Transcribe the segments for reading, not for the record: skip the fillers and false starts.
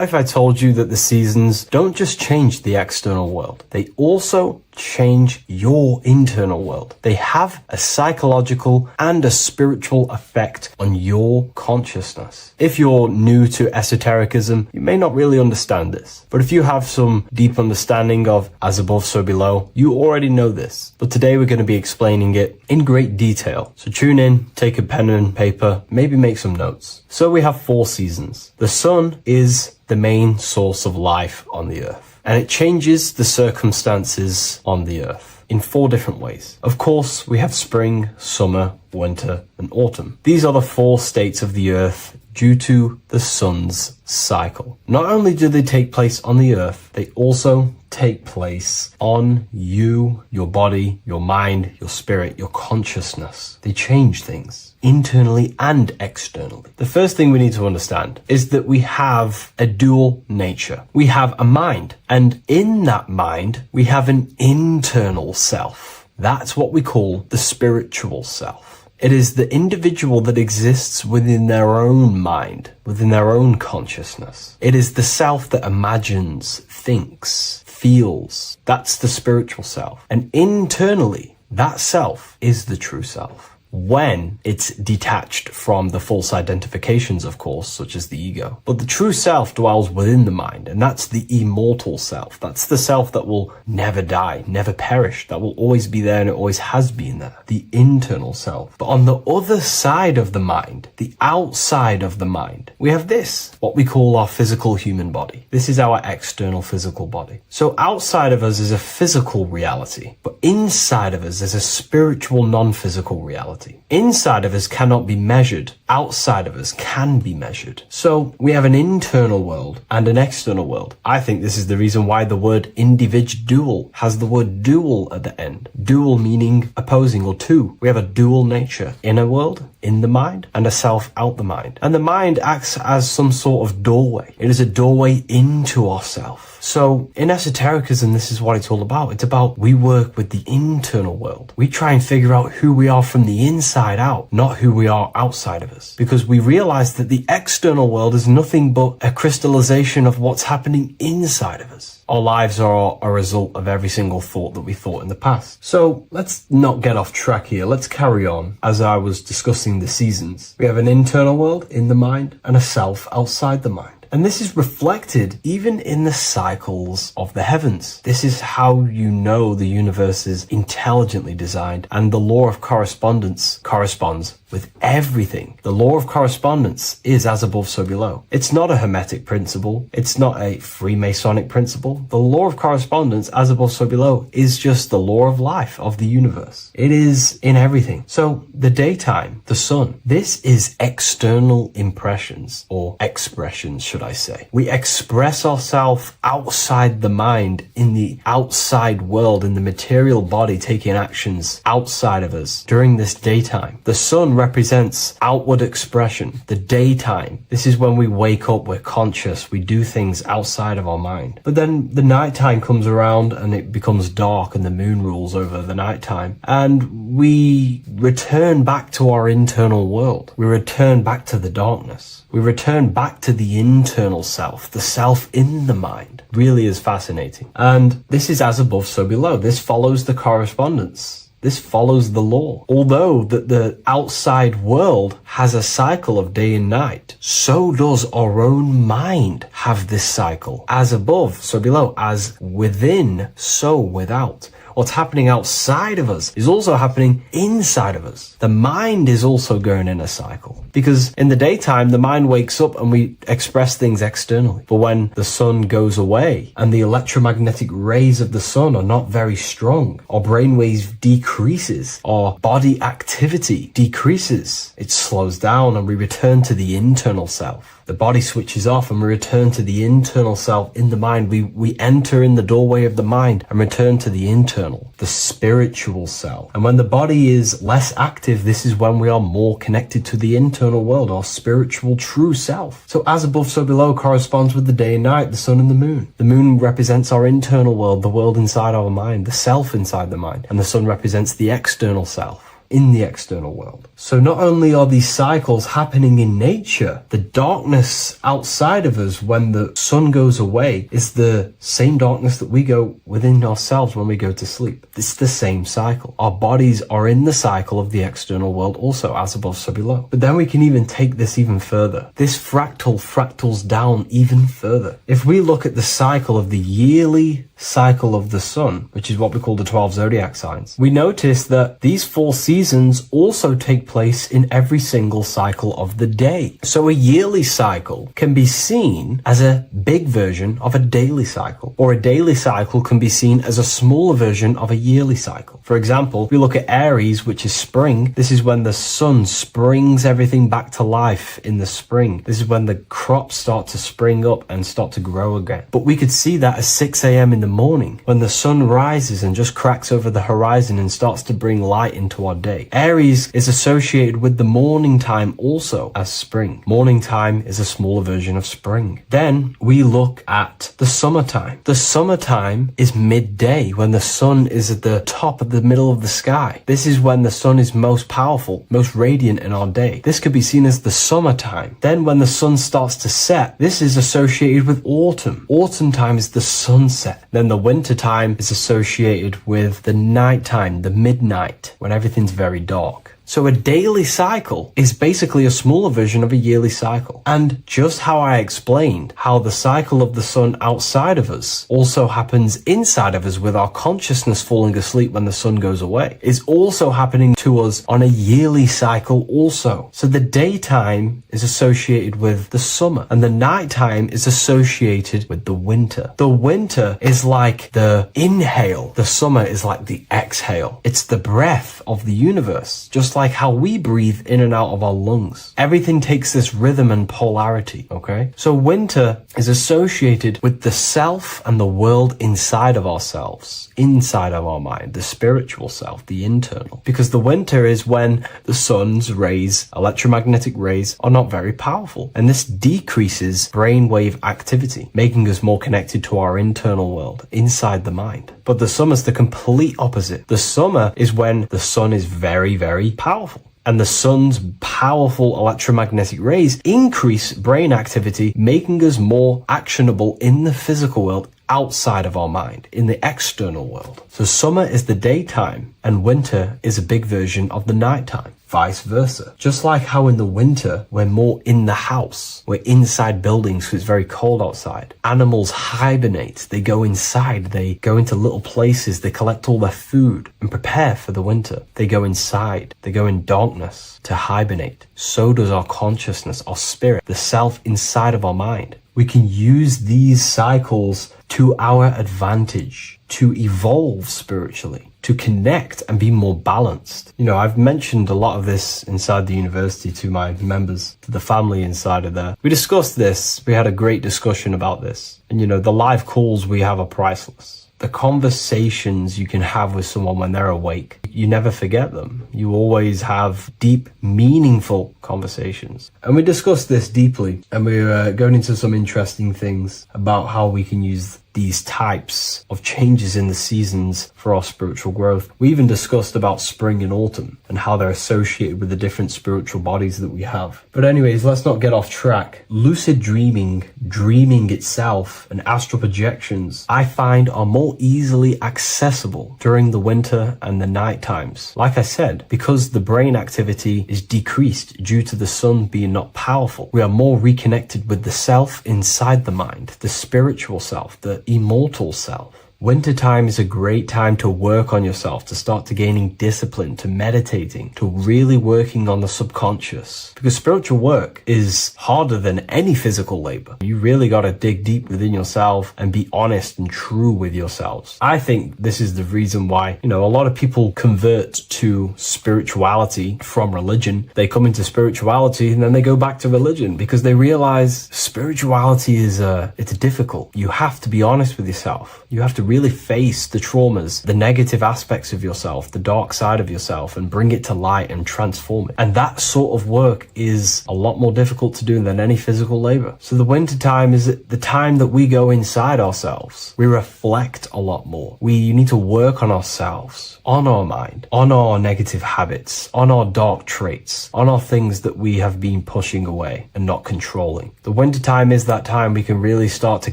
If I told you that the seasons don't just change the external world, they also change your internal world. They have a psychological and a spiritual effect on your consciousness. If you're new to esotericism, you may not really understand this. But if you have some deep understanding of as above, so below, you already know this. But today we're going to be explaining it in great detail. So tune in, take a pen and paper, maybe make some notes. So we have 4 seasons. The sun is the main source of life on the earth, and it changes the circumstances on the earth in 4 different ways. Of course, we have spring, summer, winter, and autumn. These are the 4 states of the earth due to the sun's cycle. Not only do they take place on the earth, they also take place on you, your body, your mind, your spirit, your consciousness. They change things internally and externally. The first thing we need to understand is that we have a dual nature. We have a mind, and in that mind, we have an internal self. That's what we call the spiritual self. It is the individual that exists within their own mind, within their own consciousness. It is the self that imagines, thinks, feels. That's the spiritual self. And internally, that self is the true self. When it's detached from the false identifications, of course, such as the ego. But the true self dwells within the mind, and that's the immortal self. That's the self that will never die, never perish, that will always be there, and it always has been there. The internal self. But on the other side of the mind, the outside of the mind, we have this, what we call our physical human body. This is our external physical body. So outside of us is a physical reality, but inside of us is a spiritual non-physical reality. Inside of us cannot be measured. Outside of us can be measured. So we have an internal world and an external world. I think this is the reason why the word individual has the word dual at the end. Dual meaning opposing or two. We have a dual nature. Inner world, in the mind, and a self out the mind. And the mind acts as some sort of doorway. It is a doorway into ourself. So in esotericism, this is what it's all about. It's about we work with the internal world. We try and figure out who we are from the inside out, not who we are outside of us. Because we realize that the external world is nothing but a crystallization of what's happening inside of us. Our lives are a result of every single thought that we thought in the past. So let's not get off track here. Let's carry on. As I was discussing the seasons, we have an internal world in the mind and a self outside the mind. And this is reflected even in the cycles of the heavens. This is how you know the universe is intelligently designed, and the law of correspondence corresponds with everything. The law of correspondence is as above, so below. It's not a hermetic principle. It's not a Freemasonic principle. The law of correspondence, as above, so below, is just the law of life, of the universe. It is in everything. So the daytime, the sun, this is external impressions, or expressions, should I say. We express ourselves outside the mind, in the outside world, in the material body, taking actions outside of us during this daytime. The sun represents outward expression, the daytime. This is when we wake up, we're conscious, we do things outside of our mind. But then the nighttime comes around and it becomes dark and the moon rules over the nighttime. And we return back to our internal world. We return back to the darkness. We return back to the internal self, the self in the mind. Really is fascinating. And this is as above, so below. This follows the correspondence. This follows the law. Although the outside world has a cycle of day and night, so does our own mind have this cycle. As above, so below. As within, so without. What's happening outside of us is also happening inside of us. The mind is also going in a cycle. Because in the daytime, the mind wakes up and we express things externally. But when the sun goes away and the electromagnetic rays of the sun are not very strong, our brainwave decreases, our body activity decreases. It slows down and we return to the internal self. The body switches off and we return to the internal self in the mind. We enter in the doorway of the mind and return to the internal, the spiritual self. And when the body is less active, this is when we are more connected to the internal world, our spiritual true self. So as above, so below corresponds with the day and night, the sun and the moon. The moon represents our internal world, the world inside our mind, the self inside the mind. And the sun represents the external self, in the external world. So not only are these cycles happening in nature, the darkness outside of us when the sun goes away is the same darkness that we go within ourselves when we go to sleep. It's the same cycle. Our bodies are in the cycle of the external world also, as above, so below. But then we can even take this even further. This fractals down even further. If we look at the cycle of the yearly cycle of the sun, which is what we call the 12 zodiac signs, we notice that these 4 seasons also take place in every single cycle of the day. So a yearly cycle can be seen as a big version of a daily cycle, or a daily cycle can be seen as a smaller version of a yearly cycle. For example, if we look at Aries, which is spring, this is when the sun springs everything back to life in the spring. This is when the crops start to spring up and start to grow again. But we could see that at 6 a.m. in the morning when the sun rises and just cracks over the horizon and starts to bring light into our day. Aries is associated with the morning time also as spring. Morning time is a smaller version of spring. Then we look at the summertime. The summertime is midday when the sun is at the top of the middle of the sky. This is when the sun is most powerful, most radiant in our day. This could be seen as the summertime. Then when the sun starts to set, this is associated with autumn. Autumn time is the sunset. Then the winter time is associated with the nighttime, the midnight, when everything's very dark. So a daily cycle is basically a smaller version of a yearly cycle. And just how I explained how the cycle of the sun outside of us also happens inside of us with our consciousness falling asleep when the sun goes away, is also happening to us on a yearly cycle also. So the daytime is associated with the summer and the nighttime is associated with the winter. The winter is like the inhale. The summer is like the exhale. It's the breath of the universe, just like how we breathe in and out of our lungs. Everything takes this rhythm and polarity, okay? So winter is associated with the self and the world inside of ourselves, inside of our mind, the spiritual self, the internal. Because the winter is when the sun's rays, electromagnetic rays, are not very powerful. And this decreases brainwave activity, making us more connected to our internal world, inside the mind. But the summer's the complete opposite. The summer is when the sun is very, very powerful. And the sun's powerful electromagnetic rays increase brain activity, making us more actionable in the physical world outside of our mind, in the external world. So summer is the daytime and winter is a big version of the nighttime. Vice versa. Just like how in the winter, we're more in the house. We're inside buildings because it's very cold outside. Animals hibernate. They go inside. They go into little places. They collect all their food and prepare for the winter. They go inside. They go in darkness to hibernate. So does our consciousness, our spirit, the self inside of our mind. We can use these cycles to our advantage, to evolve spiritually, to connect and be more balanced. You know, I've mentioned a lot of this inside the university to my members, to the family inside of there. We discussed this. We had a great discussion about this. And, you know, the live calls we have are priceless. The conversations you can have with someone when they're awake, you never forget them. You always have deep, meaningful conversations. And we discussed this deeply, and we're going into some interesting things about how we can use these types of changes in the seasons for our spiritual growth. We even discussed about spring and autumn and how they're associated with the different spiritual bodies that we have. But anyways, let's not get off track. Lucid dreaming, dreaming itself, and astral projections, I find are more easily accessible during the winter and the night times. Like I said, because the brain activity is decreased due to the sun being not powerful, we are more reconnected with the self inside the mind, the spiritual self, the immortal self. Wintertime is a great time to work on yourself, to start to gaining discipline, to meditating, to really working on the subconscious. Because spiritual work is harder than any physical labor. You really got to dig deep within yourself and be honest and true with yourselves. I think this is the reason why, you know, a lot of people convert to spirituality from religion. They come into spirituality and then they go back to religion because they realize spirituality is it's difficult. You have to be honest with yourself. You have to really face the traumas, the negative aspects of yourself, the dark side of yourself, and bring it to light and transform it. And that sort of work is a lot more difficult to do than any physical labor. So the winter time is the time that we go inside ourselves. We reflect a lot more. We need to work on ourselves, on our mind, on our negative habits, on our dark traits, on our things that we have been pushing away and not controlling. The winter time is that time we can really start to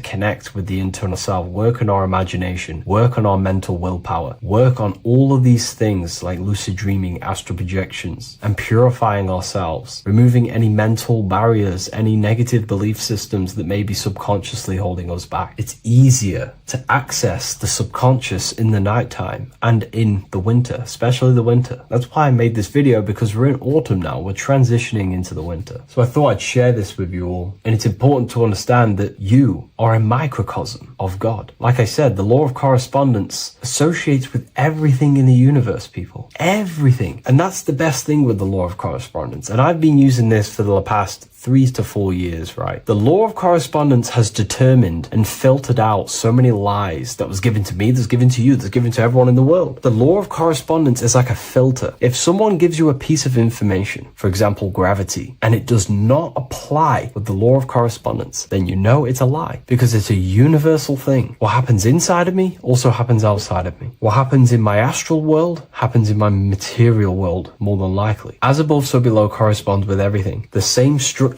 connect with the internal self, work on our imagination, work on our mental willpower, work on all of these things like lucid dreaming, astral projections, and purifying ourselves, removing any mental barriers, any negative belief systems that may be subconsciously holding us back. It's easier to access the subconscious in the nighttime and in the winter, especially the winter. That's why I made this video, because we're in autumn now. We're transitioning into the winter. So I thought I'd share this with you all. And it's important to understand that you are a microcosm of God. Like I said, the law of correspondence associates with everything in the universe, people. Everything. And that's the best thing with the law of correspondence. And I've been using this for the past 3 to 4 years, right? The law of correspondence has determined and filtered out so many lies that was given to me, that's given to you, that's given to everyone in the world. The law of correspondence is like a filter. If someone gives you a piece of information, for example, gravity, and it does not apply with the law of correspondence, then you know it's a lie, because it's a universal thing. What happens inside of me also happens outside of me. What happens in my astral world happens in my material world, more than likely. As above, so below corresponds with everything. The same structure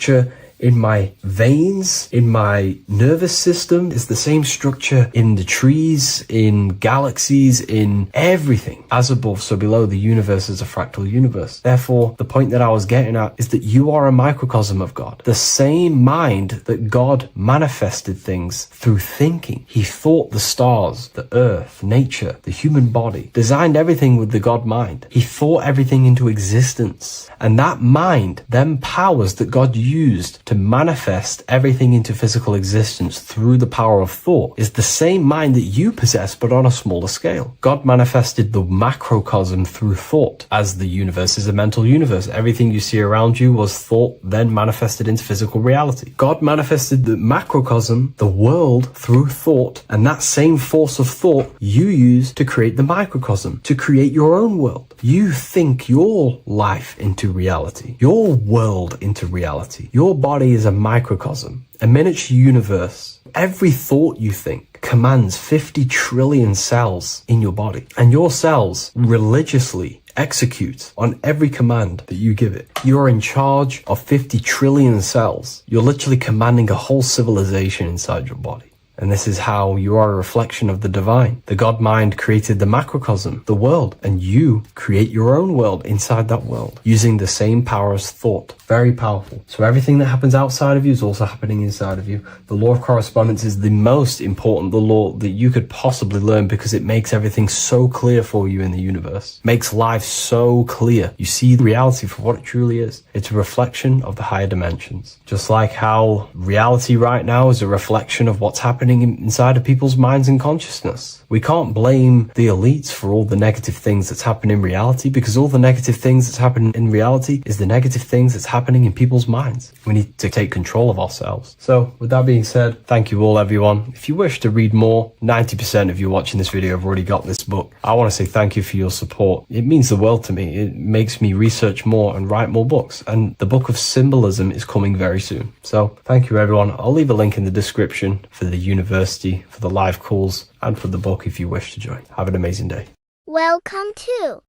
in my veins, in my nervous system, is the same structure in the trees, in galaxies, in everything. As above, so below. The universe is a fractal universe. Therefore, the point that I was getting at is that you are a microcosm of God. The same mind that God manifested things through thinking. He thought the stars, the earth, nature, the human body, designed everything with the God mind. He thought everything into existence. And that mind, them powers that God used to manifest everything into physical existence through the power of thought, is the same mind that you possess, but on a smaller scale. God manifested the macrocosm through thought. As the universe is a mental universe, everything you see around you was thought, then manifested into physical reality. God manifested the macrocosm, the world, through thought, and that same force of thought you use to create the microcosm, to create your own world. You think your life into reality, your world into reality. Your body is a microcosm, a miniature universe. Every thought you think commands 50 trillion cells in your body, and your cells religiously execute on every command that you give it. You're in charge of 50 trillion cells. You're literally commanding a whole civilization inside your body. And this is how you are a reflection of the divine. The God mind created the macrocosm, the world, and you create your own world inside that world using the same power as thought. Very powerful. So everything that happens outside of you is also happening inside of you. The law of correspondence is the most important, the law that you could possibly learn, because it makes everything so clear for you in the universe. Makes life so clear. You see the reality for what it truly is. It's a reflection of the higher dimensions. Just like how reality right now is a reflection of what's happening inside of people's minds and consciousness. We can't blame the elites for all the negative things that's happening in reality, because all the negative things that's happening in reality is the negative things that's happening in people's minds. We need to take control of ourselves. So with that being said, thank you all, everyone. If you wish to read more, 90% of you watching this video have already got this book. I want to say thank you for your support. It means the world to me. It makes me research more and write more books. And the book of symbolism is coming very soon. So thank you, everyone. I'll leave a link in the description for the university, for the live calls, and for the book if you wish to join. Have an amazing day. Welcome to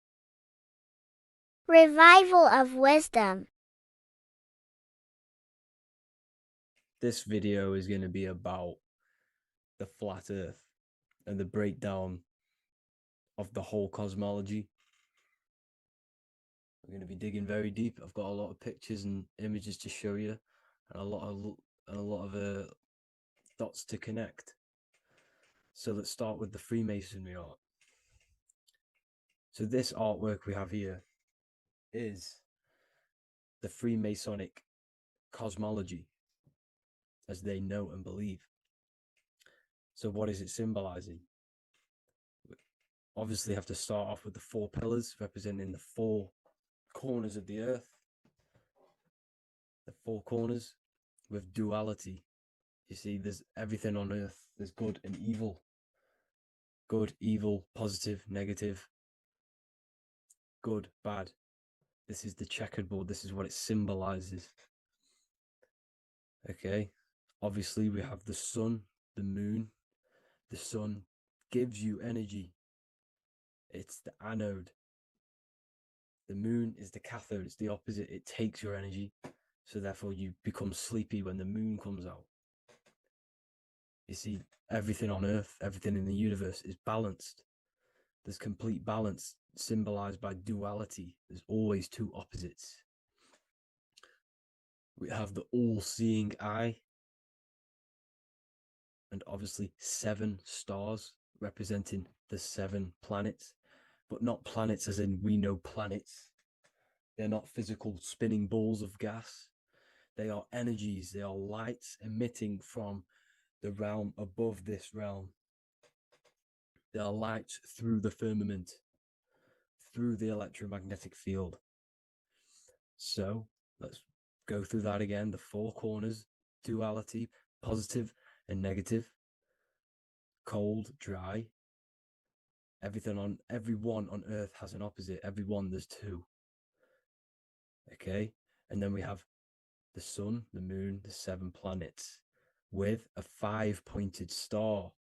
Revival of Wisdom. This video is going to be about the flat earth and the breakdown of the whole cosmology. We're going to be digging very deep. I've got a lot of pictures and images to show you, and a lot of dots to connect. So let's start with the Freemasonry art. So this artwork we have here is the Freemasonic cosmology, as they know and believe. So what is it symbolizing? We obviously have to start off with the 4 pillars representing the 4 corners of the earth. The 4 corners with duality. You see, there's everything on earth. There's good and evil. Good, evil, positive, negative, good, bad. This is the checkerboard. This is what it symbolizes. Okay. Obviously, we have the sun, the moon. The sun gives you energy. It's the anode. The moon is the cathode. It's the opposite. It takes your energy. So therefore you become sleepy when the moon comes out. You see, everything on Earth, everything in the universe is balanced. There's complete balance symbolized by duality. There's always two opposites. We have the all-seeing eye, and obviously 7 stars representing the 7 planets, but not planets as in we know planets. They're not physical spinning balls of gas. They are energies. They are lights emitting from the realm above this realm. They are lights through the firmament, through the electromagnetic field. So let's go through that again. The 4 corners, duality, positive and negative, cold, dry. Everyone on Earth has an opposite. Everyone, there's 2. Okay, and then we have the sun, the moon, the 7 planets with a 5-pointed star.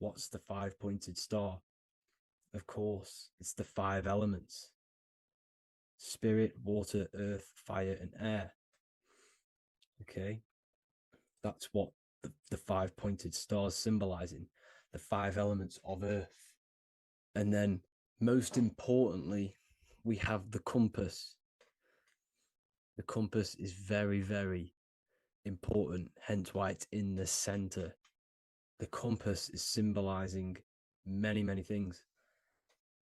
What's the 5-pointed star? Of course, it's the 5 elements: spirit, water, earth, fire, and air. Okay, that's what the 5-pointed stars symbolizing, the 5 elements of earth. And then, most importantly, we have the compass. The compass is very, very important, hence why it's in the center. The compass is symbolizing many, many things.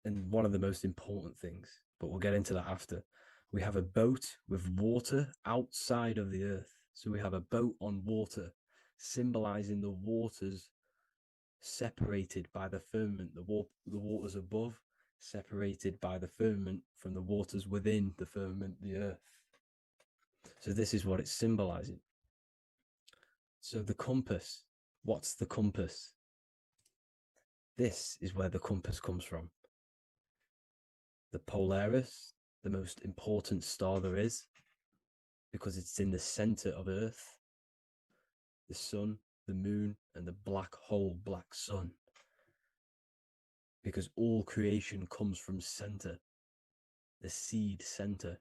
And one of the most important things, but we'll get into that after. We have a boat with water outside of the earth. So we have a boat on water, symbolizing the waters separated by the firmament, the waters above, separated by the firmament from the waters within the firmament, the earth. So this is what it's symbolizing. So the compass, what's the compass? This is where the compass comes from. The Polaris, the most important star there is, because it's in the center of Earth, the sun, the moon, and the black hole, black sun. Because all creation comes from center, the seed center.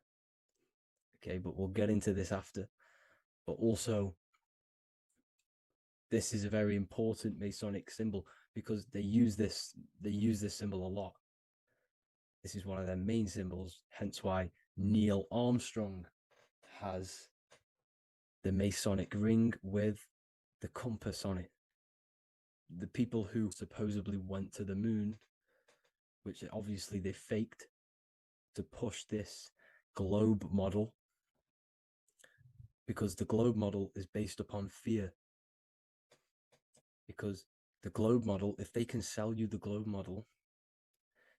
Okay, but we'll get into this after. But also, this is a very important Masonic symbol because they use this symbol a lot. This is one of their main symbols, hence why Neil Armstrong has the Masonic ring with the compass on it. The people who supposedly went to the moon, which obviously they faked to push this globe model, because the globe model is based upon fear. Because the globe model, if they can sell you the globe model,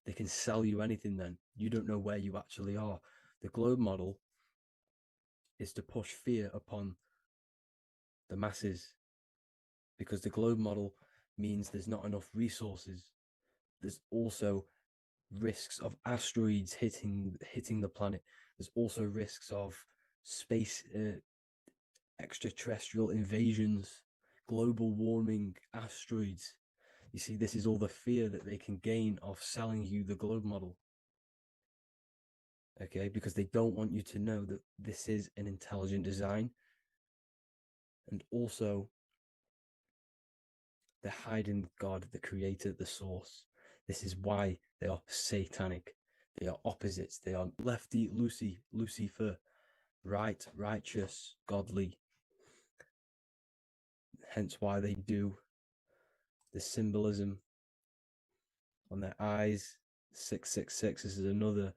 they can sell you anything then. You don't know where you actually are. The globe model is to push fear upon the masses, because the globe model means there's not enough resources. There's also risks of asteroids hitting the planet. There's also risks of space extraterrestrial invasions, global warming, asteroids. You see, this is all the fear that they can gain off selling you the globe model. Okay, because they don't want you to know that this is an intelligent design. And also, they're hiding God, the creator, the source. This is why they are satanic. They are opposites. They are lefty, Lucifer, right, righteous, godly. Hence why they do the symbolism on their eyes. 666. This is another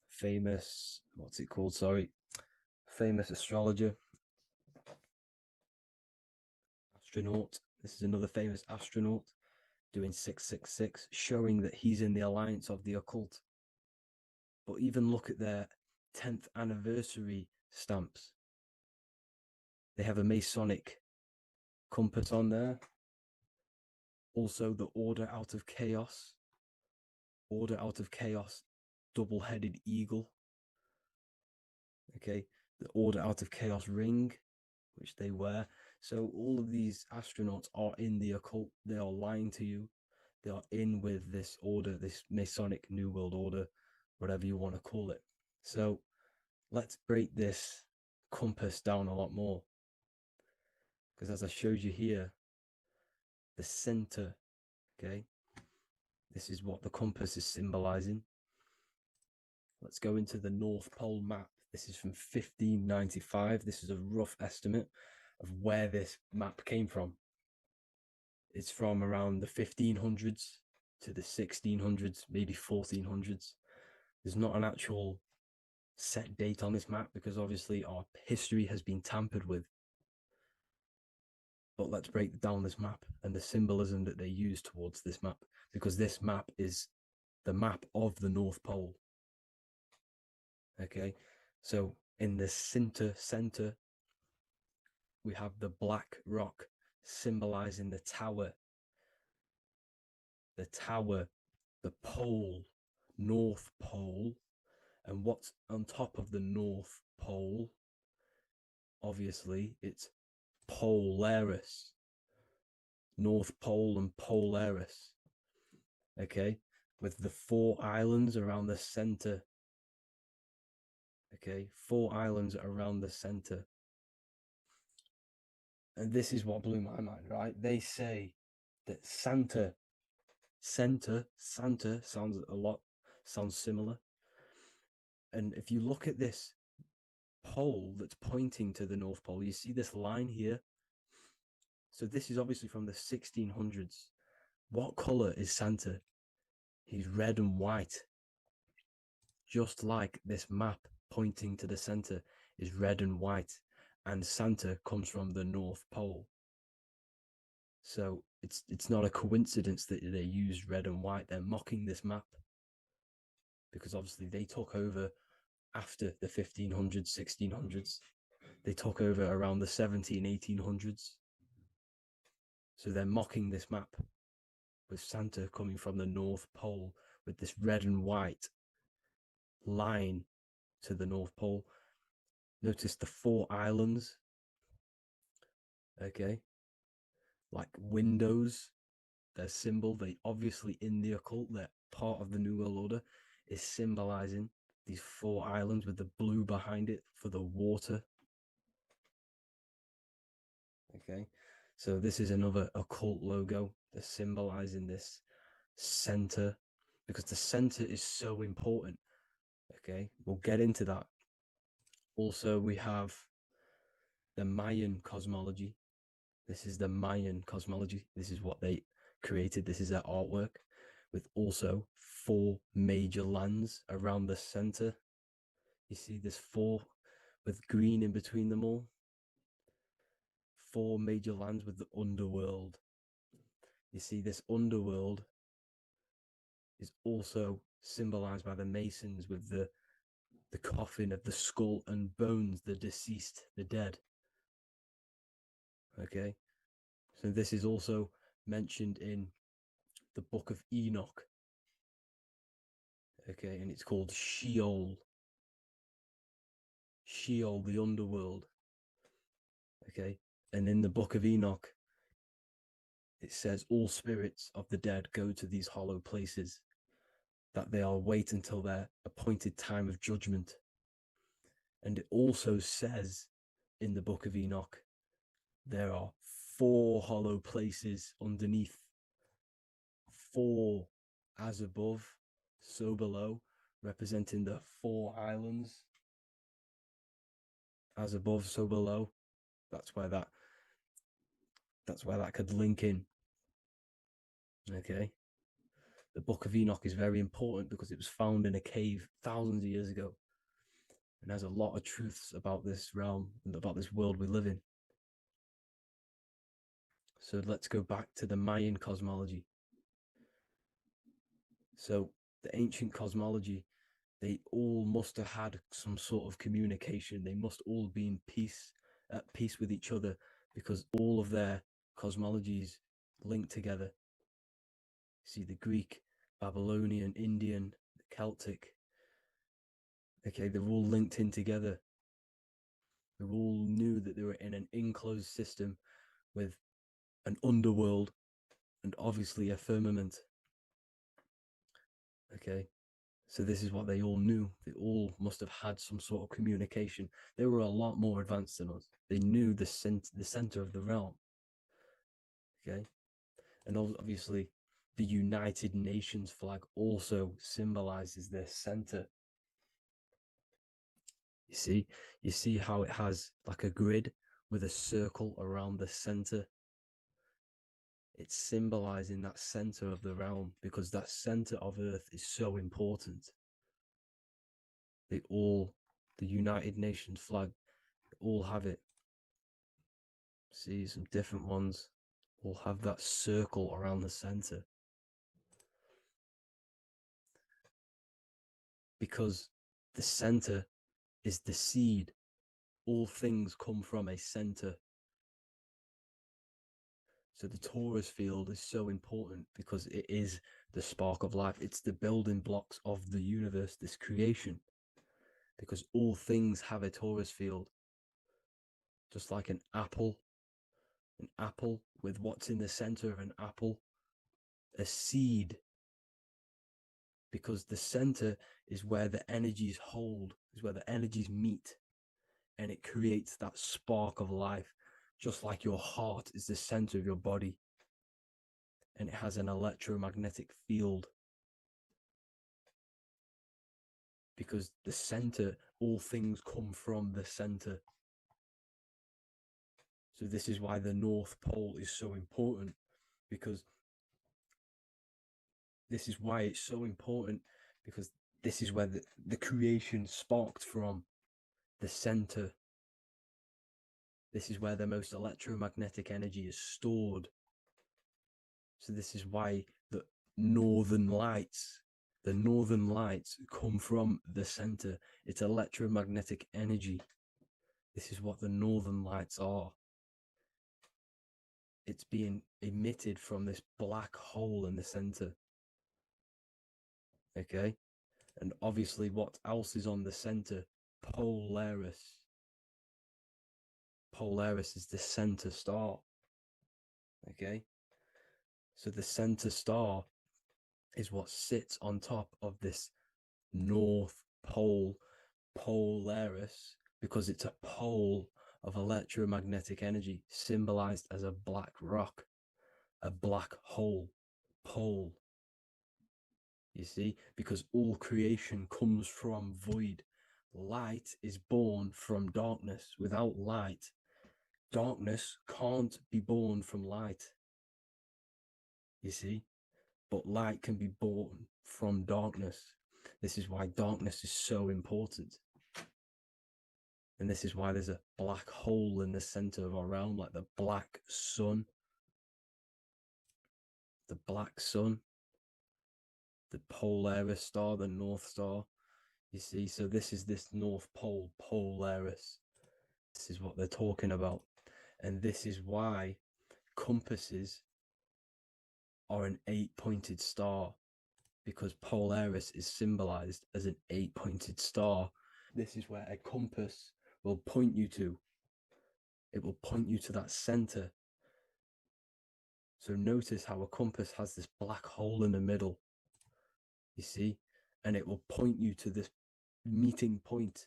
famous, what's it called? Sorry. Famous astrologer. Astronaut. This is another famous astronaut doing 666, showing that he's in the alliance of the occult. But even look at their 10th anniversary stamps. They have a Masonic compass on there. Also, the order out of chaos. Order out of chaos, double-headed eagle. Okay, the order out of chaos ring, which they wear. So all of these astronauts are in the occult. They are lying to you. They are in with this order, this Masonic New World Order, whatever you want to call it. So let's break this compass down a lot more. Because as I showed you here, the center, okay, this is what the compass is symbolizing. Let's go into the North Pole map. This is from 1595. This is a rough estimate of where this map came from. It's from around the 1500s to the 1600s, maybe 1400s. There's not an actual set date on this map because obviously our history has been tampered with. But let's break down this map and the symbolism that they use towards this map, because this map is the map of the North Pole. Okay, so in the center, we have the black rock symbolizing the tower, the pole, North Pole. And what's on top of the North Pole? Obviously, it's Polaris. North Pole and Polaris. Okay, with the 4 islands around the center. Okay, 4 islands around the center. And this is what blew my mind, right? They say that Santa sounds similar. And if you look at this pole that's pointing to the North Pole, you see this line here. So this is obviously from the 1600s. What color is Santa? He's red and white. Just like this map pointing to the center is red and white, and Santa comes from the North Pole. So it's not a coincidence that they use red and white. They're mocking this map because obviously they took over after the 1500s, 1600s. They took over around the 1800s. So they're mocking this map with Santa coming from the North Pole with this red and white line to the North Pole. Notice the 4 islands, okay, like windows, their symbol. They obviously in the occult, they're part of the New World Order, is symbolizing these 4 islands with the blue behind it for the water. Okay, so this is another occult logo. They're symbolizing this center because the center is so important. Okay, we'll get into that. Also, we have the Mayan cosmology. This is the Mayan cosmology. This is what they created. This is their artwork with also 4 major lands around the center. You see this 4 with green in between them all. 4 major lands with the underworld. You see this underworld is also symbolized by the Masons with the coffin of the skull and bones, the deceased, the dead. Okay, so this is also mentioned in the book of Enoch. Okay, and it's called Sheol. Sheol, the underworld. Okay, and in the book of Enoch, it says all spirits of the dead go to these hollow places, that they are wait until their appointed time of judgment. And it also says in the book of Enoch, there are 4 hollow places underneath. 4 as above, so below, representing the 4 islands. As above, so below. That's where that could link in. Okay. The Book of Enoch is very important because it was found in a cave thousands of years ago and has a lot of truths about this realm and about this world we live in. So let's go back to the Mayan cosmology. So the ancient cosmology, they all must have had some sort of communication. They must all be in peace, at peace with each other, because all of their cosmologies link together. See, the Greek, Babylonian, Indian, the Celtic. Okay, they're all linked in together. They all knew that they were in an enclosed system with an underworld and obviously a firmament. Okay, so this is what they all knew. They all must have had some sort of communication. They were a lot more advanced than us. They knew the center of the realm. Okay, and obviously the United Nations flag also symbolizes their center. You see how it has like a grid with a circle around the center. It's symbolizing that center of the realm, because that center of Earth is so important. The United Nations flag, all have it. See, some different ones all have that circle around the center, because the center is the seed. All things come from a center. So the torus field is so important because it is the spark of life. It's the building blocks of the universe, this creation, because all things have a torus field. Just like an apple with what's in the center of an apple, a seed, because the center is where the energies hold, is where the energies meet, and it creates that spark of life. Just like your heart is the center of your body, and it has an electromagnetic field, because the center, all things come from the center. So this is why the North Pole is so important, because this is why it's so important, because this is where the creation sparked from, the center. This is where the most electromagnetic energy is stored. So this is why the northern lights come from the center. It's electromagnetic energy. This is what the northern lights are. It's being emitted from this black hole in the center. Okay, and obviously what else is on the center? Polaris. Polaris is the center star. Okay, so the center star is what sits on top of this North Pole, Polaris, because it's a pole of electromagnetic energy, symbolized as a black rock, a black hole, pole. You see, because all creation comes from void. Light is born from darkness. Without light, darkness can't be born from light. You see, but light can be born from darkness. This is why darkness is so important. And this is why there's a black hole in the center of our realm, like the black sun. The black sun, the Polaris star, the North Star. You see, so this is this North Pole, Polaris. This is what they're talking about. And this is why compasses are an 8-pointed star, because Polaris is symbolized as an 8-pointed star. This is where a compass will point you to. It will point you to that center. So notice how a compass has this black hole in the middle, you see, and it will point you to this meeting point,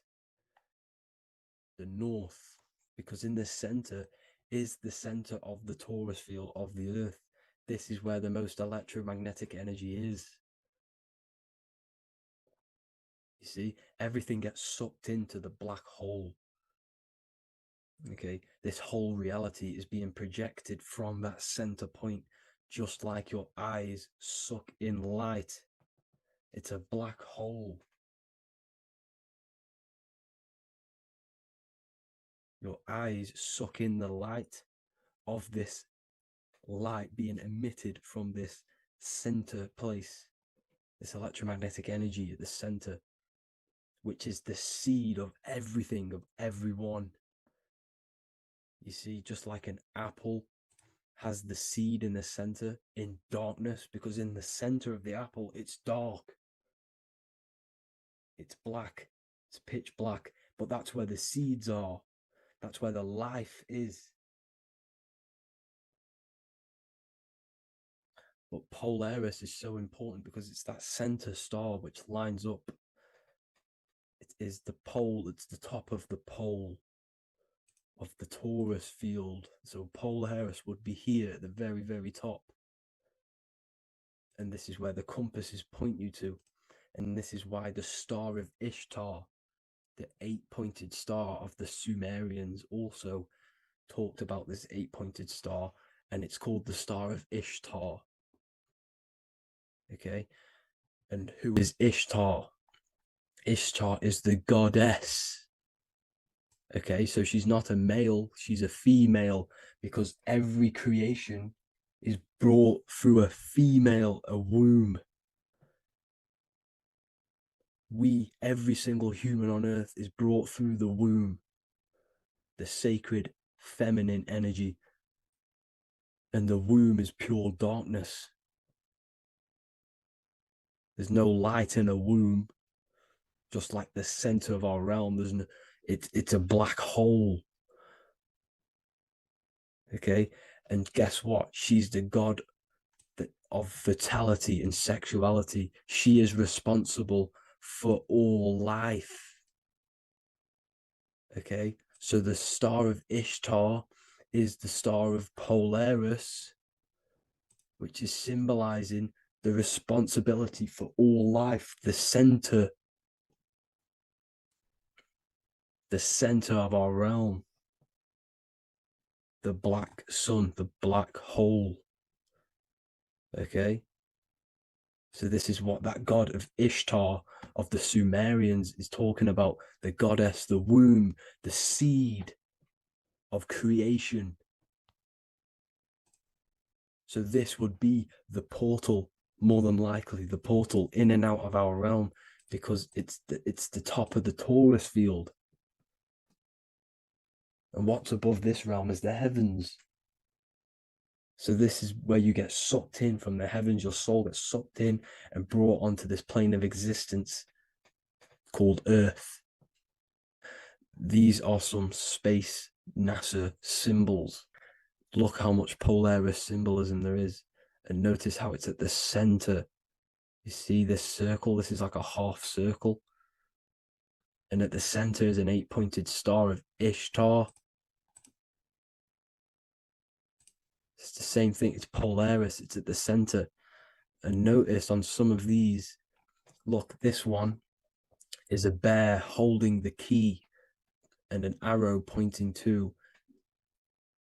the north, because in the center is the center of the torus field of the earth. This is where the most electromagnetic energy is. You see, everything gets sucked into the black hole. Okay, this whole reality is being projected from that center point, just like your eyes suck in light. It's a black hole. Your eyes suck in the light of this light being emitted from this center place, this electromagnetic energy at the center, which is the seed of everything, of everyone. You see, just like an apple has the seed in the center in darkness, because in the center of the apple, it's dark. It's black. It's pitch black. But that's where the seeds are. That's where the life is. But Polaris is so important because it's that center star which lines up. It is the pole, it's the top of the pole of the torus field. So Polaris would be here at the very, very top. And this is where the compasses point you to. And this is why the Star of Ishtar, the 8-pointed star of the Sumerians, also talked about this 8-pointed star, and it's called the Star of Ishtar. Okay, and who is Ishtar? Ishtar is the goddess. Okay, so she's not a male, she's a female, because every creation is brought through a female, a womb. Every single human on earth is brought through the womb, the sacred feminine energy. And the womb is pure darkness. There's no light in a womb, just like the center of our realm. It's a black hole. Okay, and guess what? She's the god of fertility and sexuality. She is responsible for all life. Okay, so the Star of Ishtar is the Star of Polaris, which is symbolizing the responsibility for all life, the center of our realm, the black sun, the black hole. Okay, so this is what that god of Ishtar of the Sumerians is talking about, the goddess, the womb, the seed of creation. So this would be the portal, more than likely the portal in and out of our realm, because it's the top of the Taurus field. And what's above this realm is the heavens. So this is where you get sucked in from the heavens. Your soul gets sucked in and brought onto this plane of existence called Earth. These are some space NASA symbols. Look how much Polaris symbolism there is. And notice how it's at the center. You see this circle? This is like a half circle. And at the center is an 8-pointed star of Ishtar. It's the same thing. It's Polaris. It's at the center. And notice on some of these, look, this one is a bear holding the key and an arrow pointing to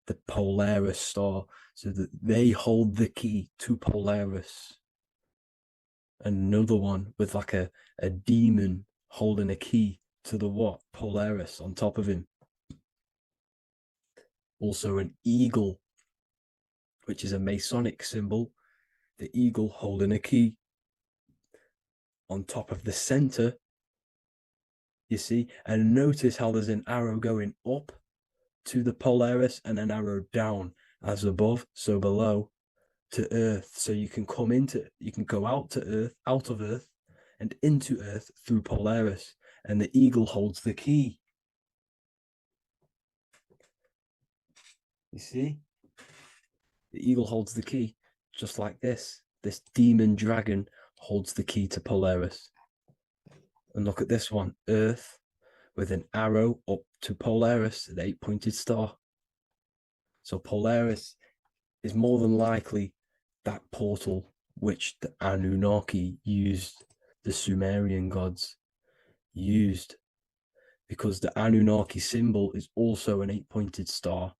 the Polaris star, so that they hold the key to Polaris. Another one with like a demon holding a key to the what? Polaris on top of him. Also an eagle, which is a Masonic symbol. The eagle holding a key on top of the center. You see, and notice how there's an arrow going up to the Polaris and an arrow down, as above, so below, to Earth. So you can go out of Earth and into Earth through Polaris, and the eagle holds the key. You see? The eagle holds the key, just like this. This demon dragon holds the key to Polaris. And look at this one, Earth, with an arrow up to Polaris, the 8-pointed star. So Polaris is more than likely that portal which the Anunnaki used, the Sumerian gods used, because the Anunnaki symbol is also an 8-pointed star.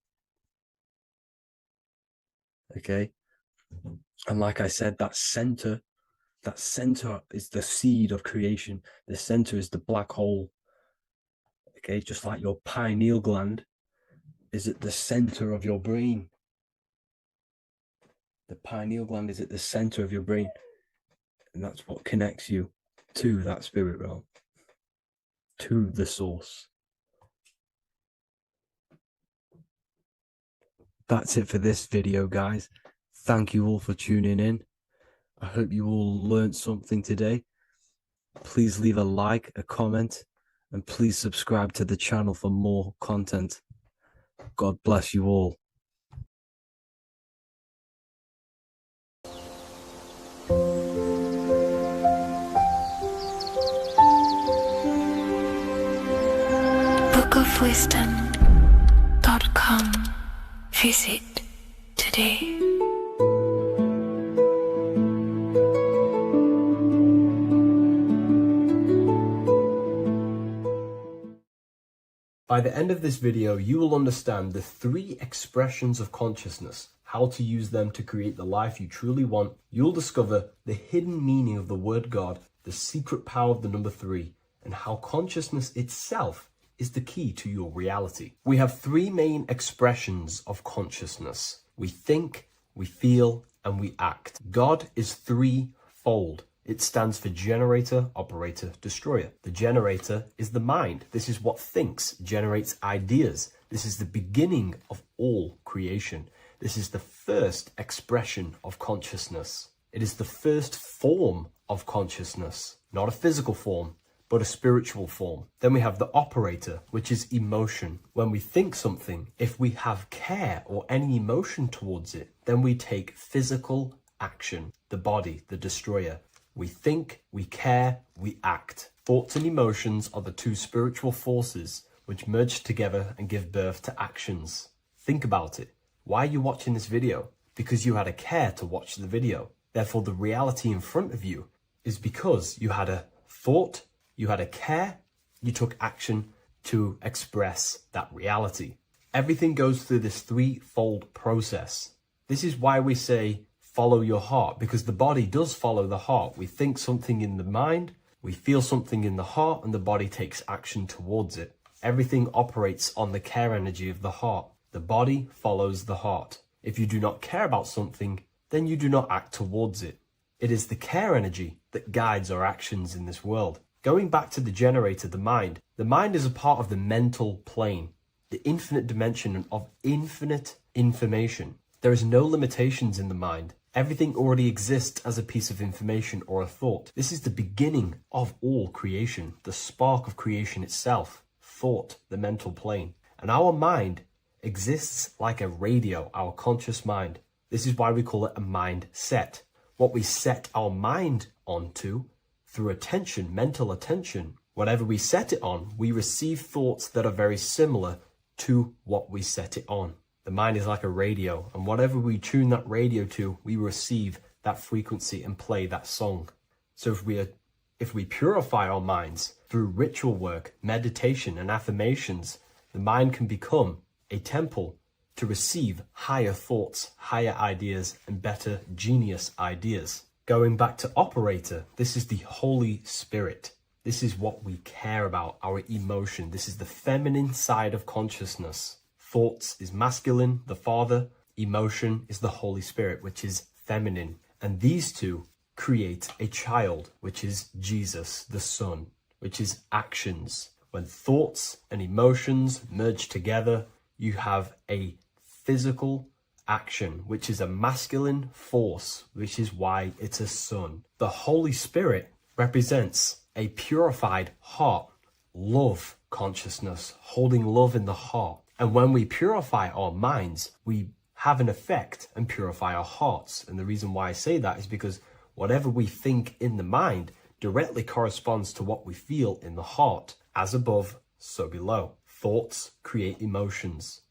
Okay, and like I said, that center is the seed of creation. The center is the black hole. Okay, just like your pineal gland is at the center of your brain. The pineal gland is at the center of your brain, and that's what connects you to that spirit realm, to the source. That's it for this video, guys. Thank you all for tuning in. I hope you all learned something today. Please leave a like, a comment, and please subscribe to the channel for more content. God bless you all. bookofwisdom.com. Visit today. By the end of this video, you will understand the 3 expressions of consciousness, how to use them to create the life you truly want. You'll discover the hidden meaning of the word God, the secret power of the number 3, and how consciousness itself is the key to your reality. We have 3 main expressions of consciousness. We think, we feel, and we act. God is 3-fold. It stands for generator, operator, destroyer. The generator is the mind. This is what thinks, generates ideas. This is the beginning of all creation. This is the first expression of consciousness. It is the first form of consciousness, not a physical form, but a spiritual form. Then we have the operator, which is emotion. When we think something, if we have care or any emotion towards it, then we take physical action. The body, the destroyer. We think, we care, we act. Thoughts and emotions are the 2 spiritual forces which merge together and give birth to actions. Think about it. Why are you watching this video? Because you had a care to watch the video. Therefore, the reality in front of you is because you had a thought, you had a care, you took action to express that reality. Everything goes through this 3-fold process. This is why we say, follow your heart, because the body does follow the heart. We think something in the mind, we feel something in the heart, and the body takes action towards it. Everything operates on the care energy of the heart. The body follows the heart. If you do not care about something, then you do not act towards it. It is the care energy that guides our actions in this world. Going back to the generator, the mind is a part of the mental plane, the infinite dimension of infinite information. There is no limitations in the mind. Everything already exists as a piece of information or a thought. This is the beginning of all creation, the spark of creation itself, thought, the mental plane. And our mind exists like a radio, our conscious mind. This is why we call it a mindset. What we set our mind onto through attention, mental attention, whatever we set it on, we receive thoughts that are very similar to what we set it on. The mind is like a radio, and whatever we tune that radio to, we receive that frequency and play that song. So if we purify our minds through ritual work, meditation, and affirmations, the mind can become a temple to receive higher thoughts, higher ideas, and better genius ideas. Going back to operator, this is the Holy Spirit. This is what we care about, our emotion. This is the feminine side of consciousness. Thoughts is masculine, the Father. Emotion is the Holy Spirit, which is feminine. And these 2 create a child, which is Jesus, the Son, which is actions. When thoughts and emotions merge together, you have a physical action, which is a masculine force, which is why it's a son. The Holy Spirit represents a purified heart, love consciousness, holding love in the heart. And when we purify our minds, we have an effect and purify our hearts. And the reason why I say that is because whatever we think in the mind directly corresponds to what we feel in the heart. As above, so below. Thoughts create emotions.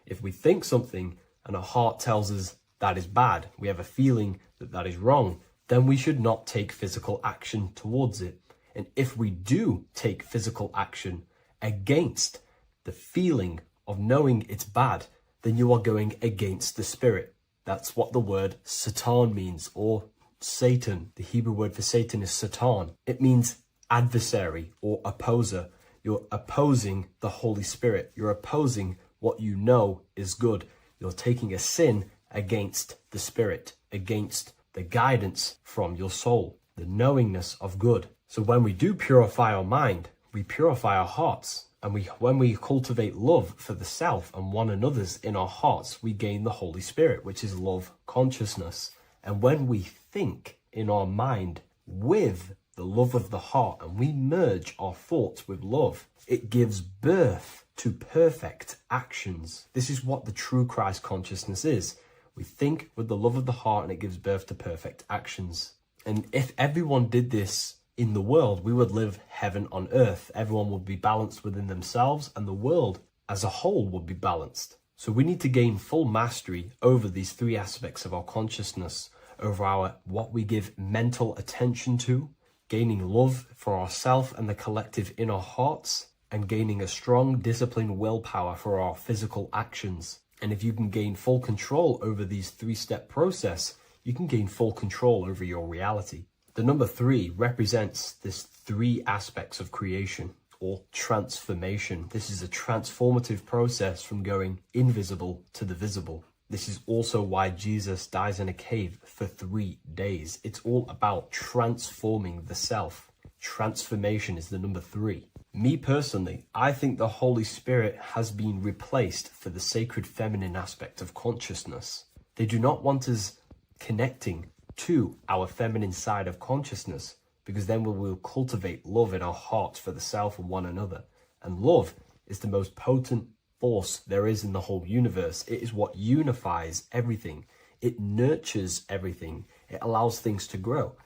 If we think something and our heart tells us that is bad, we have a feeling that that is wrong, then we should not take physical action towards it. And if we do take physical action against the feeling of knowing it's bad, then you are going against the spirit. That's what the word Satan means, or Satan. The Hebrew word for Satan is Satan. It means adversary or opposer. You're opposing the Holy Spirit. You're opposing what you know is good. You're taking a sin against the Spirit, against the guidance from your soul, the knowingness of good. So when we do purify our mind, we purify our hearts. And when we cultivate love for the self and one another's in our hearts, we gain the Holy Spirit, which is love consciousness. And when we think in our mind with the love of the heart and we merge our thoughts with love, it gives birth to perfect actions. This is what the true Christ consciousness is. We think with the love of the heart and it gives birth to perfect actions. And if everyone did this in the world, we would live heaven on earth. Everyone would be balanced within themselves and the world as a whole would be balanced. So we need to gain full mastery over these three aspects of our consciousness, over what we give mental attention to, gaining love for ourselves and the collective in our hearts, and gaining a strong disciplined willpower for our physical actions. And if you can gain full control over these three-step process, you can gain full control over your reality. The number 3 represents this 3 aspects of creation or transformation. This is a transformative process from going invisible to the visible. This is also why Jesus dies in a cave for 3 days. It's all about transforming the self. Transformation is the number 3. Me personally, I think the Holy Spirit has been replaced for the sacred feminine aspect of consciousness. They do not want us connecting to our feminine side of consciousness, because then we will cultivate love in our hearts for the self and one another. And love is the most potent force there is in the whole universe. It is what unifies everything. It nurtures everything. It allows things to grow.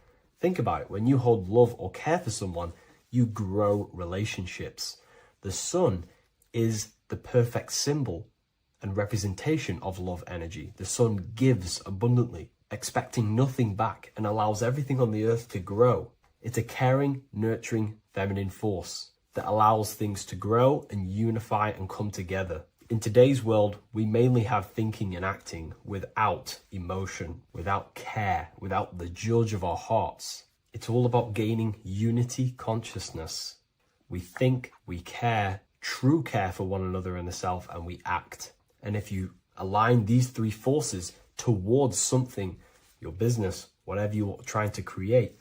Think about it. When you hold love or care for someone, you grow relationships. The sun is the perfect symbol and representation of love energy. The sun gives abundantly, expecting nothing back, and allows everything on the earth to grow. It's a caring, nurturing, feminine force that allows things to grow and unify and come together. In today's world, we mainly have thinking and acting without emotion, without care, without the judge of our hearts. It's all about gaining unity consciousness. We think, we care, true care for one another and the self, and we act. And if you align these 3 forces towards something, your business, whatever you're trying to create,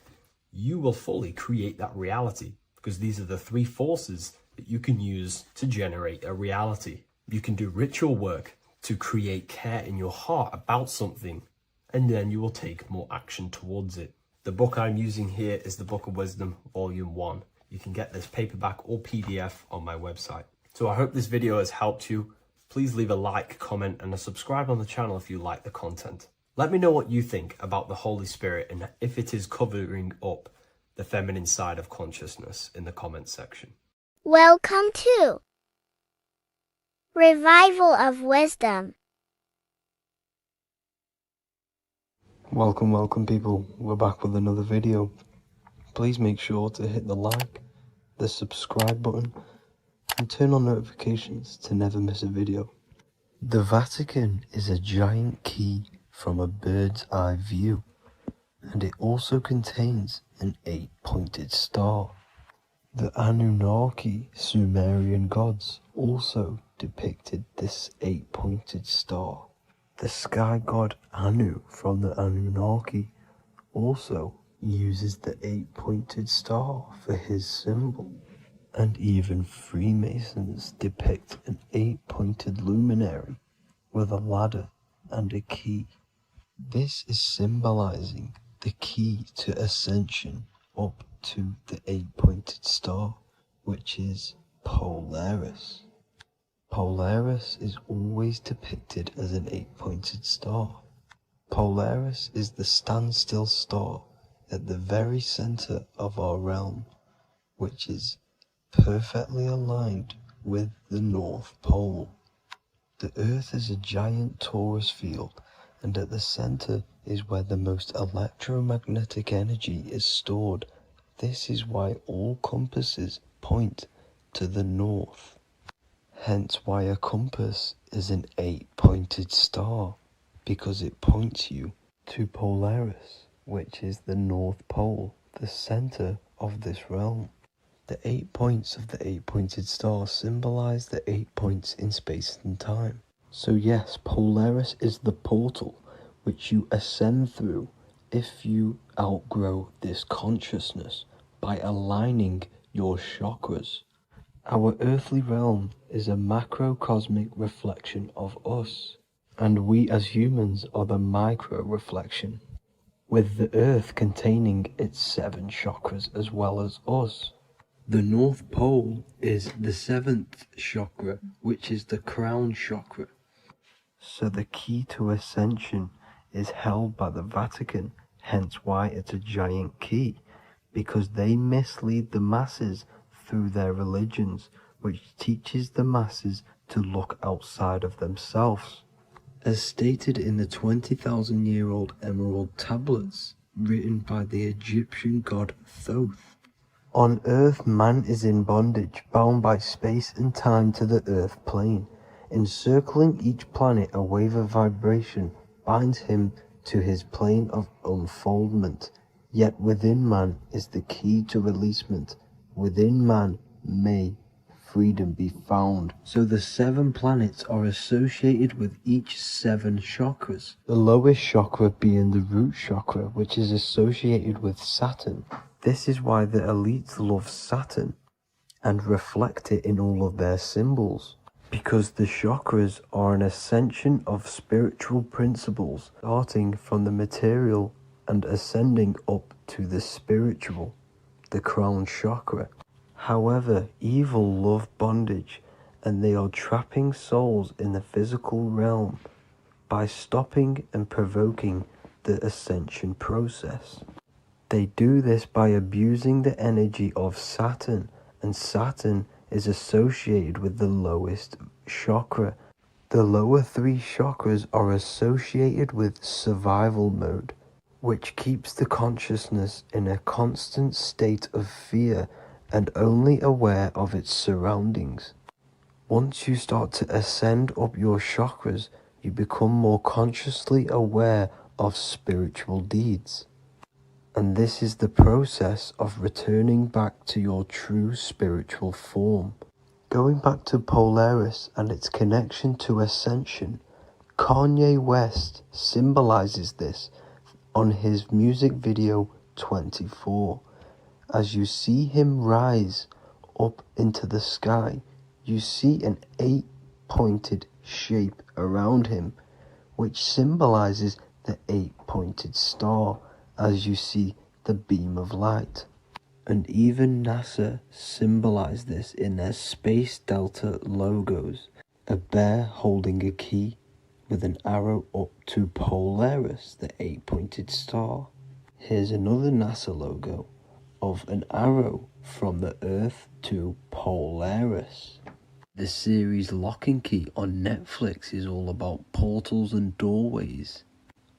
you will fully create that reality, because these are the 3 forces that you can use to generate a reality. You can do ritual work to create care in your heart about something, and then you will take more action towards it. The book I'm using here is the Book of Wisdom, Volume 1. You can get this paperback or PDF on my website. So I hope this video has helped you. Please leave a like, comment, and a subscribe on the channel if you like the content. Let me know what you think about the Holy Spirit and if it is covering up the feminine side of consciousness in the comments section. Welcome to Revival of Wisdom. Welcome people, we're back with another video. Please make sure to hit the like, the subscribe button, and turn on notifications to never miss a video. The Vatican is a giant key from a bird's eye view, and it also contains an 8-pointed star. The Anunnaki Sumerian gods also depicted this 8-pointed star. The sky god Anu from the Anunnaki also uses the 8-pointed star for his symbol. And even Freemasons depict an 8-pointed luminary with a ladder and a key. This is symbolizing the key to ascension up to the 8-pointed star, which is Polaris. Polaris is always depicted as an 8-pointed star. Polaris is the standstill star at the very center of our realm, which is perfectly aligned with the North Pole. The Earth is a giant torus field, and at the center is where the most electromagnetic energy is stored. This is why all compasses point to the north. Hence why a compass is an 8-pointed star, because it points you to Polaris, which is the North Pole, the center of this realm. The 8 points of the 8-pointed star symbolize the 8 points in space and time. So yes, Polaris is the portal which you ascend through if you outgrow this consciousness by aligning your chakras. Our earthly realm is a macrocosmic reflection of us, and we as humans are the micro reflection, with the earth containing its 7 chakras as well as us. The North Pole is the 7th chakra, which is the crown chakra. So the key to ascension is held by the Vatican, hence why it's a giant key, because they mislead the masses through their religions, which teaches the masses to look outside of themselves. As stated in the 20,000-year-old emerald tablets, written by the Egyptian god Thoth. On Earth, man is in bondage, bound by space and time to the Earth plane. Encircling each planet, a wave of vibration binds him to his plane of unfoldment. Yet within man is the key to releasement. Within man may freedom be found. So the 7 planets are associated with each 7 chakras. The lowest chakra being the root chakra, which is associated with Saturn. This is why the elites love Saturn and reflect it in all of their symbols. Because the chakras are an ascension of spiritual principles, starting from the material and ascending up to the spiritual, the crown chakra. However, evil love bondage, and they are trapping souls in the physical realm by stopping and provoking the ascension process. They do this by abusing the energy of Saturn, and Saturn is associated with the lowest chakra. The lower 3 chakras are associated with survival mode, which keeps the consciousness in a constant state of fear and only aware of its surroundings. Once you start to ascend up your chakras, you become more consciously aware of spiritual deeds. And this is the process of returning back to your true spiritual form. Going back to Polaris and its connection to ascension, Kanye West symbolizes this on his music video 24. As you see him rise up into the sky, you see an 8-pointed shape around him, which symbolizes the 8-pointed star, as you see the beam of light. And even NASA symbolize this in their Space Delta logos, a bear holding a key with an arrow up to Polaris, the 8-pointed star. Here's another NASA logo of an arrow from the Earth to Polaris. The series Lock and Key on Netflix is all about portals and doorways,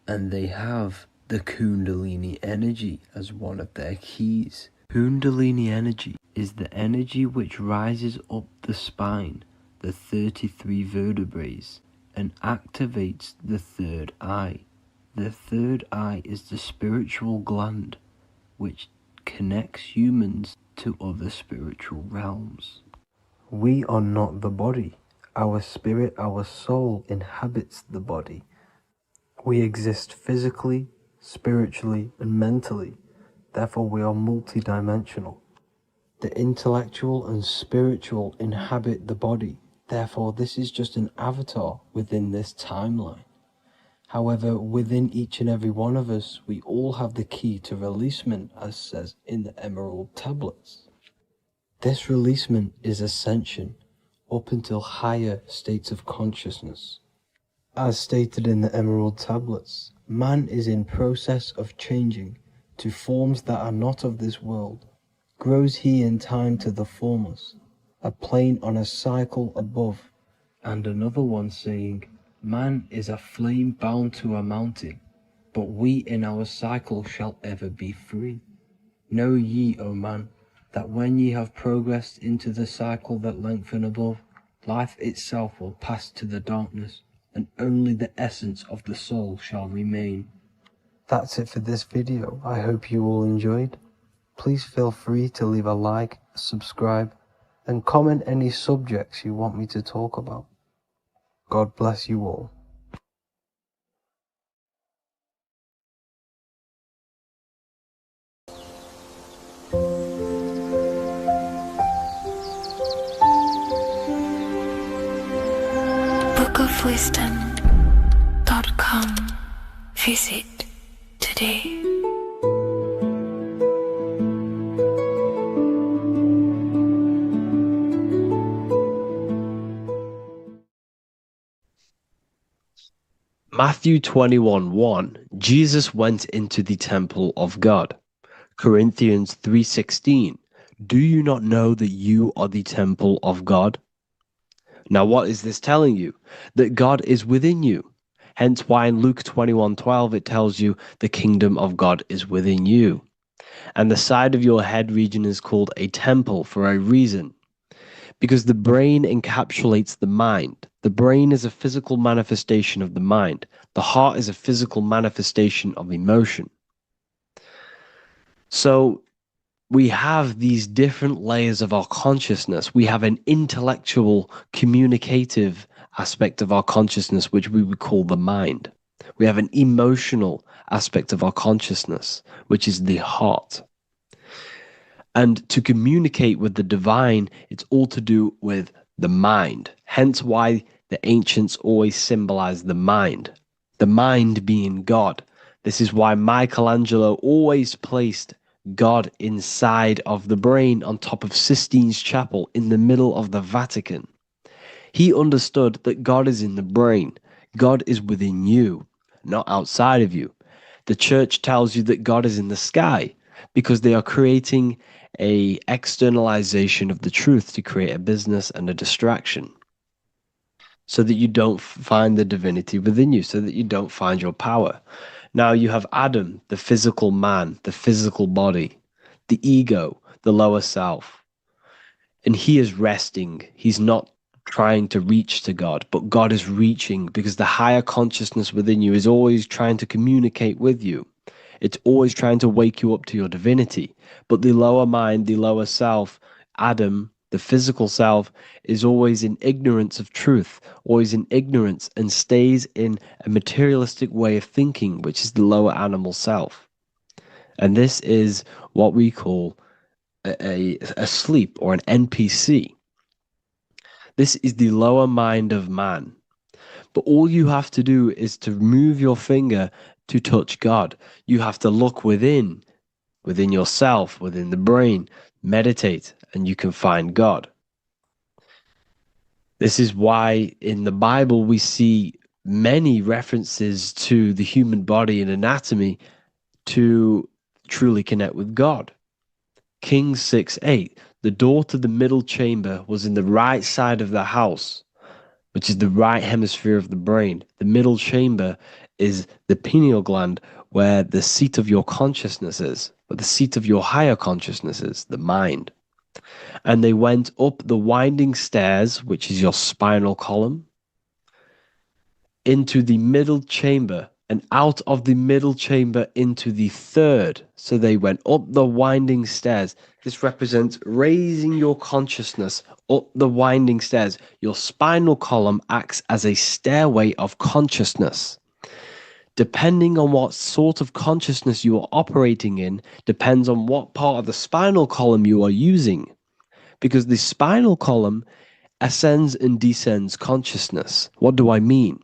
and they have the Kundalini energy as one of their keys. Kundalini energy is the energy which rises up the spine, the 33 vertebrae, and activates the third eye. The third eye is the spiritual gland, which connects humans to other spiritual realms. We are not the body. Our spirit, our soul inhabits the body. We exist physically, spiritually, and mentally. Therefore, we are multidimensional. The intellectual and spiritual inhabit the body. Therefore, this is just an avatar within this timeline. However, within each and every one of us, we all have the key to releasement, as says in the Emerald Tablets. This releasement is ascension, up until higher states of consciousness. As stated in the Emerald Tablets, man is in process of changing to forms that are not of this world. Grows he in time to the formless, a plane on a cycle above. And another one saying, man is a flame bound to a mountain, but we in our cycle shall ever be free. Know ye, O man, that when ye have progressed into the cycle that lengthen above, life itself will pass to the darkness, and only the essence of the soul shall remain. That's it for this video. I hope you all enjoyed. Please feel free to leave a like, subscribe, and comment any subjects you want me to talk about. God bless you all. today. Matthew 21:1, Jesus went into the temple of God. Corinthians 3:16, do you not know that you are the temple of God? Now, what is this telling you? That God is within you. Hence why in Luke 21:12 it tells you the kingdom of God is within you. And the side of your head region is called a temple for a reason. Because the brain encapsulates the mind. The brain is a physical manifestation of the mind. The heart is a physical manifestation of emotion. So we have these different layers of our consciousness. We have an intellectual, communicative aspect of our consciousness, which we would call the mind. We have an emotional aspect of our consciousness, which is the heart. And to communicate with the divine, it's all to do with the mind. Hence why the ancients always symbolize the mind being God. This is why Michelangelo always placed God inside of the brain on top of Sistine Chapel in the middle of the Vatican. He understood that God is in the brain. God is within you, not outside of you. The church tells you that God is in the sky because they are creating a externalization of the truth to create a business and a distraction so that you don't find the divinity within you, so that you don't find your power. Now you have Adam, the physical man, the physical body, the ego, the lower self. And he is resting. He's not trying to reach to God, but God is reaching because the higher consciousness within you is always trying to communicate with you. It's always trying to wake you up to your divinity. But the lower mind, the lower self, Adam, the physical self, is always in ignorance of truth, always in ignorance, and stays in a materialistic way of thinking, which is the lower animal self. And this is what we call a sleep or an NPC. This is the lower mind of man. But all you have to do is to move your finger to touch God. You have to look within yourself, within the brain, meditate, and you can find God. This is why in the Bible we see many references to the human body and anatomy to truly connect with God. Kings 6:8, the door to the middle chamber was in the right side of the house, which is the right hemisphere of the brain. The middle chamber is the pineal gland, where the seat of your consciousness is, where the seat of your higher consciousness is, the mind. And they went up the winding stairs, which is your spinal column, into the middle chamber, and out of the middle chamber into the third. So they went up the winding stairs. This represents raising your consciousness up the winding stairs. Your spinal column acts as a stairway of consciousness. Depending on what sort of consciousness you are operating in, depends on what part of the spinal column you are using. Because the spinal column ascends and descends consciousness. What do I mean?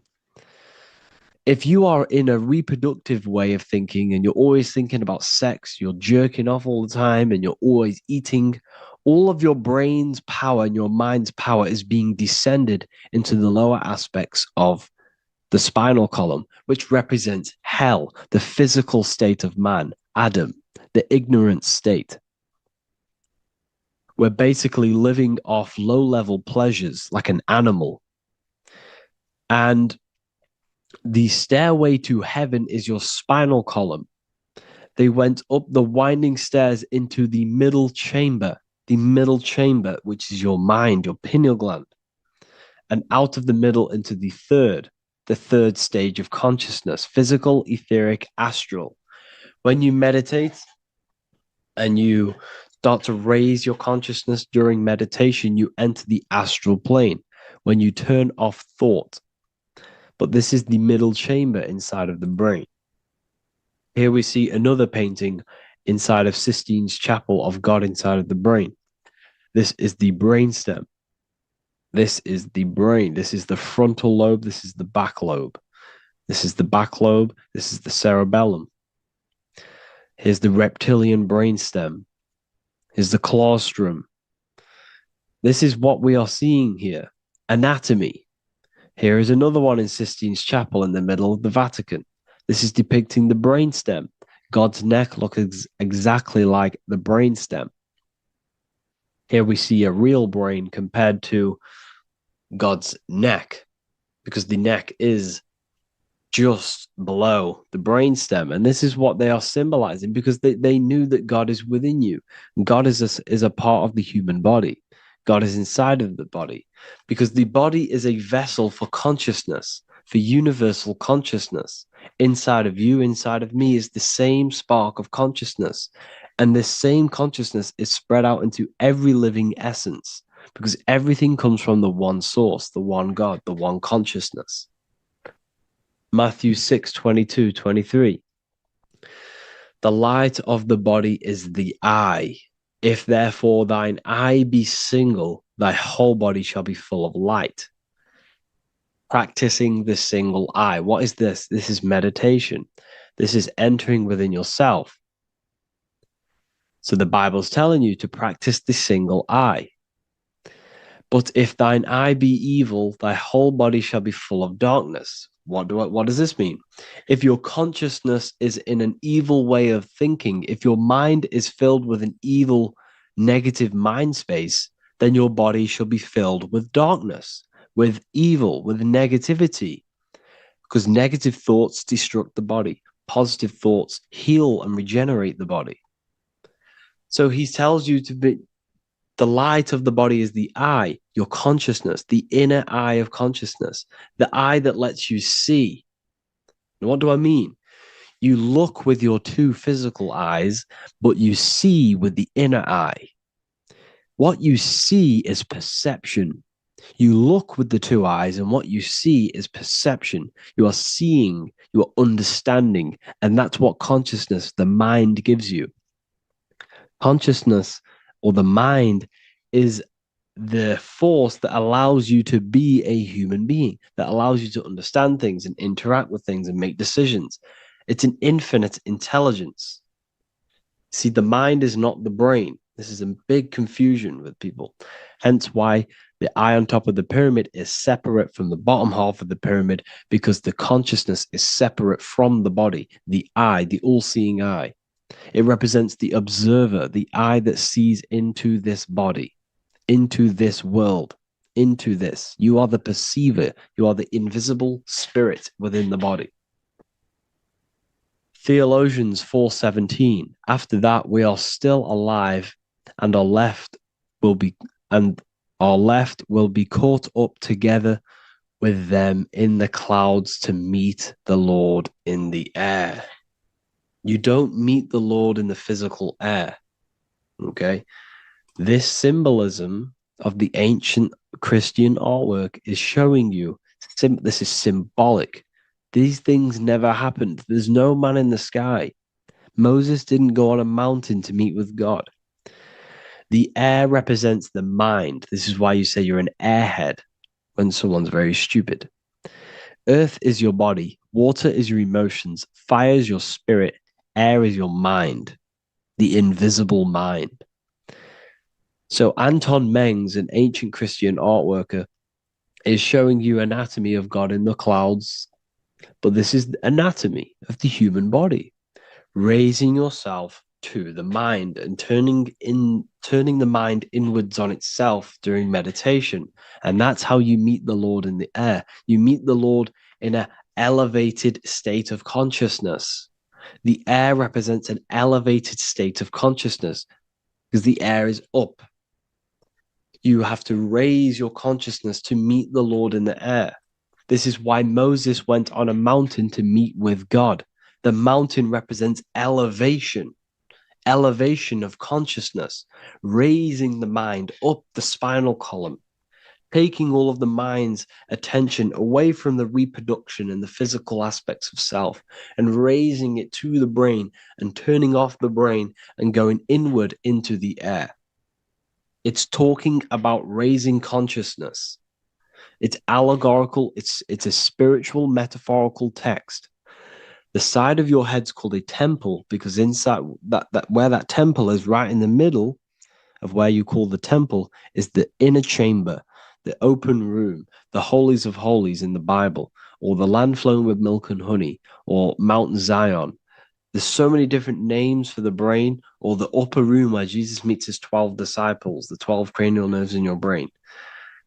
If you are in a reproductive way of thinking and you're always thinking about sex, you're jerking off all the time and you're always eating, all of your brain's power and your mind's power is being descended into the lower aspects of the spinal column, which represents hell, the physical state of man, Adam, the ignorant state. We're basically living off low-level pleasures like an animal. And the stairway to heaven is your spinal column. They went up the winding stairs into the middle chamber, which is your mind, your pineal gland, and out of the middle into the third stage of consciousness, physical, etheric, astral. When you meditate and you start to raise your consciousness during meditation, you enter the astral plane when you turn off thought. But this is the middle chamber inside of the brain. Here we see another painting inside of Sistine's Chapel of God inside of the brain. This is the brainstem. This is the brain. This is the frontal lobe. This is the back lobe. This is the back lobe. This is the cerebellum. Here's the reptilian brainstem. Here's the claustrum. This is what we are seeing here. Anatomy. Here is another one in Sistine Chapel in the middle of the Vatican. This is depicting the brainstem. God's neck looks exactly like the brainstem. Here we see a real brain compared to God's neck, because the neck is just below the brainstem. And this is what they are symbolizing, because they knew that God is within you. God is a part of the human body. God is inside of the body, because the body is a vessel for consciousness, for universal consciousness. Inside of you, inside of me, is the same spark of consciousness. And this same consciousness is spread out into every living essence, because everything comes from the one source, the one God, the one consciousness. Matthew 6:22-23. The light of the body is the eye. If therefore thine eye be single, thy whole body shall be full of light. Practicing the single eye. What is this? This is meditation. This is entering within yourself. So the Bible's telling you to practice the single eye. But if thine eye be evil, thy whole body shall be full of darkness. What does this mean? If your consciousness is in an evil way of thinking, if your mind is filled with an evil, negative mind space, then your body shall be filled with darkness, with evil, with negativity. Because negative thoughts destruct the body. Positive thoughts heal and regenerate the body. So he tells you to be, the light of the body is the eye, your consciousness, the inner eye of consciousness, the eye that lets you see. And what do I mean? You look with your two physical eyes, but you see with the inner eye. What you see is perception. You look with the two eyes, and what you see is perception. You are seeing, you are understanding, and that's what consciousness, the mind, gives you. Consciousness, or the mind, is the force that allows you to be a human being, that allows you to understand things and interact with things and make decisions. It's an infinite intelligence. See, the mind is not the brain. This is a big confusion with people. Hence why the eye on top of the pyramid is separate from the bottom half of the pyramid, because the consciousness is separate from the body, the eye, the all-seeing eye. It represents the observer, the eye that sees into this body, into this world, into this. You are the perceiver. You are the invisible spirit within the body. Theologians 4:17. After that, we are still alive, and our left will be caught up together with them in the clouds to meet the Lord in the air. You don't meet the Lord in the physical air. Okay? This symbolism of the ancient Christian artwork is showing you this is symbolic. These things never happened. There's no man in the sky. Moses didn't go on a mountain to meet with God. The air represents the mind. This is why you say you're an airhead when someone's very stupid. Earth is your body. Water is your emotions. Fire is your spirit. Air is your mind, the invisible mind. So Anton Mengs, an ancient Christian art worker, is showing you anatomy of God in the clouds. But this is the anatomy of the human body, raising yourself to the mind and turning the mind inwards on itself during meditation. And that's how you meet the Lord in the air. You meet the Lord in an elevated state of consciousness. The air represents an elevated state of consciousness because the air is up. You have to raise your consciousness to meet the Lord in the air. This is why Moses went on a mountain to meet with God. The mountain represents elevation of consciousness, raising the mind up the spinal column, taking all of the mind's attention away from the reproduction and the physical aspects of self and raising it to the brain and turning off the brain and going inward into the air. It's talking about raising consciousness. It's allegorical. It's a spiritual, metaphorical text. The side of your head's called a temple because inside that where that temple is, right in the middle of where you call the temple, is the inner chamber, the open room, the holies of holies in the Bible, or the land flowing with milk and honey, or Mount Zion. There's so many different names for the brain, or the upper room where Jesus meets his 12 disciples, the 12 cranial nerves in your brain.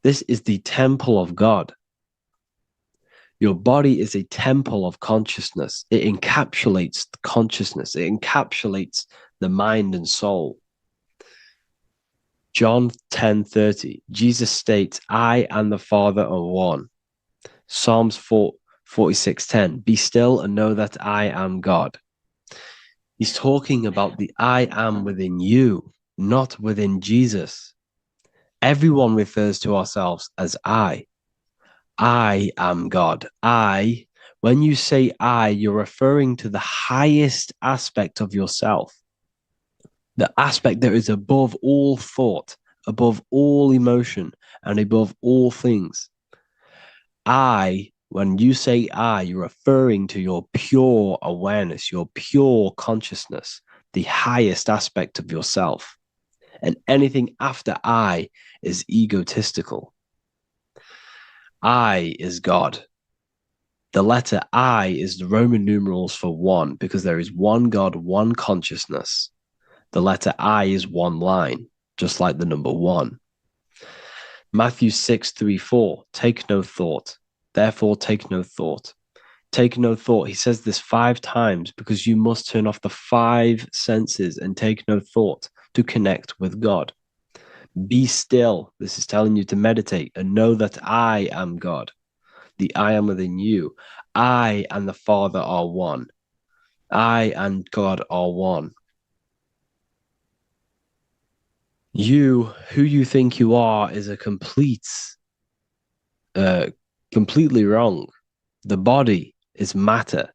This is the temple of God. Your body is a temple of consciousness. It encapsulates the consciousness. It encapsulates the mind and soul. John 10:30, Jesus states, I and the Father are one. Psalms 46:10, be still and know that I am God. He's talking about the I am within you, not within Jesus. Everyone refers to ourselves as I. I am God. When you say I, you're referring to the highest aspect of yourself, the aspect that is above all thought, above all emotion, and above all things. When you say I, you're referring to your pure awareness, your pure consciousness, the highest aspect of yourself. And anything after I is egotistical. I is God. The letter I is the Roman numerals for one, because there is one God, one consciousness. The letter I is one line, just like the number one. Matthew 6:3-4, take no thought. Therefore, take no thought. Take no thought. He says this 5 times because you must turn off the 5 senses and take no thought to connect with God. Be still. This is telling you to meditate and know that I am God. The I am within you. I and the Father are one. I and God are one. You, who you think you are, is a completely wrong. The body is matter.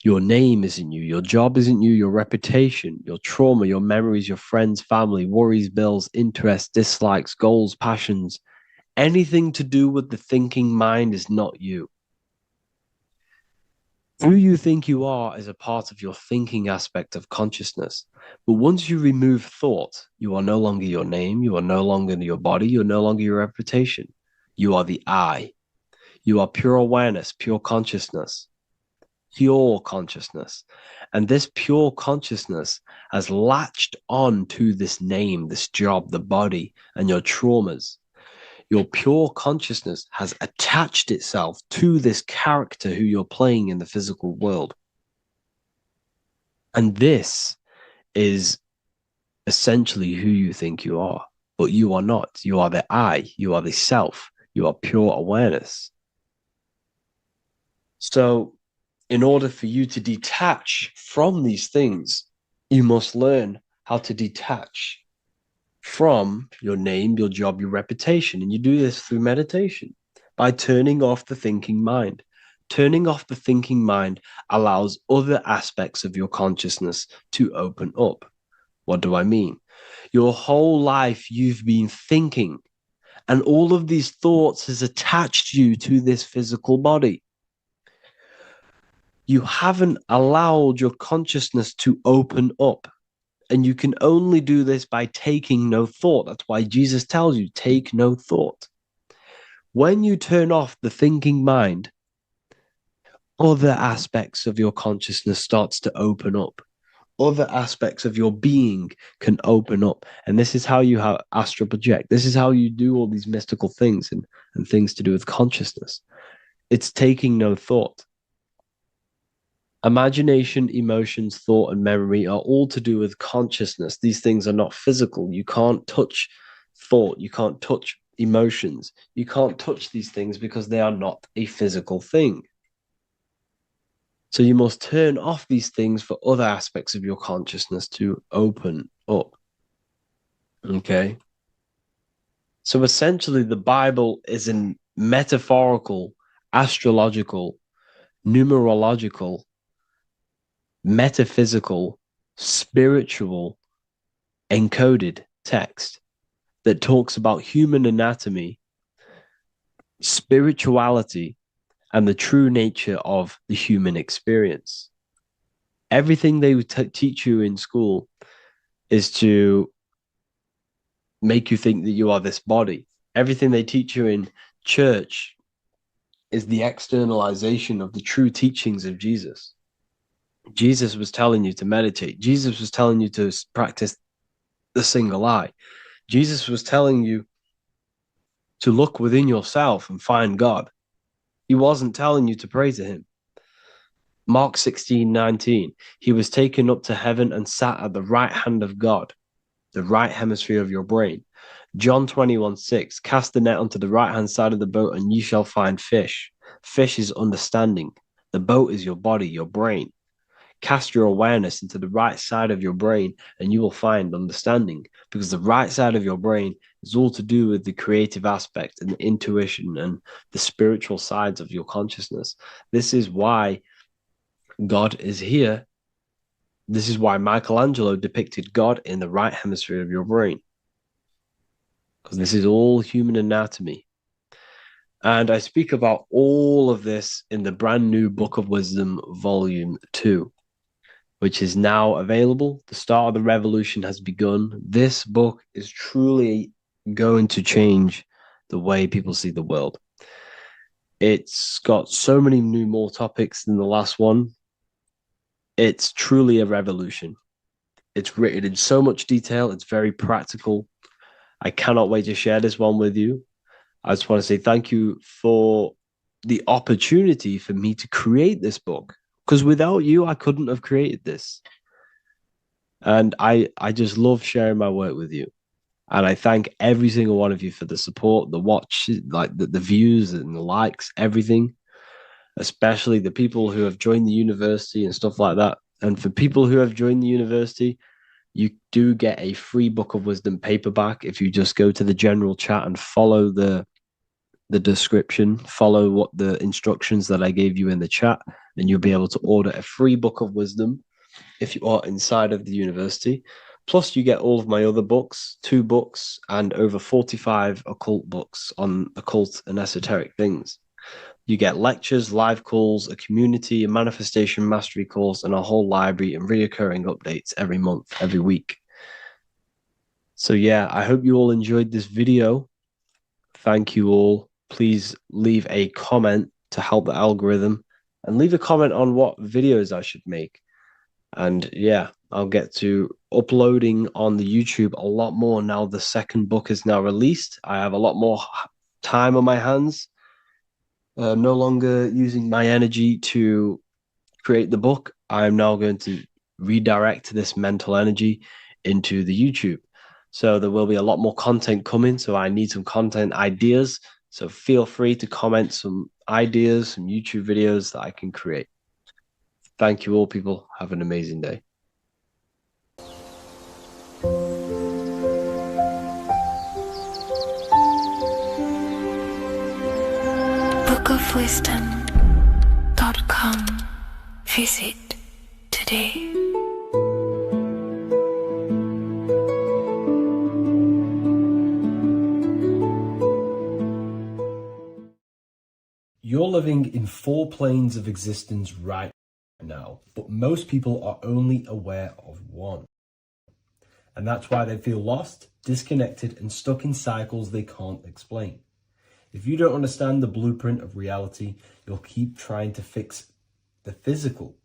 Your name isn't you. Your job isn't you. Your reputation, your trauma, your memories, your friends, family, worries, bills, interests, dislikes, goals, passions, anything to do with the thinking mind is not you. Who you think you are is a part of your thinking aspect of consciousness. But once you remove thought, you are no longer your name. You are no longer your body. You're no longer your reputation. You are the I. You are pure awareness, pure consciousness. Pure consciousness. And this pure consciousness has latched on to this name, this job, the body, and your traumas. Your pure consciousness has attached itself to this character who you're playing in the physical world. And this is essentially who you think you are, but you are not. You are the I, you are the self, you are pure awareness. So, in order for you to detach from these things, you must learn how to detach from your name, your job, your reputation. And you do this through meditation by turning off the thinking mind. Turning off the thinking mind allows other aspects of your consciousness to open up. What do I mean? Your whole life you've been thinking, and all of these thoughts has attached you to this physical body. You haven't allowed your consciousness to open up. And you can only do this by taking no thought. That's why Jesus tells you, take no thought. When you turn off the thinking mind, other aspects of your consciousness starts to open up. Other aspects of your being can open up. And this is how you have astral project. This is how you do all these mystical things and things to do with consciousness. It's taking no thought. Imagination, emotions, thought, and memory are all to do with consciousness. These things are not physical. You can't touch thought. You can't touch emotions. You can't touch these things because they are not a physical thing. So you must turn off these things for other aspects of your consciousness to open up. Okay? So essentially, the Bible is a metaphorical, astrological, numerological, metaphysical, spiritual, encoded text that talks about human anatomy, spirituality, and the true nature of the human experience. Everything they would teach you in school is to make you think that you are this body. Everything they teach you in church is the externalization of the true teachings of Jesus. Jesus was telling you to meditate. Jesus was telling you to practice the single eye. Jesus was telling you to look within yourself and find God. He wasn't telling you to pray to him. Mark 16:19, he was taken up to heaven and sat at the right hand of God, the right hemisphere of your brain. John 21:6, cast the net onto the right-hand side of the boat and you shall find fish. Fish is understanding. The boat is your body, your brain. Cast your awareness into the right side of your brain and you will find understanding, because the right side of your brain is all to do with the creative aspect and the intuition and the spiritual sides of your consciousness. This is why God is here. This is why Michelangelo depicted God in the right hemisphere of your brain, because this is all human anatomy. And I speak about all of this in the brand new Book of Wisdom, Volume 2, which is now available. The start of the revolution has begun. This book is truly going to change the way people see the world. It's got so many more topics than the last one. It's truly a revolution. It's written in so much detail. It's very practical. I cannot wait to share this one with you. I just want to say thank you for the opportunity for me to create this book, because without you, I couldn't have created this. And I just love sharing my work with you. And I thank every single one of you for the support, the watch, like the views and the likes, everything, especially the people who have joined the university and stuff like that. And for people who have joined the university, you do get a free Book of Wisdom paperback if you just go to the general chat and follow the description, follow what the instructions that I gave you in the chat, and you'll be able to order a free Book of Wisdom if you are inside of the university. Plus, you get all of my other books, 2 books, and over 45 occult books on occult and esoteric things. You get lectures, live calls, a community, a manifestation mastery course, and a whole library and reoccurring updates every month, every week. So yeah, I hope you all enjoyed this video. Thank you all. Please leave a comment to help the algorithm, and leave a comment on what videos I should make. And yeah, I'll get to uploading on the YouTube a lot more now the second book is now released. I have a lot more time on my hands. No longer using my energy to create the book. I'm now going to redirect this mental energy into the YouTube. So there will be a lot more content coming. So I need some content ideas. So feel free to comment some ideas, some YouTube videos that I can create. Thank you all, people. Have an amazing day. bookofwisdom.com. Visit today. You're living in 4 planes of existence right now, but most people are only aware of one. And that's why they feel lost, disconnected, and stuck in cycles they can't explain. If you don't understand the blueprint of reality, you'll keep trying to fix the physical,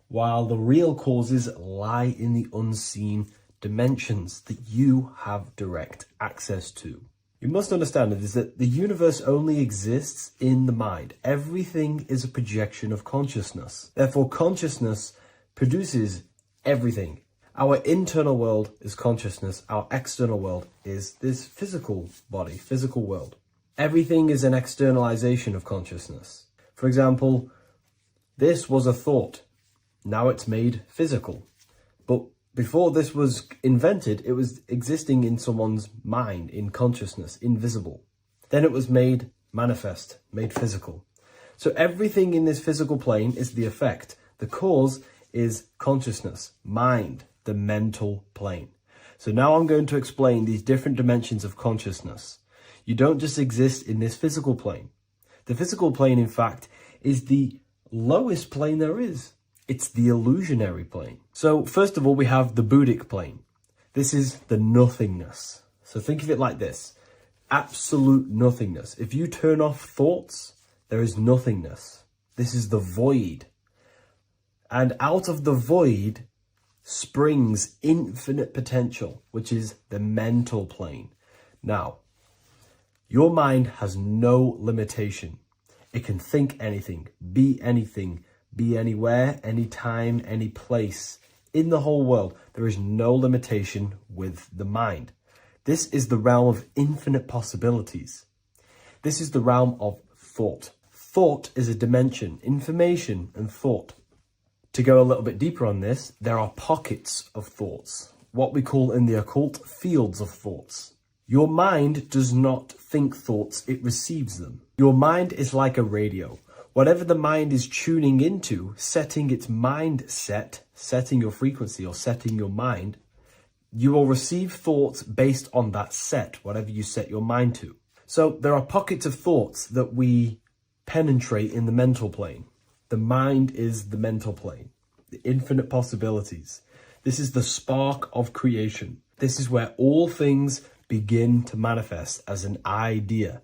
while the real causes lie in the unseen dimensions that you have direct access to. You must understand is that the universe only exists in the mind. Everything is a projection of consciousness. Therefore, consciousness produces everything. Our internal world is consciousness. Our external world is this physical body, physical world. Everything is an externalization of consciousness. For example, this was a thought. Now it's made physical. But before this was invented, it was existing in someone's mind, in consciousness, invisible. Then it was made manifest, made physical. So everything in this physical plane is the effect. The cause is consciousness, mind, the mental plane. So now I'm going to explain these different dimensions of consciousness. You don't just exist in this physical plane. The physical plane, in fact, is the lowest plane there is. It's the illusionary plane. So first of all, we have the Buddhic plane. This is the nothingness. So think of it like this. Absolute nothingness. If you turn off thoughts, there is nothingness. This is the void. And out of the void springs infinite potential, which is the mental plane. Now, your mind has no limitation. It can think anything, be anywhere, anytime, any place. In the whole world, there is no limitation with the mind. This is the realm of infinite possibilities. This is the realm of thought. Thought is a dimension, information and thought. To go a little bit deeper on this, there are pockets of thoughts, what we call in the occult fields of thoughts. Your mind does not think thoughts, it receives them. Your mind is like a radio. Whatever the mind is tuning into, setting its mindset, setting your frequency or setting your mind, you will receive thoughts based on that set, whatever you set your mind to. So there are pockets of thoughts that we penetrate in the mental plane. The mind is the mental plane, the infinite possibilities. This is the spark of creation. This is where all things begin to manifest as an idea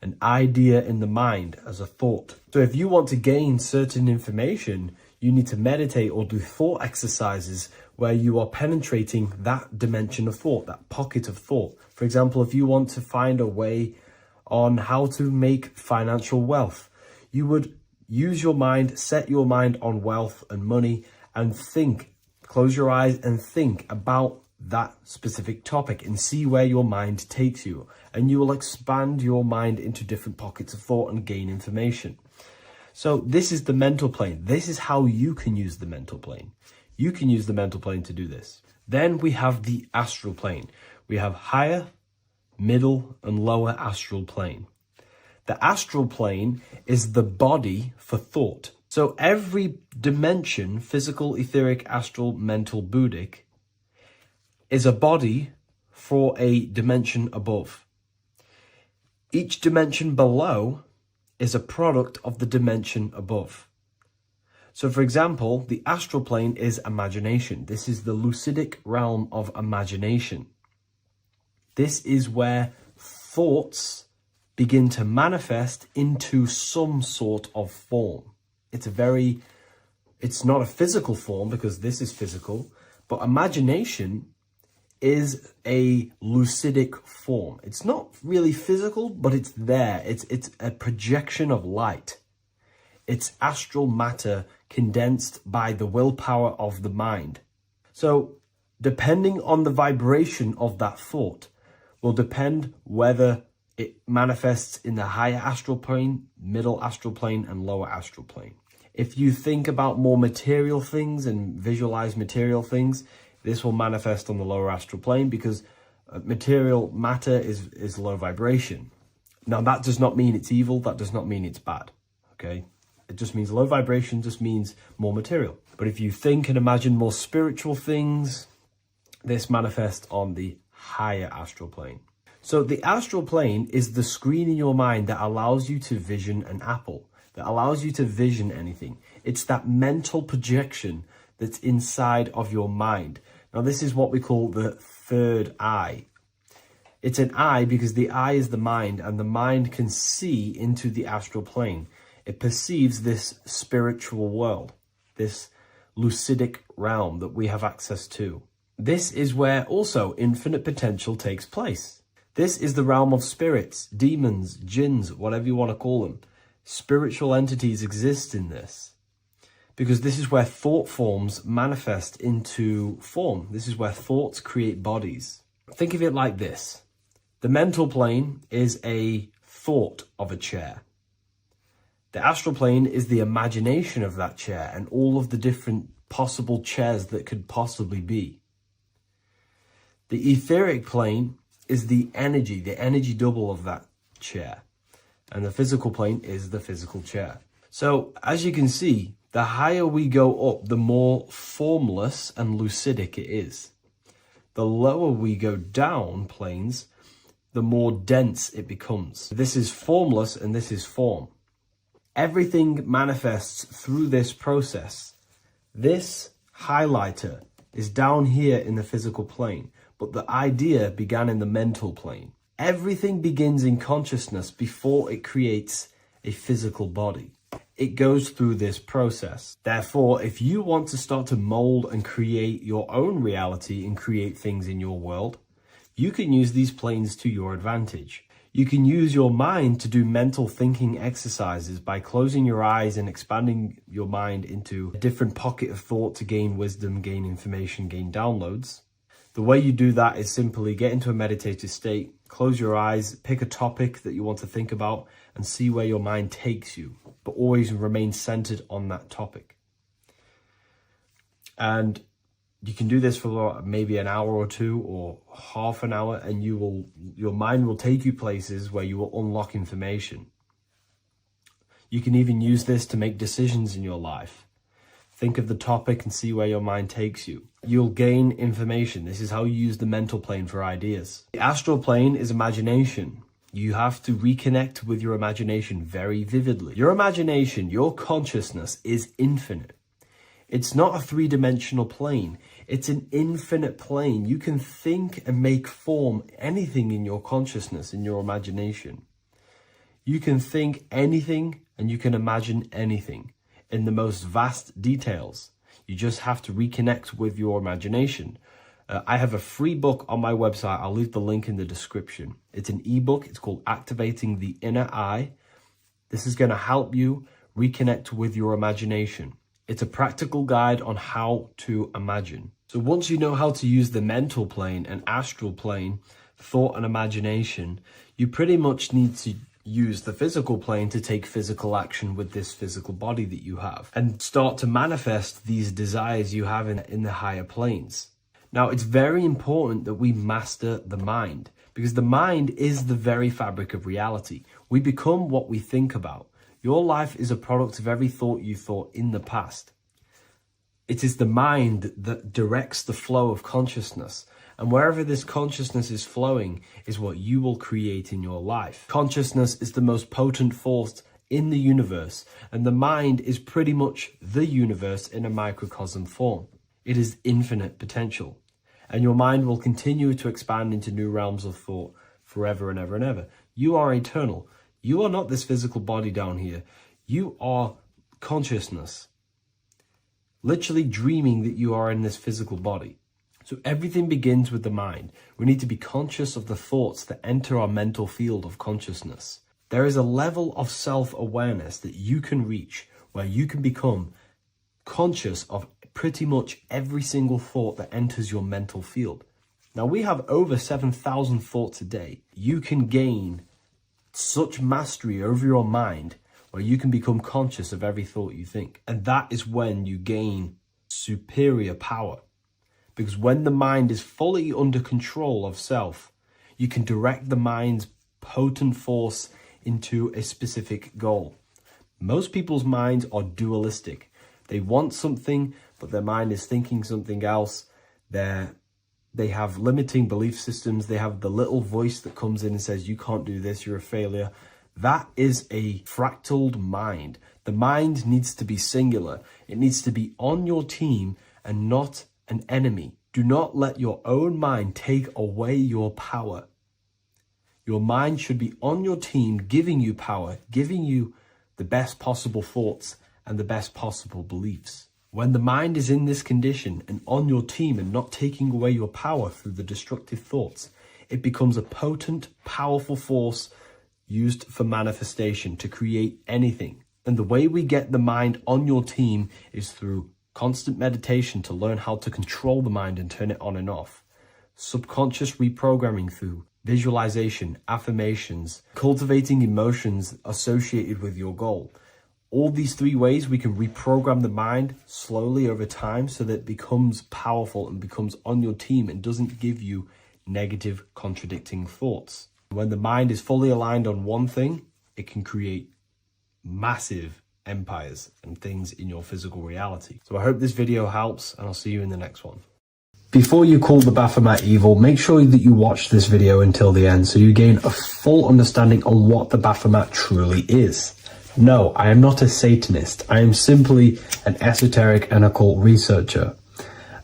in the mind as a thought. So if you want to gain certain information, you need to meditate or do thought exercises where you are penetrating that dimension of thought, that pocket of thought. For example, if you want to find a way on how to make financial wealth, you would use your mind, set your mind on wealth and money and think, close your eyes and think about that specific topic and see where your mind takes you. And you will expand your mind into different pockets of thought and gain information. So this is the mental plane. This is how you can use the mental plane. You can use the mental plane to do this. Then we have the astral plane. We have higher, middle, and lower astral plane. The astral plane is the body for thought. So every dimension, physical, etheric, astral, mental, Buddhic, is a body for a dimension above. Each dimension below is a product of the dimension above. So for example, the astral plane is imagination. This is the lucidic realm of imagination. This is where thoughts begin to manifest into some sort of form. It's not a physical form because this is physical, but imagination is a lucidic form. It's not really physical, but it's there. It's a projection of light. It's astral matter condensed by the willpower of the mind. So depending on the vibration of that thought will depend whether it manifests in the higher astral plane, middle astral plane, and lower astral plane. If you think about more material things and visualize material things, this will manifest on the lower astral plane because material matter is low vibration. Now, that does not mean it's evil. That does not mean it's bad. Okay? It just means low vibration just means more material. But if you think and imagine more spiritual things, this manifests on the higher astral plane. So the astral plane is the screen in your mind that allows you to vision an apple, that allows you to vision anything. It's that mental projection that's inside of your mind. Now, this is what we call the third eye. It's an eye because the eye is the mind, and the mind can see into the astral plane. It perceives this spiritual world, this lucidic realm that we have access to. This is where also infinite potential takes place. This is the realm of spirits, demons, jinns, whatever you want to call them. Spiritual entities exist in this. Because this is where thought forms manifest into form. This is where thoughts create bodies. Think of it like this. The mental plane is a thought of a chair. The astral plane is the imagination of that chair and all of the different possible chairs that could possibly be. The etheric plane is the energy double of that chair. And the physical plane is the physical chair. So, as you can see, the higher we go up, the more formless and lucidic it is. The lower we go down planes, the more dense it becomes. This is formless and this is form. Everything manifests through this process. This highlighter is down here in the physical plane, but the idea began in the mental plane. Everything begins in consciousness before it creates a physical body. It goes through this process. Therefore, if you want to start to mold and create your own reality and create things in your world, you can use these planes to your advantage. You can use your mind to do mental thinking exercises by closing your eyes and expanding your mind into a different pocket of thought to gain wisdom, gain information, gain downloads. The way you do that is simply get into a meditative state, close your eyes, pick a topic that you want to think about, and see where your mind takes you, but always remain centered on that topic. And you can do this for maybe an hour or two or half an hour, and your mind will take you places where you will unlock information. You can even use this to make decisions in your life. Think of the topic and see where your mind takes you. You'll gain information. This is how you use the mental plane for ideas. The astral plane is imagination. You have to reconnect with your imagination very vividly. Your imagination, your consciousness is infinite. It's not a three-dimensional plane. It's an infinite plane. You can think and make form anything in your consciousness, in your imagination. You can think anything and you can imagine anything in the most vast details. You just have to reconnect with your imagination. I have a free book on my website. I'll leave the link in the description. It's an ebook. It's called Activating the Inner Eye. This is going to help you reconnect with your imagination. It's a practical guide on how to imagine. So once you know how to use the mental plane and astral plane, thought and imagination, you pretty much need to use the physical plane to take physical action with this physical body that you have and start to manifest these desires you have in the higher planes. Now, it's very important that we master the mind, because the mind is the very fabric of reality. We become what we think about. Your life is a product of every thought you thought in the past. It is the mind that directs the flow of consciousness. And wherever this consciousness is flowing is what you will create in your life. Consciousness is the most potent force in the universe, and the mind is pretty much the universe in a microcosm form. It is infinite potential. And your mind will continue to expand into new realms of thought forever and ever and ever. You are eternal. You are not this physical body down here. You are consciousness. Literally dreaming that you are in this physical body. So everything begins with the mind. We need to be conscious of the thoughts that enter our mental field of consciousness. There is a level of self-awareness that you can reach where you can become conscious of pretty much every single thought that enters your mental field. Now, we have over 7,000 thoughts a day. You can gain such mastery over your mind where you can become conscious of every thought you think. And that is when you gain superior power. Because when the mind is fully under control of self, you can direct the mind's potent force into a specific goal. Most people's minds are dualistic. They want something, but their mind is thinking something else. They have limiting belief systems. They have the little voice that comes in and says, you can't do this, you're a failure. That is a fractaled mind. The mind needs to be singular. It needs to be on your team and not an enemy. Do not let your own mind take away your power. Your mind should be on your team, giving you power, giving you the best possible thoughts and the best possible beliefs. When the mind is in this condition and on your team and not taking away your power through the destructive thoughts, it becomes a potent, powerful force used for manifestation to create anything. And the way we get the mind on your team is through constant meditation to learn how to control the mind and turn it on and off. Subconscious reprogramming through visualization, affirmations, cultivating emotions associated with your goal. All these three ways we can reprogram the mind slowly over time so that it becomes powerful and becomes on your team and doesn't give you negative contradicting thoughts. When the mind is fully aligned on one thing, it can create massive empires and things in your physical reality. So I hope this video helps, and I'll see you in the next one. Before you call the Baphomet evil, make sure that you watch this video until the end so you gain a full understanding on what the Baphomet truly is. No, I am not a Satanist. I am simply an esoteric and occult researcher.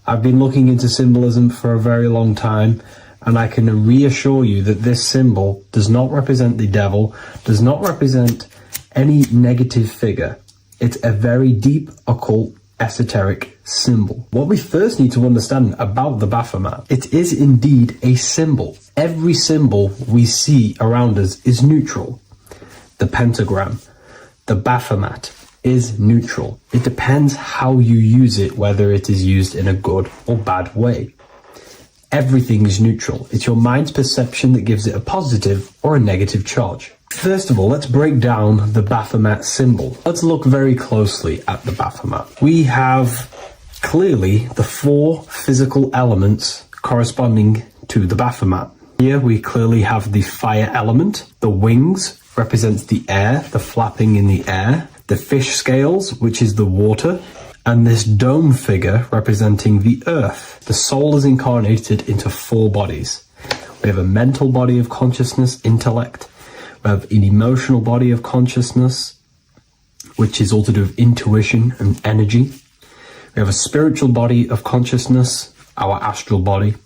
I've been looking into symbolism for a very long time, and I can reassure you that this symbol does not represent the devil, does not represent any negative figure. It's a very deep, occult, esoteric symbol. What we first need to understand about the Baphomet, it is indeed a symbol. Every symbol we see around us is neutral. The pentagram, the Baphomet, is neutral. It depends how you use it, whether it is used in a good or bad way. Everything is neutral. It's your mind's perception that gives it a positive or a negative charge. First of all, let's break down the Baphomet symbol. Let's look very closely at the Baphomet. We have clearly the 4 physical elements corresponding to the Baphomet. Here we clearly have the fire element. The wings represents the air, the flapping in the air. The fish scales, which is the water. And this dome figure representing the earth. The soul is incarnated into 4 bodies. We have a mental body of consciousness, intellect. We have an emotional body of consciousness, which is all to do with intuition and energy. We have a spiritual body of consciousness, our astral body,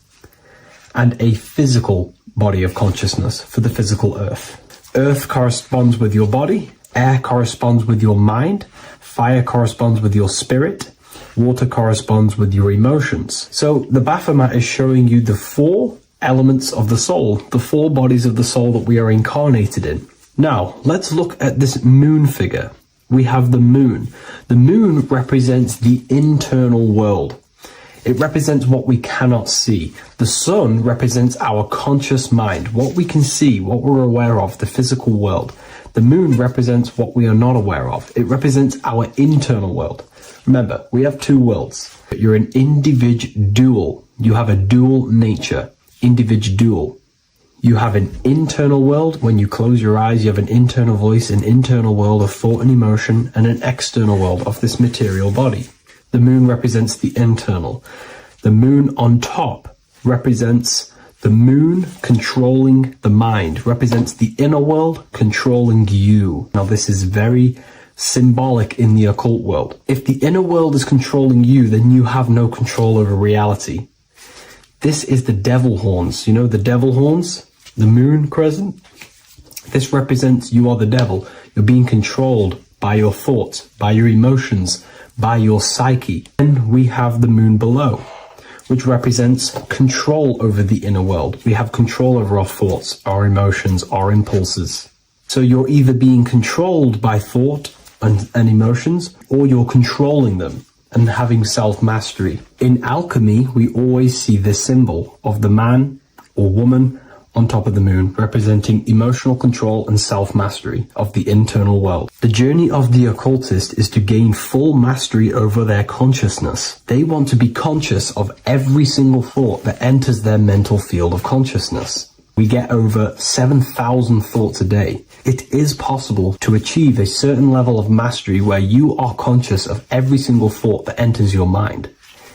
and a physical body of consciousness for the physical earth. Earth corresponds with your body, air corresponds with your mind, fire corresponds with your spirit, water corresponds with your emotions. So the Baphomet is showing you the 4 elements of the soul, the 4 bodies of the soul that we are incarnated in. Now, let's look at this moon figure. We have the moon. The moon represents the internal world. It represents what we cannot see. The sun represents our conscious mind, what we can see, what we're aware of, the physical world. The moon represents what we are not aware of. It represents our internal world. Remember, we have 2 worlds. You're an individual. You have a dual nature. Individual. You have an internal world. When you close your eyes, you have an internal voice, an internal world of thought and emotion, and an external world of this material body. The moon represents the internal. The moon on top represents the moon controlling the mind, represents the inner world controlling you. Now, this is very symbolic in the occult world. If the inner world is controlling you, then you have no control over reality. This is the devil horns. You know the devil horns? The moon crescent? This represents you are the devil. You're being controlled by your thoughts, by your emotions, by your psyche. Then we have the moon below, which represents control over the inner world. We have control over our thoughts, our emotions, our impulses. So you're either being controlled by thought and emotions, or you're controlling them and having self-mastery. In alchemy, we always see this symbol of the man or woman on top of the moon, representing emotional control and self-mastery of the internal world. The journey of the occultist is to gain full mastery over their consciousness. They want to be conscious of every single thought that enters their mental field of consciousness. We get over 7,000 thoughts a day. It is possible to achieve a certain level of mastery where you are conscious of every single thought that enters your mind.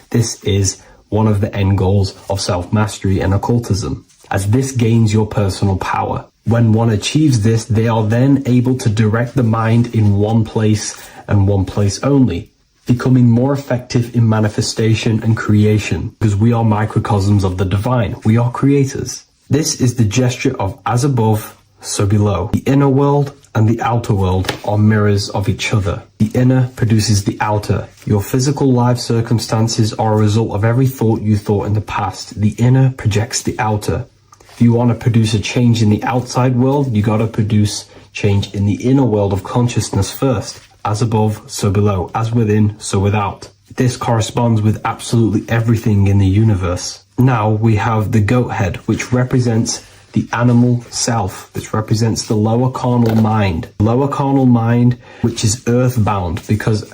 This is one of the end goals of self-mastery and occultism, as this gains your personal power. When one achieves this, they are then able to direct the mind in one place and one place only, becoming more effective in manifestation and creation, because we are microcosms of the divine. We are creators. This is the gesture of as above, so below. The inner world and the outer world are mirrors of each other. The inner produces the outer. Your physical life circumstances are a result of every thought you thought in the past. The inner projects the outer. If you want to produce a change in the outside world, you got to produce change in the inner world of consciousness first. As above, so below. As within, so without. This corresponds with absolutely everything in the universe. Now we have the goat head, which represents the animal self, which represents the lower carnal mind. Lower carnal mind, which is earthbound, because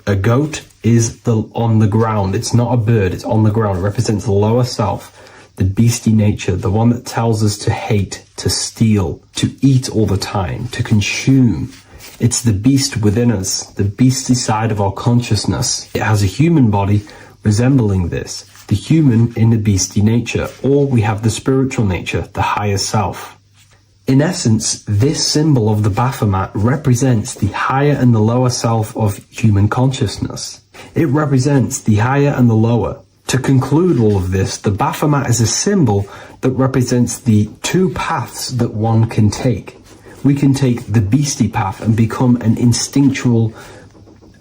a goat is on the ground. It's not a bird, it's on the ground. It represents the lower self, the beastie nature, the one that tells us to hate, to steal, to eat all the time, to consume. It's the beast within us, the beastie side of our consciousness. It has a human body resembling this. The human in the beastie nature, or we have the spiritual nature, the higher self. In essence, this symbol of the Baphomet represents the higher and the lower self of human consciousness. It represents the higher and the lower. To conclude all of this, the Baphomet is a symbol that represents the two paths that one can take. We can take the beastie path and become an instinctual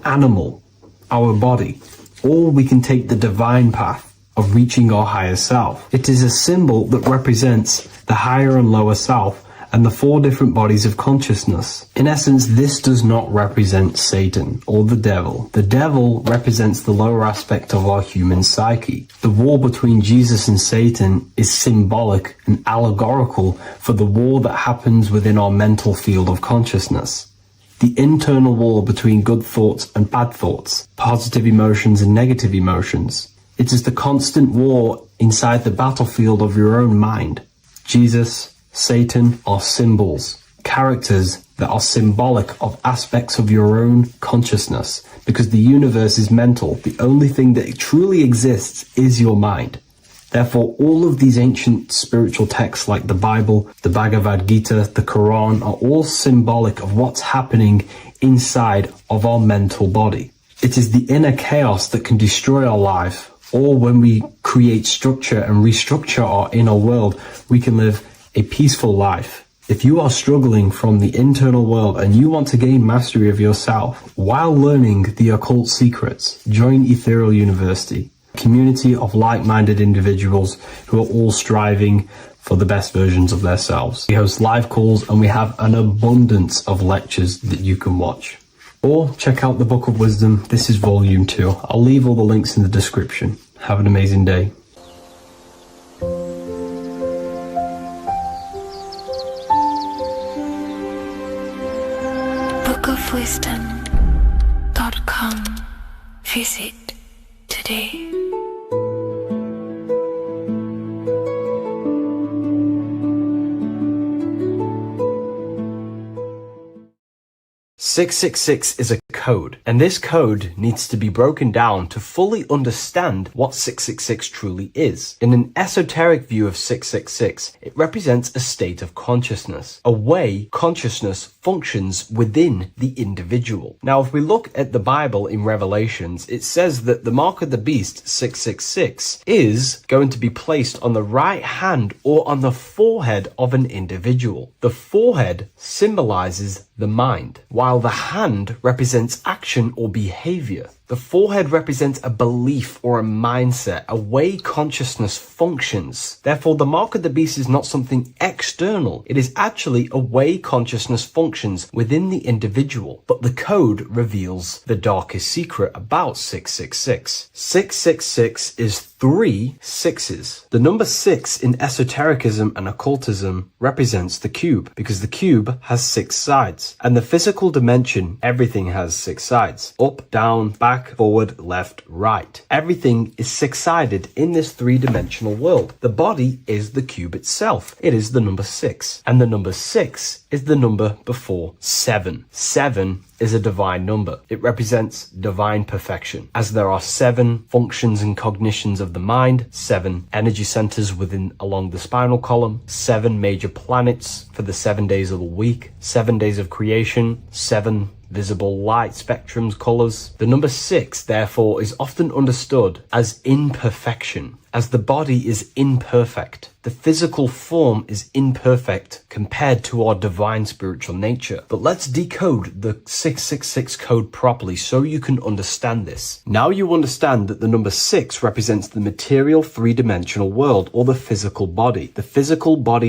animal, our body, or we can take the divine path of reaching our higher self. It is a symbol that represents the higher and lower self and the four different bodies of consciousness. In essence, this does not represent Satan or the devil. The devil represents the lower aspect of our human psyche. The war between Jesus and Satan is symbolic and allegorical for the war that happens within our mental field of consciousness. The internal war between good thoughts and bad thoughts, positive emotions and negative emotions. It is the constant war inside the battlefield of your own mind. Jesus, Satan are symbols, characters that are symbolic of aspects of your own consciousness, because the universe is mental. The only thing that truly exists is your mind. Therefore, all of these ancient spiritual texts like the Bible, the Bhagavad Gita, the Quran are all symbolic of what's happening inside of our mental body. It is the inner chaos that can destroy our life, or when we create structure and restructure our inner world, we can live a peaceful life. If you are struggling from the internal world and you want to gain mastery of yourself while learning the occult secrets, join Ethereal University, a community of like-minded individuals who are all striving for the best versions of themselves. We host live calls and we have an abundance of lectures that you can watch. Or check out the Book of Wisdom. This is volume 2. I'll leave all the links in the description. Have an amazing day. bookofwisdom.com. Visit today. 666 is a code, and this code needs to be broken down to fully understand what 666 truly is. In an esoteric view of 666, it represents a state of consciousness, a way consciousness functions within the individual. Now, if we look at the Bible in Revelations, it says that the mark of the beast, 666, is going to be placed on the right hand or on the forehead of an individual. The forehead symbolizes the mind, while the hand represents action or behavior. The forehead represents a belief or a mindset, a way consciousness functions. Therefore, the mark of the beast is not something external. It is actually a way consciousness functions within the individual. But the code reveals the darkest secret about 666. 666 is 3 sixes. The number 6 in esotericism and occultism represents the cube, because the cube has 6 sides. And the physical dimension, everything has 6 sides. Up, down, back, forward, left, right. Everything is 6-sided in this 3-dimensional world. The body is the cube itself. It is the number 6. And the number 6 is the number before 7. 7 is a divine number. It represents divine perfection, as there are 7 functions and cognitions of the mind, 7 energy centers along the spinal column, 7 major planets for the 7 days of the week, 7 days of creation, 7 visible light spectrums, colors. The number 6, therefore, is often understood as imperfection, as the body is imperfect. The physical form is imperfect compared to our divine spiritual nature. But let's decode the 666 code properly so you can understand this. Now you understand that the number 6 represents the material 3-dimensional world, or the physical body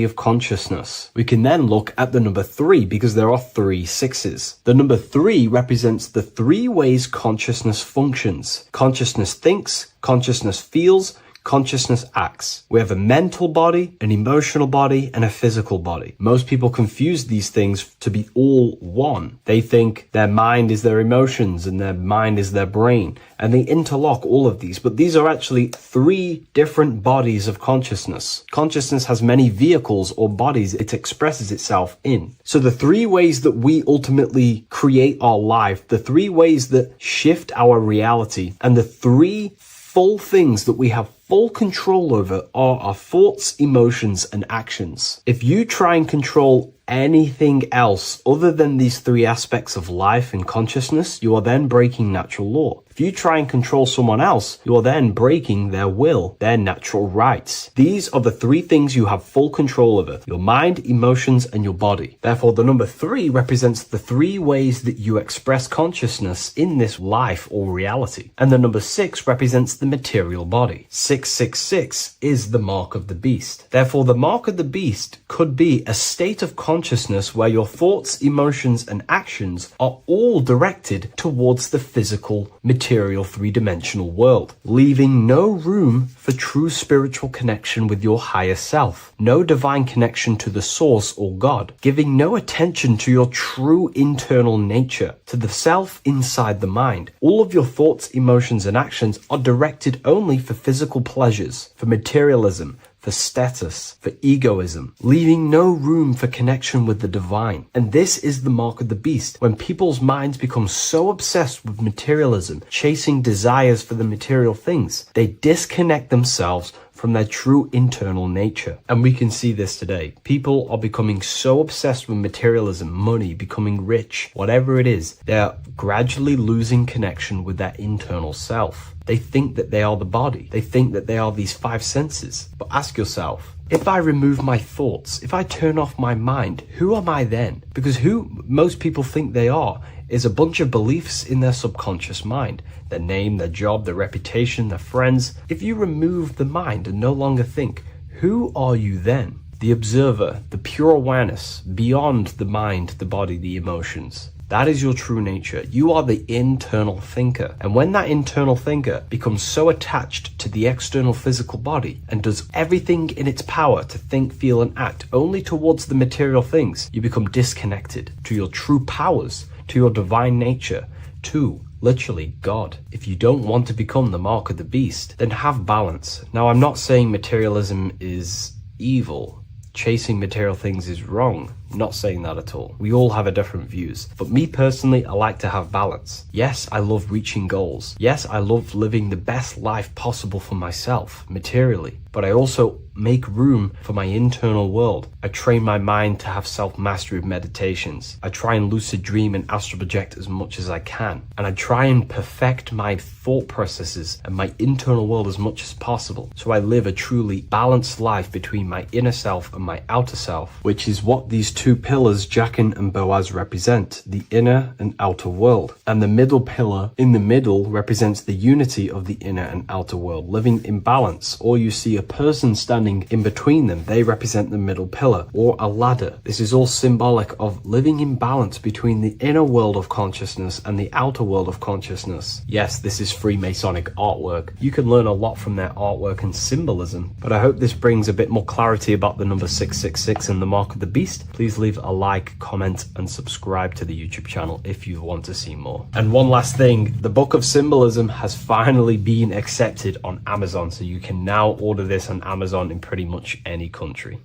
of consciousness. We can then look at the number 3 because there are 3 6s. The number 3 represents the 3 ways consciousness functions. Consciousness thinks, consciousness feels, consciousness acts. We have a mental body, an emotional body, and a physical body. Most people confuse these things to be all one. They think their mind is their emotions and their mind is their brain, and they interlock all of these, but these are actually 3 different bodies of consciousness. Consciousness has many vehicles or bodies it expresses itself in. So the 3 ways that we ultimately create our life, the 3 ways that shift our reality, and the 3 full things that we have full control over are our thoughts, emotions, and actions. If you try and control anything else other than these three aspects of life and consciousness, you are then breaking natural law. If you try and control someone else, you are then breaking their will, their natural rights. These are the three things you have full control over: your mind, emotions, and your body. Therefore, the number 3 represents the 3 ways that you express consciousness in this life or reality. And the number 6 represents the material body. 666 is the mark of the beast. Therefore, the mark of the beast could be a state of consciousness where your thoughts, emotions, and actions are all directed towards the physical, material, three-dimensional world, leaving no room for true spiritual connection with your higher self, no divine connection to the source or God, giving no attention to your true internal nature, to the self inside the mind. All of your thoughts, emotions, and actions are directed only for physical pleasures, for materialism, for status, for egoism, leaving no room for connection with the divine. And this is the mark of the beast. When people's minds become so obsessed with materialism, chasing desires for the material things, they disconnect themselves from their true internal nature. And we can see this today. People are becoming so obsessed with materialism, money, becoming rich, whatever it is, they're gradually losing connection with their internal self. They think that they are the body. They think that they are these 5 senses. But ask yourself, if I remove my thoughts, if I turn off my mind, who am I then? Because who most people think they are is a bunch of beliefs in their subconscious mind. Their name, their job, their reputation, their friends. If you remove the mind and no longer think, who are you then? The observer, the pure awareness, beyond the mind, the body, the emotions. That is your true nature. You are the internal thinker. And when that internal thinker becomes so attached to the external physical body and does everything in its power to think, feel, and act only towards the material things, you become disconnected to your true powers, to your divine nature, to literally God. If you don't want to become the mark of the beast, then have balance. Now, I'm not saying materialism is evil. Chasing material things is wrong. Not saying that at all. We all have a different views. But me personally, I like to have balance. Yes, I love reaching goals. Yes, I love living the best life possible for myself, materially. But I also make room for my internal world. I train my mind to have self-mastery of meditations. I try and lucid dream and astral project as much as I can. And I try and perfect my thought processes and my internal world as much as possible. So I live a truly balanced life between my inner self and my outer self, which is what these 2 pillars, Jachin and Boaz, represent, the inner and outer world. And the middle pillar in the middle represents the unity of the inner and outer world, living in balance. Or you see a person standing in between them, they represent the middle pillar, or a ladder. This is all symbolic of living in balance between the inner world of consciousness and the outer world of consciousness. Yes, this is Freemasonic artwork. You can learn a lot from their artwork and symbolism, but I hope this brings a bit more clarity about the number 666 and the mark of the beast. Please leave a like, comment, and subscribe to the YouTube channel if you want to see more. And one last thing, the Book of Symbolism has finally been accepted on Amazon, so you can now order this on Amazon in pretty much any country.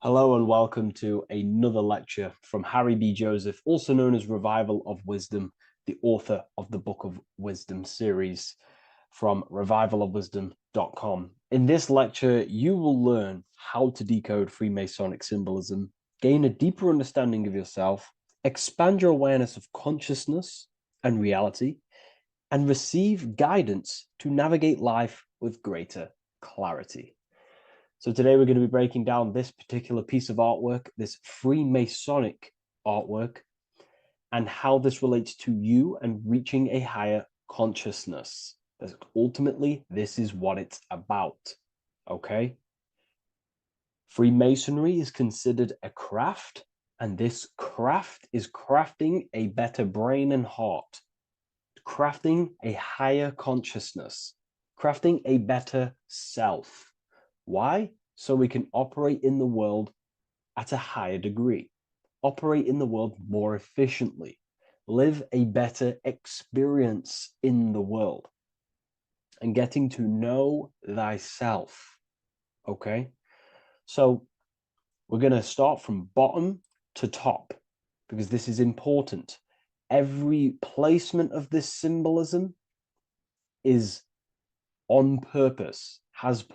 Hello and welcome to another lecture from Harry B. Joseph, also known as Revival of Wisdom, the author of the Book of Wisdom series from revivalofwisdom.com. In this lecture, you will learn how to decode Freemasonic symbolism, gain a deeper understanding of yourself, expand your awareness of consciousness and reality, and receive guidance to navigate life with greater clarity. So today we're going to be breaking down this particular piece of artwork, this Freemasonic artwork, and how this relates to you and reaching a higher consciousness. Because ultimately, this is what it's about, okay? Freemasonry is considered a craft, and this craft is crafting a better brain and heart, crafting a higher consciousness, crafting a better self. Why? So we can operate in the world at a higher degree, operate in the world more efficiently, live a better experience in the world, and getting to know thyself, okay? So we're going to start from bottom to top, because this is important. Every placement of this symbolism is on purpose, has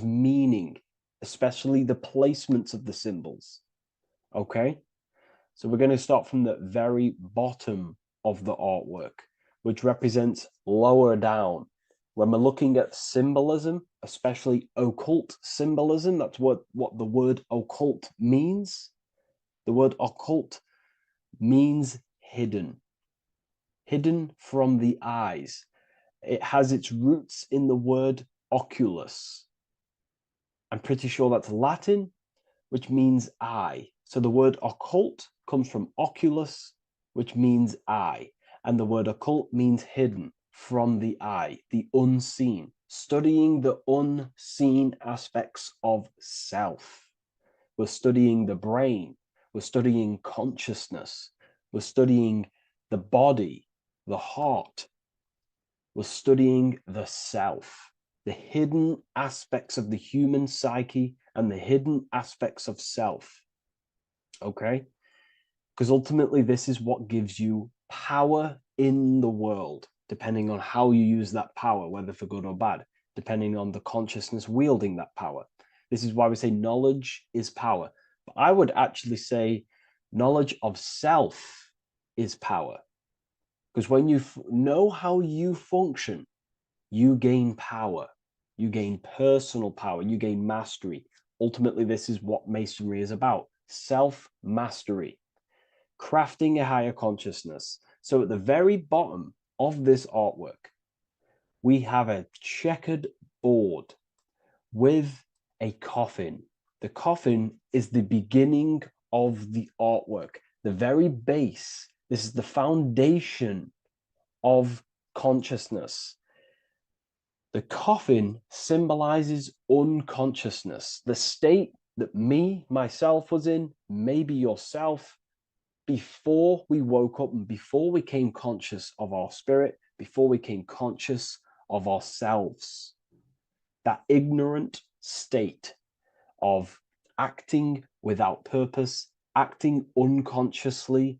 meaning, especially the placements of the symbols. Okay? So we're going to start from the very bottom of the artwork, which represents lower down. When we're looking at symbolism, especially occult symbolism, that's what the word occult means. The word occult means hidden, hidden from the eyes. It has its roots in the word oculus. I'm pretty sure that's Latin, which means eye. So the word occult comes from oculus, which means eye. And the word occult means hidden, from the eye, the unseen, studying the unseen aspects of self. We're studying the brain, we're studying consciousness, we're studying the body, the heart, we're studying the self, the hidden aspects of the human psyche and the hidden aspects of self. Okay? Because ultimately, this is what gives you power in the world, depending on how you use that power, whether for good or bad, depending on the consciousness wielding that power. This is why we say knowledge is power. But I would actually say knowledge of self is power. Because when you know how you function, you gain power. You gain personal power. You gain mastery. Ultimately, this is what Masonry is about. Self-mastery. Crafting a higher consciousness. So at the very bottom of this artwork, we have a checkered board with a coffin. The coffin is the beginning of the artwork, the very base. This is the foundation of consciousness. The coffin symbolizes unconsciousness, the state that myself was in, maybe yourself, before we woke up and before we came conscious of our spirit, before we came conscious of ourselves. That ignorant state of acting without purpose, acting unconsciously,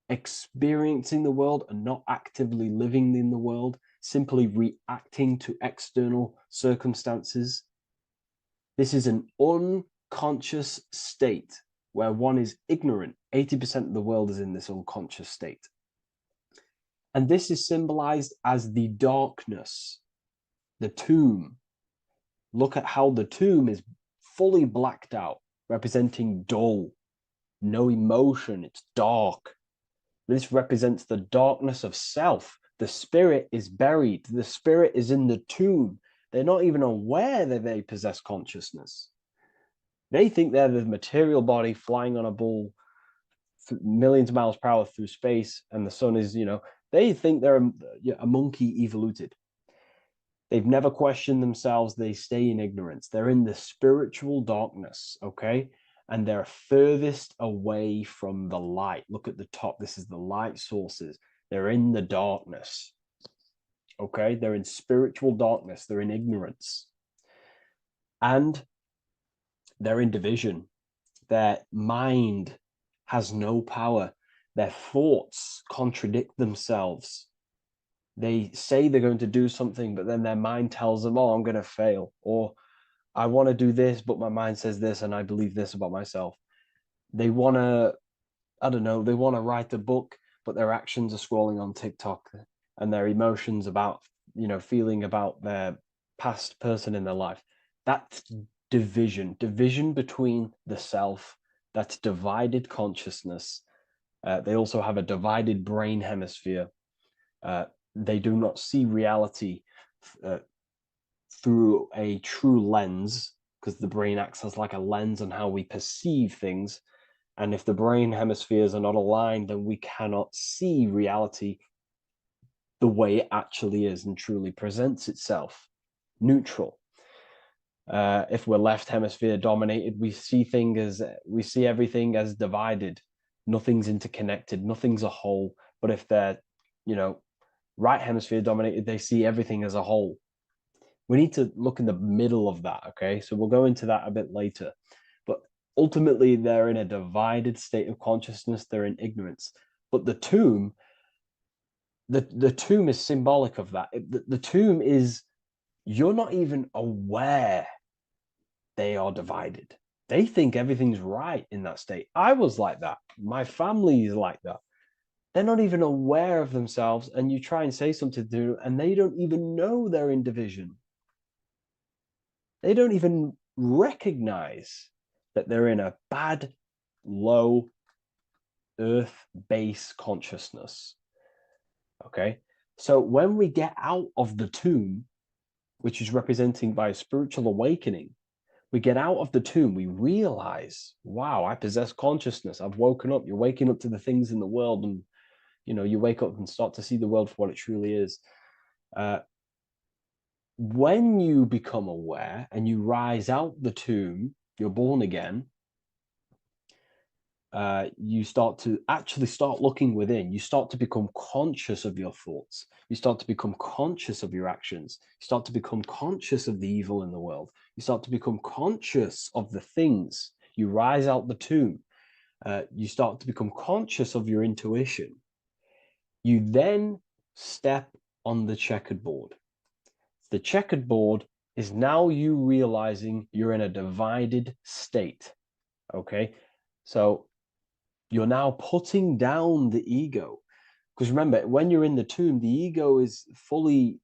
experiencing the world and not actively living in the world, simply reacting to external circumstances. This is an unconscious state where one is ignorant. 80% of the world is in this unconscious state. And this is symbolized as the darkness, the tomb. Look at how the tomb is fully blacked out, representing dull, no emotion, it's dark. This represents the darkness of self. The spirit is buried. The spirit is in the tomb. They're not even aware that they possess consciousness. They think they're the material body flying on a ball millions of miles per hour through space, and the sun is, they think they're a monkey evoluted. They've never questioned themselves. They stay in ignorance. They're in the spiritual darkness, okay? And they're furthest away from the light. Look at the top. This is the light sources. They're in the darkness, okay? They're in spiritual darkness. They're in ignorance. And they're in division. Their mind has no power. Their thoughts contradict themselves. They say they're going to do something, but then their mind tells them, oh, I'm going to fail. Or I want to do this, but my mind says this, and I believe this about myself. They want to, I don't know, they want to write a book, but their actions are scrolling on TikTok, and their emotions about, feeling about their past person in their life. That's division between the self, that's divided consciousness. They also have a divided brain hemisphere. They do not see reality through a true lens, because the brain acts as like a lens on how we perceive things. And if the brain hemispheres are not aligned, then we cannot see reality the way it actually is and truly presents itself, neutral. If we're left hemisphere dominated, we see everything as divided. Nothing's interconnected, nothing's a whole. But if they're, right hemisphere dominated, they see everything as a whole. We need to look in the middle of that, okay? So we'll go into that a bit later. But ultimately, they're in a divided state of consciousness. They're in ignorance. But the tomb the tomb is symbolic of that. The tomb is, you're not even aware they are divided. They think everything's right in that state. I was like that. My family is like that. They're not even aware of themselves, and you try and say something to them, and they don't even know they're in division. They don't even recognize that they're in a bad, low earth base consciousness. Okay. So when we get out of the tomb, which is representing by a spiritual awakening, we get out of the tomb, we realize, wow, I possess consciousness. I've woken up. You're waking up to the things in the world, and you wake up and start to see the world for what it truly is. When you become aware and you rise out the tomb, you're born again. You start to actually start looking within. You start to become conscious of your thoughts. You start to become conscious of your actions. You start to become conscious of the evil in the world. You start to become conscious of the things. You rise out the tomb. You start to become conscious of your intuition. You then step on the checkered board. The checkered board is now you realizing you're in a divided state. Okay, so you're now putting down the ego, because remember, when you're in the tomb, the ego is fully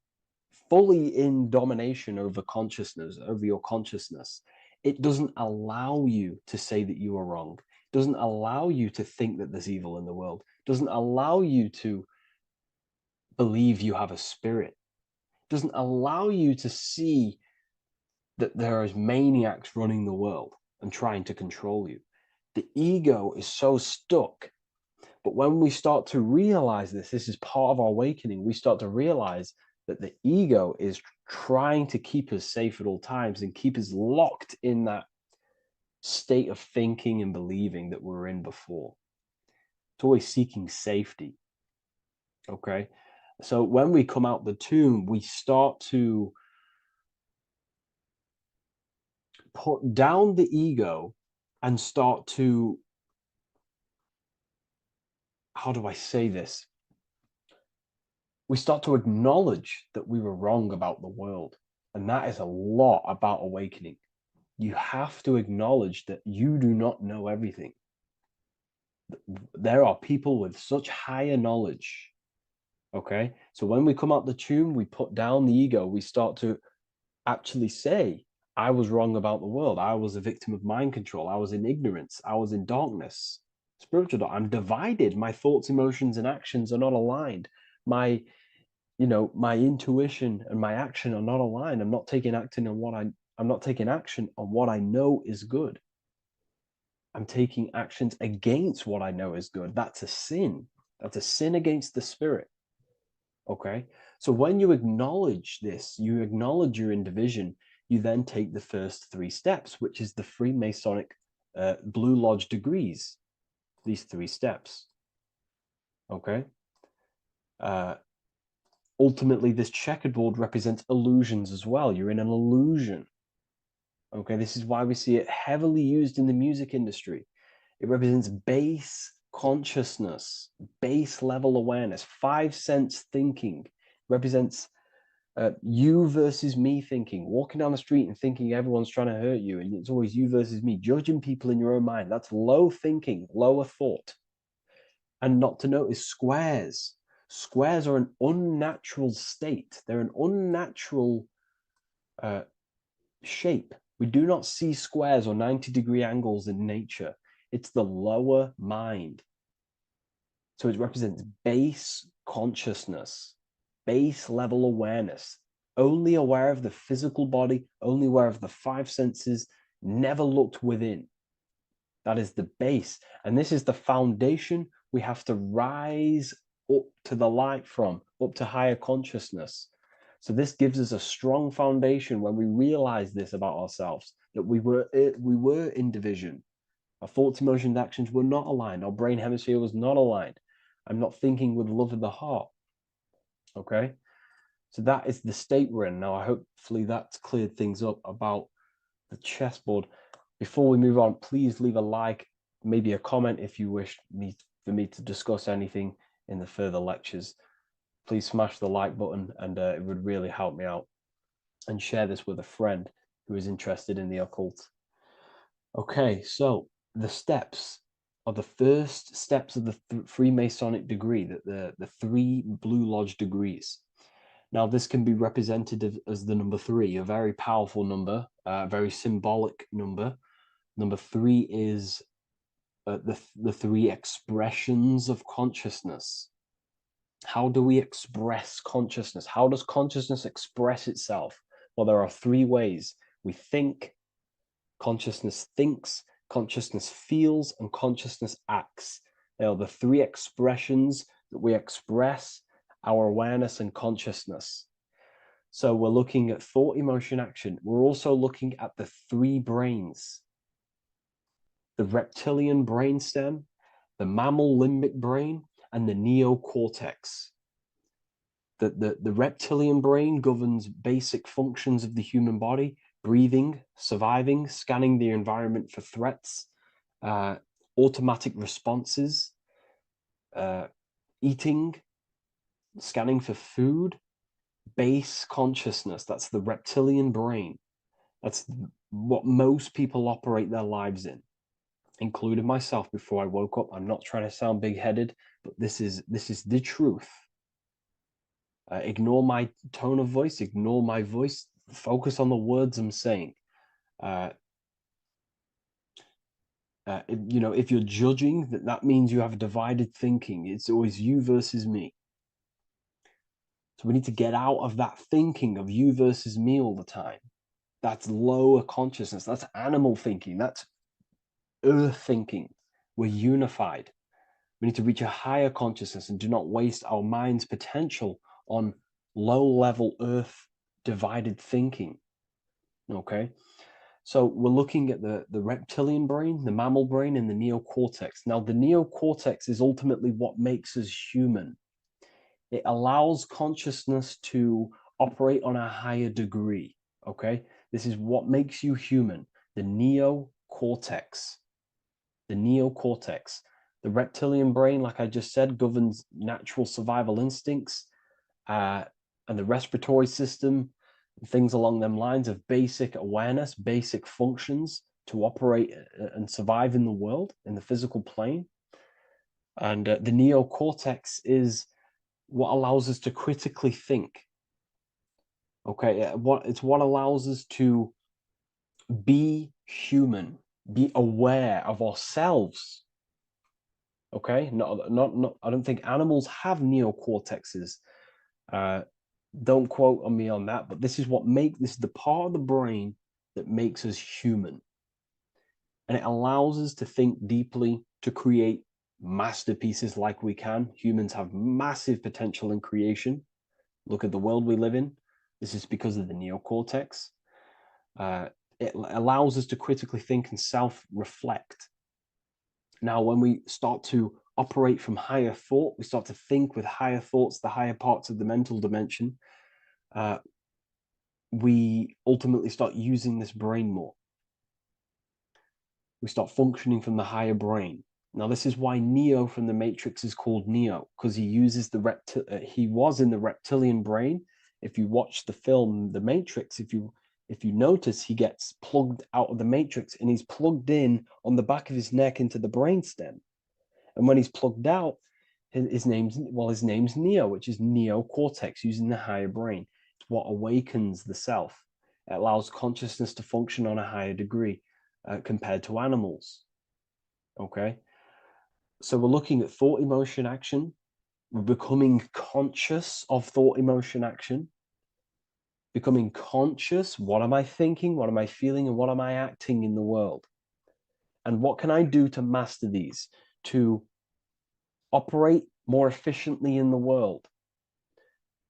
in domination over consciousness, over your consciousness. It doesn't allow you to say that you are wrong. It doesn't allow you to think that there's evil in the world. It doesn't allow you to believe you have a spirit. It doesn't allow you to see that there is maniacs running the world and trying to control you. The ego is so stuck. But when we start to realize this is part of our awakening, we start to realize that the ego is trying to keep us safe at all times and keep us locked in that state of thinking and believing that we were in before. It's always seeking safety. Okay. So when we come out the tomb, we start to put down the ego and start to, how do I say this? We start to acknowledge that we were wrong about the world. And that is a lot about awakening. You have to acknowledge that you do not know everything. There are people with such higher knowledge. Okay. So when we come out the tomb, we put down the ego. We start to actually say, I was wrong about the world. I was a victim of mind control. I was in ignorance. I was in darkness. Spiritual dark. I'm divided. My thoughts, emotions, and actions are not aligned. My intuition and my action are not aligned. I'm not taking action on what I know is good. I'm taking actions against what I know is good. That's a sin. That's a sin against the spirit. Okay. So when you acknowledge this, you acknowledge you're in division, you then take the first 3 steps, which is the Freemasonic Blue Lodge degrees. These 3 steps. Okay. Ultimately, this checkerboard represents illusions as well. You're in an illusion. Okay, this is why we see it heavily used in the music industry. It represents base consciousness, base level awareness, 5 sense thinking. It represents you versus me thinking, walking down the street and thinking everyone's trying to hurt you, and it's always you versus me, judging people in your own mind. That's low thinking, lower thought. And not to notice squares. Squares are an unnatural state. They're an unnatural shape. We do not see squares or 90-degree angles in nature. It's the lower mind. So it represents base consciousness, base level awareness, only aware of the physical body, only aware of the 5 senses, never looked within. That is the base. And this is the foundation we have to rise up to the light from, up to higher consciousness. So this gives us a strong foundation when we realize this about ourselves, that we were in division. Our thoughts, emotions, actions were not aligned. Our brain hemisphere was not aligned. I'm not thinking with love of the heart. Okay. So that is the state we're in. Now, hopefully that's cleared things up about the chessboard. Before we move on, please leave a like, maybe a comment if you wish for me to discuss anything in the further lectures. please smash the like button, and it would really help me out. And share this with a friend who is interested in the occult. Okay, so the steps are the first steps of the Freemasonic degree, the three Blue Lodge degrees. Now, this can be represented as the number 3, a very powerful number, a very symbolic number. Number 3 is the 3 expressions of consciousness. How do we express consciousness? How does consciousness express itself? Well, there are 3 ways. We think, consciousness thinks, consciousness feels, and consciousness acts. They are the 3 expressions that we express our awareness and consciousness. So we're looking at thought, emotion, action. We're also looking at the 3 brains: the reptilian brainstem, the mammal limbic brain, and the neocortex. The reptilian brain governs basic functions of the human body: breathing, surviving, scanning the environment for threats, automatic responses, eating, scanning for food. Base consciousness, that's the reptilian brain. That's what most people operate their lives in, including myself before I woke up. I'm not trying to sound big-headed, but this is the truth. Ignore my tone of voice, ignore my voice, focus on the words I'm saying. If you're judging, that means you have divided thinking. It's always you versus me. So we need to get out of that thinking of you versus me all the time. That's lower consciousness. That's animal thinking. That's earth thinking. We're unified. We need to reach a higher consciousness and do not waste our mind's potential on low-level earth divided thinking. Okay? So we're looking at the reptilian brain, the mammal brain, and the neocortex. Now, the neocortex is ultimately what makes us human. It allows consciousness to operate on a higher degree, okay? This is what makes you human, the neocortex. The neocortex. The reptilian brain, like I just said, governs natural survival instincts and the respiratory system, things along them lines of basic awareness, basic functions to operate and survive in the world, in the physical plane. And the neocortex is what allows us to critically think. Okay, it's what allows us to be human, be aware of ourselves. Okay, not. I don't think animals have neocortexes. Don't quote on me on that, but this is the part of the brain that makes us human, and it allows us to think deeply, to create masterpieces like we can. Humans have massive potential in creation. Look at the world we live in. This is because of the neocortex. It allows us to critically think and self-reflect. Now, when we start to operate from higher thought, we start to think with higher thoughts, the higher parts of the mental dimension, we ultimately start using this brain more. We start functioning from the higher brain. Now, this is why Neo from the Matrix is called Neo, because he uses he was in the reptilian brain. If you watch the film The Matrix, if you notice, he gets plugged out of the Matrix and he's plugged in on the back of his neck into the brainstem. And when he's plugged out, his name's Neo, which is neocortex, using the higher brain. It's what awakens the self. It allows consciousness to function on a higher degree compared to animals. Okay? So we're looking at thought, emotion, action. We're becoming conscious of thought, emotion, action. Becoming conscious, what am I thinking, what am I feeling, and what am I acting in the world? And what can I do to master these, to operate more efficiently in the world?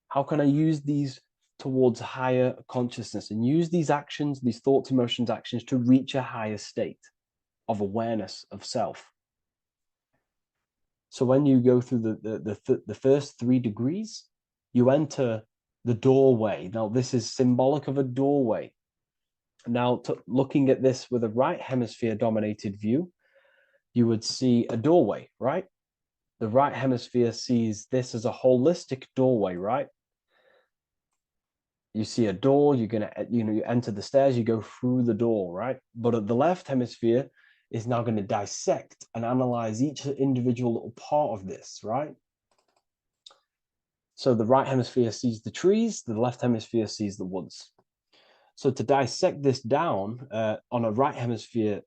How can I use these towards higher consciousness and use these actions, these thoughts, emotions, actions to reach a higher state of awareness of self? So when you go through the first 3 degrees, you enter the doorway. Now, this is symbolic of a doorway. Now, looking at this with a right hemisphere dominated view, you would see a doorway, right? The right hemisphere sees this as a holistic doorway, right? You see a door, you're gonna, you enter the stairs, you go through the door, right? But the left hemisphere is now going to dissect and analyze each individual little part of this, right? So the right hemisphere sees the trees, the left hemisphere sees the woods. So to dissect this down on a right hemisphere,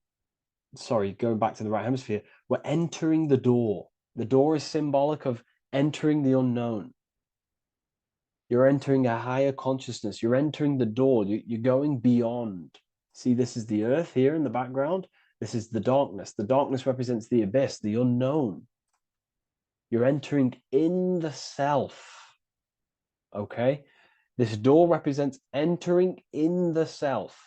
sorry, going back to the right hemisphere, we're entering the door. The door is symbolic of entering the unknown. You're entering a higher consciousness. You're entering the door. You're going beyond. See, this is the earth here in the background. This is the darkness. The darkness represents the abyss, the unknown. You're entering in the self. Okay? This door represents entering in the self,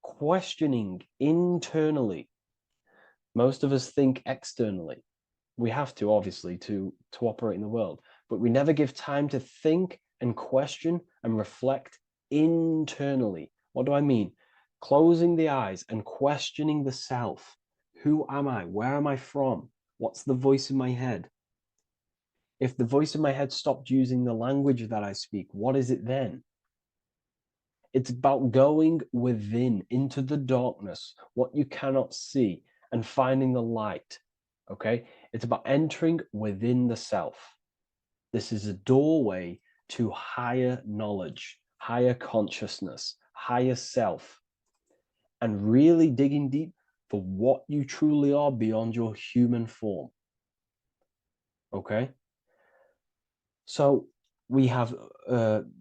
questioning internally. Most of us think externally. We have to, obviously, to operate in the world, but we never give time to think and question and reflect internally. What do I mean? Closing the eyes and questioning the self. Who am I? Where am I from? What's the voice in my head? If the voice in my head stopped using the language that I speak, what is it then? It's about going within into the darkness, what you cannot see, and finding the light. Okay? It's about entering within the self. This is a doorway to higher knowledge, higher consciousness, higher self, and really digging deep for what you truly are beyond your human form. Okay? So we have,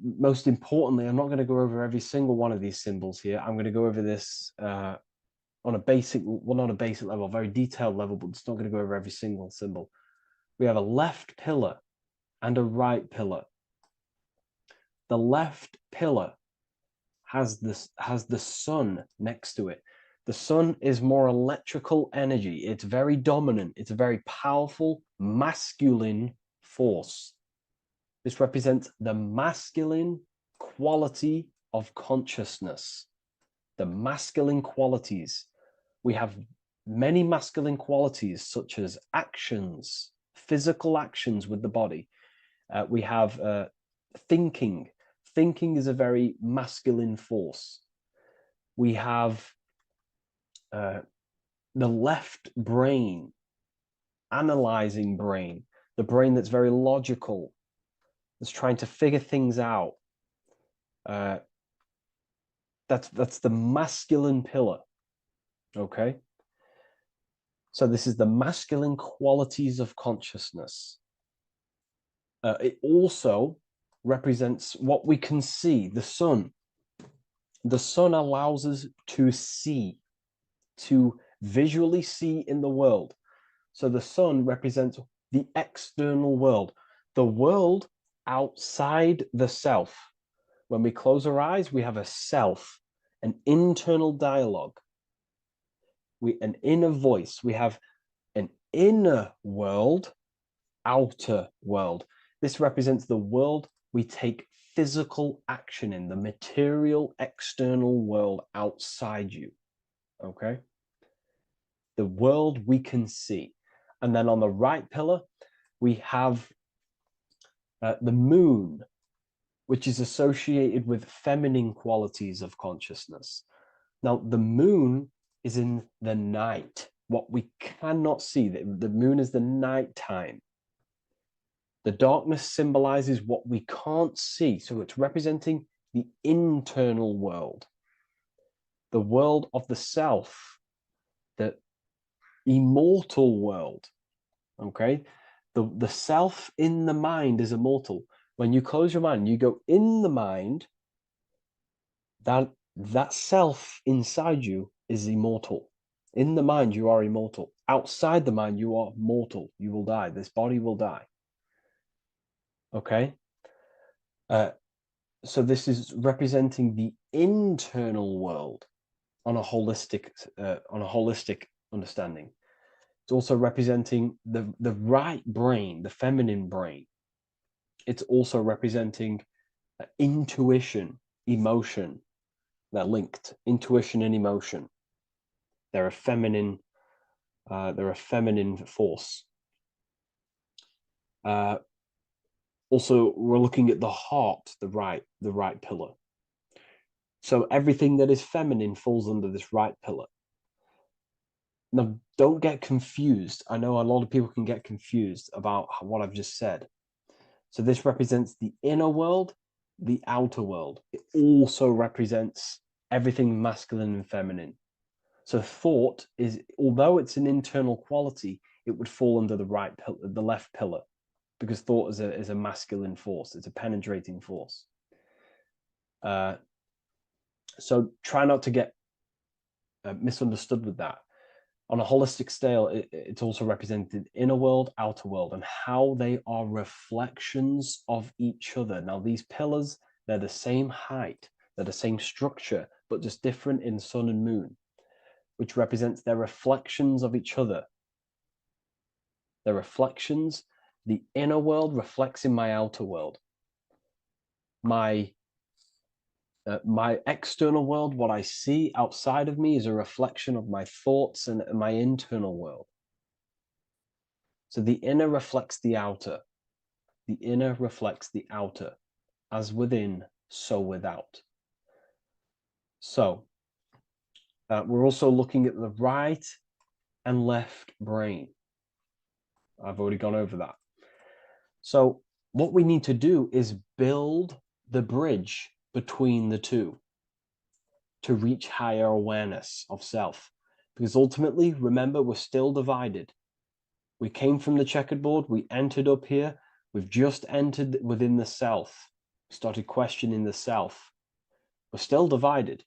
most importantly, I'm not going to go over every single one of these symbols here. I'm going to go over this on a basic, well, not a basic level, a very detailed level, but it's not going to go over every single symbol. We have a left pillar and a right pillar. The left pillar has the sun next to it. The sun is more electrical energy. It's very dominant. It's a very powerful, masculine force. This represents the masculine quality of consciousness. The masculine qualities. We have many masculine qualities, such as actions, physical actions with the body. We have thinking. Thinking is a very masculine force. We have the left brain, analyzing brain, the brain that's very logical, that's trying to figure things out. That's the masculine pillar. Okay. So this is the masculine qualities of consciousness. It also represents what we can see, the sun. The sun allows us to see, to visually see in the world. So the sun represents the external world, the world outside the self. When we close our eyes, we have a self, an internal dialogue, an inner voice. We have an inner world, outer world. This represents the world we take physical action in, the material external world outside you. Okay? The world we can see. And then on the right pillar, we have the moon, which is associated with feminine qualities of consciousness. Now, the moon is in the night, what we cannot see. The moon is the nighttime. The darkness symbolizes what we can't see. So it's representing the internal world, the world of the self, the immortal world. Okay? The self in the mind is immortal. When you close your mind, you go in the mind, that self inside you is immortal. In the mind, you are immortal. Outside the mind, you are mortal. You will die. This body will die. Okay? So this is representing the internal world on a holistic understanding. It's also representing the right brain, the feminine brain. It's also representing intuition, emotion. They're linked. Intuition and emotion. They're a feminine force. Uh, Also, we're looking at the heart, the right pillar. So everything that is feminine falls under this right pillar. Now, don't get confused. I know a lot of people can get confused about what I've just said. So this represents the inner world, the outer world. It also represents everything masculine and feminine. So thought is, although it's an internal quality, it would fall under the right pillar, the left pillar, because thought is a masculine force. It's a penetrating force. So try not to get misunderstood with that. On a holistic scale, it's also represented inner world, outer world, and how they are reflections of each other. Now, these pillars, they're the same height, they're the same structure, but just different in sun and moon, which represents their reflections of each other. Their reflections, the inner world reflects in my outer world. My external world, what I see outside of me, is a reflection of my thoughts and my internal world. So the inner reflects the outer. The inner reflects the outer. As within, so without. So we're also looking at the right and left brain. I've already gone over that. So what we need to do is build the bridge between the two to reach higher awareness of self. Because ultimately, remember, we're still divided. We came from the checkered board, we entered up here, we've just entered within the self. We started questioning the self. We're still divided.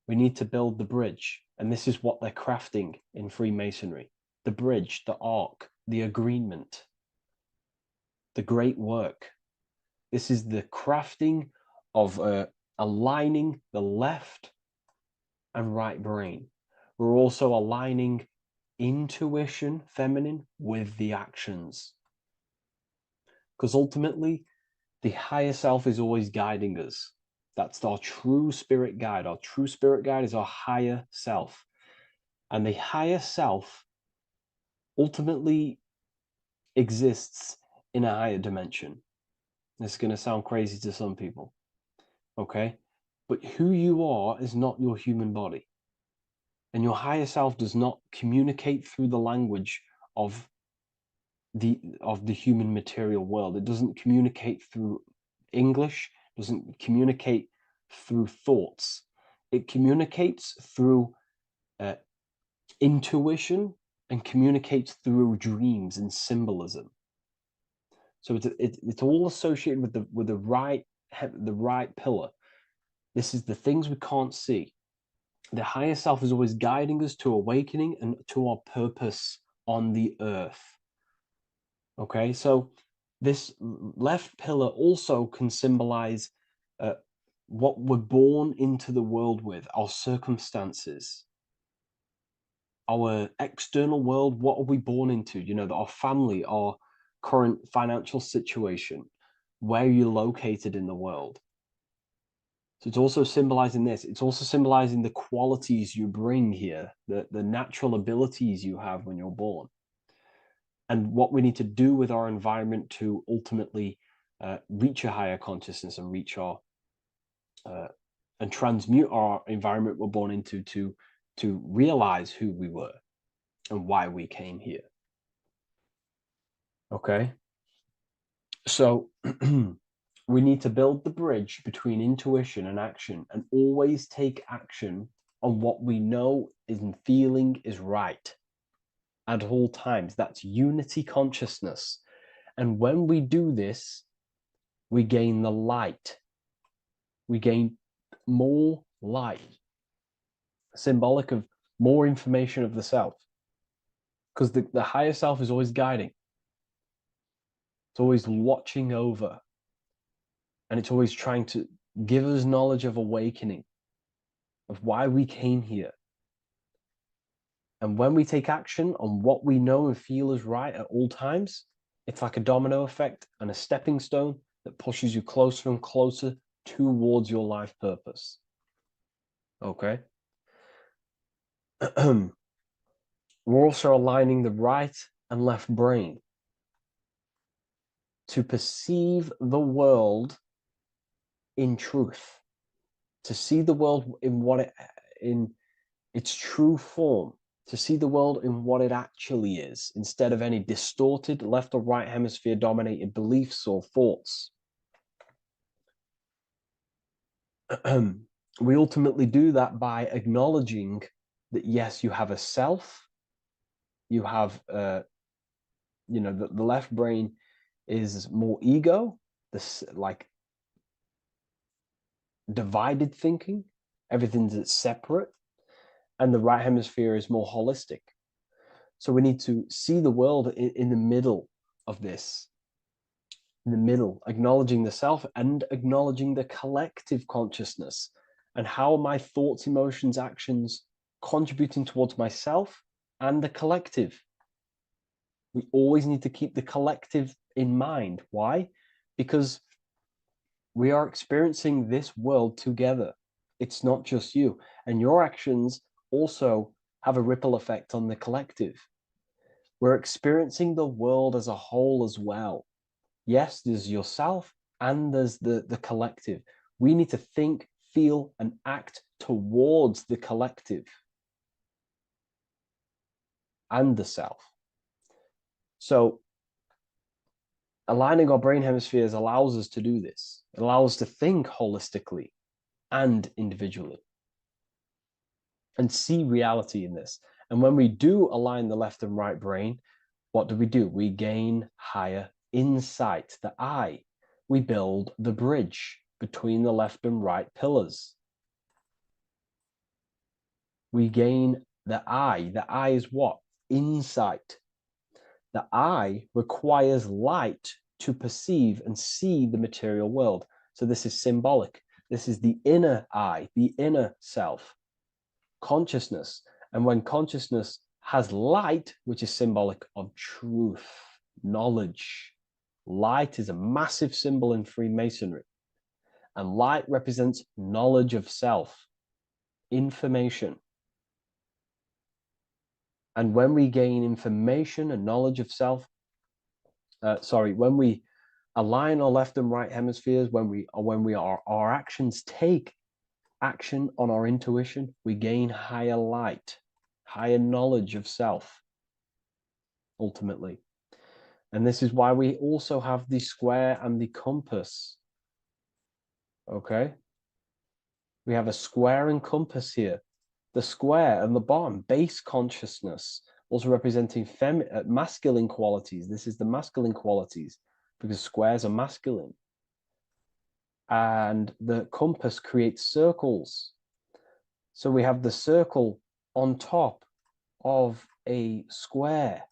We need to build the bridge. And this is what they're crafting in Freemasonry. The bridge, the arc, the agreement, the great work. This is the crafting of aligning the left and right brain. We're also aligning intuition, feminine, with the actions. Because ultimately, the higher self is always guiding us. That's our true spirit guide. Our true spirit guide is our higher self. And the higher self ultimately exists in a higher dimension. This is going to sound crazy to some people, okay? But who you are is not your human body. And your higher self does not communicate through the language of the human material world. It doesn't communicate through English, doesn't communicate through thoughts. It communicates through intuition and communicates through dreams and symbolism. So it's all associated with the right pillar. This is the things we can't see. The higher self is always guiding us to awakening and to our purpose on the earth. Okay, so this left pillar also can symbolize what we're born into the world with, our circumstances, our external world. What are we born into? You know, our family, our current financial situation, where you're located in the world. So it's also symbolizing this. It's also symbolizing the qualities you bring here, the natural abilities you have when you're born, and what we need to do with our environment to ultimately reach a higher consciousness and reach our and transmute our environment we're born into to realize who we were and why we came here. Okay, so we need to build the bridge between intuition and action, and always take action on what we know and feeling is right at all times. That's unity consciousness. And when we do this, we gain the light. We gain more light, symbolic of more information of the self. Because the higher self is always guiding. It's always watching over. And it's always trying to give us knowledge of awakening, of why we came here. And when we take action on what we know and feel is right at all times, it's like a domino effect and a stepping stone that pushes you closer and closer towards your life purpose. Okay? We're also aligning the right and left brain. to perceive the world in truth, to see the world in its true form, to see the world in what it actually is, instead of any distorted left or right hemisphere dominated beliefs or thoughts. We ultimately do that by acknowledging that, yes, you have a self, you have, the left brain is more ego, this like divided thinking, everything's separate, and the right hemisphere is more holistic. So we need to see the world in the middle of this, in the middle, acknowledging the self and acknowledging the collective consciousness, and how my thoughts, emotions, actions contributing towards myself and the collective. We always need to keep the collective in mind. Why? Because we are experiencing this world together. It's not just you. And your actions also have a ripple effect on the collective. We're experiencing the world as a whole as well. Yes, there's yourself and there's the collective. We need to think, feel, and act towards the collective and the self. So aligning our brain hemispheres allows us to do this. It allows us to think holistically and individually and see reality in this. And when we do align the left and right brain, what do? We gain higher insight, the eye. We build the bridge between the left and right pillars. We gain the eye. The eye is what? Insight. The eye requires light to perceive and see the material world. So this is symbolic. This is the inner eye, the inner self, consciousness. And when consciousness has light, which is symbolic of truth, knowledge, light is a massive symbol in Freemasonry. And light represents knowledge of self, information. And when we gain information and knowledge of self, when we align our left and right hemispheres, our actions take action on our intuition, we gain higher light, higher knowledge of self, ultimately. And this is why we also have the square and the compass. Okay? We have a square and compass here. The square and the bottom, base consciousness, also representing masculine qualities. This is the masculine qualities because squares are masculine. And the compass creates circles. So we have the circle on top of a square.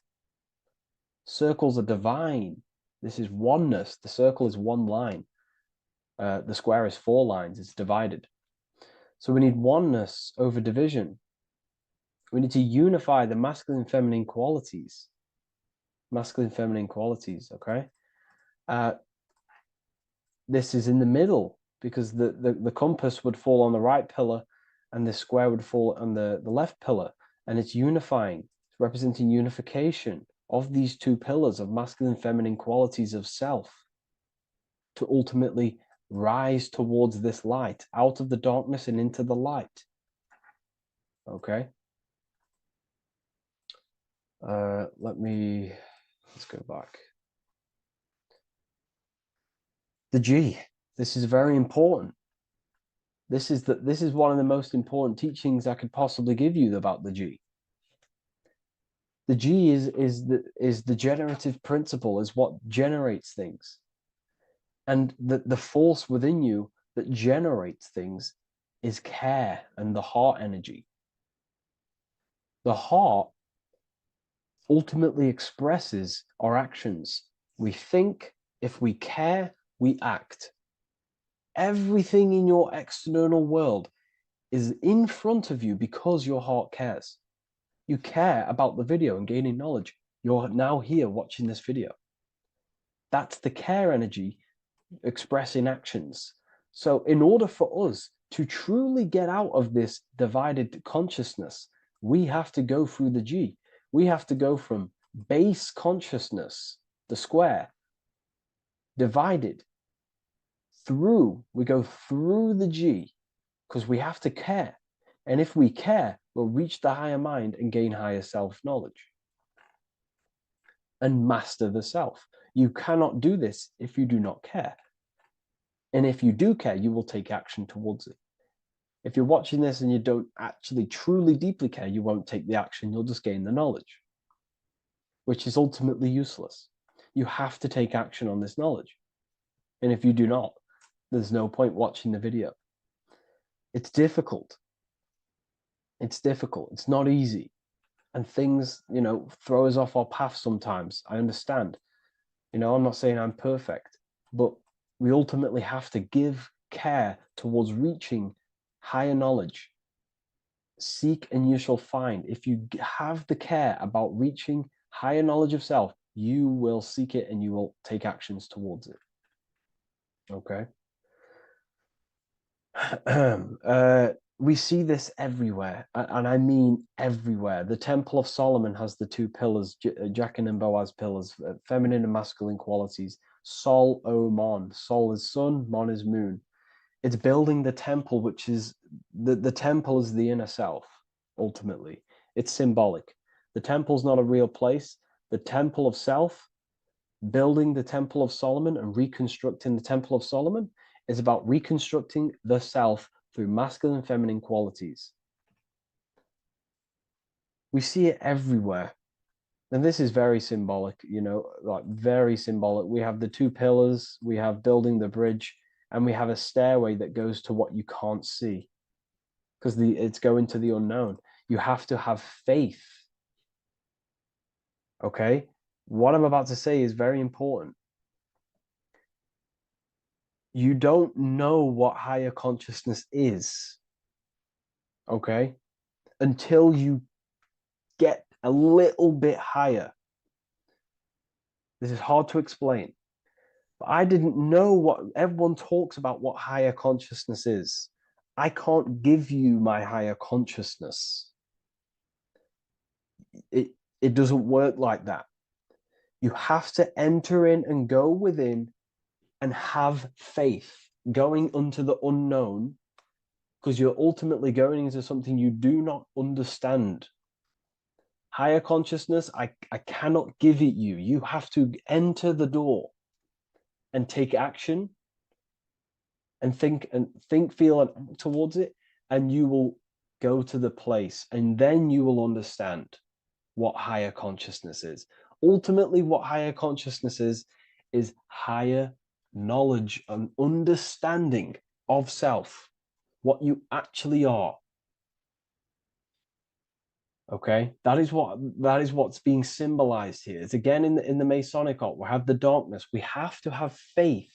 Circles are divine. This is oneness. The circle is one line. The square is 4 lines. It's divided. So we need oneness over division. We need to unify the masculine and feminine qualities. Masculine and feminine qualities, okay? This is in the middle because the compass would fall on the right pillar and the square would fall on the left pillar. And it's unifying. It's representing unification of these 2 pillars of masculine and feminine qualities of self to ultimately rise towards this light, out of the darkness and into the light. Okay? Let's go back. The G. This is very important. This is one of the most important teachings I could possibly give you about the G. The G is the generative principle, is what generates things. And the force within you that generates things is care and the heart energy. The heart ultimately expresses our actions. We think, if we care, we act. Everything in your external world is in front of you because your heart cares. You care about the video and gaining knowledge. You're now here watching this video. That's the care energy expressing actions. So in order for us to truly get out of this divided consciousness, we have to go through the G. We have to go from base consciousness, the square, divided through, we go through the G because we have to care. And if we care, we'll reach the higher mind and gain higher self-knowledge and master the self. You cannot do this if you do not care. And if you do care, you will take action towards it. If you're watching this and you don't actually truly deeply care, you won't take the action, you'll just gain the knowledge, which is ultimately useless. You have to take action on this knowledge. And if you do not, there's no point watching the video. It's difficult. It's difficult. It's not easy. And things, throw us off our path sometimes. I understand. I'm not saying I'm perfect, but we ultimately have to give care towards reaching higher knowledge. Seek and you shall find. If you have the care about reaching higher knowledge of self, you will seek it and you will take actions towards it. Okay. We see this everywhere, and I mean everywhere. The Temple of Solomon has the two pillars, Jachin and Boaz pillars, feminine and masculine qualities. Sol, O, Mon. Sol is sun, Mon is moon. It's building the temple, which is the temple is the inner self, ultimately. It's symbolic. The temple's not a real place. The temple of self, building the Temple of Solomon and reconstructing the Temple of Solomon, is about reconstructing the self through masculine and feminine qualities. We see it everywhere. And this is very symbolic, like very symbolic. We have the two pillars, we have building the bridge, and we have a stairway that goes to what you can't see because it's going to the unknown. You have to have faith. Okay? What I'm about to say is very important. You don't know what higher consciousness is, okay, until you get a little bit higher. This is hard to explain, but I didn't know what everyone talks about what higher consciousness is. I can't give you my higher consciousness. It doesn't work like that. You have to enter in and go within and have faith, going into the unknown, because you're ultimately going into something you do not understand. Higher consciousness, I cannot give it you. You have to enter the door and take action and think, feel, and act towards it, and you will go to the place, and then you will understand what higher consciousness is. Ultimately, what higher consciousness is higher knowledge and understanding of self, what you actually are. Okay, that is what's being symbolized here. It's again in the Masonic art. We have the darkness. We have to have faith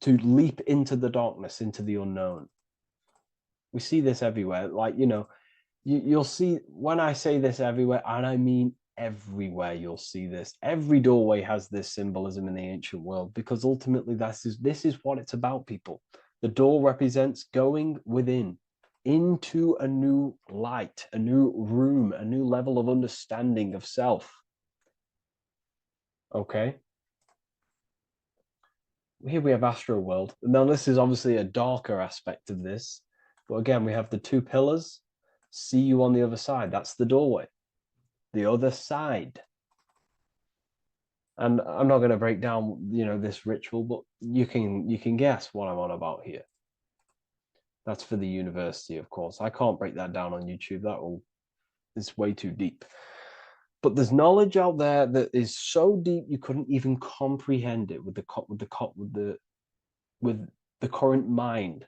to leap into the darkness, into the unknown. We see this everywhere. Like, you'll see when I say this everywhere, and I mean everywhere, you'll see this. Every doorway has this symbolism in the ancient world, because ultimately this is what it's about, people. The door represents going within into a new light, a new room, a new level of understanding of self. Okay. Here we have Astro World. Now, this is obviously a darker aspect of this. But again, we have the two pillars. See you on the other side. That's the doorway. The other side. And I'm not going to break down, this ritual, but you can guess what I'm on about here. That's for the university, of course. I can't break that down on YouTube. It's way too deep. But there's knowledge out there that is so deep you couldn't even comprehend it with the current mind,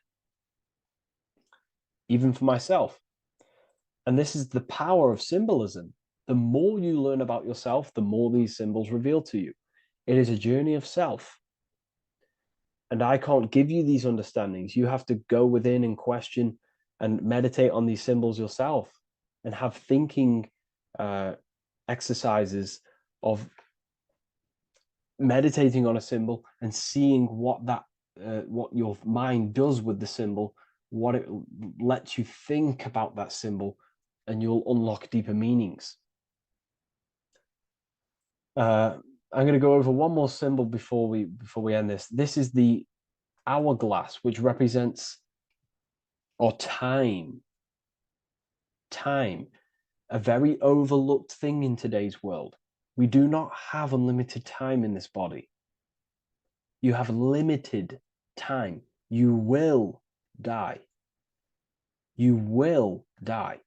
even for myself. And this is the power of symbolism. The more you learn about yourself, the more these symbols reveal to you. It is a journey of self. And I can't give you these understandings. You have to go within and question and meditate on these symbols yourself and have thinking exercises of meditating on a symbol and seeing what your mind does with the symbol, what it lets you think about that symbol, and you'll unlock deeper meanings. I'm going to go over one more symbol before we end this. This is the hourglass, which represents or time. Time, a very overlooked thing in today's world. We do not have unlimited time in this body. You have limited time. You will die. You will die.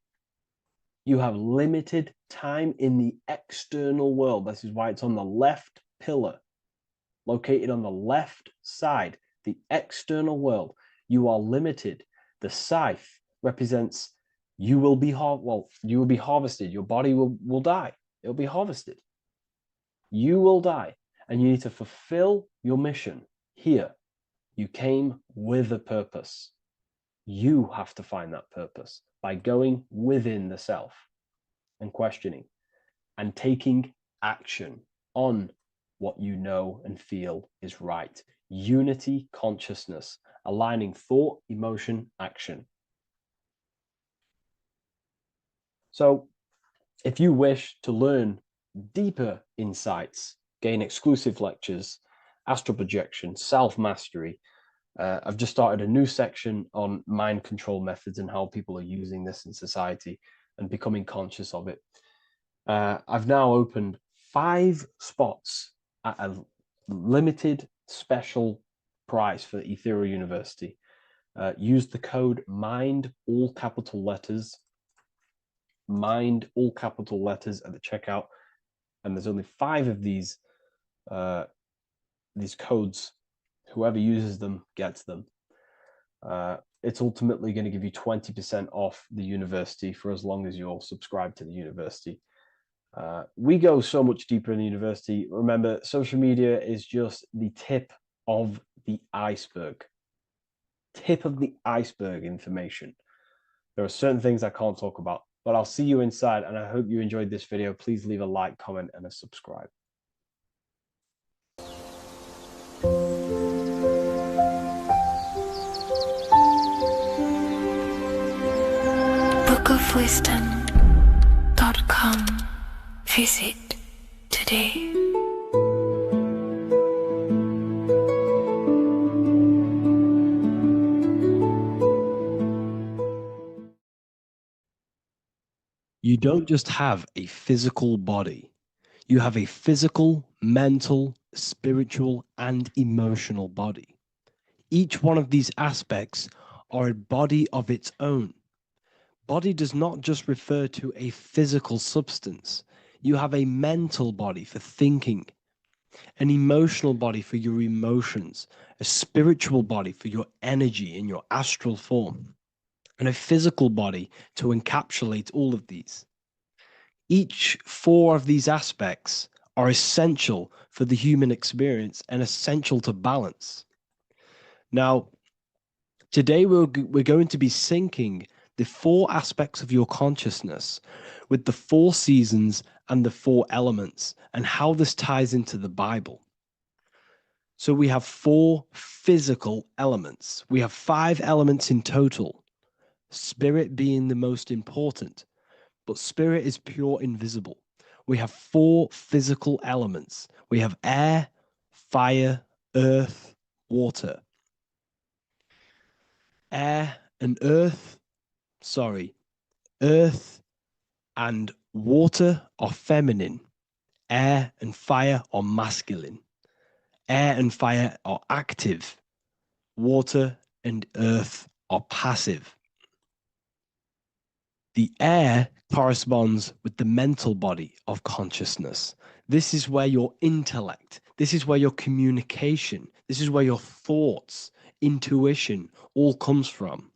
You have limited time in the external world. This is why it's on the left pillar, located on the left side, the external world. You are limited. The scythe represents you will be you will be harvested. Your body will die. It'll be harvested. You will die, and you need to fulfill your mission here. You came with a purpose. You have to find that purpose by going within the self and questioning and taking action on what you know and feel is right. Unity consciousness, aligning thought, emotion, action. So, if you wish to learn deeper insights, gain exclusive lectures, astral projection, self-mastery, I've just started a new section on mind control methods and how people are using this in society and becoming conscious of it. I've now opened 5 spots at a limited special price for Ethereal University. Use the code MIND, all capital letters, MIND, all capital letters at the checkout. And there's only 5 of these codes. Whoever uses them gets them. It's ultimately going to give you 20% off the university for as long as you're subscribed to the university. We go so much deeper in the university. Remember, social media is just the tip of the iceberg. Tip of the iceberg information. There are certain things I can't talk about, but I'll see you inside, and I hope you enjoyed this video. Please leave a like, comment, and a subscribe. bookofwisdom.com. Visit today. You don't just have a physical body. You have a physical, mental, spiritual, and emotional body. Each one of these aspects are a body of its own. Body does not just refer to a physical substance. You have a mental body for thinking, an emotional body for your emotions, a spiritual body for your energy in your astral form, and a physical body to encapsulate all of these. Each 4 of these aspects are essential for the human experience and essential to balance. Now, today we're going to be syncing the 4 aspects of your consciousness with the 4 seasons and the 4 elements and how this ties into the Bible. So we have 4 physical elements. We have 5 elements in total, spirit being the most important, but spirit is pure invisible. We have 4 physical elements. We have air, fire, earth, water. Earth and water are feminine. Air and fire are masculine. Air and fire are active. Water and earth are passive. The air corresponds with the mental body of consciousness. This is where your intellect, this is where your communication, this is where your thoughts, intuition all comes from.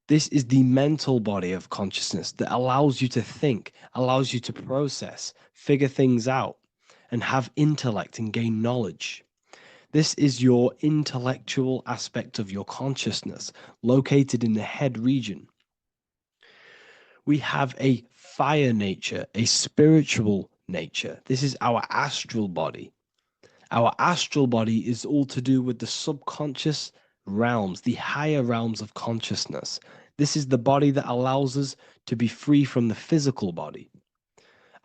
This is the mental body of consciousness that allows you to think, allows you to process, figure things out, and have intellect and gain knowledge. This is your intellectual aspect of your consciousness, located in the head region. We have a fire nature, a spiritual nature. This is our astral body. Our astral body is all to do with the subconscious realms, the higher realms of consciousness. This is the body that allows us to be free from the physical body.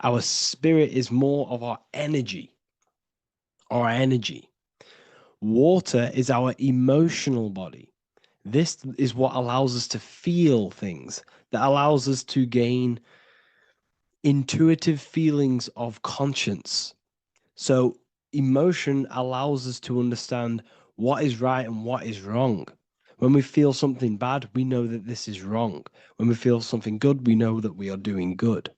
Our spirit is more of our energy. Our energy. Water is our emotional body. This is what allows us to feel things, that allows us to gain intuitive feelings of conscience. So, emotion allows us to understand what is right and what is wrong. When we feel something bad, we know that this is wrong. When we feel something good, we know that we are doing good.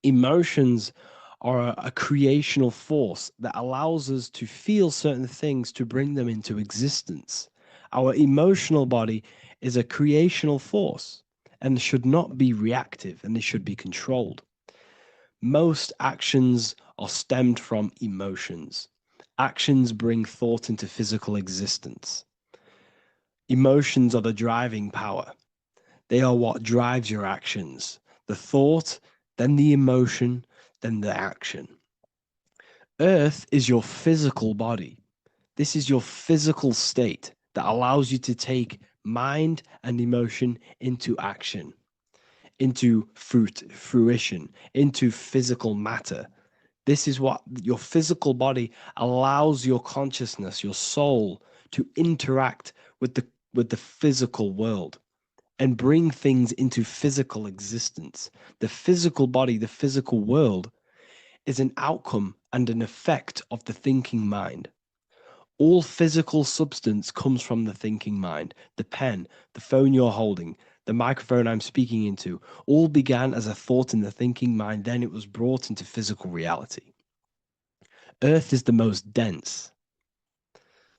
Emotions are a creational force that allows us to feel certain things to bring them into existence. Our emotional body is a creational force and should not be reactive, and it should be controlled. Most actions are stemmed from emotions. Actions bring thought into physical existence. Emotions are the driving power. They are what drives your actions. The thought, then the emotion, then the action. Earth is your physical body. This is your physical state that allows you to take mind and emotion into action, into fruition, into physical matter. This is what your physical body allows your consciousness, your soul, to interact with the physical world and bring things into physical existence. The physical body, the physical world, is an outcome and an effect of the thinking mind. All physical substance comes from the thinking mind. The pen, the phone you're holding, the microphone I'm speaking into, all began as a thought in the thinking mind, then it was brought into physical reality. Earth is the most dense.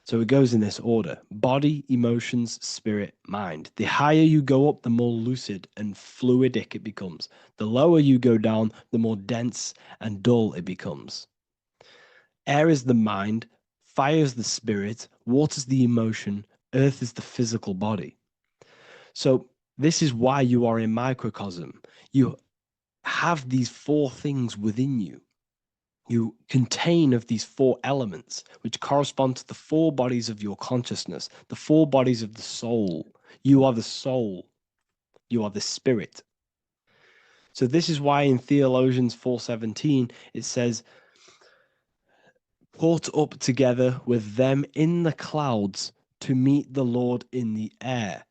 So it goes in this order: body, emotions, spirit, mind. The higher you go up, the more lucid and fluidic it becomes. The lower you go down, the more dense and dull it becomes. Air is the mind, fire is the spirit, water is the emotion, earth is the physical body. So this is why you are a microcosm. You have these four things within you. You contain of these four elements, which correspond to the four bodies of your consciousness, the four bodies of the soul. You are the soul. You are the spirit. So this is why in Theologians 4:17 it says, "Caught up together with them in the clouds to meet the Lord in the air."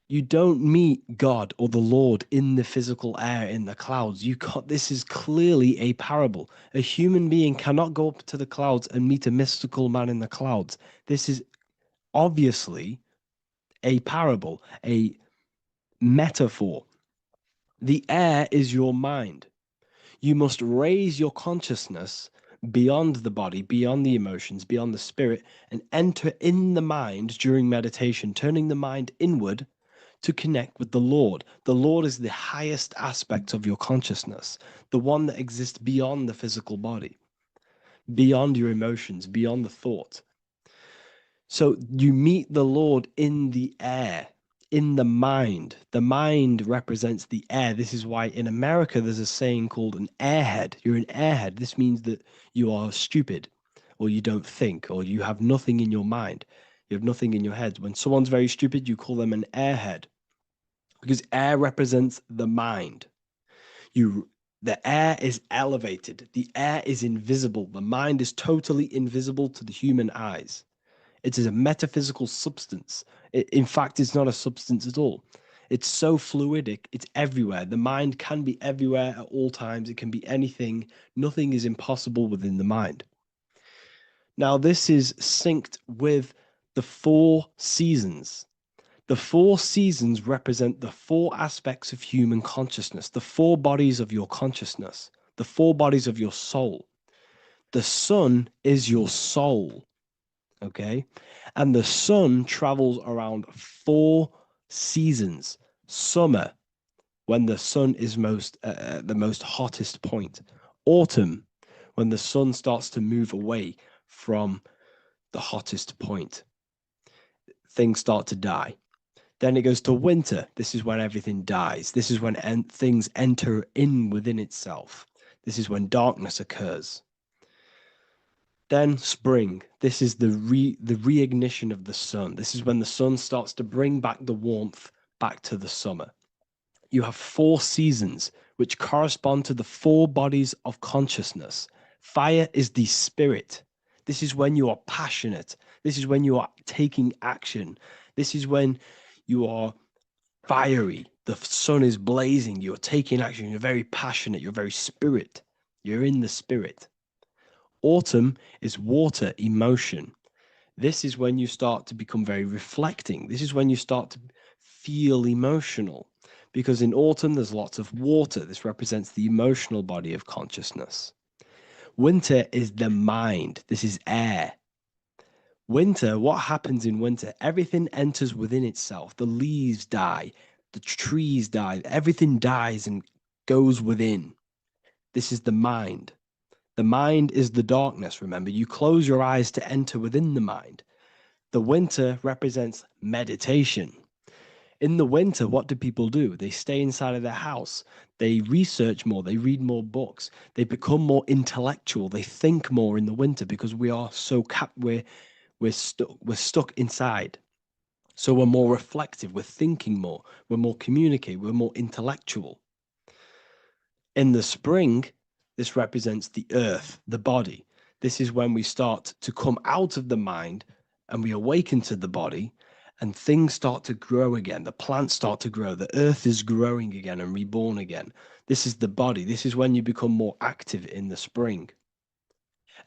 You don't meet God or the Lord in the physical air in the clouds. This is clearly a parable. A human being cannot go up to the clouds and meet a mystical man in the clouds. This is obviously a parable, a metaphor. The air is your mind. You must raise your consciousness beyond the body, beyond the emotions, beyond the spirit, and enter in the mind during meditation, turning the mind inward to connect with the Lord. The Lord is the highest aspect of your consciousness, the one that exists beyond the physical body, beyond your emotions, beyond the thought. So you meet the Lord in the air, in the mind. The mind represents the air. This is why in America there's a saying called an airhead. You're an airhead. This means that you are stupid, or you don't think, or you have nothing in your mind. You have nothing in your head. When someone's very stupid, you call them an airhead, because air represents the mind. The air is elevated. The air is invisible. The mind is totally invisible to the human eyes. It is a metaphysical substance. In fact, it's not a substance at all. It's so fluidic, it's everywhere. The mind can be everywhere at all times. It can be anything. Nothing is impossible within the mind. Now, this is synced with the four seasons. The four seasons represent the four aspects of human consciousness, the four bodies of your consciousness, the four bodies of your soul. The sun is your soul. Okay. And the sun travels around four seasons. Summer, when the sun is the most hottest point. Autumn, when the sun starts to move away from the hottest point. Things start to die. Then it goes to winter. This is when everything dies. This is when things enter in within itself. This is when darkness occurs. Then spring. This is the reignition of the sun. This is when the sun starts to bring back the warmth back to the summer. You have four seasons which correspond to the four bodies of consciousness. Fire is the spirit. This is when you are passionate. This is when you are taking action. This is when you are fiery. The sun is blazing. You're taking action. You're very passionate. You're very spirit. You're in the spirit. Autumn is water, emotion. This is when you start to become very reflecting. This is when you start to feel emotional. Because in autumn, there's lots of water. This represents the emotional body of consciousness. Winter is the mind. This is air. Winter, what happens in winter? Everything enters within itself. The leaves die, the trees die, everything dies and goes within. This is the mind. The mind is the darkness, remember. You close your eyes to enter within the mind. The winter represents meditation. In the winter, what do people do? They stay inside of their house. They research more. They read more books. They become more intellectual. They think more in the winter because we are so we're stuck inside. So we're more reflective. We're thinking more. We're more communicative. We're more intellectual. In the spring, this represents the earth, the body. This is when we start to come out of the mind and we awaken to the body, and things start to grow again. The plants start to grow. The earth is growing again and reborn again. This is the body. This is when you become more active in the spring.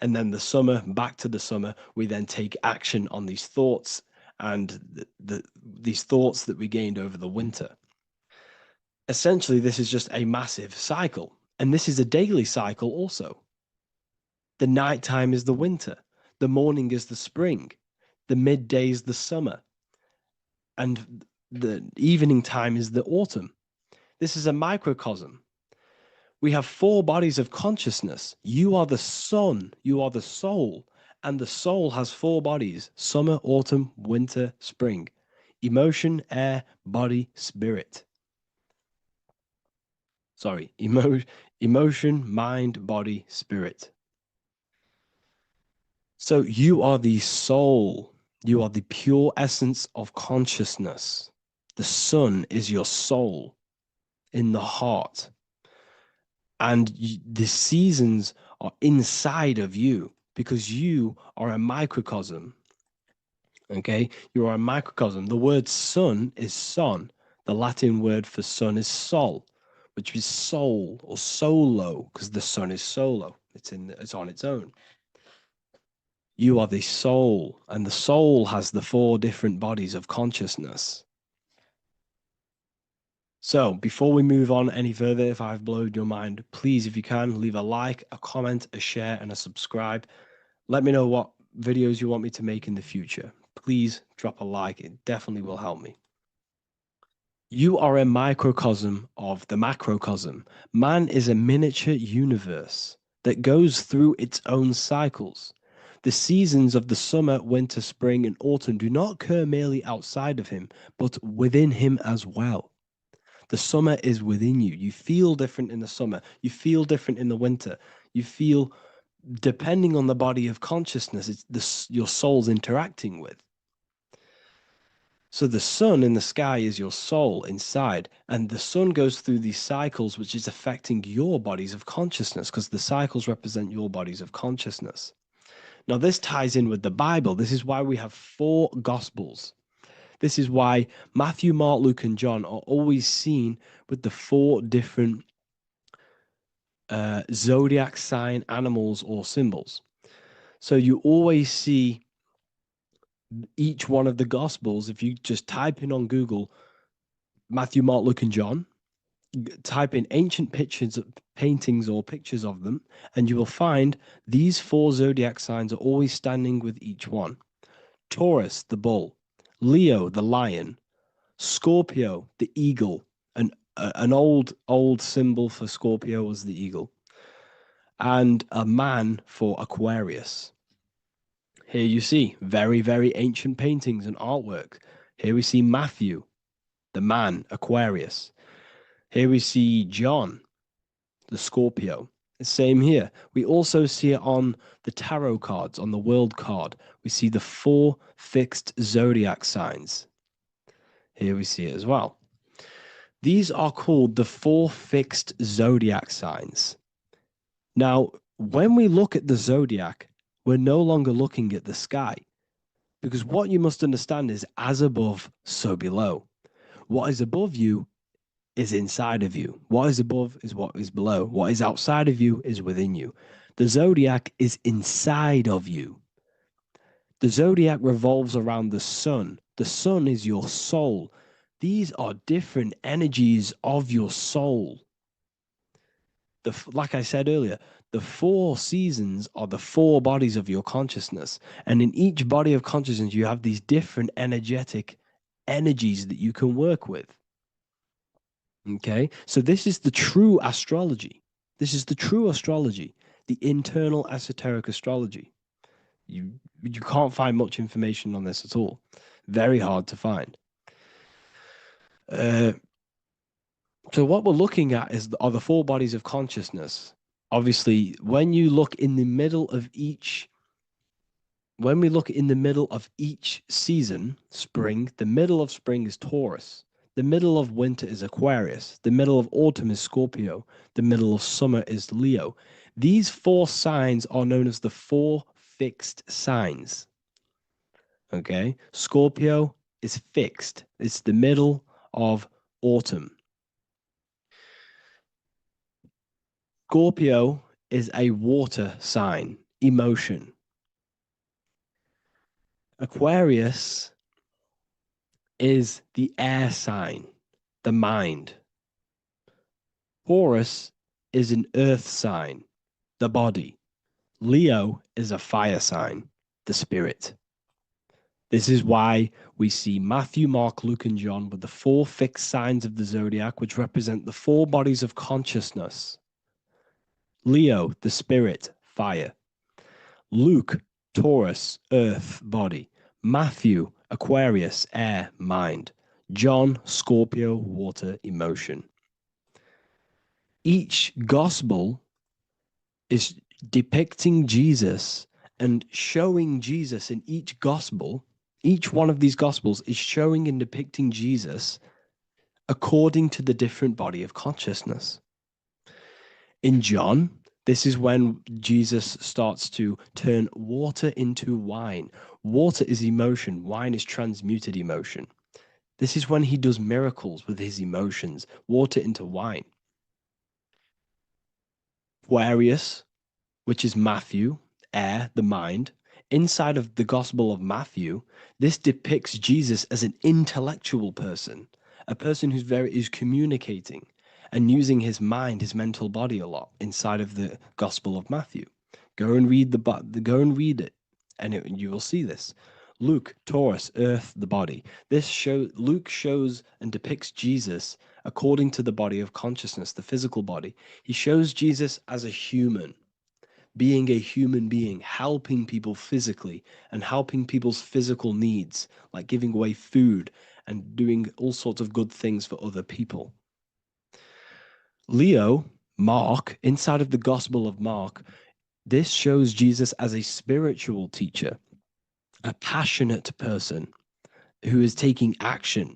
And then the summer, back to the summer, we then take action on these thoughts and these thoughts that we gained over the winter. Essentially, this is just a massive cycle. And this is a daily cycle also. The nighttime is the winter. The morning is the spring. The midday is the summer. And the evening time is the autumn. This is a microcosm. We have four bodies of consciousness. You are the sun, you are the soul, and the soul has four bodies: summer, autumn, winter, spring. Emotion, air, body, spirit. Sorry, emotion, mind, body, spirit. So you are the soul. You are the pure essence of consciousness. The sun is your soul in the heart. And the seasons are inside of you because you are a microcosm. Okay? You are a microcosm. The word sun is son. The Latin word for sun is sol, which is soul or solo, because the sun is solo. It's on its own. You are the soul, and the soul has the four different bodies of consciousness. So before we move on any further, if I've blown your mind, please, if you can, leave a like, a comment, a share, and a subscribe. Let me know what videos you want me to make in the future. Please drop a like. It definitely will help me. You are a microcosm of the macrocosm. Man is a miniature universe that goes through its own cycles. The seasons of the summer, winter, spring, and autumn do not occur merely outside of him, but within him as well. The summer is within you. You feel different in the summer. You feel different in the winter. You feel, depending on the body of consciousness, it's your soul's interacting with. So the sun in the sky is your soul inside, and the sun goes through these cycles, which is affecting your bodies of consciousness, because the cycles represent your bodies of consciousness. Now, this ties in with the Bible. This is why we have four Gospels. This is why Matthew, Mark, Luke, and John are always seen with the four different zodiac sign animals or symbols. So you always see each one of the Gospels. If you just type in on Google Matthew, Mark, Luke, and John, type in ancient pictures, paintings, or pictures of them, and you will find these four zodiac signs are always standing with each one. Taurus, the bull; Leo, the lion; Scorpio, the eagle. An old symbol for Scorpio was the eagle, and a man for Aquarius. Here you see very, very ancient paintings and artwork. Here we see Matthew, the man, Aquarius. Here we see John, the Scorpio. Same here. We also see it on the tarot cards, on the world card. We see the four fixed zodiac signs. Here we see it as well. These are called the 4 fixed zodiac signs. Now, when we look at the zodiac, we're no longer looking at the sky, because what you must understand is as above, so below. What is above you is inside of you. What is above is what is below. What is outside of you is within you. The zodiac is inside of you. The zodiac revolves around the sun. The sun is your soul. These are different energies of your soul. Like I said earlier, the 4 seasons are the 4 bodies of your consciousness. And in each body of consciousness, you have these different energetic energies that you can work with. Okay, so this is the true astrology. This is the true astrology, the internal esoteric astrology. You can't find much information on this at all. Very hard to find. So what we're looking at are the 4 bodies of consciousness. Obviously, when you look in the middle of each, when we look in the middle of each season, spring, the middle of spring is Taurus. The middle of winter is Aquarius. The middle of autumn is Scorpio. The middle of summer is Leo. These 4 signs are known as the 4 fixed signs. Okay, Scorpio is fixed. It's the middle of autumn. Scorpio is a water sign, emotion. Aquarius is the air sign, the mind. Taurus is an earth sign, the body. Leo is a fire sign, the spirit. This is why we see Matthew, Mark, Luke, and John with the 4 fixed signs of the zodiac, which represent the 4 bodies of consciousness. Leo, the spirit, fire. Luke, Taurus, earth, body. Matthew, Aquarius, air, mind. John, Scorpio, water, emotion. Each gospel is depicting Jesus and showing Jesus in each gospel. Each one of these gospels is showing and depicting Jesus according to the different body of consciousness. In John, this is when Jesus starts to turn water into wine. Water is emotion, wine is transmuted emotion. This is when he does miracles with his emotions, water into wine. Aquarius, which is Matthew, air, the mind. Inside of the Gospel of Matthew, this depicts Jesus as an intellectual person, a person who's communicating and using his mind, his mental body a lot inside of the Gospel of Matthew. Go and read it, and you will see this. Luke, Taurus, earth, the body. Luke shows and depicts Jesus according to the body of consciousness, the physical body. He shows Jesus as a human, being a human being, helping people physically and helping people's physical needs, like giving away food and doing all sorts of good things for other people. Leo, Mark, inside of the Gospel of Mark, this shows Jesus as a spiritual teacher, a passionate person who is taking action.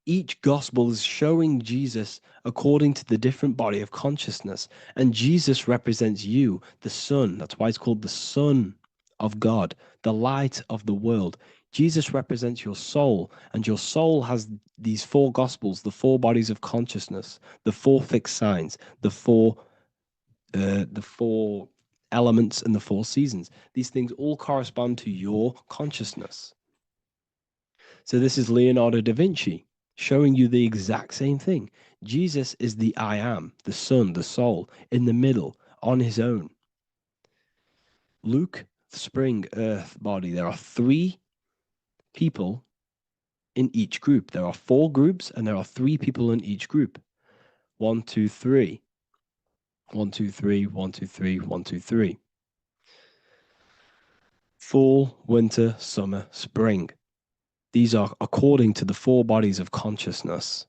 Each gospel is showing Jesus according to the different body of consciousness. And Jesus represents you, the sun. That's why it's called the Son of God, the light of the world. Jesus represents your soul, and your soul has these 4 gospels, the 4 bodies of consciousness, the 4 fixed signs, the four elements and the 4 seasons. These things all correspond to your consciousness. So this is Leonardo da Vinci showing you the exact same thing. Jesus is the I am, the sun, the soul, in the middle, on his own. Luke, spring, earth, body. There are 3 people in each group. There are 4 groups, and there are 3 people in each group. 1, 2, 3. 1, 2, 3, 1, 2, 3, 1, 2, 3. Fall, winter, summer, spring. These are according to the 4 bodies of consciousness.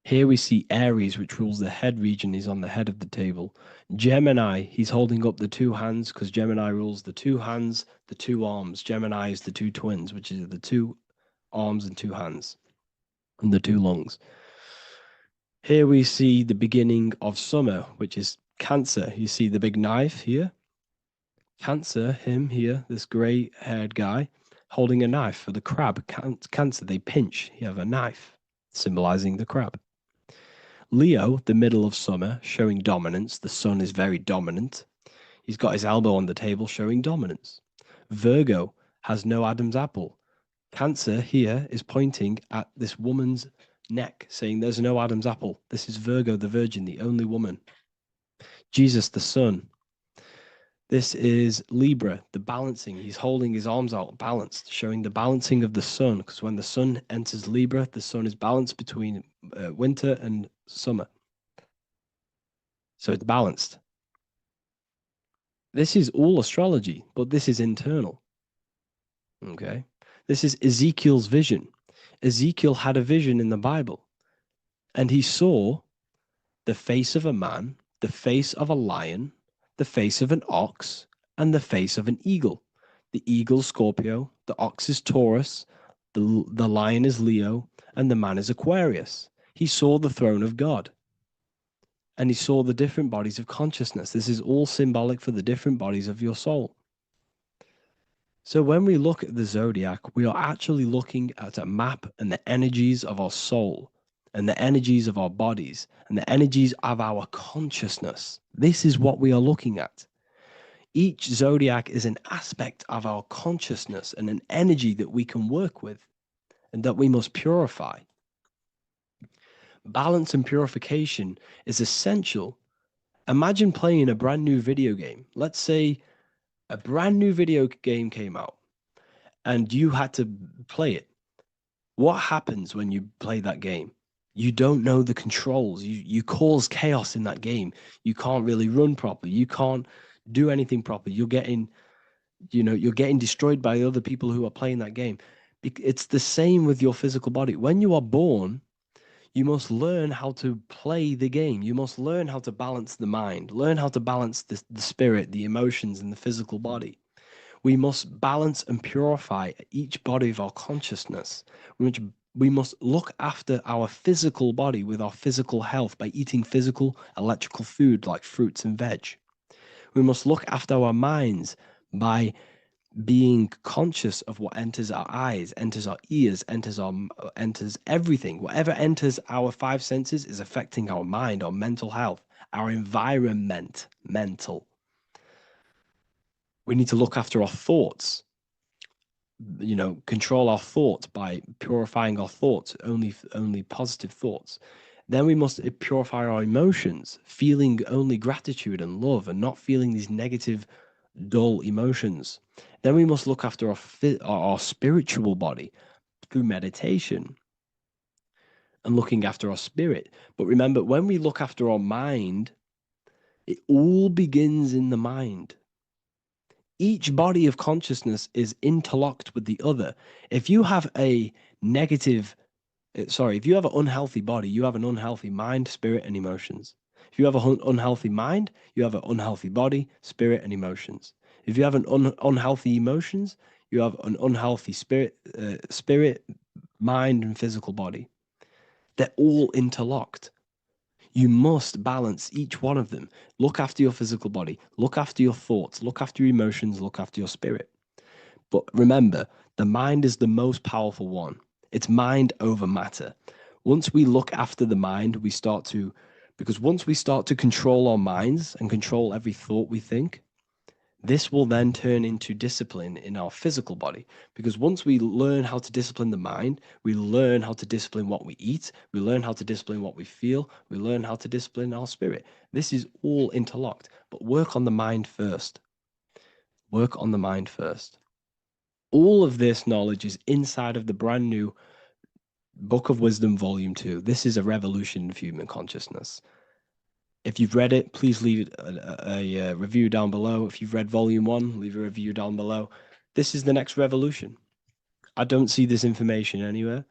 Here we see Aries, which rules the head region. He's on the head of the table. Gemini, he's holding up the 2 hands because Gemini rules the 2 hands, the 2 arms. Gemini is the 2 twins, which is the 2 arms and 2 hands, and the 2 lungs. Here we see the beginning of summer, which is Cancer. You see the big knife here? Cancer, him here, this gray haired guy, holding a knife for the crab. Cancer, they pinch. You have a knife, symbolizing the crab. Leo, the middle of summer, showing dominance. The sun is very dominant. He's got his elbow on the table, showing dominance. Virgo has no Adam's apple. Cancer here is pointing at this woman's neck, saying there's no Adam's apple. This is Virgo, the virgin, the only woman. Jesus, the sun. This is Libra, the balancing. He's holding his arms out, balanced, showing the balancing of the sun. Because when the sun enters Libra, the sun is balanced between winter and summer. So it's balanced. This is all astrology, but this is internal. Okay. This is Ezekiel's vision. Ezekiel had a vision in the Bible, and he saw the face of a man, the face of a lion, the face of an ox, and the face of an eagle. The eagle, Scorpio, the ox is Taurus, the lion is Leo, and the man is Aquarius. He saw the throne of God, and he saw the different bodies of consciousness. This is all symbolic for the different bodies of your soul. So when we look at the zodiac, we are actually looking at a map and the energies of our soul and the energies of our bodies and the energies of our consciousness. This is what we are looking at. Each zodiac is an aspect of our consciousness and an energy that we can work with and that we must purify. Balance and purification is essential. Imagine playing a brand new video game. Let's say a brand new video game came out and you had to play it. What happens when you play that game? You don't know the controls. You cause chaos in that game. You can't really run properly. You can't do anything properly. You're getting destroyed by other people who are playing that game. It's the same with your physical body. When you are born, you must learn how to play the game. You must learn how to balance the mind, learn how to balance the spirit, the emotions, and the physical body. We must balance and purify each body of our consciousness. We must look after our physical body with our physical health by eating physical, electrical food like fruits and veg. We must look after our minds by being conscious of what enters our eyes, enters our ears, enters everything. Whatever enters our five senses is affecting our mind, our mental health, our environment, mental. We need to look after our thoughts. Control our thoughts by purifying our thoughts, only positive thoughts. Then we must purify our emotions, feeling only gratitude and love and not feeling these negative, dull emotions. Then we must look after our spiritual body through meditation and looking after our spirit. But remember, when we look after our mind, it all begins in the mind. Each body of consciousness is interlocked with the other. If you have an unhealthy body, you have an unhealthy mind, spirit, and emotions. If you have an unhealthy mind, you have an unhealthy body, spirit, and emotions. If you have an unhealthy emotions, you have an unhealthy spirit, mind, and physical body. They're all interlocked. You must balance each one of them. Look after your physical body, look after your thoughts, look after your emotions, look after your spirit. But remember, the mind is the most powerful one. It's mind over matter. Once we look after the mind, because once we start to control our minds and control every thought we think, this will then turn into discipline in our physical body. Because once we learn how to discipline the mind, we learn how to discipline what we eat, we learn how to discipline what we feel, we learn how to discipline our spirit. This is all interlocked, but work on the mind first. Work on the mind first. All of this knowledge is inside of the brand new Book of Wisdom, Volume 2. This is a revolution of human consciousness. If you've read it, please leave a review down below. If you've read Volume 1, leave a review down below. This is the next revolution. I don't see this information anywhere.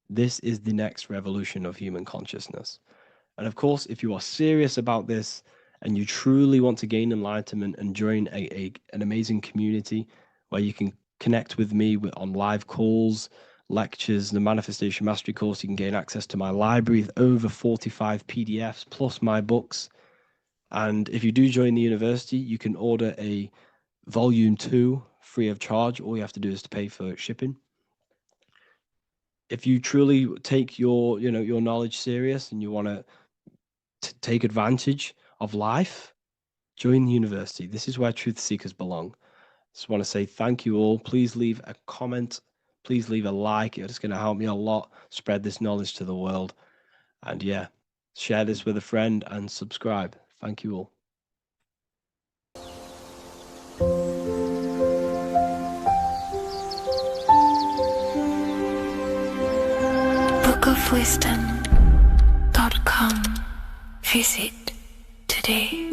This is the next revolution of human consciousness. And of course, if you are serious about this and you truly want to gain enlightenment and join an amazing community where you can connect with me on live calls, lectures, the Manifestation Mastery course, you can gain access to my library with over 45 PDFs plus my books. And if you do join the university, you can order a volume 2 free of charge. All you have to do is to pay for shipping. If you truly take your knowledge serious and you want to take advantage of life, join the university. This is where truth seekers belong. Just want to say thank you all. Please leave a comment. Please leave a like. It's going to help me a lot spread this knowledge to the world. And yeah, share this with a friend and subscribe. Thank you all. bookofwisdom.com. Visit today.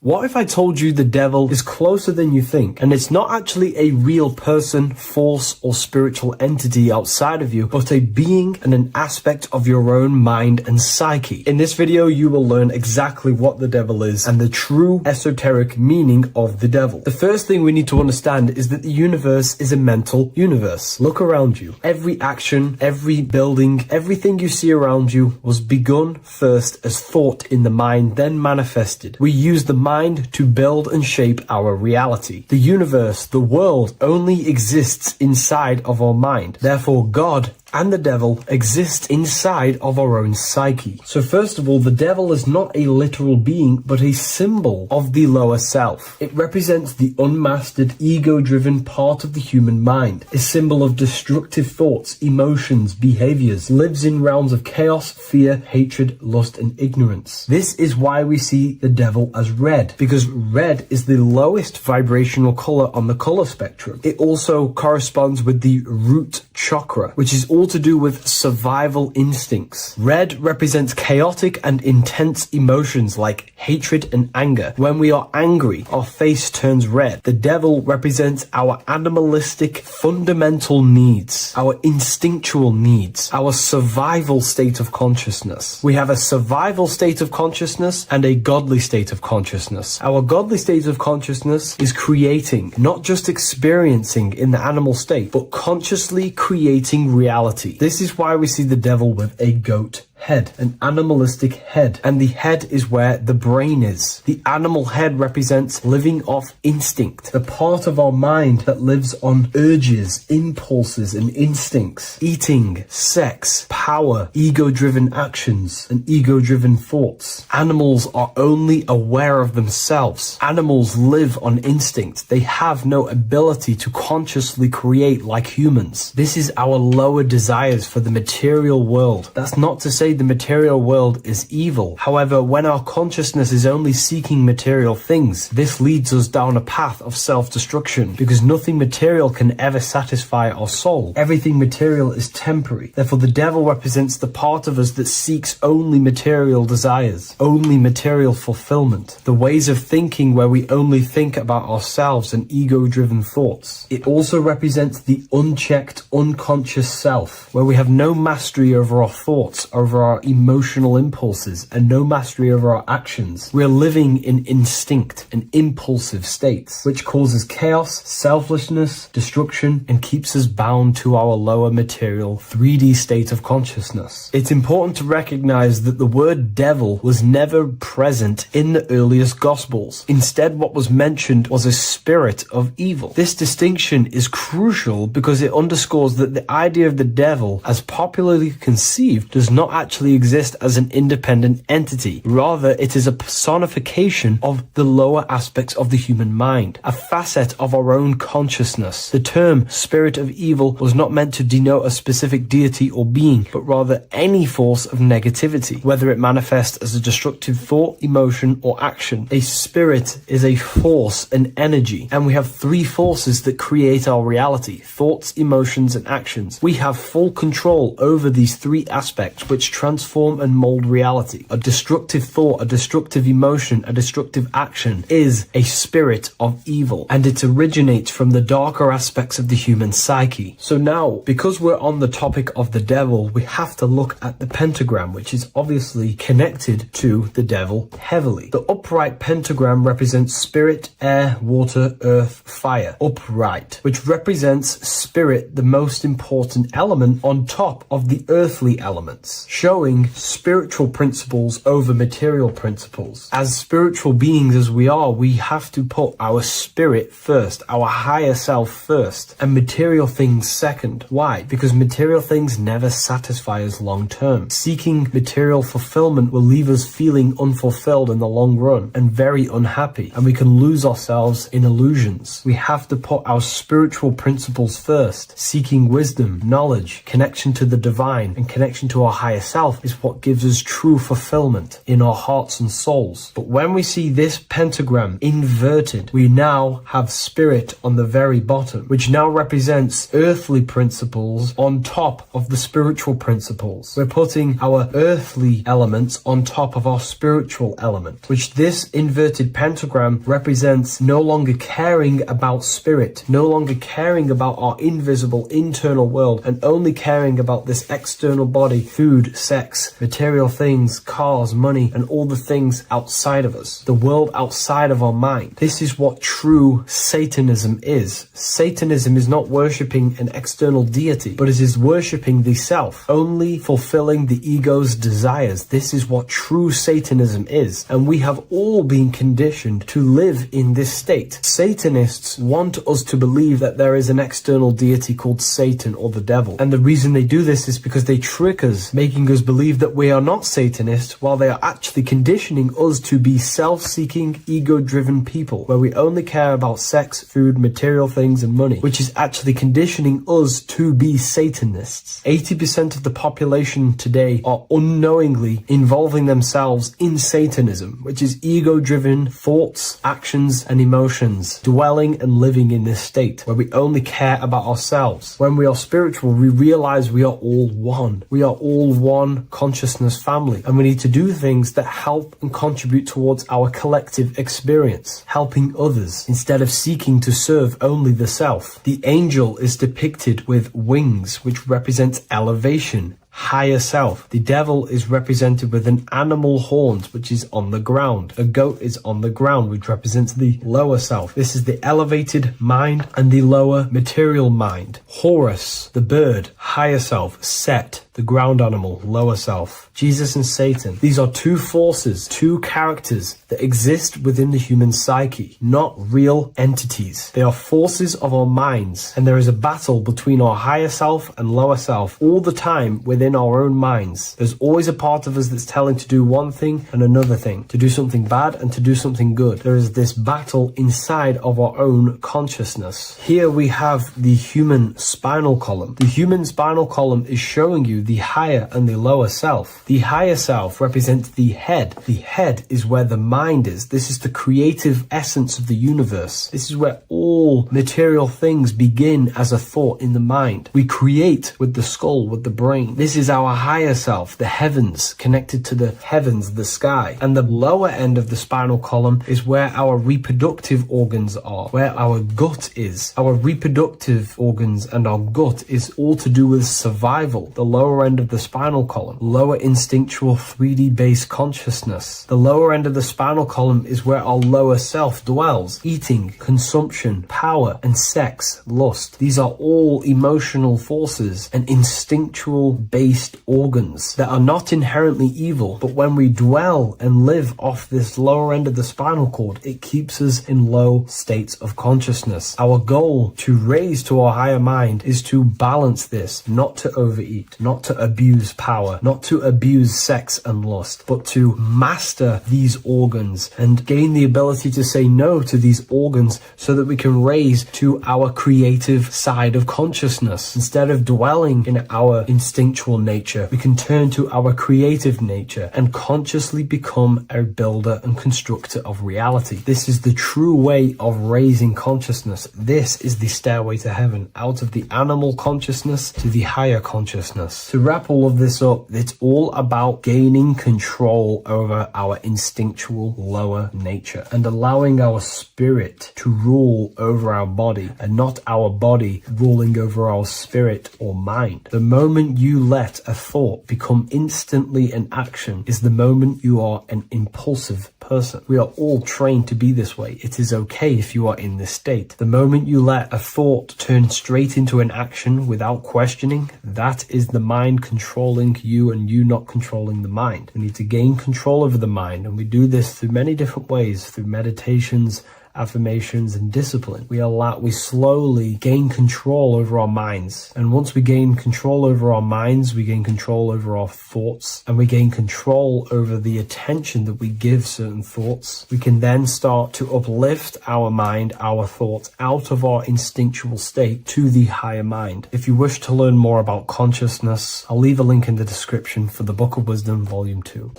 What if I told you the devil is closer than you think, and it's not actually a real person, force, or spiritual entity outside of you, but a being and an aspect of your own mind and psyche? In this video, you will learn exactly what the devil is and the true esoteric meaning of the devil. The first thing we need to understand is that the universe is a mental universe. Look around you. Every action, every building, everything you see around you was begun first as thought in the mind, then manifested. We use the mind to build and shape our reality. The universe, the world, only exists inside of our mind. Therefore, God and the devil exist inside of our own psyche. So first of all, the devil is not a literal being, but a symbol of the lower self. It represents the unmastered, ego-driven part of the human mind, a symbol of destructive thoughts, emotions, behaviors, lives in realms of chaos, fear, hatred, lust, and ignorance. This is why we see the devil as red, because red is the lowest vibrational color on the color spectrum. It also corresponds with the root chakra, which is all to do with survival instincts. Red represents chaotic and intense emotions like hatred and anger. When we are angry, our face turns red. The devil represents our animalistic fundamental needs, our instinctual needs, our survival state of consciousness. We have a survival state of consciousness and a godly state of consciousness. Our godly state of consciousness is creating, not just experiencing in the animal state, but consciously creating reality. This is why we see the devil with a goat head, an animalistic head, and the head is where the brain is. The animal head represents living off instinct, the part of our mind that lives on urges, impulses, and instincts. Eating, sex, power, ego-driven actions, and ego-driven thoughts. Animals are only aware of themselves. Animals live on instinct. They have no ability to consciously create like humans. This is our lower desires for the material world. That's not to say the material world is evil. However, when our consciousness is only seeking material things, this leads us down a path of self-destruction, because nothing material can ever satisfy our soul. Everything material is temporary. Therefore, the devil represents the part of us that seeks only material desires, only material fulfillment, the ways of thinking where we only think about ourselves and ego-driven thoughts. It also represents the unchecked, unconscious self, where we have no mastery over our thoughts, over our emotional impulses, and no mastery over our actions. We're living in instinct and impulsive states, which causes chaos, selflessness, destruction, and keeps us bound to our lower material 3D state of consciousness. It's important to recognize that the word devil was never present in the earliest Gospels. Instead, what was mentioned was a spirit of evil. This distinction is crucial because it underscores that the idea of the devil, as popularly conceived, does not actually exist as an independent entity. Rather, it is a personification of the lower aspects of the human mind, a facet of our own consciousness. The term spirit of evil was not meant to denote a specific deity or being, but rather any force of negativity, whether it manifests as a destructive thought, emotion, or action. A spirit is a force, an energy, and we have three forces that create our reality: thoughts, emotions, and actions. We have full control over these three aspects, which transform and mold reality. A destructive thought, a destructive emotion, a destructive action is a spirit of evil, and it originates from the darker aspects of the human psyche. So now, because we're on the topic of the devil, we have to look at the pentagram, which is obviously connected to the devil heavily. The upright pentagram represents spirit, air, water, earth, fire. Upright, which represents spirit, the most important element on top of the earthly elements, showing spiritual principles over material principles. As spiritual beings as we are, we have to put our spirit first, our higher self first, and material things second. Why? Because material things never satisfy us long term. Seeking material fulfillment will leave us feeling unfulfilled in the long run and very unhappy, and we can lose ourselves in illusions. We have to put our spiritual principles first. Seeking wisdom, knowledge, connection to the divine, and connection to our higher self is what gives us true fulfillment in our hearts and souls. But when we see this pentagram inverted, we now have spirit on the very bottom, which now represents earthly principles on top of the spiritual principles. We're putting our earthly elements on top of our spiritual element, which this inverted pentagram represents no longer caring about spirit, no longer caring about our invisible internal world, and only caring about this external body, food, sex, material things, cars, money, and all the things outside of us, the world outside of our mind. This is what true Satanism is. Satanism is not worshipping an external deity, but it is worshipping the self, only fulfilling the ego's desires. This is what true Satanism is, and we have all been conditioned to live in this state. Satanists want us to believe that there is an external deity called Satan or the devil, and the reason they do this is because they trick us, making us believe that we are not Satanists, while they are actually conditioning us to be self-seeking, ego-driven people, where we only care about sex, food, material things, and money, which is actually conditioning us to be Satanists. 80% of the population today are unknowingly involving themselves in Satanism, which is ego-driven thoughts, actions, and emotions, dwelling and living in this state where we only care about ourselves. When we are spiritual, we realize we are all one. We are all one consciousness family, and we need to do things that help and contribute towards our collective experience, helping others instead of seeking to serve only the self. The angel is depicted with wings, which represents elevation, higher self. The devil is represented with an animal horns, which is on the ground. A goat is on the ground, which represents the lower self. This is the elevated mind and the lower material mind. Horus, the bird, higher self. Set, the ground animal, lower self. Jesus and Satan. These are two forces, two characters that exist within the human psyche, not real entities. They are forces of our minds, and there is a battle between our higher self and lower self all the time within our own minds. There's always a part of us that's telling to do one thing and another thing, to do something bad and to do something good. There is this battle inside of our own consciousness. Here we have the human spinal column. The human spinal column is showing you the higher and the lower self. The higher self represents the head. The head is where the mind is. This is the creative essence of the universe. This is where all material things begin as a thought in the mind. We create with the skull, with the brain. This is our higher self, the heavens, connected to the heavens, the sky. And the lower end of the spinal column is where our reproductive organs are, where our gut is. Our reproductive organs and our gut is all to do with survival. The lower end of the spinal column, lower instinctual 3D based consciousness. The lower end of the spinal column is where our lower self dwells. Eating, consumption, power, and sex, lust. These are all emotional forces and instinctual based organs that are not inherently evil, but when we dwell and live off this lower end of the spinal cord, it keeps us in low states of consciousness. Our goal to raise to our higher mind is to balance this, not to overeat, not to abuse power, not to abuse sex and lust, but to master these organs and gain the ability to say no to these organs so that we can raise to our creative side of consciousness. Instead of dwelling in our instinctual nature, we can turn to our creative nature and consciously become a builder and constructor of reality. This is the true way of raising consciousness. This is the stairway to heaven, out of the animal consciousness to the higher consciousness. To wrap all of this up, it's all about gaining control over our instinctual lower nature and allowing our spirit to rule over our body and not our body ruling over our spirit or mind. The moment you let a thought become instantly an action is the moment you are an impulsive person. We are all trained to be this way. It is okay if you are in this state. The moment you let a thought turn straight into an action without questioning, that is the mind controlling you and you not controlling the mind. We need to gain control over the mind, and we do this through many different ways, through meditations, affirmations, and discipline. We slowly gain control over our minds. And once we gain control over our minds, we gain control over our thoughts, and we gain control over the attention that we give certain thoughts. We can then start to uplift our mind, our thoughts, out of our instinctual state to the higher mind. If you wish to learn more about consciousness, I'll leave a link in the description for the Book of Wisdom, Volume 2.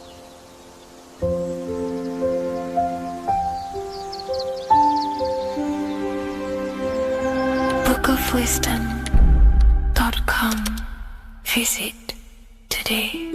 bookofwisdom.com. Visit today.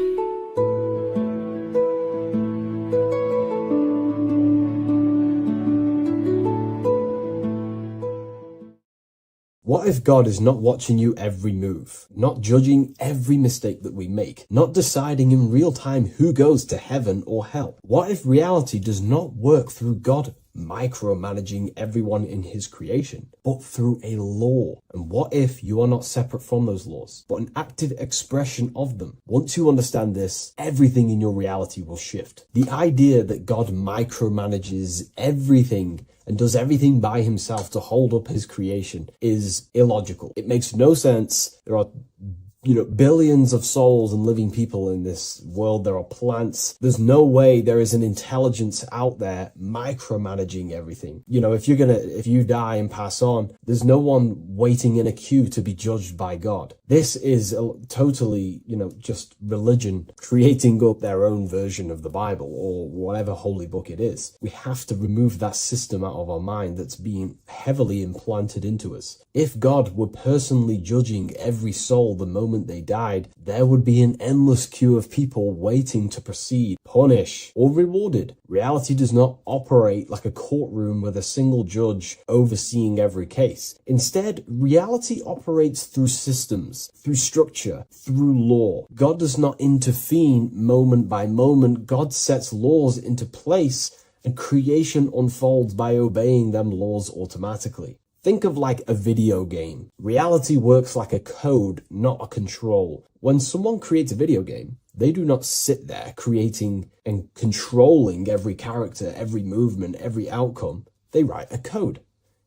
What if God is not watching you every move, not judging every mistake that we make, not deciding in real time who goes to heaven or hell? What if reality does not work through God micromanaging everyone in his creation, but through a law? And what if you are not separate from those laws, but an active expression of them? Once you understand this, everything in your reality will shift. The idea that God micromanages everything and does everything by himself to hold up his creation is illogical. It makes no sense. There are billions of souls and living people in this world. There are plants. There's no way there is an intelligence out there micromanaging everything. If you die and pass on, there's no one waiting in a queue to be judged by God. This is totally, just religion creating up their own version of the Bible or whatever holy book it is. We have to remove that system out of our mind that's being heavily implanted into us. If God were personally judging every soul the moment they died, there would be an endless queue of people waiting to proceed, punish, or rewarded. Reality does not operate like a courtroom with a single judge overseeing every case. Instead, reality operates through systems, through structure, through law. God does not intervene moment by moment. God sets laws into place, and creation unfolds by obeying them laws automatically. Think of like a video game. Reality works like a code, not a control. When someone creates a video game, they do not sit there creating and controlling every character, every movement, every outcome. They write a code.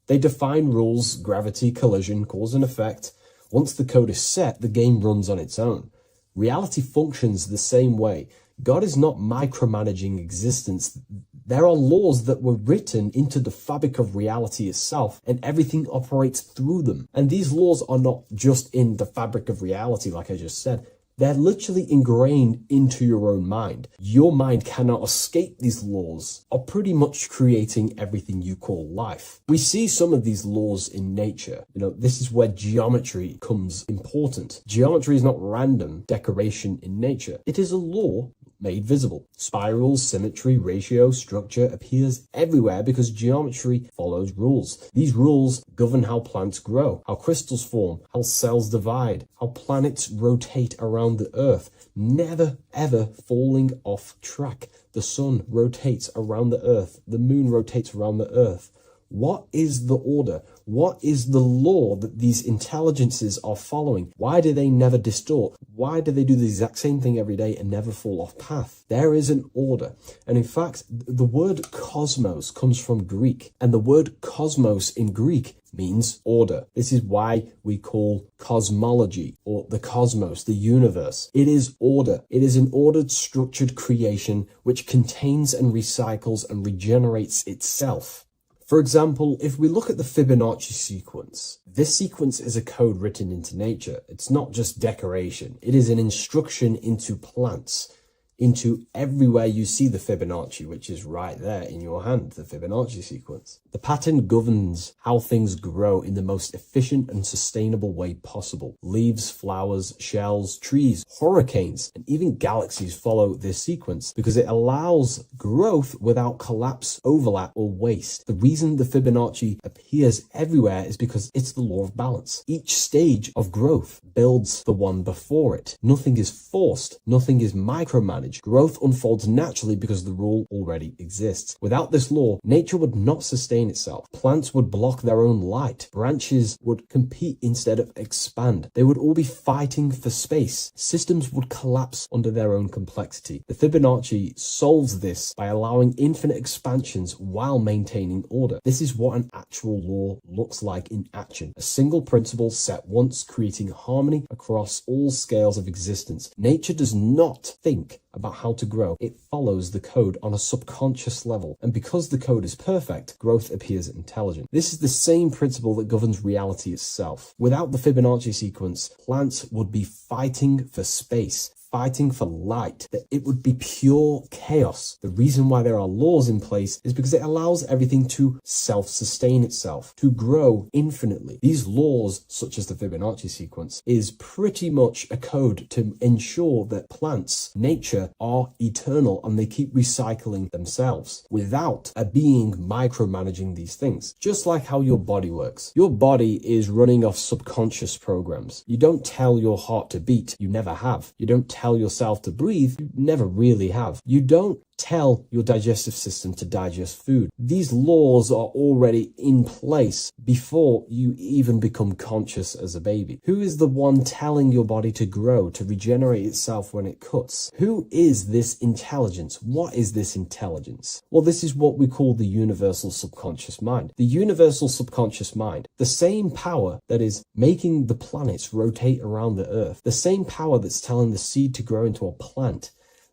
They define rules, gravity, collision, cause and effect. Once the code is set, the game runs on its own. Reality functions the same way. God is not micromanaging existence. There are laws that were written into the fabric of reality itself, and everything operates through them. And these laws are not just in the fabric of reality, like I just said. They're literally ingrained into your own mind. Your mind cannot escape these laws, are pretty much creating everything you call life. We see some of these laws in nature. This is where geometry becomes important. Geometry is not random decoration in nature. It is a law made visible. Spirals, symmetry, ratio, structure appears everywhere because geometry follows rules. These rules govern how plants grow, how crystals form, how cells divide, how planets rotate around the Earth, never ever falling off track. The sun rotates around the Earth. The moon rotates around the Earth. What is the order? What is the law that these intelligences are following? Why do they never distort? Why do they do the exact same thing every day and never fall off path? There is an order. And in fact, the word cosmos comes from Greek, and the word cosmos in Greek means order. This is why we call cosmology or the cosmos, the universe. It is order. It is an ordered, structured creation which contains and recycles and regenerates itself. For example, if we look at the Fibonacci sequence, this sequence is a code written into nature. It's not just decoration. It is an instruction into plants. into everywhere you see the Fibonacci, which is right there in your hand, the Fibonacci sequence. The pattern governs how things grow in the most efficient and sustainable way possible. Leaves, flowers, shells, trees, hurricanes, and even galaxies follow this sequence because it allows growth without collapse, overlap, or waste. The reason the Fibonacci appears everywhere is because it's the law of balance. Each stage of growth builds the one before it. Nothing is forced. Nothing is micromanaged. Growth unfolds naturally because the rule already exists. Without this law, nature would not sustain itself. Plants would block their own light. Branches would compete instead of expand. They would all be fighting for space. Systems would collapse under their own complexity. The Fibonacci solves this by allowing infinite expansions while maintaining order. This is what an actual law looks like in action. A single principle set once, creating harmony across all scales of existence. Nature does not think about how to grow. It follows the code on a subconscious level. And because the code is perfect, growth appears intelligent. This is the same principle that governs reality itself. Without the Fibonacci sequence, plants would be fighting for space, fighting for light, that it would be pure chaos. The reason why there are laws in place is because it allows everything to self-sustain itself, to grow infinitely. These laws, such as the Fibonacci sequence, is pretty much a code to ensure that plants, nature, are eternal and they keep recycling themselves without a being micromanaging these things. Just like how your body works. Your body is running off subconscious programs. You don't tell your heart to beat, you never have. You don't tell yourself to breathe, you never really have. You don't tell your digestive system to digest food. These laws are already in place before you even become conscious as a baby. Who is the one telling your body to grow, to regenerate itself when it cuts? Who is this intelligence? What is this intelligence? Well, this is what we call the universal subconscious mind. The universal subconscious mind, the same power that is making the planets rotate around the earth, the same power that's telling the seed to grow into a plant,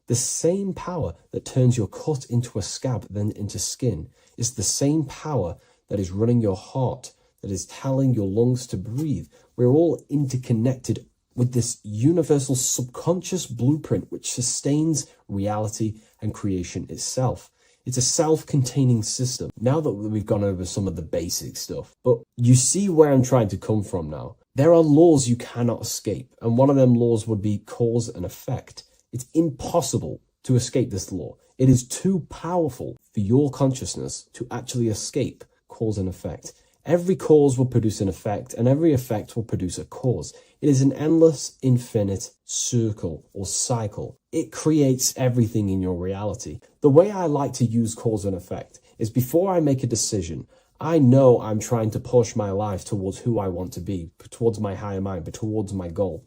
the same power that turns your cut into a scab, then into skin, is the same power that is running your heart, that is telling your lungs to breathe. We're all interconnected with this universal subconscious blueprint which sustains reality and creation itself. It's a self-containing system. Now that we've gone over some of the basic stuff, but you see where I'm trying to come from now. There are laws you cannot escape, and one of them laws would be cause and effect. It's impossible to escape this law. It is too powerful for your consciousness to actually escape cause and effect. Every cause will produce an effect, and every effect will produce a cause. It is an endless, infinite circle or cycle. It creates everything in your reality. The way I like to use cause and effect is before I make a decision, I know I'm trying to push my life towards who I want to be, towards my higher mind, but towards my goal.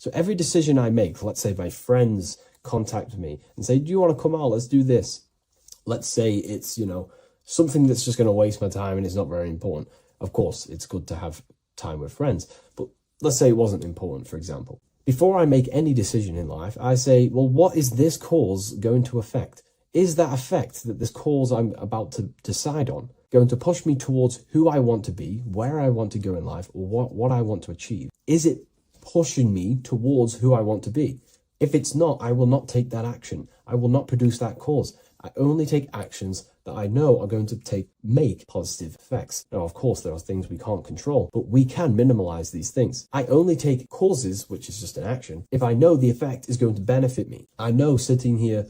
So every decision I make, let's say my friends contact me and say, do you want to come out? Let's do this. Let's say it's, something that's just going to waste my time and it's not very important. Of course, it's good to have time with friends, but let's say it wasn't important, for example. Before I make any decision in life, I say, well, what is this cause going to affect? Is that effect that this cause I'm about to decide on going to push me towards who I want to be, where I want to go in life, or what I want to achieve? Is it pushing me towards who I want to be? If it's not, I will not take that action. I will not produce that cause. I only take actions that I know are going to make positive effects. Now, of course, there are things we can't control, but we can minimize these things. I only take causes, which is just an action, if I know the effect is going to benefit me. I know sitting here,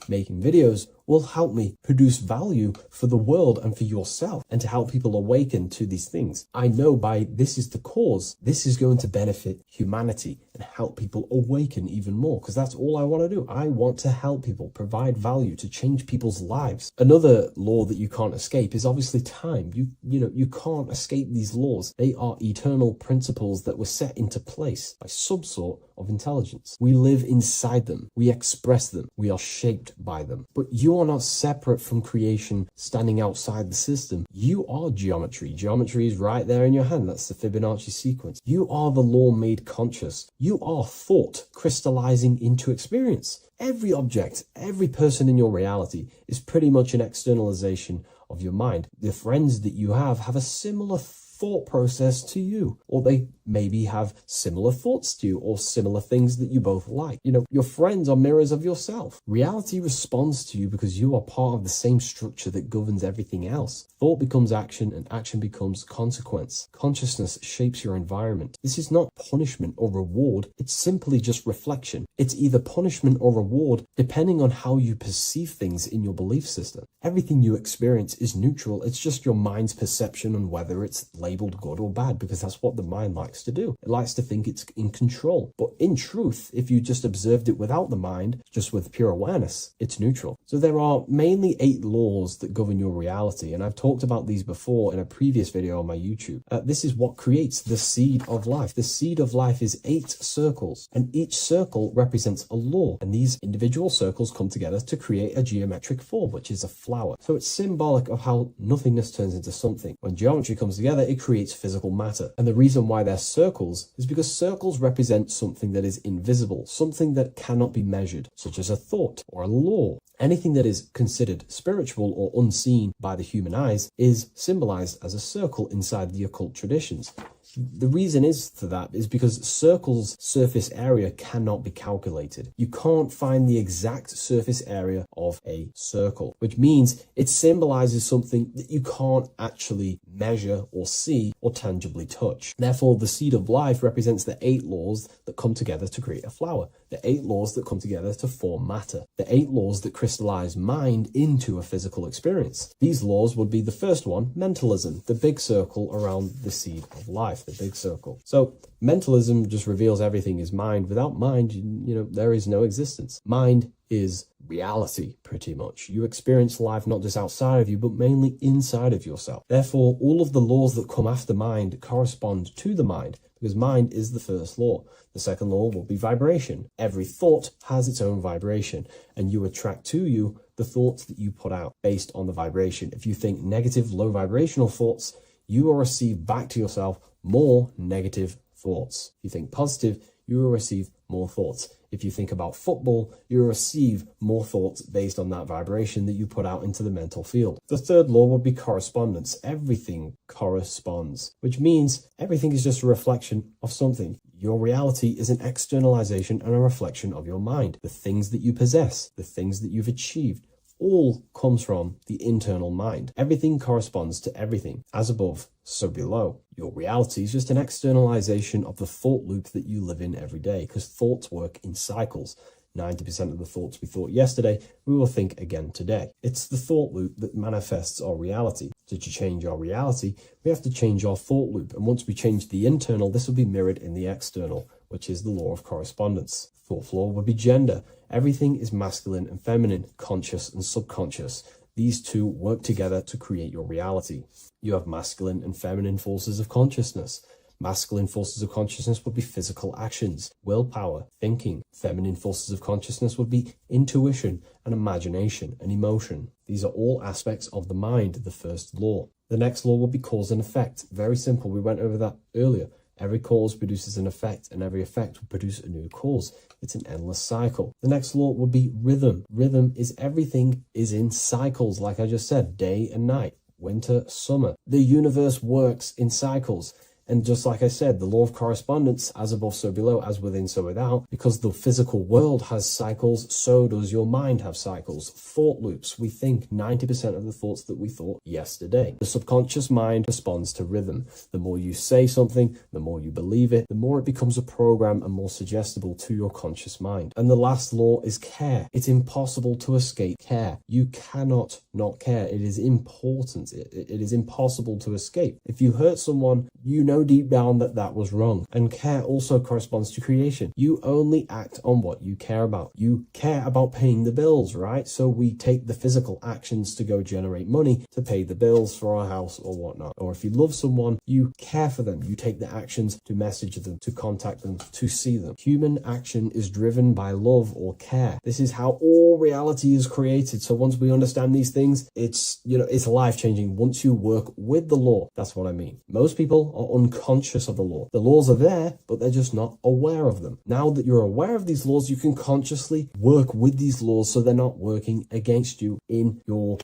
making videos will help me produce value for the world and for yourself and to help people awaken to these things. I know by this is the cause, this is going to benefit humanity and help people awaken even more, because that's all I want to do. I want to help people, provide value to change people's lives. Another law that you can't escape is obviously time. You can't escape these laws. They are eternal principles that were set into place by some sort of intelligence. We live inside them. We express them. We are shaped by them. But you are not separate from creation standing outside the system. You are geometry. Geometry is right there in your hand. That's the Fibonacci sequence. You are the law made conscious. You are thought crystallizing into experience. Every object, every person in your reality is pretty much an externalization of your mind. The friends that you have a similar thought process to you, or they maybe have similar thoughts to you or similar things that you both like. You know, your friends are mirrors of yourself. Reality responds to you because you are part of the same structure that governs everything else. Thought becomes action and action becomes consequence. Consciousness shapes your environment. This is not punishment or reward. It's simply just reflection. It's either punishment or reward depending on how you perceive things in your belief system. Everything you experience is neutral. It's just your mind's perception on whether it's labeled good or bad, because that's what the mind likes to do. It likes to think it's in control. But in truth, if you just observed it without the mind, just with pure awareness, it's neutral. So there are mainly 8 laws that govern your reality, and I've talked about these before in a previous video on my YouTube. This is what creates the seed of life. The seed of life is 8 circles, and each circle represents a law, and these individual circles come together to create a geometric form, which is a flower. So it's symbolic of how nothingness turns into something. When geometry comes together, it creates physical matter. And the reason why they're circles is because circles represent something that is invisible, something that cannot be measured, such as a thought or a law. Anything that is considered spiritual or unseen by the human eyes is symbolized as a circle inside the occult traditions. The reason for that is because circles' surface area cannot be calculated. You can't find the exact surface area of a circle, which means it symbolizes something that you can't actually measure or see or tangibly touch. Therefore, the seed of life represents the 8 laws that come together to create a flower, the 8 laws that come together to form matter, the 8 laws that crystallize mind into a physical experience. These laws would be the first one, mentalism, the big circle around the seed of life. The big circle. So mentalism just reveals everything is mind. Without mind, you know, there is no existence. Mind is reality, pretty much. You experience life not just outside of you, but mainly inside of yourself. Therefore, all of the laws that come after mind correspond to the mind, because mind is the first law. The second law will be vibration. Every thought has its own vibration, and you attract to you the thoughts that you put out based on the vibration. If you think negative, low vibrational thoughts, you will receive back to yourself more negative thoughts. If you think positive, you will receive more thoughts. If you think about football, you will receive more thoughts based on that vibration that you put out into the mental field. The third law would be correspondence. Everything corresponds, which means everything is just a reflection of something. Your reality is an externalization and a reflection of your mind. The things that you possess, the things that you've achieved, all comes from the internal mind. Everything corresponds to everything. As above, so below. Your reality is just an externalization of the thought loop that you live in every day, because thoughts work in cycles. 90% of the thoughts we thought yesterday, we will think again today. It's the thought loop that manifests our reality. To change our reality, we have to change our thought loop. And once we change the internal, this will be mirrored in the external, which is the law of correspondence. Fourth law would be gender. Everything is masculine and feminine, conscious and subconscious. These two work together to create your reality. You have masculine and feminine forces of consciousness. Masculine forces of consciousness would be physical actions, willpower, thinking. Feminine forces of consciousness would be intuition and imagination and emotion. These are all aspects of the mind, the first law. The next law would be cause and effect. Very simple. We went over that earlier. Every cause produces an effect, and every effect will produce a new cause. It's an endless cycle. The next law would be rhythm. Rhythm is everything is in cycles, like I just said, day and night, winter, summer. The universe works in cycles. And just like I said, the law of correspondence, as above, so below, as within, so without, because the physical world has cycles, so does your mind have cycles. Thought loops. We think 90% of the thoughts that we thought yesterday. The subconscious mind responds to rhythm. The more you say something, the more you believe it, the more it becomes a program and more suggestible to your conscious mind. And the last law is care. It's impossible to escape care. You cannot not care. It is important. It is impossible to escape. If you hurt someone, you know deep down that that was wrong. And care also corresponds to creation. You only act on what you care about. You care about paying the bills, right? So we take the physical actions to go generate money to pay the bills for our house or whatnot. Or if you love someone, you care for them. You take the actions to message them, to contact them, to see them. Human action is driven by love or care. This is how all reality is created. So once we understand these things, it's life-changing once you work with the law. That's what I mean. Most people are unconscious of the law. The laws are there, but they're just not aware of them. Now that you're aware of these laws, you can consciously work with these laws so they're not working against you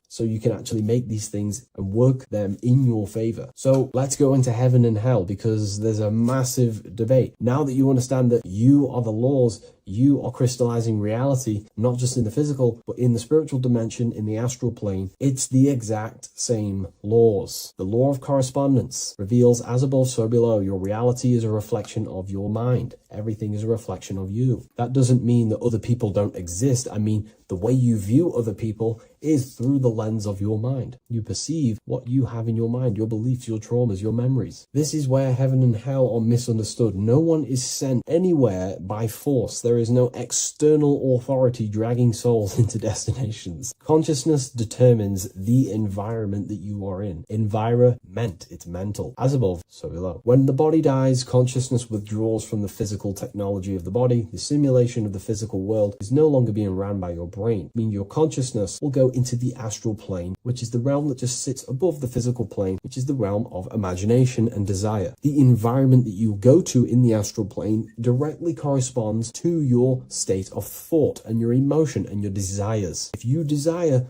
so you can actually make these things and work them in your favor. So let's go into heaven and hell, because there's a massive debate. Now that you understand that you are the laws, you are crystallizing reality, not just in the physical, but in the spiritual dimension, in the astral plane. It's the exact same laws. The law of correspondence reveals as above, so below. Your reality is a reflection of your mind. Everything is a reflection of you. That doesn't mean that other people don't exist. I mean, the way you view other people is through the lens of your mind. You perceive what you have in your mind, your beliefs, your traumas, your memories. This is where heaven and hell are misunderstood. No one is sent anywhere by force. There is no external authority dragging souls into destinations. Consciousness determines the environment that you are in. Environment, it's mental. As above, so below. When the body dies, consciousness withdraws from the physical technology of the body. The simulation of the physical world is no longer being ran by your brain. I mean, your consciousness will go into the astral plane, which is the realm that just sits above the physical plane, which is the realm of imagination and desire. The environment that you go to in the astral plane directly corresponds to your state of thought and your emotion and your desires. If you desire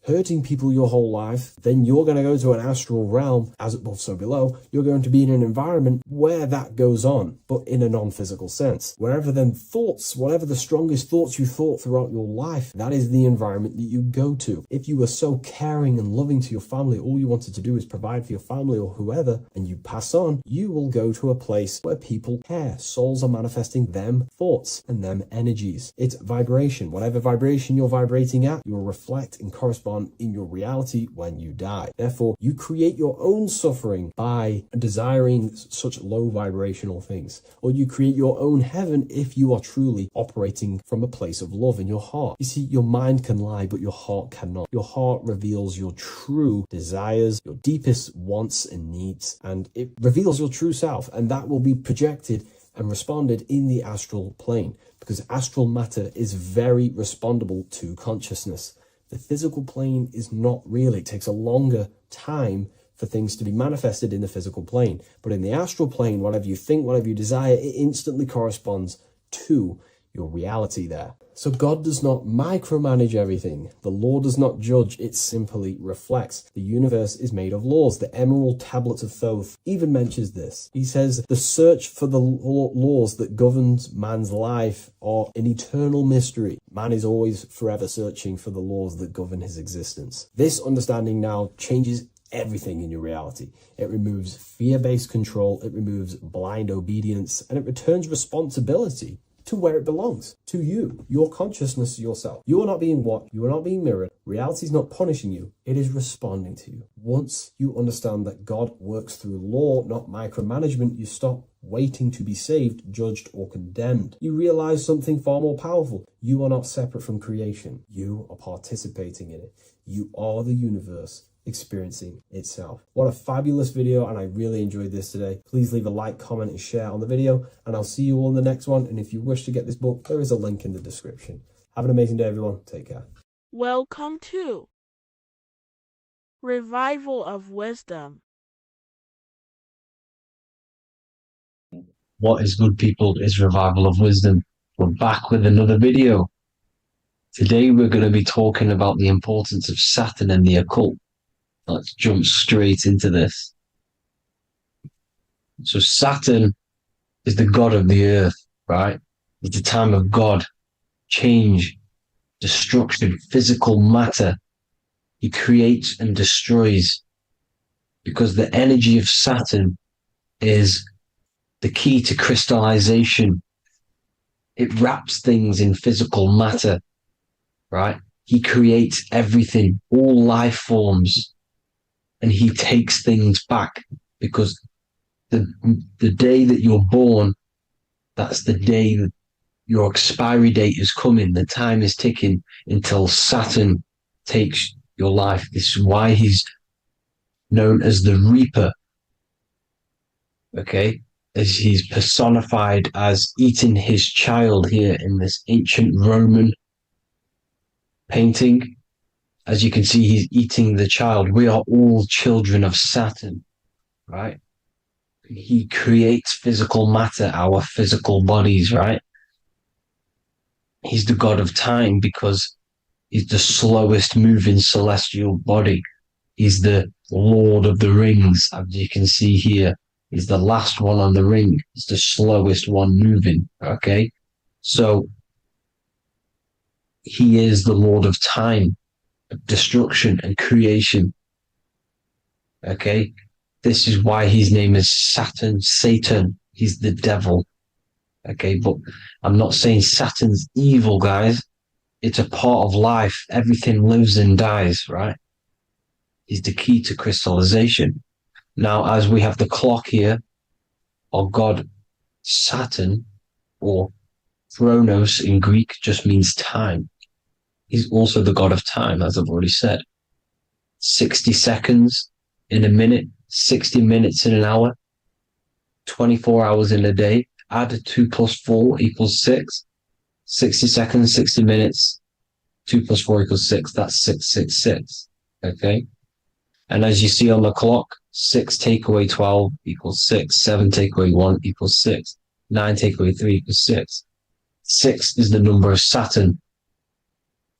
hurting people your whole life, then you're going to go to an astral realm, as above so below. You're going to be in an environment where that goes on, but in a non-physical sense. Wherever them thoughts, whatever the strongest thoughts you thought throughout your life, that is the environment that you go to. If you were so caring and loving to your family, all you wanted to do is provide for your family or whoever, and you pass on, you will go to a place where people care. Souls are manifesting them thoughts and them energies. It's vibration. Whatever vibration you're vibrating at, you will reflect and correspond in your reality when you die. Therefore, you create your own suffering by desiring such low vibrational things, or you create your own heaven if you are truly operating from a place of love in your heart. You see, your mind can lie, but your heart cannot. Your heart reveals your true desires, your deepest wants and needs, and it reveals your true self, and that will be projected and responded in the astral plane, because astral matter is very respondable to consciousness. The physical plane is not really. It takes a longer time for things to be manifested in the physical plane. But in the astral plane, whatever you think, whatever you desire, it instantly corresponds to your reality there. So God does not micromanage everything. The law does not judge, it simply reflects. The universe is made of laws. The Emerald Tablets of Thoth even mentions this. He says, the search for the laws that governs man's life are an eternal mystery. Man is always forever searching for the laws that govern his existence. This understanding now changes everything in your reality. It removes fear-based control, it removes blind obedience, and it returns responsibility to where it belongs, to you, your consciousness, yourself. You are not being watched, you are not being mirrored. Reality is not punishing you, it is responding to you. Once you understand that God works through law, not micromanagement, you stop waiting to be saved, judged, or condemned. You realize something far more powerful. You are not separate from creation. You are participating in it. You are the universe experiencing itself. What a fabulous video, and I really enjoyed this today. Please leave a like, comment, and share on the video, and I'll see you all in the next one. And if you wish to get this book, there is a link in the description. Have an amazing day, everyone. Take care. Welcome to Revival of Wisdom. What is good, people? Is Revival of Wisdom. We're back with another video. Today we're going to be talking about the importance of Saturn and the occult. Let's jump straight into this. So Saturn is the god of the earth, right? It's the time of God, change, destruction, physical matter. He creates and destroys, because the energy of Saturn is the key to crystallization. It wraps things in physical matter, right? He creates everything, all life forms, and he takes things back, because the day that you're born, that's the day that your expiry date is coming. The time is ticking until Saturn takes your life. This is why he's known as the Reaper. Okay? As he's personified as eating his child here in this ancient Roman painting. As you can see, he's eating the child. We are all children of Saturn, right? He creates physical matter, our physical bodies, right? He's the god of time because he's the slowest moving celestial body. He's the Lord of the Rings, as you can see here. He's the last one on the ring. He's the slowest one moving, okay? So he is the Lord of time, destruction, and creation, okay? This is why his name is Satan. He's the devil, okay? But I'm not saying Saturn's evil, guys. It's a part of life. Everything lives and dies, right? He's the key to crystallization. Now, as we have the clock here, our god Saturn, or Chronos in Greek, just means time. He's also the god of time, as I've already said. 60 seconds in a minute, 60 minutes in an hour, 24 hours in a day. Add 2 plus 4 equals 6. 60 seconds, 60 minutes, 2 plus 4 equals 6. That's 666. Okay? And as you see on the clock, 6 take away 12 equals 6. 7 take away 1 equals 6. 9 take away 3 equals 6. 6 is the number of Saturn.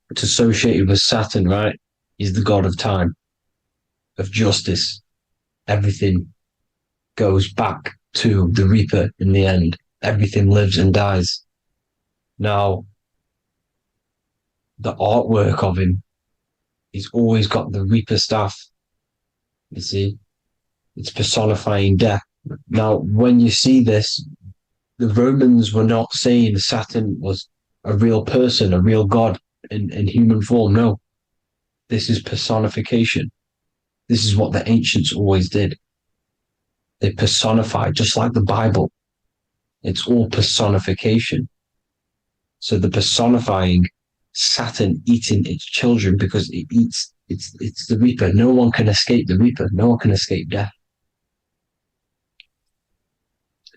It's associated with Saturn, right? He's the god of time, of justice. Everything goes back to the Reaper in the end. Everything lives and dies. Now, the artwork of him, he's always got the Reaper staff. You see, it's personifying death. Now, when you see this, the Romans were not saying Saturn was a real person, a real god in human form. No, this is personification. This is what the ancients always did. They personified, just like the Bible. It's all personification. So the personifying Saturn eating its children because it eats, it's the Reaper. No one can escape the Reaper. No one can escape death.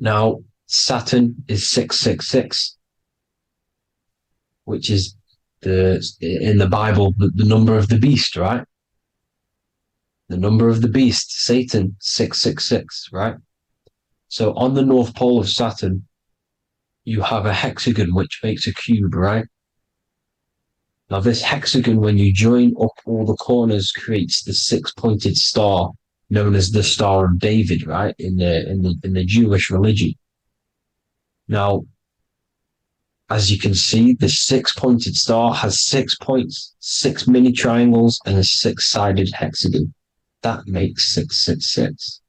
Now, Saturn is 666, which is in the Bible, the number of the beast, right? The number of the beast, Satan, 666, right? So on the North Pole of Saturn, you have a hexagon which makes a cube, right? Now this hexagon, when you join up all the corners, creates the 6-pointed star known as the Star of David, right? In the Jewish religion. Now, as you can see, the 6-pointed star has 6 points, 6 mini triangles, and a 6-sided hexagon. That makes 666.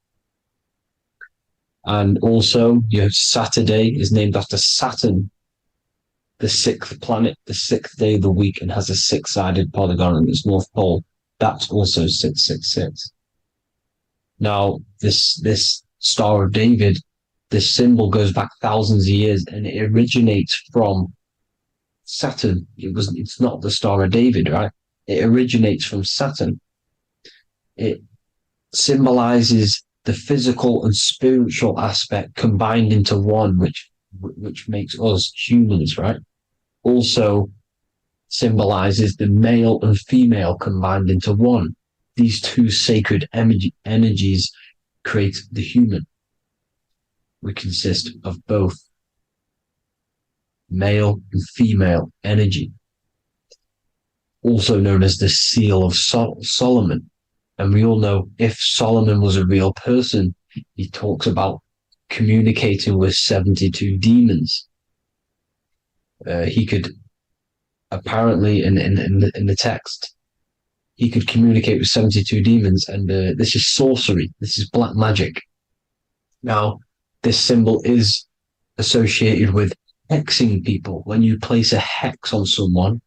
And also, you have Saturday is named after Saturn, the 6th planet, the 6th day of the week, and has a 6-sided polygon on its north pole. That's also 666. Now, this Star of David, this symbol goes back thousands of years, and it originates from Saturn. It's not the Star of David, right? It originates from Saturn. It symbolizes the physical and spiritual aspect combined into one, which makes us humans, right? Also symbolizes the male and female combined into one. These two sacred energies create the human. We consist of both male and female energy, also known as the Seal of Solomon. And we all know if Solomon was a real person, he talks about communicating with 72 demons. He could apparently, in the text, he could communicate with 72 demons, and this is sorcery. This is black magic. Now, this symbol is associated with hexing people. When you place a hex on someone,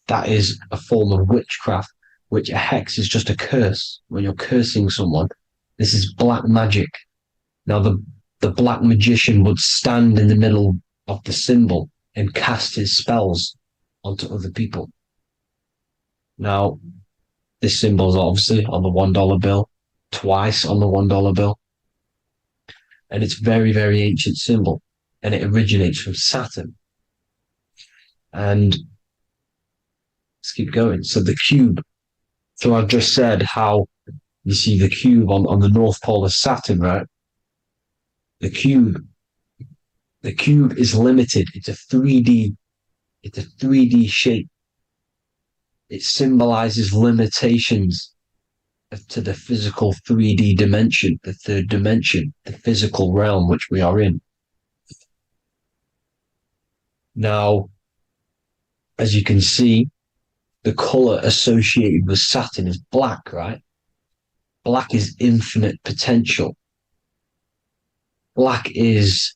that is a form of witchcraft, which a hex is just a curse. When you're cursing someone, this is black magic. Now, the black magician would stand in the middle of the symbol and cast his spells onto other people. Now, this symbol is obviously on the $1 bill, twice on the $1 bill. And it's very, very ancient symbol. And it originates from Saturn. And let's keep going. So the cube. So I've just said how you see the cube on the North Pole of Saturn, right? The cube. The cube is limited. It's a 3D shape. It symbolizes limitations to the physical 3D dimension, the third dimension, the physical realm which we are in. Now, as you can see, the color associated with Saturn is black, right? Black is infinite potential. Black is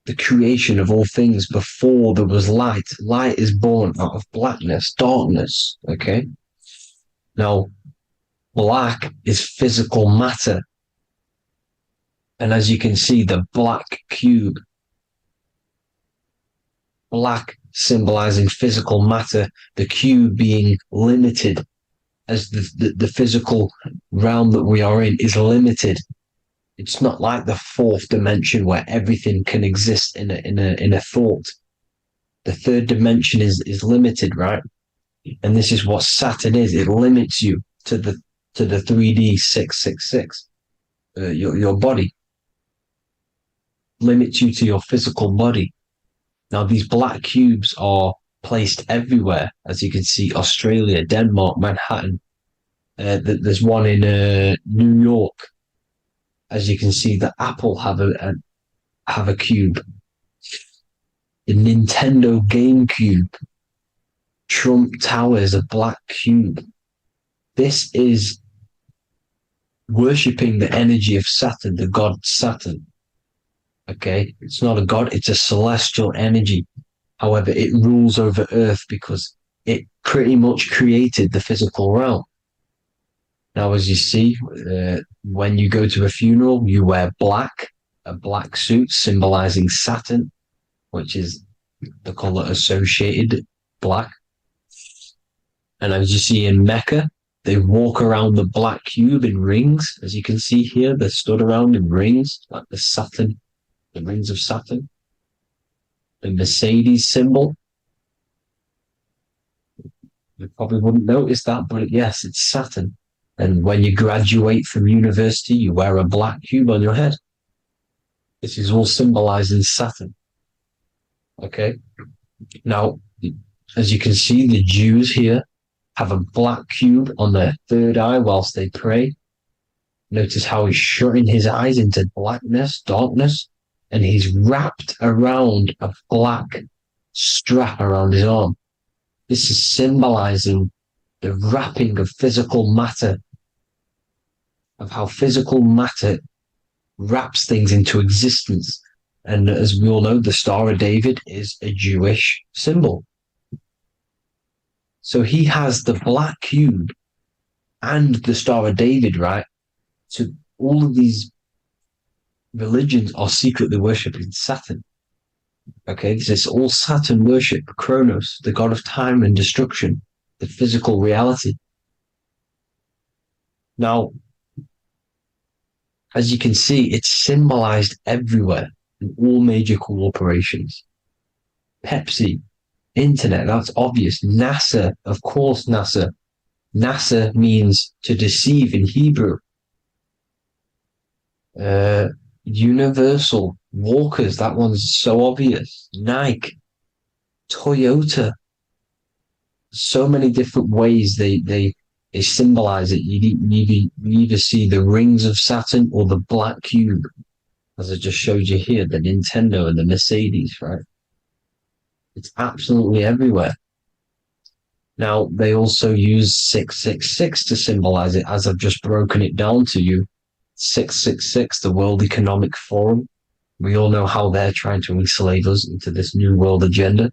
the creation of all things before there was light. Light is born out of blackness, darkness, okay? Now, black is physical matter. And as you can see, the black cube, black symbolizing physical matter, the cube being limited, as the physical realm that we are in is limited. It's not like the fourth dimension where everything can exist in a thought. The third dimension is limited, right? And this is what Saturn is. It limits you to the 3D 666. Your body limits you to your physical body. Now these black cubes are placed everywhere, as you can see: Australia, Denmark, Manhattan. There's one in New York. As you can see, the Apple have a cube. The Nintendo GameCube, Trump Tower is a black cube. This is worshipping the energy of Saturn, the god Saturn. Okay, it's not a god; it's a celestial energy. However, it rules over Earth because it pretty much created the physical realm. Now, as you see, when you go to a funeral, you wear black, a black suit symbolizing Saturn, which is the color associated, black. And as you see in Mecca, they walk around the black cube in rings. As you can see here, they're stood around in rings, like the rings of Saturn. The Mercedes symbol. You probably wouldn't notice that, but yes, it's Saturn. And when you graduate from university, you wear a black cube on your head. This is all symbolizing Saturn. Okay. Now, as you can see, the Jews here have a black cube on their third eye whilst they pray. Notice how he's shutting his eyes into blackness, darkness, and he's wrapped around a black strap around his arm. This is symbolizing the wrapping of physical matter, of how physical matter wraps things into existence. And as we all know, the Star of David is a Jewish symbol. So he has the black cube and the Star of David, right? So all of these religions are secretly worshipping Saturn. Okay, this is all Saturn worship, Kronos, the god of time and destruction, the physical reality. Now, as you can see, it's symbolized everywhere in all major corporations. Pepsi, internet, that's obvious. NASA, of course, NASA. NASA means to deceive in Hebrew. Universal, Walkers, that one's so obvious. Nike, Toyota. So many different ways they symbolize it. You either see the rings of Saturn or the black cube, as I just showed you here, the Nintendo and the Mercedes, right? It's absolutely everywhere. Now, they also use 666 to symbolize it, as I've just broken it down to you. 666, the World Economic Forum. We all know how they're trying to enslave us into this new world agenda.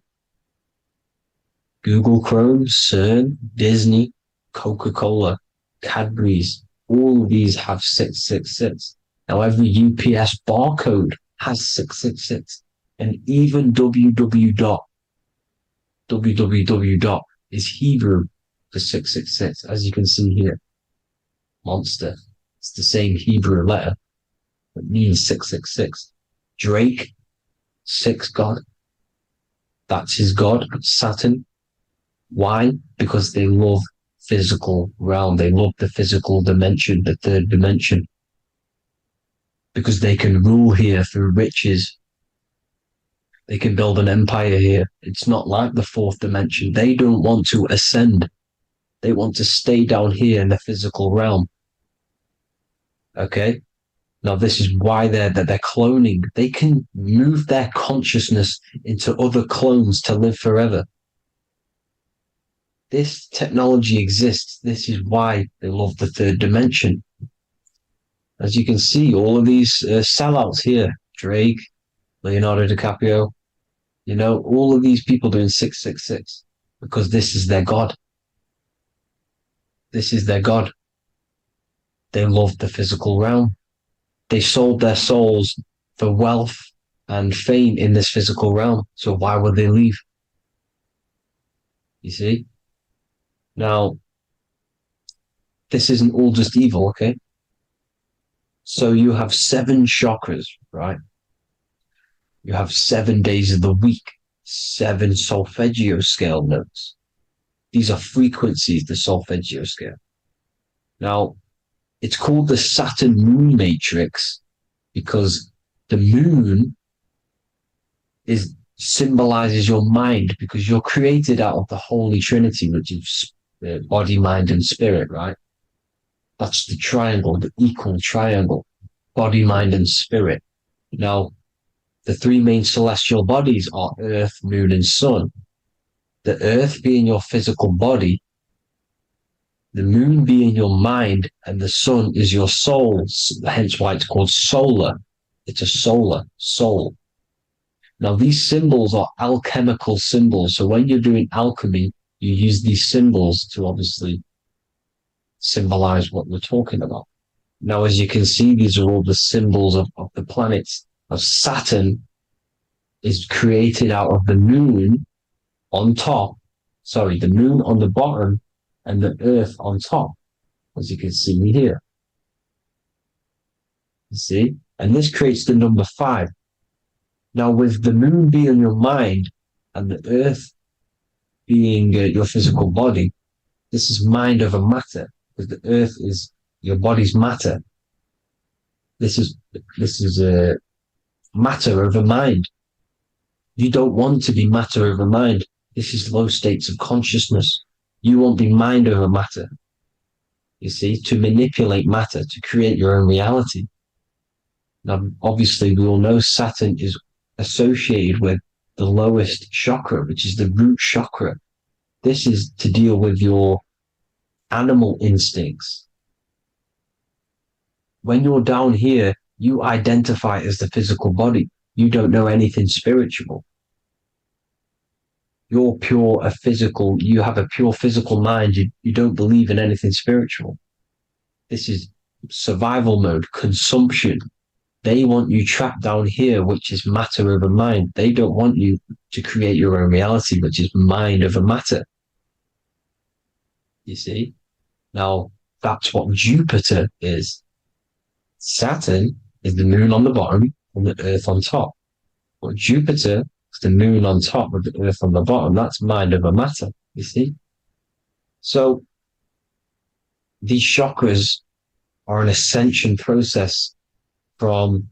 Google Chrome, CERN, Disney, Coca-Cola, Cadbury's, all of these have 666. Now, every UPS barcode has 666. And even www. Is Hebrew for 666, as you can see here. Monster. It's the same Hebrew letter that means 666. Drake, 6 God. That's his God, Saturn. Why? Because they love physical realm. They love the physical dimension, the third dimension. because they can rule here through riches. They can build an empire here. It's not like the fourth dimension. They don't want to ascend. They want to stay down here in the physical realm. Okay? Now, this is why they're cloning. They can move their consciousness into other clones to live forever. This technology exists. This is why they love the third dimension. As you can see, all of these sellouts here, Drake, Leonardo DiCaprio, all of these people doing 666 because this is their God. This is their God. They love the physical realm. They sold their souls for wealth and fame in this physical realm. So why would they leave? You see? Now, this isn't all just evil, okay? So you have 7 chakras, right? You have 7 days of the week, 7 solfeggio scale notes. These are frequencies, the solfeggio scale. Now, it's called the Saturn moon matrix because the moon symbolizes your mind, because you're created out of the Holy Trinity, which is body, mind, and spirit, right? That's the triangle, the equal triangle, body, mind, and spirit. Now, the 3 main celestial bodies are Earth, Moon, and Sun. The Earth being your physical body, the Moon being your mind, and the Sun is your soul, hence why it's called solar. It's a solar soul. Now, these symbols are alchemical symbols. So when you're doing alchemy, you use these symbols to obviously symbolize what we're talking about. Now, as you can see, these are all the symbols of the planets. Now, Saturn is created out of the moon on top, the moon on the bottom and the earth on top, as you can see here. You see? And this creates the number 5. Now, with the moon being your mind and the earth being your physical body, this is mind over matter, because the earth is your body's matter. This is matter over mind. You don't want to be matter over mind. This is low states of consciousness. You won't be mind over matter. You see, to manipulate matter, to create your own reality. Now, obviously, we all know Saturn is associated with the lowest chakra, which is the root chakra. This is to deal with your animal instincts. When you're down here, you identify as the physical body. You don't know anything spiritual. You're you have a pure physical mind. You don't believe in anything spiritual. This is survival mode, consumption. They want you trapped down here, which is matter over mind. They don't want you to create your own reality, which is mind over matter. You see? Now, that's what Jupiter is. Saturn is the moon on the bottom and the earth on top. But Jupiter is the moon on top with the earth on the bottom. That's mind over matter, you see? So, these chakras are an ascension process from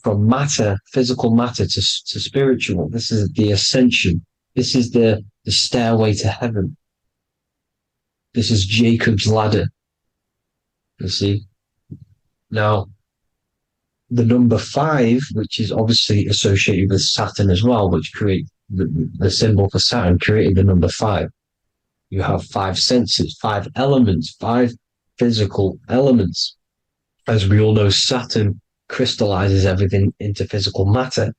matter, physical matter to spiritual. This is the ascension. This is the stairway to heaven. This is Jacob's ladder. You see? Now, the number 5, which is obviously associated with Saturn as well, which create the symbol for Saturn, created the number 5. You have 5 senses, 5 elements, 5 physical elements. As we all know, Saturn crystallizes everything into physical matter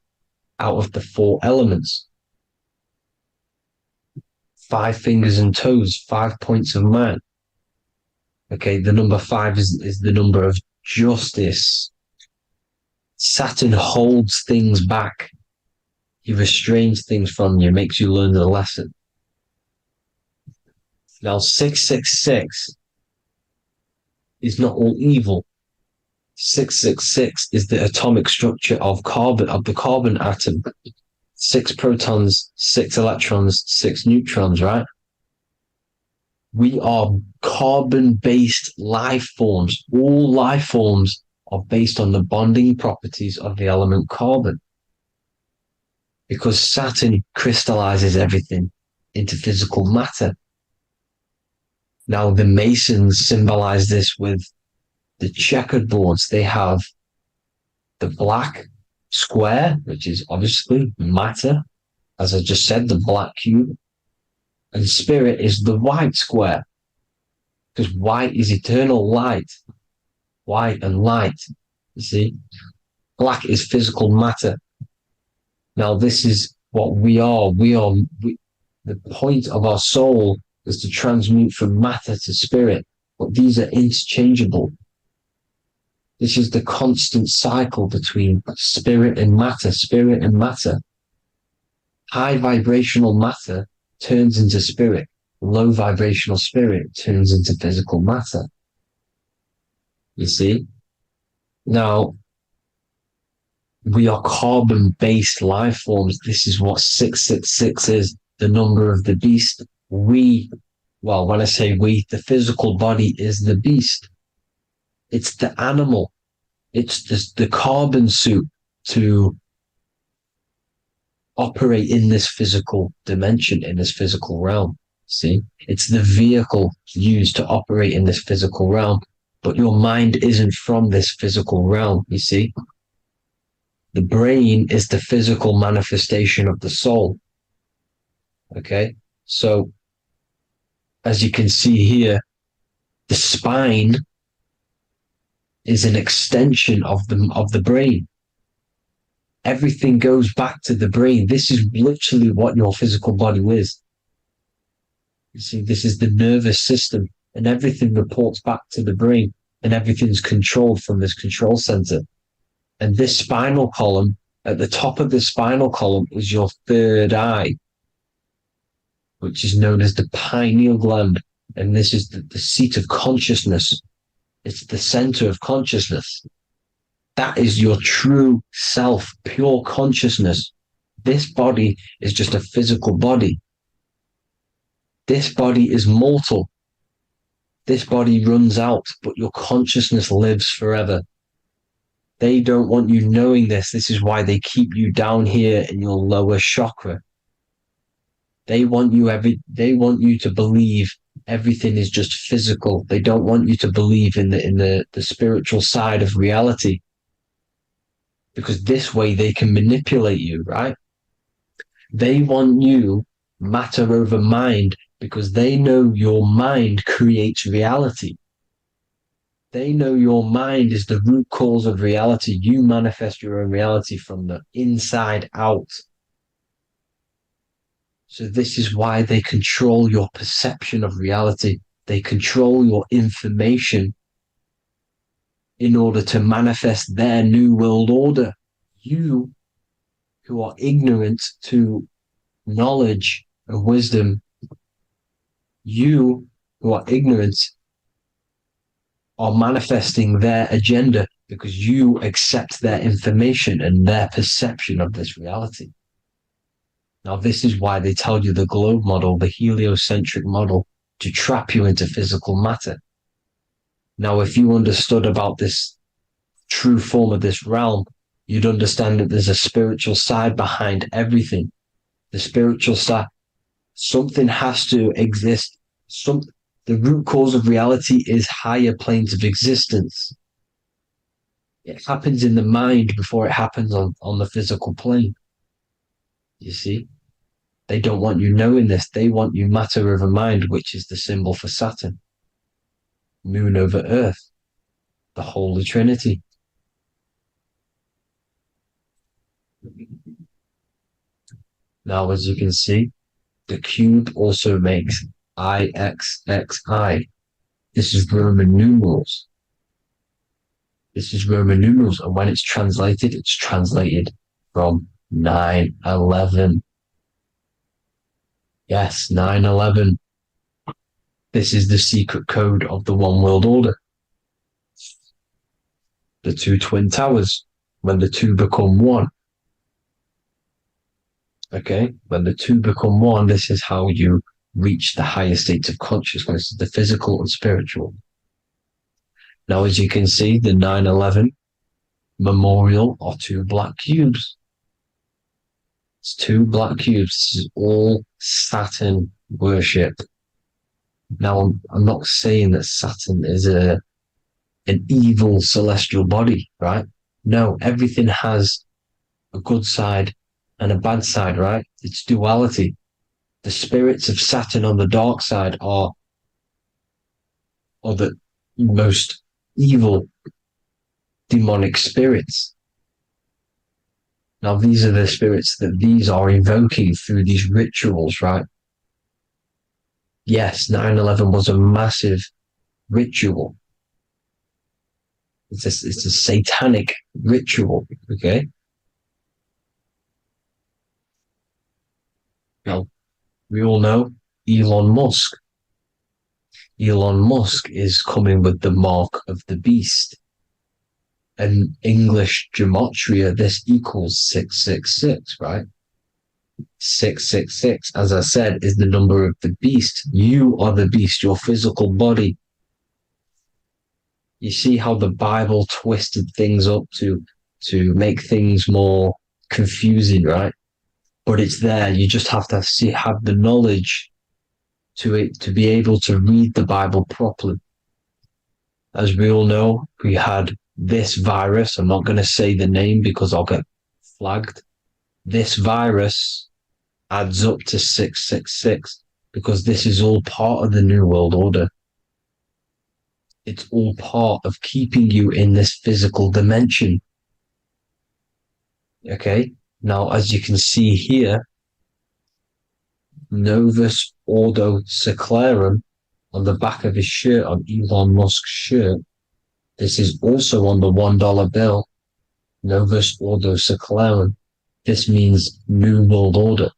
out of the 4 elements. 5 fingers and toes, 5 points of man. Okay, the number 5 is the number of justice. Saturn holds things back. He restrains things from you, makes you learn the lesson. Now, 666 is not all evil. 666 is the atomic structure of the carbon atom. 6 protons, 6 electrons, 6 neutrons, right? We are carbon-based life forms. All life forms are based on the bonding properties of the element carbon. Because Saturn crystallizes everything into physical matter. Now, the Masons symbolize this with the checkered boards. They have the black square, which is obviously matter, as I just said, the black cube, and spirit is the white square, because white is eternal light. White and light, you see. Black is physical matter. Now, this is what we are. The point of our soul is to transmute from matter to spirit, but these are interchangeable. This is the constant cycle between spirit and matter, spirit and matter. High vibrational matter turns into spirit. Low vibrational spirit turns into physical matter. You see? Now, we are carbon-based life forms. This is what 666 is, the number of the beast. When I say we, the physical body is the beast. It's the animal. It's just the carbon suit to operate in this physical dimension, in this physical realm. See? It's the vehicle used to operate in this physical realm. But your mind isn't from this physical realm, you see? The brain is the physical manifestation of the soul. Okay? So, as you can see here, the spine is an extension of the brain. Everything goes back to the brain. This is literally what your physical body is. You see, this is the nervous system, and everything reports back to the brain, and everything's controlled from this control center. And this spinal column, at the top of the spinal column, is your third eye, which is known as the pineal gland. And this is the seat of consciousness. It's the center of consciousness. That is your true self, pure consciousness. This body is just a physical body. This body is mortal. This body runs out, but your consciousness lives forever. They don't want you knowing this. This is why they keep you down here in your lower chakra. They want you to believe everything is just physical. They don't want you to believe in the spiritual side of reality. Because this way they can manipulate you, right? They want you matter over mind because they know your mind creates reality. They know your mind is the root cause of reality. You manifest your own reality from the inside out. So this is why they control your perception of reality. They control your information in order to manifest their new world order. You, who are ignorant to knowledge and wisdom, you who are ignorant are manifesting their agenda because you accept their information and their perception of this reality. Now, this is why they tell you the globe model, the heliocentric model, to trap you into physical matter. Now, if you understood about this true form of this realm, you'd understand that there's a spiritual side behind everything. The spiritual side, something has to exist. The root cause of reality is higher planes of existence. It happens in the mind before it happens on the physical plane. You see? They don't want you knowing this. They want you matter over mind, which is the symbol for Saturn. Moon over Earth. The Holy Trinity. Now, as you can see, the cube also makes IXXI. This is Roman numerals. This is Roman numerals, and when it's translated from 9/11. Yes, 9/11. This is the secret code of the One World Order. The two twin towers, when the two become one. Okay, when the two become one, this is how you reach the higher states of consciousness, the physical and spiritual. Now, as you can see, the 9/11 memorial are two black cubes. It's two black cubes. This is all Saturn worship. Now, I'm not saying that Saturn is an evil celestial body, right? No, everything has a good side and a bad side, right? It's duality. The spirits of Saturn on the dark side are the most evil demonic spirits. Now, these are the spirits that these are invoking through these rituals, right? Yes, 9/11 was a massive ritual. It's a satanic ritual, okay? Now, we all know Elon Musk. Elon Musk is coming with the mark of the beast. In English gematria, this equals 666, right? 666, as I said, is the number of the beast. You are the beast, your physical body. You see how the Bible twisted things up to make things more confusing, right? But it's there. You just have to have the knowledge to be able to read the Bible properly. As we all know, we had this virus. I'm not going to say the name because I'll get flagged. This virus adds up to 666 because this is all part of the New World Order. It's all part of keeping you in this physical dimension. Okay, now as you can see here, Novus Ordo Seclorum on the back of his shirt, on Elon Musk's shirt. This is also on the $1 bill, Novus Ordo Seclorum. This means New World Order.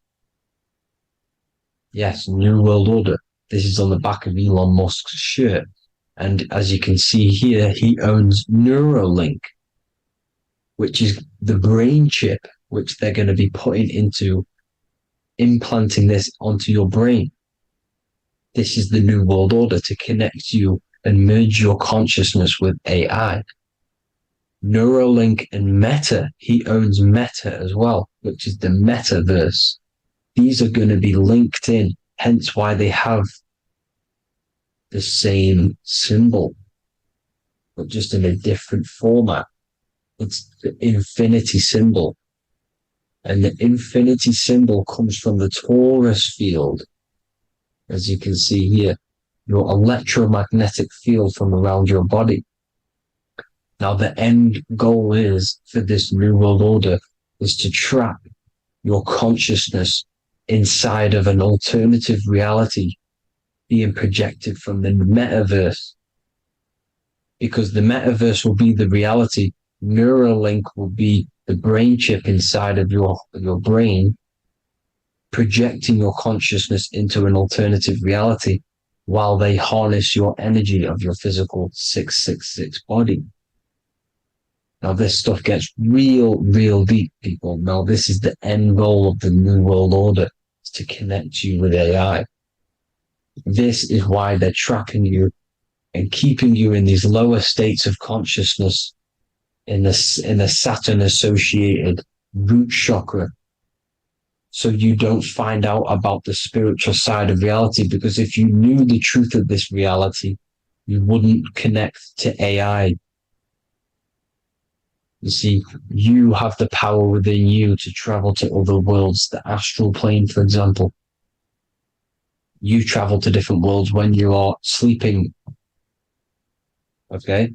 Yes, New World Order. This is on the back of Elon Musk's shirt. And as you can see here, he owns Neuralink, which is the brain chip, which they're going to be putting into implanting this onto your brain. This is the New World Order to connect you and merge your consciousness with AI. Neuralink and Meta, he owns Meta as well, which is the metaverse. These are going to be linked in, hence why they have the same symbol, but just in a different format. It's the infinity symbol. And the infinity symbol comes from the torus field, as you can see here, your electromagnetic field from around your body. Now, the end goal is for this New World Order is to trap your consciousness inside of an alternative reality being projected from the metaverse. Because the metaverse will be the reality, Neuralink will be the brain chip inside of your brain, projecting your consciousness into an alternative reality while they harness your energy of your physical 666 body. Now, this stuff gets real deep, people. Now, this is the end goal of the New World Order, is to connect you with AI. This is why they're trapping you and keeping you in these lower states of consciousness in the Saturn associated root chakra. So you don't find out about the spiritual side of reality, because if you knew the truth of this reality, you wouldn't connect to AI. You see, you have the power within you to travel to other worlds, the astral plane, for example. You travel to different worlds when you are sleeping. Okay?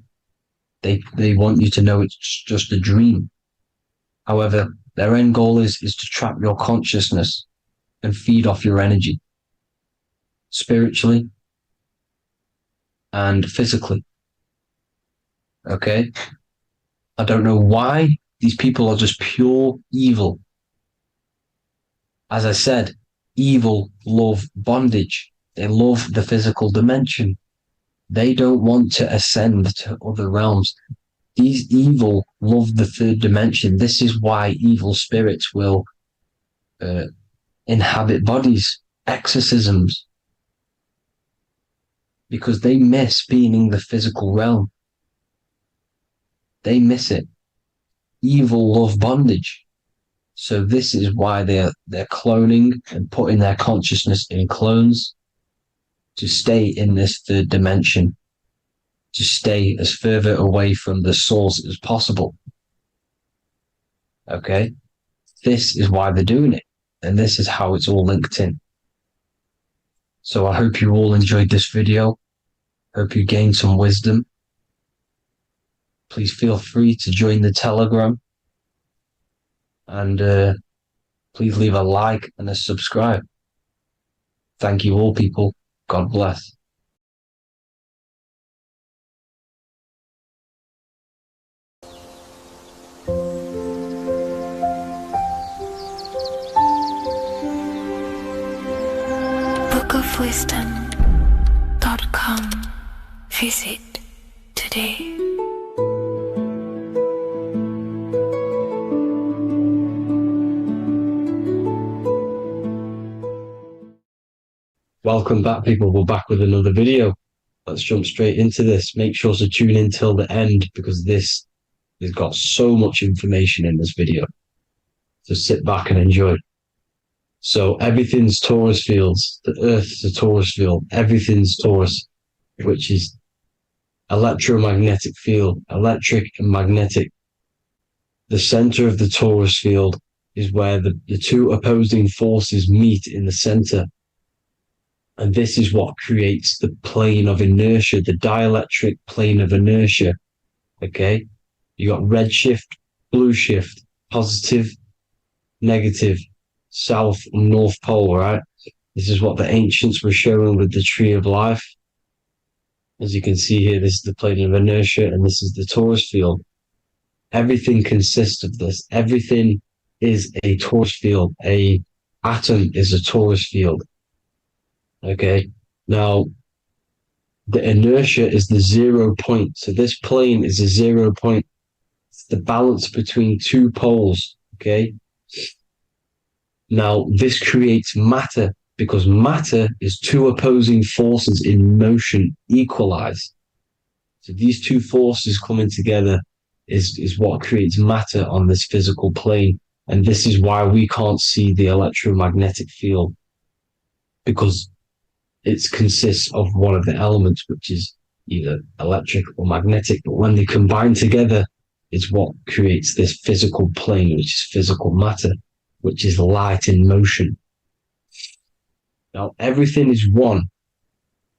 They want you to know it's just a dream. However, their end goal is to trap your consciousness and feed off your energy, spiritually and physically. Okay? I don't know why these people are just pure evil. As I said, evil love bondage. They love the physical dimension. They don't want to ascend to other realms. These evil love the third dimension. This is why evil spirits will inhabit bodies, exorcisms. because they miss being in the physical realm. They miss it. Evil love bondage. So this is why they're cloning and putting their consciousness in clones to stay in this third dimension, to stay as further away from the source as possible. Okay? This is why they're doing it. And this is how it's all linked in. So I hope you all enjoyed this video. Hope you gained some wisdom. Please feel free to join the Telegram. And please leave a like and a subscribe. Thank you all, people. God bless. bookofwisdom.com. Visit today. Welcome back, people. We're back with another video. Let's jump straight into this. Make sure to tune in till the end because this has got so much information in this video. So sit back and enjoy. So everything's torus fields. The Earth's a torus field. Everything's torus, which is electromagnetic field, electric and magnetic. The center of the torus field is where the two opposing forces meet in the center. And this is what creates the plane of inertia, the dielectric plane of inertia. Okay? You got red shift, blue shift, positive, negative, south and north pole, right? This is what the ancients were showing with the tree of life. As you can see here, this is the plane of inertia and this is the torus field. Everything consists of this. Everything is a torus field. A atom is a torus field. Okay, now the inertia is the 0 point. So this plane is a 0 point. It's the balance between two poles. Okay, now this creates matter because matter is two opposing forces in motion equalized. So these two forces coming together is what creates matter on this physical plane. And this is why we can't see the electromagnetic field, because it consists of one of the elements, which is either electric or magnetic. But when they combine together, it's what creates this physical plane, which is physical matter, which is light in motion. Now, everything is one.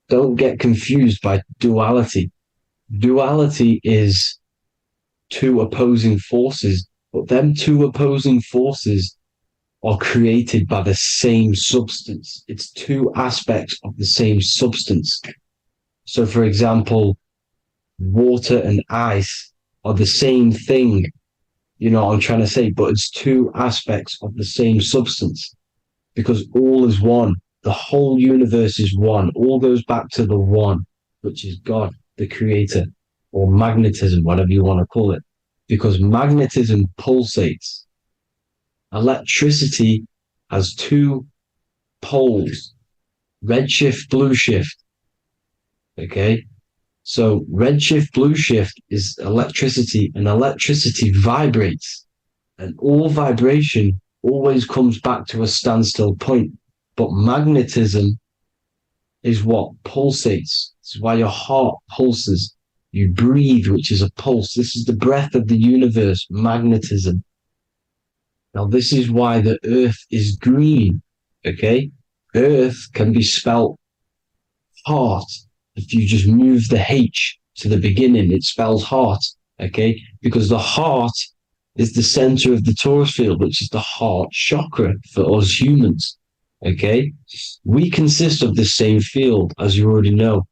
Don't get confused by duality. Duality is two opposing forces, but them two opposing forces are created by the same substance. It's two aspects of the same substance. So, for example, water and ice are the same thing. You know what I'm trying to say? But it's two aspects of the same substance because all is one. The whole universe is one. All goes back to the one, which is God, the creator, or magnetism, whatever you want to call it, because magnetism pulsates. Electricity has two poles, red shift, blue shift. Okay, so red shift, blue shift is electricity, and electricity vibrates, and all vibration always comes back to a standstill point. But magnetism is what pulsates. This is why your heart pulses. You breathe, which is a pulse. This is the breath of the universe, magnetism. Now, this is why the earth is green, okay? Earth can be spelt heart. If you just move the H to the beginning, it spells heart, okay? Because the heart is the center of the torus field, which is the heart chakra for us humans, okay? We consist of the same field, as you already know.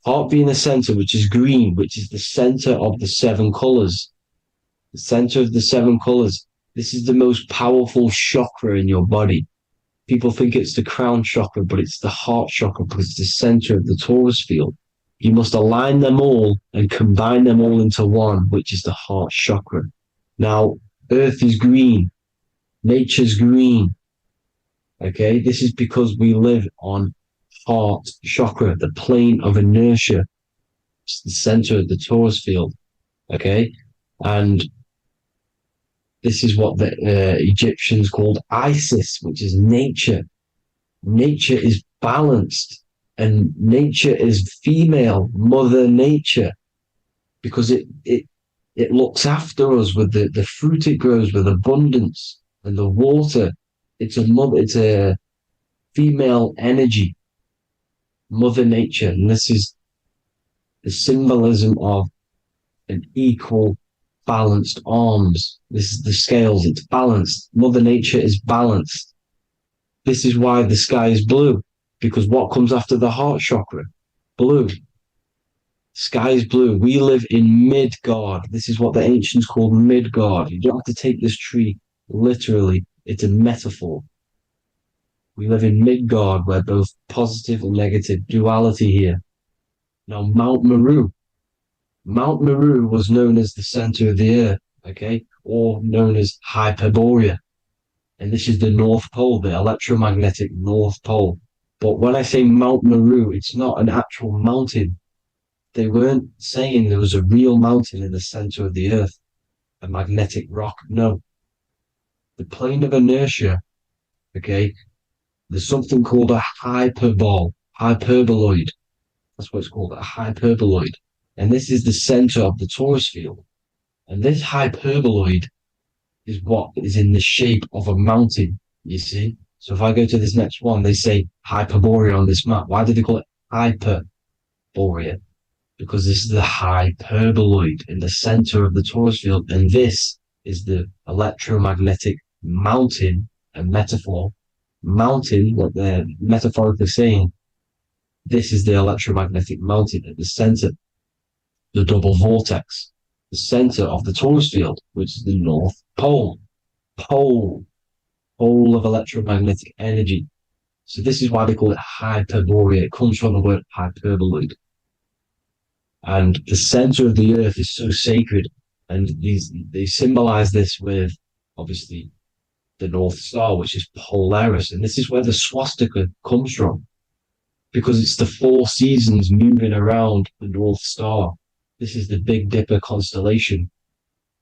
Heart being the center, which is green, which is the center of the seven colors. The center of the seven colors. This is the most powerful chakra in your body. People think it's the crown chakra, but it's the heart chakra because it's the center of the torus field. You must align them all and combine them all into one, which is the heart chakra. Now, Earth is green. Nature's green. Okay, this is because we live on heart chakra, the plane of inertia. It's the center of the torus field. Okay. And this is what the Egyptians called Isis, which is nature. Nature is balanced, and nature is female, mother nature, because it looks after us with the fruit it grows with abundance, and the water. It's a female energy, mother nature. And this is the symbolism of an equal, balanced arms. This is the scales. It's balanced. Mother nature is balanced. This is why the sky is blue, because what comes after the heart chakra? Blue. Sky is blue. We live in Midgard. This is what the ancients called Midgard. You don't have to take this tree literally. It's a metaphor. We live in Midgard, where both positive and negative duality here. Now, Mount Meru. Mount Meru was known as the center of the earth, okay, or known as Hyperborea. And this is the North Pole, the electromagnetic North Pole. But when I say Mount Meru, it's not an actual mountain. They weren't saying there was a real mountain in the center of the earth, a magnetic rock. No. The plane of inertia, okay, there's something called a hyperboloid. That's what it's called, a hyperboloid. And this is the center of the torus field. And this hyperboloid is what is in the shape of a mountain, you see? So if I go to this next one, they say Hyperborea on this map. Why do they call it Hyperborea? Because this is the hyperboloid in the center of the torus field. And this is the electromagnetic mountain, a metaphor. Mountain, what they're metaphorically saying, this is the electromagnetic mountain at the center, the double vortex, the center of the torus field, which is the North Pole. Pole of electromagnetic energy. So this is why they call it Hyperborea. It comes from the word hyperboloid. And the center of the earth is so sacred. And they symbolize this with, obviously, the North Star, which is Polaris. And this is where the swastika comes from, because it's the 4 seasons moving around the North Star. This is the Big Dipper constellation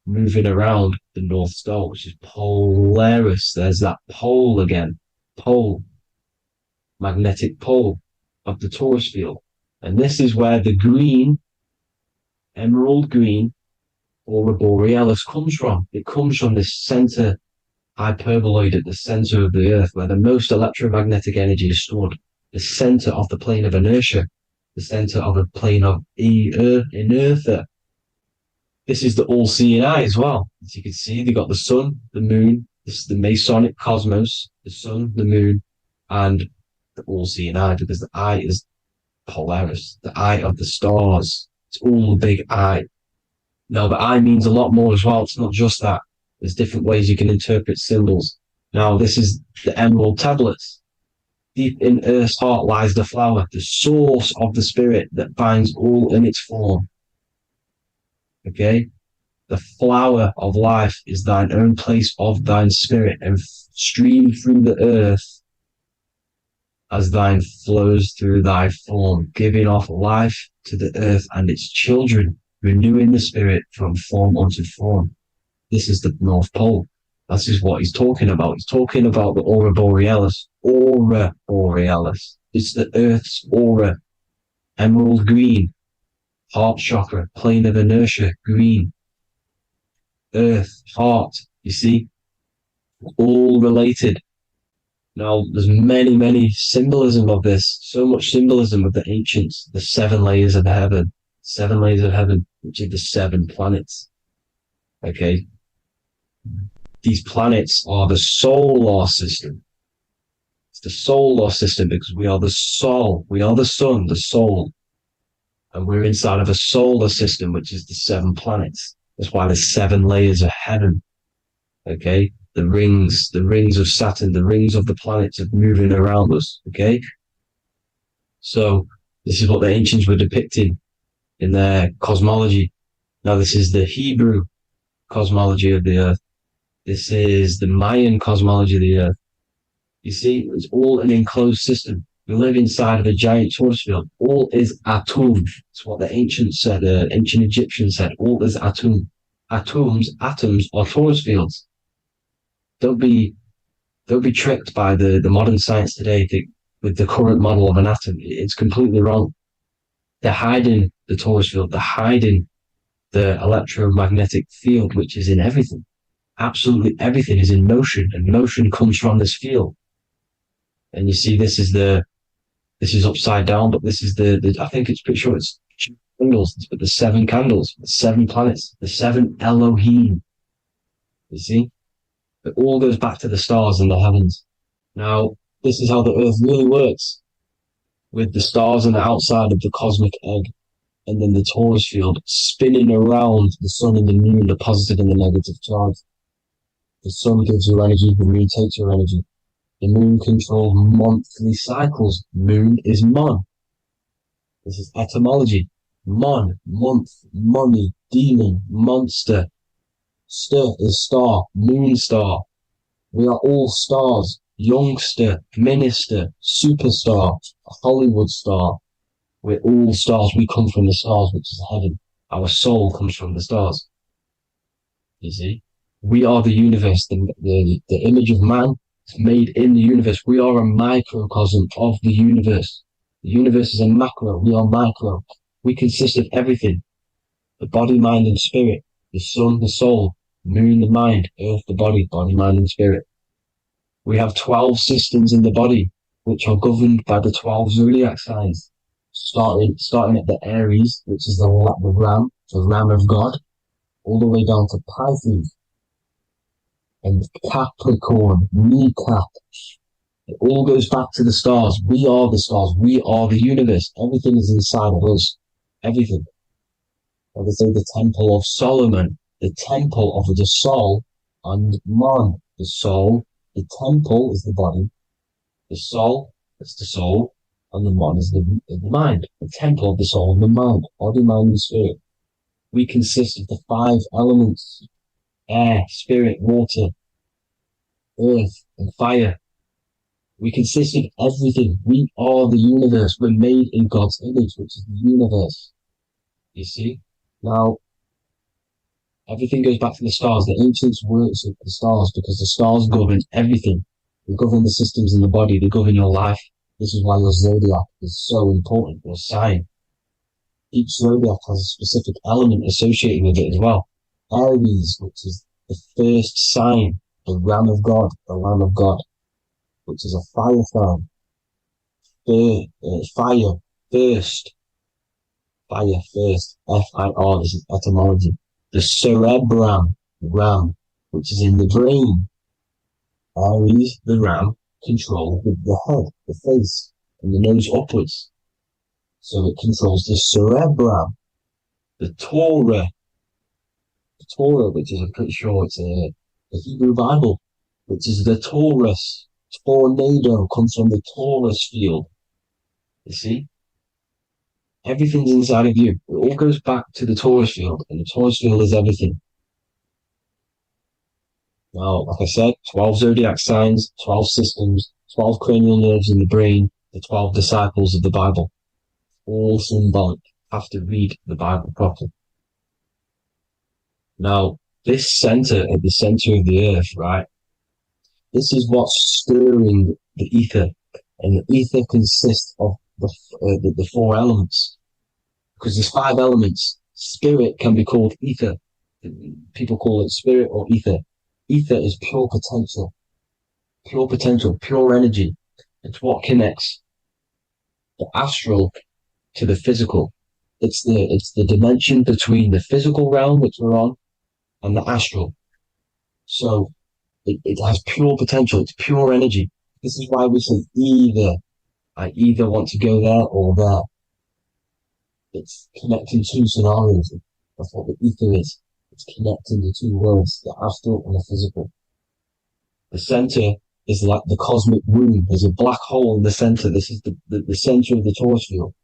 moving around the North Star, which is Polaris. There's that pole again. Pole. Magnetic pole of the torus field. And this is where the green, emerald green, aurora borealis comes from. It comes from this center hyperboloid at the center of the earth, where the most electromagnetic energy is stored. The center of the plane of inertia. The center of the plane of inertia. This is the all-seeing eye as well. As you can see, they've got the sun, the moon. This is the Masonic cosmos, the sun, the moon, and the all-seeing eye, because the eye is Polaris, the eye of the stars. It's all a big eye. Now, the eye means a lot more as well. It's not just that. There's different ways you can interpret symbols. Now, this is the emerald tablets. Deep in Earth's heart lies the flower, the source of the spirit that binds all in its form. Okay? The flower of life is thine own place of thine spirit, and stream through the earth as thine flows through thy form, giving off life to the earth and its children, renewing the spirit from form unto form. This is the North Pole. This is what he's talking about. He's talking about the aurora borealis. Aurora borealis. It's the Earth's aura. Emerald green. Heart chakra. Plane of inertia. Green. Earth. Heart. You see? All related. Now, there's many symbolism of this. So much symbolism of the ancients. The 7 layers of heaven. 7 layers of heaven, which are the 7 planets. Okay? These planets are the solar system. It's the solar system because we are the soul. We are the sun, the soul. And we're inside of a solar system, which is the 7 planets. That's why there's 7 layers of heaven. Okay? The rings of Saturn, the rings of the planets are moving around us. Okay? So this is what the ancients were depicting in their cosmology. Now this is the Hebrew cosmology of the earth. This is the Mayan cosmology of the earth. You see, it's all an enclosed system. We live inside of a giant torus field. All is atum. It's what the ancients said, the ancient Egyptians said. All is atum. Atoms are torus fields. Don't be tricked by the modern science today with the current model of an atom. It's completely wrong. They're hiding the torus field. They're hiding the electromagnetic field, which is in everything. Absolutely everything is in motion, and motion comes from this field. And you see, this is upside down, but this is the I think it's pretty sure it's candles, but the 7 candles, the 7 planets, the 7 Elohim. You see, it all goes back to the stars and the heavens. Now, this is how the Earth really works, with the stars on the outside of the cosmic egg, and then the torus field spinning around the sun and the moon, the positive and the negative charge. The sun gives you energy, the moon takes your energy. The moon controls monthly cycles. Moon is mon. This is etymology. Mon, month, money, demon, monster. Stir is star, moon star. We are all stars. Youngster, minister, superstar, Hollywood star. We're all stars. We come from the stars, which is heaven. Our soul comes from the stars. You see? We are the universe, the image of man is made in the universe. We are a microcosm of the universe. The universe is a macro. We are micro. We consist of everything. The body, mind, and spirit. The sun, the soul. Moon, the mind. Earth, the body. Body, mind, and spirit. We have 12 systems in the body, which are governed by the 12 zodiac signs. Starting at the Aries, which is the ram of God, all the way down to Pisces and Capricorn, kneecap. It all goes back to the stars. We are the stars. We are the universe. Everything is inside of us. Everything. Like I say, the Temple of Solomon, the Temple of the Soul and Man. The soul, the temple is the body. The soul is the soul, and the man is the mind. The temple of the soul and the mind. Body, mind, and spirit. We consist of the 5 elements: air, spirit, water, earth, and fire. We consist of everything. We are the universe. We're made in God's image, which is the universe. You see? Now, everything goes back to the stars. The ancients worked with the stars because the stars govern everything. They govern the systems in the body. They govern your life. This is why your zodiac is so important, your sign. Each zodiac has a specific element associated with it as well. Aries, which is the first sign, the Ram of God, the Lamb of God, which is a fire sign. Fire, first. Fire, first. F-I-R, this is etymology. The cerebrum, ram, which is in the brain. Aries, the ram, controls the head, the face, and the nose upwards. So it controls the cerebrum. The Torah, which is, I'm pretty sure it's a Hebrew Bible, which is the Taurus. Tornado comes from the Taurus field. You see? Everything's inside of you. It all goes back to the Taurus field, and the Taurus field is everything. Now, like I said, 12 zodiac signs, 12 systems, 12 cranial nerves in the brain, the 12 disciples of the Bible. All symbolic. Have to read the Bible properly. Now, this center, at the center of the earth, right? This is what's stirring the ether. And the ether consists of the 4 elements. Because there's 5 elements. Spirit can be called ether. People call it spirit or ether. Ether is pure potential, pure energy. It's what connects the astral to the physical. It's the dimension between the physical realm, which we're on, and the astral. So it has pure potential. It's pure energy. This is why we say either. I either want to go there or there. It's connecting 2 scenarios. That's what the ether is. It's connecting the 2 worlds, the astral and the physical. The center is like the cosmic womb. There's a black hole in the center. This is the center of the Taurus field.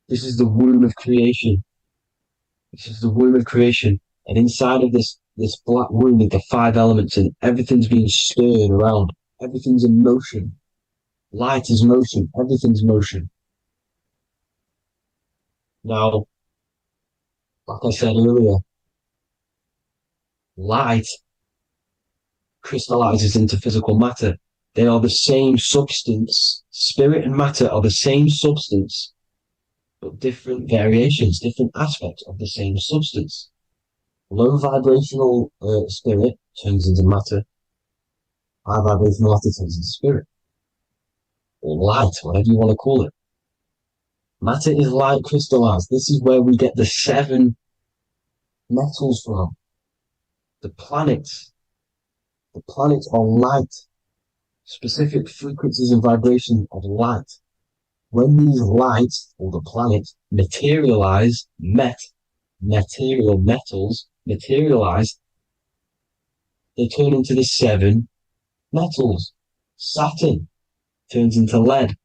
This is the womb of creation. This is the womb of creation. And inside of this black womb are the 5 elements, and everything's being stirred around. Everything's in motion. Light is motion. Everything's motion. Now, like I said earlier, light crystallizes into physical matter. They are the same substance. Spirit and matter are the same substance, but different variations, different aspects of the same substance. Low vibrational spirit turns into matter. High vibrational matter turns into spirit. Or light, whatever you want to call it. Matter is light crystallized. This is where we get the 7 metals from. The planets. The planets are light. Specific frequencies and vibration of light. When these lights, or the planet, materialize, material metals, materialize, they turn into the 7 metals. Saturn turns into lead.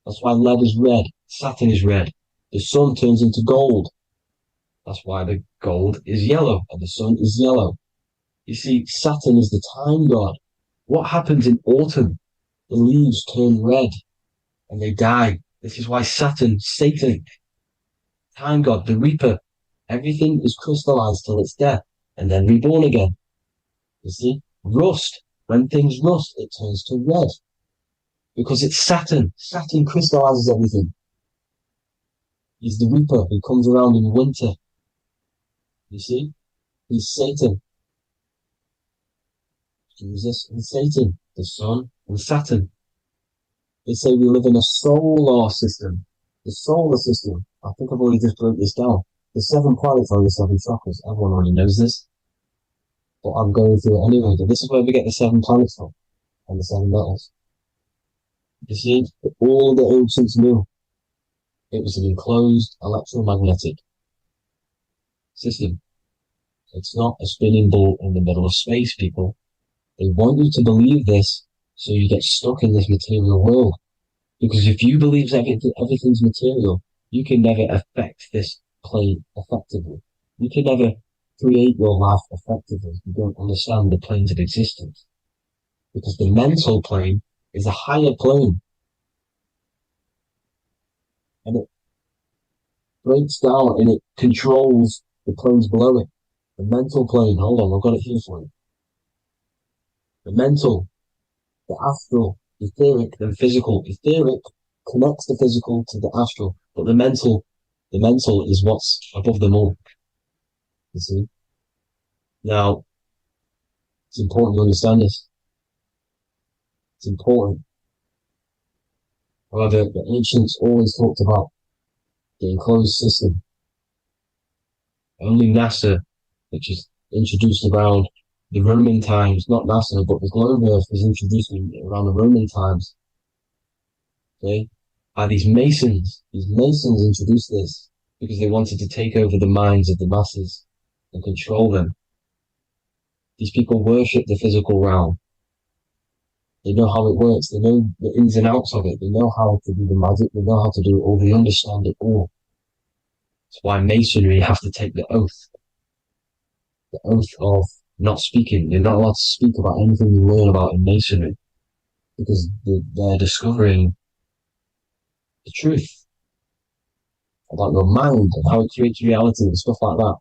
That's why lead is red. Saturn is red. The sun turns into gold. That's why the gold is yellow and the sun is yellow. You see, Saturn is the time god. What happens in autumn? The leaves turn red and they die. This is why Saturn, Satan, time god, the reaper, everything is crystallized till it's death and then reborn again. You see, rust. When things rust, it turns to red. Because it's Saturn. Saturn crystallizes everything. He's the reaper who comes around in winter. You see? He's Satan. Jesus and Satan, the sun and Saturn. They say we live in a solar system. The solar system. I think I've already just broke this down. The 7 planets are the 7 chakras. Everyone already knows this. But I'm going through it anyway. But this is where we get the 7 planets from. And the 7 metals. You see, all the ancients knew it was an enclosed electromagnetic system. It's not a spinning ball in the middle of space, people. They want you to believe this so you get stuck in this material world. Because if you believe everything's material, you can never affect this plane effectively. You can never create your life effectively if you don't understand the planes of existence. Because the mental plane is a higher plane. And it breaks down and it controls the planes below it. The mental plane, hold on, I've got it here for you. The mental, the astral, etheric, then physical. Etheric connects the physical to the astral, but the mental is what's above them all. You see? Now, it's important to understand this. It's important. However, the ancients always talked about the enclosed system. Only NASA, which is introduced around the Roman times, not NASA, but the globe Earth was introduced around the Roman times. Okay? By these Masons. These Masons introduced this because they wanted to take over the minds of the masses and control them. These people worship the physical realm. They know how it works. They know the ins and outs of it. They know how to do the magic. They know how to do it all. They understand it all. That's why Masonry have to take the oath. The oath of not speaking. You're not allowed to speak about anything you learn about in Masonry. Because they're discovering the truth about your mind and how it creates reality and stuff like that.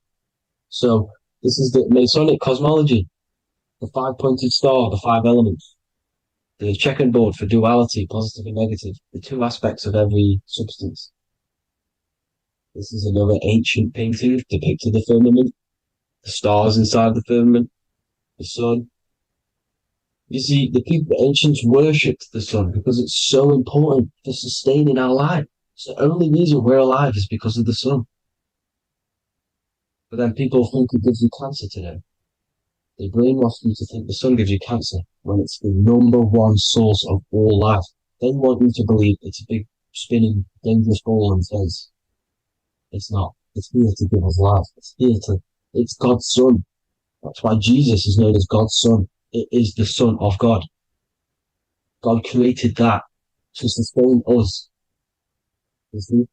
So this is the Masonic cosmology. The 5-pointed star, the 5 elements. The checkerboard for duality, positive and negative. The 2 aspects of every substance. This is another ancient painting depicting the firmament. The stars inside the firmament. The sun. You see, the ancients worshipped the sun because it's so important for sustaining our life. It's the only reason we're alive is because of the sun. But then people think it gives you cancer today. They brainwash you to think the sun gives you cancer when it's the #1 source of all life. They want you to believe it's a big, spinning, dangerous ball in space. It's not. It's here to give us life. It's God's son. That's why Jesus is known as God's son. It is the Son of God. God created that to sustain us. You see?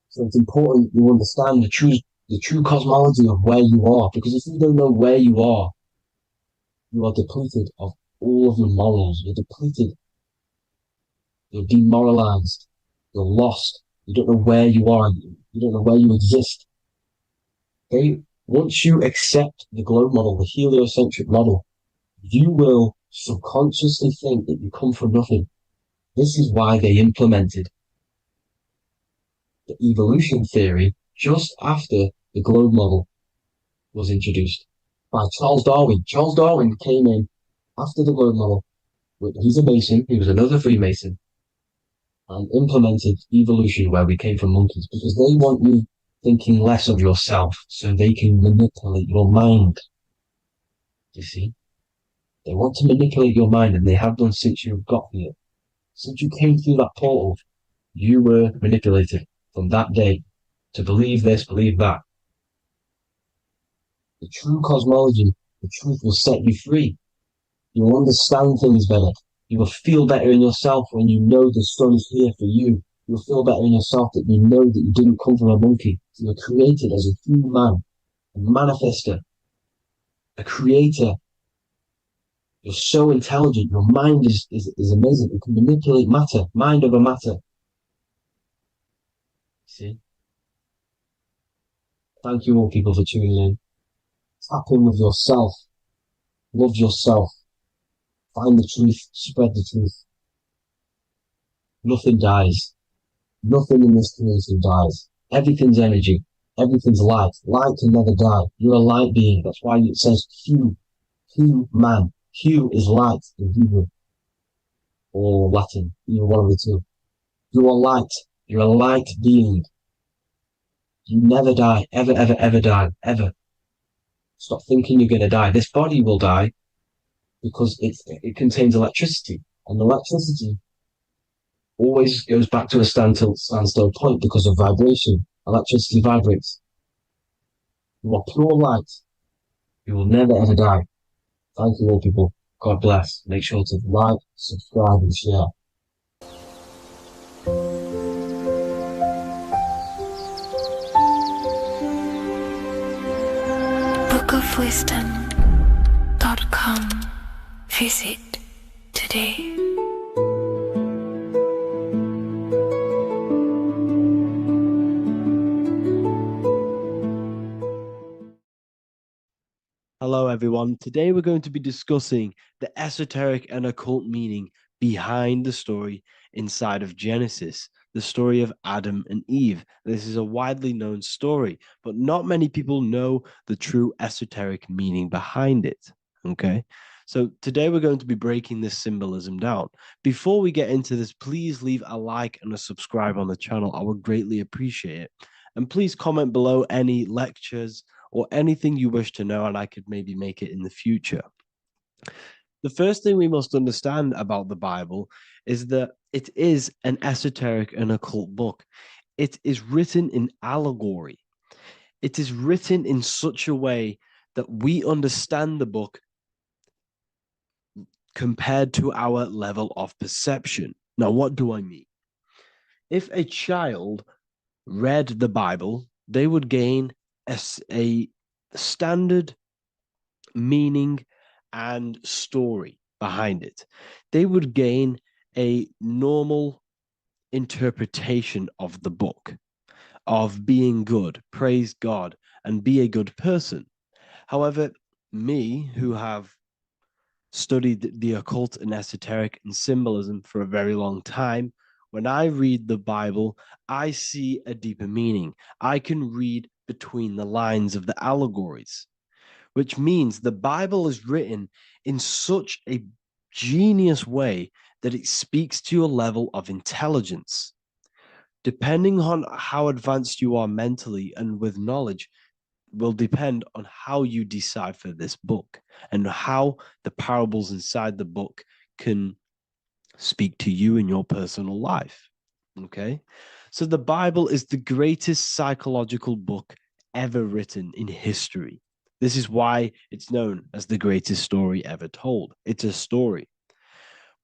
So it's important you understand the true cosmology of where you are. Because if you don't know where you are depleted of all of your morals. You're depleted You're demoralized. You're lost. You don't know where you are. You don't know where you exist. Okay? Once you accept the globe model, the heliocentric model, you will subconsciously think that you come from nothing. This is why they implemented the evolution theory just after the globe model was introduced by Charles Darwin. Charles Darwin came in after the globe model. He's a Mason. He was another Freemason and implemented evolution where we came from monkeys because they want you thinking less of yourself so they can manipulate your mind. You see? They want to manipulate your mind and they have done since you got here. Since you came through that portal, you were manipulated from that day to believe this, believe that. The true cosmology, the truth will set you free. You will understand things better. You will feel better in yourself when you know the sun is here for you. You'll feel better in yourself that you know that you didn't come from a monkey. You were created as a human, a manifester, a creator. You're so intelligent. Your mind is amazing. You can manipulate matter, mind over matter. See? Thank you all people for tuning in. Tap in with yourself. Love yourself. Find the truth. Spread the truth. Nothing dies. Nothing in this creation dies. Everything's energy. Everything's light. Light can never die. You're a light being. That's why it says Q. Q man. Q is light in Hebrew or Latin. Either one of the two. You are light. You're a light being. You never die. Ever, ever, ever die. Ever. Stop thinking you're going to die. This body will die because it contains electricity. And electricity always goes back to a standstill point because of vibration. Electricity vibrates. You are pure light. You will never ever die. Thank you all people. God bless. Make sure to like, subscribe and share. bookofwisdom.com. Visit today. Hello, everyone. Today we're going to be discussing the esoteric and occult meaning behind the story inside of Genesis, the story of Adam and Eve. This is a widely known story, but not many people know the true esoteric meaning behind it. Okay. So today we're going to be breaking this symbolism down. Before we get into this, please leave a like and a subscribe on the channel. I would greatly appreciate it. And please comment below any lectures or anything you wish to know, and I could maybe make it in the future. The first thing we must understand about the Bible is that it is an esoteric and occult book. It is written in allegory. It is written in such a way that we understand the book compared to our level of perception. Now, what do I mean? If a child read the Bible, they would gain a standard meaning and story behind it. They would gain a normal interpretation of the book, of being good, praise God, and be a good person. However, me, who have studied the occult and esoteric and symbolism for a very long time, when I read the Bible, I see a deeper meaning. I can read between the lines of the allegories, which means the Bible is written in such a genius way that it speaks to your level of intelligence. Depending on how advanced you are mentally and with knowledge, will depend on how you decipher this book and how the parables inside the book can speak to you in your personal life. Okay. So the Bible is the greatest psychological book ever written in history. This is why it's known as the greatest story ever told. It's a story.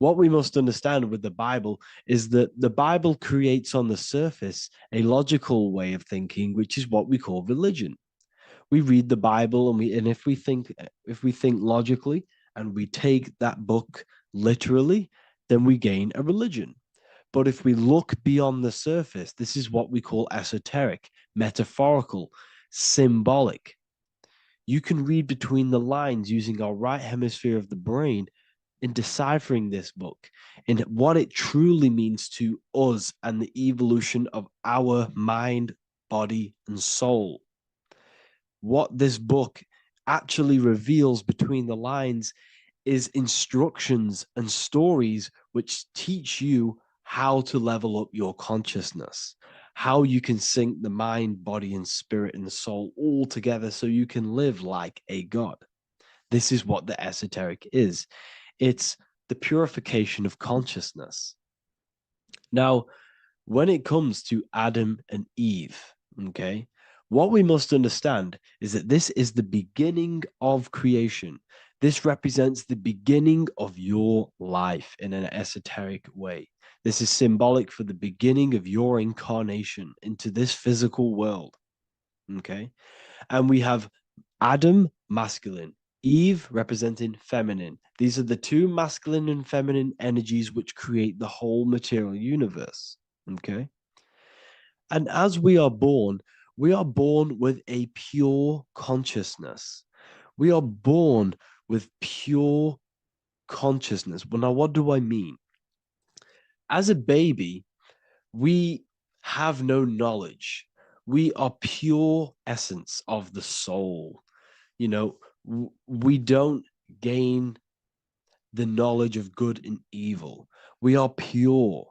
What we must understand with the Bible is that the Bible creates on the surface a logical way of thinking, which is what we call religion. We read the Bible and if we think logically and we take that book literally, then we gain a religion. But if we look beyond the surface, this is what we call esoteric, metaphorical, symbolic. You can read between the lines using our right hemisphere of the brain in deciphering this book and what it truly means to us and the evolution of our mind, body, and soul. What this book actually reveals between the lines is instructions and stories which teach you how to level up your consciousness, how you can sync the mind, body, and spirit and the soul all together so you can live like a god. This is what the esoteric is. It's the purification of consciousness. Now, when it comes to Adam and Eve, okay, what we must understand is that this is the beginning of creation. This represents the beginning of your life in an esoteric way. This is symbolic for the beginning of your incarnation into this physical world. Okay. And we have Adam, masculine, Eve representing feminine. These are the two masculine and feminine energies which create the whole material universe. Okay. And as we are born with a pure consciousness. We are born with pure consciousness. Well, now, what do I mean? As a baby, we have no knowledge. We are pure essence of the soul. You know, we don't gain the knowledge of good and evil. We are pure.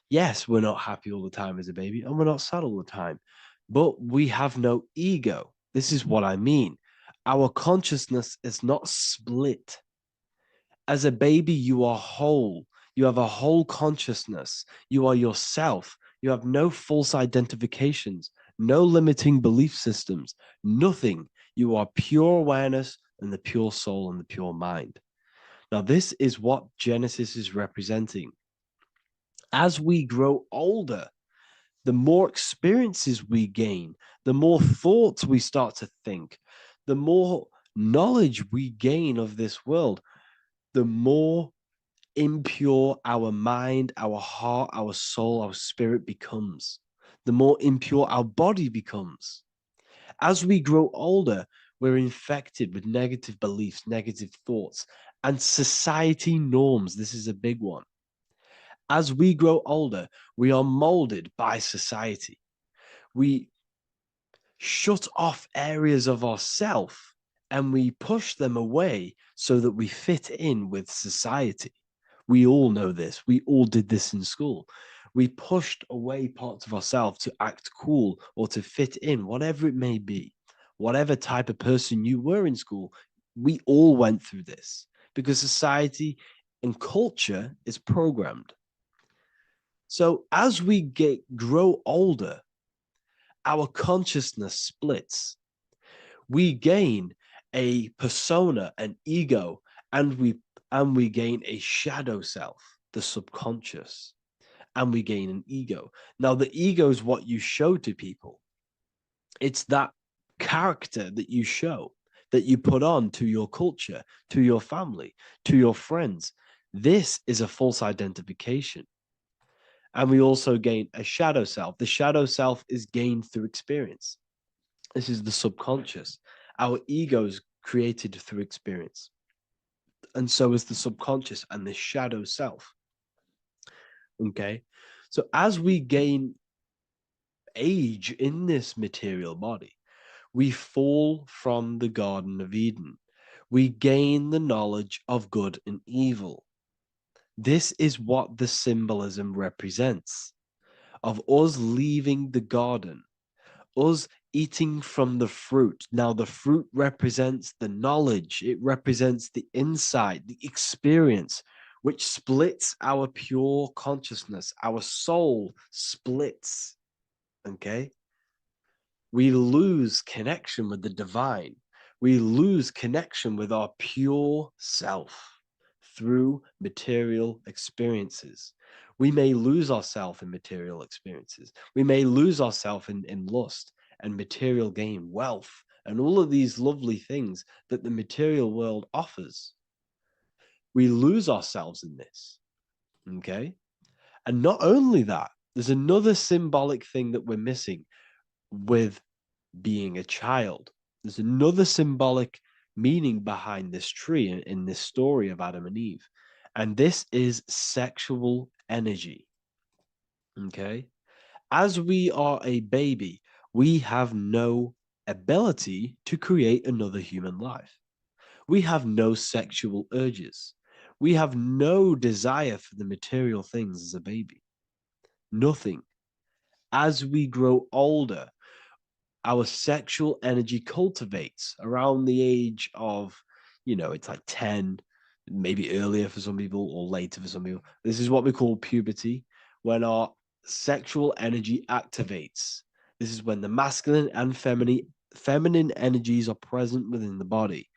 Yes, we're not happy all the time as a baby, and we're not sad all the time, but we have no ego. This is what I mean. Our consciousness is not split. As a baby, you are whole. You have a whole consciousness. You are yourself. You have no false identifications, no limiting belief systems, nothing. You are pure awareness and the pure soul and the pure mind. Now, this is what Genesis is representing. As we grow older, the more experiences we gain, the more thoughts we start to think, the more knowledge we gain of this world, the more impure our mind, our heart, our soul, our spirit becomes, the more impure our body becomes. As we grow older, we're infected with negative beliefs, negative thoughts, and society norms. This is a big one. As we grow older, we are molded by society. We shut off areas of ourself and we push them away so that we fit in with society. We all know this. We all did this in school. We pushed away parts of ourselves to act cool or to fit in, whatever it may be. Whatever type of person you were in school, we all went through this because society and culture is programmed. So as we grow older, our consciousness splits. We gain a persona, an ego, and we gain a shadow self, the subconscious, and we gain an ego. Now, the ego is what you show to people. It's that character that you show, that you put on to your culture, to your family, to your friends. This is a false identification. And we also gain a shadow self. The shadow self is gained through experience. This is the subconscious. Our ego is created through experience. And so is the subconscious and the shadow self. Okay. So as we gain age in this material body, we fall from the Garden of Eden. We gain the knowledge of good and evil. This is what the symbolism represents of us leaving the garden, us eating from the fruit. Now, the fruit represents the knowledge, it represents the insight, the experience, which splits our pure consciousness. Our soul splits. Okay? We lose connection with the divine. We lose connection with our pure self through material experiences. We may lose ourselves in material experiences. We may lose ourselves in lust and material gain, wealth, and all of these lovely things that the material world offers. We lose ourselves in this. Okay? And not only that, there's another symbolic thing that we're missing with being a child. There's another symbolic meaning behind this tree in this story of Adam and Eve. And this is sexual energy. Okay. As we are a baby, we have no ability to create another human life. We have no sexual urges. We have no desire for the material things as a baby. Nothing. As we grow older, our sexual energy cultivates around the age of, it's like 10, maybe earlier for some people or later for some people. This is what we call puberty, when our sexual energy activates. This is when the masculine and feminine energies are present within the body.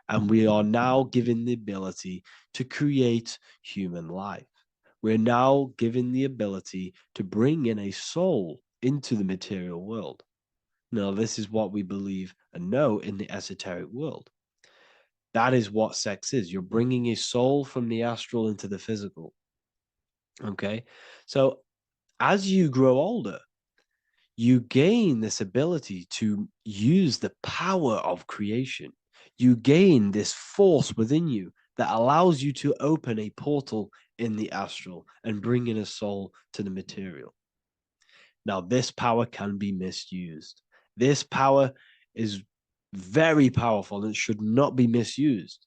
And we are now given the ability to create human life. We're now given the ability to bring in a soul into the material world. Now, this is what we believe and know in the esoteric world. That is what sex is. You're bringing a soul from the astral into the physical. Okay. So as you grow older, you gain this ability to use the power of creation. You gain this force within you that allows you to open a portal in the astral and bring in a soul to the material. Now, this power can be misused. This power is very powerful and should not be misused.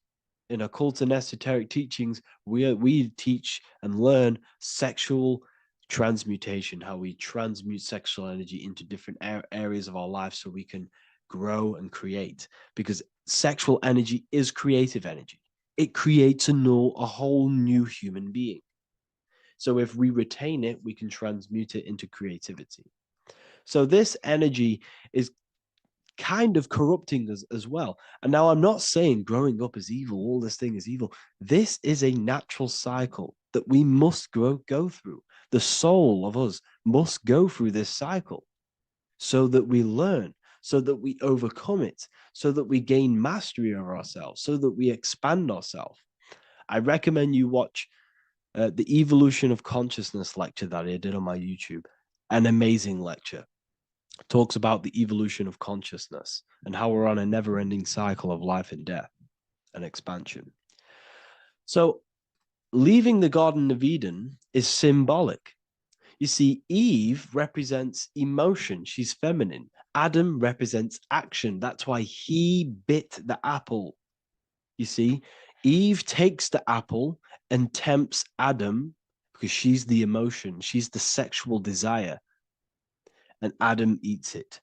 In occult and esoteric teachings, we teach and learn sexual transmutation, how we transmute sexual energy into different areas of our life so we can grow and create. Because sexual energy is creative energy. It creates a whole new human being. So if we retain it, we can transmute it into creativity. So this energy is kind of corrupting us as well. And now I'm not saying growing up is evil, all this thing is evil. This is a natural cycle that we must go through. The soul of us must go through this cycle so that we learn, so that we overcome it, so that we gain mastery over ourselves, so that we expand ourselves. I recommend you watch the Evolution of Consciousness lecture that I did on my YouTube. An amazing lecture. Talks about the evolution of consciousness and how we're on a never-ending cycle of life and death and expansion. So leaving the Garden of Eden is symbolic. You see, Eve represents emotion. She's feminine. Adam represents action. That's why he bit the apple. You see, Eve takes the apple and tempts Adam because she's the emotion. She's the sexual desire. And Adam eats it.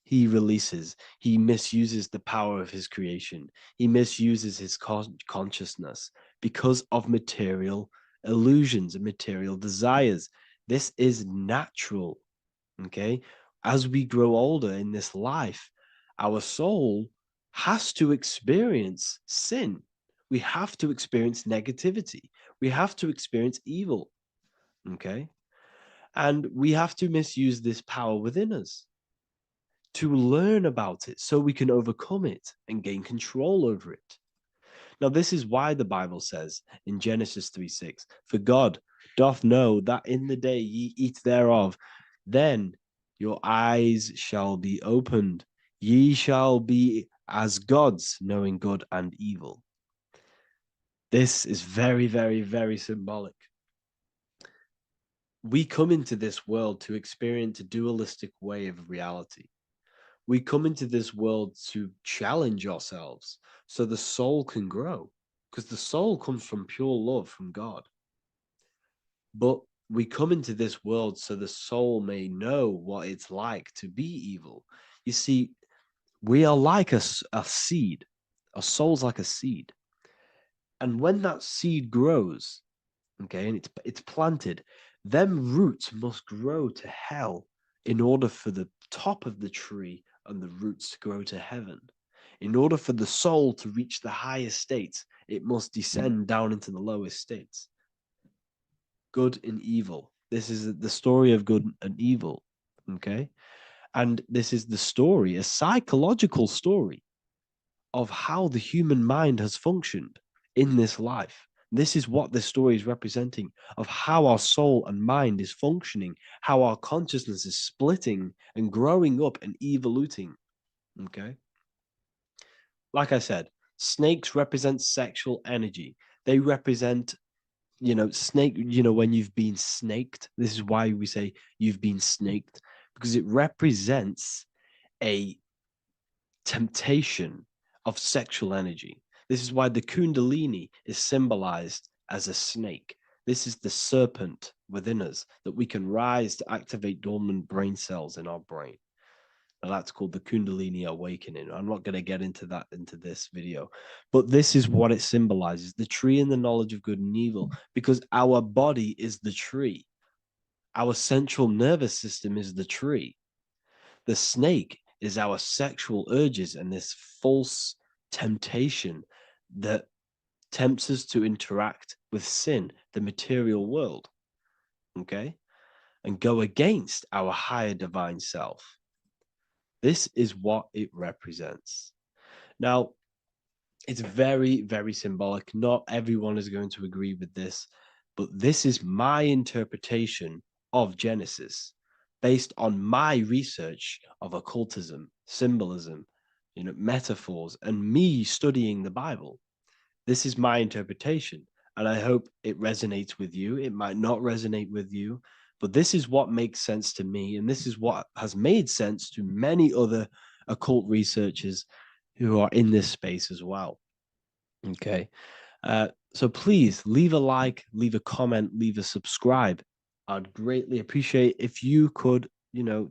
He releases, he misuses the power of his creation. He misuses his consciousness because of material illusions and material desires. This is natural, okay? As we grow older in this life, our soul has to experience sin. We have to experience negativity. We have to experience evil, okay? And we have to misuse this power within us to learn about it so we can overcome it and gain control over it. Now, this is why the Bible says in Genesis 3:6, for God doth know that in the day ye eat thereof, then your eyes shall be opened. Ye shall be as gods, knowing good and evil. This is very, very, very symbolic. We come into this world to experience a dualistic way of reality. We come into this world to challenge ourselves so the soul can grow, because the soul comes from pure love from God. But we come into this world so the soul may know what it's like to be evil. You see, we are like a seed. Our soul's like a seed. And when that seed grows, okay, and it's planted, them roots must grow to hell in order for the top of the tree and the roots to grow to heaven. In order for the soul to reach the highest states, it must descend down into the lowest states. Good and evil. This is the story of good and evil, okay? And this is the story, a psychological story of how the human mind has functioned in this life This is what this story is representing of how our soul and mind is functioning, how our consciousness is splitting and growing up and evoluting. Okay. Like I said, snakes represent sexual energy. They represent, snake, when you've been snaked. This is why we say you've been snaked, because it represents a temptation of sexual energy. This is why the Kundalini is symbolized as a snake. This is the serpent within us that we can rise to activate dormant brain cells in our brain. Now that's called the Kundalini awakening. I'm not going to get into that into this video, but this is what it symbolizes: the tree and the knowledge of good and evil, because our body is the tree. Our central nervous system is the tree. The snake is our sexual urges and this false temptation that tempts us to interact with sin, the material world, okay, and go against our higher divine self. This is what it represents. Now, it's very, very symbolic. Not everyone is going to agree with this, but this is my interpretation of Genesis based on my research of occultism, symbolism, metaphors, and me studying the Bible. This is my interpretation, and I hope it resonates with you. It might not resonate with you, but this is what makes sense to me, and this is what has made sense to many other occult researchers who are in this space as well. Okay. So please leave a like, leave a comment, leave a subscribe. I'd greatly appreciate if you could,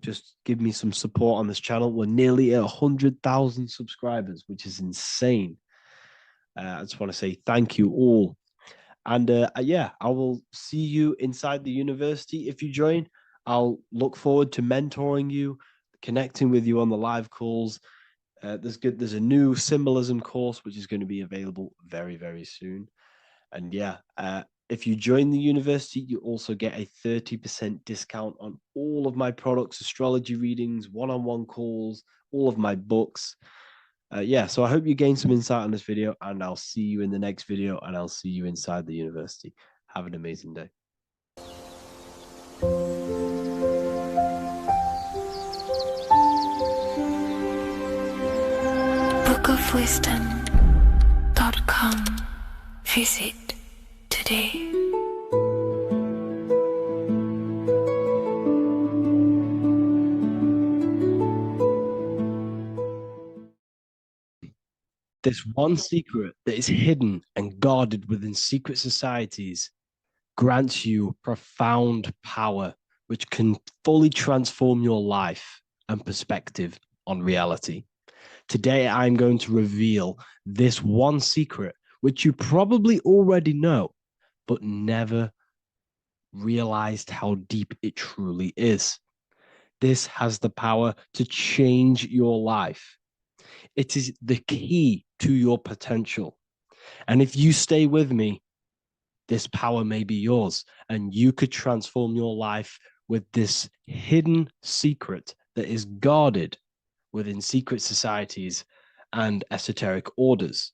just give me some support on this channel. We're nearly at 100,000 subscribers, which is insane. I just want to say thank you all. And yeah, I will see you inside the university. If you join, I'll look forward to mentoring you, connecting with you on the live calls. There's a new symbolism course which is going to be available very, very soon. And yeah, if you join the university, you also get a 30% discount on all of my products, astrology readings, one-on-one calls, all of my books. Yeah, so I hope you gain some insight on this video, and I'll see you in the next video, and I'll see you inside the university. Have an amazing day. bookofwisdom.com. Visit today. This one secret that is hidden and guarded within secret societies grants you profound power, which can fully transform your life and perspective on reality. Today, I'm going to reveal this one secret, which you probably already know, but never realized how deep it truly is. This has the power to change your life. It is the key to your potential. And if you stay with me, this power may be yours, and you could transform your life with this hidden secret that is guarded within secret societies and esoteric orders.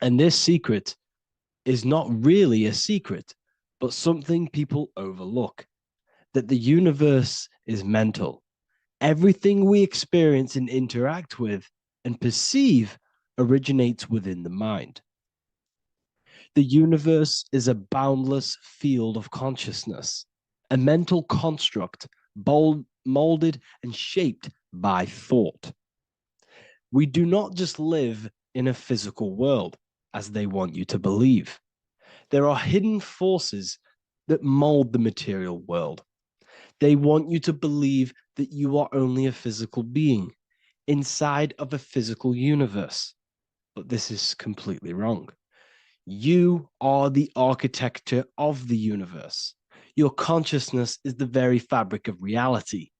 And this secret is not really a secret, but something people overlook: that the universe is mental. Everything we experience and interact with and perceive originates within the mind. The universe is a boundless field of consciousness, a mental construct molded and shaped by thought. We do not just live in a physical world, as they want you to believe. There are hidden forces that mold the material world. They want you to believe that you are only a physical being inside of a physical universe. But this is completely wrong. You are the architecture of the universe. Your consciousness is the very fabric of reality,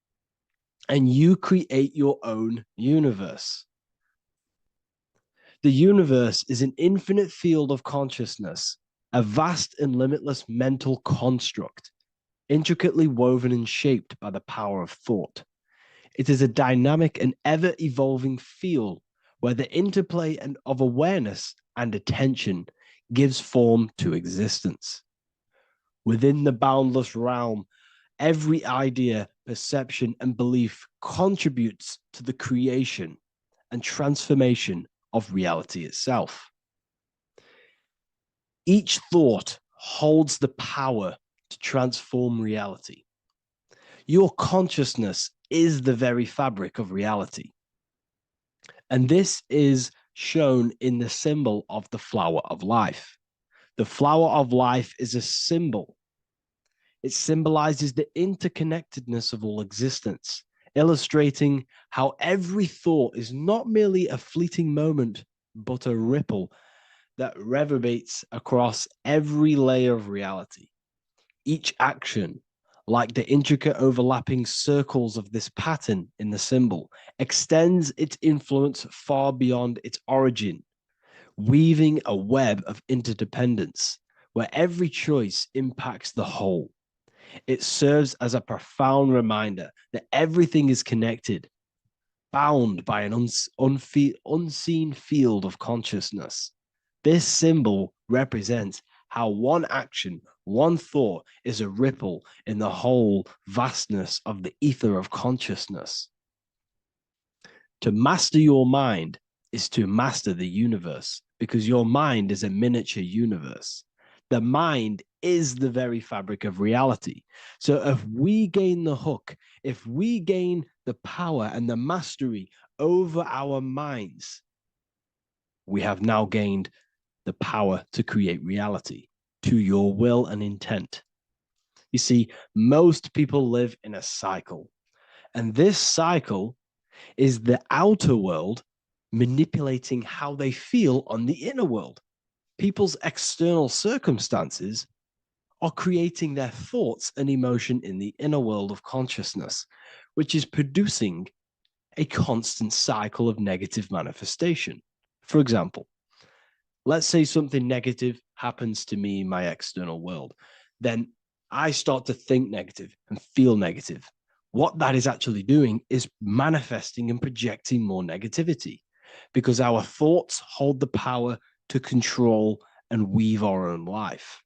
and you create your own universe. The universe is an infinite field of consciousness, a vast and limitless mental construct, intricately woven and shaped by the power of thought. It is a dynamic and ever-evolving field where the interplay of awareness and attention gives form to existence. Within the boundless realm, every idea, perception, and belief contributes to the creation and transformation of reality itself. Each thought holds the power to transform reality. Your consciousness is the very fabric of reality. And this is shown in the symbol of the flower of life. The flower of life is a symbol. It symbolizes the interconnectedness of all existence, illustrating how every thought is not merely a fleeting moment, but a ripple that reverberates across every layer of reality. Each action, like the intricate overlapping circles of this pattern in the symbol, extends its influence far beyond its origin, weaving a web of interdependence where every choice impacts the whole. It serves as a profound reminder that everything is connected, bound by an unseen field of consciousness. This symbol represents how one action, one thought is a ripple in the whole vastness of the ether of consciousness. To master your mind is to master the universe, because your mind is a miniature universe. The mind is the very fabric of reality. So if we gain the hook, if we gain the power and the mastery over our minds, we have now gained the power to create reality to your will and intent. You see, most people live in a cycle, and this cycle is the outer world manipulating how they feel on the inner world. People's external circumstances are creating their thoughts and emotion in the inner world of consciousness, which is producing a constant cycle of negative manifestation. For example, let's say something negative happens to me in my external world. Then I start to think negative and feel negative. What that is actually doing is manifesting and projecting more negativity, because our thoughts hold the power to control and weave our own life.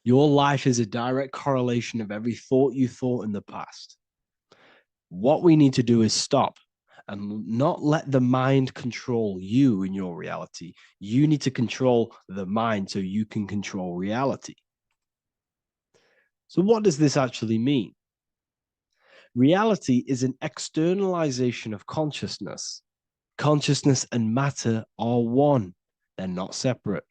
Your life is a direct correlation of every thought you thought in the past. What we need to do is stop and not let the mind control you in your reality. You need to control the mind so you can control reality. So what does this actually mean? Reality is an externalization of consciousness. Consciousness and matter are one. They're not separate.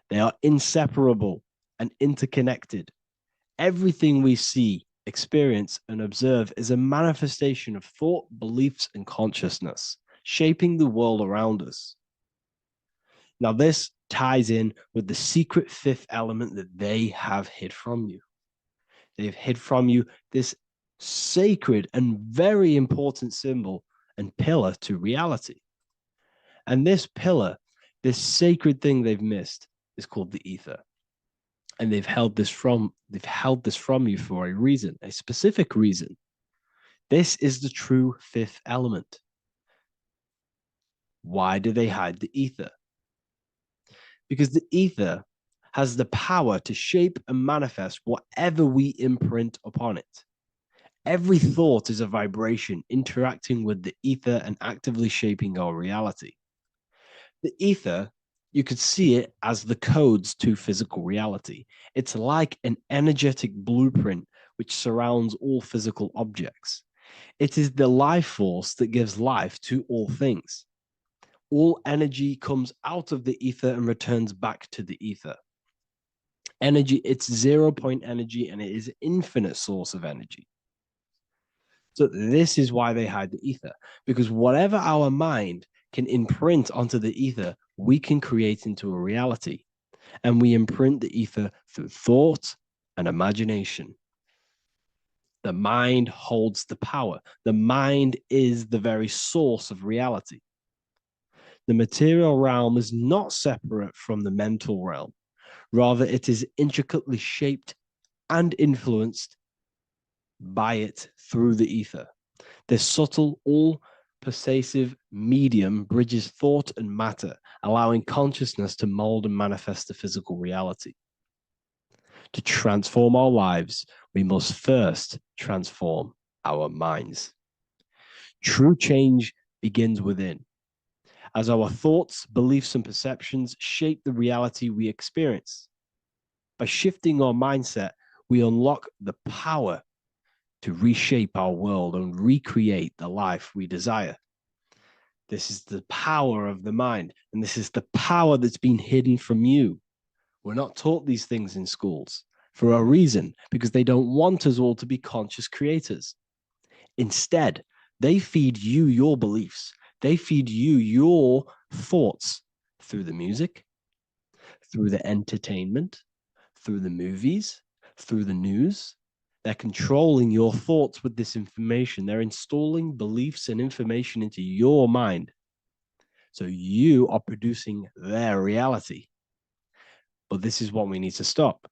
They are inseparable and interconnected. Everything we see, experience, and observe is a manifestation of thought, beliefs, and consciousness, shaping the world around us. Now, this ties in with the secret fifth element that they have hid from you. They've hid from you this sacred and very important symbol and pillar to reality. And this pillar, this sacred thing they've missed, is called the ether. And they've held this from you for a reason, a specific reason. This is the true fifth element. Why do they hide the ether? Because the ether has the power to shape and manifest whatever we imprint upon it. Every thought is a vibration interacting with the ether and actively shaping our reality. The ether, you could see it as the codes to physical reality. It's like an energetic blueprint which surrounds all physical objects. It is the life force that gives life to all things. All energy comes out of the ether and returns back to the ether. Energy, it's 0 point energy, and it is an infinite source of energy. So this is why they hide the ether, because whatever our mind can imprint onto the ether, we can create into a reality. And we imprint the ether through thought and imagination. The mind holds the power. The mind is the very source of reality. The material realm is not separate from the mental realm. Rather, it is intricately shaped and influenced by it through the ether. This subtle, all pervasive medium bridges thought and matter, allowing consciousness to mold and manifest the physical reality. To transform our lives, we must first transform our minds. True change begins within, as our thoughts, beliefs, and perceptions shape the reality we experience. By shifting our mindset, we unlock the power to reshape our world and recreate the life we desire. This is the power of the mind, and this is the power that's been hidden from you. We're not taught these things in schools for a reason, because they don't want us all to be conscious creators. Instead, they feed you your beliefs. They feed you your thoughts through the music, through the entertainment, through the movies, through the news. They're controlling your thoughts with this information. They're installing beliefs and information into your mind. So you are producing their reality. But this is what we need to stop.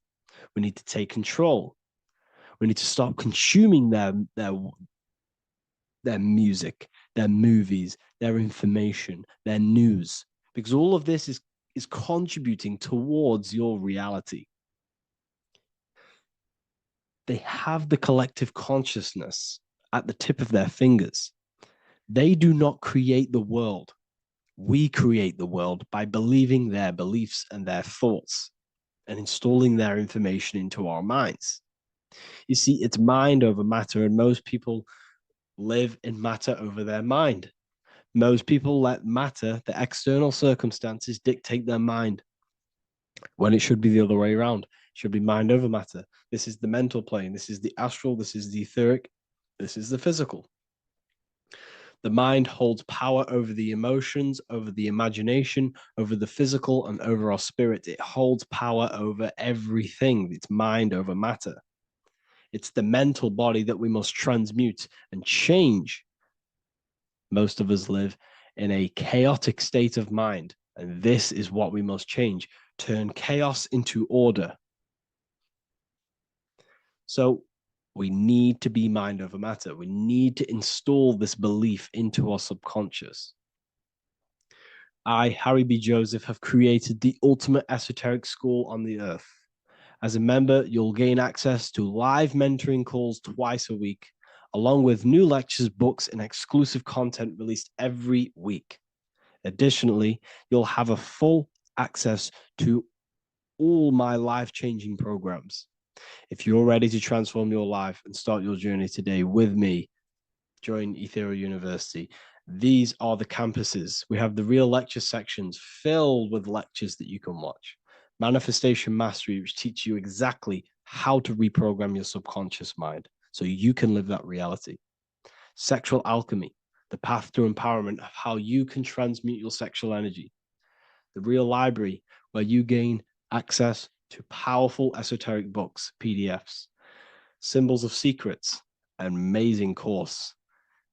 We need to take control. We need to stop consuming their music, their movies, their information, their news, because all of this is contributing towards your reality. They have the collective consciousness at the tip of their fingers. They do not create the world. We create the world by believing their beliefs and their thoughts and installing their information into our minds. You see, it's mind over matter, and most people live in matter over their mind. Most people let matter, the external circumstances, dictate their mind, when it should be the other way around. It should be mind over matter. This is the mental plane. This is the astral. This is the etheric. This is the physical. The mind holds power over the emotions, over the imagination, over the physical, and over our spirit. It holds power over everything. It's mind over matter. It's the mental body that we must transmute and change. Most of us live in a chaotic state of mind, and this is what we must change. Turn chaos into order. So we need to be mind over matter. We need to install this belief into our subconscious. I, Harry B. Joseph, have created the ultimate esoteric school on the earth. As a member, you'll gain access to live mentoring calls twice a week, along with new lectures, books, and exclusive content released every week. Additionally, you'll have a full access to all my life-changing programs. If you're ready to transform your life and start your journey today with me, join Ethereal University. These are the campuses. We have the real lecture sections filled with lectures that you can watch. Manifestation Mastery, which teach you exactly how to reprogram your subconscious mind so you can live that reality. Sexual Alchemy, the path to empowerment of how you can transmute your sexual energy. The Real Library, where you gain access to powerful esoteric books, PDFs. Symbols of Secrets, an amazing course.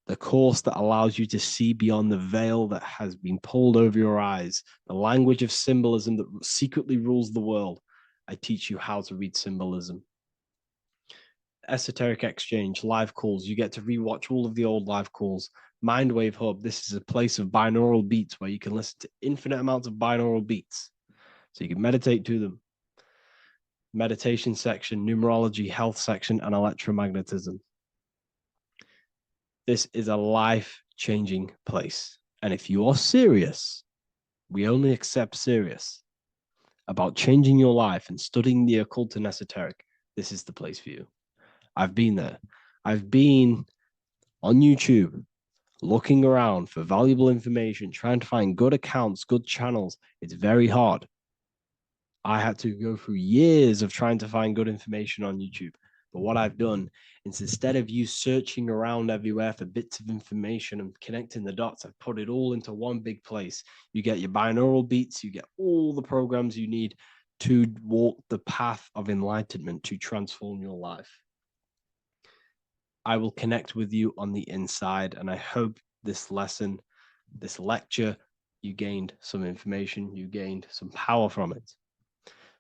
The course that allows you to see beyond the veil that has been pulled over your eyes, the language of symbolism that secretly rules the world. I teach you how to read symbolism. Esoteric Exchange, live calls. You get to rewatch all of the old live calls. Mindwave Hub, this is a place of binaural beats where you can listen to infinite amounts of binaural beats. So you can meditate to them. Meditation section, numerology, health section, and electromagnetism. This is a life-changing place. And if you are serious, we only accept serious about changing your life and studying the occult and esoteric, this is the place for you. I've been there. I've been on YouTube looking around for valuable information, trying to find good accounts, good channels. It's very hard. I had to go through years of trying to find good information on YouTube. But what I've done is, instead of you searching around everywhere for bits of information and connecting the dots, I've put it all into one big place. You get your binaural beats, you get all the programs you need to walk the path of enlightenment to transform your life. I will connect with you on the inside, and I hope this lesson, this lecture, you gained some information, you gained some power from it.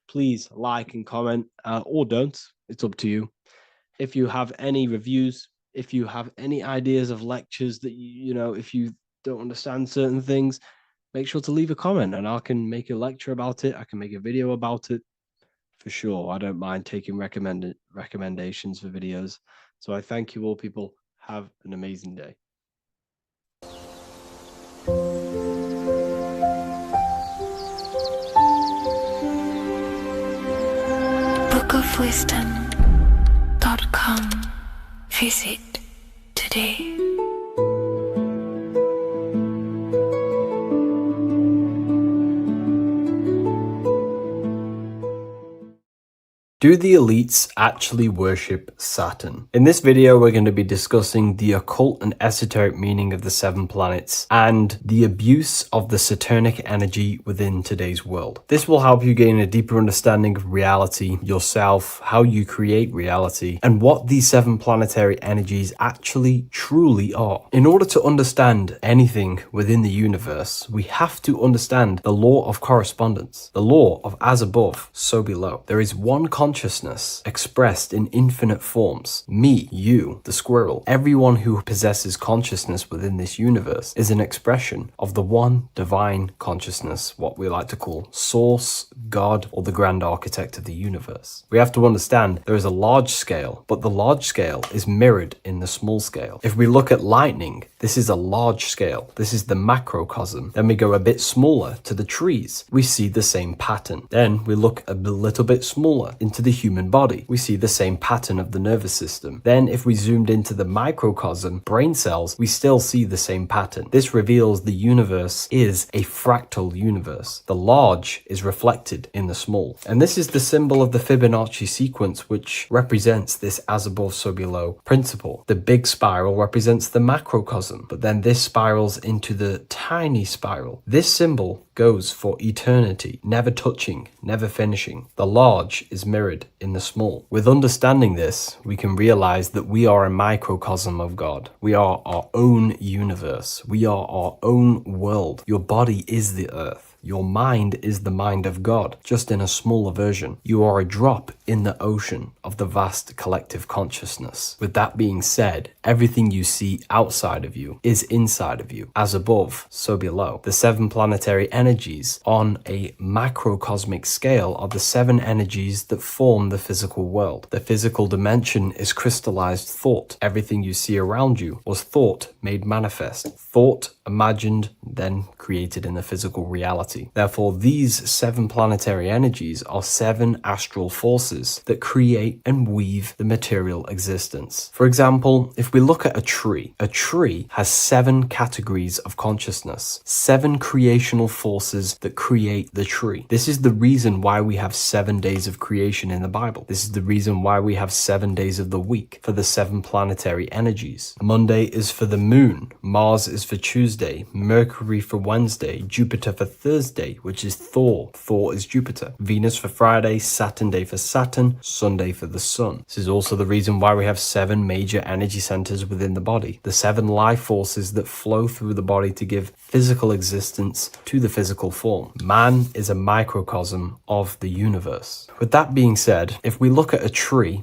Please like and comment, or don't. It's up to you. If you have any reviews, If you have any ideas of lectures that if you don't understand certain things, make sure to leave a comment and I can make a lecture about it. I can make a video about it for sure. I don't mind taking recommendations for videos. So I thank you all, people. Have an amazing day. bookofwisdom.com. Visit today. Do the elites actually worship Saturn? In this video, we're going to be discussing the occult and esoteric meaning of the 7 planets and the abuse of the Saturnic energy within today's world. This will help you gain a deeper understanding of reality, yourself, how you create reality, and what these 7 planetary energies actually truly are. In order to understand anything within the universe, we have to understand the law of correspondence, the law of as above, so below. There is one consciousness expressed in infinite forms. Me, you, the squirrel, everyone who possesses consciousness within this universe is an expression of the one divine consciousness, what we like to call Source, God, or the grand architect of the universe. We have to understand there is a large scale, but the large scale is mirrored in the small scale. If we look at lightning, this is a large scale. This is the macrocosm. Then we go a bit smaller to the trees. We see the same pattern. Then we look a little bit smaller into the human body. We see the same pattern of the nervous system. Then if we zoomed into the microcosm, brain cells, we still see the same pattern. This reveals the universe is a fractal universe. The large is reflected in the small. And this is the symbol of the Fibonacci sequence, which represents this as above, so below principle. The big spiral represents the macrocosm, but then this spirals into the tiny spiral. This symbol goes for eternity, never touching, never finishing. The large is mirrored in the small. With understanding this, we can realize that we are a microcosm of God. We are our own universe. We are our own world. Your body is the earth. Your mind is the mind of God, just in a smaller version. You are a drop in the ocean of the vast collective consciousness. With that being said, everything you see outside of you is inside of you. As above, so below. The 7 planetary energies on a macrocosmic scale are the 7 energies that form the physical world. The physical dimension is crystallized thought. Everything you see around you was thought made manifest. Thought imagined, then created in the physical reality. Therefore, these 7 planetary energies are 7 astral forces that create and weave the material existence. For example, if we look at a tree has 7 categories of consciousness, 7 creational forces that create the tree. This is the reason why we have 7 days of creation in the Bible. This is the reason why we have 7 days of the week for the 7 planetary energies. Monday is for the moon, Mars is for Tuesday, Mercury for Wednesday, Jupiter for Thursday, which is Thor. Thor is Jupiter. Venus for Friday, Saturn day for Saturn, Sunday for the sun. This is also the reason why we have 7 major energy centers within the body. The 7 life forces that flow through the body to give physical existence to the physical form. Man is a microcosm of the universe. With that being said, if we look at a tree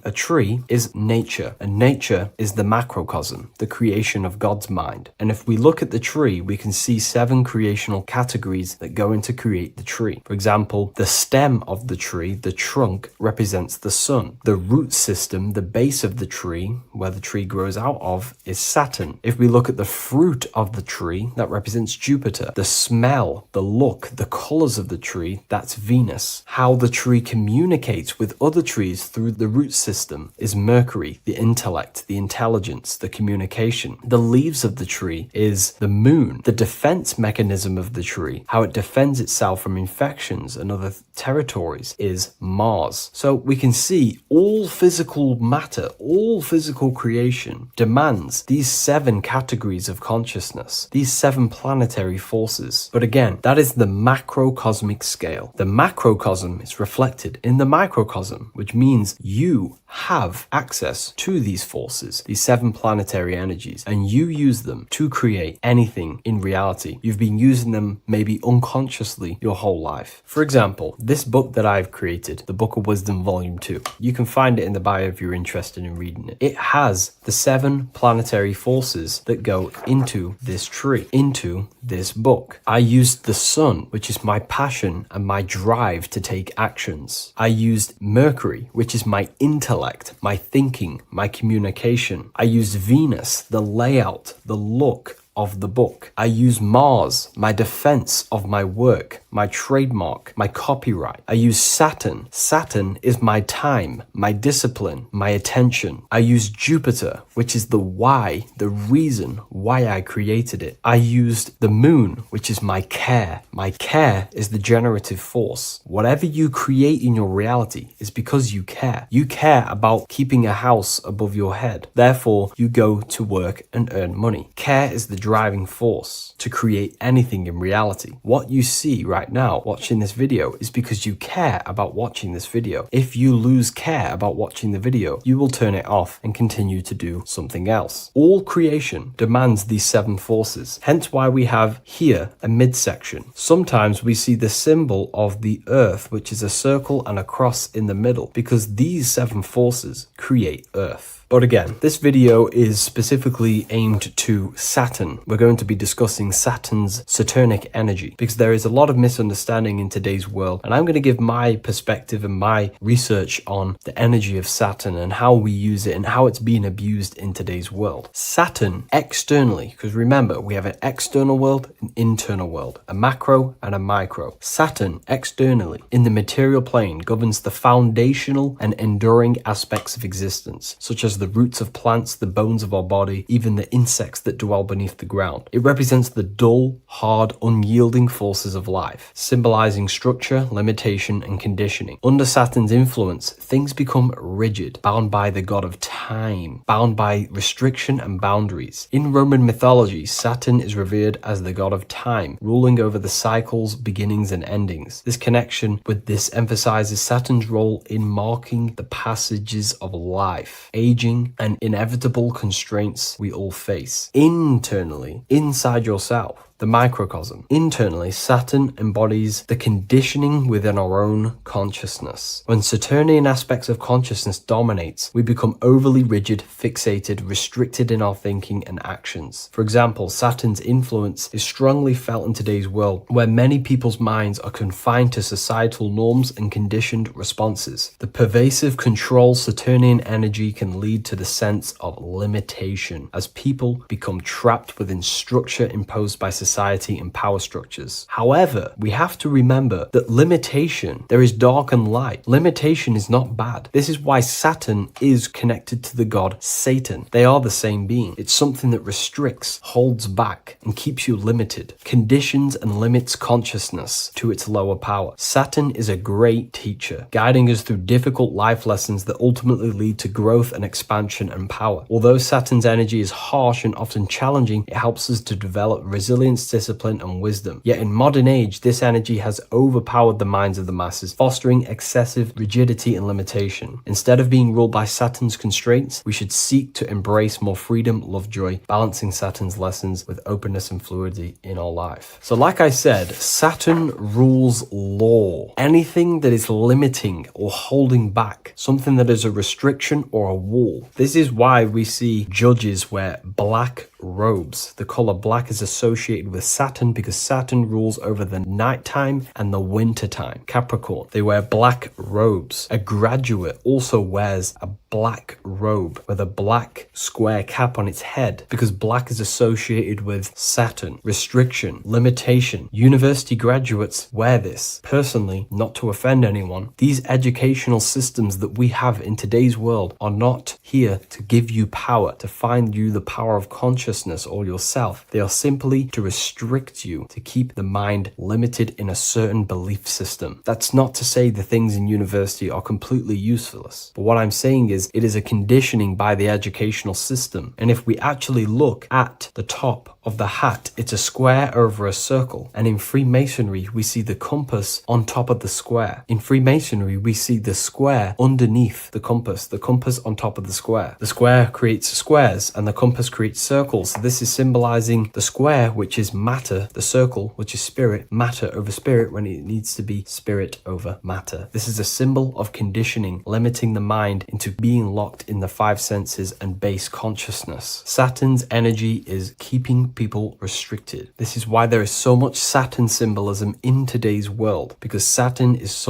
is nature, and nature is the macrocosm, the creation of God's mind. And if we look at the tree, we can see 7 creational categories that go into create the tree. For example, the stem of the tree, the trunk, represents the sun. The root system, the base of the tree, where the tree grows out of, is Saturn. If we look at the fruit of the tree, that represents Jupiter. The smell, the look, the colors of the tree, that's Venus. How the tree communicates with other trees through the root system is Mercury, the intellect, the intelligence, the communication. The leaves of the tree is the moon. The defense mechanism of the tree, how it defends itself from infections and other territories, is Mars. So we can see all physical matter, all physical creation demands these 7 categories of consciousness, these 7 planetary forces. But again, that is the macrocosmic scale. The macrocosm is reflected in the microcosm, which means you have access to these forces, these 7 planetary energies, and you use them to create anything in reality. You've been using them maybe unconsciously subconsciously your whole life. For example, this book that I've created, the Book of Wisdom Volume 2, you can find it in the bio if you're interested in reading it. It has the 7 planetary forces that go into this tree, into this book. I used the sun, which is my passion and my drive to take actions. I used Mercury, which is my intellect, my thinking, my communication. I used Venus, the layout, the look of the book. I use Mars, my defense of my work, my trademark, my copyright. I use Saturn. Saturn is my time, my discipline, my attention. I use Jupiter, which is the why, the reason why I created it. I used the moon, which is my care. My care is the generative force. Whatever you create in your reality is because you care. You care about keeping a house above your head. Therefore, you go to work and earn money. Care is the driving force to create anything in reality. What you see right now watching this video is because you care about watching this video. If you lose care about watching the video, you will turn it off and continue to do something else. All creation demands these 7 forces, hence why we have here a midsection. Sometimes we see the symbol of the earth, which is a circle and a cross in the middle, because these 7 forces create earth. But again, this video is specifically aimed to Saturn. We're going to be discussing Saturn's Saturnic energy because there is a lot of misunderstanding in today's world. And I'm going to give my perspective and my research on the energy of Saturn and how we use it and how it's being abused in today's world. Saturn externally, because remember, we have an external world, an internal world, a macro and a micro. Saturn externally in the material plane governs the foundational and enduring aspects of existence, such as the roots of plants, the bones of our body, even the insects that dwell beneath the ground. It represents the dull, hard, unyielding forces of life, symbolizing structure, limitation, and conditioning. Under Saturn's influence, things become rigid, bound by the god of time, bound by restriction and boundaries. In Roman mythology, Saturn is revered as the god of time, ruling over the cycles, beginnings, and endings. This connection with this emphasizes Saturn's role in marking the passages of life, aging, and inevitable constraints we all face. Internally, inside yourself, the microcosm. Internally, Saturn embodies the conditioning within our own consciousness. When Saturnian aspects of consciousness dominates, we become overly rigid, fixated, restricted in our thinking and actions. For example, Saturn's influence is strongly felt in today's world, where many people's minds are confined to societal norms and conditioned responses. The pervasive control Saturnian energy can lead to the sense of limitation, as people become trapped within structure imposed by society and power structures. However, we have to remember that limitation, there is dark and light. Limitation is not bad. This is why Saturn is connected to the god Satan. They are the same being. It's something that restricts, holds back, and keeps you limited, conditions and limits consciousness to its lower power. Saturn is a great teacher, guiding us through difficult life lessons that ultimately lead to growth and expansion and power. Although Saturn's energy is harsh and often challenging, it helps us to develop resilience, discipline, and wisdom. Yet in modern age, this energy has overpowered the minds of the masses, fostering excessive rigidity and limitation. Instead of being ruled by Saturn's constraints, we should seek to embrace more freedom, love, joy, balancing Saturn's lessons with openness and fluidity in our life. So like I said, Saturn rules law. Anything that is limiting or holding back, something that is a restriction or a wall. This is why we see judges wear black robes. The color black is associated with Saturn because Saturn rules over the nighttime and the winter time. Capricorn, they wear black robes. A graduate also wears a black robe with a black square cap on its head because black is associated with Saturn, restriction, limitation. University graduates wear this. Personally, not to offend anyone, these educational systems that we have in today's world are not here to give you power, to find you the power of consciousness or yourself. They are simply to restrict you, to keep the mind limited in a certain belief system. That's not to say the things in university are completely useless, but what I'm saying is it is a conditioning by the educational system. And if we actually look at the top of the hat, it's a square over a circle. And in Freemasonry, we see the compass on top of the square. In Freemasonry, we see the square underneath the compass on top of the square. The square creates squares and the compass creates circles circles. So this is symbolizing the square, which is matter, the circle, which is spirit, matter over spirit, when it needs to be spirit over matter. This is a symbol of conditioning, limiting the mind into being locked in the five senses and base consciousness. Saturn's energy is keeping people restricted. This is why there is so much Saturn symbolism in today's world, because Saturn is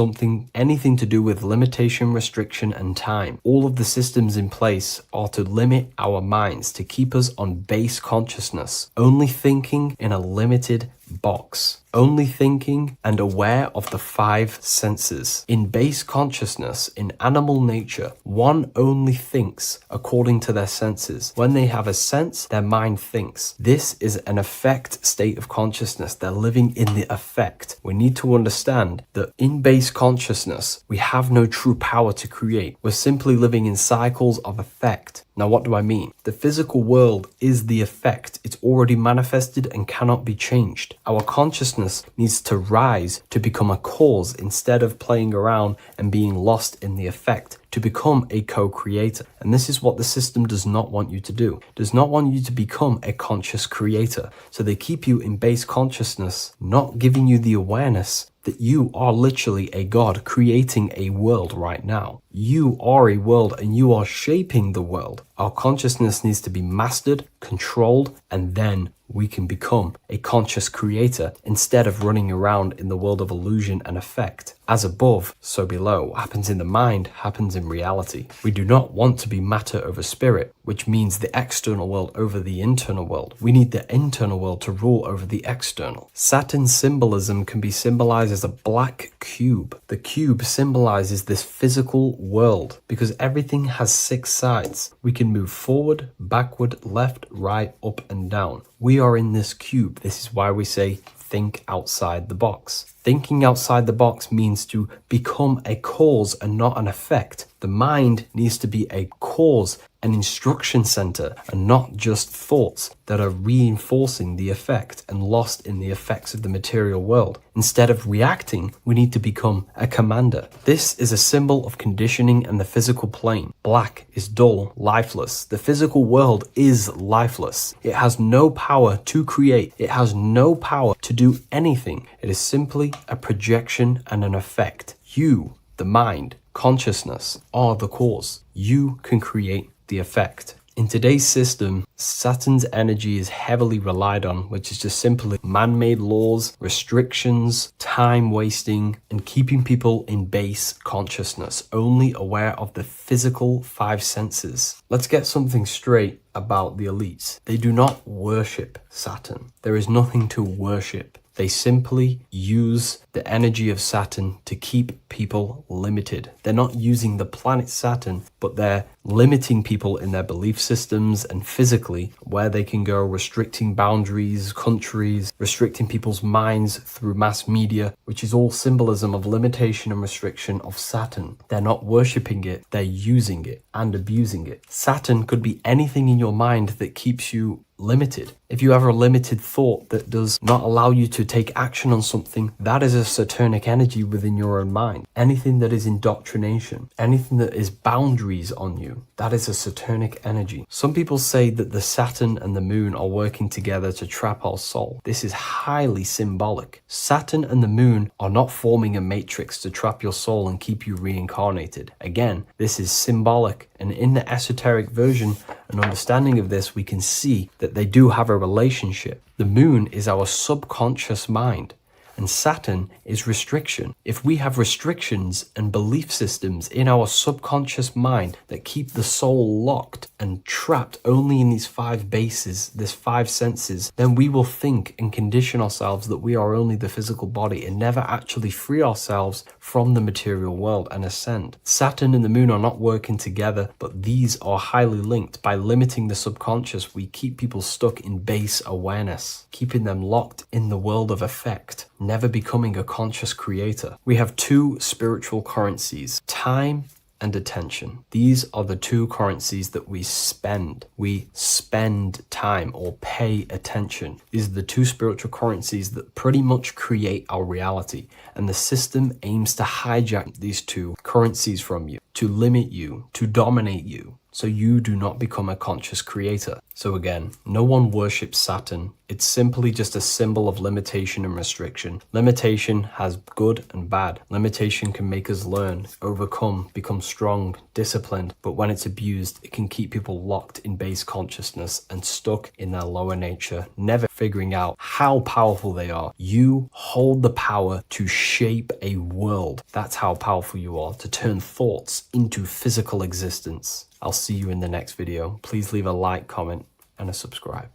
anything to do with limitation, restriction, and time. All of the systems in place are to limit our minds, to keep us on base consciousness, only thinking in a limited box, only thinking and aware of the five senses. In base consciousness, in animal nature, one only thinks according to their senses. When they have a sense, their mind thinks. This is an affect state of consciousness. They're living in the affect. We need to understand that in base consciousness, we have no true power to create. We're simply living in cycles of affect. Now, what do I mean? The physical world is the effect. It's already manifested and cannot be changed. Our consciousness needs to rise to become a cause instead of playing around and being lost in the effect, to become a co-creator. And this is what the system does not want you to do. It does not want you to become a conscious creator. So they keep you in base consciousness, not giving you the awareness that you are literally a God creating a world right now. You are a world and you are shaping the world. Our consciousness needs to be mastered, controlled, and then we can become a conscious creator instead of running around in the world of illusion and effect. As above, so below. What happens in the mind happens in reality. We do not want to be matter over spirit, which means the external world over the internal world. We need the internal world to rule over the external. Saturn's symbolism can be symbolized as a black cube. The cube symbolizes this physical world because everything has 6 sides. We can move forward, backward, left, right, up, and down. We are in this cube. This is why we say think outside the box. Thinking outside the box means to become a cause and not an effect. The mind needs to be a cause, an instruction center, and not just thoughts that are reinforcing the effect and lost in the effects of the material world. Instead of reacting, we need to become a commander. This is a symbol of conditioning and the physical plane. Black is dull, lifeless. The physical world is lifeless. It has no power to create. It has no power to do anything. It is simply a projection and an effect. You, the mind, consciousness, are the cause. You can create the effect. In today's system, Saturn's energy is heavily relied on, which is just simply man-made laws, restrictions, time wasting, and keeping people in base consciousness, only aware of the physical 5 senses. Let's get something straight about the elites. They do not worship Saturn. There is nothing to worship. They simply use the energy of Saturn to keep people limited. They're not using the planet Saturn, but they're limiting people in their belief systems and physically where they can go, restricting boundaries, countries, restricting people's minds through mass media, which is all symbolism of limitation and restriction of Saturn. They're not worshipping it, they're using it and abusing it. Saturn could be anything in your mind that keeps you limited. If you have a limited thought that does not allow you to take action on something, that is a Saturnic energy within your own mind. Anything that is indoctrination, anything that is boundaries on you, that is a Saturnic energy. Some people say that the Saturn and the moon are working together to trap our soul. This is highly symbolic. Saturn and the moon are not forming a matrix to trap your soul and keep you reincarnated. Again, this is symbolic, and in the esoteric version and understanding of this, we can see that they do have a relationship. The moon is our subconscious mind, and Saturn is restriction. If we have restrictions and belief systems in our subconscious mind that keep the soul locked and trapped only in these 5 bases, these 5 senses, then we will think and condition ourselves that we are only the physical body and never actually free ourselves from the material world and ascend. Saturn and the moon are not working together, but these are highly linked. By limiting the subconscious, we keep people stuck in base awareness, keeping them locked in the world of effect, never becoming a conscious creator. We have 2 spiritual currencies, time and attention. These are the 2 currencies that we spend. We spend time or pay attention. These are the 2 spiritual currencies that pretty much create our reality. And the system aims to hijack these 2 currencies from you, to limit you, to dominate you, so you do not become a conscious creator. So again, no one worships Saturn. It's simply just a symbol of limitation and restriction. Limitation has good and bad. Limitation can make us learn, overcome, become strong, disciplined, but when it's abused, it can keep people locked in base consciousness and stuck in their lower nature, never figuring out how powerful they are. You hold the power to shape a world. That's how powerful you are, to turn thoughts into physical existence. I'll see you in the next video. Please leave a like, comment, and a subscribe.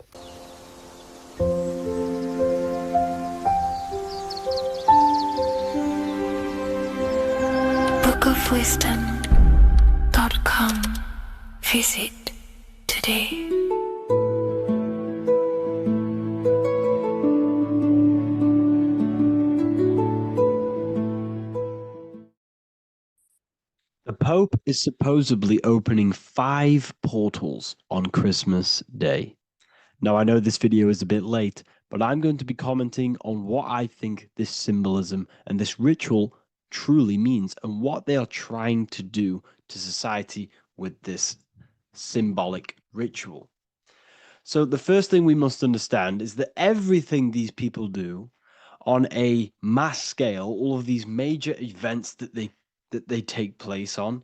bookofwisdom.com. Visit today. The Pope is supposedly opening 5 portals on Christmas Day. Now, I know this video is a bit late, but I'm going to be commenting on what I think this symbolism and this ritual truly means and what they are trying to do to society with this symbolic ritual. So the first thing we must understand is that everything these people do on a mass scale, all of these major events that they take place on,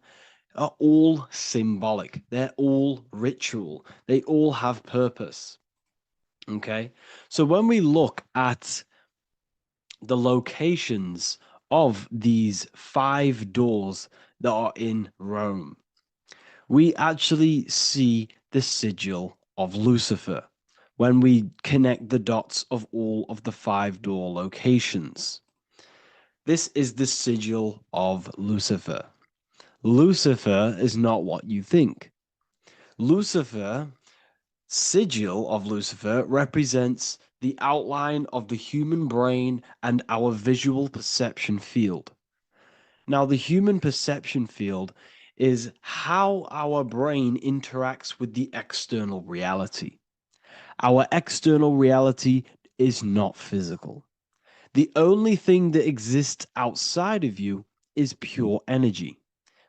are all symbolic. They're all ritual. They all have purpose. Okay? So when we look at the locations of these 5 doors that are in Rome, we actually see the sigil of Lucifer when we connect the dots of all of the 5 door locations. This is the sigil of Lucifer. Lucifer is not what you think. Lucifer, sigil of Lucifer, represents the outline of the human brain and our visual perception field. Now, the human perception field is how our brain interacts with the external reality. Our external reality is not physical. The only thing that exists outside of you is pure energy,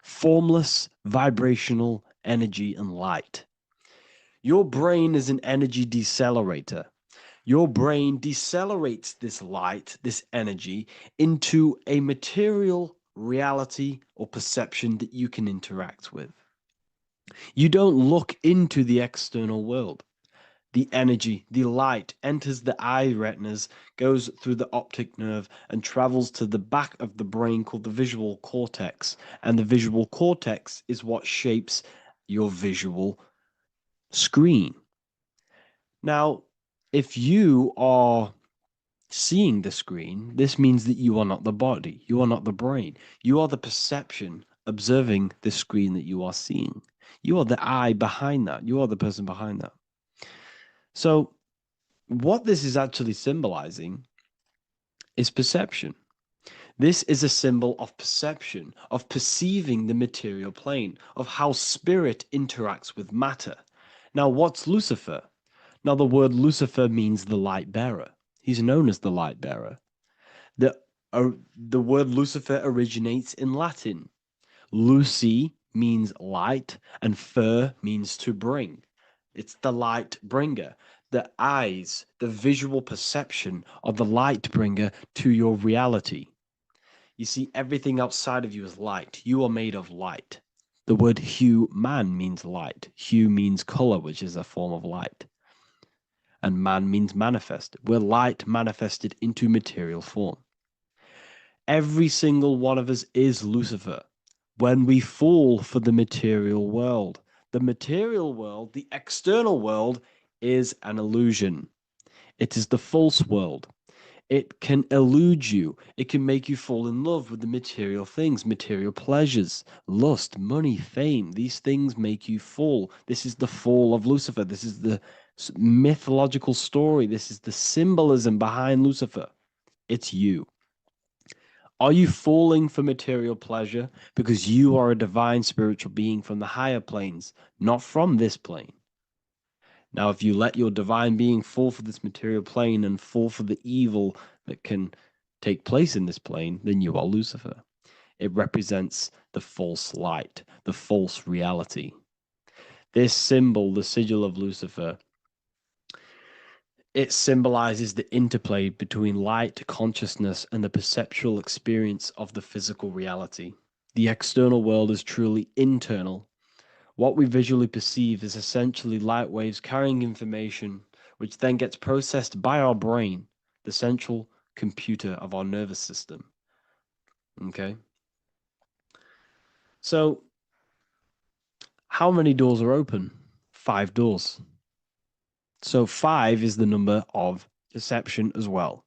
formless, vibrational energy and light. Your brain is an energy decelerator. Your brain decelerates this light, this energy, into a material reality or perception that you can interact with. You don't look into the external world. The energy, the light, enters the eye retinas, goes through the optic nerve, and travels to the back of the brain called the visual cortex. And the visual cortex is what shapes your visual screen. Now, if you are seeing the screen, this means that you are not the body, you are not the brain, you are the perception observing the screen that you are seeing. You are the eye behind that, you are the person behind that. So, what this is actually symbolizing is perception. This is a symbol of perception, of perceiving the material plane, of how spirit interacts with matter. Now, what's Lucifer? Now, the word Lucifer means the light bearer. He's known as the light bearer. The word Lucifer originates in Latin. Luci means light, and fer means to bring. It's the light bringer. The eyes, the visual perception of the light bringer to your reality. You see, everything outside of you is light. You are made of light. The word hue man means light. Hue means color, which is a form of light. And man means manifest. We're light manifested into material form. Every single one of us is Lucifer. When we fall for the material world, the external world, is an illusion. It is the false world. It can elude you. It can make you fall in love with the material things, material pleasures, lust, money, fame. These things make you fall. This is the fall of Lucifer. This is the mythological story. This is the symbolism behind Lucifer. It's you. Are you falling for material pleasure because you are a divine spiritual being from the higher planes, not from this plane? Now, if you let your divine being fall for this material plane and fall for the evil that can take place in this plane, then you are Lucifer. It represents the false light, the false reality. This symbol, the sigil of Lucifer, it symbolizes the interplay between light, consciousness, and the perceptual experience of the physical reality. The external world is truly internal. What we visually perceive is essentially light waves carrying information, which then gets processed by our brain, the central computer of our nervous system. Okay? So, how many doors are open? 5 doors. So 5 is the number of perception as well.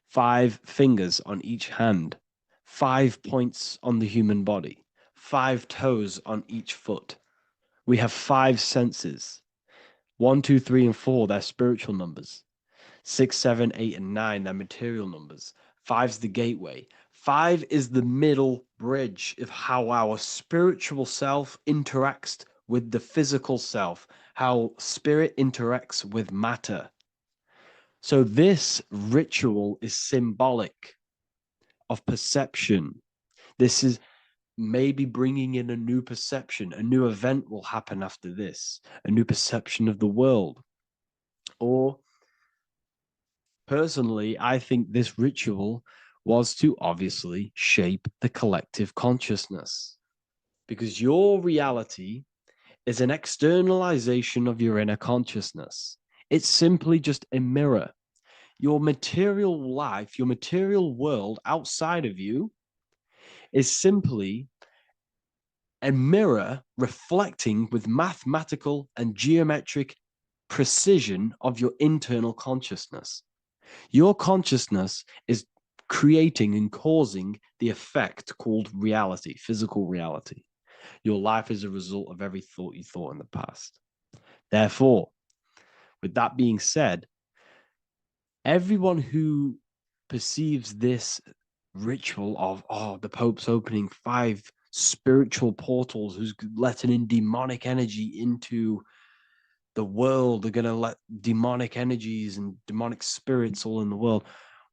5 fingers on each hand, 5 points on the human body, 5 toes on each foot. We have 5 senses. 1, 2, 3, and 4, they're spiritual numbers. 6, 7, 8, and 9, they're material numbers. 5's the gateway. 5 is the middle bridge of how our spiritual self interacts with the physical self, how spirit interacts with matter. So this ritual is symbolic of perception. This is maybe bringing in a new perception. A new event will happen after this, a new perception of the world. Or personally, I think this ritual was to obviously shape the collective consciousness, because your reality is an externalization of your inner consciousness. It's simply just a mirror. Your material life, your material world outside of you is simply a mirror reflecting with mathematical and geometric precision of your internal consciousness. Your consciousness is creating and causing the effect called reality, physical reality. Your life is a result of every thought you thought in the past. Therefore, with that being said, everyone who perceives this ritual of, the Pope's opening 5 spiritual portals, who's letting in demonic energy into the world, they're going to let demonic energies and demonic spirits all in the world.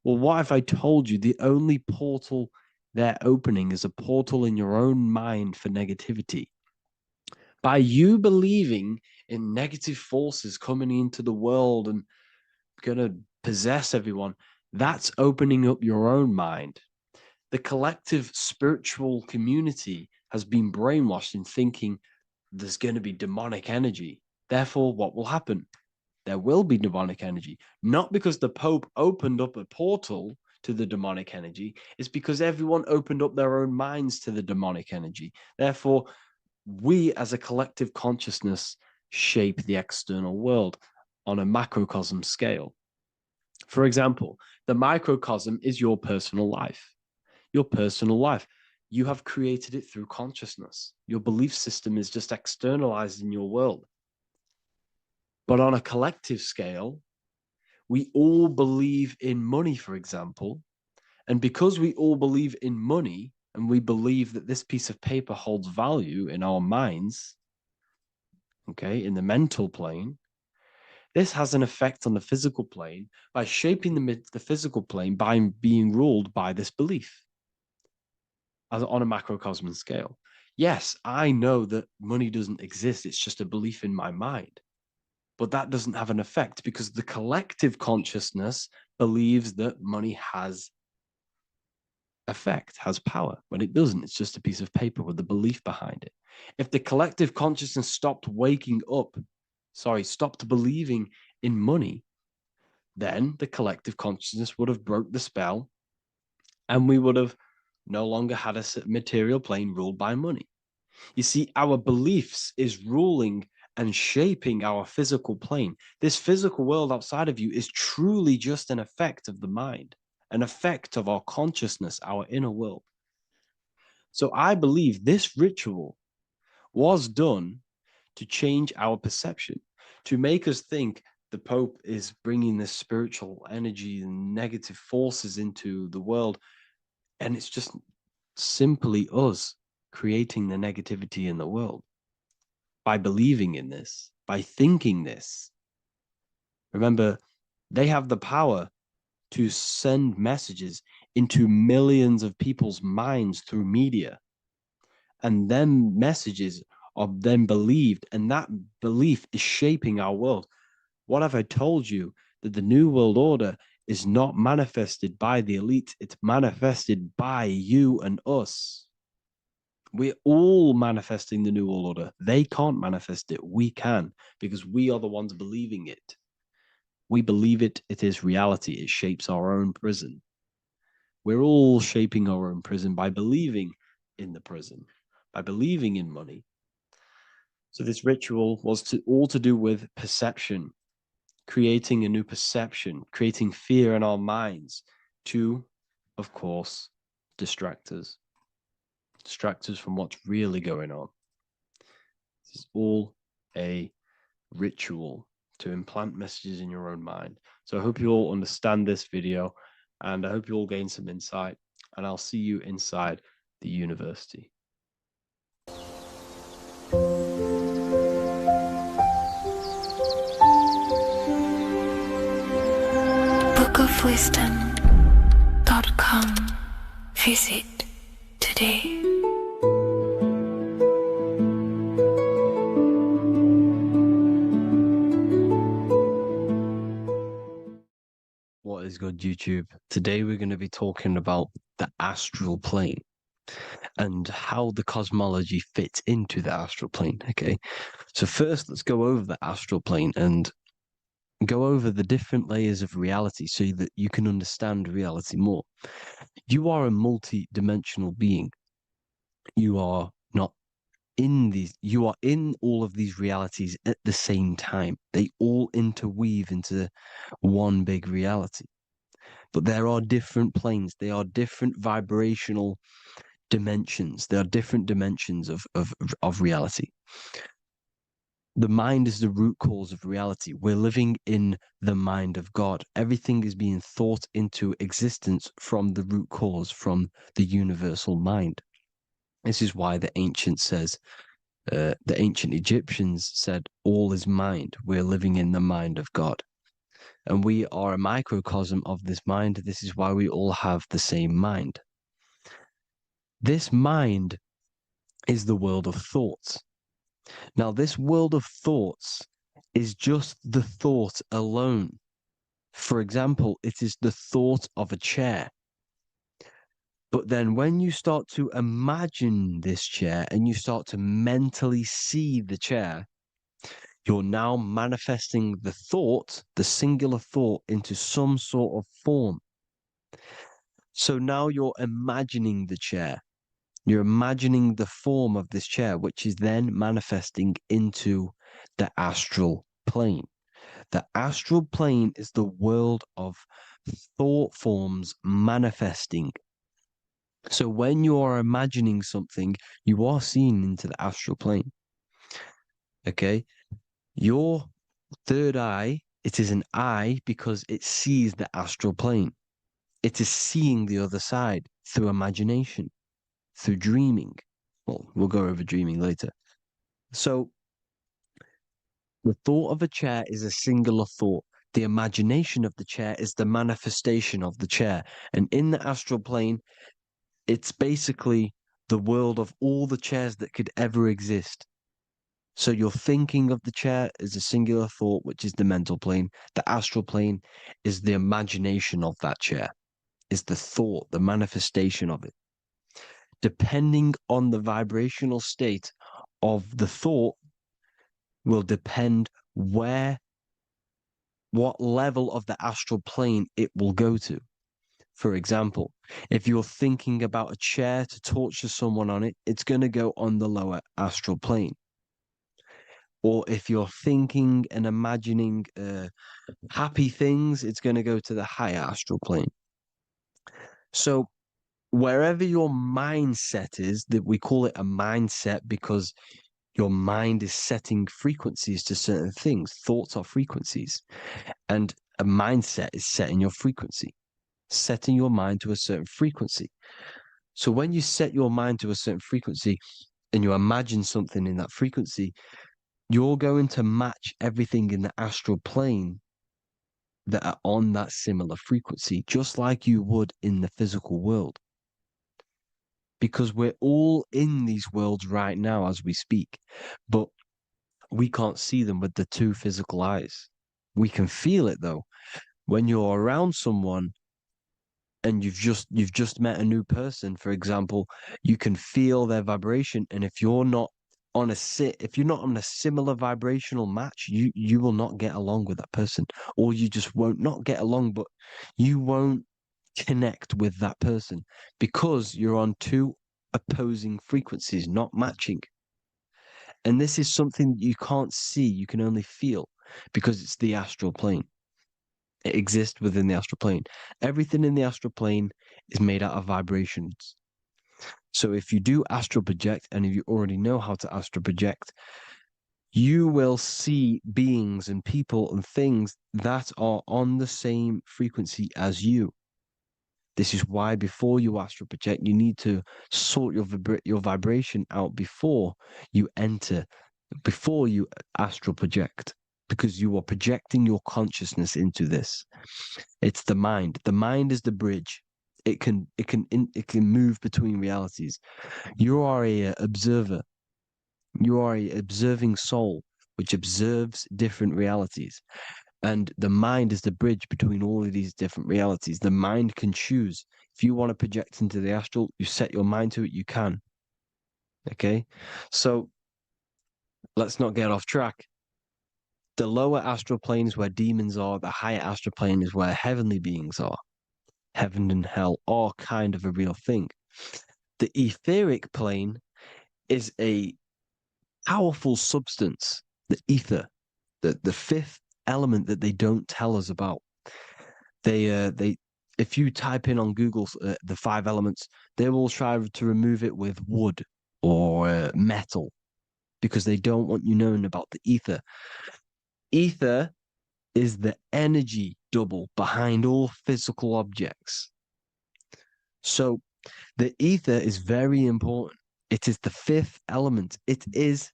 Well, what if I told you the only portal they're opening is a portal in your own mind for negativity? By you believing in negative forces coming into the world and going to possess everyone, that's opening up your own mind. The collective spiritual community has been brainwashed in thinking there's going to be demonic energy. Therefore, what will happen? There will be demonic energy. Not because the Pope opened up a portal to the demonic energy, it's because everyone opened up their own minds to the demonic energy. Therefore, we as a collective consciousness shape the external world on a macrocosm scale. For example, the microcosm is your personal life. Your personal life. You have created it through consciousness. Your belief system is just externalized in your world. But on a collective scale, we all believe in money, for example. And because we all believe in money and we believe that this piece of paper holds value in our minds, okay, in the mental plane, this has an effect on the physical plane by shaping the physical plane by being ruled by this belief as on a macrocosm scale. Yes, I know that money doesn't exist. It's just a belief in my mind. But that doesn't have an effect because the collective consciousness believes that money has effect, has power. When it doesn't, it's just a piece of paper with a belief behind it. If the collective consciousness stopped stopped believing in money, then the collective consciousness would have broke the spell and we would have no longer had a material plane ruled by money. You see, our beliefs is ruling and shaping our physical plane. This physical world outside of you is truly just an effect of the mind, an effect of our consciousness, our inner world. So I believe this ritual was done to change our perception, to make us think the Pope is bringing this spiritual energy and negative forces into the world. And it's just simply us creating the negativity in the world by believing in this, by thinking this. Remember, they have the power to send messages into millions of people's minds through media. And them messages are then believed, and that belief is shaping our world. What have I told you? That the New World Order is not manifested by the elite, it's manifested by you and us. We're all manifesting the New World Order. They can't manifest it. We can, because we are the ones believing it. We believe it. It is reality. It shapes our own prison. We're all shaping our own prison by believing in the prison, by believing in money. So this ritual was all to do with perception, creating a new perception, creating fear in our minds to, of course, distract us from what's really going on. This is all a ritual to implant messages in your own mind. So I hope you all understand this video, and I hope you all gain some insight, and I'll see you inside the university. bookofwisdom.com. Visit today. What is good, YouTube? Today we're going to be talking about the astral plane and how the cosmology fits into the astral plane. Okay, so first let's go over the astral plane and go over the different layers of reality so that you can understand reality more. You are a multi-dimensional being. You are not in these, you are in all of these realities at the same time. They all interweave into one big reality. But there are different planes, they are different vibrational dimensions, there are different dimensions of reality. The mind is the root cause of reality. We're living in the mind of God. Everything is being thought into existence from the root cause, from the universal mind. This is why the ancient Egyptians said, all is mind. We're living in the mind of God. And we are a microcosm of this mind. This is why we all have the same mind. This mind is the world of thoughts. Now, this world of thoughts is just the thought alone. For example, it is the thought of a chair. But then when you start to imagine this chair and you start to mentally see the chair, you're now manifesting the thought, the singular thought, into some sort of form. So now you're imagining the chair. You're imagining the form of this chair, which is then manifesting into the astral plane. The astral plane is the world of thought forms manifesting. So when you are imagining something, you are seeing into the astral plane. Okay? Your third eye, it is an eye because it sees the astral plane. It is seeing the other side through imagination, through dreaming. Well, we'll go over dreaming later. So the thought of a chair is a singular thought. The imagination of the chair is the manifestation of the chair. And in the astral plane, it's basically the world of all the chairs that could ever exist. So you're thinking of the chair as a singular thought, which is the mental plane. The astral plane is the imagination of that chair, is the thought, the manifestation of it. Depending on the vibrational state of the thought will depend what level of the astral plane it will go to. For example, if you're thinking about a chair to torture someone on it, it's going to go on the lower astral plane. Or if you're thinking and imagining happy things, it's going to go to the higher astral plane. So wherever your mindset is, that we call it a mindset because your mind is setting frequencies to certain things. Thoughts are frequencies. And a mindset is setting your frequency, setting your mind to a certain frequency. So when you set your mind to a certain frequency and you imagine something in that frequency, you're going to match everything in the astral plane that are on that similar frequency, just like you would in the physical world. because we're all in these worlds right now as we speak, but we can't see them with the two physical eyes. We can feel it though. When you're around someone and you've just met a new person, for example, you can feel their vibration, and if you're not on if you're not on a similar vibrational match, you will not get along with that person, or you just won't not get along, but you won't connect with that person because you're on two opposing frequencies, not matching. And this is something that you can't see, you can only feel because it's the astral plane. It exists within the astral plane. Everything in the astral plane is made out of vibrations. So if you do astral project, and if you already know how to astral project, you will see beings and people and things that are on the same frequency as you. This is why before you astral project, you need to sort your vibration out before you enter, before you astral project, because you are projecting your consciousness into this. It's the mind. The mind is the bridge. It can move between realities. You are a observer. You are a observing soul which observes different realities. And the mind is the bridge between all of these different realities. The mind can choose. If you want to project into the astral, you set your mind to it, you can. Okay? So let's not get off track. The lower astral plane is where demons are. The higher astral plane is where heavenly beings are. Heaven and hell are kind of a real thing. The etheric plane is a powerful substance, the ether, the fifth element that they don't tell us about. They if you type in on Google the five elements, they will try to remove it with wood or metal because they don't want you knowing about the ether. Ether is the energy double behind all physical objects. So the ether is very important. It is the fifth element. It is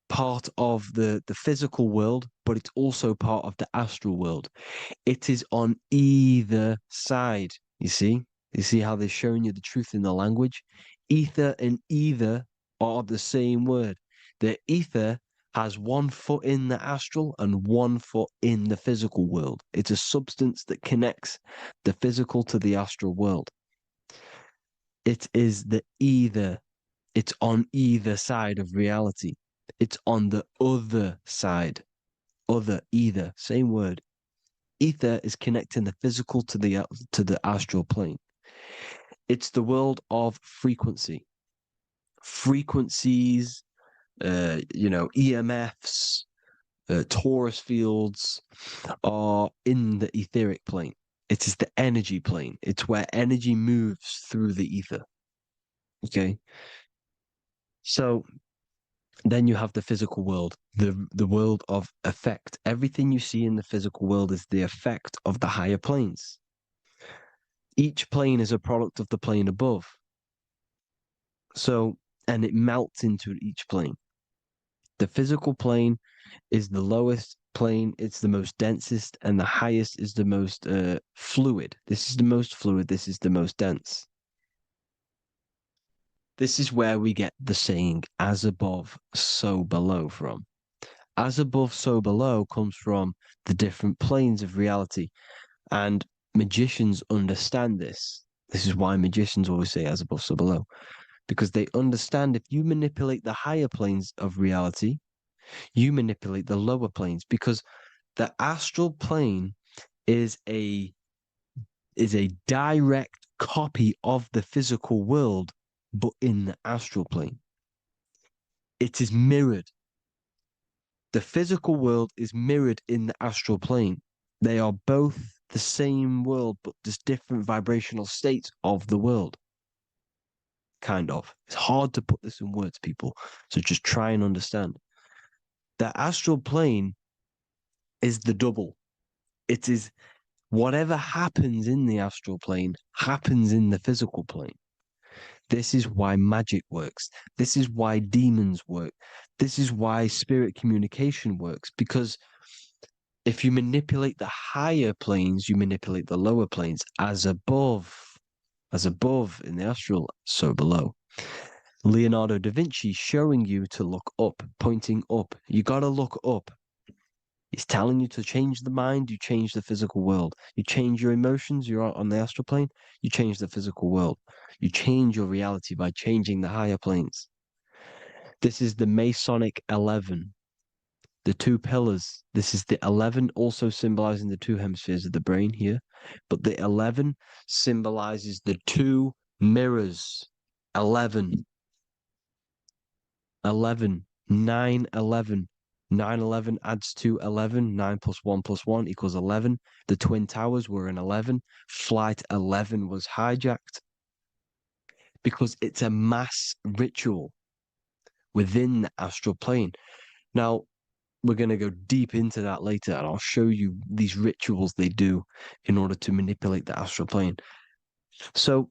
part of the physical world, but it's also part of the astral world. It is on either side. You see how they're showing you the truth in the language. Ether and either are the same word. The ether has 1 foot in the astral and 1 foot in the physical world. It's a substance that connects the physical to the astral world. It is the either. It's on either side of reality. It's on the other side. Other, either, same word. Ether is connecting the physical to the astral plane. It's the world of frequency. Frequencies, EMFs, torus fields are in the etheric plane. It is the energy plane. It's where energy moves through the ether. Okay. So then you have the physical world, the world of effect. Everything you see in the physical world is the effect of the higher planes. Each plane is a product of the plane above. So, and it melts into each plane. The physical plane is the lowest plane, it's the most densest, and the highest is the most fluid. This is the most fluid, this is the most dense. This is where we get the saying, as above, so below from. As above, so below comes from the different planes of reality. And magicians understand this. This is why magicians always say as above, so below. Because they understand if you manipulate the higher planes of reality, you manipulate the lower planes. Because the astral plane is a direct copy of the physical world, but in the astral plane. It is mirrored. The physical world is mirrored in the astral plane. They are both the same world, but just different vibrational states of the world. Kind of. It's hard to put this in words, people. So just try and understand. The astral plane is the double. It is whatever happens in the astral plane happens in the physical plane. This is why magic works. This is why demons work. This is why spirit communication works. Because if you manipulate the higher planes, you manipulate the lower planes. As above, As above in the astral, so below. Leonardo da Vinci showing you to look up, pointing up. You got to look up. He's telling you to change the mind, you change the physical world. You change your emotions, you're on the astral plane, you change the physical world. You change your reality by changing the higher planes. This is the Masonic 11, the two pillars. This is the 11, also symbolizing the two hemispheres of the brain here. But the 11 symbolizes the two mirrors. 11. 11. 9, 11. 9, 11 adds to 11. 9 plus 1 equals 11. The Twin Towers were in 11. Flight 11 was hijacked because it's a mass ritual within the astral plane. Now, we're going to go deep into that later, and I'll show you these rituals they do in order to manipulate the astral plane. So,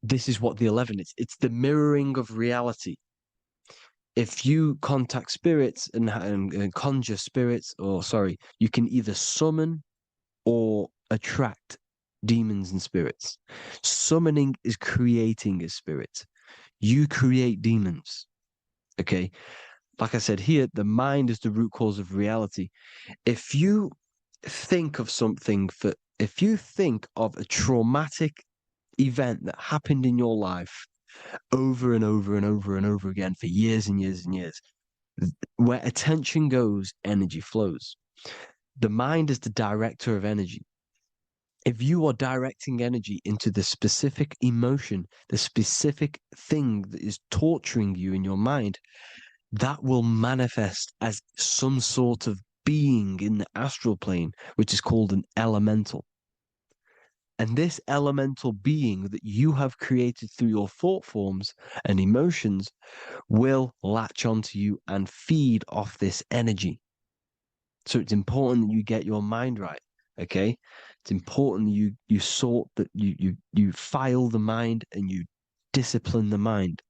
this is what the 11 is. It's the mirroring of reality. If you contact spirits and conjure spirits, you can either summon or attract demons and spirits. Summoning is creating a spirit. You create demons. Okay. Like I said here, the mind is the root cause of reality. If you think of if you think of a traumatic event that happened in your life over and over and over and over again for years and years and years, where attention goes, energy flows. The mind is the director of energy. If you are directing energy into the specific emotion, the specific thing that is torturing you in your mind, that will manifest as some sort of being in the astral plane, which is called an elemental. And this elemental being that you have created through your thought forms and emotions will latch onto you and feed off this energy. So it's important that you get your mind right. Okay, it's important you sort that you file the mind and you discipline the mind.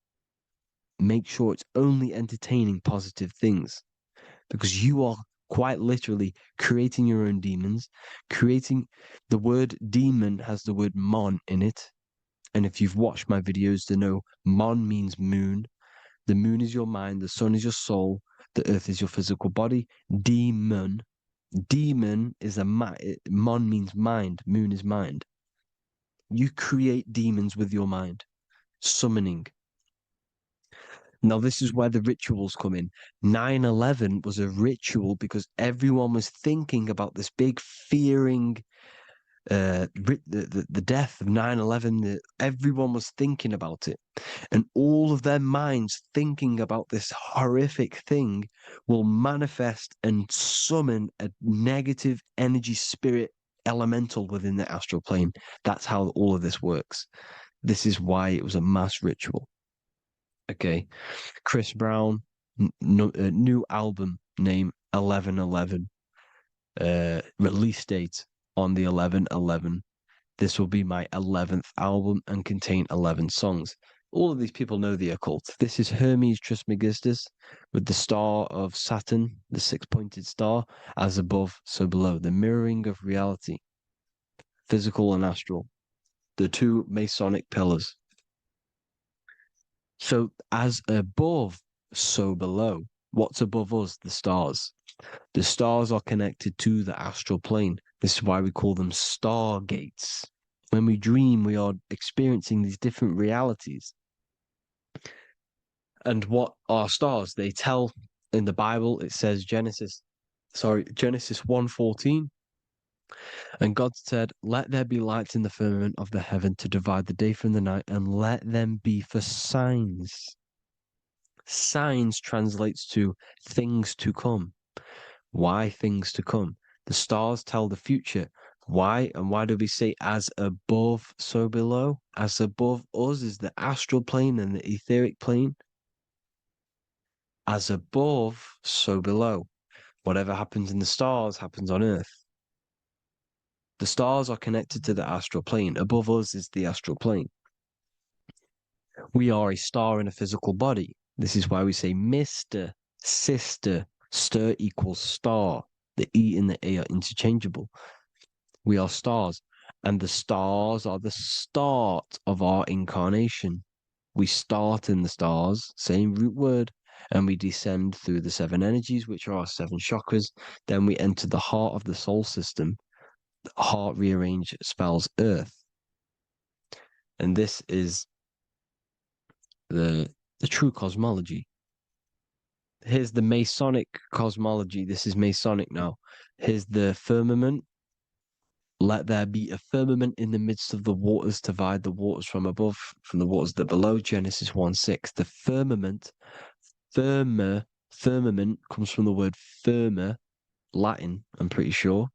Make sure it's only entertaining positive things, because you are quite literally creating your own demons. The word demon has the word mon in it, and if you've watched my videos to know, mon means moon. The moon is your mind, the sun is your soul, the earth is your physical body. Demon is mon means mind, moon is mind. You create demons with your mind. Summoning. Now, this is where the rituals come in. 9/11 was a ritual because everyone was thinking about this big fearing, the death of 9/11. Everyone was thinking about it. And all of their minds thinking about this horrific thing will manifest and summon a negative energy spirit elemental within the astral plane. That's how all of this works. This is why it was a mass ritual. Okay. Chris Brown, new album name 11/11. Release date on the 11/11. This will be my 11th album and contain 11 songs. All of these people know the occult. This is Hermes Trismegistus with the star of Saturn, the six-pointed star, as above, so below. The mirroring of reality, physical and astral, the two Masonic pillars. So as above, so below. What's above us? The stars. The stars are connected to the astral plane. This is why we call them stargates. When we dream, we are experiencing these different realities. And what are stars? They tell in the Bible, it says Genesis 1:14. And God said, "Let there be lights in the firmament of the heaven to divide the day from the night, and let them be for signs." Signs translates to things to come. Why things to come? The stars tell the future. Why? And why do we say as above, so below? As above us is the astral plane and the etheric plane. As above, so below. Whatever happens in the stars happens on Earth. The stars are connected to the astral plane. Above us is the astral plane. We are a star in a physical body. This is why we say Mr., sister, stir equals star. The E and the A are interchangeable. We are stars. And the stars are the start of our incarnation. We start in the stars, same root word, and we descend through the seven energies, which are our seven chakras. Then we enter the heart of the soul system. The heart rearranged spells earth. And this is the true cosmology. Here's the Masonic cosmology. This is Masonic now. Here's the firmament. Let there be a firmament in the midst of the waters to divide the waters from above, from the waters that below. Genesis 1:6. The firmament, firmament comes from the word firma, Latin, I'm pretty sure,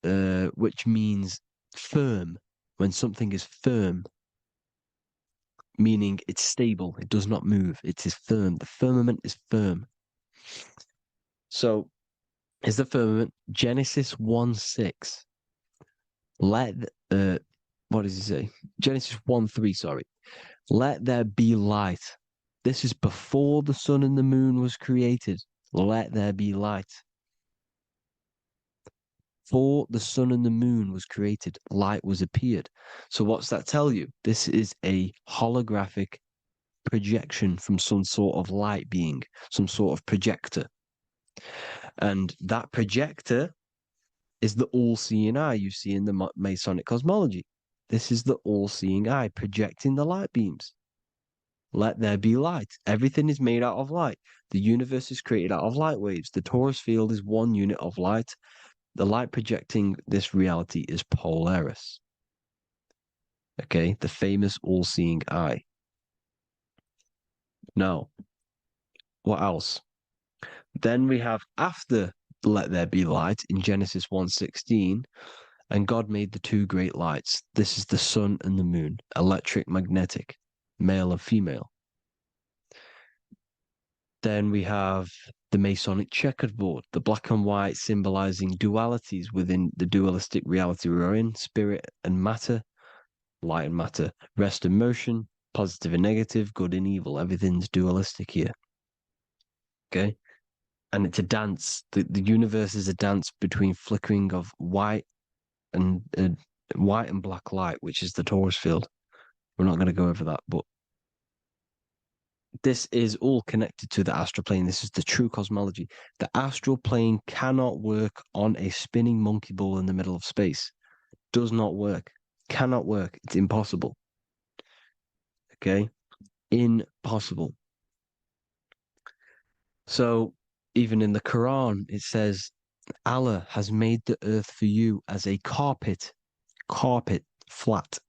which means firm. When something is firm, meaning it's stable, it does not move, it is firm. The firmament is firm. So, is the firmament Genesis 1:6. Let what does he say? Genesis 1:3, sorry. Let there be light. This is before the sun and the moon was created. Let there be light. Before the sun and the moon was created, light was appeared. So what's that tell you? This is a holographic projection from some sort of light being, some sort of projector. And that projector is the all-seeing eye you see in the Masonic cosmology. This is the all-seeing eye projecting the light beams. Let there be light. Everything is made out of light. The universe is created out of light waves. The torus field is one unit of light. The light projecting this reality is Polaris. Okay, the famous all-seeing eye. Now, what else? Then we have after let there be light in Genesis 1:16, and God made the two great lights. This is the sun and the moon, electric, magnetic, male and female. Then we have the Masonic checkered board, the black and white symbolizing dualities within the dualistic reality we're in, spirit and matter, light and matter, rest and motion, positive and negative, good and evil. Everything's dualistic here. Okay? And it's a dance. The universe is a dance between flickering of white and black light, which is the torus field. We're not going to go over that, but this is all connected to the astral plane. This is the true cosmology. The astral plane cannot work on a spinning monkey ball in the middle of space. Does not work. Cannot work. It's impossible. Okay? Impossible. So, even in the Quran, it says, Allah has made the earth for you as a carpet, flat.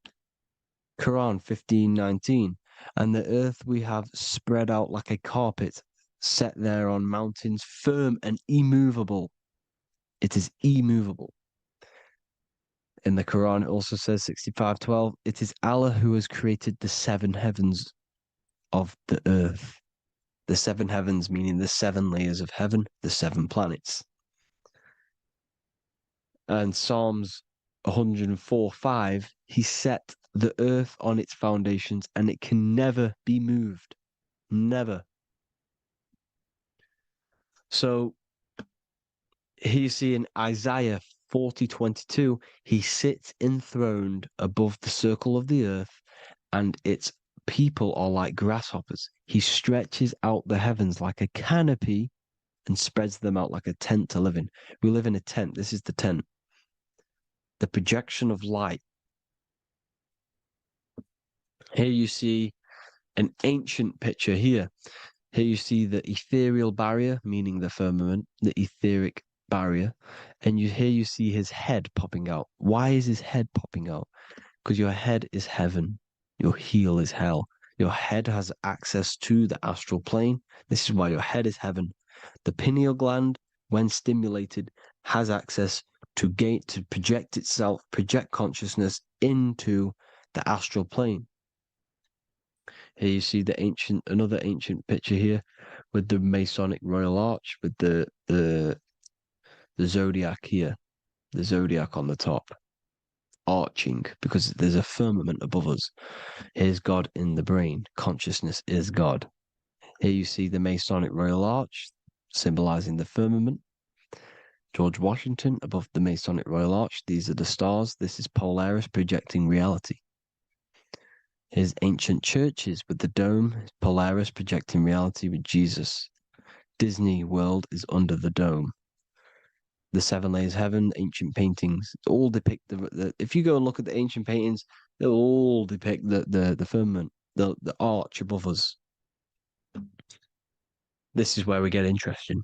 Quran 15:19. And the earth we have spread out like a carpet, set there on mountains, firm and immovable. It is immovable. In the Quran, it also says 65:12, it is Allah who has created the seven heavens of the earth. The seven heavens meaning the seven layers of heaven, the seven planets. And Psalms 104:5, he set the earth on its foundations and it can never be moved. Never. So here you see in Isaiah 40:22, he sits enthroned above the circle of the earth and its people are like grasshoppers. He stretches out the heavens like a canopy and spreads them out like a tent to live in. We live in a tent. This is the tent. The projection of light. Here you see an ancient picture here. Here you see the ethereal barrier, meaning the firmament, the etheric barrier. And here you see his head popping out. Why is his head popping out? Because your head is heaven. Your heel is hell. Your head has access to the astral plane. This is why your head is heaven. The pineal gland, when stimulated, has access to project itself, project consciousness into the astral plane. Here you see another ancient picture here with the Masonic Royal Arch, with the zodiac here, the zodiac on the top, arching, because there's a firmament above us. Here's God in the brain. Consciousness is God. Here you see the Masonic Royal Arch, symbolizing the firmament. George Washington above the Masonic Royal Arch. These are the stars. This is Polaris projecting reality. Here's ancient churches with the dome. Polaris projecting reality with Jesus. Disney World is under the dome. The seven layers of heaven, ancient paintings, all depict the if you go and look at the ancient paintings, they'll all depict the firmament, the arch above us. This is where we get interesting.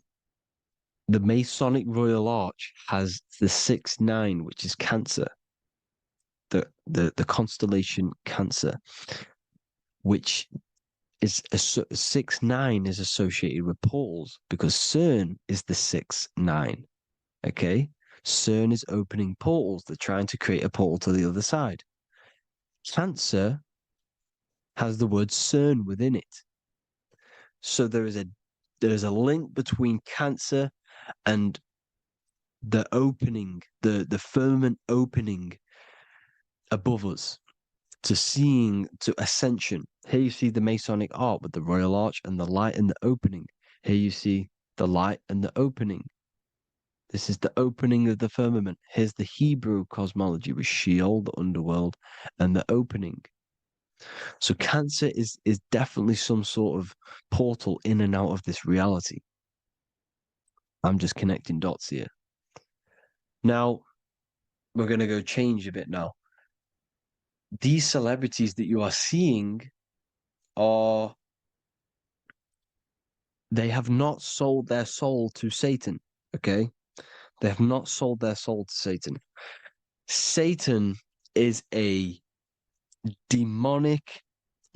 The Masonic Royal Arch has the 6-9, which is Cancer. The constellation Cancer, which is 6-9 is associated with portals because CERN is the 6-9. Okay, CERN is opening portals. They're trying to create a portal to the other side. Cancer has the word CERN within it, so there is a link between Cancer and the opening, the firmament opening above us to ascension. Here you see the Masonic art with the Royal Arch and the light and the opening. Here you see the light and the opening. This is the opening of the firmament. Here's the Hebrew cosmology with Sheol, the underworld, and the opening. So Cancer is definitely some sort of portal in and out of this reality. I'm just connecting dots here. Now, we're going to go change a bit now. These celebrities that you are seeing they have not sold their soul to Satan, okay? They have not sold their soul to Satan. Satan is a demonic,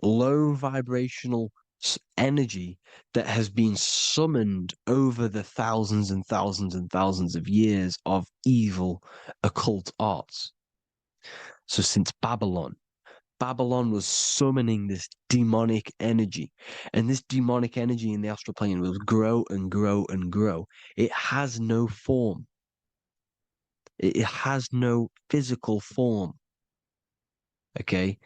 low vibrational energy that has been summoned over the thousands and thousands and thousands of years of evil occult arts. So since Babylon was summoning this demonic energy, and this demonic energy in the astral plane will grow and grow and grow. It has no form. It has no physical form. Okay?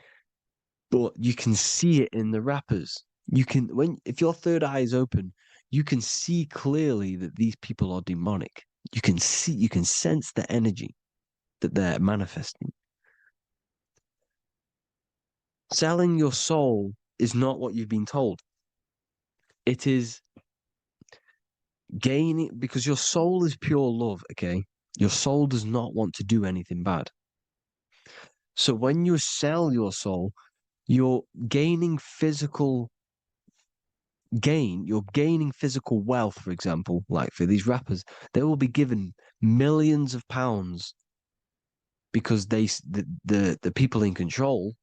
But you can see it in the rappers. If your third eye is open, you can see clearly that these people are demonic. You can sense the energy that they're manifesting. Selling your soul is not what you've been told. It is gaining, because your soul is pure love, okay? Your soul does not want to do anything bad. So when you sell your soul, you're gaining physical gain, you're gaining physical wealth, for example, like for these rappers, they will be given millions of pounds because the people in control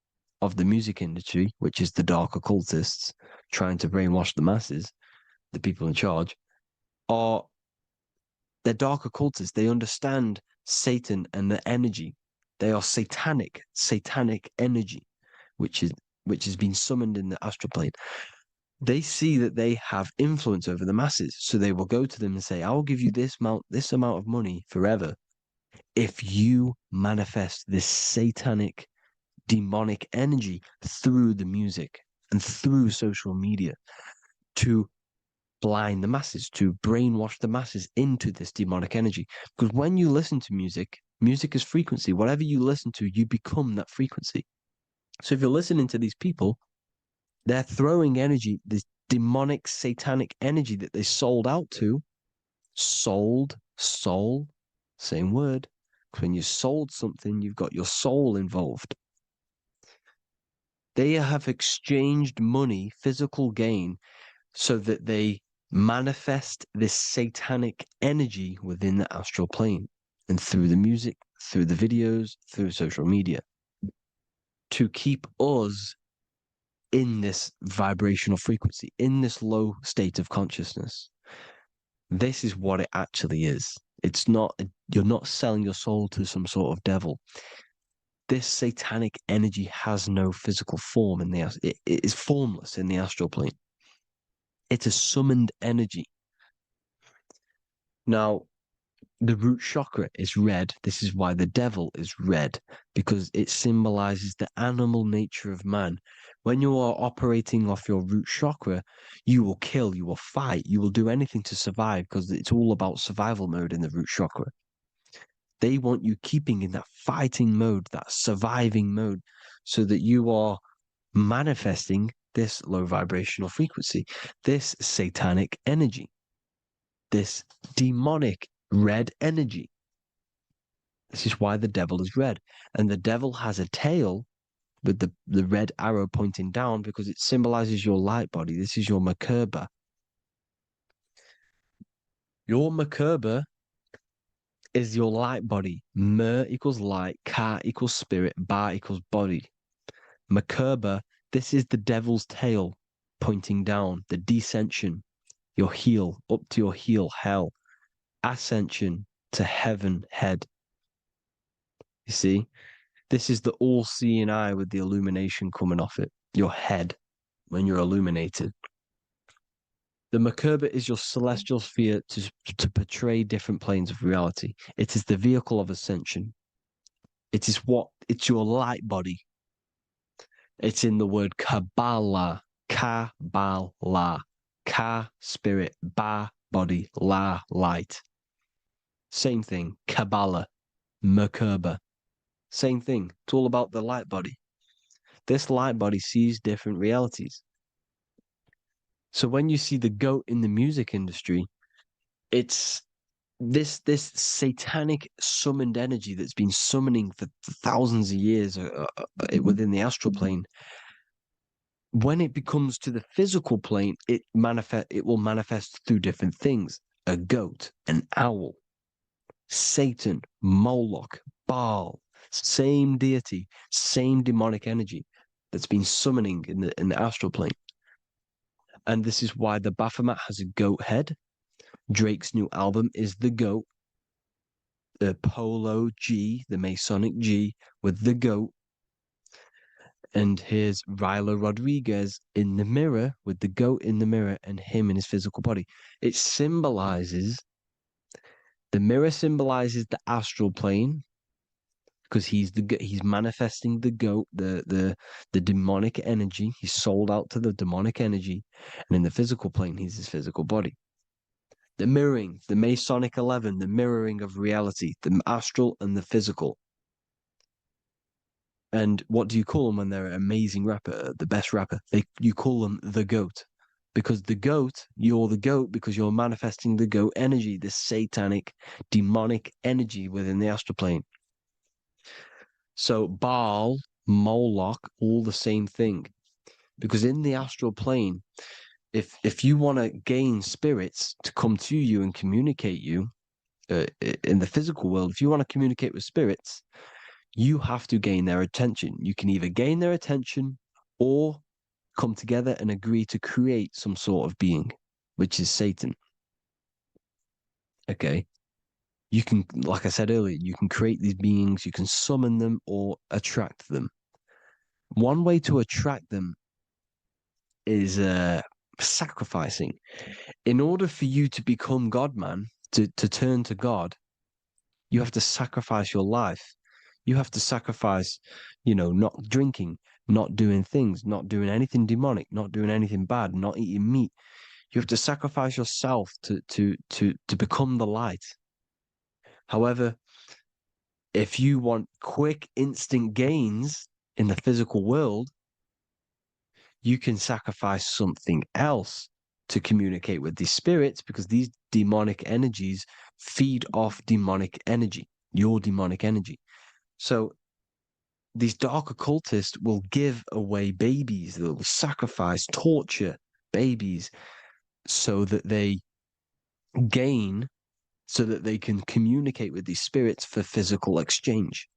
of the music industry, which is the dark occultists trying to brainwash the masses, the people in charge, they're dark occultists. They understand Satan and the energy. They are satanic energy, which has been summoned in the astral plane. They see that they have influence over the masses, so they will go to them and say, "I will give you this amount of money forever if you manifest this satanic, demonic energy through the music and through social media to blind the masses, to brainwash the masses into this demonic energy." Because when you listen to music is frequency. Whatever you listen to, you become that frequency. So if you're listening to these people, they're throwing energy, this demonic, satanic energy that they sold out to. Sold, soul, same word. When you sold something, you've got your soul involved. They have exchanged money, physical gain, so that they manifest this satanic energy within the astral plane and through the music, through the videos, through social media to keep us in this vibrational frequency, in this low state of consciousness. This is what it actually is. It's not, you're not selling your soul to some sort of devil. This satanic energy has no physical form it is formless in the astral plane. It's a summoned energy. Now, the root chakra is red. This is why the devil is red, because it symbolizes the animal nature of man, When you are operating off your root chakra, you will kill, you will fight, you will do anything to survive because it's all about survival mode in the root chakra. They want you keeping in that fighting mode, that surviving mode, so that you are manifesting this low vibrational frequency, this satanic energy, this demonic red energy. This is why the devil is red. And the devil has a tail with the red arrow pointing down because it symbolizes your light body. This is your Merkaba. Your Merkaba is your light body. Mer equals light, Ka equals spirit, Ba equals body. Merkaba, this is the devil's tail pointing down, the descension, your heel, up to your heel, hell. Ascension to heaven, head. You see? This is the all-seeing eye with the illumination coming off it. Your head, when you're illuminated. The Merkaba is your celestial sphere to portray different planes of reality. It is the vehicle of ascension. It's your light body. It's in the word Kabbalah. Kabbalah. Ka, spirit. Ba, body. La, light. Same thing. Kabbalah. Merkaba. Same thing. It's all about the light body. This light body sees different realities. So when you see the goat in the music industry, it's this satanic summoned energy that's been summoning for thousands of years within the astral plane. When it becomes to the physical plane, it will manifest through different things. A goat, an owl, Satan, Moloch, Baal, same deity, same demonic energy that's been summoning in the astral plane. And this is why the Baphomet has a goat head. Drake's new album is the goat. The Polo G, the Masonic G, with the goat. And here's Ryla Rodriguez in the mirror with the goat in the mirror and him in his physical body. It symbolizes, the mirror symbolizes the astral plane because he's manifesting the goat, the demonic energy. He's sold out to the demonic energy. And in the physical plane, he's his physical body. The mirroring, the Masonic 11, the mirroring of reality, the astral and the physical. And what do you call them when they're an amazing rapper, the best rapper? You call them the GOAT. Because the GOAT, you're the GOAT because you're manifesting the GOAT energy, the satanic, demonic energy within the astral plane. So Baal, Moloch, all the same thing. Because in the astral plane, if you want to gain spirits to come to you and communicate you in the physical world, if you want to communicate with spirits, you have to gain their attention. You can either gain their attention or come together and agree to create some sort of being, which is Satan. Okay. You can, like I said earlier, you can create these beings, you can summon them or attract them. One way to attract them is sacrificing. In order for you to become God, man, to turn to God, you have to sacrifice your life. You have to sacrifice, not drinking, not doing things, not doing anything demonic, not doing anything bad, not eating meat. You have to sacrifice yourself to become the light. However, if you want quick, instant gains in the physical world, you can sacrifice something else to communicate with these spirits because these demonic energies feed off demonic energy, your demonic energy. So these dark occultists will give away babies, they'll sacrifice, torture babies so that they gain, so that they can communicate with these spirits for physical exchange.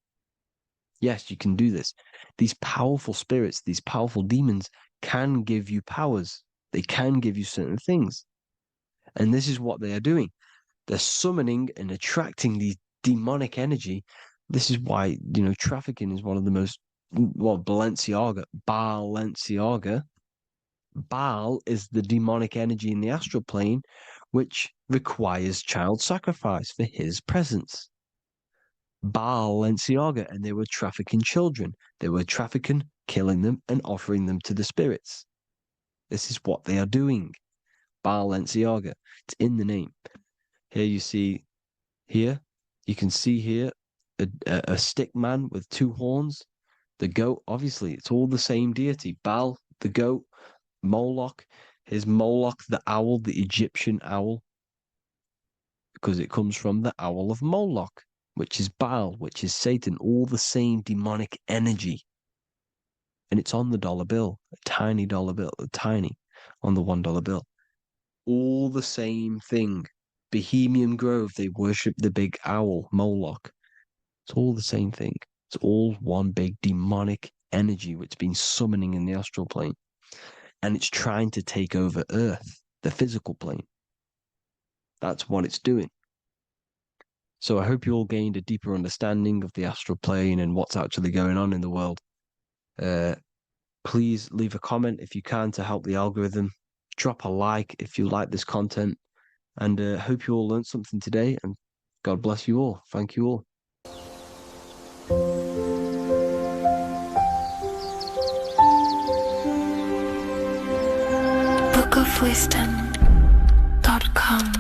Yes, you can do this. These powerful spirits, these powerful demons can give you powers. They can give you certain things. And this is what they are doing. They're summoning and attracting these demonic energy. This is why, trafficking is one of the most, Balenciaga. Baal is the demonic energy in the astral plane, which requires child sacrifice for his presence. Balenciaga, and they were trafficking children. They were trafficking killing them and offering them to the spirits. This is what they are doing. Balenciaga. It's in the name. Here you see, here, you can see here a stick man with two horns. The goat, obviously, it's all the same deity. Baal, the goat, Moloch. Here's Moloch, the owl, the Egyptian owl, because it comes from the owl of Moloch, which is Baal, which is Satan, all the same demonic energy. And it's on the dollar bill, a tiny dollar bill, tiny, on the $1 bill. All the same thing. Bohemian Grove, they worship the big owl, Moloch. It's all the same thing. It's all one big demonic energy which has been summoning in the astral plane. And it's trying to take over Earth, the physical plane. That's what it's doing. So I hope you all gained a deeper understanding of the astral plane and what's actually going on in the world. Please leave a comment if you can to help the algorithm. Drop a like if you like this content. And hope you all learned something today. And God bless you all. Thank you all. bookofwisdom.com.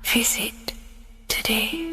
Visit today.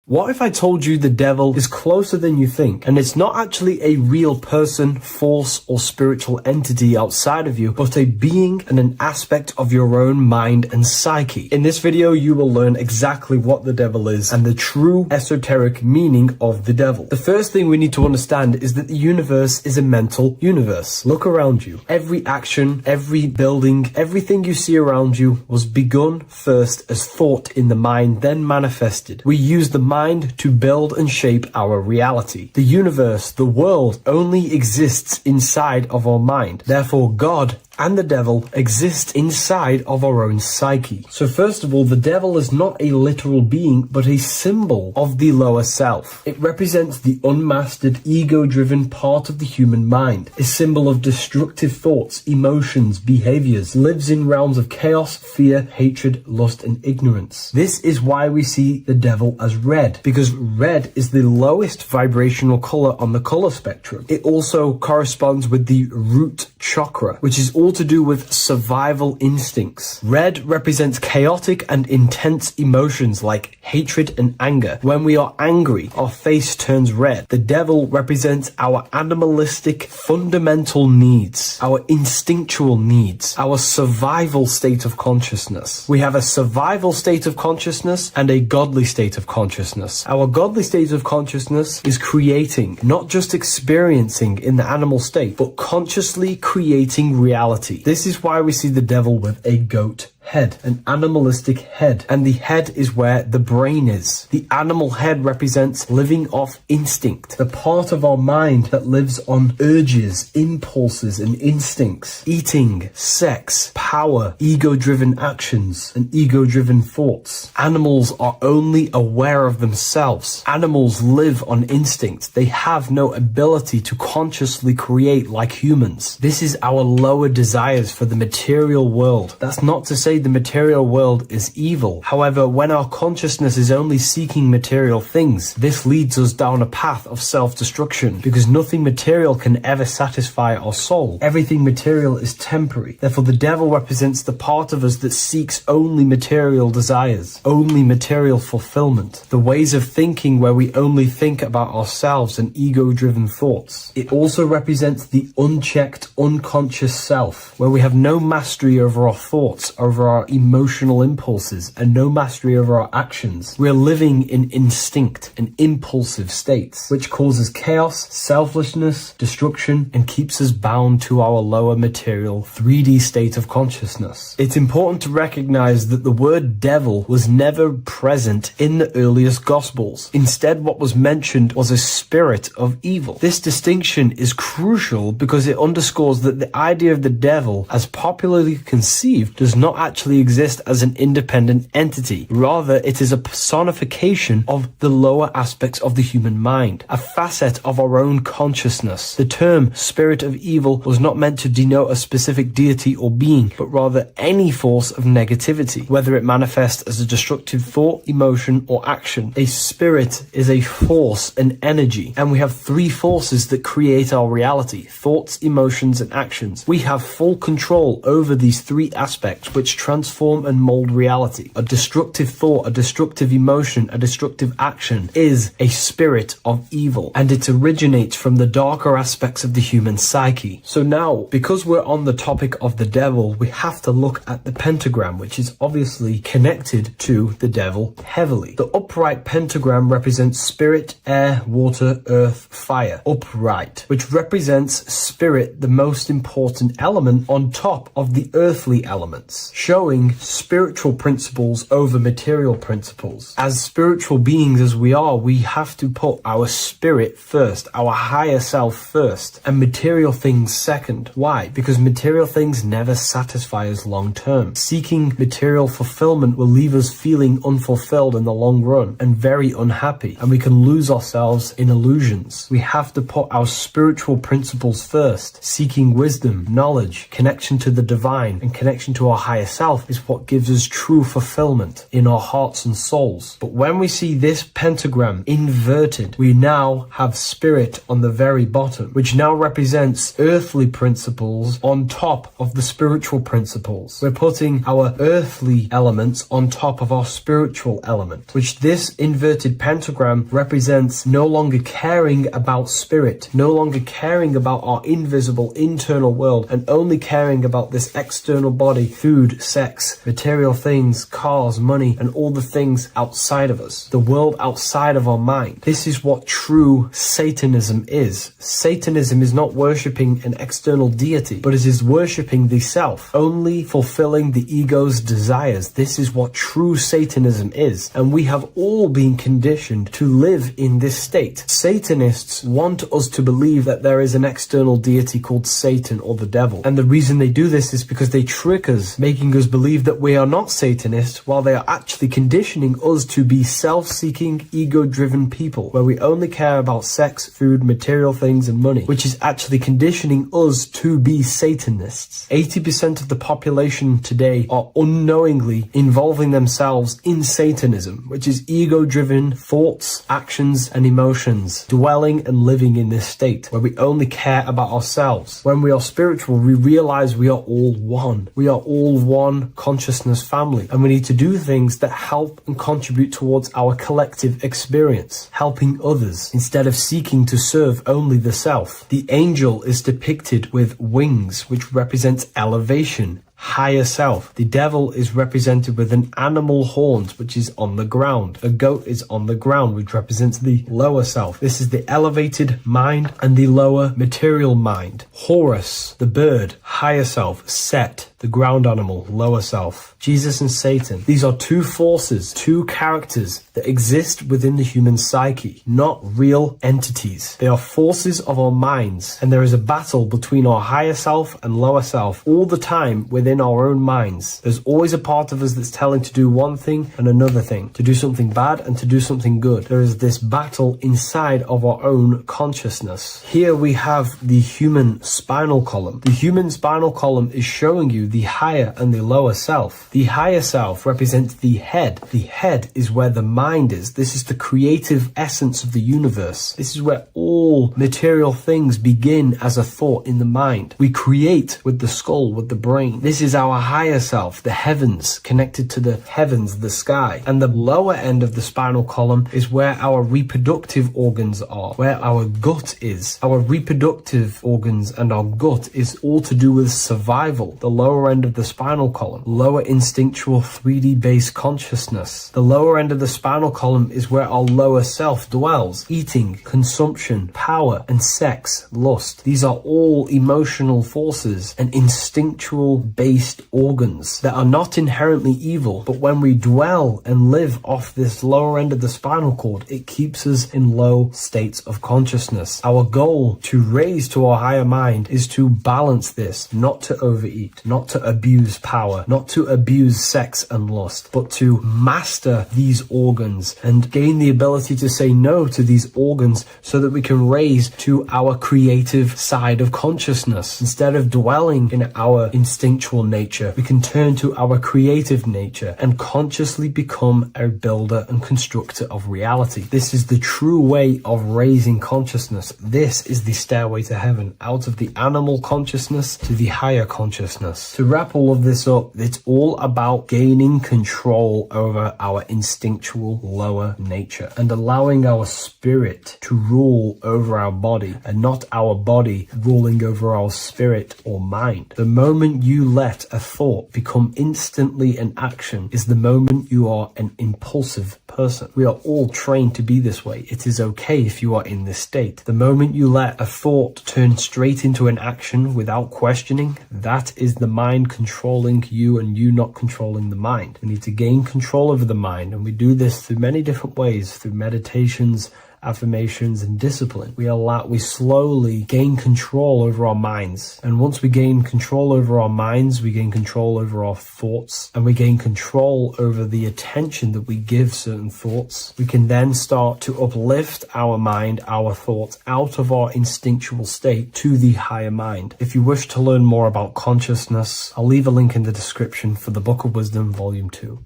What if I told you the devil is closer than you think, and it's not actually a real person, force, or spiritual entity outside of you, but a being and an aspect of your own mind and psyche? In this video, you will learn exactly what the devil is and the true esoteric meaning of the devil. The first thing we need to understand is that the universe is a mental universe. Look around you. Every action, every building, everything you see around you was begun first as thought in the mind, then manifested. We use the mind to build and shape our reality. The universe, the world, only exists inside of our mind. Therefore, God and the devil exist inside of our own psyche. So first of all, the devil is not a literal being, but a symbol of the lower self. It represents the unmastered, ego-driven part of the human mind, a symbol of destructive thoughts, emotions, behaviors, lives in realms of chaos, fear, hatred, lust, and ignorance. This is why we see the devil as red, because red is the lowest vibrational color on the color spectrum. It also corresponds with the root chakra, which is all to do with survival instincts. Red represents chaotic and intense emotions like hatred and anger. When we are angry, our face turns red. The devil represents our animalistic fundamental needs, our instinctual needs, our survival state of consciousness. We have a survival state of consciousness and a godly state of consciousness. Our godly state of consciousness is creating, not just experiencing in the animal state, but consciously creating reality. This is why we see the devil with a goat head, an animalistic head, and the head is where the brain is. The animal head represents living off instinct, the part of our mind that lives on urges, impulses, and instincts. Eating, sex, power, ego-driven actions, and ego-driven thoughts. Animals are only aware of themselves. Animals live on instinct. They have no ability to consciously create like humans. This is our lower desires for the material world. That's not to say the material world is evil. However, when our consciousness is only seeking material things, this leads us down a path of self-destruction, because nothing material can ever satisfy our soul. Everything material is temporary. Therefore, the devil represents the part of us that seeks only material desires, only material fulfillment, the ways of thinking where we only think about ourselves and ego-driven thoughts. It also represents the unchecked, unconscious self, where we have no mastery over our thoughts, over our emotional impulses, and no mastery over our actions. We're living in instinct and impulsive states, which causes chaos, selflessness, destruction, and keeps us bound to our lower material 3D state of consciousness. It's important to recognize that the word devil was never present in the earliest Gospels. Instead, what was mentioned was a spirit of evil. This distinction is crucial because it underscores that the idea of the devil, as popularly conceived, does not actually exist as an independent entity. Rather, it is a personification of the lower aspects of the human mind, a facet of our own consciousness. The term spirit of evil was not meant to denote a specific deity or being, but rather any force of negativity, whether it manifests as a destructive thought, emotion, or action. A spirit is a force, an energy, and we have three forces that create our reality: thoughts, emotions, and actions. We have full control over these three aspects which transform and mold reality. A destructive thought, a destructive emotion, a destructive action is a spirit of evil, and it originates from the darker aspects of the human psyche. So now, because we're on the topic of the devil, we have to look at the pentagram, which is obviously connected to the devil heavily. The upright pentagram represents spirit, air, water, earth, fire. Upright, which represents spirit, the most important element on top of the earthly elements, showing spiritual principles over material principles. As spiritual beings as we are, we have to put our spirit first, our higher self first, and material things second. Why? Because material things never satisfy us long term. Seeking material fulfillment will leave us feeling unfulfilled in the long run and very unhappy, and we can lose ourselves in illusions. We have to put our spiritual principles first. Seeking wisdom, knowledge, connection to the divine, and connection to our higher self is what gives us true fulfillment in our hearts and souls. But when we see this pentagram inverted, we now have spirit on the very bottom, which now represents earthly principles on top of the spiritual principles. We're putting our earthly elements on top of our spiritual element, which this inverted pentagram represents no longer caring about spirit, no longer caring about our invisible internal world, and only caring about this external body, food, sex, material things, cars, money, and all the things outside of us, the world outside of our mind. This is what true Satanism is. Satanism is not worshipping an external deity, but it is worshipping the self, only fulfilling the ego's desires. This is what true Satanism is, and we have all been conditioned to live in this state. Satanists want us to believe that there is an external deity called Satan or the devil, and the reason they do this is because they trick us, making us believe that we are not Satanists, while they are actually conditioning us to be self-seeking, ego-driven people, where we only care about sex, food, material things, and money, which is actually conditioning us to be Satanists. 80% of the population today are unknowingly involving themselves in Satanism, which is ego-driven thoughts, actions, and emotions, dwelling and living in this state where we only care about ourselves. When we are spiritual, we realize we are all one. We are all one consciousness family, and we need to do things that help and contribute towards our collective experience, helping others instead of seeking to serve only the self. The angel is depicted with wings, which represents elevation, higher self. The devil is represented with an animal horns, which is on the ground. A goat is on the ground, which represents the lower self. This is the elevated mind and the lower material mind. Horus, the bird, higher self. Set, the ground animal, lower self. Jesus and Satan. These are two forces, two characters that exist within the human psyche, not real entities. They are forces of our minds, and there is a battle between our higher self and lower self all the time within our own minds. There's always a part of us that's telling to do one thing and another thing, to do something bad and to do something good. There is this battle inside of our own consciousness. Here we have the human spinal column. The human spinal column is showing you the higher and the lower self. The higher self represents the head. The head is where the mind is. This is the creative essence of the universe. This is where all material things begin as a thought in the mind. We create with the skull, with the brain. This is our higher self, the heavens, connected to the heavens, the sky. And the lower end of the spinal column is where our reproductive organs are, where our gut is. Our reproductive organs and our gut is all to do with survival. The lower end of the spinal column, lower instinctual 3D based consciousness. The lower end of the spinal column is where our lower self dwells. Eating, consumption, power, and sex, lust. These are all emotional forces and instinctual based organs that are not inherently evil, but when we dwell and live off this lower end of the spinal cord, it keeps us in low states of consciousness. Our goal to raise to our higher mind is to balance this, not to overeat, not to abuse power, not to abuse sex and lust, but to master these organs and gain the ability to say no to these organs so that we can raise to our creative side of consciousness. Instead of dwelling in our instinctual nature, we can turn to our creative nature and consciously become a builder and constructor of reality. This is the true way of raising consciousness. This is the stairway to heaven, out of the animal consciousness to the higher consciousness. To wrap all of this up, it's all about gaining control over our instinctual lower nature and allowing our spirit to rule over our body and not our body ruling over our spirit or mind. The moment you let a thought become instantly an action is the moment you are an impulsive person. We are all trained to be this way. It is okay if you are in this state. The moment you let a thought turn straight into an action without questioning, that is the mind controlling you and you not controlling the mind. We need to gain control over the mind, and we do this through many different ways, through meditations, affirmations, and discipline. We slowly gain control over our minds. And once we gain control over our minds, we gain control over our thoughts, and we gain control over the attention that we give certain thoughts. We can then start to uplift our mind, our thoughts, out of our instinctual state to the higher mind. If you wish to learn more about consciousness, I'll leave a link in the description for the Book of Wisdom, Volume 2.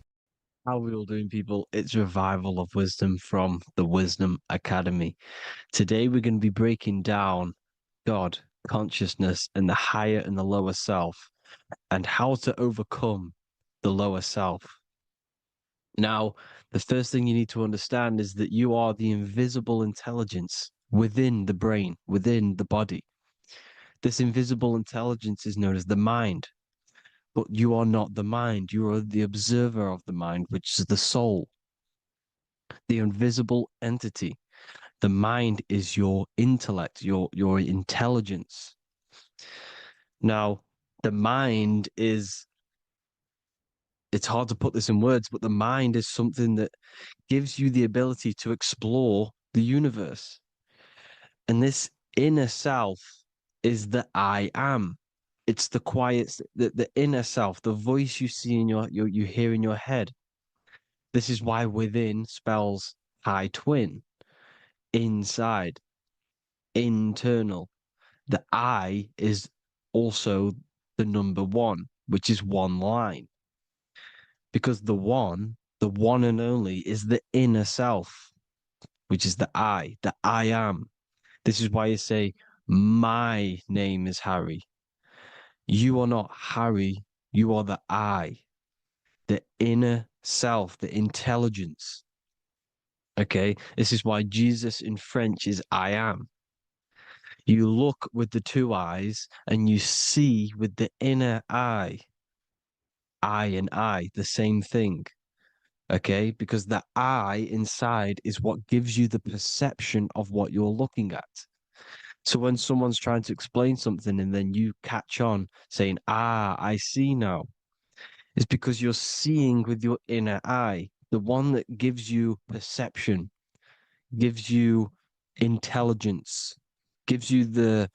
How are we all doing, people? It's Revival of Wisdom from the Wisdom Academy. Today we're going to be breaking down God, consciousness, and the higher and the lower self, and how to overcome the lower self. Now, the first thing you need to understand is that you are the invisible intelligence within the brain, within the body. This invisible intelligence is known as the mind. But you are not the mind. You are the observer of the mind, which is the soul, the invisible entity. The mind is your intellect, your intelligence. Now, the mind is, it's hard to put this in words, but the mind is something that gives you the ability to explore the universe. And this inner self is the I am. It's the quiet, the inner self, the voice you see in you hear in your head. This is why within spells high twin, inside, internal. The I is also the number one, which is one line. Because the one and only, is the inner self, which is the I am. This is why you say, my name is Harry. You are not Harry, you are the I, the inner self, the intelligence. Okay, this is why Jesus in French is I am. You look with the two eyes and you see with the inner eye. I and I, the same thing. Okay, because the I inside is what gives you the perception of what you're looking at. So when someone's trying to explain something and then you catch on saying, I see now, it's because you're seeing with your inner eye, the one that gives you perception, gives you intelligence, gives you the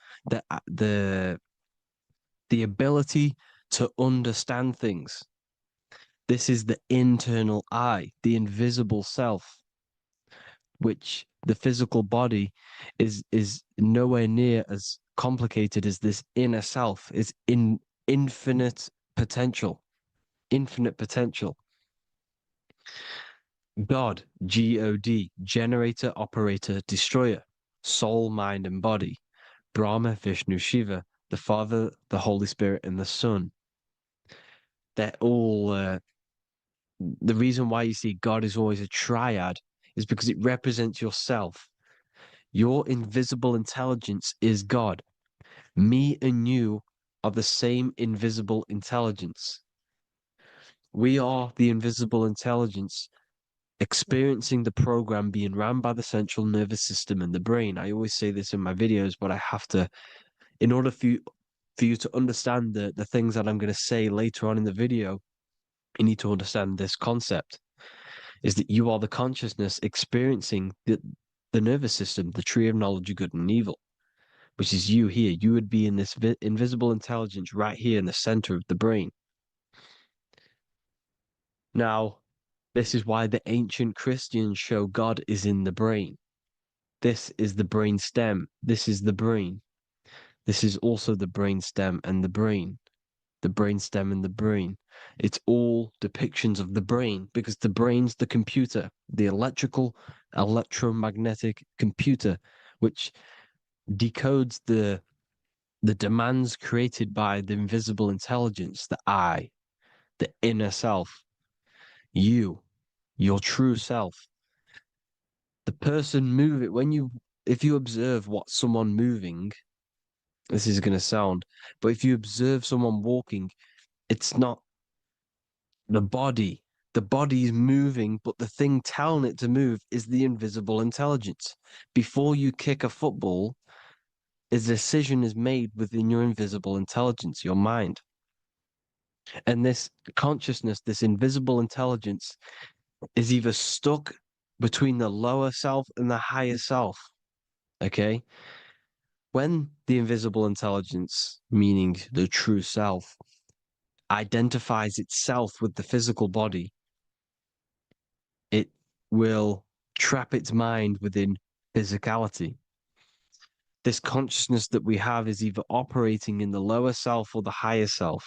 ability to understand things. This is the internal eye, the invisible self, which the physical body is nowhere near as complicated as this inner self. Is in infinite potential, infinite potential. God, G-O-D, generator, operator, destroyer, soul, mind, and body. Brahma, Vishnu, Shiva, the Father, the Holy Spirit, and the Son. They're all, the reason why you see God is always a triad is because it represents yourself. Your invisible intelligence is God. Me and you are the same invisible intelligence. We are the invisible intelligence experiencing the program being ran by the central nervous system and the brain. I always say this in my videos, but I have to, in order for you to understand the things that I'm going to say later on in the video, you need to understand this concept, is that you are the consciousness experiencing the nervous system, the tree of knowledge of good and evil, which is you here. You would be in this invisible intelligence right here in the center of the brain. Now, this is why the ancient Christians show God is in the brain. This is the brain stem. This is the brain. This is also the brain stem and the brain. The brain stem and the brain. It's all depictions of the brain because the brain's the computer, the electromagnetic computer, which decodes the demands created by the invisible intelligence, the I, the inner self, you, your true self. The person moving, if you observe what someone moving, this is going to sound, but if you observe someone walking, it's not the body. The body is moving, but the thing telling it to move is the invisible intelligence. Before you kick a football, a decision is made within your invisible intelligence, your mind. And this consciousness, this invisible intelligence, is either stuck between the lower self and the higher self. Okay? When the invisible intelligence, meaning the true self, identifies itself with the physical body, it will trap its mind within physicality. This consciousness that we have is either operating in the lower self or the higher self.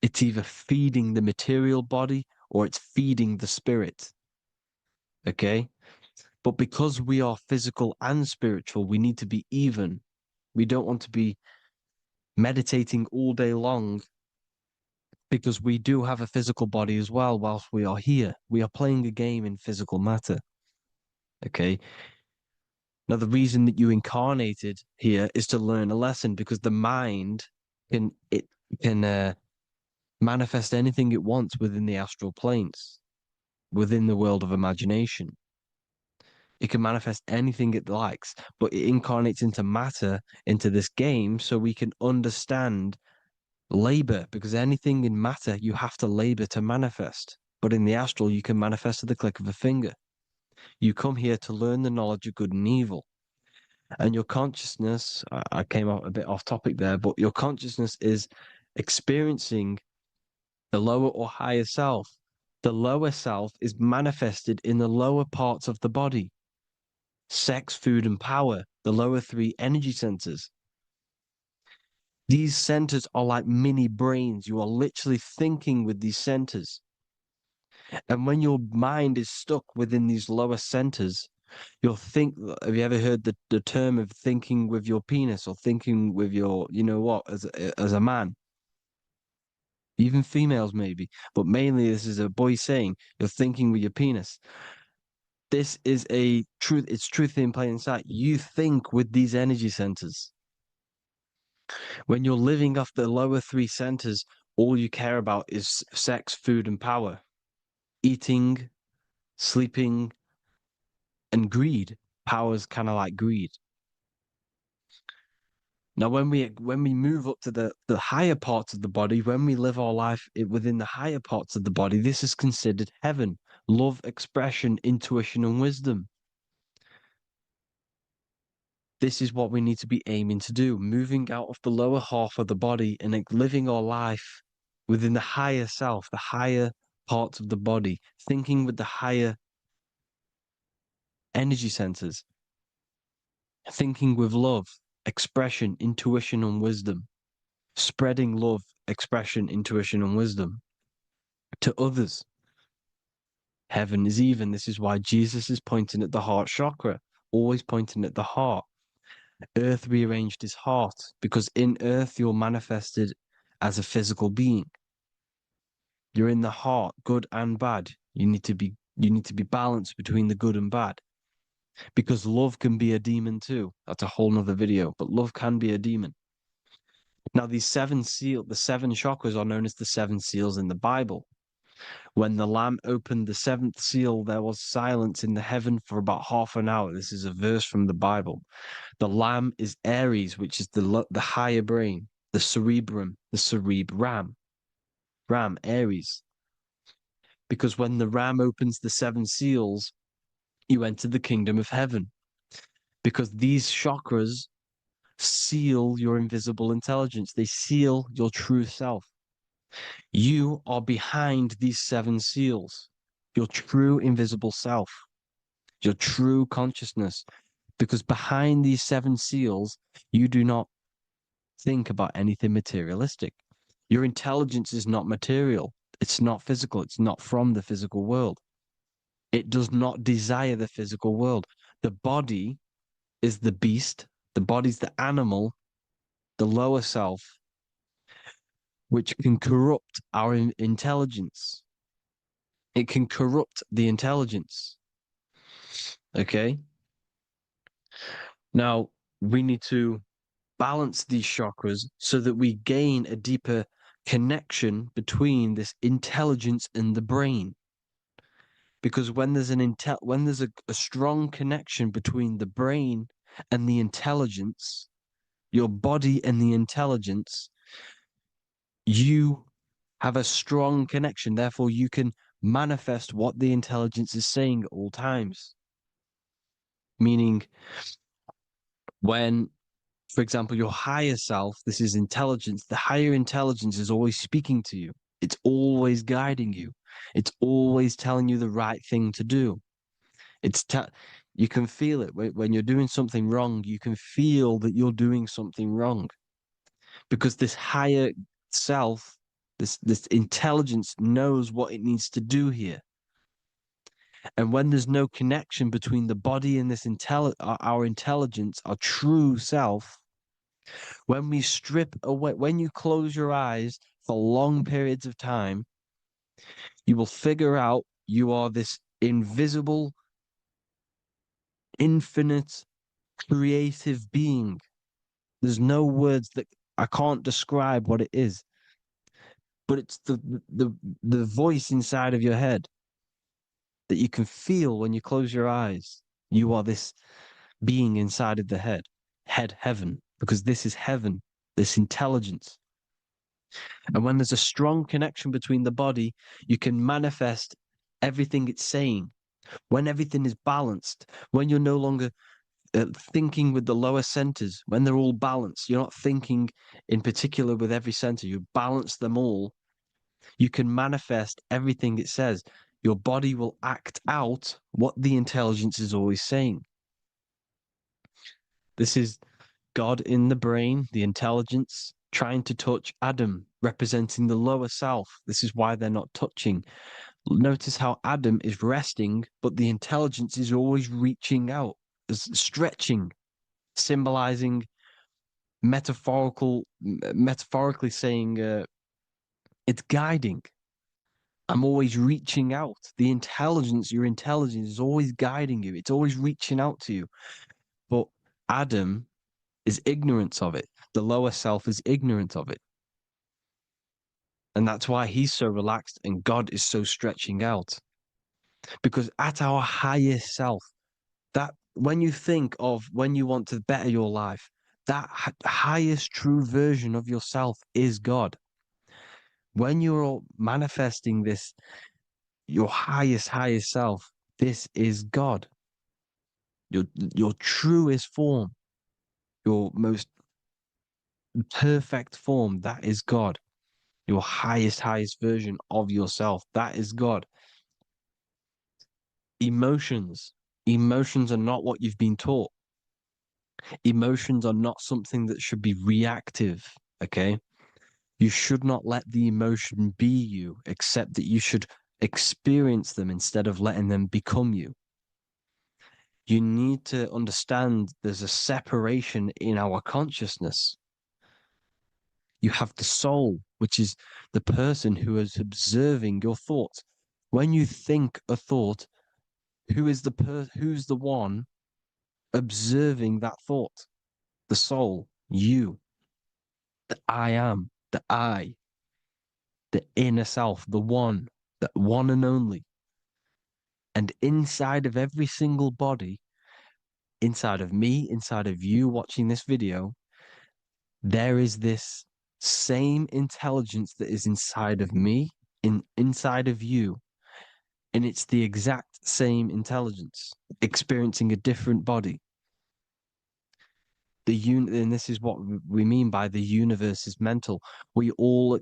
It's either feeding the material body or it's feeding the spirit. Okay? But because we are physical and spiritual, we need to be even. We don't want to be meditating all day long because we do have a physical body as well whilst we are here. We are playing a game in physical matter. Okay? Now, the reason that you incarnated here is to learn a lesson because the mind can manifest anything it wants within the astral planes, within the world of imagination. It can manifest anything it likes, but it incarnates into matter, into this game, so we can understand labor, because anything in matter you have to labor to manifest. But in the astral, you can manifest at the click of a finger. You come here to learn the knowledge of good and evil. And your consciousness, I came out a bit off topic there, but your consciousness is experiencing the lower or higher self. The lower self is manifested in the lower parts of the body. Sex, food, and power, the lower three energy centers. These centers are like mini brains. You are literally thinking with these centers. And when your mind is stuck within these lower centers, you'll think. Have you ever heard the term of thinking with your penis or thinking with your, you know what, as a man? Even females maybe, but mainly this is a boy saying you're thinking with your penis. This is a truth. It's truth in plain sight. You think with these energy centers. When you're living off the lower three centers, all you care about is sex, food, and power, eating, sleeping, and greed. Power's kind of like greed. Now, when we move up to the higher parts of the body, when we live our life within the higher parts of the body, this is considered heaven, love, expression, intuition, and wisdom. This is what we need to be aiming to do, moving out of the lower half of the body and living our life within the higher self, the higher parts of the body, thinking with the higher energy centers, thinking with love, expression, intuition, and wisdom, spreading love, expression, intuition, and wisdom to others. Heaven is even. This is why Jesus is pointing at the heart chakra, always pointing at the heart. Earth rearranged his heart because in earth you're manifested as a physical being. You're in the heart, good and bad. You need to be balanced between the good and bad. Because love can be a demon too. That's a whole nother video, but love can be a demon. Now, the seven chakras are known as the seven seals in the Bible. When the Lamb opened the seventh seal, there was silence in the heaven for about half an hour. This is a verse from the Bible. The Lamb is Aries, which is the higher brain, the cerebrum, the cerebram. Ram, Aries. Because when the Ram opens the seven seals, you enter the kingdom of heaven. Because these chakras seal your invisible intelligence. They seal your true self. You are behind these 7 seals, your true invisible self, your true consciousness. Because behind these 7 seals, you do not think about anything materialistic. Your intelligence is not material. It's not physical. It's not from the physical world. It does not desire the physical world. The body is the beast. The body's the animal, the lower self, which can corrupt our intelligence. It can corrupt the intelligence. Okay? Now, we need to balance these chakras so that we gain a deeper connection between this intelligence and the brain. Because when there's a strong connection between the brain and the intelligence, your body and the intelligence, you have a strong connection. Therefore, you can manifest what the intelligence is saying at all times. Meaning, when, for example, your higher self, this is intelligence, the higher intelligence is always speaking to you. It's always guiding you. It's always telling you the right thing to do. You can feel it when you're doing something wrong. You can feel that you're doing something wrong because this higher self, this intelligence knows what it needs to do here. And when there's no connection between the body and this our intelligence, our true self, when we strip away, when you close your eyes for long periods of time, you will figure out you are this invisible, infinite, creative being. There's no words that I can't describe what it is, but it's the voice inside of your head that you can feel when you close your eyes. You are this being inside of the heaven, because this is heaven, this intelligence. And when there's a strong connection between the body, you can manifest everything it's saying. When everything is balanced, when you're no longer thinking with the lower centers, when they're all balanced, you're not thinking in particular with every center, you balance them all, you can manifest everything it says. Your body will act out what the intelligence is always saying. This is God in the brain, the intelligence, trying to touch Adam, representing the lower self. This is why they're not touching. Notice how Adam is resting, but the intelligence is always reaching out, stretching, symbolizing metaphorically saying it's guiding. I'm always reaching out. The intelligence, your intelligence is always guiding you. It's always reaching out to you. But Adam is ignorant of it. The lower self is ignorant of it. And that's why he's so relaxed and God is so stretching out. Because at our highest self, that when you think of when you want to better your life, that highest true version of yourself is God. When you're manifesting this, your highest self, this is God. Your truest form, your most perfect form, that is God. Your highest version of yourself, that is God. Emotions. Emotions are not what you've been taught. Emotions are not something that should be reactive, okay? You should not let the emotion be you, except that you should experience them instead of letting them become you. You need to understand there's a separation in our consciousness. You have the soul, which is the person who is observing your thoughts. When you think a thought, who's the one observing that thought? The soul, you, the I am, the I, the inner self, the one and only. And inside of every single body, inside of me, inside of you watching this video, there is this same intelligence that is inside of me, inside of you. And it's the exact same intelligence, experiencing a different body. And this is what we mean by the universe is mental. We all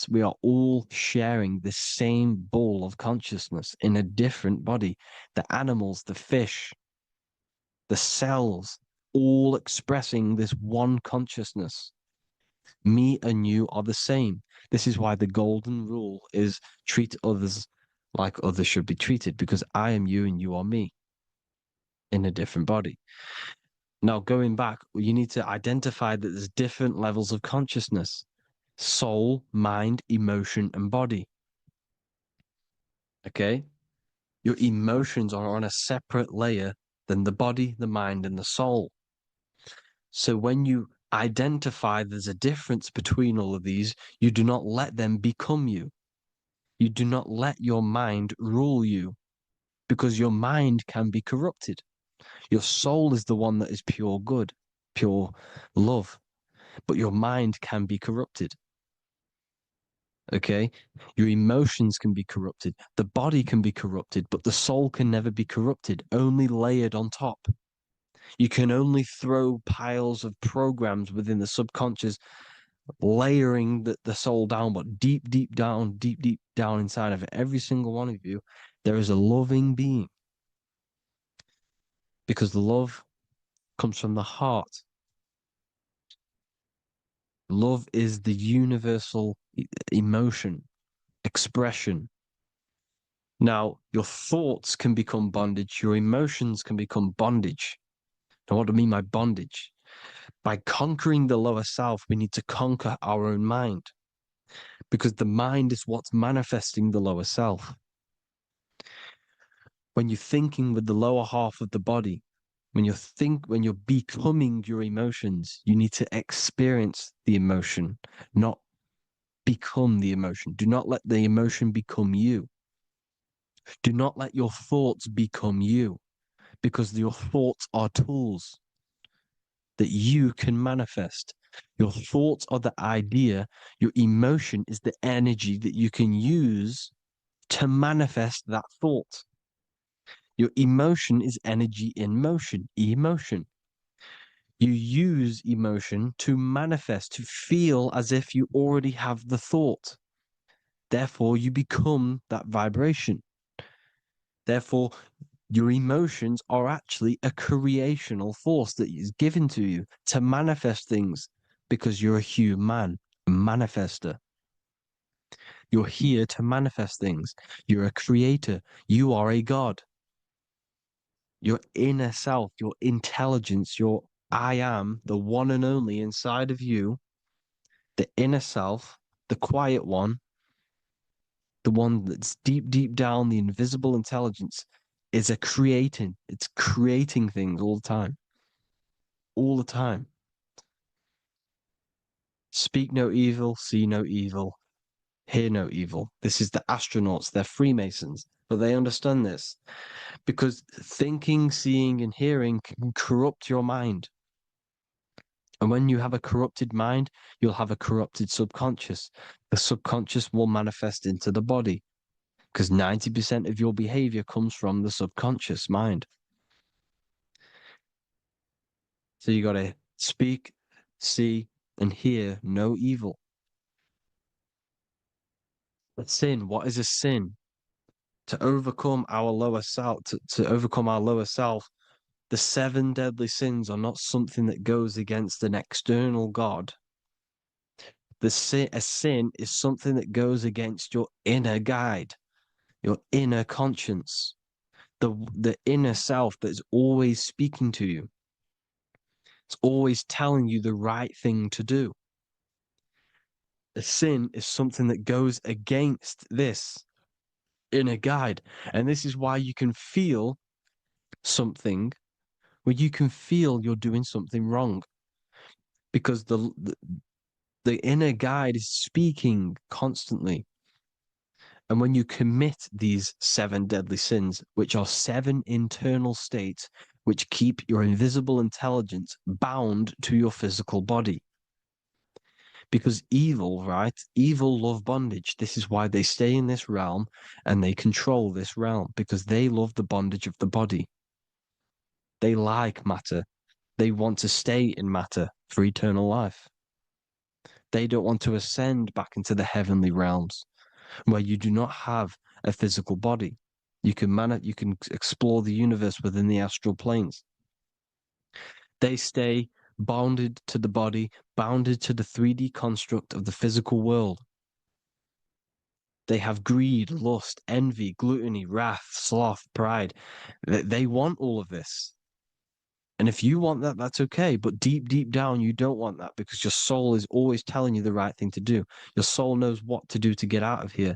we are all sharing the same ball of consciousness in a different body. The animals, the fish, the cells, all expressing this one consciousness. Me and you are the same. This is why the golden rule is treat others like others should be treated, because I am you and you are me in a different body. Now, going back, you need to identify that there's different levels of consciousness: soul, mind, emotion, and body. Okay? Your emotions are on a separate layer than the body, the mind, and the soul. So when you identify there's a difference between all of these, you do not let them become you. You do not let your mind rule you, because your mind can be corrupted. Your soul is the one that is pure good, pure love, but your mind can be corrupted. Okay? Your emotions can be corrupted. The body can be corrupted, but the soul can never be corrupted, only layered on top. You can only throw piles of programs within the subconscious, layering the soul down, but deep, deep down inside of every single one of you, there is a loving being. Because the love comes from the heart. Love is the universal emotion, expression. Now, your thoughts can become bondage, your emotions can become bondage. Now, what do I mean by bondage? By conquering the lower self, we need to conquer our own mind, because the mind is what's manifesting the lower self. When you're thinking with the lower half of the body, when you're becoming your emotions, you need to experience the emotion, not become the emotion. Do not let the emotion become you. Do not let your thoughts become you, because your thoughts are tools that you can manifest. Your thoughts are the idea. Your emotion is the energy that you can use to manifest that thought. Your emotion is energy in motion, emotion. You use emotion to manifest, to feel as if you already have the thought. Therefore, you become that vibration. Therefore, your emotions are actually a creational force that is given to you to manifest things, because you're a human, a manifester. You're here to manifest things. You're a creator. You are a God. Your inner self, your intelligence, your I am, the one and only inside of you, the inner self, the quiet one, the one that's deep, deep down, the invisible intelligence, is it's creating things all the time. All the time. Speak no evil, see no evil, hear no evil. This is the astronauts, they're Freemasons, but they understand this, because thinking, seeing, and hearing can corrupt your mind. And when you have a corrupted mind, you'll have a corrupted subconscious. The subconscious will manifest into the body, because 90% of your behavior comes from the subconscious mind. So you got to speak, see, and hear no evil. But sin, what is a sin? To overcome our lower self, to overcome our lower self, the 7 deadly sins are not something that goes against an external God. A sin is something that goes against your inner guide, your inner conscience, the inner self that's always speaking to you. It's always telling you the right thing to do. A sin is something that goes against this inner guide. And this is why you can feel something where you can feel you're doing something wrong, because the inner guide is speaking constantly. And when you commit these 7 deadly sins, which are 7 internal states which keep your invisible intelligence bound to your physical body. Because evil, right? Evil love bondage. This is why they stay in this realm and they control this realm, because they love the bondage of the body. They like matter. They want to stay in matter for eternal life. They don't want to ascend back into the heavenly realms where you do not have a physical body. You can explore the universe within the astral planes. They stay bounded to the body, bounded to the 3D construct of the physical world. They have greed, lust, envy, gluttony, wrath, sloth, pride. They want all of this. And if you want that, that's okay. But deep, deep down, you don't want that because your soul is always telling you the right thing to do. Your soul knows what to do to get out of here.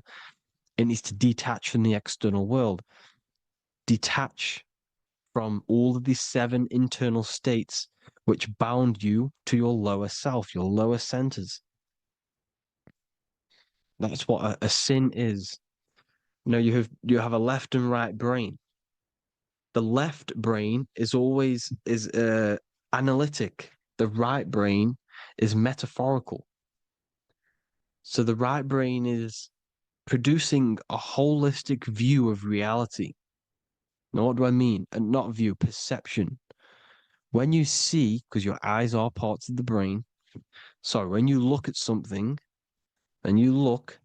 It needs to detach from the external world, detach from all of these 7 internal states which bound you to your lower self, your lower centers. That's what a sin is. You have a left and right brain. The left brain is always analytic. The right brain is metaphorical. So the right brain is producing a holistic view of reality. Now, what do I mean? And not view, perception. When you see, because your eyes are parts of the brain, sorry, when you look at something and you look,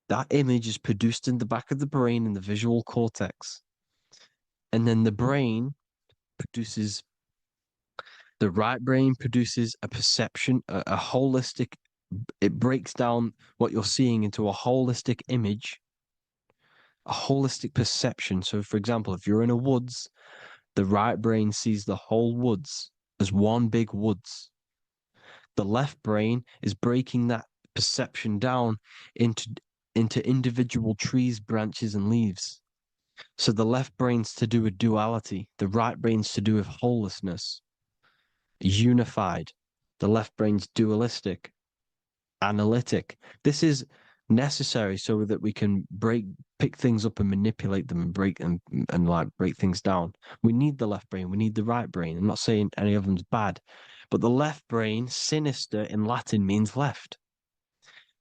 that image is produced in the back of the brain in the visual cortex. And then the right brain produces a perception, a holistic, it breaks down what you're seeing into a holistic image, a holistic perception. So, for example, if you're in a woods, the right brain sees the whole woods as one big woods. The left brain is breaking that perception down into individual trees, branches, and leaves. So the left brain's to do with duality, the right brain's to do with wholeness, unified. The left brain's dualistic, analytic. This is necessary so that we can pick things up and manipulate them and break things down. We need the left brain, we need the right brain. I'm not saying any of them's bad, but the left brain, sinister in Latin, means left.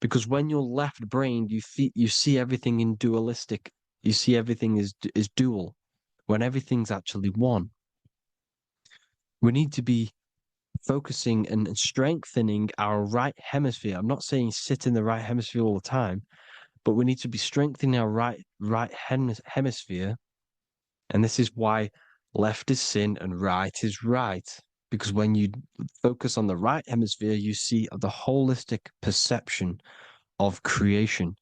Because when you're left brained, you see everything in dualistic. You see everything is dual, when everything's actually one. We need to be focusing and strengthening our right hemisphere. I'm not saying sit in the right hemisphere all the time, but we need to be strengthening our right hemisphere. And this is why left is sin and right is right. Because when you focus on the right hemisphere, you see the holistic perception of creation.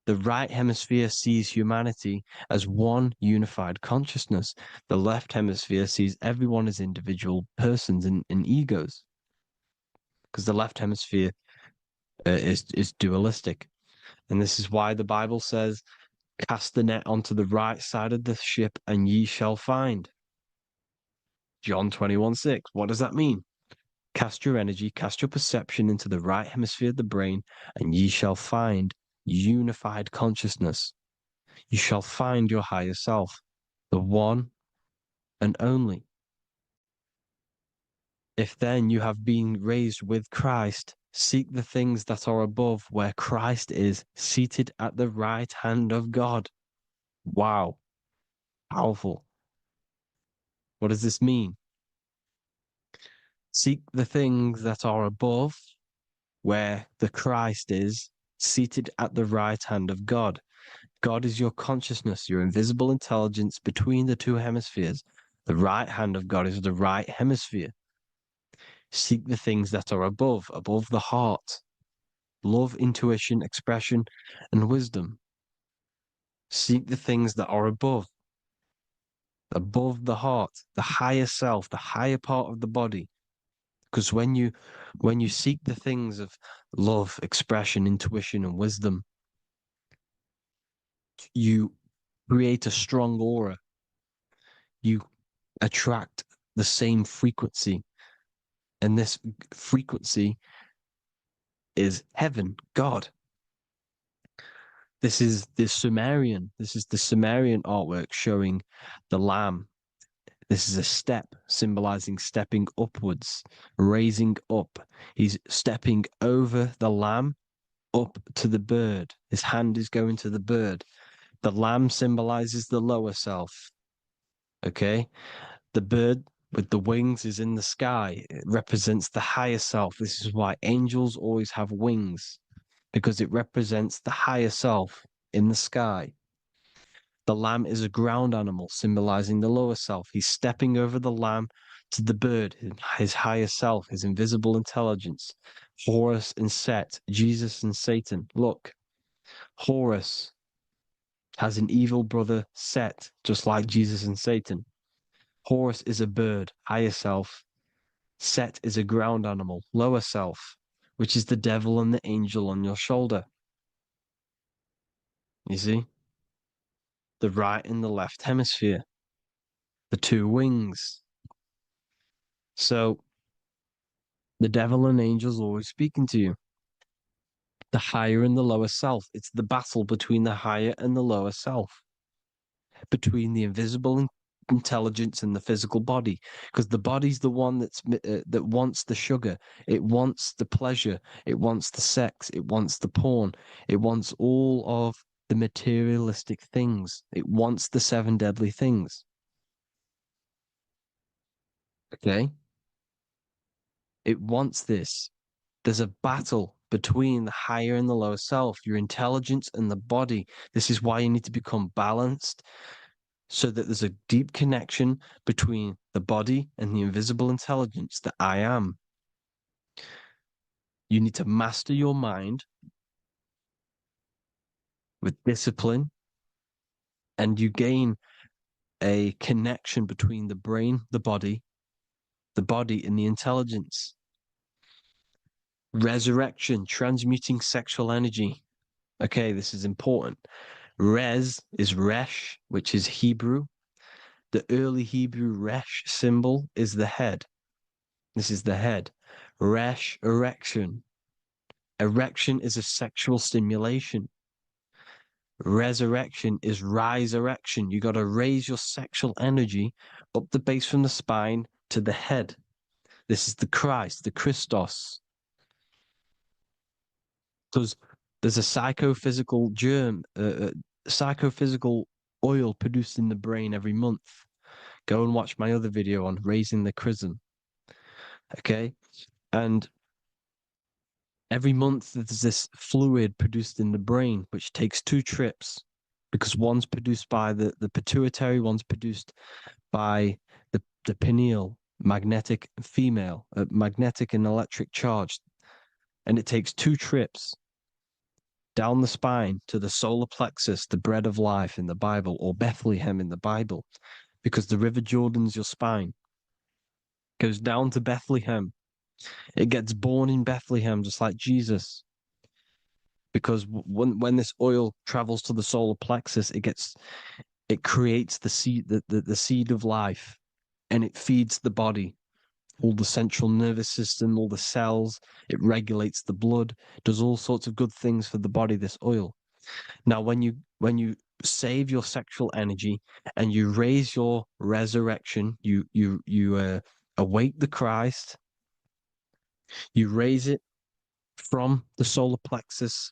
The right hemisphere sees humanity as one unified consciousness. The left hemisphere sees everyone as individual persons and egos. Because the left hemisphere is dualistic. And this is why the Bible says, cast the net onto the right side of the ship and ye shall find. John 21:6. What does that mean? Cast your energy, cast your perception into the right hemisphere of the brain, and ye shall find unified consciousness. You shall find your higher self, the one and only. If then you have been raised with Christ, seek the things that are above, where Christ is seated at the right hand of God. Wow. Powerful. What does this mean? Seek the things that are above, where the Christ is seated at the right hand of God. God is your consciousness, your invisible intelligence between the 2 hemispheres. The right hand of God is the right hemisphere. Seek the things that are above the heart. Love, intuition, expression, and wisdom. Seek the things that are above the heart, the higher self, the higher part of the body. Because when you seek the things of love, expression, intuition, and wisdom, you create a strong aura. You attract the same frequency. And this frequency is heaven, God. This is the Sumerian artwork showing the lamb. This is a step symbolizing stepping upwards, raising up. He's stepping over the lamb up to the bird. His hand is going to the bird. The lamb symbolizes the lower self. Okay? The bird with the wings is in the sky. It represents the higher self. This is why angels always have wings, because it represents the higher self in the sky. The lamb is a ground animal, symbolizing the lower self. He's stepping over the lamb to the bird, his higher self, his invisible intelligence. Horus and Set, Jesus and Satan. Look, Horus has an evil brother, Set, just like Jesus and Satan. Horus is a bird, higher self. Set is a ground animal, lower self, which is the devil and the angel on your shoulder. You see? The right and the left hemisphere, the two wings. So the devil and angels always speaking to you. The higher and the lower self. It's the battle between the higher and the lower self, between the invisible intelligence and the physical body, because the body's the one that wants the sugar, it wants the pleasure, it wants the sex, it wants the porn, it wants all of the materialistic things, it wants the seven deadly things. Okay, it wants this. There's a battle between the higher and the lower self, your intelligence and the body. This is why you need to become balanced, so that there's a deep connection between the body and the invisible intelligence, the I am. You need to master your mind with discipline, and you gain a connection between the brain, the body and the intelligence. Resurrection, transmuting sexual energy. Okay, this is important. Res is Resh, which is Hebrew. The early Hebrew Resh symbol is the head. This is the head. Resh, erection. Erection is a sexual stimulation. Resurrection is rise erection. You got to raise your sexual energy up the base from the spine to the head. This is the Christ, the Christos. There's a psychophysical psychophysical oil produced in the brain every month. Go and watch my other video on raising the chrism. Okay? And every month there's this fluid produced in the brain, which takes 2 trips, because one's produced by the pituitary, one's produced by the pineal, magnetic female, magnetic and electric charge. And it takes 2 trips down the spine to the solar plexus, the bread of life in the Bible, or Bethlehem in the Bible, because the River Jordan's your spine. Goes down to Bethlehem. It gets born in Bethlehem, just like Jesus. Because when this oil travels to the solar plexus, it creates the seed, the seed of life, and it feeds the body, all the central nervous system, all the cells. It regulates the blood, does all sorts of good things for the body. This oil. Now, when you save your sexual energy and you raise your resurrection, you awake the Christ. You raise it from the solar plexus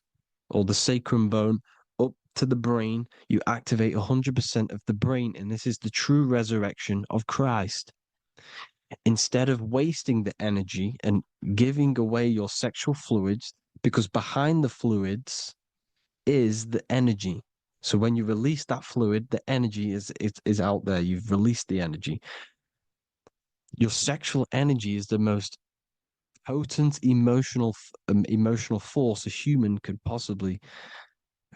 or the sacrum bone up to the brain. You activate 100% of the brain, and this is the true resurrection of Christ. Instead of wasting the energy and giving away your sexual fluids, because behind the fluids is the energy. So when you release that fluid, the energy is out there. You've released the energy. Your sexual energy is the most potent emotional force a human could possibly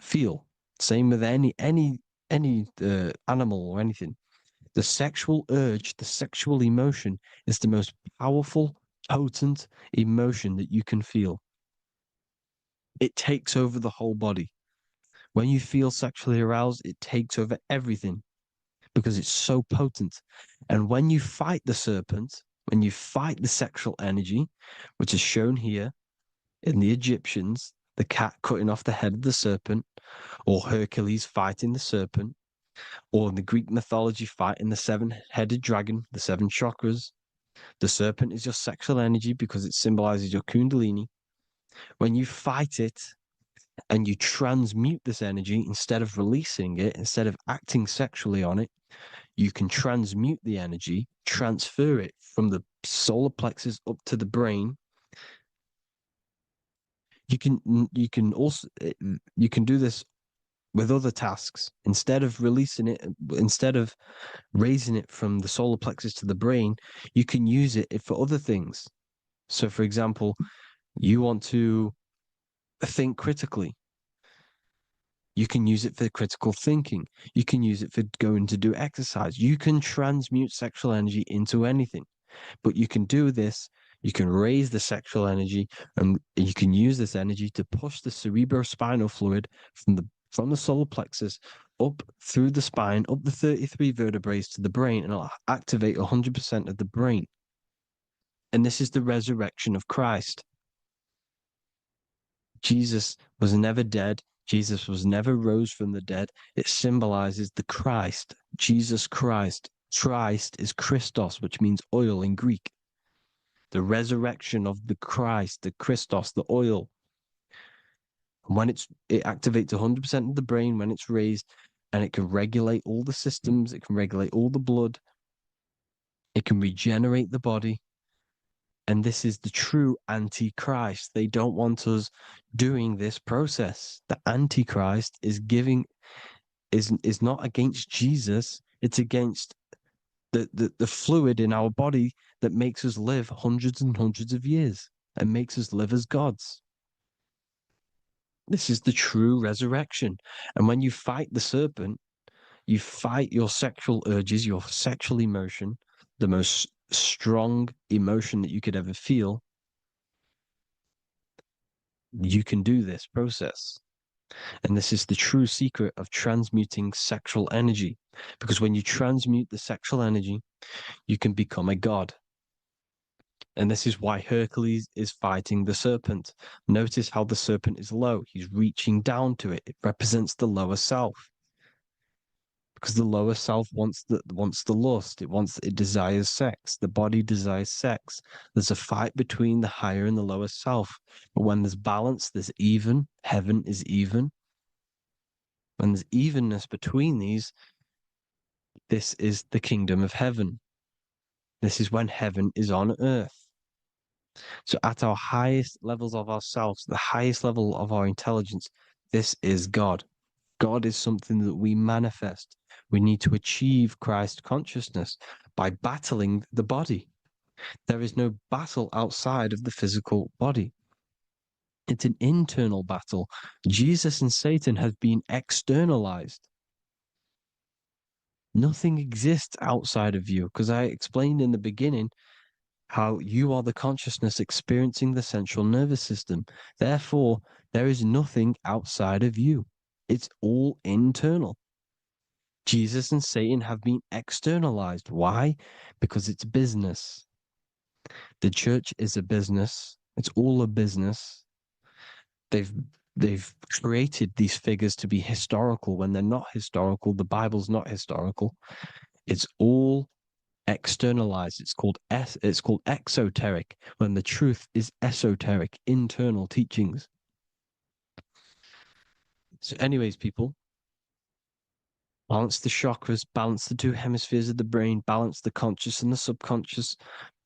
feel. Same with any animal or anything. The sexual urge, the sexual emotion is the most powerful, potent emotion that you can feel. It takes over the whole body. When you feel sexually aroused, it takes over everything because it's so potent. And when you fight the serpent, when you fight the sexual energy, which is shown here in the Egyptians, the cat cutting off the head of the serpent, or Hercules fighting the serpent, or in the Greek mythology fighting the 7-headed dragon, the 7 chakras. The serpent is your sexual energy because it symbolizes your kundalini. When you fight it, and you transmute this energy instead of releasing it, instead of acting sexually on it, you can transmute the energy, transfer it from the solar plexus up to the brain. You can also you can do this with other tasks. Instead of releasing it, instead of raising it from the solar plexus to the brain, you can use it for other things. So, for example, you want to think critically. You can use it for critical thinking. You can use it for going to do exercise. You can transmute sexual energy into anything, but you can do this. You can raise the sexual energy, and you can use this energy to push the cerebrospinal fluid from the solar plexus up through the spine, up the 33 vertebrae to the brain, and it'll activate 100% of the brain. And this is the resurrection of Christ. Jesus was never dead. Jesus was never rose from the dead. It symbolizes the Christ, Jesus Christ. Christ is Christos, which means oil in Greek. The resurrection of the Christ, the Christos, the oil. When it activates 100% of the brain when it's raised, and it can regulate all the systems, it can regulate all the blood, it can regenerate the body. And this is the true antichrist. They don't want us doing this process. The antichrist is not against Jesus, it's against the fluid in our body that makes us live hundreds and hundreds of years and makes us live as gods. This is the true resurrection. And when you fight the serpent, you fight your sexual urges, your sexual emotion, the most strong emotion that you could ever feel. You can do this process. And this is the true secret of transmuting sexual energy. Because when you transmute the sexual energy, you can become a god. And this is why Hercules is fighting the serpent. Notice how the serpent is low. He's reaching down to it. It represents the lower self. Because the lower self wants the lust. It desires sex. The body desires sex. There's a fight between the higher and the lower self. But when there's balance, there's even. Heaven is even. When there's evenness between these, this is the kingdom of heaven. This is when heaven is on earth. So at our highest levels of ourselves, the highest level of our intelligence, this is God. God is something that we manifest. We need to achieve Christ consciousness by battling the body. There is no battle outside of the physical body. It's an internal battle. Jesus and Satan have been externalized. Nothing exists outside of you, because I explained in the beginning how you are the consciousness experiencing the central nervous system. Therefore, there is nothing outside of you. It's all internal. Jesus and Satan have been externalized. Why? Because it's business. The church is a business. It's all a business. They've created these figures to be historical when they're not historical. The Bible's not historical. It's all externalized. It's called exoteric, when the truth is esoteric, internal teachings. So, anyways, people, balance the chakras, balance the two hemispheres of the brain, balance the conscious and the subconscious.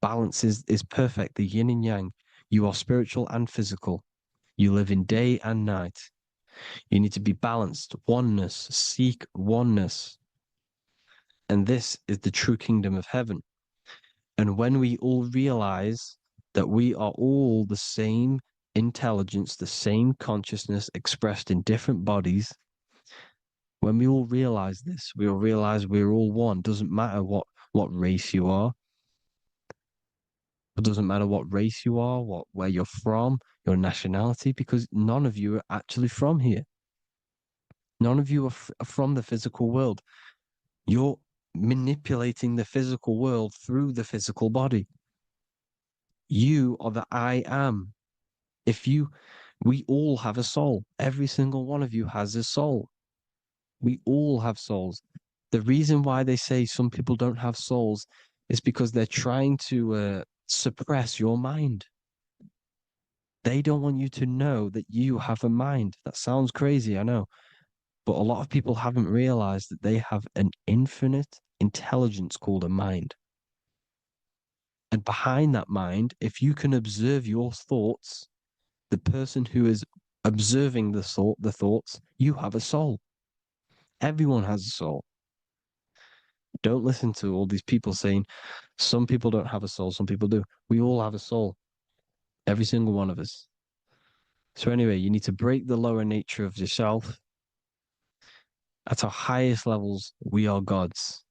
Balance is perfect, the yin and yang. You are spiritual and physical. You live in day and night. You need to be balanced. Oneness. Seek oneness. And this is the true kingdom of heaven. And when we all realize that we are all the same intelligence, the same consciousness expressed in different bodies, when we all realize this, we all realize we're all one. Doesn't matter what race you are. It doesn't matter what race you are, where you're from, your nationality, because none of you are actually from here. None of you are from the physical world. You're manipulating the physical world through the physical body. You are the I am. We all have a soul. Every single one of you has a soul. We all have souls. The reason why they say some people don't have souls is because they're trying to suppress your mind. They don't want you to know that you have a mind. That sounds crazy, I know. But a lot of people haven't realized that they have an infinite intelligence called a mind. And behind that mind, if you can observe your thoughts, the person who is observing the thoughts, you have a soul. Everyone has a soul. Don't listen to all these people saying some people don't have a soul, some people do. We all have a soul. Every single one of us. So anyway, you need to break the lower nature of yourself. At our highest levels, we are gods.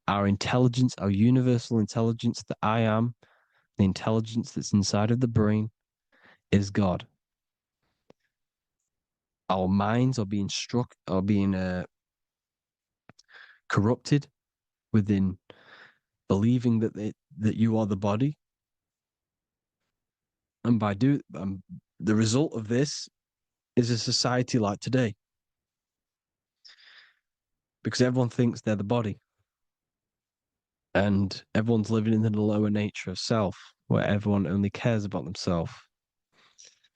Our intelligence, our universal intelligence, the I am, the intelligence that's inside of the brain, is God. Our minds are being corrupted within believing that you are the body, and the result of this is a society like today, because everyone thinks they're the body, and everyone's living in the lower nature of self, where everyone only cares about themselves.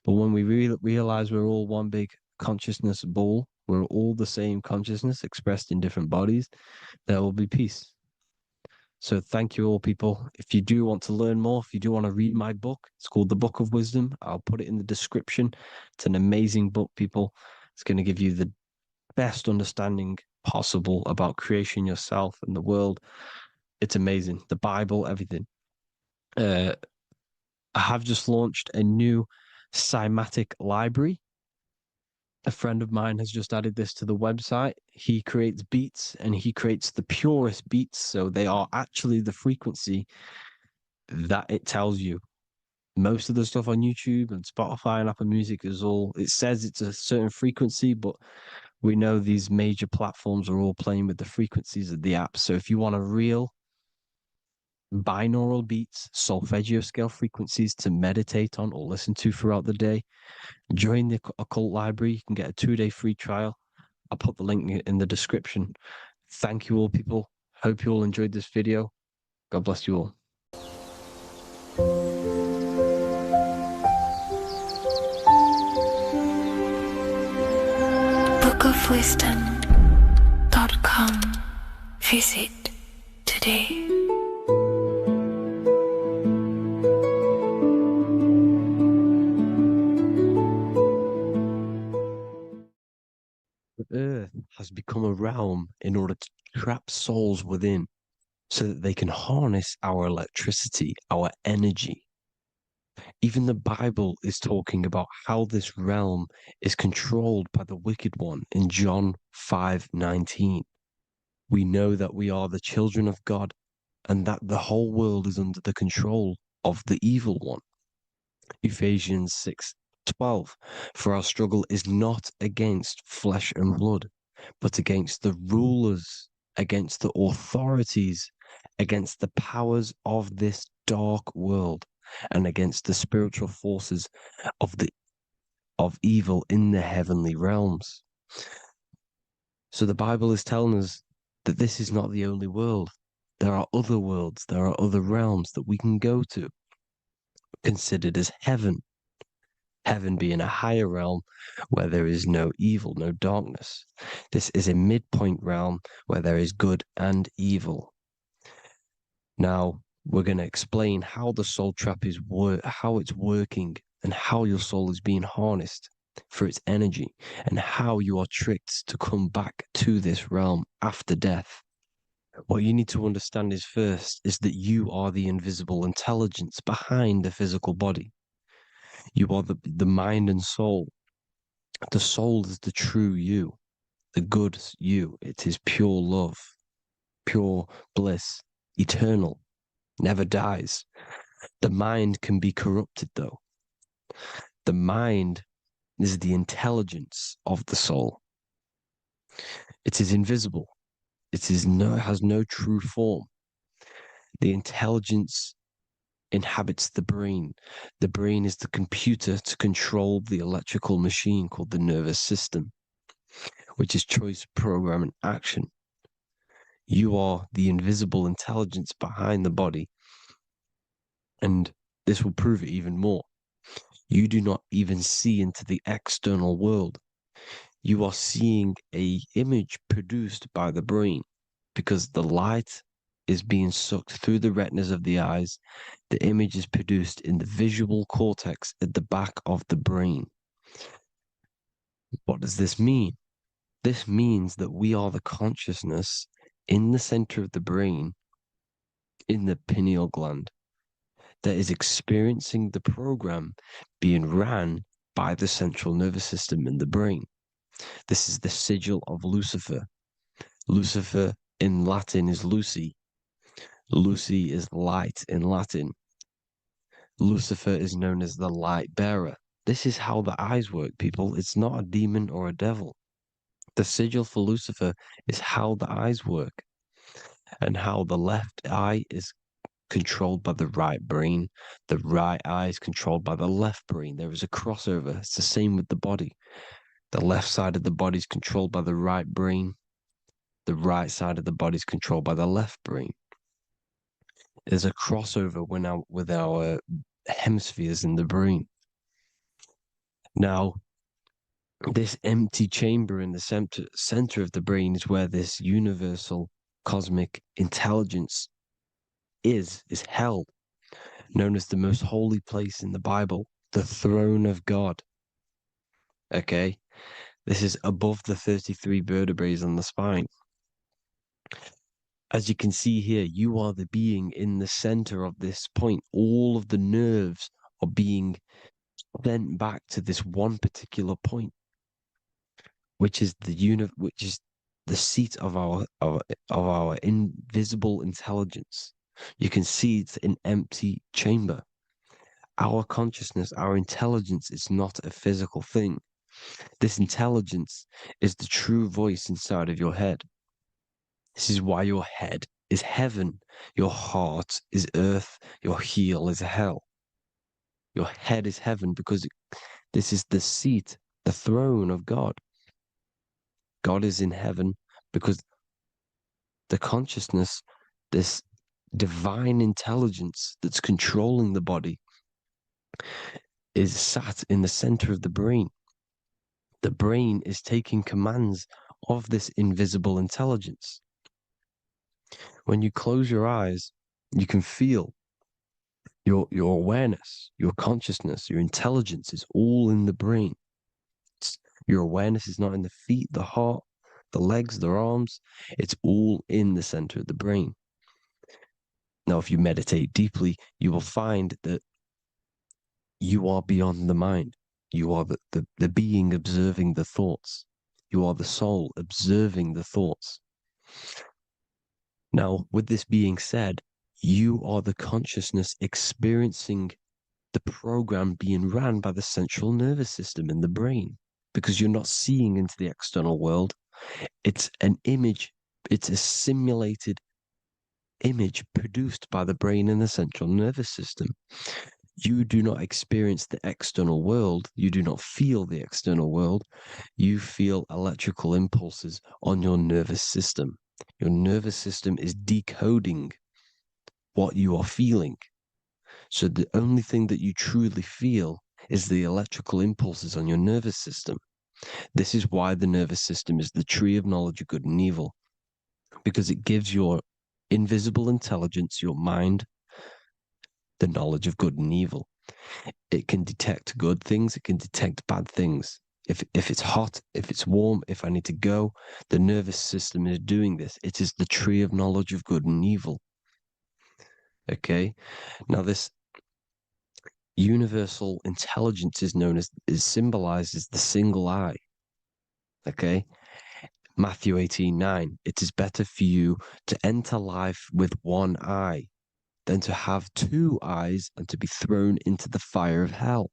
But when we realize we're all one big consciousness ball, we're all the same consciousness expressed in different bodies, there will be peace. So thank you all, people. If you do want to learn more, if you do want to read my book, it's called The Book of Wisdom. I'll put it in the description. It's an amazing book, people. It's going to give you the best understanding possible about creation, yourself, and the world. It's amazing. The Bible, everything. I have just launched a new cymatic library. A friend of mine has just added this to the website. He creates beats and he creates the purest beats. So they are actually the frequency that it tells you. Most of the stuff on YouTube and Spotify and Apple Music it says it's a certain frequency, but we know these major platforms are all playing with the frequencies of the apps. So if you want a real binaural beats, solfeggio scale frequencies to meditate on or listen to throughout the day, join the Occult Library. You can get a 2-day free trial. I'll put the link in the description. Thank you all, people. Hope you all enjoyed this video. God bless you all. bookofwisdom.com. Visit today. The earth has become a realm in order to trap souls within so that they can harness our electricity, our energy. Even the Bible is talking about how this realm is controlled by the wicked one in John 5:19. We know that we are the children of God and that the whole world is under the control of the evil one. Ephesians 6:12. For our struggle is not against flesh and blood, but against the rulers, against the authorities, against the powers of this dark world, and against the spiritual forces of evil in the heavenly realms. So the Bible is telling us that this is not the only world. There are other worlds, there are other realms that we can go to, considered as heaven. Heaven being a higher realm where there is no evil, no darkness. This is a midpoint realm where there is good and evil. Now, we're going to explain how the soul trap how it's working, and how your soul is being harnessed for its energy, and how you are tricked to come back to this realm after death. What you need to understand is that you are the invisible intelligence behind the physical body. You are the mind and soul. The soul is the true you, the good you. It is pure love, pure bliss, eternal, never dies. The mind can be corrupted, though. The mind is the intelligence of the soul. It is invisible. It has no true form. The intelligence inhabits the brain. The brain is the computer to control the electrical machine called the nervous system, which is choice, program, and action. You are the invisible intelligence behind the body, and this will prove it even more. You do not even see into the external world. You are seeing a image produced by the brain because the light is being sucked through the retinas of the eyes. The image is produced in the visual cortex at the back of the brain. What does this mean? This means that we are the consciousness in the center of the brain, in the pineal gland, that is experiencing the program being ran by the central nervous system in the brain. This is the sigil of Lucifer. Lucifer in Latin is Lucy. Lucy is light in Latin. Lucifer is known as the light bearer. This is how the eyes work, people. It's not a demon or a devil. The sigil for Lucifer is how the eyes work, and how the left eye is controlled by the right brain. The right eye is controlled by the left brain. There is a crossover. It's the same with the body. The left side of the body is controlled by the right brain. The right side of the body is controlled by the left brain. There's a crossover with our hemispheres in the brain. Now, this empty chamber in the center of the brain is where this universal cosmic intelligence is held, known as the most holy place in the Bible, the throne of God. Okay? This is above the 33 vertebrae on the spine. As you can see here, you are the being in the center of this point. All of the nerves are being sent back to this one particular point, which is the seat of our invisible intelligence. You can see it's an empty chamber. Our consciousness, our intelligence is not a physical thing. This intelligence is the true voice inside of your head. This is why your head is heaven, your heart is earth, your heel is hell. Your head is heaven because this is the seat, the throne of God. God is in heaven because the consciousness, this divine intelligence that's controlling the body, is sat in the center of the brain. The brain is taking commands of this invisible intelligence. When you close your eyes, you can feel your awareness, your consciousness, your intelligence is all in the brain. Your awareness is not in the feet, the heart, the legs, the arms. It's all in the center of the brain. Now, if you meditate deeply, you will find that you are beyond the mind. You are the being observing the thoughts. You are the soul observing the thoughts. Now, with this being said, you are the consciousness experiencing the program being ran by the central nervous system in the brain, because you're not seeing into the external world. It's an image, it's a simulated image produced by the brain and the central nervous system. You do not experience the external world. You do not feel the external world. You feel electrical impulses on your nervous system. Your nervous system is decoding what you are feeling. So the only thing that you truly feel is the electrical impulses on your nervous system. This is why the nervous system is the tree of knowledge of good and evil, because it gives your invisible intelligence, your mind, the knowledge of good and evil. It can detect good things, it can detect bad things. If it's hot, if it's warm, if I need to go, the nervous system is doing this. It is the tree of knowledge of good and evil. Okay? Now this universal intelligence is symbolized as the single eye. Okay? Matthew 18:9. It is better for you to enter life with one eye than to have two eyes and to be thrown into the fire of hell.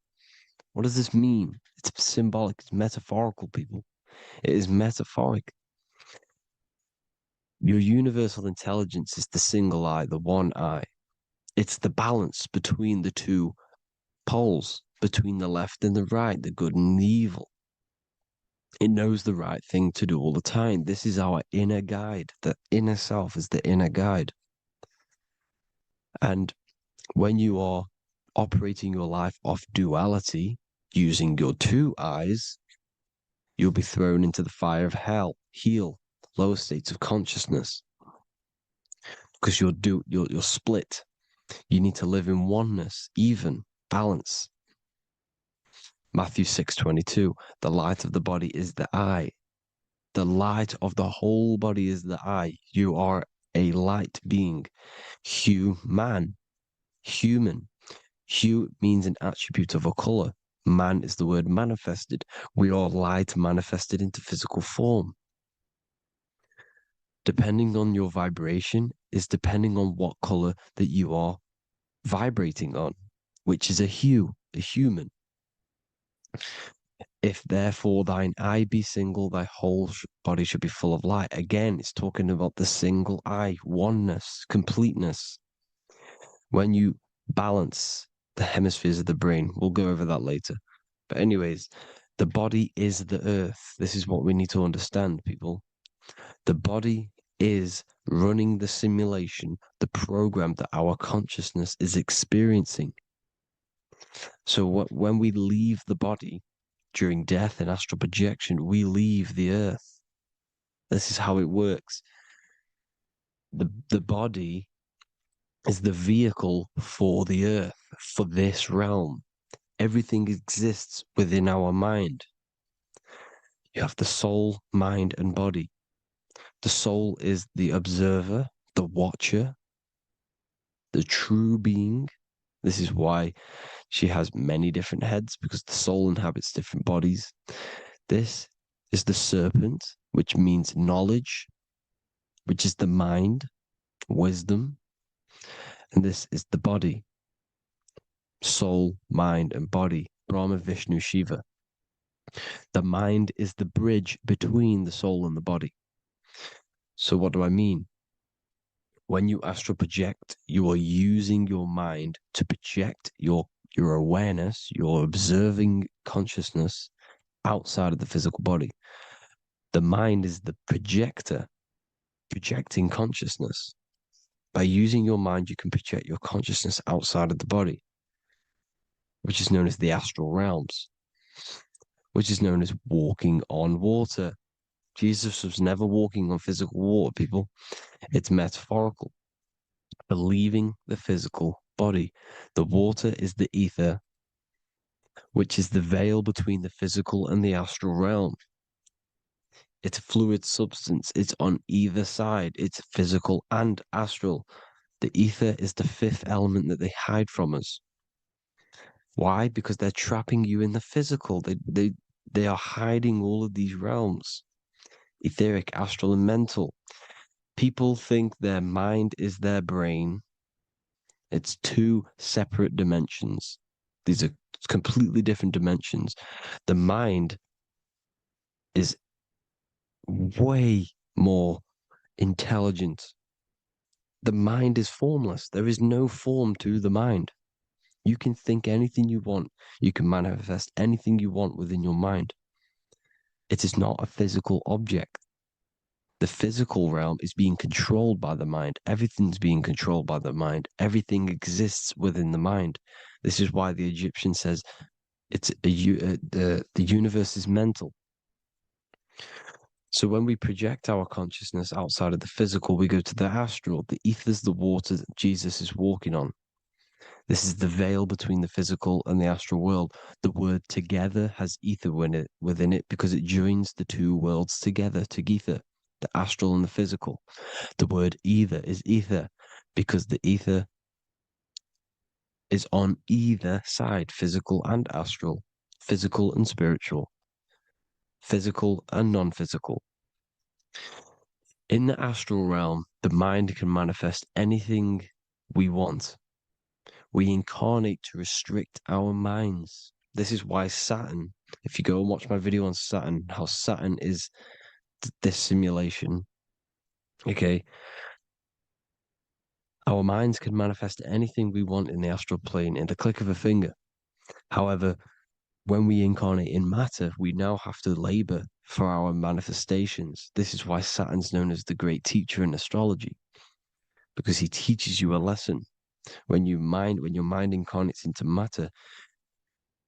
What does this mean? It's symbolic, it's metaphorical, people. It is metaphoric. Your universal intelligence is the single eye, the one eye. It's the balance between the two poles, between the left and the right, the good and the evil. It knows the right thing to do all the time. This is our inner guide. The inner self is the inner guide. And when you are operating your life off duality, using your two eyes, you'll be thrown into the fire of hell, lower states of consciousness, because you're split. You need to live in oneness, even, balance. Matthew 6:22, the light of the body is the eye. The light of the whole body is the eye. You are a light being. Human. Hue means an attribute of a color. Man is the word manifested. We are light manifested into physical form. Depending on your vibration is depending on what color that you are vibrating on, which is a hue, a human. If therefore thine eye be single, thy whole body should be full of light. Again, it's talking about the single eye, oneness, completeness. When you balance the hemispheres of the brain, we'll go over that later. But anyways, the body is the earth. This is what we need to understand, people. The body is running the simulation, the program that our consciousness is experiencing. So when we leave the body during death and astral projection, we leave the earth. This is how it works. The body is the vehicle for the earth, for this realm. Everything exists within our mind. You have the soul, mind, and body. The soul is the observer, the watcher, the true being. This is why she has many different heads, because the soul inhabits different bodies. This is the serpent, which means knowledge, which is the mind, wisdom. And this is the body, soul, mind, and body, Brahma, Vishnu, Shiva. The mind is the bridge between the soul and the body. So what do I mean? When you astral project, you are using your mind to project your awareness, your observing consciousness outside of the physical body. The mind is the projector, projecting consciousness. By using your mind, you can project your consciousness outside of the body, which is known as the astral realms, which is known as walking on water. Jesus was never walking on physical water, people. It's metaphorical. Believing the physical body. The water is the ether, which is the veil between the physical and the astral realm. It's a fluid substance. It's on either side. It's physical and astral. The ether is the fifth element that they hide from us. Why? Because they're trapping you in the physical. They are hiding all of these realms. Etheric, astral, and mental. People think their mind is their brain. It's two separate dimensions. These are completely different dimensions. The mind is way more intelligent. The mind is formless. There is no form to the mind. You can think anything you want. You can manifest anything you want within your mind. It is not a physical object. The physical realm is being controlled by the mind. Everything's being controlled by the mind. Everything exists within the mind. This is why the Egyptian says the universe is mental. So when we project our consciousness outside of the physical, we go to the astral. The ether is the water that Jesus is walking on. This is the veil between the physical and the astral world. The word together has ether within it because it joins the two worlds together, together, the astral and the physical. The word either is ether because the ether is on either side, physical and astral, physical and spiritual, physical and non-physical. In the astral realm, the mind can manifest anything we want. We incarnate to restrict our minds. This is why Saturn, if you go and watch my video on Saturn, how Saturn is this simulation, okay, our minds can manifest anything we want in the astral plane in the click of a finger. However, when we incarnate in matter, we now have to labor for our manifestations. This is why Saturn's known as the great teacher in astrology, because he teaches you a lesson. When your mind incarnates into matter,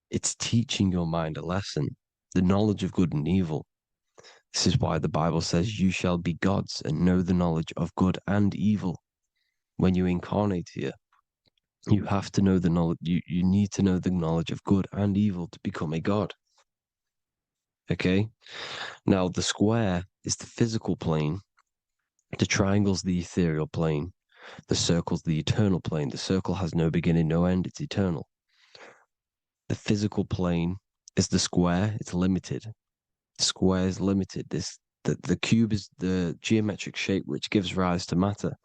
it's teaching your mind a lesson, the knowledge of good and evil. This is why the Bible says, "You shall be gods and know the knowledge of good and evil." When you incarnate here, you have to know the knowledge. You need to know the knowledge of good and evil to become a god. Okay? Now, the square is the physical plane. The triangle's the ethereal plane. The circle's the eternal plane. The circle has no beginning, no end. It's eternal. The physical plane is the square. It's limited. The square is limited. The cube is the geometric shape which gives rise to matter.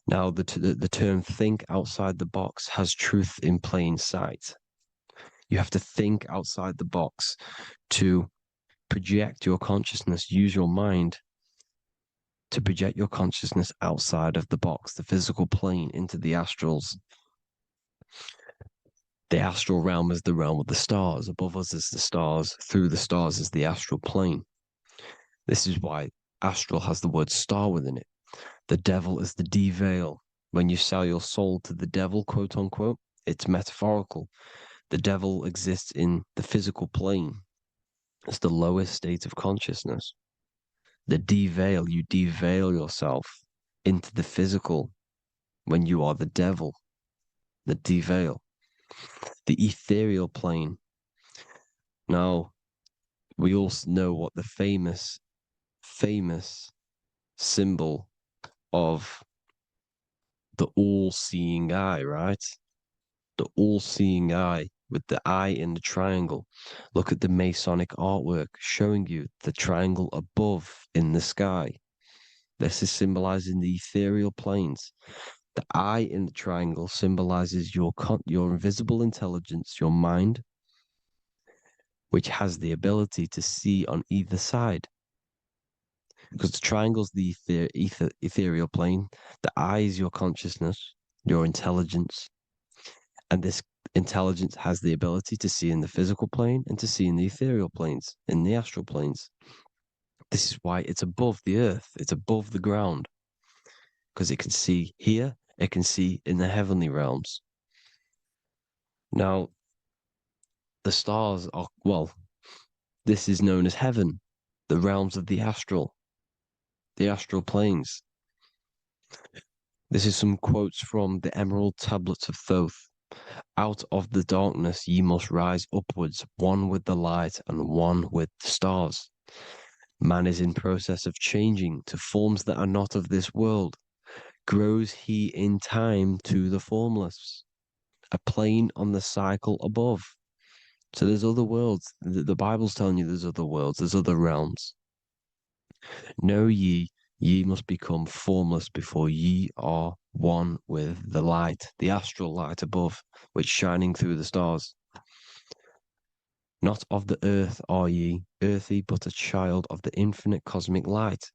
Now, the term "think outside the box" has truth in plain sight. You have to think outside the box to project your consciousness. Use your mind to project your consciousness outside of the box, the physical plane, into the astrals. The astral realm is the realm of the stars. Above us is the stars. Through the stars is the astral plane. This is why astral has the word star within it. The devil is the de-veil. When you sell your soul to the devil, quote unquote, it's metaphorical. The devil exists in the physical plane. It's the lowest state of consciousness. The de-veil, you de-veil yourself into the physical when you are the devil. The de-veil. The ethereal plane. Now, we all know what the famous symbol of the all-seeing eye, right? The all-seeing eye with the eye in the triangle. Look at the Masonic artwork showing you the triangle above in the sky. This is symbolizing the ethereal planes. The eye in the triangle symbolizes your invisible intelligence, your mind, which has the ability to see on either side. Because the triangle's the ethereal plane. The eye is your consciousness, your intelligence. And this intelligence has the ability to see in the physical plane and to see in the ethereal planes, in the astral planes. This is why it's above the earth. It's above the ground. Because it can see here, it can see in the heavenly realms. Now, the stars are, well, this is known as heaven, the realms of the astral planes. This is some quotes from the Emerald Tablets of Thoth. "Out of the darkness ye must rise upwards, one with the light and one with the stars. Man is in process of changing to forms that are not of this world. Grows he in time to the formless, a plane on the cycle above." So there's other worlds. The Bible's telling you there's other worlds, there's other realms. "Know ye must become formless before ye are one with the light, the astral light above, which shining through the stars. Not of the earth are ye, earthy, but a child of the infinite cosmic light.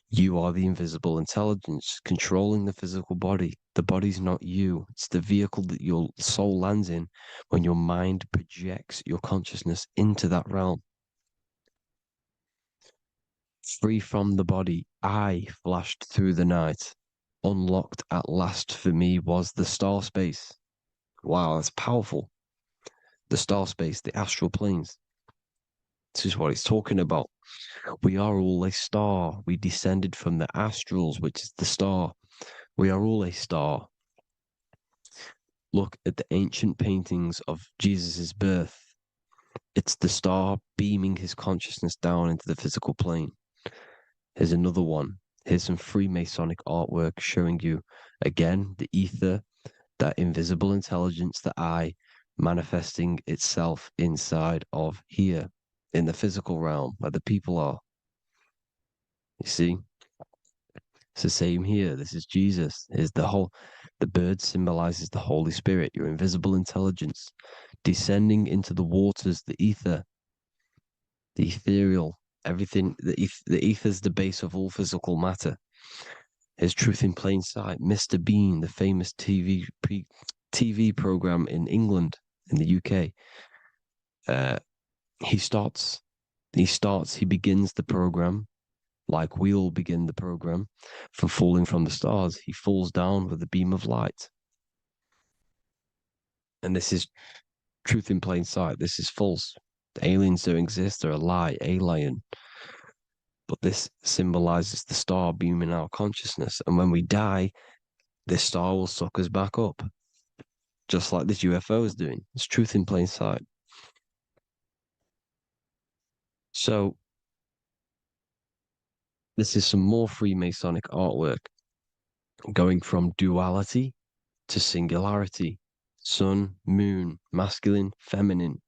You are the invisible intelligence controlling the physical body. The body's not you. It's the vehicle that your soul lands in when your mind projects your consciousness into that realm. Free from the body, I flashed through the night. Unlocked at last for me was the star space." Wow, that's powerful. The star space, the astral planes. This is what it's talking about. We are all a star. We descended from the astrals, which is the star. We are all a star. Look at the ancient paintings of Jesus' birth. It's the star beaming his consciousness down into the physical plane. Here's another one. Here's some Freemasonic artwork showing you, again, the ether, that invisible intelligence, the eye, manifesting itself inside of here, in the physical realm, where the people are. You see? It's the same here. This is Jesus. Here's the bird symbolizes the Holy Spirit, your invisible intelligence, descending into the waters, the ether, the ethereal, everything. The ether's the base of all physical matter. Here's truth in plain sight. Mr. Bean, the famous TV program in England, in the UK. He begins the program like we'll begin the program, for falling from the stars. He falls down with a beam of light. And this is truth in plain sight. This is false. The aliens don't exist. They're a lie, alien. But this symbolizes the star beaming our consciousness. And when we die, this star will suck us back up, just like this UFO is doing. It's truth in plain sight. So, this is some more Freemasonic artwork, going from duality to singularity. Sun, moon, masculine, feminine.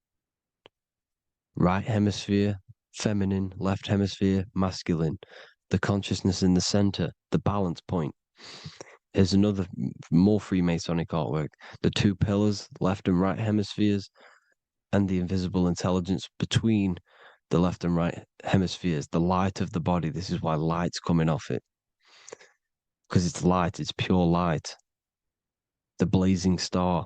Right hemisphere, feminine, left hemisphere, masculine. The consciousness in the center, the balance point. Here's another more Freemasonic artwork. The two pillars, left and right hemispheres, and the invisible intelligence between the left and right hemispheres, the light of the body. This is why light's coming off it. Because it's light, it's pure light. The blazing star.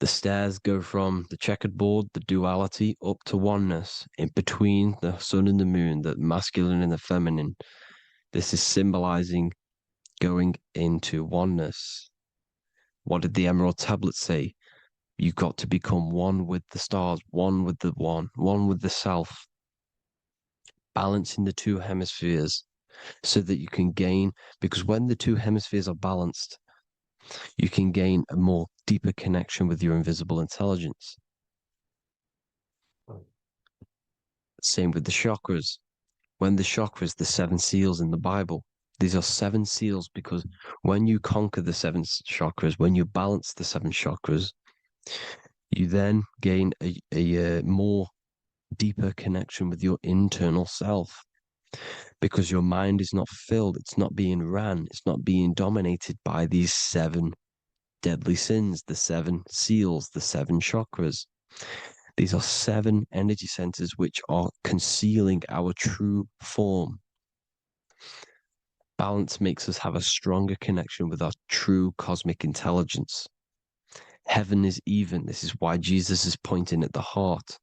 The stairs go from the checkered board, the duality, up to oneness, in between the sun and the moon, the masculine and the feminine. This is symbolizing going into oneness. What did the Emerald Tablet say? You've got to become one with the stars, one with the one with the self. Balancing the two hemispheres so that you can gain, because when the two hemispheres are balanced, you can gain a more deeper connection with your invisible intelligence. Same with the chakras. When the chakras, the seven seals in the Bible, these are seven seals because when you conquer the seven chakras, when you balance the seven chakras, you then gain a more deeper connection with your internal self, because your mind is not filled, it's not being ran, it's not being dominated by these seven deadly sins, the seven seals, the seven chakras. These are seven energy centers which are concealing our true form. Balance makes us have a stronger connection with our true cosmic intelligence. Heaven is even. This is why Jesus is pointing at the heart.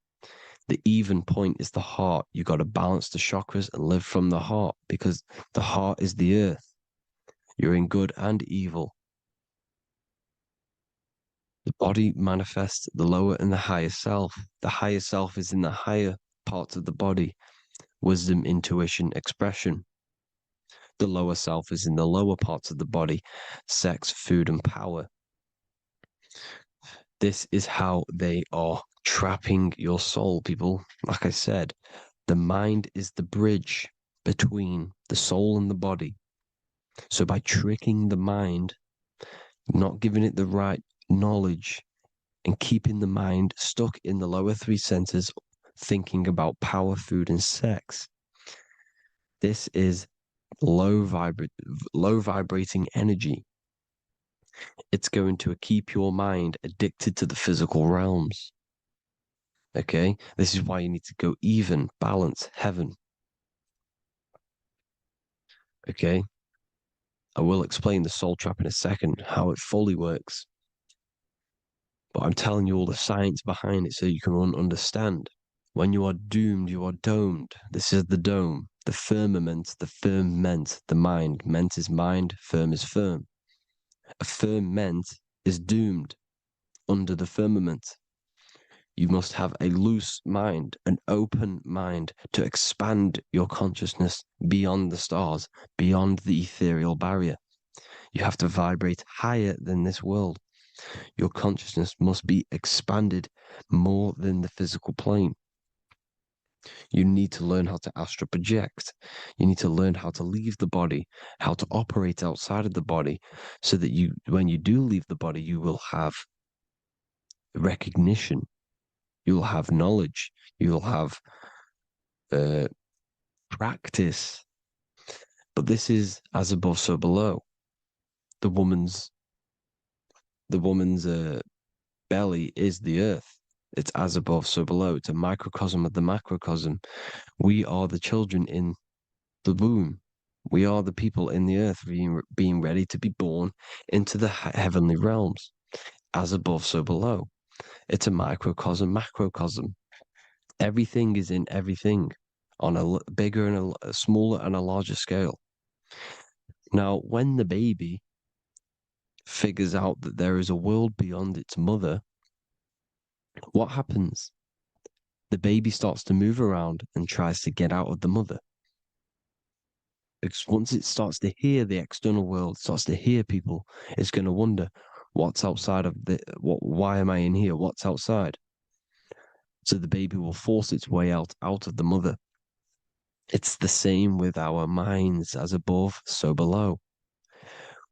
The even point is the heart. You got to balance the chakras and live from the heart, because the heart is the earth. You're in good and evil. The body manifests the lower and the higher self. The higher self is in the higher parts of the body. Wisdom, intuition, expression. The lower self is in the lower parts of the body. Sex, food, and power. This is how they are trapping your soul, people. Like I said, the mind is the bridge between the soul and the body. So by tricking the mind, not giving it the right knowledge, and keeping the mind stuck in the lower three centers, thinking about power, food, and sex, this is low vibrating energy. It's going to keep your mind addicted to the physical realms. Okay, this is why you need to go even, balance, heaven. Okay, I will explain the soul trap in a second, how it fully works. But I'm telling you all the science behind it so you can understand. When you are doomed, you are domed. This is the dome, the firmament, the firmament, the mind. Ment is mind, firm is firm. A firmament is doomed under the firmament. You must have a loose mind, an open mind to expand your consciousness beyond the stars, beyond the ethereal barrier. You have to vibrate higher than this world. Your consciousness must be expanded more than the physical plane. You need to learn how to astral project. You need to learn how to leave the body, how to operate outside of the body, so that you, when you do leave the body, you will have recognition. You'll have knowledge. You'll have practice. But this is as above, so below. The woman's belly is the earth. It's as above, so below. It's a microcosm of the macrocosm. We are the children in the womb. We are the people in the earth being ready to be born into the heavenly realms. As above, so below. It's a microcosm, macrocosm. Everything is in everything. on a bigger and a smaller and a larger scale. Now, when the baby figures out that there is a world beyond its mother, what happens? The baby starts to move around and tries to get out of the mother. Because once it starts to hear the external world, starts to hear people, it's going to wonder, what's outside of why am I in here? What's outside? So the baby will force its way out of the mother. It's the same with our minds, as above, so below.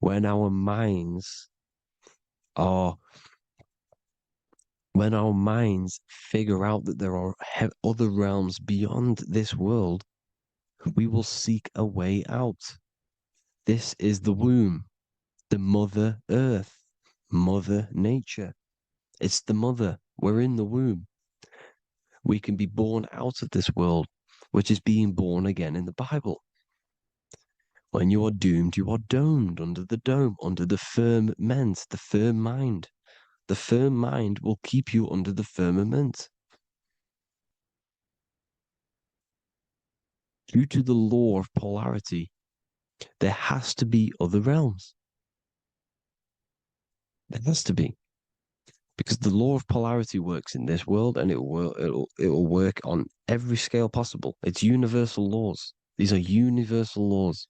When our minds are when our minds figure out that there are other realms beyond this world, we will seek a way out. This is the womb, the Mother Earth, Mother Nature. It's the mother. We're in the womb. We can be born out of this world, which is being born again in the Bible. When you are doomed, you are domed under the dome, under the firmament, the firm mind. The firm mind will keep you under the firmament. Due to the law of polarity, there has to be other realms. There has to be. Because the law of polarity works in this world and it will work on every scale possible. It's universal laws. These are universal laws.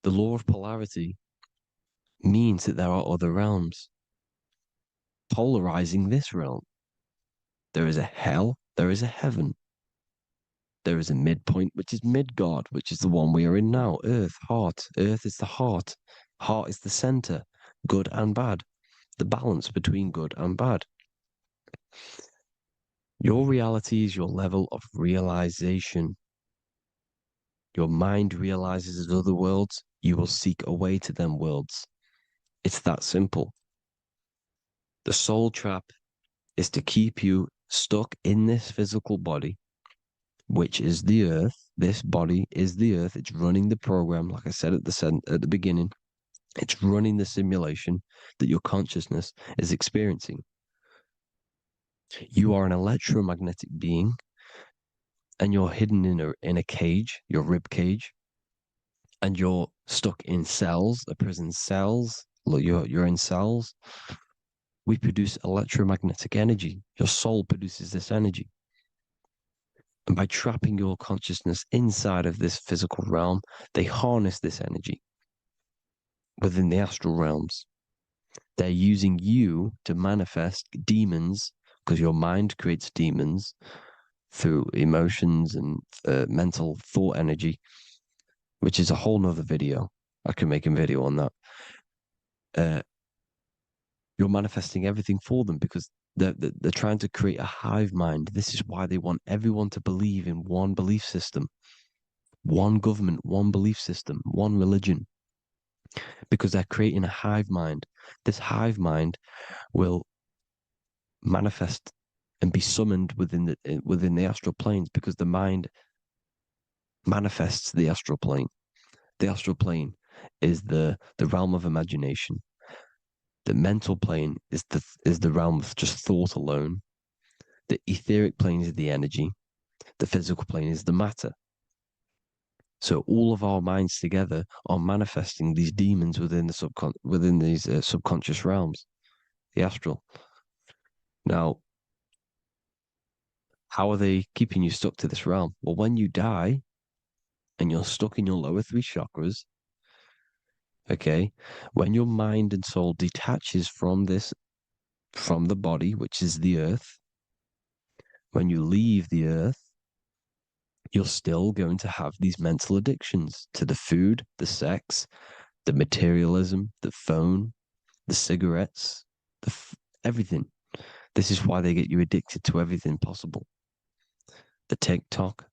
The law of polarity means that there are other realms polarizing this realm. There is a hell, there is a heaven. There is a midpoint, which is Midgard, which is the one we are in now. Earth, heart. Earth is the heart. Heart is the center, good and bad. The balance between good and bad. Your reality is your level of realization. Your mind realizes other worlds, you will seek a way to them worlds. It's that simple. The soul trap is to keep you stuck in this physical body, which is the earth. This body is the earth. It's running the program, like I said at the beginning. It's running the simulation that your consciousness is experiencing. You are an electromagnetic being, and you're hidden in a cage, your rib cage, and you're stuck in cells, a prison cells. Look, you're in cells. We produce electromagnetic energy. Your soul produces this energy. And by trapping your consciousness inside of this physical realm, they harness this energy within the astral realms. They're using you to manifest demons, because your mind creates demons through emotions and mental thought energy, which is a whole nother video. I can make a video on that. You're manifesting everything for them because they're trying to create a hive mind. This is why they want everyone to believe in one belief system, one government, one belief system, one religion, because they're creating a hive mind. This hive mind will manifest and be summoned within the astral planes, because the mind manifests the astral plane. The astral plane is the realm of imagination. The mental plane is the realm of just thought alone. The etheric plane is the energy. The physical plane is the matter. So all of our minds together are manifesting these demons within these subconscious realms, the astral. Now, how are they keeping you stuck to this realm? Well, when you die and you're stuck in your lower three chakras, okay, when your mind and soul detaches from the body, which is the earth, when you leave the earth, you're still going to have these mental addictions to the food, the sex, the materialism, the phone, the cigarettes, everything. This is why they get you addicted to everything possible. The TikTok,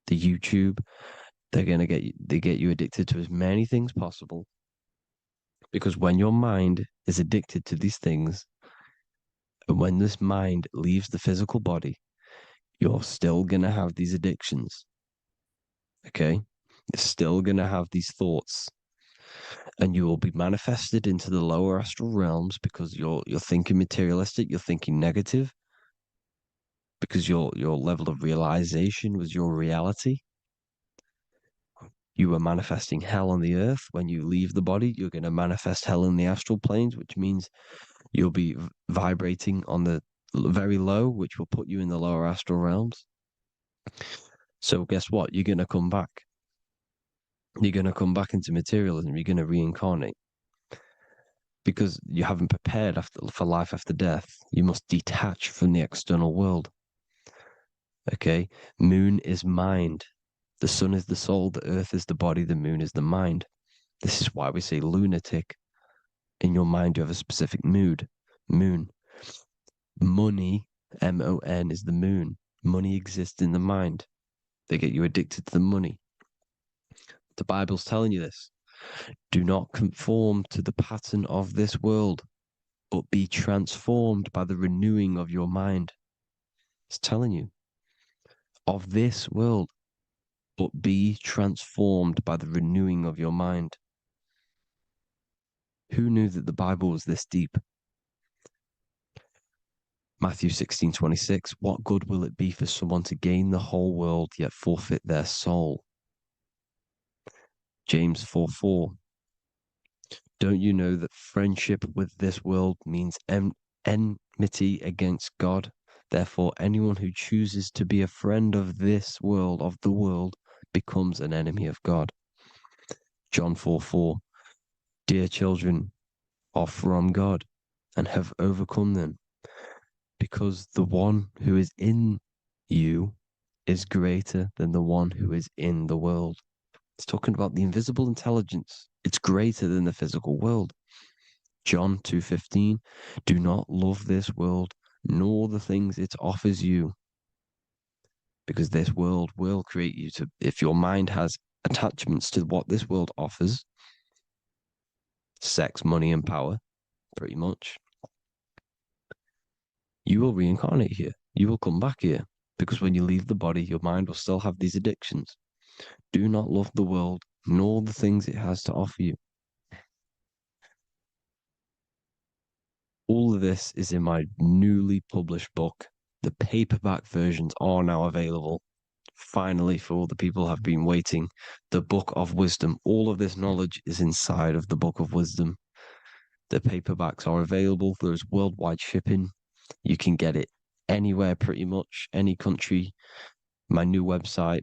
the YouTube, they get you addicted to as many things possible. Because when your mind is addicted to these things, and when this mind leaves the physical body, you're still going to have these addictions. Okay? You're still going to have these thoughts. And you will be manifested into the lower astral realms because you're thinking materialistic, you're thinking negative. because your level of realization was your reality. You were manifesting hell on the earth. When you leave the body, you're going to manifest hell in the astral planes, which means you'll be vibrating on the very low, which will put you in the lower astral realms. So guess what? You're going to come back. You're going to come back into materialism. You're going to reincarnate. Because you haven't prepared for life after death. You must detach from the external world. Okay? Moon is mind. The sun is the soul, the earth is the body, the moon is the mind. This is why we say lunatic. In your mind, you have a specific mood. Moon. Money, M-O-N, is the moon. Money exists in the mind. They get you addicted to the money. The Bible's telling you this. Do not conform to the pattern of this world, but be transformed by the renewing of your mind. It's telling you. Of this world, but be transformed by the renewing of your mind. Who knew that the Bible was this deep? Matthew 16:26, what good will it be for someone to gain the whole world yet forfeit their soul? James 4:4, don't you know that friendship with this world means enmity against God? Therefore, anyone who chooses to be a friend of this world, of the world, becomes an enemy of God. John 4:4, dear children are from God and have overcome them, because the one who is in you is greater than the one who is in the world. It's talking about the invisible intelligence. It's greater than the physical world. John 2:15, do not love this world, nor the things it offers you. Because this world will create you to, if your mind has attachments to what this world offers, sex, money, and power, pretty much, you will reincarnate here. You will come back here. Because when you leave the body, your mind will still have these addictions. Do not love the world, nor the things it has to offer you. All of this is in my newly published book. The paperback versions are now available. Finally, for all the people who have been waiting, the Book of Wisdom. All of this knowledge is inside of the Book of Wisdom. The paperbacks are available. There's worldwide shipping. You can get it anywhere, pretty much, any country. My new website,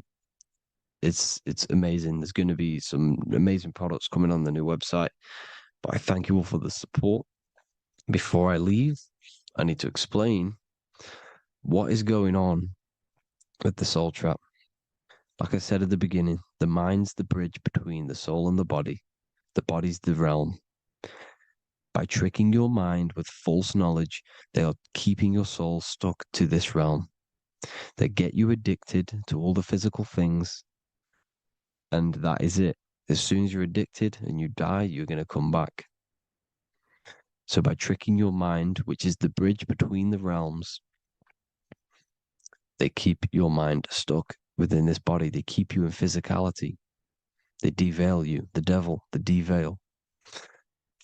it's amazing. There's going to be some amazing products coming on the new website. But I thank you all for the support. Before I leave, I need to explain what is going on with the soul trap. Like I said at the beginning, the mind's the bridge between the soul and the body. The body's the realm. By tricking your mind with false knowledge, they are keeping your soul stuck to this realm. They get you addicted to all the physical things, and that is it. As soon as you're addicted and you die, you're going to come back. So by tricking your mind, which is the bridge between the realms, they keep your mind stuck within this body. They keep you in physicality. They deveil you, the devil, the deveil.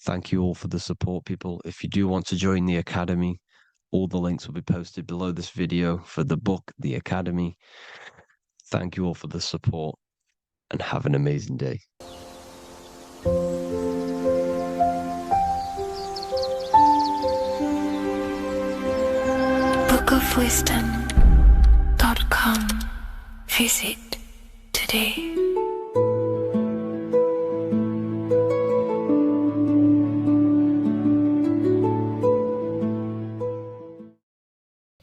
Thank you all for the support, people. If you do want to join the Academy, all the links will be posted below this video for the book, The Academy. Thank you all for the support and have an amazing day. bookofwisdom.com. Visit today.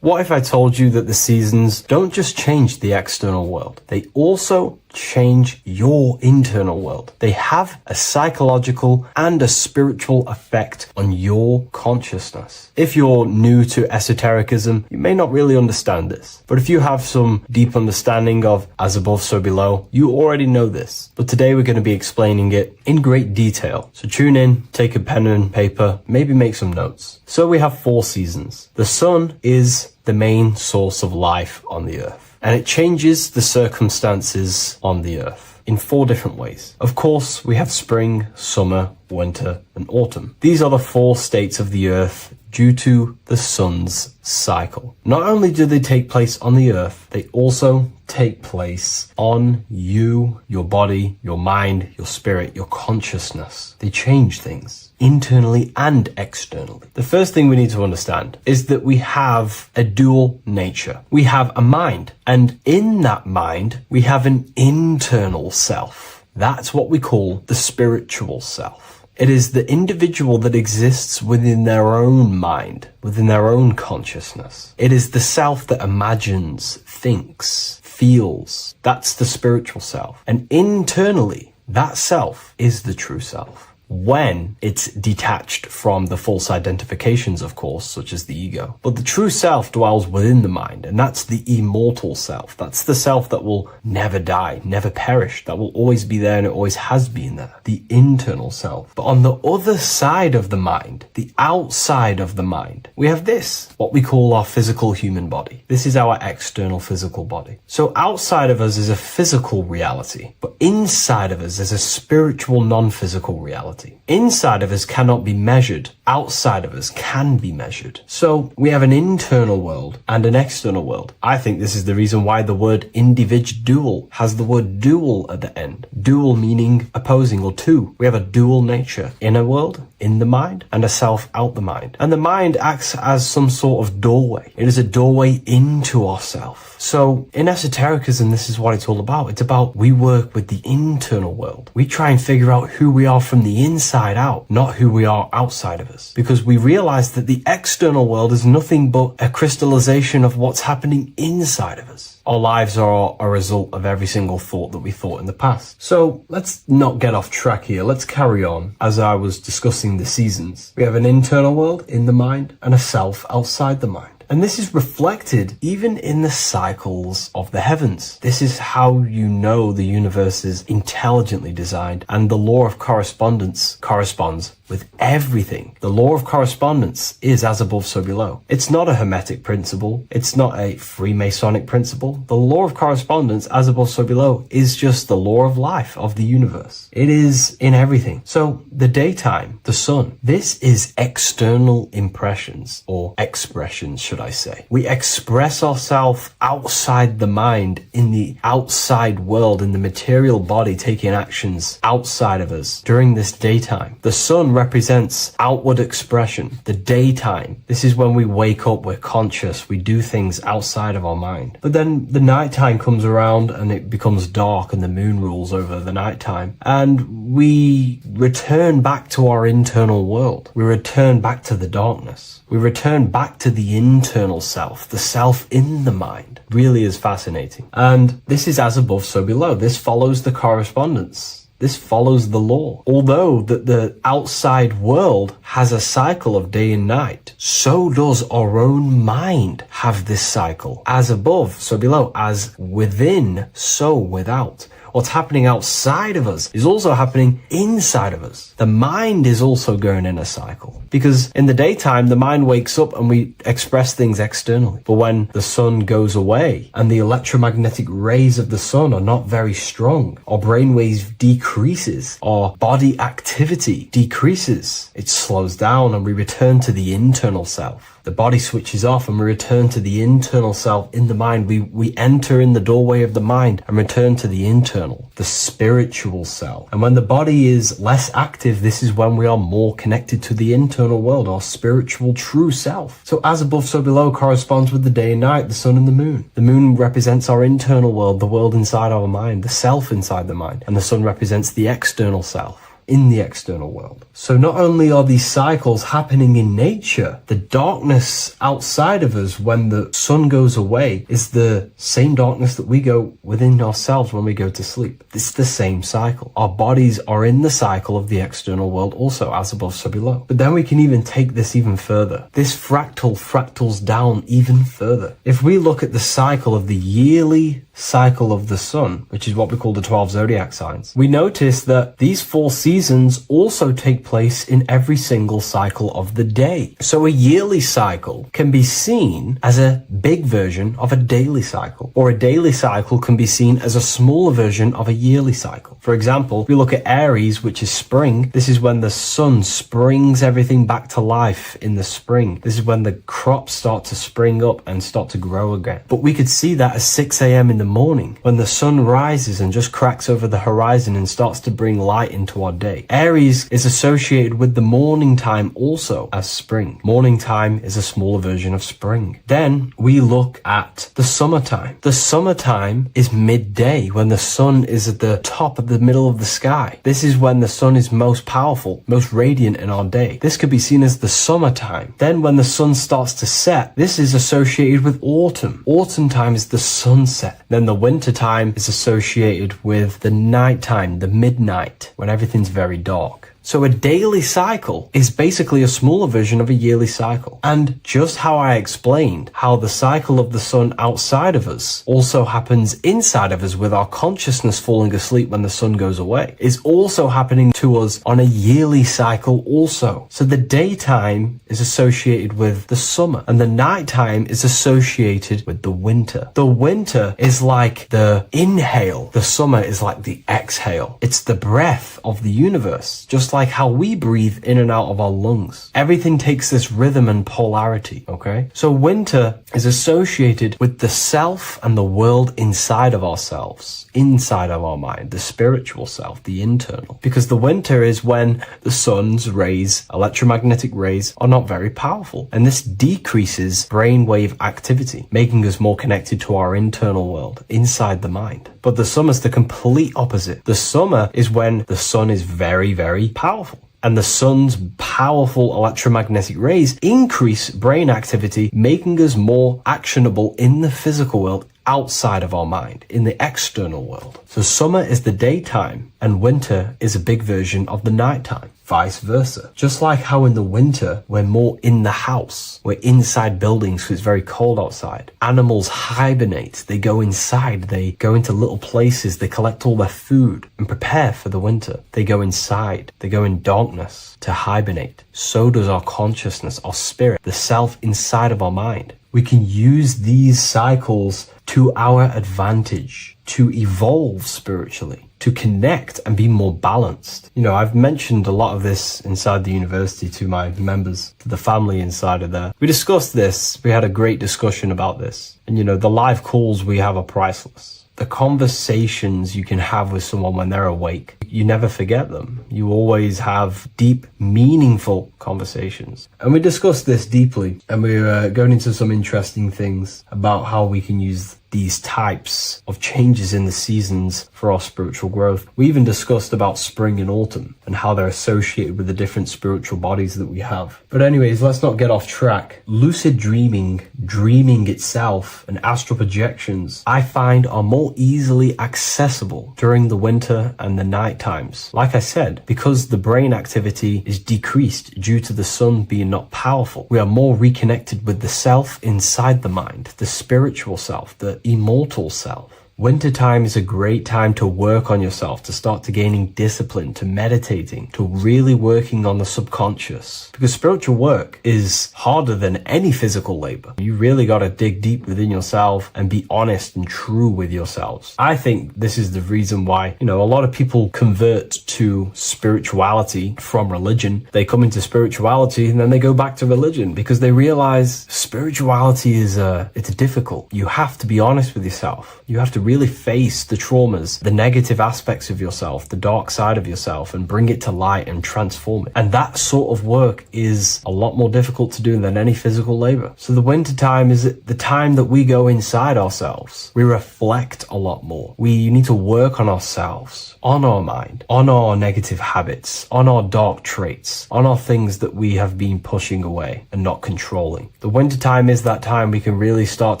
What if I told you that the seasons don't just change the external world, they also change your internal world? They have a psychological and a spiritual effect on your consciousness. If you're new to esotericism, you may not really understand this. But if you have some deep understanding of as above, so below, you already know this. But today we're going to be explaining it in great detail. So tune in, take a pen and paper, maybe make some notes. So we have 4 seasons. The sun is the main source of life on the earth, and it changes the circumstances on the earth in 4 different ways. Of course, we have spring, summer, winter, and autumn. These are the 4 states of the earth due to the sun's cycle. Not only do they take place on the earth, they also take place on you, your body, your mind, your spirit, your consciousness. They change things internally and externally. The first thing we need to understand is that we have a dual nature. We have a mind, and in that mind, we have an internal self. That's what we call the spiritual self. It is the individual that exists within their own mind, within their own consciousness. It is the self that imagines, thinks, feels. That's the spiritual self. And internally, that self is the true self. When it's detached from the false identifications, of course, such as the ego. But the true self dwells within the mind, and that's the immortal self. That's the self that will never die, never perish, that will always be there and it always has been there. The internal self. But on the other side of the mind, the outside of the mind, we have this, what we call our physical human body. This is our external physical body. So outside of us is a physical reality, but inside of us is a spiritual non-physical reality. Inside of us cannot be measured. Outside of us can be measured. So we have an internal world and an external world. I think this is the reason why the word individual has the word dual at the end. Dual meaning opposing or two. We have a dual nature. Inner world, in the mind, and a self out the mind. And the mind acts as some sort of doorway. It is a doorway into ourself. So in esotericism, this is what it's all about. It's about we work with the internal world. We try and figure out who we are from the inside out, not who we are outside of us. Because we realize that the external world is nothing but a crystallization of what's happening inside of us. Our lives are a result of every single thought that we thought in the past. So let's not get off track here. Let's carry on. As I was discussing the seasons, we have an internal world in the mind and a self outside the mind. And this is reflected even in the cycles of the heavens. This is how you know the universe is intelligently designed, and the law of correspondence corresponds with everything. The law of correspondence is as above, so below. It's not a Hermetic principle. It's not a Freemasonic principle. The law of correspondence, as above, so below, is just the law of life, of the universe. It is in everything. So the daytime, the sun, this is external impressions or expressions, should I say. We express ourselves outside the mind, in the outside world, in the material body, taking actions outside of us during this daytime. The sun represents outward expression, the daytime. This is when we wake up, we're conscious, we do things outside of our mind. But then the nighttime comes around and it becomes dark and the moon rules over the nighttime. And we return back to our internal world. We return back to the darkness. We return back to the internal self, the self in the mind. Really is fascinating. And this is as above, so below. This follows the correspondence. This follows the law. Although the outside world has a cycle of day and night, so does our own mind have this cycle. As above, so below. As within, so without. What's happening outside of us is also happening inside of us. The mind is also going in a cycle. Because in the daytime, the mind wakes up and we express things externally. But when the sun goes away and the electromagnetic rays of the sun are not very strong, our brainwave decreases, our body activity decreases. It slows down and we return to the internal self. The body switches off and we return to the internal self in the mind. We enter in the doorway of the mind and return to the internal, the spiritual self. And when the body is less active, this is when we are more connected to the internal world, our spiritual true self. So as above, so below corresponds with the day and night, the sun and the moon. The moon represents our internal world, the world inside our mind, the self inside the mind. And the sun represents the external self in the external world. So not only are these cycles happening in nature, the darkness outside of us when the sun goes away is the same darkness that we go within ourselves when we go to sleep. It's the same cycle. Our bodies are in the cycle of the external world also, as above, so below. But then we can even take this even further. This fractals down even further. If we look at the cycle of the yearly cycle of the sun, which is what we call the 12 zodiac signs, we notice that these 4 seasons also take place in every single cycle of the day. So a yearly cycle can be seen as a big version of a daily cycle, or a daily cycle can be seen as a smaller version of a yearly cycle. For example, if we look at Aries, which is spring, this is when the sun springs everything back to life in the spring. This is when the crops start to spring up and start to grow again. But we could see that at 6 a.m. in the morning, when the sun rises and just cracks over the horizon and starts to bring light into our day. Aries is associated with the morning time also as spring. Morning time is a smaller version of spring. Then we look at the summertime. The summertime is midday, when the sun is at the top of the middle of the sky. This is when the sun is most powerful, most radiant in our day. This could be seen as the summertime. Then when the sun starts to set, this is associated with autumn. Autumn time is the sunset. Then the winter time is associated with the nighttime, the midnight, when everything's very dark. So a daily cycle is basically a smaller version of a yearly cycle. And just how I explained how the cycle of the sun outside of us also happens inside of us with our consciousness falling asleep when the sun goes away, is also happening to us on a yearly cycle also. So the daytime is associated with the summer and the nighttime is associated with the winter. The winter is like the inhale. The summer is like the exhale. It's the breath of the universe, just like how we breathe in and out of our lungs. Everything takes this rhythm and polarity, okay? So winter is associated with the self and the world inside of ourselves, inside of our mind, the spiritual self, the internal. Because the winter is when the sun's rays, electromagnetic rays, are not very powerful. And this decreases brainwave activity, making us more connected to our internal world, inside the mind. But the summer's the complete opposite. The summer is when the sun is very, very powerful. And the sun's powerful electromagnetic rays increase brain activity, making us more actionable in the physical world outside of our mind, in the external world. So summer is the daytime and winter is a big version of the nighttime. Vice versa. Just like how in the winter, we're more in the house. We're inside buildings because it's very cold outside. Animals hibernate. They go inside. They go into little places. They collect all their food and prepare for the winter. They go inside. They go in darkness to hibernate. So does our consciousness, our spirit, the self inside of our mind. We can use these cycles to our advantage, to evolve spiritually, to connect and be more balanced. You know, I've mentioned a lot of this inside the university to my members, to the family inside of there. We discussed this. We had a great discussion about this. And, you know, the live calls we have are priceless. The conversations you can have with someone when they're awake, you never forget them. You always have deep, meaningful conversations. And we discussed this deeply, and we're going into some interesting things about how we can use these types of changes in the seasons for our spiritual growth. We even discussed about spring and autumn and how they're associated with the different spiritual bodies that we have. But anyways, let's not get off track. Lucid dreaming, dreaming itself, and astral projections, I find are more easily accessible during the winter and the night times. Like I said, because the brain activity is decreased due to the sun being not powerful, we are more reconnected with the self inside the mind, the spiritual self, the immortal self. Wintertime is a great time to work on yourself, to start to gaining discipline, to meditating, to really working on the subconscious. Because spiritual work is harder than any physical labor. You really got to dig deep within yourself and be honest and true with yourselves. I think this is the reason why, you know, a lot of people convert to spirituality from religion. They come into spirituality and then they go back to religion because they realize spirituality is it's difficult. You have to be honest with yourself. You have to really face the traumas, the negative aspects of yourself, the dark side of yourself, and bring it to light and transform it. And that sort of work is a lot more difficult to do than any physical labor. So the winter time is the time that we go inside ourselves. We reflect a lot more. We need to work on ourselves, on our mind, on our negative habits, on our dark traits, on our things that we have been pushing away and not controlling. The winter time is that time we can really start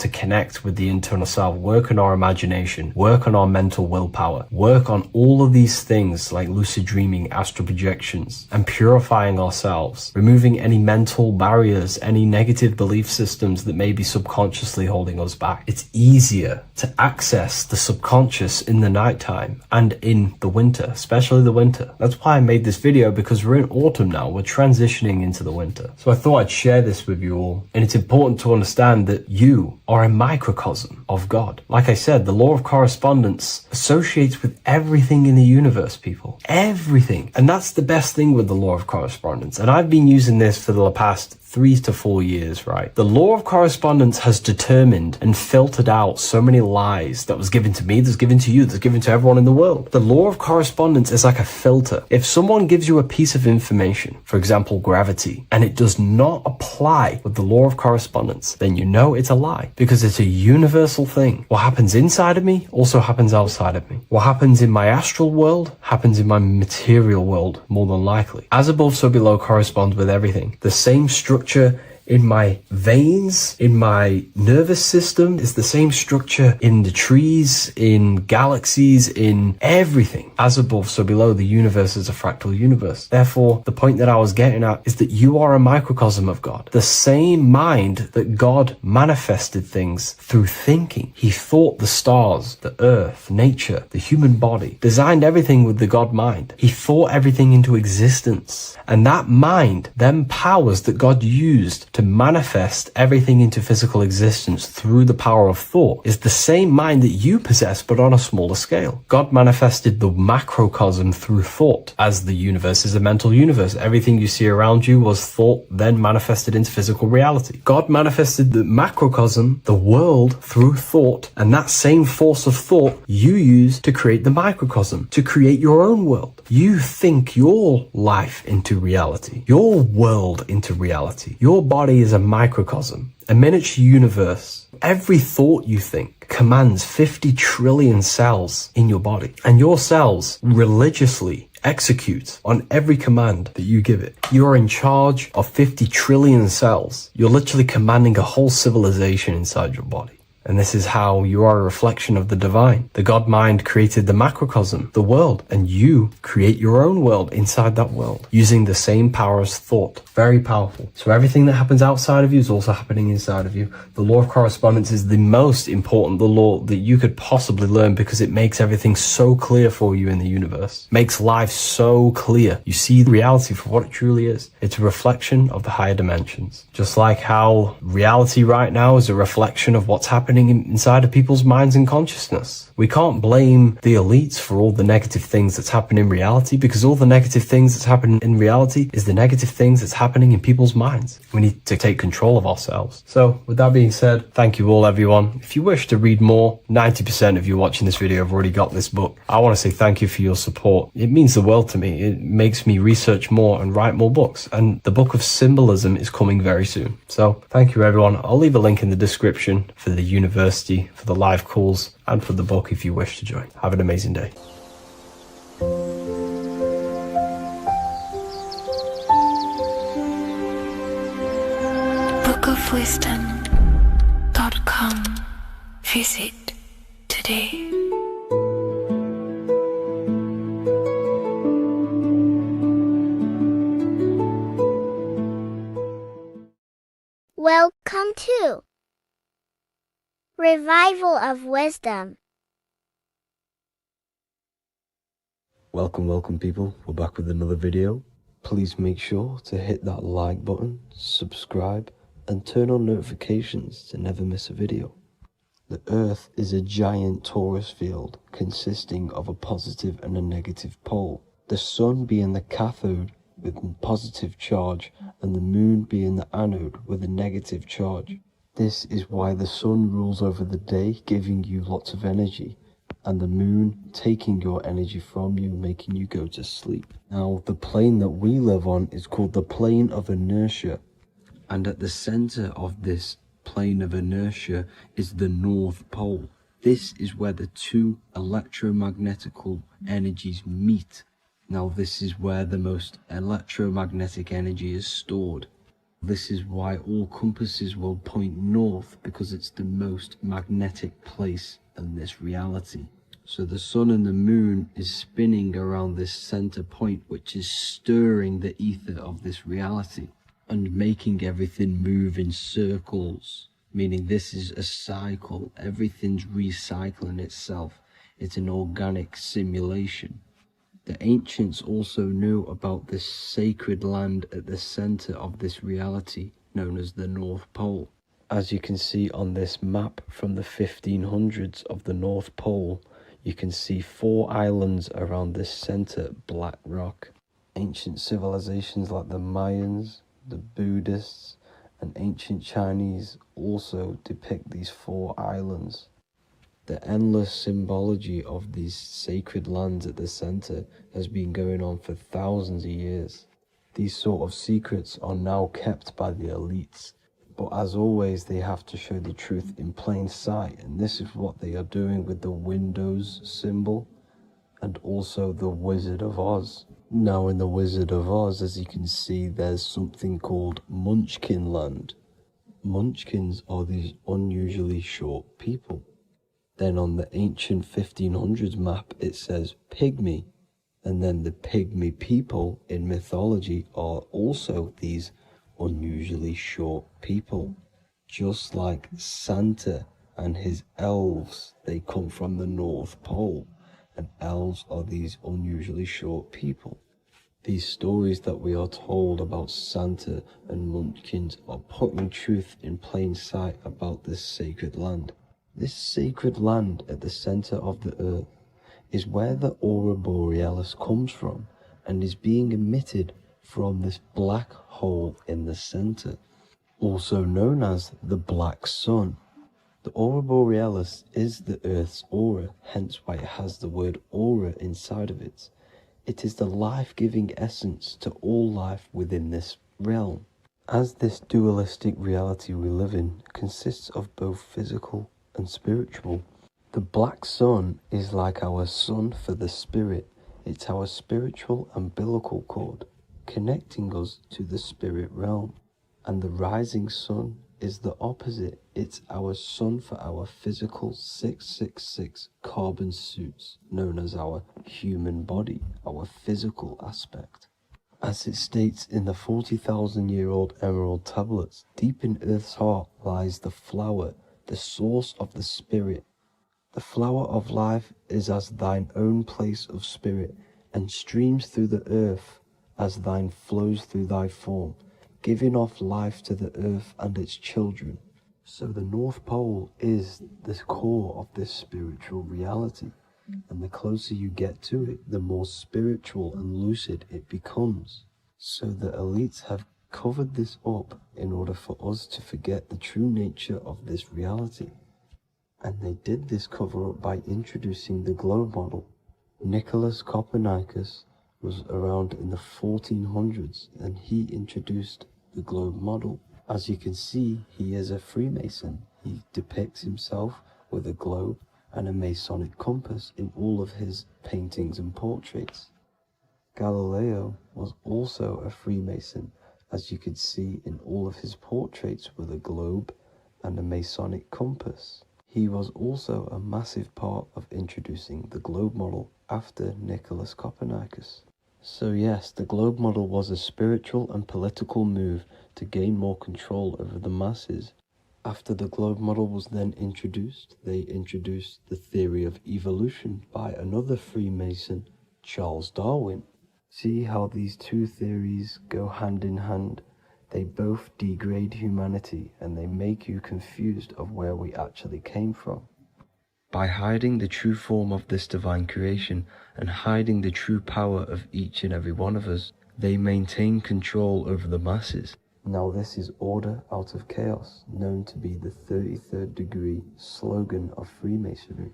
to connect with the internal self, work on our imagination, imagination, work on our mental willpower, work on all of these things like lucid dreaming, astral projections, and purifying ourselves, removing any mental barriers, any negative belief systems that may be subconsciously holding us back. It's easier to access the subconscious in the nighttime and in the winter, especially the winter. That's why I made this video, because we're in autumn now. We're transitioning into the winter. So I thought I'd share this with you all. And it's important to understand that you are a microcosm of God. Like I said, the law of correspondence associates with everything in the universe, people. Everything. And that's the best thing with the law of correspondence. And I've been using this for the past 3 to 4 years, right? The law of correspondence has determined and filtered out so many lies that was given to me, that's given to you, that's given to everyone in the world. The law of correspondence is like a filter. If someone gives you a piece of information, for example, gravity, and it does not apply with the law of correspondence, then you know it's a lie, because it's a universal thing. What happens inside of me also happens outside of me. What happens in my astral world happens in my material world, more than likely. As above, so below corresponds with everything. The same structure in my veins, in my nervous system, is the same structure in the trees, in galaxies, in everything. As above, so below, the universe is a fractal universe. Therefore, the point that I was getting at is that you are a microcosm of God. The same mind that God manifested things through thinking. He thought the stars, the earth, nature, the human body, designed everything with the God mind. He thought everything into existence. And that mind, them powers that God used to manifest everything into physical existence through the power of thought, is the same mind that you possess, but on a smaller scale. God manifested the macrocosm through thought, as the universe is a mental universe. Everything you see around you was thought, then manifested into physical reality. God manifested the macrocosm, the world, through thought, and that same force of thought you use to create the microcosm, to create your own world. You think your life into reality, your world into reality. Your body is a microcosm, a miniature universe. Every thought you think commands 50 trillion cells in your body, and your cells religiously execute on every command that you give it. You're in charge of 50 trillion cells. You're literally commanding a whole civilization inside your body. And this is how you are a reflection of the divine. The God mind created the macrocosm, the world, and you create your own world inside that world using the same power as thought. Very powerful. So everything that happens outside of you is also happening inside of you. The law of correspondence is the most important, the law that you could possibly learn, because it makes everything so clear for you in the universe. Makes life so clear. You see the reality for what it truly is. It's a reflection of the higher dimensions. Just like how reality right now is a reflection of what's happening inside of people's minds and consciousness. We can't blame the elites for all the negative things that's happening in reality, because all the negative things that's happening in reality is the negative things that's happening in people's minds. We need to take control of ourselves. So with that being said, thank you all, everyone. If you wish to read more, 90% of you watching this video have already got this book. I want to say thank you for your support. It means the world to me. It makes me research more and write more books, and the book of symbolism is coming very soon. So thank you, everyone. I'll leave a link in the description for the university, for the live calls, and for the book if you wish to join. Have an amazing day. bookofwisdom.com. Visit today. Welcome to Revival of Wisdom. Welcome people, we're back with another video. Please make sure to hit that like button, subscribe, and turn on notifications to never miss a video. The Earth is a giant torus field consisting of a positive and a negative pole. The Sun being the cathode with a positive charge, and the Moon being the anode with a negative charge. This is why the Sun rules over the day, giving you lots of energy, and the Moon taking your energy from you, making you go to sleep. Now, the plane that we live on is called the plane of inertia, and at the center of this plane of inertia is the North Pole. This is where the two electromagnetical energies meet. Now, this is where the most electromagnetic energy is stored. This is why all compasses will point north, because it's the most magnetic place in this reality. So the sun and the moon is spinning around this center point, which is stirring the ether of this reality and making everything move in circles, meaning this is a cycle. Everything's recycling itself. It's an organic simulation. The ancients also knew about this sacred land at the center of this reality, known as the North Pole. As you can see on this map from the 1500s of the North Pole, you can see 4 islands around this center black rock. Ancient civilizations like the Mayans, the Buddhists, and ancient Chinese also depict these 4 islands. The endless symbology of these sacred lands at the center has been going on for thousands of years. These sort of secrets are now kept by the elites, but as always they have to show the truth in plain sight, and this is what they are doing with the Windows symbol and also the Wizard of Oz. Now in the Wizard of Oz, as you can see, there's something called Munchkin Land. Munchkins are these unusually short people. Then on the ancient 1500s map, it says pygmy. And then the pygmy people in mythology are also these unusually short people. Just like Santa and his elves, they come from the North Pole. And elves are these unusually short people. These stories that we are told about Santa and Munchkins are putting truth in plain sight about this sacred land. This sacred land at the center of the earth is where the aurora borealis comes from and is being emitted from this black hole in the center, also known as the black sun. The aurora borealis is the earth's aura, hence why it has the word aura inside of it. It is the life-giving essence to all life within this realm. As this dualistic reality we live in consists of both physical and spiritual, the black sun is like our sun for the spirit. It's our spiritual umbilical cord, connecting us to the spirit realm. And the rising sun is the opposite. It's our sun for our physical 666 carbon suits, known as our human body, our physical aspect. As it states in the 40,000-year-old emerald tablets, deep in Earth's heart lies the flower, the source of the spirit. The flower of life is as thine own place of spirit, and streams through the earth as thine flows through thy form, giving off life to the earth and its children. So the North Pole is the core of this spiritual reality, and the closer you get to it, the more spiritual and lucid it becomes. So the elites have covered this up in order for us to forget the true nature of this reality. And they did this cover up by introducing the globe model. Nicholas Copernicus was around in the 1400s and he introduced the globe model. As you can see, he is a Freemason. He depicts himself with a globe and a Masonic compass in all of his paintings and portraits. Galileo was also a Freemason, as you could see in all of his portraits with a globe and a Masonic compass. He was also a massive part of introducing the globe model after Nicholas Copernicus. So yes, the globe model was a spiritual and political move to gain more control over the masses. After the globe model was then introduced, they introduced the theory of evolution by another Freemason, Charles Darwin. See how these two theories go hand in hand? They both degrade humanity and they make you confused of where we actually came from. By hiding the true form of this divine creation and hiding the true power of each and every one of us, they maintain control over the masses. Now this is order out of chaos, known to be the 33rd degree slogan of Freemasonry.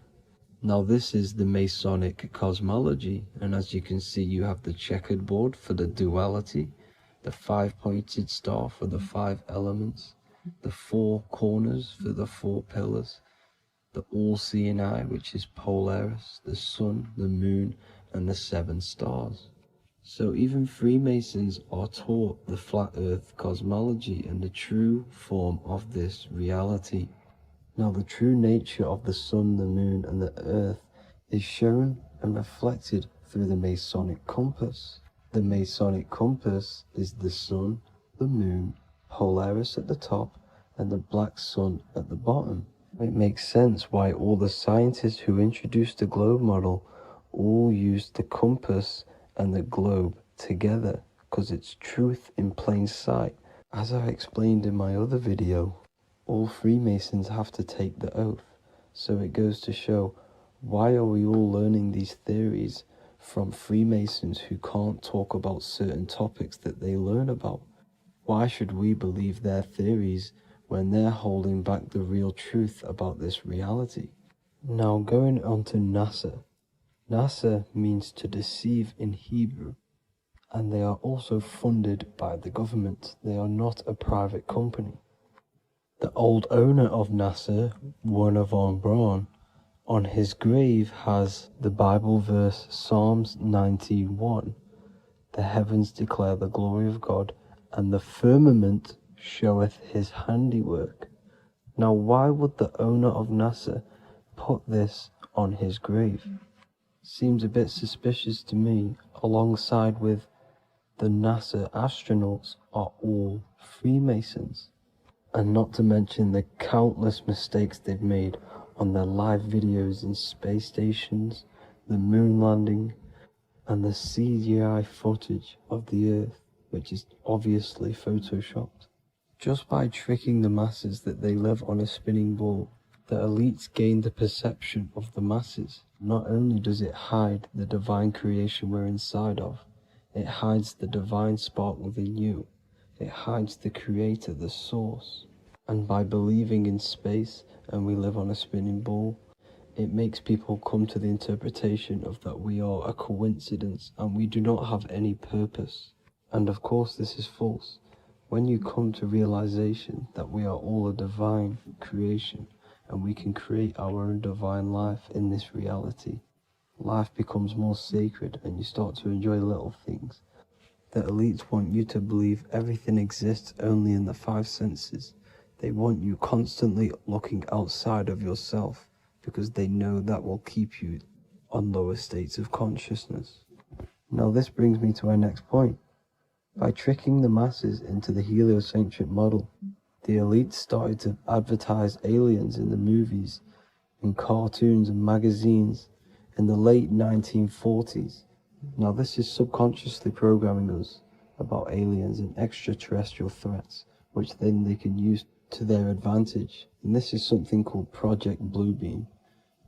Now this is the Masonic cosmology, and as you can see you have the checkered board for the duality, the 5-pointed star for the 5 elements, the 4 corners for the 4 pillars, the all-seeing eye, which is Polaris, the sun, the moon, and the 7 stars. So even Freemasons are taught the flat earth cosmology and the true form of this reality. Now the true nature of the sun, the moon and the earth is shown and reflected through the Masonic compass. The Masonic compass is the sun, the moon, Polaris at the top and the black sun at the bottom. It makes sense why all the scientists who introduced the globe model all used the compass and the globe together, because it's truth in plain sight. As I explained in my other video, all Freemasons have to take the oath, so it goes to show, why are we all learning these theories from Freemasons who can't talk about certain topics that they learn about? Why should we believe their theories when they're holding back the real truth about this reality? Now going on to NASA. NASA means to deceive in Hebrew, and they are also funded by the government. They are not a private company. The old owner of NASA, Werner von Braun, on his grave has the Bible verse Psalms 91. The heavens declare the glory of God, and the firmament showeth his handiwork. Now why would the owner of NASA put this on his grave? Seems a bit suspicious to me, alongside with the NASA astronauts are all Freemasons. And not to mention the countless mistakes they've made on their live videos in space stations, the moon landing, and the CGI footage of the Earth, which is obviously photoshopped. Just by tricking the masses that they live on a spinning ball, the elites gain the perception of the masses. Not only does it hide the divine creation we're inside of, it hides the divine spark within you. It hides the creator, the source. And by believing in space and we live on a spinning ball, it makes people come to the interpretation of that we are a coincidence and we do not have any purpose. And of course this is false. When you come to realization that we are all a divine creation and we can create our own divine life in this reality, life becomes more sacred and you start to enjoy little things. The elites want you to believe everything exists only in the five senses. They want you constantly looking outside of yourself because they know that will keep you on lower states of consciousness. Now this brings me to our next point. By tricking the masses into the heliocentric model, the elites started to advertise aliens in the movies, in cartoons and magazines in the late 1940s. Now this is subconsciously programming us about aliens and extraterrestrial threats, which then they can use to their advantage. And this is something called Project Bluebeam.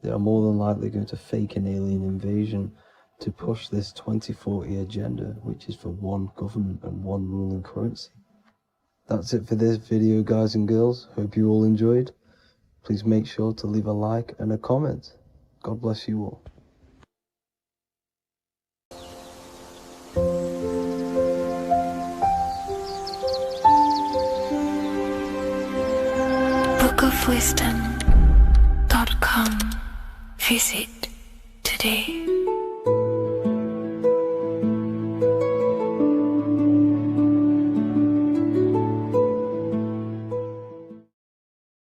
They are more than likely going to fake an alien invasion to push this 2040 agenda, which is for one government and one ruling currency. That's it for this video, guys and girls. Hope you all enjoyed. Please make sure to leave a like and a comment. God bless you all. bookofwisdom.com. Visit today.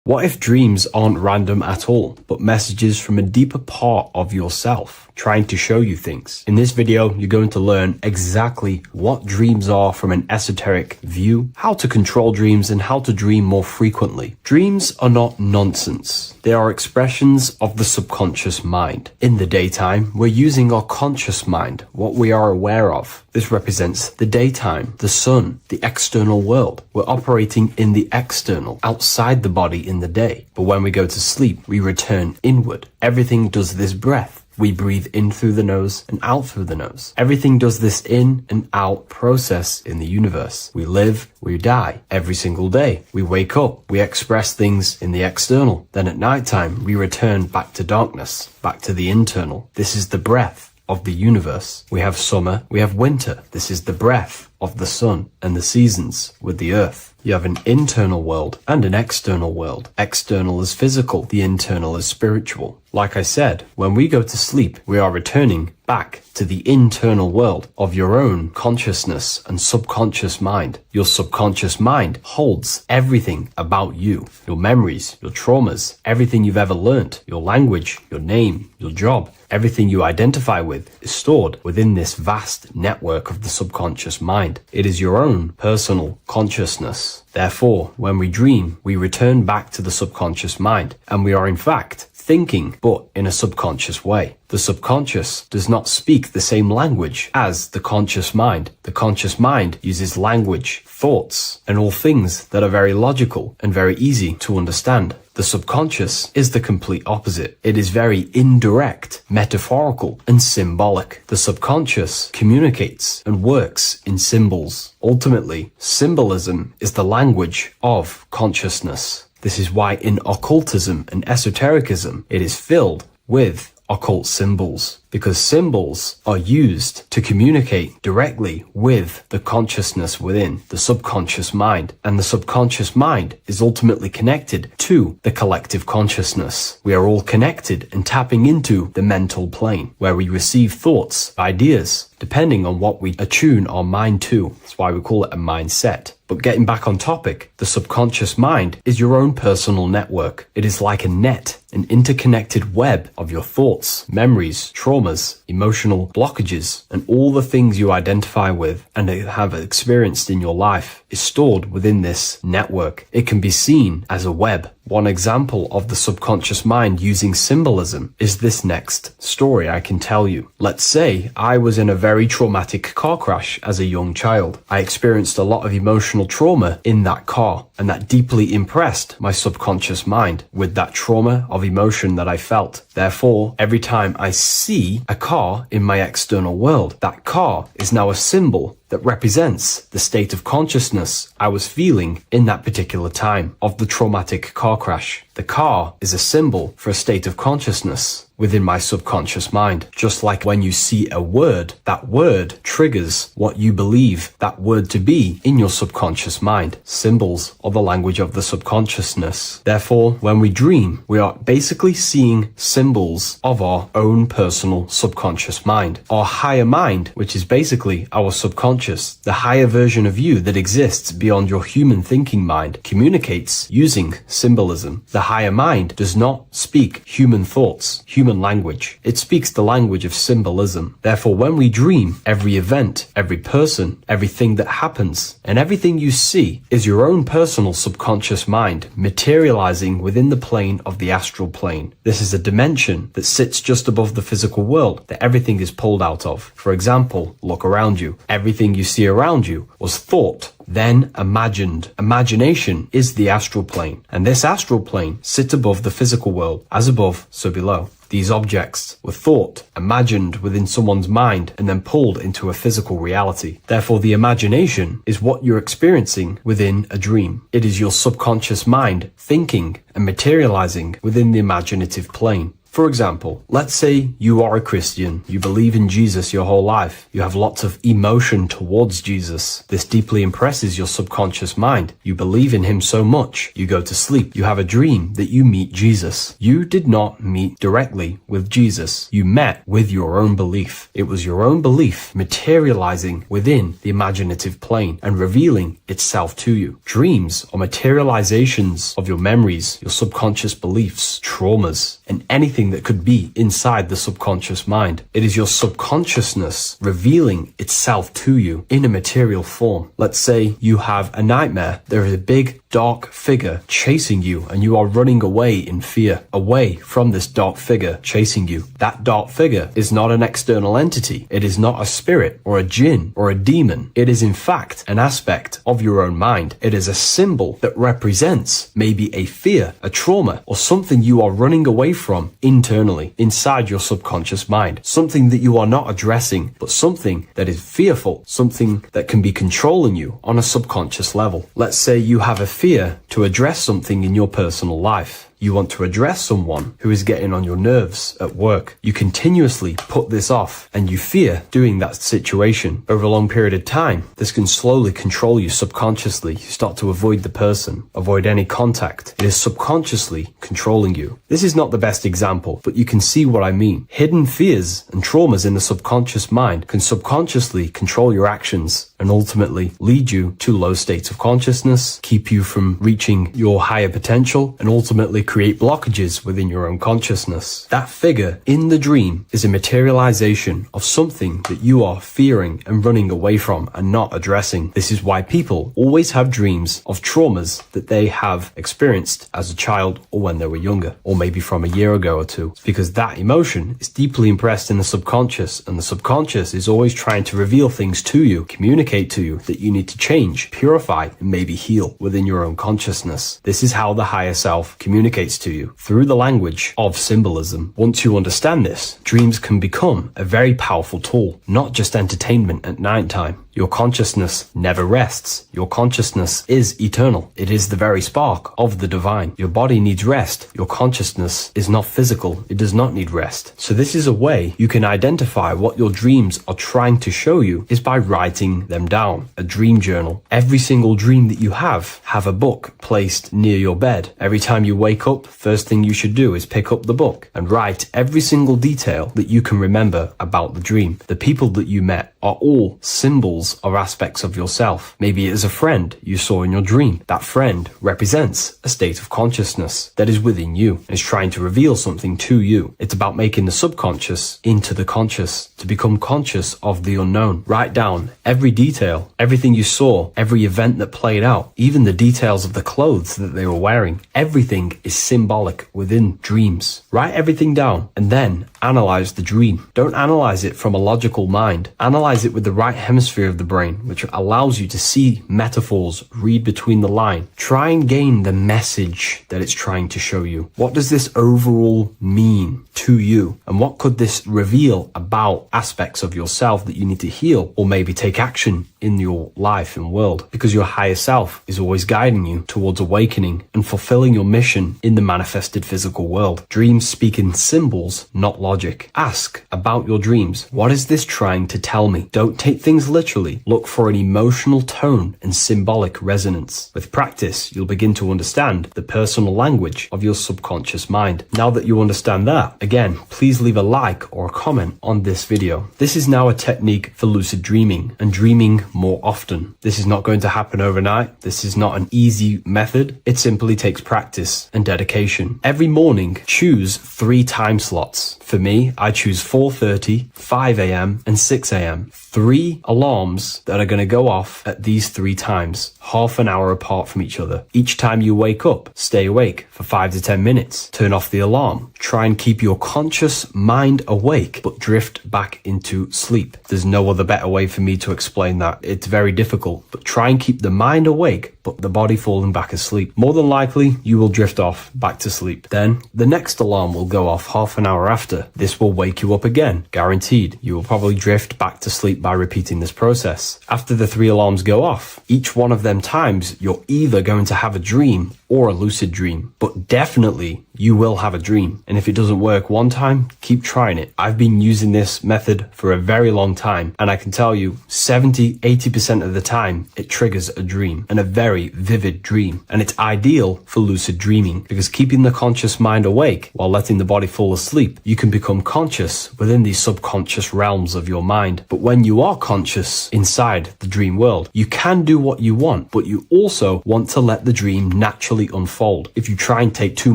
What if dreams aren't random at all, but messages from a deeper part of yourself, trying to show you things? In this video, you're going to learn exactly what dreams are from an esoteric view, how to control dreams, and how to dream more frequently. Dreams are not nonsense. They are expressions of the subconscious mind. In the daytime, we're using our conscious mind, what we are aware of. This represents the daytime, the sun, the external world. We're operating in the external, outside the body in the day. But when we go to sleep, we return inward. Everything does this breath. We breathe in through the nose and out through the nose. Everything does this in and out process in the universe. We live, we die every single day. We wake up, we express things in the external. Then at nighttime, we return back to darkness, back to the internal. This is the breath of the universe. We have summer, we have winter. This is the breath of the sun and the seasons with the earth. You have an internal world and an external world. External is physical, the internal is spiritual. Like I said, when we go to sleep, we are returning back to the internal world of your own consciousness and subconscious mind. Your subconscious mind holds everything about you, your memories, your traumas, everything you've ever learnt, your language, your name, your job. Everything you identify with is stored within this vast network of the subconscious mind. It is your own personal consciousness. Therefore, when we dream, we return back to the subconscious mind, and we are in fact thinking, but in a subconscious way. The subconscious does not speak the same language as the conscious mind. The conscious mind uses language, thoughts, and all things that are very logical and very easy to understand. The subconscious is the complete opposite. It is very indirect, metaphorical, and symbolic. The subconscious communicates and works in symbols. Ultimately, symbolism is the language of consciousness. This is why in occultism and esotericism, it is filled with occult symbols, because symbols are used to communicate directly with the consciousness within the subconscious mind, and the subconscious mind is ultimately connected to the collective consciousness. We are all connected and tapping into the mental plane, where we receive thoughts, ideas, depending on what we attune our mind to. That's why we call it a mindset. But getting back on topic, the subconscious mind is your own personal network. It is like a net, an interconnected web of your thoughts, memories, traumas, emotional blockages, and all the things you identify with and have experienced in your life is stored within this network. It can be seen as a web. One example of the subconscious mind using symbolism is this next story I can tell you. Let's say I was in a very traumatic car crash as a young child. I experienced a lot of emotional trauma in that car, and that deeply impressed my subconscious mind with that trauma of emotion that I felt. Therefore, every time I see a car in my external world, that car is now a symbol that represents the state of consciousness I was feeling in that particular time of the traumatic car crash. The car is a symbol for a state of consciousness within my subconscious mind. Just like when you see a word, that word triggers what you believe that word to be in your subconscious mind. Symbols are the language of the subconsciousness. Therefore, when we dream, we are basically seeing symbols of our own personal subconscious mind. Our higher mind, which is basically our subconscious, the higher version of you that exists beyond your human thinking mind, communicates using symbolism. The higher mind does not speak human thoughts, human language. It speaks the language of symbolism. Therefore, when we dream, every event, every person, everything that happens, and everything you see is your own personal subconscious mind materializing within the plane of the astral plane. This is a dimension that sits just above the physical world that everything is pulled out of. For example, look around you. Everything you see around you was thought, then imagined. Imagination is the astral plane, and this astral plane sits above the physical world. As above, so below. These objects were thought, imagined within someone's mind, and then pulled into a physical reality. Therefore, the imagination is what you're experiencing within a dream. It is your subconscious mind thinking and materializing within the imaginative plane. For example, let's say you are a Christian, you believe in Jesus your whole life, you have lots of emotion towards Jesus. This deeply impresses your subconscious mind. You believe in him so much, you go to sleep, you have a dream that you meet Jesus. You did not meet directly with Jesus. You met with your own belief. It was your own belief materializing within the imaginative plane and revealing itself to you. Dreams are materializations of your memories, your subconscious beliefs, traumas, and anything that could be inside the subconscious mind. It is your subconsciousness revealing itself to you in a material form. Let's say you have a nightmare. There is a big dark figure chasing you and you are running away in fear, away from this dark figure chasing you. That dark figure is not an external entity. It is not a spirit or a jinn or a demon. It is in fact an aspect of your own mind. It is a symbol that represents maybe a fear, a trauma, or something you are running away from internally, inside your subconscious mind. Something that you are not addressing, but something that is fearful, something that can be controlling you on a subconscious level. Let's say you have a fear to address something in your personal life. You want to address someone who is getting on your nerves at work. You continuously put this off and you fear doing that situation. Over a long period of time, this can slowly control you subconsciously. You start to avoid the person, avoid any contact. It is subconsciously controlling you. This is not the best example, but you can see what I mean. Hidden fears and traumas in the subconscious mind can subconsciously control your actions and ultimately lead you to low states of consciousness, keep you from reaching your higher potential, and ultimately create blockages within your own consciousness. That figure in the dream is a materialization of something that you are fearing and running away from and not addressing. This is why people always have dreams of traumas that they have experienced as a child or when they were younger, or maybe from a year ago or two. It's because that emotion is deeply impressed in the subconscious, and the subconscious is always trying to reveal things to you, communicate to you that you need to change, purify, and maybe heal within your own consciousness. This is how the higher self communicates to you, through the language of symbolism. Once you understand this, dreams can become a very powerful tool, not just entertainment at night time. Your consciousness never rests. Your consciousness is eternal. It is the very spark of the divine. Your body needs rest. Your consciousness is not physical. It does not need rest. So this is a way you can identify what your dreams are trying to show you is by writing them down. A dream journal. Every single dream that you have a book placed near your bed. Every time you wake up, first thing you should do is pick up the book and write every single detail that you can remember about the dream. The people that you met are all symbols or aspects of yourself. Maybe it is a friend you saw in your dream. That friend represents a state of consciousness that is within you and is trying to reveal something to you. It's about making the subconscious into the conscious, to become conscious of the unknown. Write down every detail, everything you saw, every event that played out, even the details of the clothes that they were wearing. Everything is symbolic within dreams. Write everything down and then analyze the dream. Don't analyze it from a logical mind. Analyze it with the right hemisphere of the brain, which allows you to see metaphors, read between the line. Try and gain the message that it's trying to show you. What does this overall mean to you? And what could this reveal about aspects of yourself that you need to heal or maybe take action in your life and world? Because your higher self is always guiding you towards awakening and fulfilling your mission in the manifested physical world. Dreams speak in symbols, not logic. Ask about your dreams. What is this trying to tell me? Don't take things literally. Look for an emotional tone and symbolic resonance. With practice, you'll begin to understand the personal language of your subconscious mind. Now that you understand that, again, please leave a like or a comment on this video. This is now a technique for lucid dreaming and dreaming more often. This is not going to happen overnight. This is not an easy method. It simply takes practice and dedication. Every morning, choose 3 time slots. For me, I choose 4:30, 5 a.m. and 6 a.m. 3 alarms that are going to go off at these 3 times, half an hour apart from each other. Each time you wake up, stay awake for 5 to 10 minutes. Turn off the alarm. Try and keep your conscious mind awake, but drift back into sleep. There's no other better way for me to explain that. It's very difficult, but try and keep the mind awake, but the body falling back asleep. More than likely, you will drift off back to sleep. Then the next alarm will go off half an hour after. This will wake you up again. Guaranteed. You will probably drift back to sleep by repeating this process. After the 3 alarms go off, each one of them times, you're either going to have a dream or a lucid dream, but definitely you will have a dream. And if it doesn't work one time, keep trying it. I've been using this method for a very long time, and I can tell you 70-80% of the time it triggers a dream, and a very vivid dream. And it's ideal for lucid dreaming because keeping the conscious mind awake while letting the body fall asleep, you can become conscious within these subconscious realms of your mind. But when you are conscious inside the dream world, you can do what you want, but you also want to let the dream naturally unfold. If you try and take too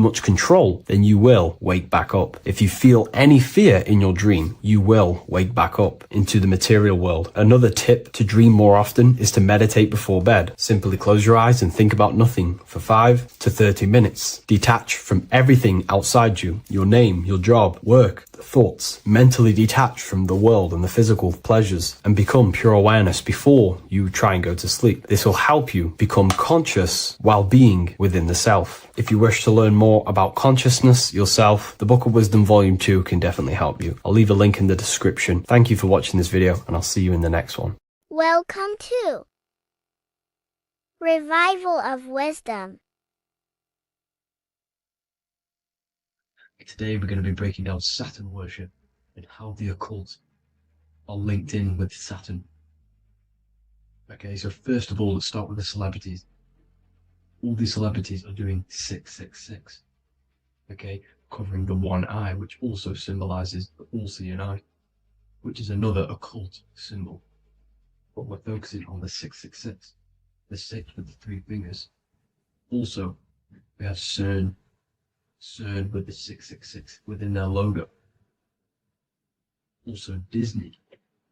much control, then you will wake back up. If you feel any fear in your dream, you will wake back up into the material world. Another tip to dream more often is to meditate before bed. Simply close your eyes and think about nothing for 5 to 30 minutes. Detach from everything outside you, your name, your job, work, thoughts. Mentally detach from the world and the physical pleasures and become pure awareness before you try and go to sleep. This will help you become conscious while being within the self. If you wish to learn more about consciousness yourself, the Book of Wisdom Volume 2 can definitely help you. I'll leave a link in the description. Thank you for watching this video, and I'll see you in the next one. Welcome to Revival of Wisdom. Today we're going to be breaking down Saturn worship and how the occult are linked in with Saturn. Okay, so first of all, let's start with the celebrities. All these celebrities are doing 666. Okay, covering the one eye, which also symbolizes the all-seeing eye, which is another occult symbol. But we're focusing on the 666, the 6 with the 3 fingers. Also, we have CERN with the 666 within their logo. Also Disney,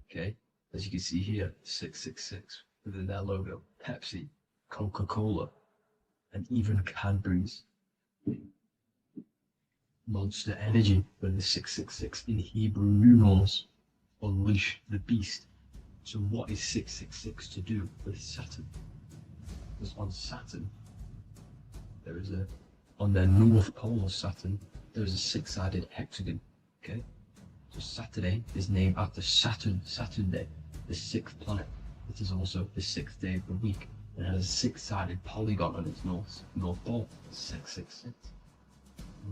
okay, as you can see here, 666 within their logo. Pepsi, Coca-Cola, and even Cadbury's. Monster Energy with the 666 in Hebrew numerals. Unleash the beast. So what is 666 to do with Saturn? Because on Saturn, on their north pole of Saturn, there is a 6-sided hexagon, okay? So Saturday is named after Saturn Day, the 6th planet. It is also the 6th day of the week and has a 6-sided polygon on its north pole, 666.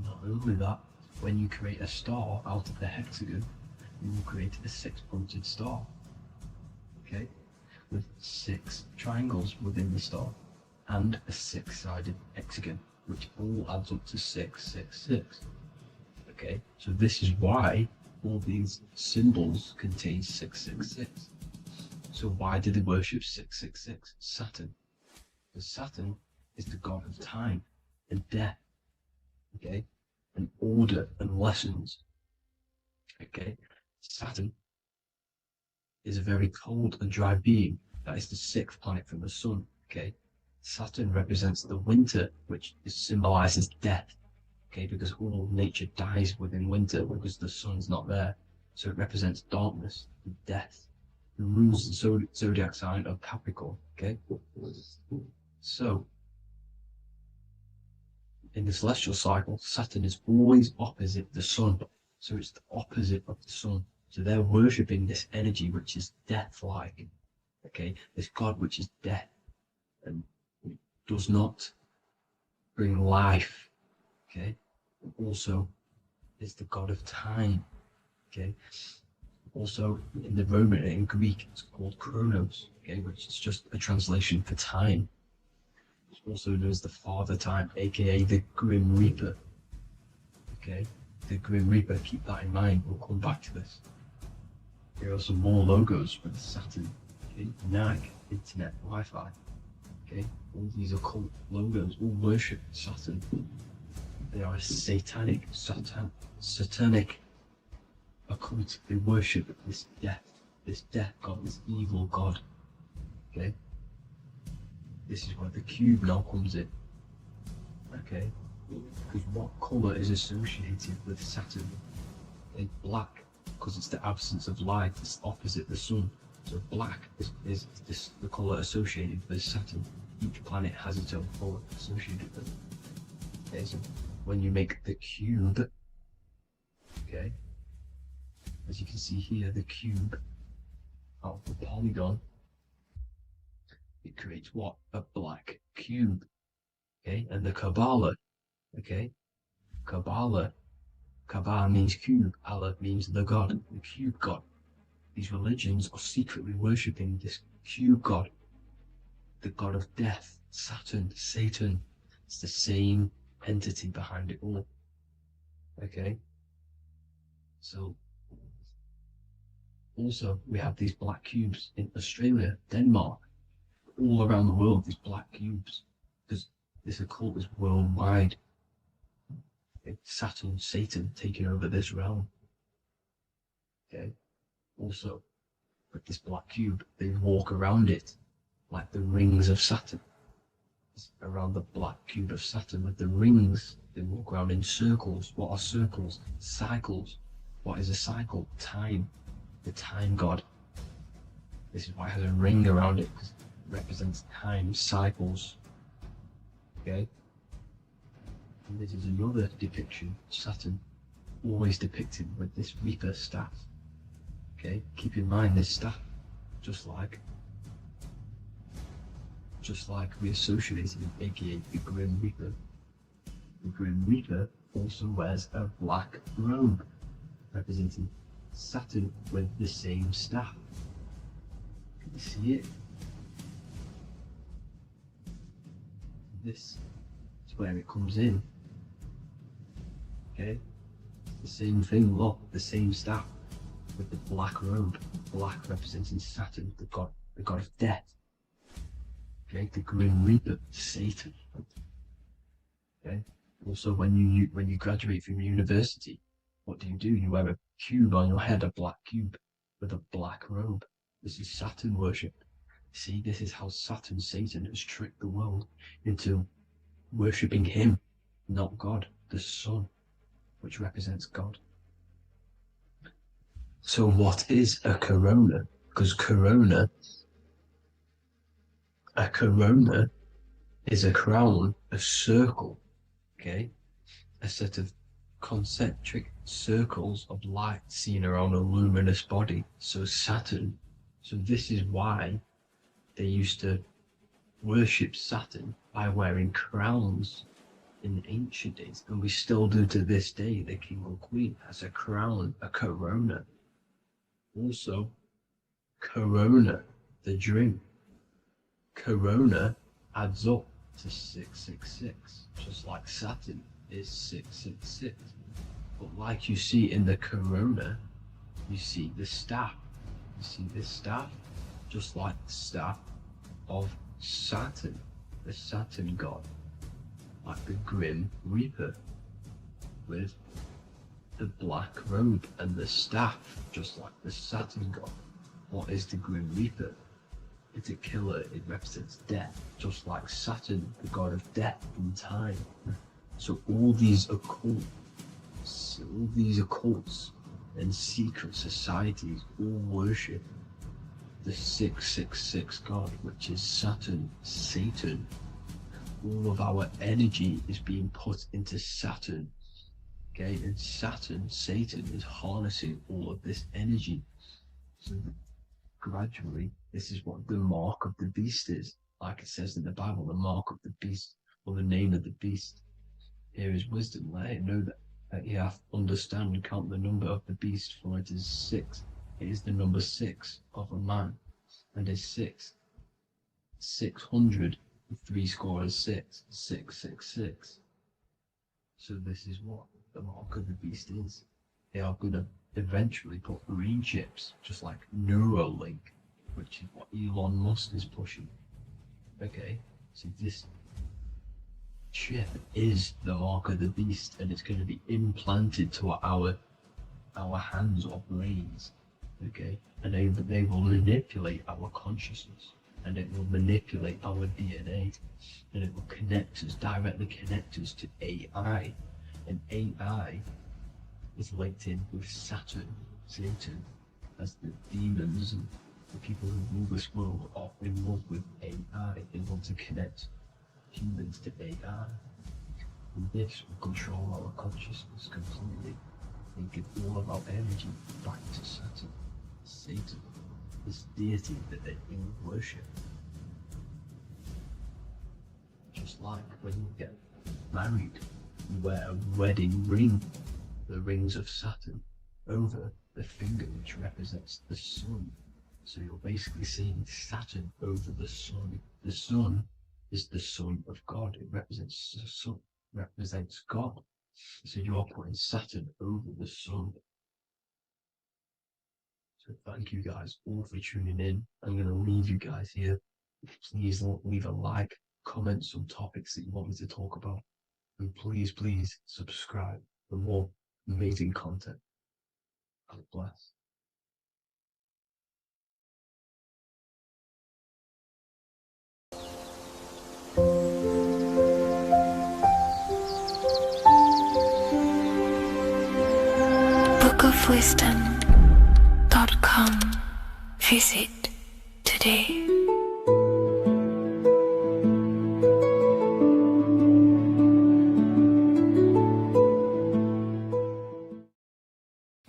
Not only that, when you create a star out of the hexagon, you will create a 6-pointed star, okay, with 6 triangles within the star and a 6-sided hexagon, which all adds up to 666. Okay, so this is why all these symbols contain 666. So why do they worship 666? Saturn. Because Saturn is the god of time and death, okay, and order and lessons. Okay, Saturn is a very cold and dry being. That is the 6th planet from the sun. Okay, Saturn represents the winter, which symbolizes death. Okay, because all nature dies within winter because the sun's not there. So it represents darkness and death. It rules the zodiac sign of Capricorn. Okay, so in the celestial cycle, Saturn is always opposite the sun. So it's the opposite of the sun. So they're worshipping this energy which is death-like. Okay, this god which is death and does not bring life. Okay, also is the god of time. Okay, also in the Roman and in Greek it's called Chronos. Okay, which is just a translation for time. It's also known as the Father Time, aka the Grim Reaper. Okay, the Grim Reaper, keep that in mind, we'll come back to this. Here are some more logos for the Saturn. Okay, Nike, Internet, Wi-Fi. Okay, all these occult logos all worship Saturn. They are a satanic occult. They worship this death god, this evil god. Okay, this is where the cube now comes in. Okay, because what color is associated with Saturn? It's black, because it's the absence of light. It's opposite the sun. So black is the color associated with Saturn. Each planet has its own color associated with it. Okay, so when you make the cube, okay, as you can see here, the cube out of the polygon, it creates what? A black cube. Okay, and the Kabbalah, okay, Kabbalah means cube, Allah means the god, the cube god. These religions are secretly worshipping this cube god, the god of death, Saturn, Satan. It's the same entity behind it all. Okay, so also we have these black cubes in Australia, Denmark, all around the world, these black cubes, because this occult is worldwide. It's Saturn, Satan taking over this realm. Okay, also with this black cube, they walk around it like the rings of Saturn. It's around the black cube of Saturn with the rings, they walk around in circles. What are circles? Cycles. What is a cycle? Time. The time god. This is why it has a ring around it, because it represents time, cycles. Okay, and this is another depiction, Saturn, always depicted with this Reaper staff. Okay, keep in mind this staff, just like we associated it, aka the Grim Reaper. The Grim Reaper also wears a black robe, representing Saturn with the same staff. Can you see it? This is where it comes in. Okay? The same thing, look, the same staff with the black robe. Black representing Saturn, the god of death. Okay, the Grim Reaper, Satan. Okay. Also, when you graduate from university, what do? You wear a cube on your head, a black cube with a black robe. This is Saturn worship. See, this is how Satan has tricked the world into worshipping him, not God, the sun, which represents God. So what is a corona? Because a corona is a crown, a circle, okay? A set of concentric circles of light seen around a luminous body. So Saturn. So this is why they used to worship Saturn by wearing crowns in ancient days, and we still do to this day. The king or queen has a crown, a corona. Also, corona, the drink. Corona adds up to 666, just like Saturn is 666. But like you see in the corona, you see the staff. You see this staff, just like the staff of Saturn, the Saturn god, like the Grim Reaper, with the black robe and the staff, just like the Saturn god. What is the Grim Reaper? It's a killer. It represents death, just like Saturn, the god of death and time. So all these occults and secret societies all worship the 666 god, which is Saturn, Satan. All of our energy is being put into Saturn. Okay, and Saturn, Satan, is harnessing all of this energy. So gradually, this is what the mark of the beast is. Like it says in the Bible, the mark of the beast, or the name of the beast. Here is wisdom, let him know that he hath understand and count the number of the beast, for it is 6. It is the number 6 of a man, and is 600, 6, 666. So this is what the mark of the beast is. They are going to eventually put green chips, just like Neuralink, which is what Elon Musk is pushing. Okay, so this chip is the mark of the beast, and it's going to be implanted to our hands or brains. Okay, and they will manipulate our consciousness, and it will manipulate our DNA, and it will directly connect us to AI, and AI is linked in with Saturn, Satan, as the demons and the people who rule this world are in love with AI. They want to connect humans to AI. And this will control our consciousness completely and give all of our energy back to Saturn, Satan, this deity that they all worship. Just like when you get married, you wear a wedding ring, the rings of Saturn, over the finger, which represents the sun. So you're basically seeing Saturn over the sun. The sun is the son of God. It represents the sun, represents God. So you're putting Saturn over the sun. So thank you guys all for tuning in. I'm going to leave you guys here. Please leave a like, comment some topics that you want me to talk about. And please subscribe for more amazing content. God bless. bookofwisdom.com. Visit today.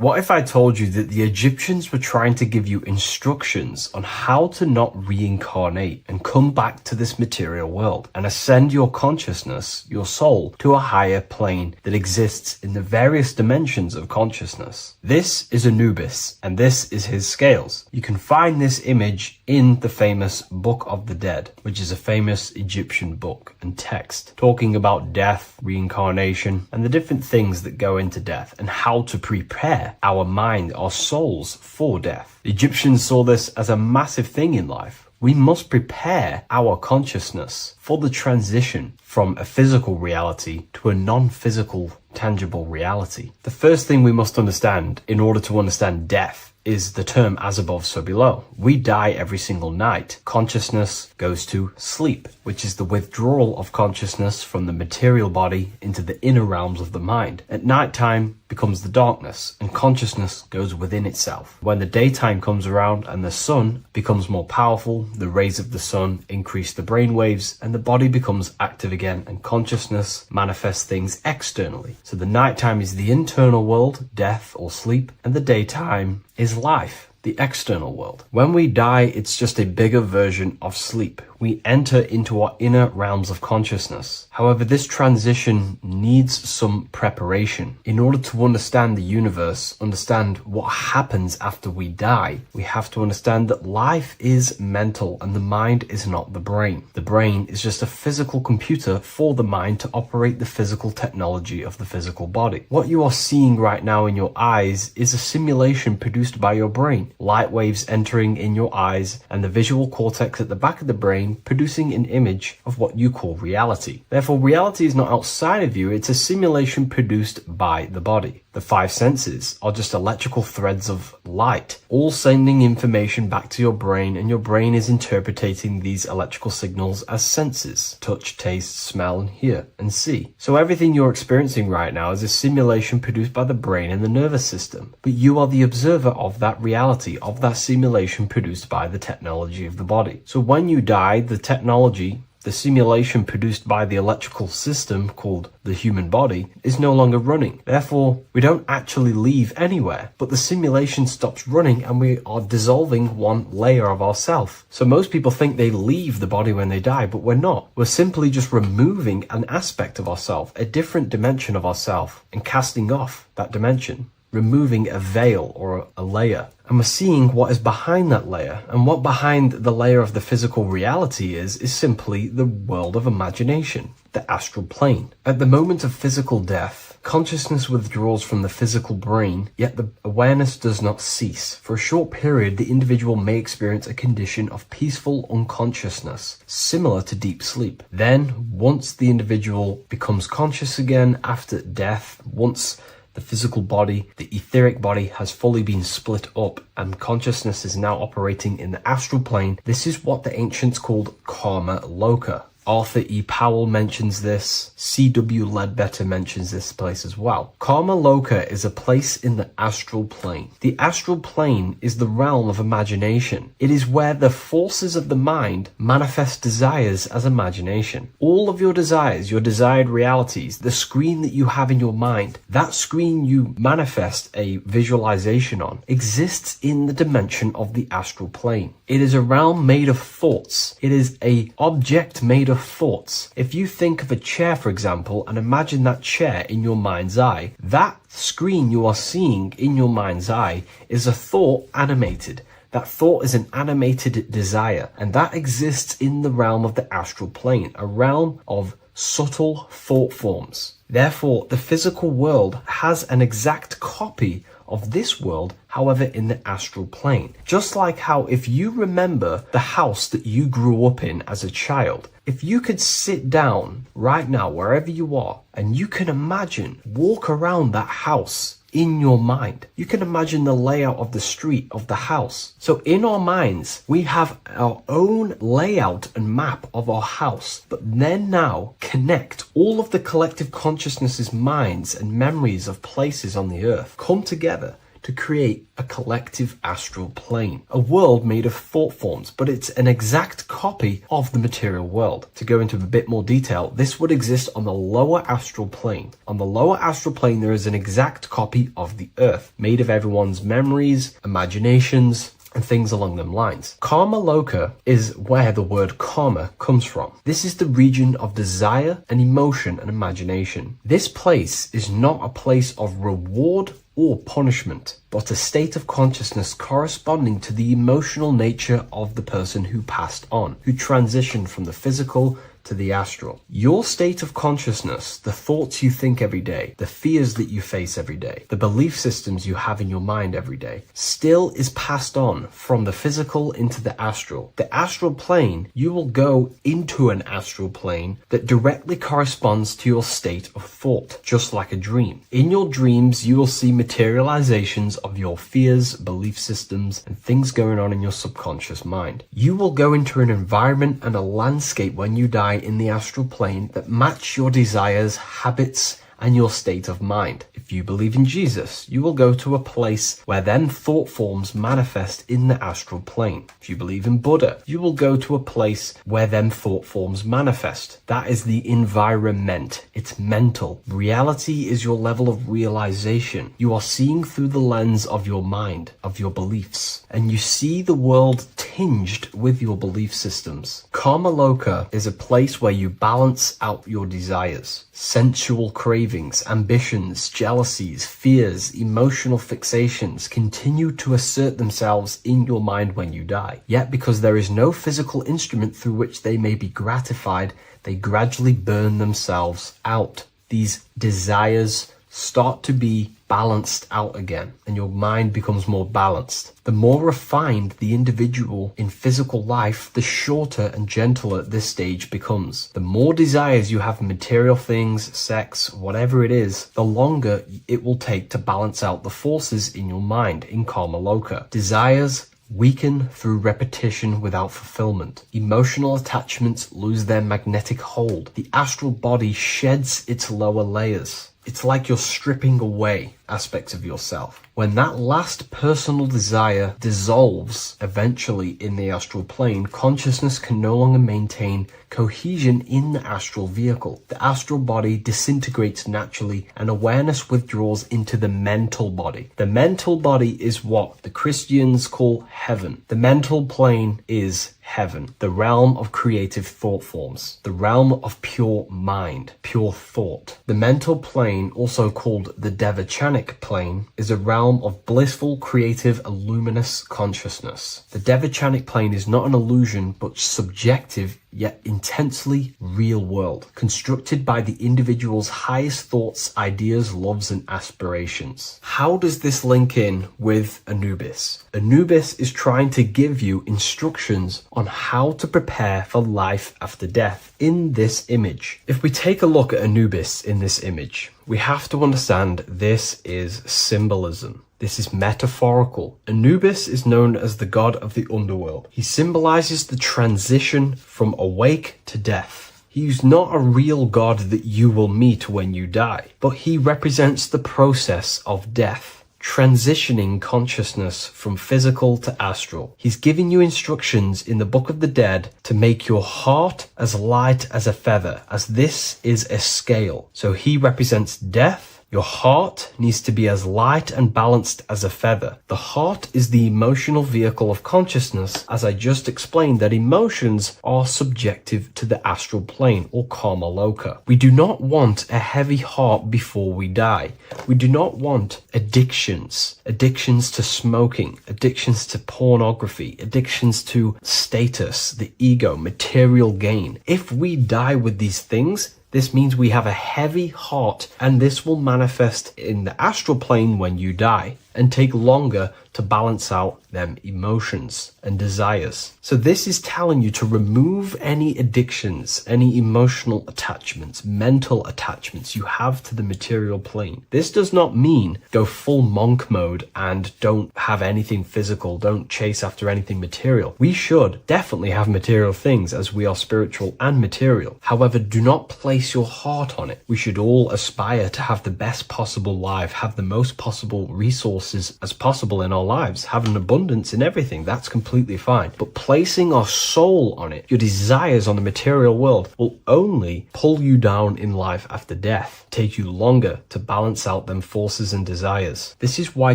What if I told you that the Egyptians were trying to give you instructions on how to not reincarnate and come back to this material world and ascend your consciousness, your soul, to a higher plane that exists in the various dimensions of consciousness? This is Anubis, and this is his scales. You can find this image in the famous Book of the Dead, which is a famous Egyptian book and text talking about death, reincarnation, and the different things that go into death and how to prepare our mind, our souls for death. The Egyptians saw this as a massive thing in life. We must prepare our consciousness for the transition from a physical reality to a non-physical, tangible reality. The first thing we must understand in order to understand death is the term as above, so below. We die every single night. Consciousness goes to sleep, which is the withdrawal of consciousness from the material body into the inner realms of the mind. At nighttime becomes the darkness, and consciousness goes within itself. When the daytime comes around and the sun becomes more powerful, the rays of the sun increase the brain waves, and the body becomes active again, and consciousness manifests things externally. So the nighttime is the internal world, death or sleep, and the daytime is life, the external world. When we die, it's just a bigger version of sleep. We enter into our inner realms of consciousness. However, this transition needs some preparation. In order to understand the universe, understand what happens after we die, we have to understand that life is mental and the mind is not the brain. The brain is just a physical computer for the mind to operate the physical technology of the physical body. What you are seeing right now in your eyes is a simulation produced by your brain. Light waves entering in your eyes and the visual cortex at the back of the brain producing an image of what you call reality. Therefore, reality is not outside of you, it's a simulation produced by the body. The five senses are just electrical threads of light, all sending information back to your brain, and your brain is interpreting these electrical signals as senses: touch, taste, smell, and hear, and see. So everything you're experiencing right now is a simulation produced by the brain and the nervous system, but you are the observer of that reality, of that simulation produced by the technology of the body. So when you die, the technology, the simulation produced by the electrical system called the human body, is no longer running. Therefore, we don't actually leave anywhere, but the simulation stops running and we are dissolving one layer of ourself. So most people think they leave the body when they die, but we're not. We're simply just removing an aspect of ourself, a different dimension of ourself, and casting off that dimension, removing a veil or a layer. And we're seeing what is behind that layer. And what behind the layer of the physical reality is simply the world of imagination, the astral plane. At the moment of physical death, consciousness withdraws from the physical brain, yet the awareness does not cease. For a short period, the individual may experience a condition of peaceful unconsciousness, similar to deep sleep. Then, once the individual becomes conscious again after death, once the physical body, the etheric body, has fully been split up and consciousness is now operating in the astral plane. This is what the ancients called karma loka. Arthur E. Powell mentions this. C.W. Ledbetter mentions this place as well. Karma loka is a place in the astral plane. The astral plane is the realm of imagination. It is where the forces of the mind manifest desires as imagination. All of your desires, your desired realities, the screen that you have in your mind, that screen you manifest a visualization on, exists in the dimension of the astral plane. It is a realm made of thoughts. It is an object made of thoughts. If you think of a chair, for example, and imagine that chair in your mind's eye, that screen you are seeing in your mind's eye is a thought animated. That thought is an animated desire, and that exists in the realm of the astral plane, a realm of subtle thought forms. Therefore, the physical world has an exact copy of this world, however, in the astral plane. Just like how if you remember the house that you grew up in as a child, if you could sit down right now, wherever you are, and you can imagine, walk around that house in your mind. You can imagine the layout of the street of the house. So in our minds, we have our own layout and map of our house, but then now connect all of the collective consciousness minds and memories of places on the earth, come together to create a collective astral plane, a world made of thought forms, but it's an exact copy of the material world. To go into a bit more detail, this would exist on the lower astral plane. On the lower astral plane, there is an exact copy of the Earth, made of everyone's memories, imaginations, and things along them lines. Karma Loka is where the word karma comes from. This is the region of desire and emotion and imagination. This place is not a place of reward or punishment, but a state of consciousness corresponding to the emotional nature of the person who passed on, who transitioned from the physical to the astral. Your state of consciousness, the thoughts you think every day, the fears that you face every day, the belief systems you have in your mind every day, still is passed on from the physical into the astral. The astral plane, you will go into an astral plane that directly corresponds to your state of thought, just like a dream. In your dreams, you will see materializations of your fears, belief systems, and things going on in your subconscious mind. You will go into an environment and a landscape when you die in the astral plane that match your desires, habits, and your state of mind. If you believe in Jesus, you will go to a place where then thought forms manifest in the astral plane. If you believe in Buddha, you will go to a place where then thought forms manifest. That is the environment. It's mental. Reality is your level of realization. You are seeing through the lens of your mind, of your beliefs, and you see the world tinged with your belief systems. Karma Loka is a place where you balance out your desires, sensual cravings, ambitions, jealousies, fears, emotional fixations continue to assert themselves in your mind when you die. Yet because there is no physical instrument through which they may be gratified, they gradually burn themselves out. These desires start to be balanced out again, and your mind becomes more balanced. The more refined the individual in physical life, the shorter and gentler this stage becomes. The more desires you have in material things, sex, whatever it is, the longer it will take to balance out the forces in your mind in Karma Loka. Desires weaken through repetition without fulfillment. Emotional attachments lose their magnetic hold. The astral body sheds its lower layers. It's like you're stripping away aspects of yourself. When that last personal desire dissolves eventually in the astral plane, consciousness can no longer maintain cohesion in the astral vehicle. The astral body disintegrates naturally and awareness withdraws into the mental body. The mental body is what the Christians call heaven. The mental plane is heaven, the realm of creative thought forms, the realm of pure mind, pure thought. The mental plane, also called the Devachanic plane, is a realm of blissful, creative, luminous consciousness. The Devachanic plane is not an illusion, but subjective yet intensely real world, constructed by the individual's highest thoughts, ideas, loves, and aspirations. How does this link in with Anubis? Anubis is trying to give you instructions on how to prepare for life after death in this image. If we take a look at Anubis in this image, we have to understand this is symbolism. This is metaphorical. Anubis is known as the god of the underworld. He symbolizes the transition from awake to death. He is not a real god that you will meet when you die, but he represents the process of death, transitioning consciousness from physical to astral. He's giving you instructions in the Book of the Dead to make your heart as light as a feather, as this is a scale. So he represents death. Your heart needs to be as light and balanced as a feather. The heart is the emotional vehicle of consciousness, as I just explained that emotions are subjective to the astral plane or Karma Loka. We do not want a heavy heart before we die. We do not want addictions to smoking, addictions to pornography, addictions to status, the ego, material gain. If we die with these things, this means we have a heavy heart, and this will manifest in the astral plane when you die and take longer to balance out them emotions and desires. So this is telling you to remove any addictions, any emotional attachments, mental attachments you have to the material plane. This does not mean go full monk mode and don't have anything physical, don't chase after anything material. We should definitely have material things as we are spiritual and material. However, do not place your heart on it. We should all aspire to have the best possible life, have the most possible resources resources as possible in our lives, have an abundance in everything. That's completely fine. But placing our soul on it, your desires on the material world, will only pull you down in life after death, take you longer to balance out them forces and desires. This is why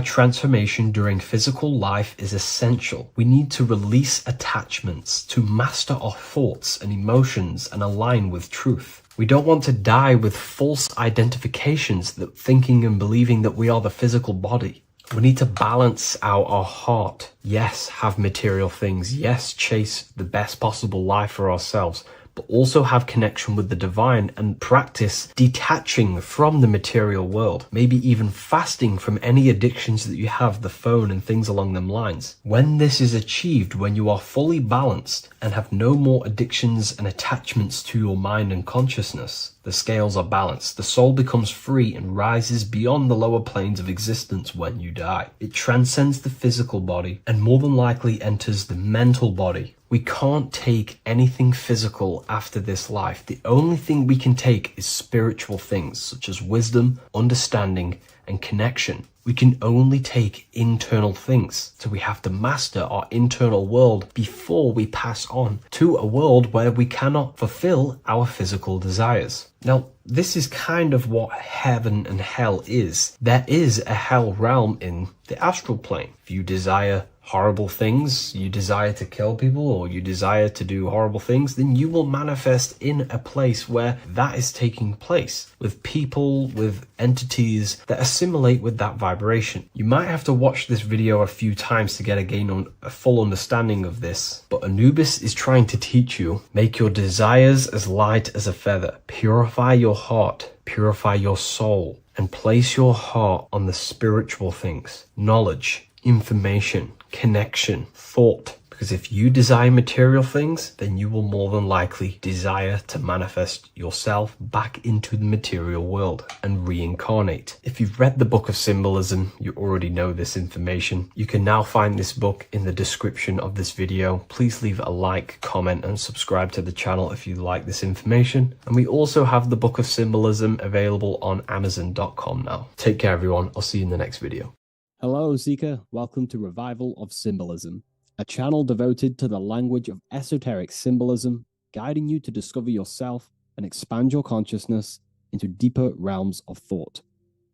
transformation during physical life is essential. We need to release attachments to master our thoughts and emotions and align with truth. We don't want to die with false identifications that thinking and believing that we are the physical body. We need to balance out our heart. Yes, have material things. Yes, chase the best possible life for ourselves, but also have connection with the divine and practice detaching from the material world, maybe even fasting from any addictions that you have, the phone and things along them lines. When this is achieved, when you are fully balanced and have no more addictions and attachments to your mind and consciousness, the scales are balanced. The soul becomes free and rises beyond the lower planes of existence when you die. It transcends the physical body and more than likely enters the mental body. We can't take anything physical after this life. The only thing we can take is spiritual things such as wisdom, understanding, and connection. We can only take internal things. So we have to master our internal world before we pass on to a world where we cannot fulfill our physical desires. Now, this is kind of what heaven and hell is. There is a hell realm in the astral plane. If you desire horrible things, you desire to kill people, or you desire to do horrible things, then you will manifest in a place where that is taking place, with people, with entities that assimilate with that vibration. You might have to watch this video a few times to get a full understanding of this, but Anubis is trying to teach you, make your desires as light as a feather, purify your heart, purify your soul, and place your heart on the spiritual things, knowledge, information, connection, thought. Because if you desire material things, then you will more than likely desire to manifest yourself back into the material world and reincarnate. If you've read the Book of Symbolism, you already know this information. You can now find this book in the description of this video. Please leave a like, comment, and subscribe to the channel if you like this information. And we also have the Book of Symbolism available on Amazon.com now. Take care, everyone. I'll see you in the next video. Hello, Seeker. Welcome to Revival of Symbolism, a channel devoted to the language of esoteric symbolism, guiding you to discover yourself and expand your consciousness into deeper realms of thought.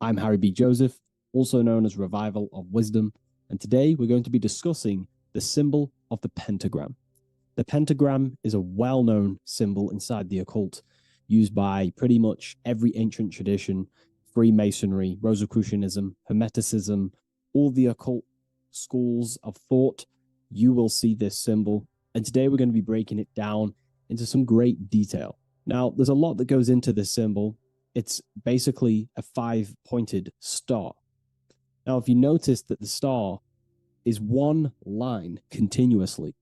I'm Harry B. Joseph, also known as Revival of Wisdom, and today we're going to be discussing the symbol of the pentagram. The pentagram is a well-known symbol inside the occult, used by pretty much every ancient tradition, Freemasonry, Rosicrucianism, Hermeticism, all the occult schools of thought. You will see this symbol, and today we're going to be breaking it down into some great detail. Now, there's a lot that goes into this symbol. It's basically a 5-pointed star. Now, if you notice that the star is one line continuously,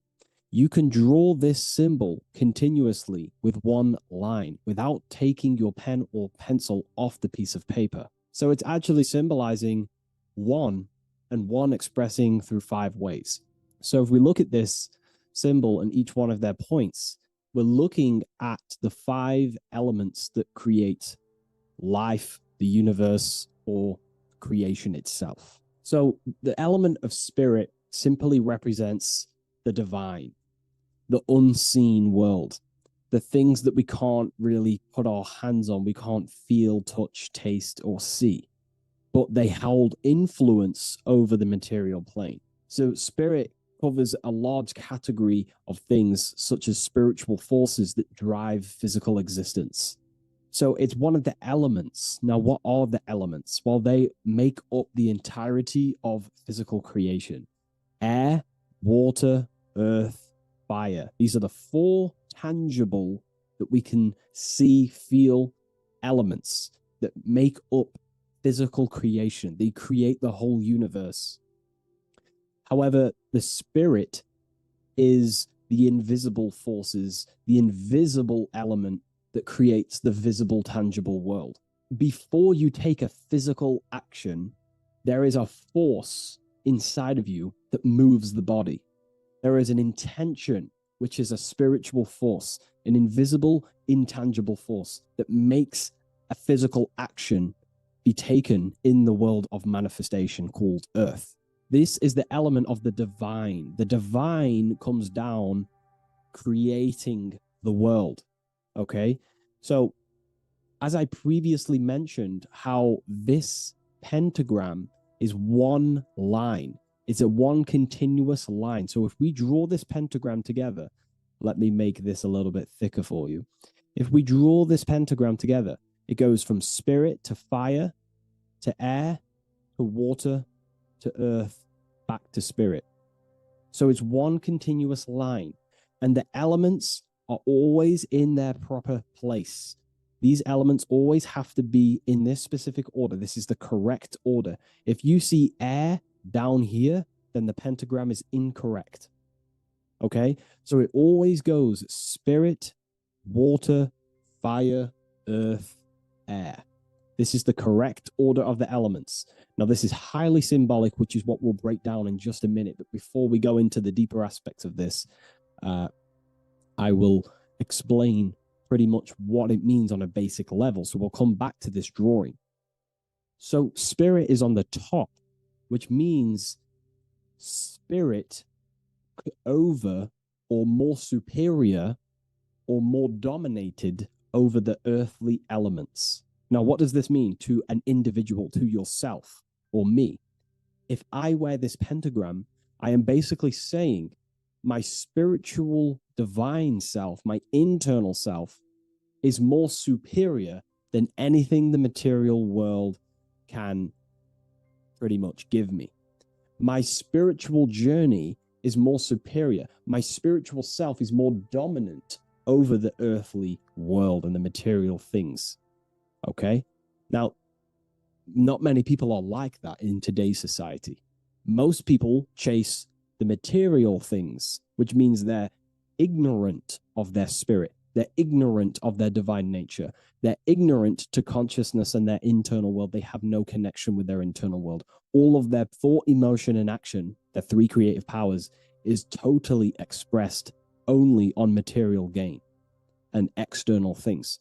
you can draw this symbol continuously with one line without taking your pen or pencil off the piece of paper. So it's actually symbolizing one, and one expressing through 5 ways. So if we look at this symbol and each one of their points, we're looking at the 5 elements that create life, the universe, or creation itself. So the element of spirit simply represents the divine, the unseen world, the things that we can't really put our hands on, we can't feel, touch, taste, or see, but they hold influence over the material plane. So spirit covers a large category of things such as spiritual forces that drive physical existence. So it's one of the elements. Now, what are the elements? Well, they make up the entirety of physical creation. Air, water, earth, fire. These are the 4 tangible that we can see, feel elements that make up physical creation. They create the whole universe. However, the spirit is the invisible forces, the invisible element that creates the visible, tangible world. Before you take a physical action, there is a force inside of you that moves the body. There is an intention, which is a spiritual force, an invisible, intangible force that makes a physical action be taken in the world of manifestation called earth. This is the element of the divine. The divine comes down creating the world. Okay? So, as I previously mentioned, how this pentagram is one line. It's a one continuous line. So if we draw this pentagram together, let me make this a little bit thicker for you. If we draw this pentagram together, it goes from spirit to fire, to air, to water, to earth, back to spirit. So it's one continuous line. And the elements are always in their proper place. These elements always have to be in this specific order. This is the correct order. If you see air down here, then the pentagram is incorrect. Okay? So it always goes spirit, water, fire, earth, air. This is the correct order of the elements. Now, this is highly symbolic, which is what we'll break down in just a minute. But before we go into the deeper aspects of this, I will explain pretty much what it means on a basic level. So we'll come back to this drawing. So spirit is on the top, which means spirit over or more superior or more dominated over the earthly elements. Now, what does this mean to an individual, to yourself or me? If I wear this pentagram, I am basically saying my spiritual divine self, my internal self, is more superior than anything the material world can pretty much give me. My spiritual journey is more superior. My spiritual self is more dominant over the earthly world and the material things. Okay? Now, not many people are like that in today's society. Most people chase the material things, which means they're ignorant of their spirit. They're ignorant of their divine nature. They're ignorant to consciousness and their internal world. They have no connection with their internal world. All of their thought, emotion, and action, their three creative powers, is totally expressed only on material gain and external things.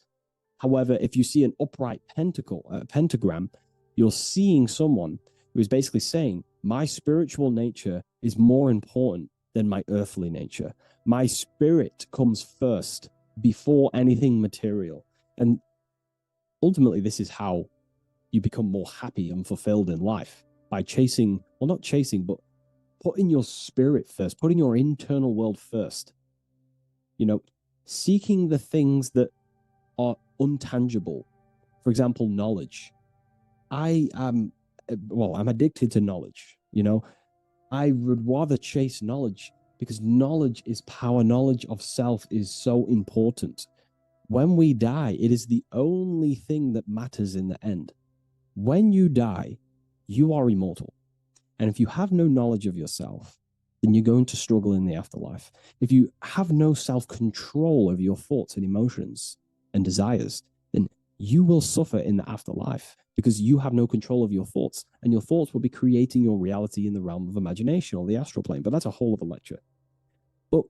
However, if you see an upright pentagram, you're seeing someone who is basically saying, my spiritual nature is more important than my earthly nature. My spirit comes first before anything material. And ultimately, this is how you become more happy and fulfilled in life, by chasing, well, not chasing, but putting your spirit first, putting your internal world first. You know, seeking the things that are untangible. For example, knowledge. I'm addicted to knowledge. You know, I would rather chase knowledge because knowledge is power. Knowledge of self is so important. When we die, it is the only thing that matters in the end. When you die, you are immortal. And if you have no knowledge of yourself, then you're going to struggle in the afterlife. If you have no self-control over your thoughts and emotions and desires, then you will suffer in the afterlife because you have no control of your thoughts, and your thoughts will be creating your reality in the realm of imagination or the astral plane. But that's a whole other lecture. But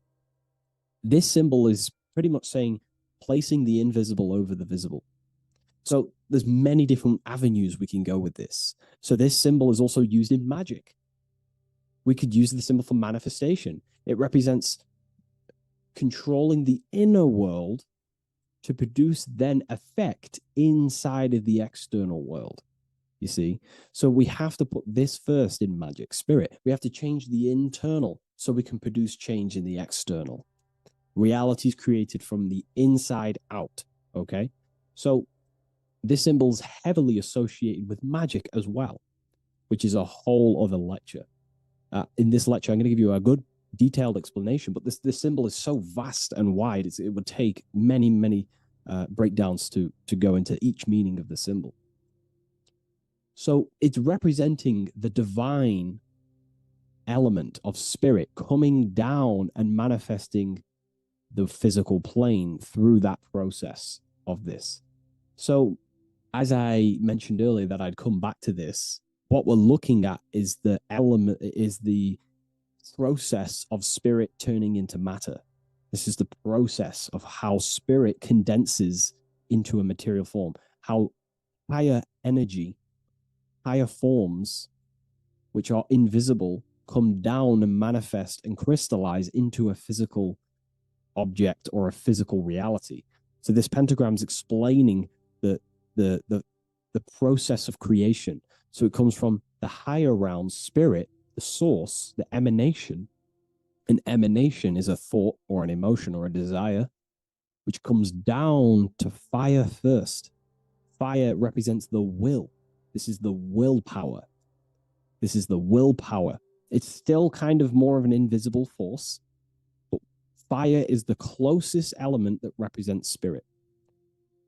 this symbol is pretty much saying placing the invisible over the visible. So there's many different avenues we can go with this. So this symbol is also used in magic. We could use the symbol for manifestation. It represents controlling the inner world to produce then effect inside of the external world. You see? So we have to put this first in magic spirit. We have to change the internal so we can produce change in the external. Reality is created from the inside out. Okay? So this symbol is heavily associated with magic as well, which is a whole other lecture. In this lecture, I'm going to give you a good detailed explanation, but this symbol is so vast and wide, it would take many breakdowns to go into each meaning of the symbol. So it's representing the divine element of spirit coming down and manifesting the physical plane through that process of this. So as I mentioned earlier that I'd come back to this, what we're looking at is the process of spirit turning into matter. This is the process of how spirit condenses into a material form, how higher energy higher forms, which are invisible, come down and manifest and crystallize into a physical object or a physical reality. So this pentagram is explaining the process of creation. So it comes from the higher realm, spirit, the source, the emanation. An emanation is a thought or an emotion or a desire, which comes down to fire first. Fire represents the will. This is the willpower. This is the willpower. It's still kind of more of an invisible force, but fire is the closest element that represents spirit.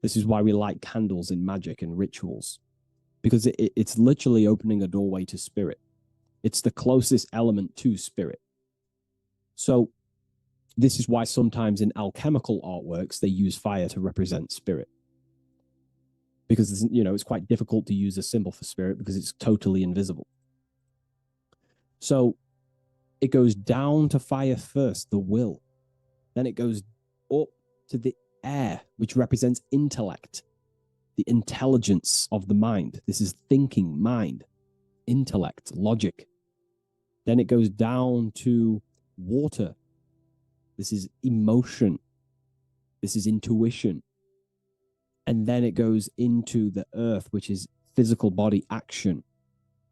This is why we light candles in magic and rituals, because it's literally opening a doorway to spirit. It's the closest element to spirit. So this is why sometimes in alchemical artworks, they use fire to represent spirit. Because, it's quite difficult to use a symbol for spirit because it's totally invisible. So it goes down to fire first, the will. Then it goes up to the air, which represents intellect, the intelligence of the mind. This is thinking, mind, intellect, logic. Then it goes down to water. This is emotion. This is intuition. And then it goes into the earth, which is physical body action.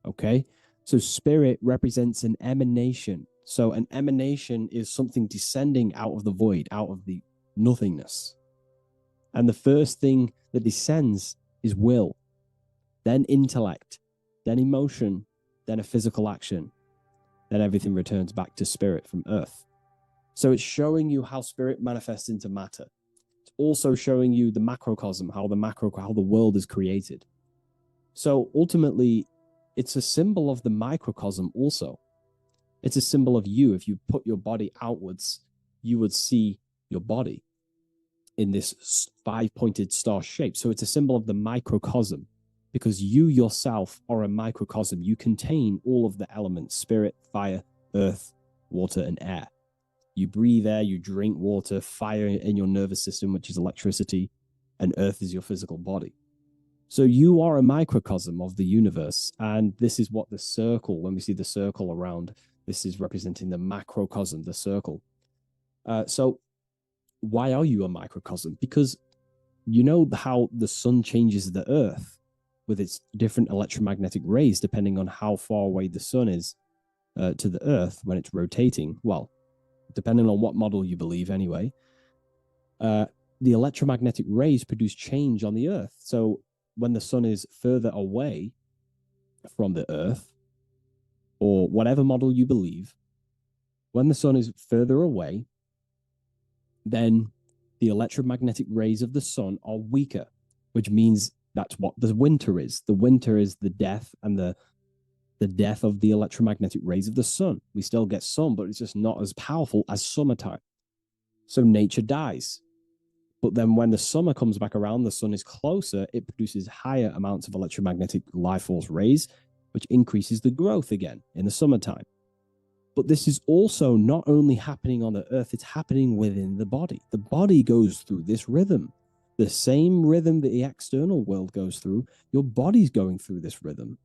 Okay? So spirit represents an emanation. So an emanation is something descending out of the void, out of the nothingness. And the first thing that descends is will, then intellect, then emotion, then a physical action. Then everything returns back to spirit from earth. So it's showing you how spirit manifests into matter. It's also showing you the macrocosm, how the world is created. So ultimately, it's a symbol of the microcosm also. It's a symbol of you. If you put your body outwards, you would see your body in this 5-pointed star shape. So it's a symbol of the microcosm, because you yourself are a microcosm. You contain all of the elements: spirit, fire, earth, water, and air. You breathe air, you drink water, fire in your nervous system, which is electricity, and earth is your physical body. So you are a microcosm of the universe. And this is what the circle, when we see the circle around, this is representing the macrocosm, the circle. So why are you a microcosm? Because you know how the sun changes the earth with its different electromagnetic rays, depending on how far away the sun is to the earth when it's rotating. Well, depending on what model you believe anyway, the electromagnetic rays produce change on the earth. So when the sun is further away from the earth, or whatever model you believe, when the sun is further away, then the electromagnetic rays of the sun are weaker, which means that's what the winter is. The winter is the death and the death of the electromagnetic rays of the sun. We still get sun, but it's just not as powerful as summertime. So nature dies. But then when the summer comes back around, the sun is closer, it produces higher amounts of electromagnetic life force rays, which increases the growth again in the summertime. But this is also not only happening on the earth, it's happening within the body. The body goes through this rhythm. The same rhythm that the external world goes through, your body's going through this rhythm.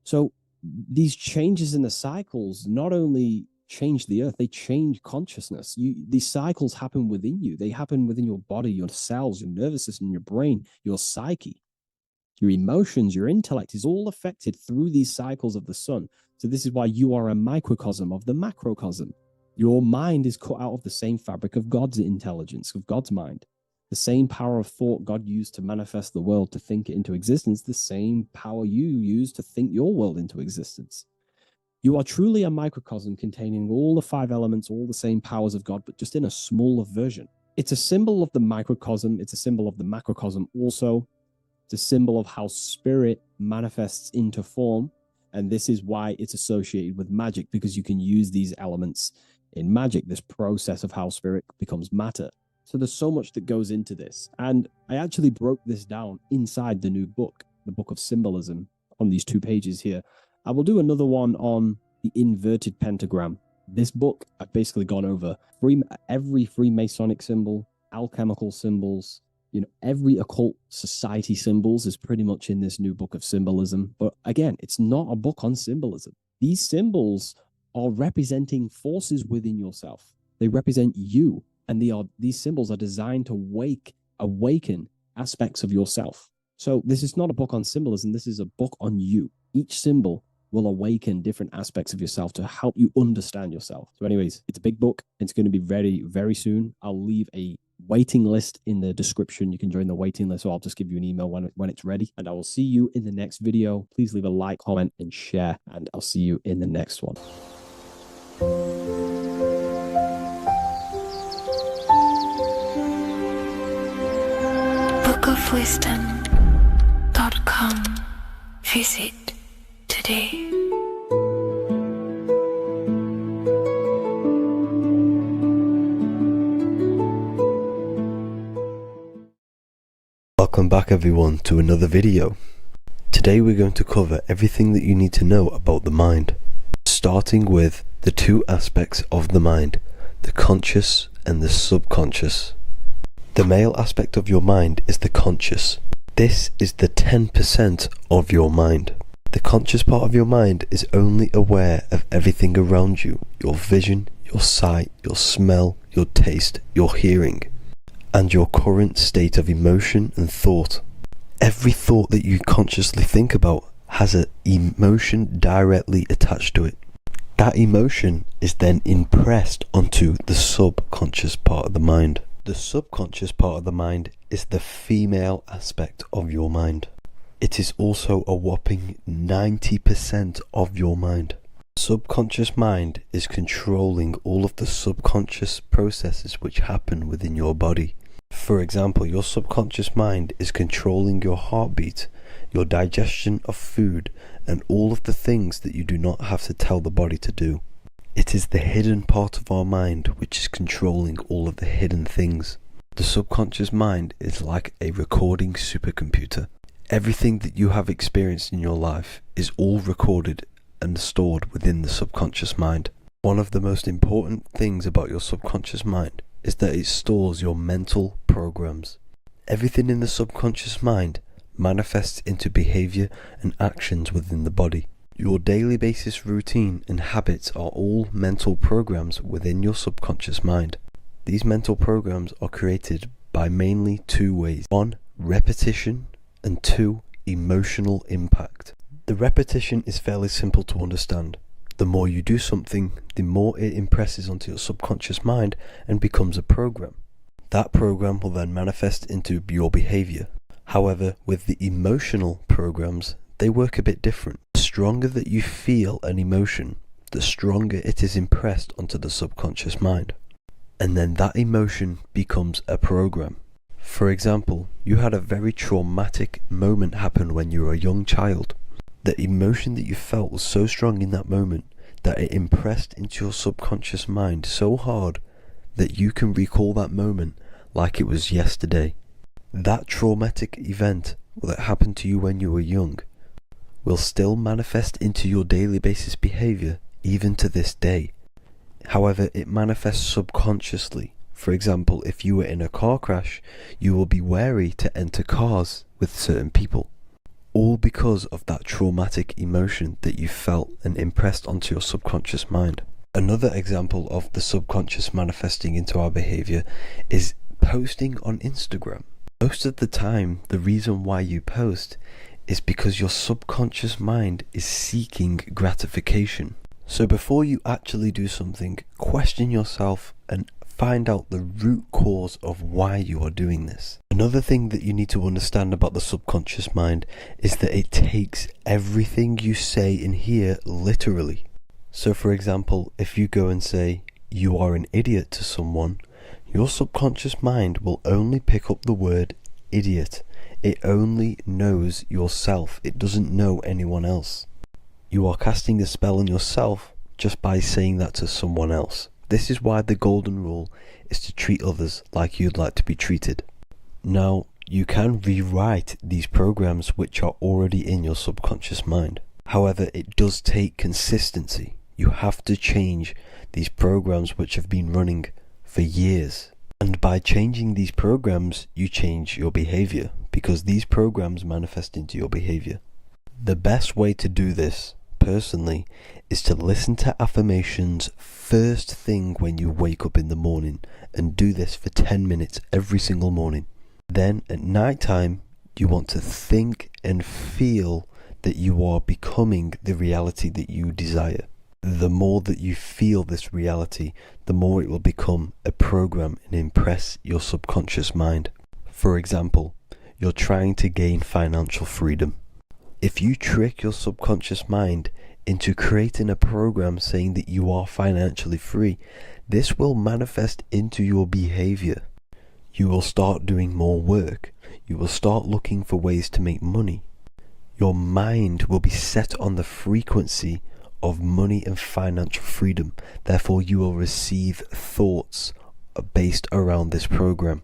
So these changes in the cycles not only change the earth, they change consciousness. These cycles happen within you. They happen within your body, your cells, your nervous system, your brain, your psyche, your emotions, your intellect is all affected through these cycles of the sun. So this is why you are a microcosm of the macrocosm. Your mind is cut out of the same fabric of God's intelligence, of God's mind. The same power of thought God used to manifest the world, to think it into existence, the same power you use to think your world into existence. You are truly a microcosm containing all the 5 elements, all the same powers of God, but just in a smaller version. It's a symbol of the microcosm. It's a symbol of the macrocosm also. It's a symbol of how spirit manifests into form. And this is why it's associated with magic, because you can use these elements in magic, this process of how spirit becomes matter. So there's so much that goes into this. And I actually broke this down inside the new book, the Book of Symbolism, on these 2 pages here. I will do another one on the inverted pentagram. This book, I've basically gone over every Freemasonic symbol, alchemical symbols, every occult society symbols is pretty much in this new book of symbolism. But again, it's not a book on symbolism. These symbols are representing forces within yourself. They represent you, and these symbols are designed to awaken aspects of yourself. So this is not a book on symbolism. This is a book on you. Each symbol will awaken different aspects of yourself to help you understand yourself. So anyways, it's a big book. It's going to be very, very soon. I'll leave a waiting list in the description. You can join the waiting list, or I'll just give you an email when it's ready. And I will see you in the next video. Please leave a like, comment, and share. And I'll see you in the next one. bookofwisdom.com. Visit today. Welcome back everyone to another video. Today we're going to cover everything that you need to know about the mind, starting with the two aspects of the mind, the conscious and the subconscious. The male aspect of your mind is the conscious. This is the 10% of your mind. The conscious part of your mind is only aware of everything around you, your vision, your sight, your smell, your taste, your hearing, and your current state of emotion and thought. Every thought that you consciously think about has an emotion directly attached to it. That emotion is then impressed onto the subconscious part of the mind. The subconscious part of the mind is the female aspect of your mind. It is also a whopping 90% of your mind. Subconscious mind is controlling all of the subconscious processes which happen within your body. For example, your subconscious mind is controlling your heartbeat, your digestion of food, and all of the things that you do not have to tell the body to do. It is the hidden part of our mind which is controlling all of the hidden things. The subconscious mind is like a recording supercomputer. Everything that you have experienced in your life is all recorded and stored within the subconscious mind. One of the most important things about your subconscious mind is that it stores your mental programs. Everything in the subconscious mind manifests into behavior and actions within the body. Your daily basis routine and habits are all mental programs within your subconscious mind. These mental programs are created by mainly two ways. 1. Repetition, and 2. Emotional impact. The repetition is fairly simple to understand. The more you do something, the more it impresses onto your subconscious mind and becomes a program. That program will then manifest into your behavior. However, with the emotional programs, they work a bit different. The stronger that you feel an emotion, the stronger it is impressed onto the subconscious mind. And then that emotion becomes a program. For example, you had a very traumatic moment happen when you were a young child. The emotion that you felt was so strong in that moment that it impressed into your subconscious mind so hard that you can recall that moment like it was yesterday. That traumatic event that happened to you when you were young will still manifest into your daily basis behavior even to this day. However, it manifests subconsciously. For example, if you were in a car crash, you will be wary to enter cars with certain people. All because of that traumatic emotion that you felt and impressed onto your subconscious mind. Another example of the subconscious manifesting into our behavior is posting on Instagram. Most of the time, the reason why you post is because your subconscious mind is seeking gratification. So before you actually do something, question yourself and find out the root cause of why you are doing this. Another thing that you need to understand about the subconscious mind is that it takes everything you say and hear literally. So for example, if you go and say, "You are an idiot" to someone, your subconscious mind will only pick up the word idiot. It only knows yourself. It doesn't know anyone else. You are casting a spell on yourself just by saying that to someone else. This is why the golden rule is to treat others like you'd like to be treated. Now, you can rewrite these programs which are already in your subconscious mind. However, it does take consistency. You have to change these programs which have been running for years. And by changing these programs, you change your behavior, because these programs manifest into your behavior. The best way to do this, personally, is to listen to affirmations first thing when you wake up in the morning, and do this for 10 minutes every single morning. Then at night time, you want to think and feel that you are becoming the reality that you desire. The more that you feel this reality, the more it will become a program and impress your subconscious mind. For example, you're trying to gain financial freedom. If you trick your subconscious mind into creating a program saying that you are financially free, this will manifest into your behavior. You will start doing more work. You will start looking for ways to make money. Your mind will be set on the frequency of money and financial freedom. Therefore, you will receive thoughts based around this program.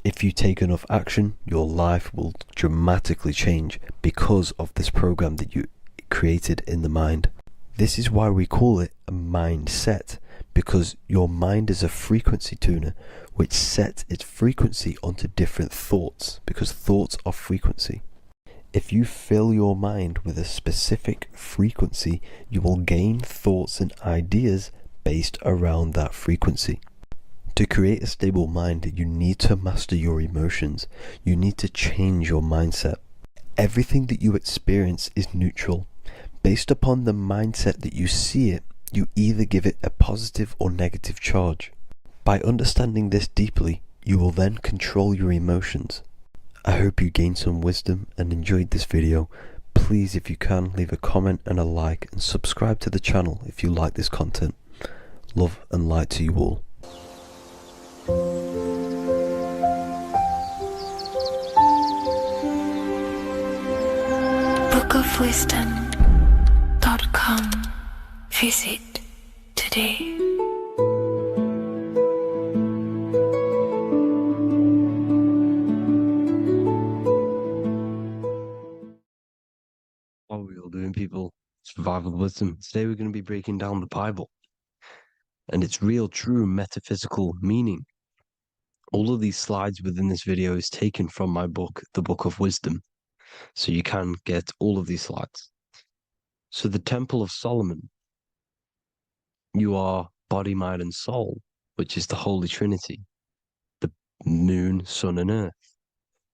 If you take enough action, your life will dramatically change because of this program that you created in the mind. This is why we call it a mindset, because your mind is a frequency tuner which sets its frequency onto different thoughts, because thoughts are frequency. If you fill your mind with a specific frequency, you will gain thoughts and ideas based around that frequency. To create a stable mind, you need to master your emotions. You need to change your mindset. Everything that you experience is neutral. Based upon the mindset that you see it, you either give it a positive or negative charge. By understanding this deeply, you will then control your emotions. I hope you gained some wisdom and enjoyed this video. Please, if you can, leave a comment and a like, and subscribe to the channel if you like this content. Love and light to you all. bookofwisdom.com. Visit today. What are we all doing, people? Survival wisdom. Today we're going to be breaking down the Bible and its real, true metaphysical meaning. All of these slides within this video is taken from my book, The Book of Wisdom, so you can get all of these slides. So the Temple of Solomon, you are body, mind, and soul, which is the Holy Trinity, the moon, sun, and earth.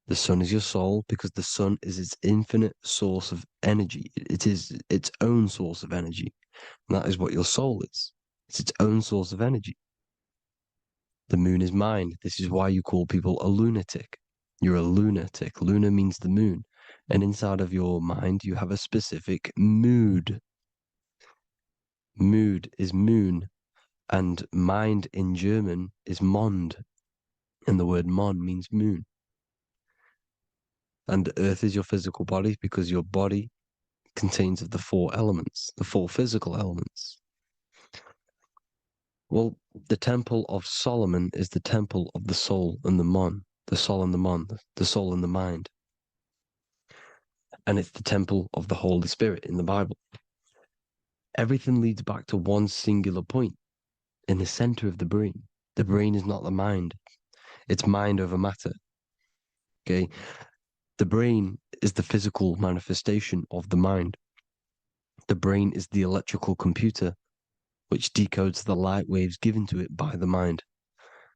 The sun is your soul because the sun is its infinite source of energy. It is its own source of energy. And that is what your soul is. It's its own source of energy. The moon is mind. This is why you call people a lunatic. You're a lunatic. Luna means the moon. And inside of your mind, you have a specific mood. Mood is moon. And mind in German is Mond. And the word Mon means moon. And earth is your physical body because your body contains of the four elements, the four physical elements. Well, the Temple of Solomon is the temple of the soul and the mon, the soul and the mon, the soul and the mind. And it's the temple of the Holy Spirit in the Bible. Everything leads back to one singular point in the center of the brain. The brain is not the mind. It's mind over matter. Okay? The brain is the physical manifestation of the mind. The brain is the electrical computer which decodes the light waves given to it by the mind.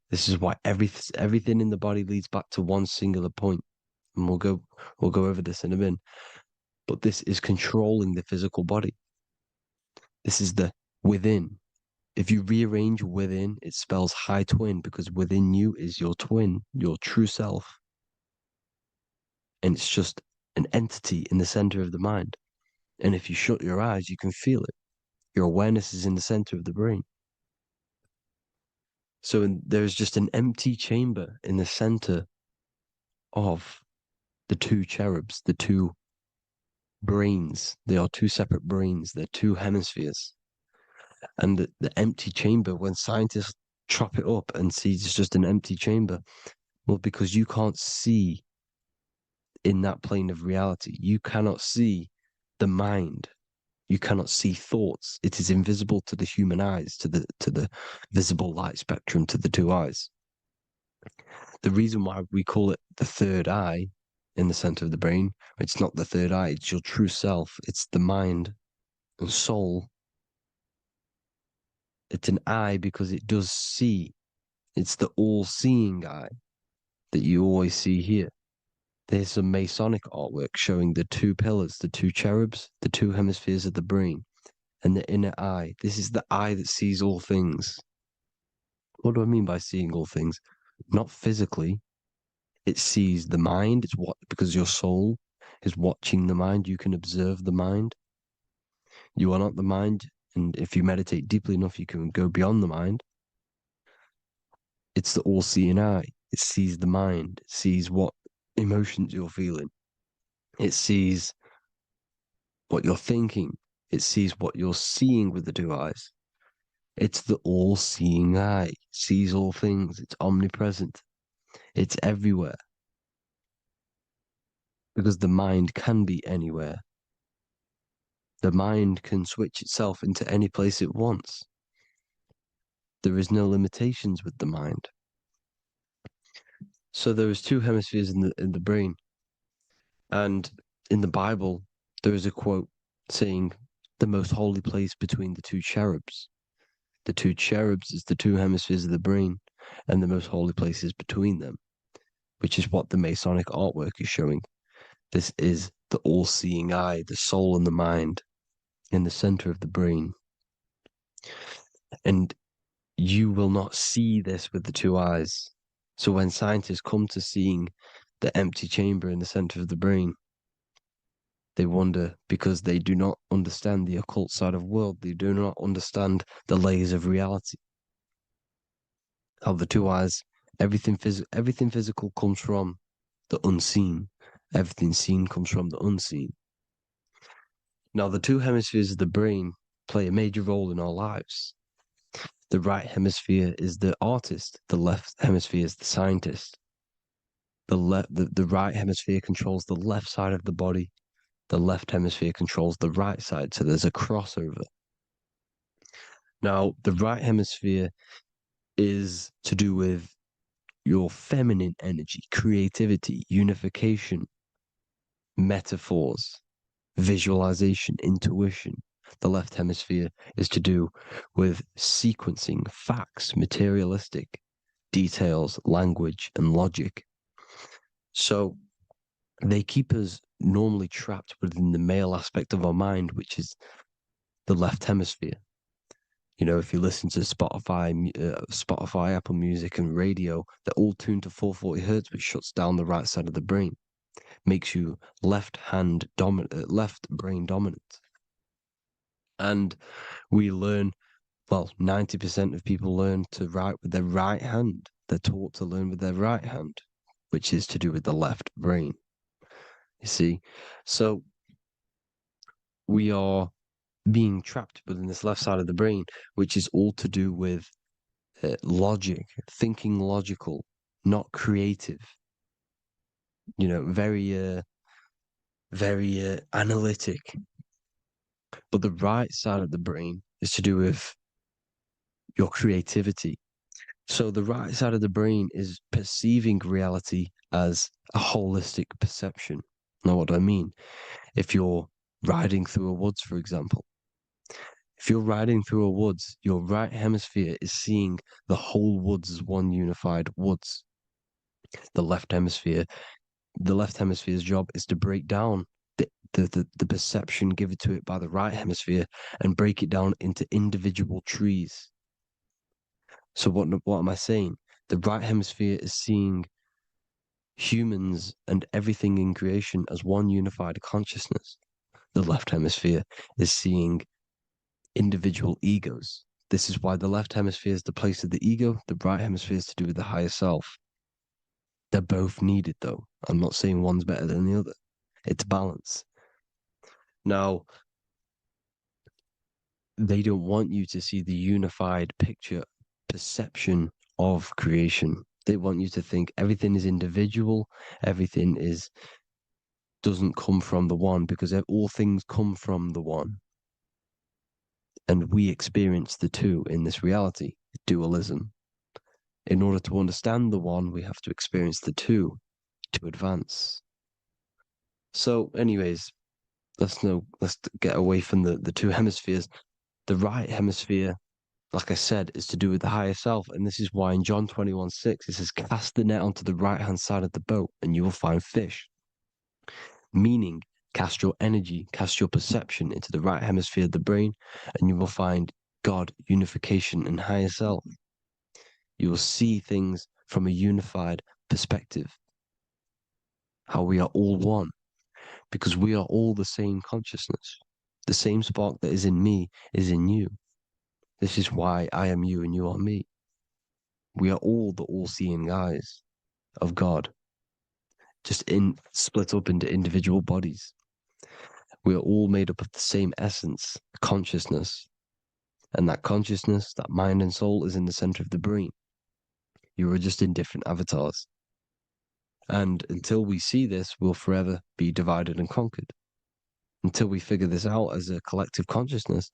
This is why everything in the body leads back to one singular point. And we'll go over this in a minute. But this is controlling the physical body. This is the within. If you rearrange within, it spells high twin because within you is your twin, your true self. And it's just an entity in the center of the mind. And if you shut your eyes, you can feel it. Your awareness is in the center of the brain. So there's just an empty chamber in the center of the two cherubs, the two brains. They are two separate brains. They're two hemispheres. And the empty chamber, when scientists chop it up and see it's just an empty chamber, well, because you can't see in that plane of reality. You cannot see the mind. You cannot see thoughts. It is invisible to the human eyes, to the visible light spectrum, to the two eyes. the reason why we call it the third eye in the center of the brain, it's not the third eye, it's your true self, it's the mind and soul. It's an eye because it does see. It's the all-seeing eye that you always see here. There's some Masonic artwork showing the two pillars, the two cherubs, the two hemispheres of the brain, and the inner eye. This is the eye that sees all things. What do I mean by seeing all things? Not physically. It sees the mind. It's what, because your soul is watching the mind. You can observe the mind. You are not the mind. And if you meditate deeply enough, you can go beyond the mind. It's the all-seeing eye. It sees the mind. It sees what emotions you're feeling. It sees what you're thinking. It sees what you're seeing with the two eyes. It's the all-seeing eye. It sees all things. It's omnipresent. It's everywhere. Because the mind can be anywhere. The mind can switch itself into any place it wants. There is no limitations with the mind. So there is two hemispheres in the brain. And in the Bible, there is a quote saying, the most holy place between the two cherubs. The two cherubs is the two hemispheres of the brain, and the most holy place is between them, which is what the Masonic artwork is showing. This is the all-seeing eye, the soul and the mind, in the center of the brain. And you will not see this with the two eyes. So when scientists come to seeing the empty chamber in the center of the brain, they wonder because they do not understand the occult side of the world. They do not understand the layers of reality. How the two eyes, everything physical comes from the unseen. Everything seen comes from the unseen. Now, the two hemispheres of the brain play a major role in our lives. The right hemisphere is the artist. The left hemisphere is the scientist. The right hemisphere controls the left side of the body. The left hemisphere controls the right side. So there's a crossover. Now, the right hemisphere is to do with your feminine energy, creativity, unification, metaphors, visualization, intuition. The left hemisphere is to do with sequencing, facts, materialistic details, language, and logic. So they keep us normally trapped within the male aspect of our mind, which is the left hemisphere. You know, if you listen to Spotify, Apple Music, and radio, they're all tuned to 440 hertz, which shuts down the right side of the brain, makes you left brain dominant. And we learn, well, 90% of people learn to write with their right hand. They're taught to learn with their right hand, which is to do with the left brain. You see, so we are being trapped within this left side of the brain, which is all to do with logic, thinking logical, not creative. You know, very analytic. But the right side of the brain is to do with your creativity. So the right side of the brain is perceiving reality as a holistic perception. Now, what do I mean? If you're riding through a woods, for example, if you're riding through a woods, your right hemisphere is seeing the whole woods as one unified woods. The left hemisphere's job is to break down the perception given to it by the right hemisphere and break it down into individual trees. So what am I saying? The right hemisphere is seeing humans and everything in creation as one unified consciousness. The left hemisphere is seeing individual egos. This is why the left hemisphere is the place of the ego, the right hemisphere is to do with the higher self. They're both needed, though. I'm not saying one's better than the other. It's balance. Now, they don't want you to see the unified picture, perception of creation. They want you to think everything is individual, everything doesn't come from the one, because all things come from the one. And we experience the two in this reality, dualism. In order to understand the one, we have to experience the two to advance. So, anyways, let's get away from the two hemispheres. The right hemisphere, like I said, is to do with the higher self. And this is why in John 21:6, it says, cast the net onto the right-hand side of the boat and you will find fish. Meaning, cast your energy, cast your perception into the right hemisphere of the brain, and you will find God, unification, and higher self. You will see things from a unified perspective. How we are all one, because we are all the same consciousness. The same spark that is in me is in you. This is why I am you and you are me. We are all the all-seeing eyes of God, just split up into individual bodies. We are all made up of the same essence, consciousness. And that consciousness, that mind and soul, is in the center of the brain. You are just in different avatars. And until we see this, we'll forever be divided and conquered. Until we figure this out as a collective consciousness,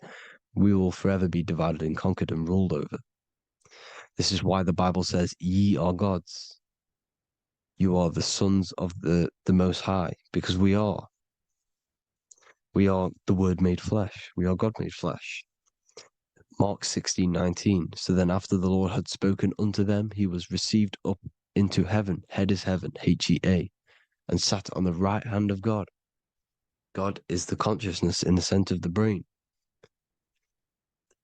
we will forever be divided and conquered and ruled over. This is why the Bible says, ye are gods. You are the sons of the Most High, because we are. We are the Word made flesh. We are God made flesh. Mark 16:19. So then after the Lord had spoken unto them, he was received up into heaven. Head is heaven, H-E-A, and sat on the right hand of God. God is the consciousness in the center of the brain.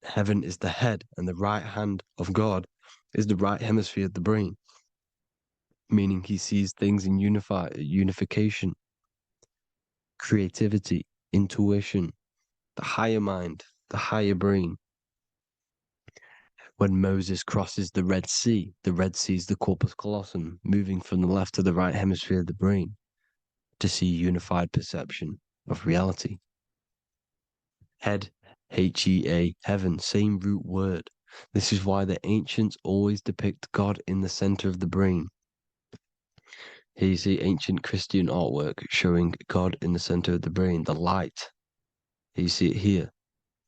Heaven is the head, and the right hand of God is the right hemisphere of the brain, meaning he sees things in unification, creativity, intuition, the higher mind, the higher brain. When Moses crosses the Red Sea is the corpus callosum, moving from the left to the right hemisphere of the brain to see unified perception of reality. Head, H-E-A, heaven, same root word. This is why the ancients always depict God in the center of the brain. Here you see ancient Christian artwork showing God in the center of the brain, the light. Here you see it here.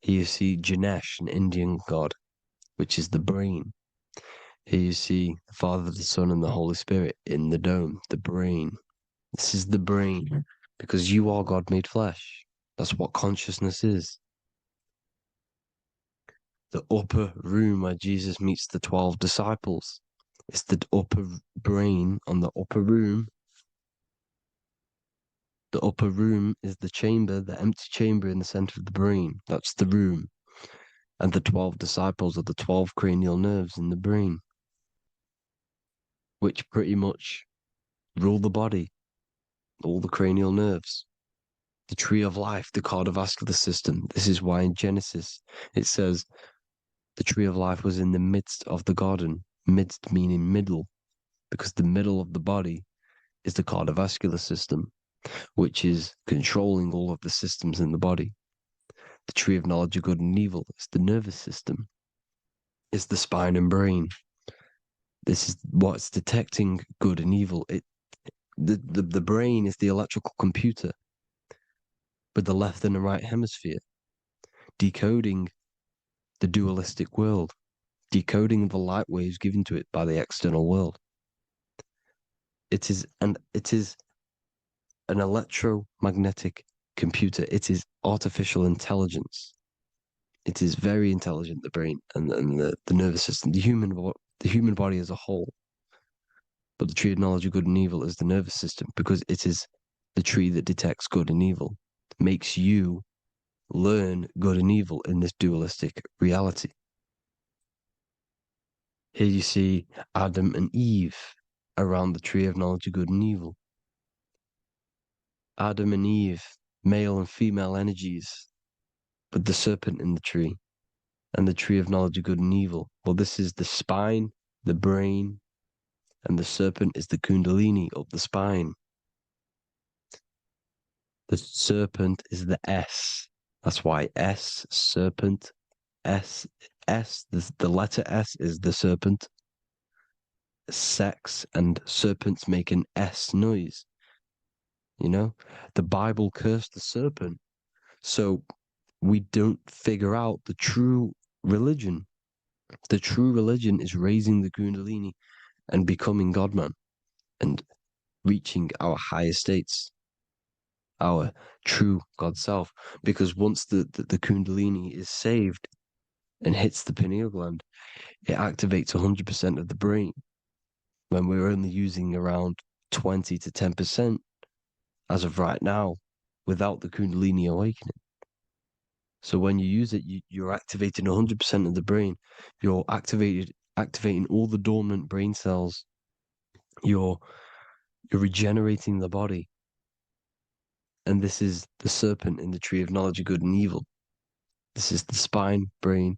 Here you see Ganesh, an Indian god, which is the brain. Here you see the Father, the Son, and the Holy Spirit in the dome, the brain. This is the brain, because you are God made flesh. That's what consciousness is. The upper room where Jesus meets the 12 disciples. It's the upper brain on the upper room. The upper room is the chamber, the empty chamber in the center of the brain. That's the room. And the 12 disciples are the 12 cranial nerves in the brain, which pretty much rule the body, all the cranial nerves. The tree of life, the cardiovascular system. This is why in Genesis it says the tree of life was in the midst of the garden. Midst meaning middle, because the middle of the body is the cardiovascular system, which is controlling all of the systems in the body. The tree of knowledge of good and evil is the nervous system. It's the spine and brain. This is what's detecting good and evil. The brain is the electrical computer with the left and the right hemisphere, decoding the dualistic world, decoding the light waves given to it by the external world. It is an electromagnetic computer. It is artificial intelligence. It is very intelligent, the brain and the nervous system, the human body as a whole. But the tree of knowledge of good and evil is the nervous system, because it is the tree that detects good and evil, makes you learn good and evil in this dualistic reality. Here you see Adam and Eve around the tree of knowledge of good and evil. Adam and Eve, male and female energies, with the serpent in the tree, and the tree of knowledge of good and evil. Well, this is the spine, the brain, and the serpent is the kundalini up the spine. The serpent is the S. That's why S, serpent, S, the letter S is the serpent. Sex and serpents make an S noise. You know, the Bible cursed the serpent. So we don't figure out the true religion. The true religion is raising the Kundalini and becoming God-man and reaching our higher states, our true God self. Because once the Kundalini is saved and hits the pineal gland, it activates 100% of the brain when we're only using around 20 to 10% as of right now without the Kundalini awakening. So when you use it, you're activating 100% of the brain. You're activating all the dormant brain cells. You're regenerating the body. And this is the serpent in the tree of knowledge of good and evil. This is the spine, brain.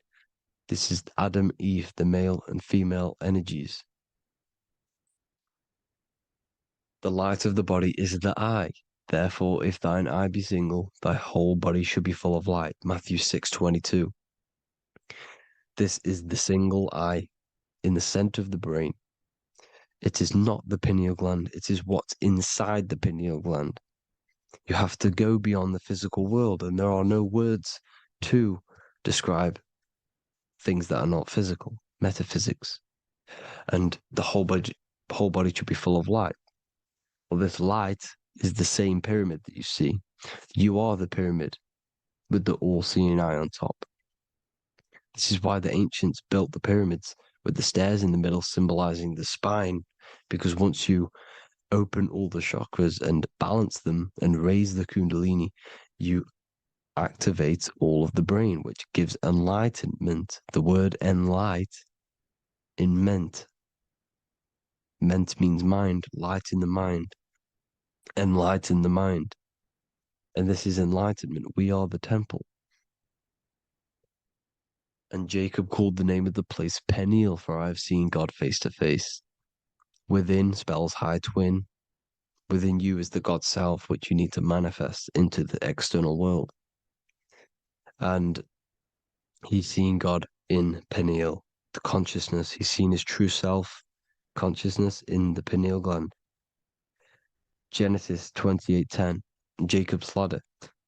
This is Adam, Eve, the male and female energies. The light of the body is the eye. Therefore, if thine eye be single, thy whole body should be full of light. Matthew 6:22. This is the single eye in the center of the brain. It is not the pineal gland. It is what's inside the pineal gland. You have to go beyond the physical world, and there are no words to describe things that are not physical, metaphysics. And the whole body should be full of light. Well, this light is the same pyramid that you see. You are the pyramid with the all-seeing eye on top. This is why the ancients built the pyramids with the stairs in the middle symbolizing the spine, because once you open all the chakras and balance them and raise the Kundalini, you activate all of the brain, which gives enlightenment. The word enlight in ment. Ment means mind, light in the mind. Enlighten the mind. And this is enlightenment. We are the temple. And Jacob called the name of the place Peniel, for I have seen God face to face. Within spells high twin. Within you is the God self, which you need to manifest into the external world. And he's seen God in Peniel, the consciousness. He's seen his true self, consciousness in the pineal gland. Genesis 28:10, Jacob's ladder.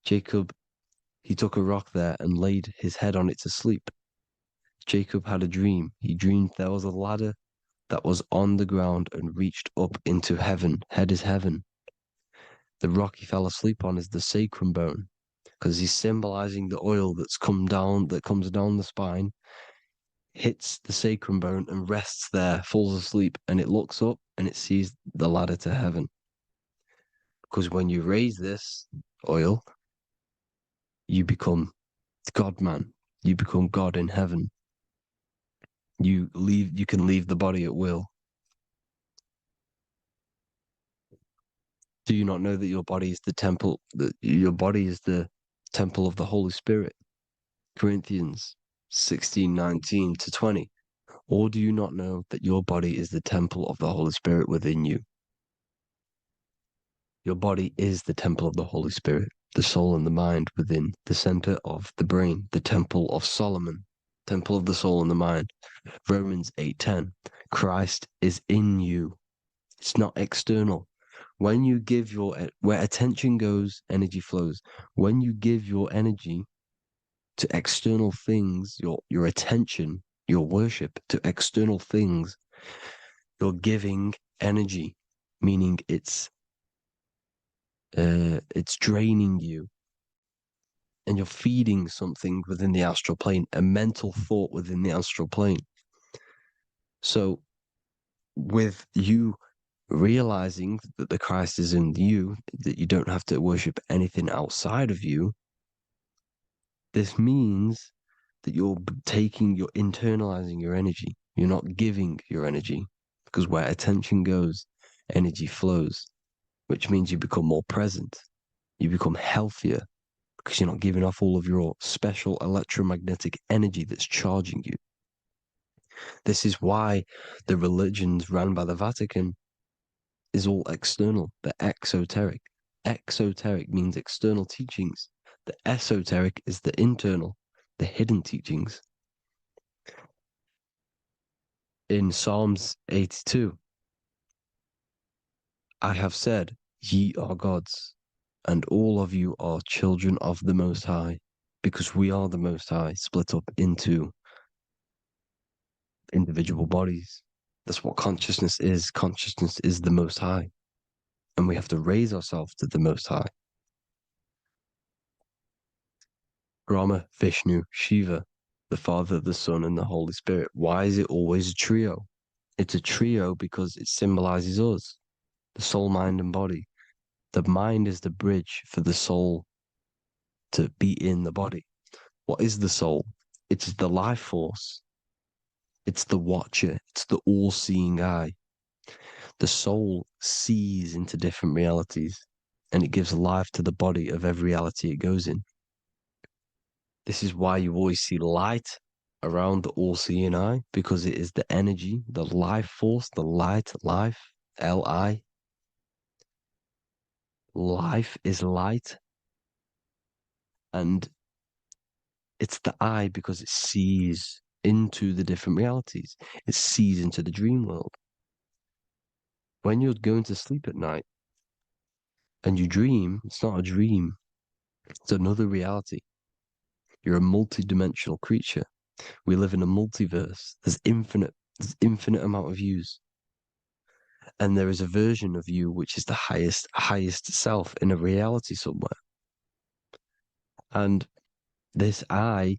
Jacob, he took a rock there and laid his head on it to sleep. Jacob had a dream. He dreamed there was a ladder that was on the ground and reached up into heaven. Head is heaven. The rock he fell asleep on is the sacrum bone, because he's symbolizing the oil that comes down the spine, hits the sacrum bone and rests there, falls asleep, and it looks up and it sees the ladder to heaven. Because when you raise this oil, you become God man. You become God in heaven. You can leave the body at will. Do you not know that your body is the temple, that your body is the temple of the Holy Spirit? Corinthians 16:19-20. Or do you not know that your body is the temple of the Holy Spirit within you? Your body is the temple of the Holy Spirit, the soul and the mind within the center of the brain, the temple of Solomon, temple of the soul and the mind. Romans 8:10. Christ is in you. It's not external. When you give where attention goes, energy flows. When you give your energy to external things, your attention, your worship to external things, you're giving energy, meaning it's draining you, and you're feeding something within the astral plane, a mental thought within the astral plane. So with you realizing that the Christ is in you, that you don't have to worship anything outside of you, this means that you're internalizing your energy. You're not giving your energy, because where attention goes, energy flows, which means you become more present. You become healthier because you're not giving off all of your special electromagnetic energy that's charging you. This is why the religions run by the Vatican is all external. They're exoteric. Exoteric means external teachings. The esoteric is the internal, the hidden teachings. In Psalms 82, I have said, ye are gods, and all of you are children of the Most High, because we are the Most High, split up into individual bodies. That's what consciousness is. Consciousness is the Most High. And we have to raise ourselves to the Most High. Brahma, Vishnu, Shiva, the Father, the Son, and the Holy Spirit. Why is it always a trio? It's a trio because it symbolizes us, the soul, mind, and body. The mind is the bridge for the soul to be in the body. What is the soul? It's the life force. It's the watcher. It's the all-seeing eye. The soul sees into different realities, and it gives life to the body of every reality it goes in. This is why you always see light around the all-seeing eye, because it is the energy, the life force, the light, life, L-I. Life is light. And it's the eye because it sees into the different realities. It sees into the dream world. When you're going to sleep at night and you dream, it's not a dream. It's another reality. You're a multi-dimensional creature. We live in a multiverse. There's infinite amount of yous. And there is a version of you which is the highest self in a reality somewhere. And this I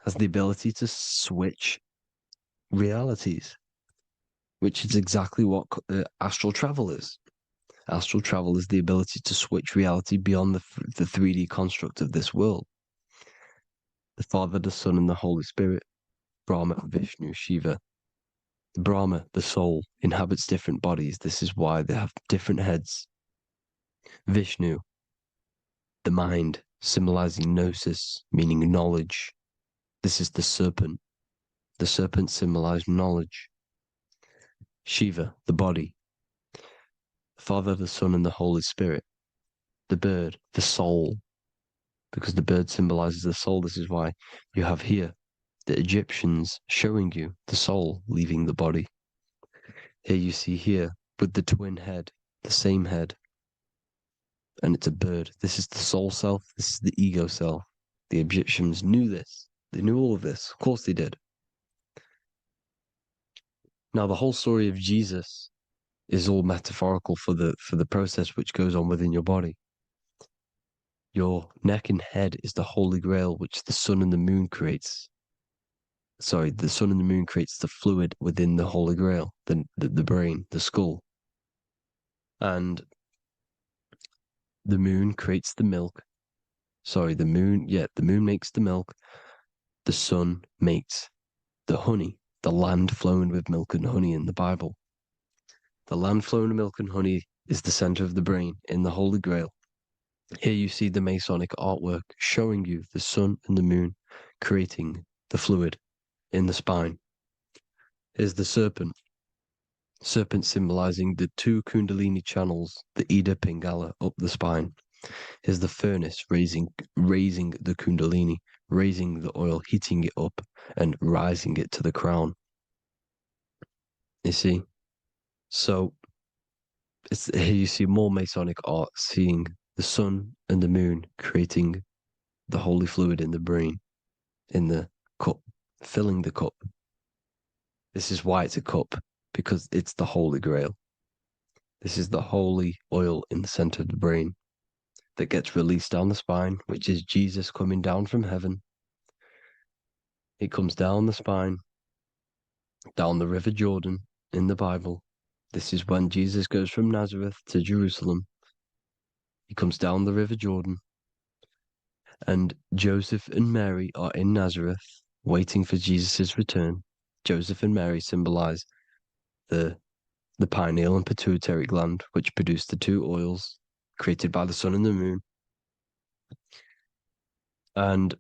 has the ability to switch realities, which is exactly what astral travel is. Astral travel is the ability to switch reality beyond the 3D construct of this world. The Father, the Son, and the Holy Spirit, Brahma, Vishnu, Shiva. Brahma, the soul, inhabits different bodies. This is why they have different heads. Vishnu, the mind, symbolizing gnosis, meaning knowledge. This is the serpent. The serpent symbolized knowledge. Shiva, the body. Father, the Son, and the Holy Spirit. The bird, the soul, because the bird symbolizes the soul. This is why you have here the Egyptians showing you the soul leaving the body. Here you see here with the twin head, the same head, and it's a bird. This is the soul self. This is the ego self. The Egyptians knew this. They knew all of this. Of course they did. Now the whole story of Jesus is all metaphorical for the process which goes on within your body. Your neck and head is the holy grail which the sun and the moon creates. Sorry, the sun and the moon creates the fluid within the holy grail, the brain, the skull. And the moon creates the milk. Sorry, the moon makes the milk. The sun makes the honey, the land flowing with milk and honey in the Bible. The land flowing with milk and honey is the center of the brain in the Holy Grail. Here you see the Masonic artwork showing you the sun and the moon creating the fluid in the spine. Here's the serpent. Serpent symbolizing the two Kundalini channels, the Ida Pingala up the spine. Here's the furnace raising the Kundalini, raising the oil, heating it up and rising it to the crown. You see? So here you see more Masonic art, seeing the sun and the moon creating the holy fluid in the brain, in the cup, filling the cup. This is why it's a cup, because it's the Holy Grail. This is the holy oil in the center of the brain that gets released down the spine, which is Jesus coming down from heaven. It comes down the spine, down the River Jordan in the Bible. This is when Jesus goes from Nazareth to Jerusalem. He comes down the River Jordan, and Joseph and Mary are in Nazareth waiting for Jesus' return. Joseph and Mary symbolize the pineal and pituitary gland, which produce the two oils created by the sun and the moon. And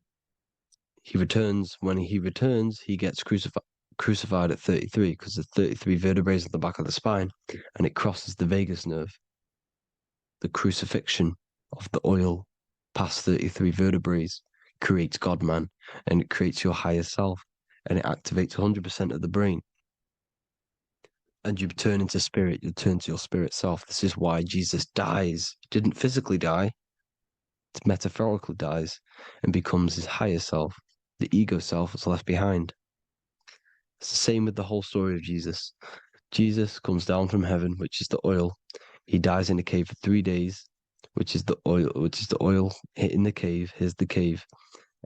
he returns. When he returns, he gets crucified at 33, because there's 33 vertebrae at the back of the spine, and it crosses the vagus nerve. The crucifixion of the oil past 33 vertebrae creates God-man, and it creates your higher self, and it activates 100% of the brain. And you turn into spirit, you turn to your spirit self. This is why Jesus dies. He didn't physically die, it metaphorically dies and becomes his higher self. The ego self is left behind. It's the same with the whole story of Jesus. Jesus comes down from heaven, which is the oil. He dies in a cave for 3 days, which is the oil hitting the cave. Here's the cave,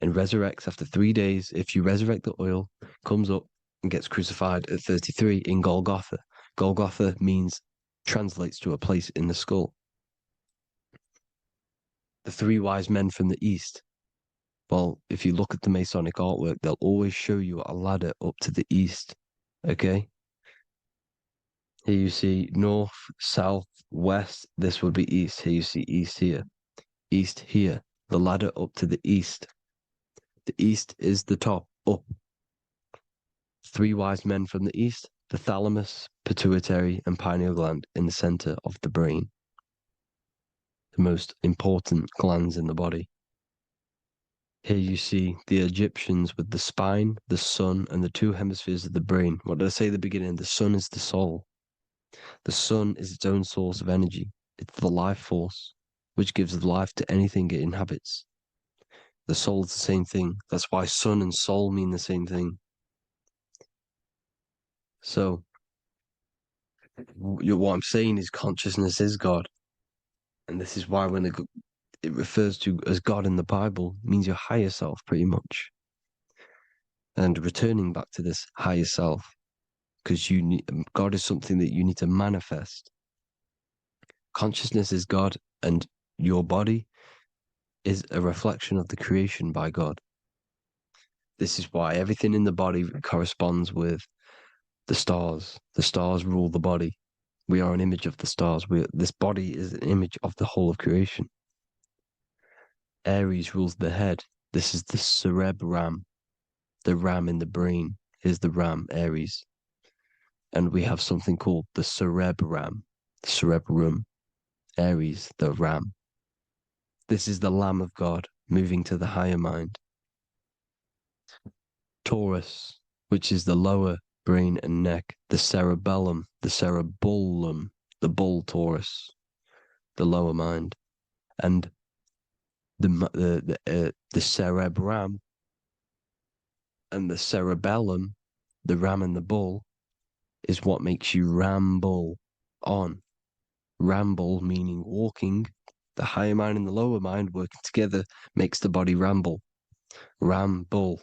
and resurrects after 3 days. If you resurrect the oil, comes up and gets crucified at 33 in Golgotha. Golgotha translates to a place in the skull. The 3 wise men from the east. Well, if you look at the Masonic artwork, they'll always show you a ladder up to the east. Okay? Here you see north, south, west. This would be east. Here you see east here. East here. The ladder up to the east. The east is the top, up. 3 wise men from the east. The thalamus, pituitary, and pineal gland in the center of the brain. The most important glands in the body. Here you see the Egyptians with the spine, the sun, and the 2 hemispheres of the brain. What did I say at the beginning? The sun is the soul. The sun is its own source of energy. It's the life force, which gives life to anything it inhabits. The soul is the same thing. That's why sun and soul mean the same thing. So, what I'm saying is consciousness is God. And this is why when it refers to as God in the Bible, it means your higher self, pretty much. And returning back to this higher self, because God is something that you need to manifest. Consciousness is God, and your body is a reflection of the creation by God. This is why everything in the body corresponds with the stars. The stars rule the body. We are an image of the stars. This body is an image of the whole of creation. Aries rules the head. This is the cerebrum, the ram in the brain. Here's the ram, Aries. And we have something called the cerebrum, Aries, the ram. This is the Lamb of God moving to the higher mind. Taurus, which is the lower brain and neck, the cerebellum, the bull Taurus, the lower mind, and the cerebrum and the cerebellum, the ram and the bull, is what makes you ramble on. Ramble meaning walking. The higher mind and the lower mind working together makes the body ramble. Ramble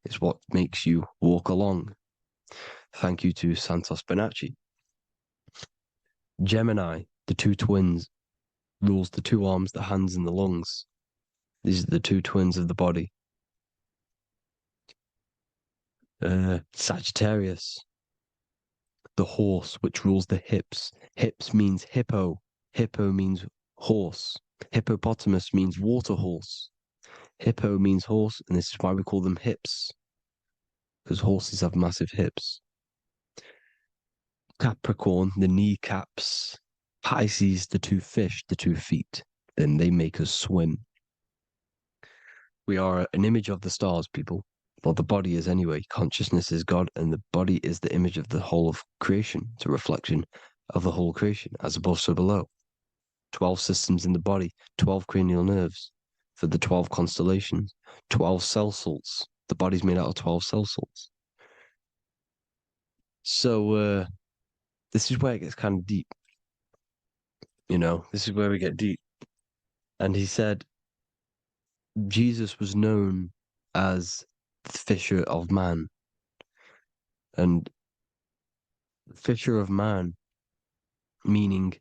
is what makes you walk along. Thank you to Santos Bonacci. Gemini, the 2 twins, rules the 2 arms, the hands, and the lungs. These are the 2 twins of the body. Sagittarius, the horse, which rules the hips. Hips means hippo. Hippo means horse. Hippopotamus means water horse. Hippo means horse, and this is why we call them hips, because horses have massive hips. Capricorn, the kneecaps. Pisces, the 2 fish, the 2 feet. Then they make us swim. We are an image of the stars, people. Well, the body is anyway. Consciousness is God, and the body is the image of the whole of creation. It's a reflection of the whole creation, as above, so below. 12 systems in the body, 12 cranial nerves for the 12 constellations, 12 cell salts. The body's made out of 12 cell salts. So, this is where it gets kind of deep. This is where we get deep. And he said, Jesus was known as the fisher of man. And fisher of man, meaning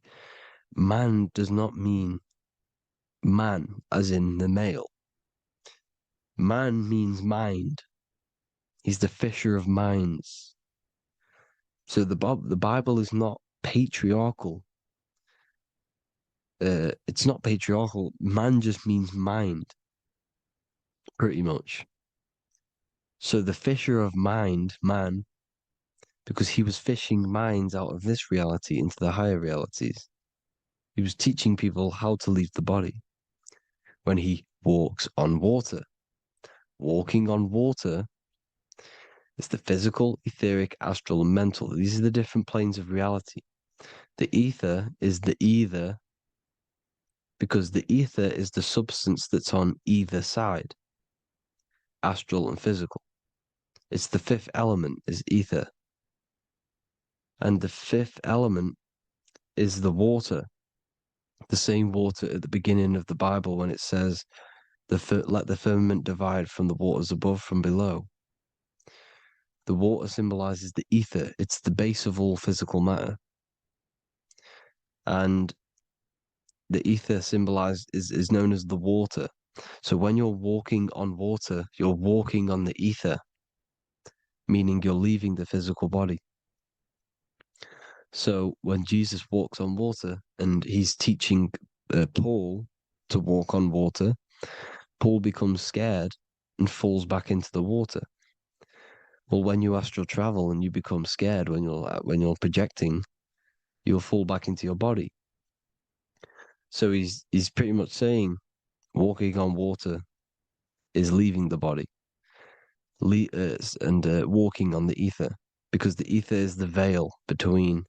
man does not mean man as in the male. Man means mind. He's the fisher of minds. So the Bible is not patriarchal. It's not patriarchal. Man just means mind, pretty much. So the fisher of mind, man, because he was fishing minds out of this reality into the higher realities. He was teaching people how to leave the body when he walks on water. Walking on water is the physical, etheric, astral, and mental. These are the different planes of reality. The ether is the either, because the ether is the substance that's on either side, astral and physical. It's the fifth element is ether. And the fifth element is the water. The same water at the beginning of the Bible when it says, let the firmament divide from the waters above from below. The water symbolizes the ether. It's the base of all physical matter. And the ether symbolized is known as the water. So when you're walking on water, you're walking on the ether, meaning you're leaving the physical body. So when Jesus walks on water and he's teaching Paul to walk on water, Paul becomes scared and falls back into the water. Well, when you astral travel and you become scared when you're projecting, you'll fall back into your body. So he's pretty much saying walking on water is leaving the body, and walking on the ether, because the ether is the veil between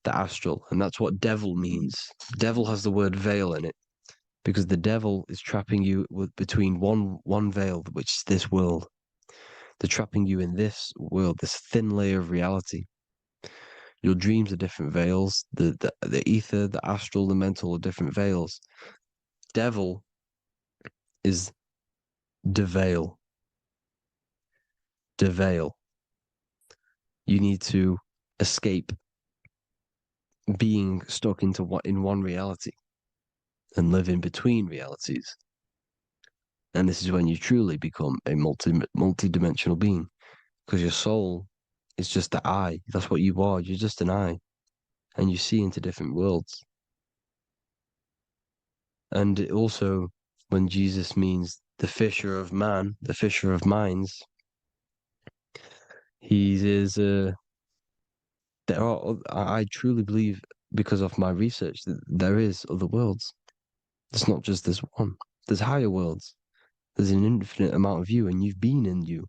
the astral, and that's what devil means. Devil has the word veil in it, because the devil is trapping you between one veil, which is this world. They're trapping you in this world, this thin layer of reality. Your dreams are different veils. The ether, the astral, the mental are different veils. Devil is deveil. Deveil. You need to escape being stuck into in one reality and live in between realities. And this is when you truly become a multi-dimensional being, because your soul is just the eye. That's what you are. You're just an eye, and you see into different worlds. And it also, when Jesus means the fisher of man, the fisher of minds, he is. I truly believe, because of my research, that there is other worlds. It's not just this one. There's higher worlds. There's an infinite amount of you, and you've been in you,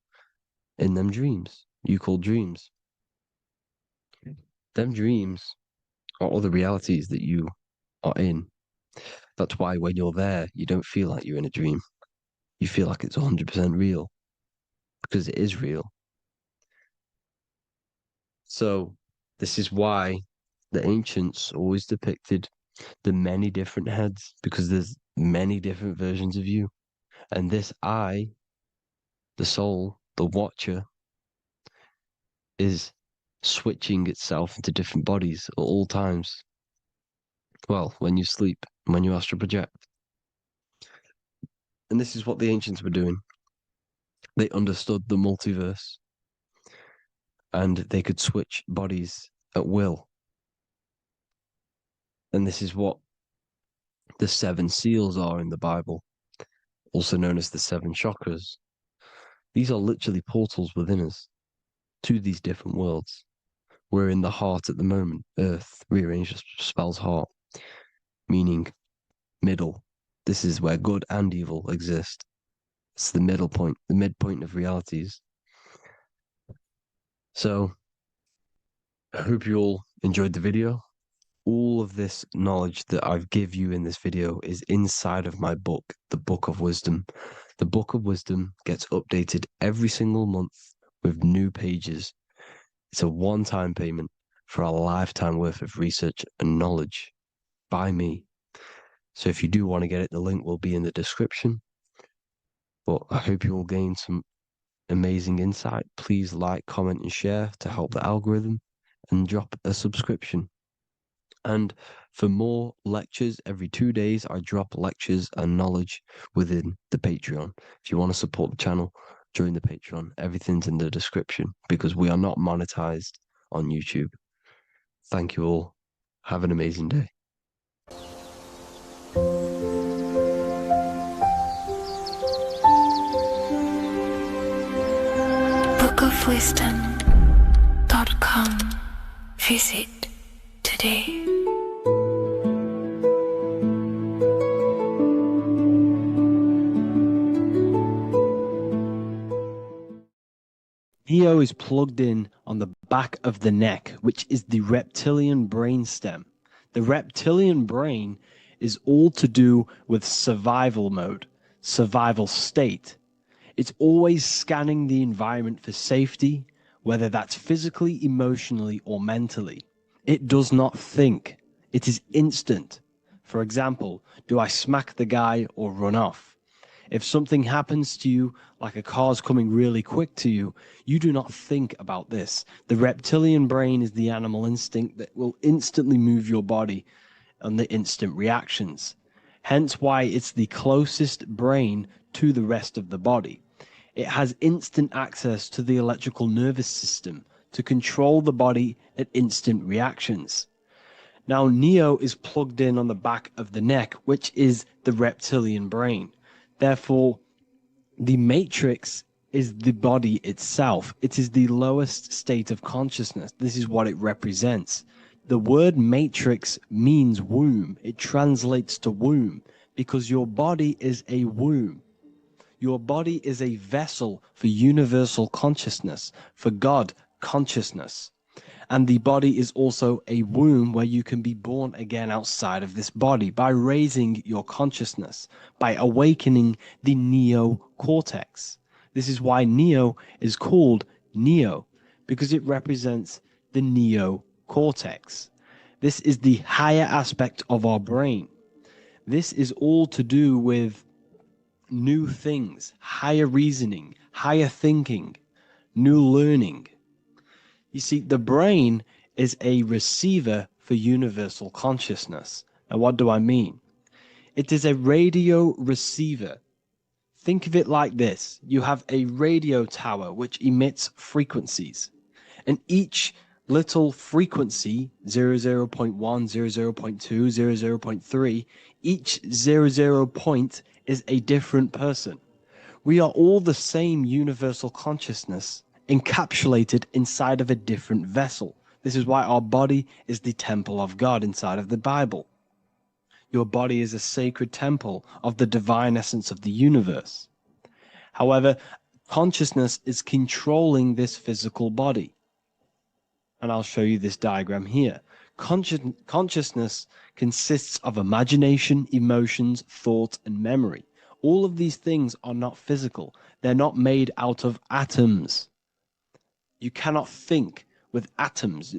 in them dreams. You call dreams. Them dreams are other realities that you are in. That's why when you're there, you don't feel like you're in a dream. You feel like it's 100% real, because it is real. So this is why the ancients always depicted the many different heads, because there's many different versions of you. And this I, the soul, the watcher, is switching itself into different bodies at all times. Well, when you sleep, when you astral project. And this is what the ancients were doing. They understood the multiverse, and they could switch bodies at will. And this is what the 7 seals are in the Bible, also known as the 7 chakras. These are literally portals within us to these different worlds. We're in the heart at the moment. Earth, rearranged, spells heart, meaning middle. This is where good and evil exist. It's the middle point, the midpoint of realities. So, I hope you all enjoyed the video. All of this knowledge that I've give you in this video is inside of my book, the Book of Wisdom. The Book of Wisdom gets updated every single month with new pages. It's a one-time payment for a lifetime worth of research and knowledge by me. So if you do want to get it, the link will be in the description. But I hope you will gain some amazing insight. Please like, comment, and share to help the algorithm, and drop a subscription. And for more lectures, every 2 days, I drop lectures and knowledge within the Patreon. If you want to support the channel, join the Patreon. Everything's in the description, because we are not monetized on YouTube. Thank you all. Have an amazing day. bookofwisdom.com. Visit today. Neo is plugged in on the back of the neck, which is the reptilian brain stem. The reptilian brain is all to do with survival mode, survival state. It's always scanning the environment for safety, whether that's physically, emotionally, or mentally. It does not think. It is instant. For example, do I smack the guy or run off? If something happens to you, like a car's coming really quick to you, you do not think about this. The reptilian brain is the animal instinct that will instantly move your body and the instant reactions. Hence why it's the closest brain to the rest of the body. It has instant access to the electrical nervous system to control the body at instant reactions. Now, Neo is plugged in on the back of the neck, which is the reptilian brain. Therefore, the matrix is the body itself. It is the lowest state of consciousness. This is what it represents. The word matrix means womb. It translates to womb because your body is a womb. Your body is a vessel for universal consciousness, for God consciousness. And the body is also a womb where you can be born again outside of this body by raising your consciousness, by awakening the neocortex. This is why Neo is called Neo, because it represents the neocortex. This is the higher aspect of our brain. This is all to do with new things, higher reasoning, higher thinking, new learning. You see, the brain is a receiver for universal consciousness. Now, what do I mean? It is a radio receiver. Think of it like this. You have a radio tower which emits frequencies, and each little frequency, 00.1, 00.2, 00.3, each 00 point is a different person. We are all the same universal consciousness encapsulated inside of a different vessel. This is why our body is the temple of God inside of the Bible. Your body is a sacred temple of the divine essence of the universe. However, consciousness is controlling this physical body. And I'll show you this diagram here. Consciousness consists of imagination, emotions, thought, and memory. All of these things are not physical. They're not made out of atoms. You cannot think with atoms.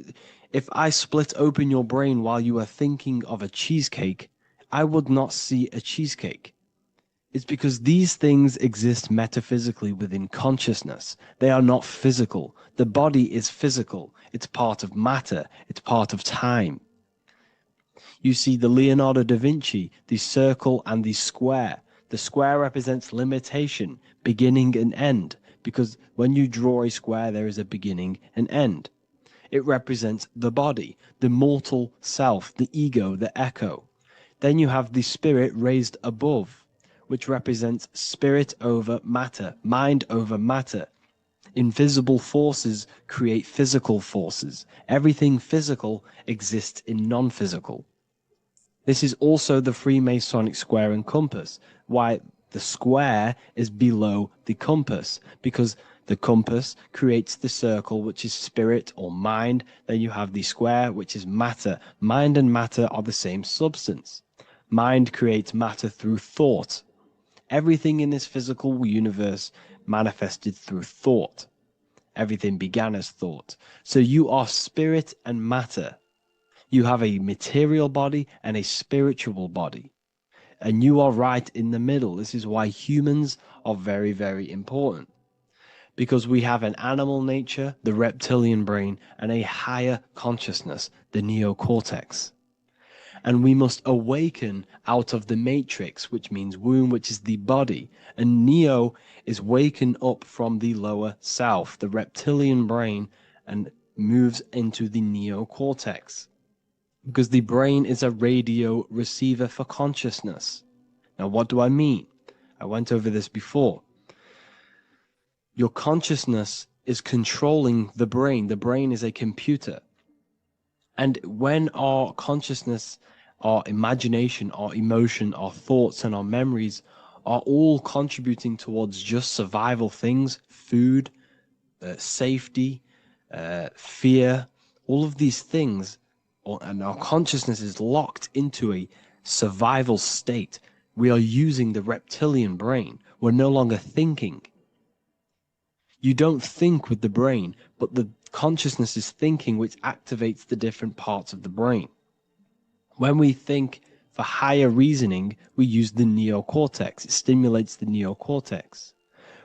If I split open your brain while you are thinking of a cheesecake, I would not see a cheesecake. It's because these things exist metaphysically within consciousness. They are not physical. The body is physical. It's part of matter. It's part of time. You see the Leonardo da Vinci, the circle and the square. The square represents limitation, beginning and end, because when you draw a square, there is a beginning and end. It represents the body, the mortal self, the ego, the echo. Then you have the spirit raised above, which represents spirit over matter, mind over matter. Invisible forces create physical forces. Everything physical exists in non-physical. This is also the Freemasonic square and compass, why the square is below the compass, because the compass creates the circle, which is spirit or mind. Then you have the square, which is matter. Mind and matter are the same substance. Mind creates matter through thought. Everything in this physical universe manifested through thought. Everything began as thought. So you are spirit and matter. You have a material body and a spiritual body. And you are right in the middle. This is why humans are very, very important. Because we have an animal nature, the reptilian brain, and a higher consciousness, the neocortex. And we must awaken out of the matrix, which means womb, which is the body. And Neo is waken up from the lower self, the reptilian brain, and moves into the neocortex. Because the brain is a radio receiver for consciousness. Now, what do I mean? I went over this before. Your consciousness is controlling the brain. The brain is a computer. And when our consciousness, our imagination, our emotion, our thoughts, and our memories are all contributing towards just survival things, food, safety, fear, all of these things, and our consciousness is locked into a survival state, we are using the reptilian brain. We're no longer thinking. You don't think with the brain, but the consciousness is thinking, which activates the different parts of the brain. When we think for higher reasoning, we use the neocortex. It stimulates the neocortex.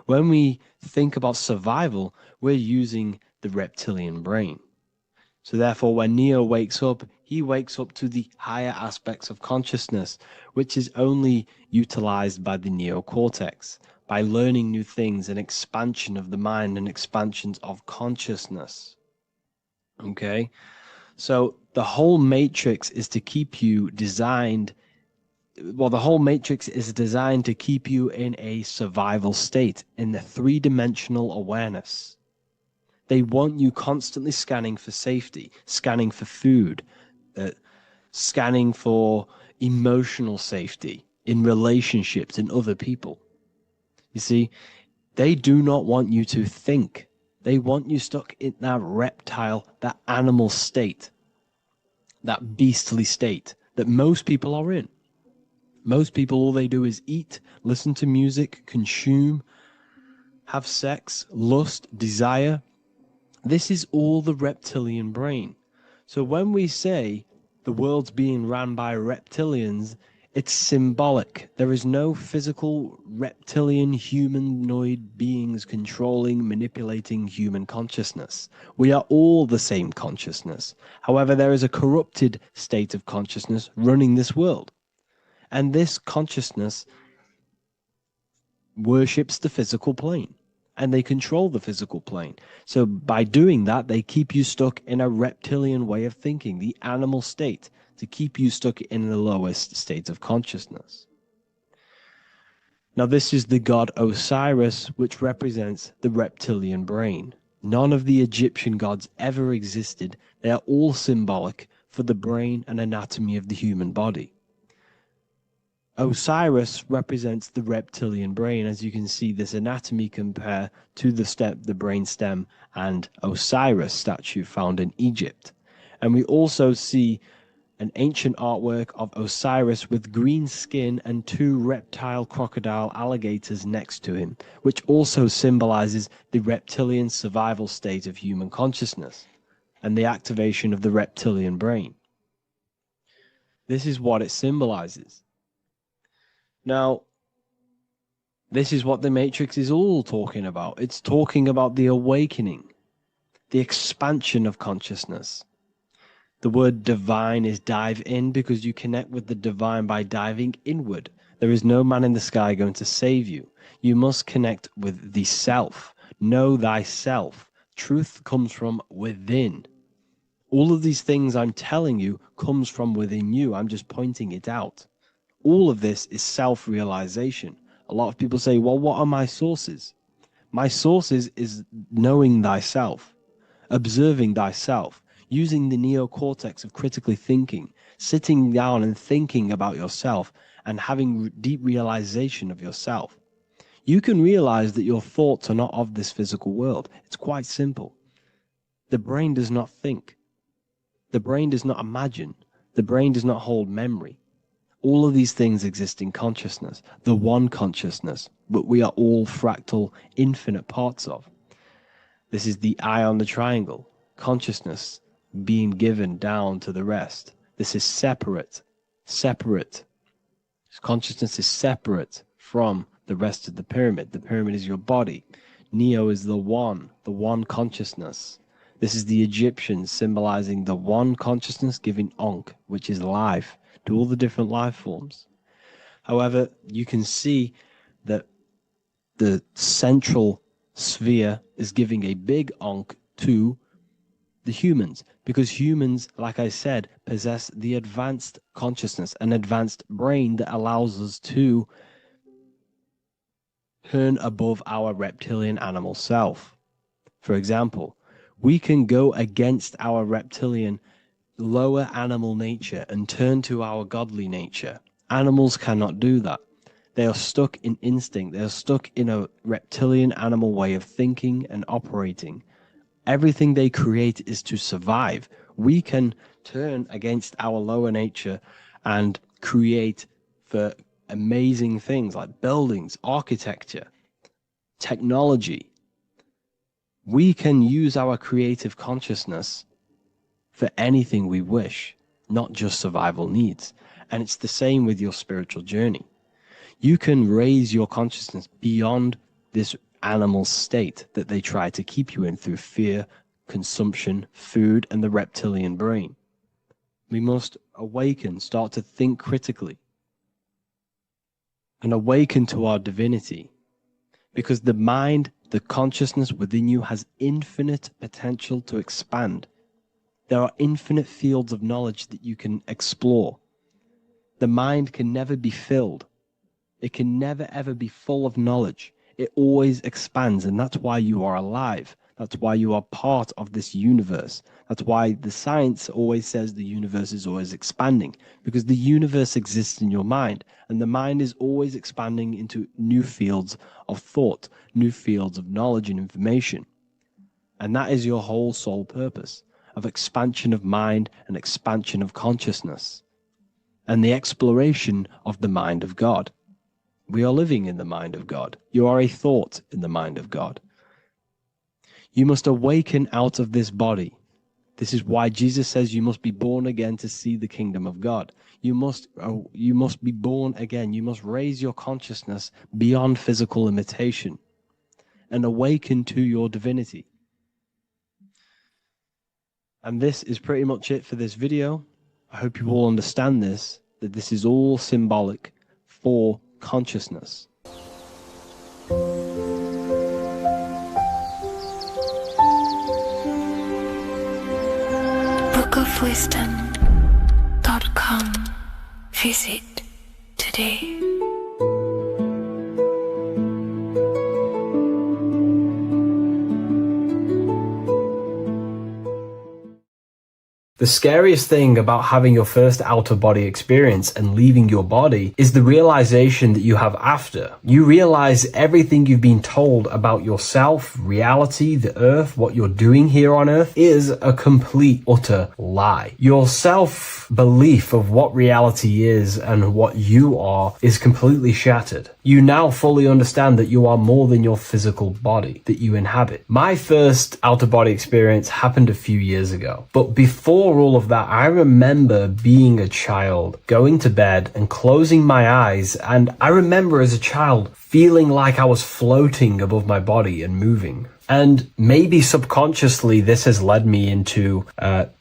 When we think about survival, we're using the reptilian brain. So therefore, when Neo wakes up, he wakes up to the higher aspects of consciousness, which is only utilized by the neocortex, by learning new things and expansion of the mind and expansions of consciousness. Okay? So the whole matrix is to keep you designed, well, the whole matrix is designed to keep you in a survival state, in the three-dimensional awareness. They want you constantly scanning for safety, scanning for food, scanning for emotional safety in relationships in other people. You see, they do not want you to think. They want you stuck in that reptile, that animal state, that beastly state that most people are in. Most people, all they do is eat, listen to music, consume, have sex, lust, desire. This is all the reptilian brain. So when we say the world's being ran by reptilians, it's symbolic. There is no physical reptilian humanoid beings controlling, manipulating human consciousness. We are all the same consciousness. However, there is a corrupted state of consciousness running this world. And this consciousness worships the physical plane. And they control the physical plane. So by doing that, they keep you stuck in a reptilian way of thinking, the animal state, to keep you stuck in the lowest state of consciousness. Now, this is the god Osiris, which represents the reptilian brain. None of the Egyptian gods ever existed. They are all symbolic for the brain and anatomy of the human body. Osiris represents the reptilian brain. As you can see, this anatomy compare to the brain stem and Osiris statue found in Egypt. And we also see an ancient artwork of Osiris with green skin and two reptile crocodile alligators next to him, which also symbolizes the reptilian survival state of human consciousness and the activation of the reptilian brain. This is what it symbolizes. Now, this is what the Matrix is all talking about. It's talking about the awakening, the expansion of consciousness. The word divine is dive in because you connect with the divine by diving inward. There is no man in the sky going to save you. You must connect with the self. Know thyself. Truth comes from within. All of these things I'm telling you comes from within you. I'm just pointing it out. All of this is self-realization. A lot of people say, well, what are my sources? My sources is knowing thyself, observing thyself, using the neocortex of critically thinking, sitting down and thinking about yourself and having deep realization of yourself. You can realize that your thoughts are not of this physical world. It's quite simple. The brain does not think. The brain does not imagine. The brain does not hold memory. All of these things exist in consciousness, the one consciousness, but we are all fractal, infinite parts of. This is the eye on the triangle, consciousness being given down to the rest. This is separate. Consciousness is separate from the rest of the pyramid. The pyramid is your body. Neo is the one consciousness. This is the Egyptians symbolizing the one consciousness giving Ankh, which is life, to all the different life forms. However, you can see that the central sphere is giving a big Ankh to the humans, because humans, like I said, possess the advanced consciousness, an advanced brain that allows us to turn above our reptilian animal self. For example, we can go against our reptilian lower animal nature and turn to our godly nature. Animals cannot do that. They are stuck in instinct. They are stuck in a reptilian animal way of thinking and operating. Everything they create is to survive. We can turn against our lower nature and create for amazing things like buildings, architecture, technology. We can use our creative consciousness for anything we wish, not just survival needs. And it's the same with your spiritual journey. You can raise your consciousness beyond this animal state that they try to keep you in through fear, consumption, food, and the reptilian brain. We must awaken, start to think critically, and awaken to our divinity. Because the mind, the consciousness within you has infinite potential to expand. There are infinite fields of knowledge that you can explore. The mind can never be filled. It can never ever be full of knowledge. It always expands, and that's why you are alive. That's why you are part of this universe. That's why the science always says the universe is always expanding, because the universe exists in your mind, and the mind is always expanding into new fields of thought, new fields of knowledge and information. And that is your whole soul purpose, of expansion of mind and expansion of consciousness, and the exploration of the mind of God. We are living in the mind of God. You are a thought in the mind of God. You must awaken out of this body. This is why Jesus says you must be born again to see the kingdom of God. You must be born again. You must raise your consciousness beyond physical limitation and awaken to your divinity. And this is pretty much it for this video. I hope you all understand this, that this is all symbolic for consciousness. bookofwisdom.com. Visit today. The scariest thing about having your first out-of-body experience and leaving your body is the realization that you have after. You realize everything you've been told about yourself, reality, the earth, what you're doing here on earth is a complete, utter lie. Your self-belief of what reality is and what you are is completely shattered. You now fully understand that you are more than your physical body that you inhabit. My first out-of-body experience happened a few years ago, but before all of that, I remember being a child, going to bed and closing my eyes, and I remember as a child feeling like I was floating above my body and moving. And maybe subconsciously this has led me into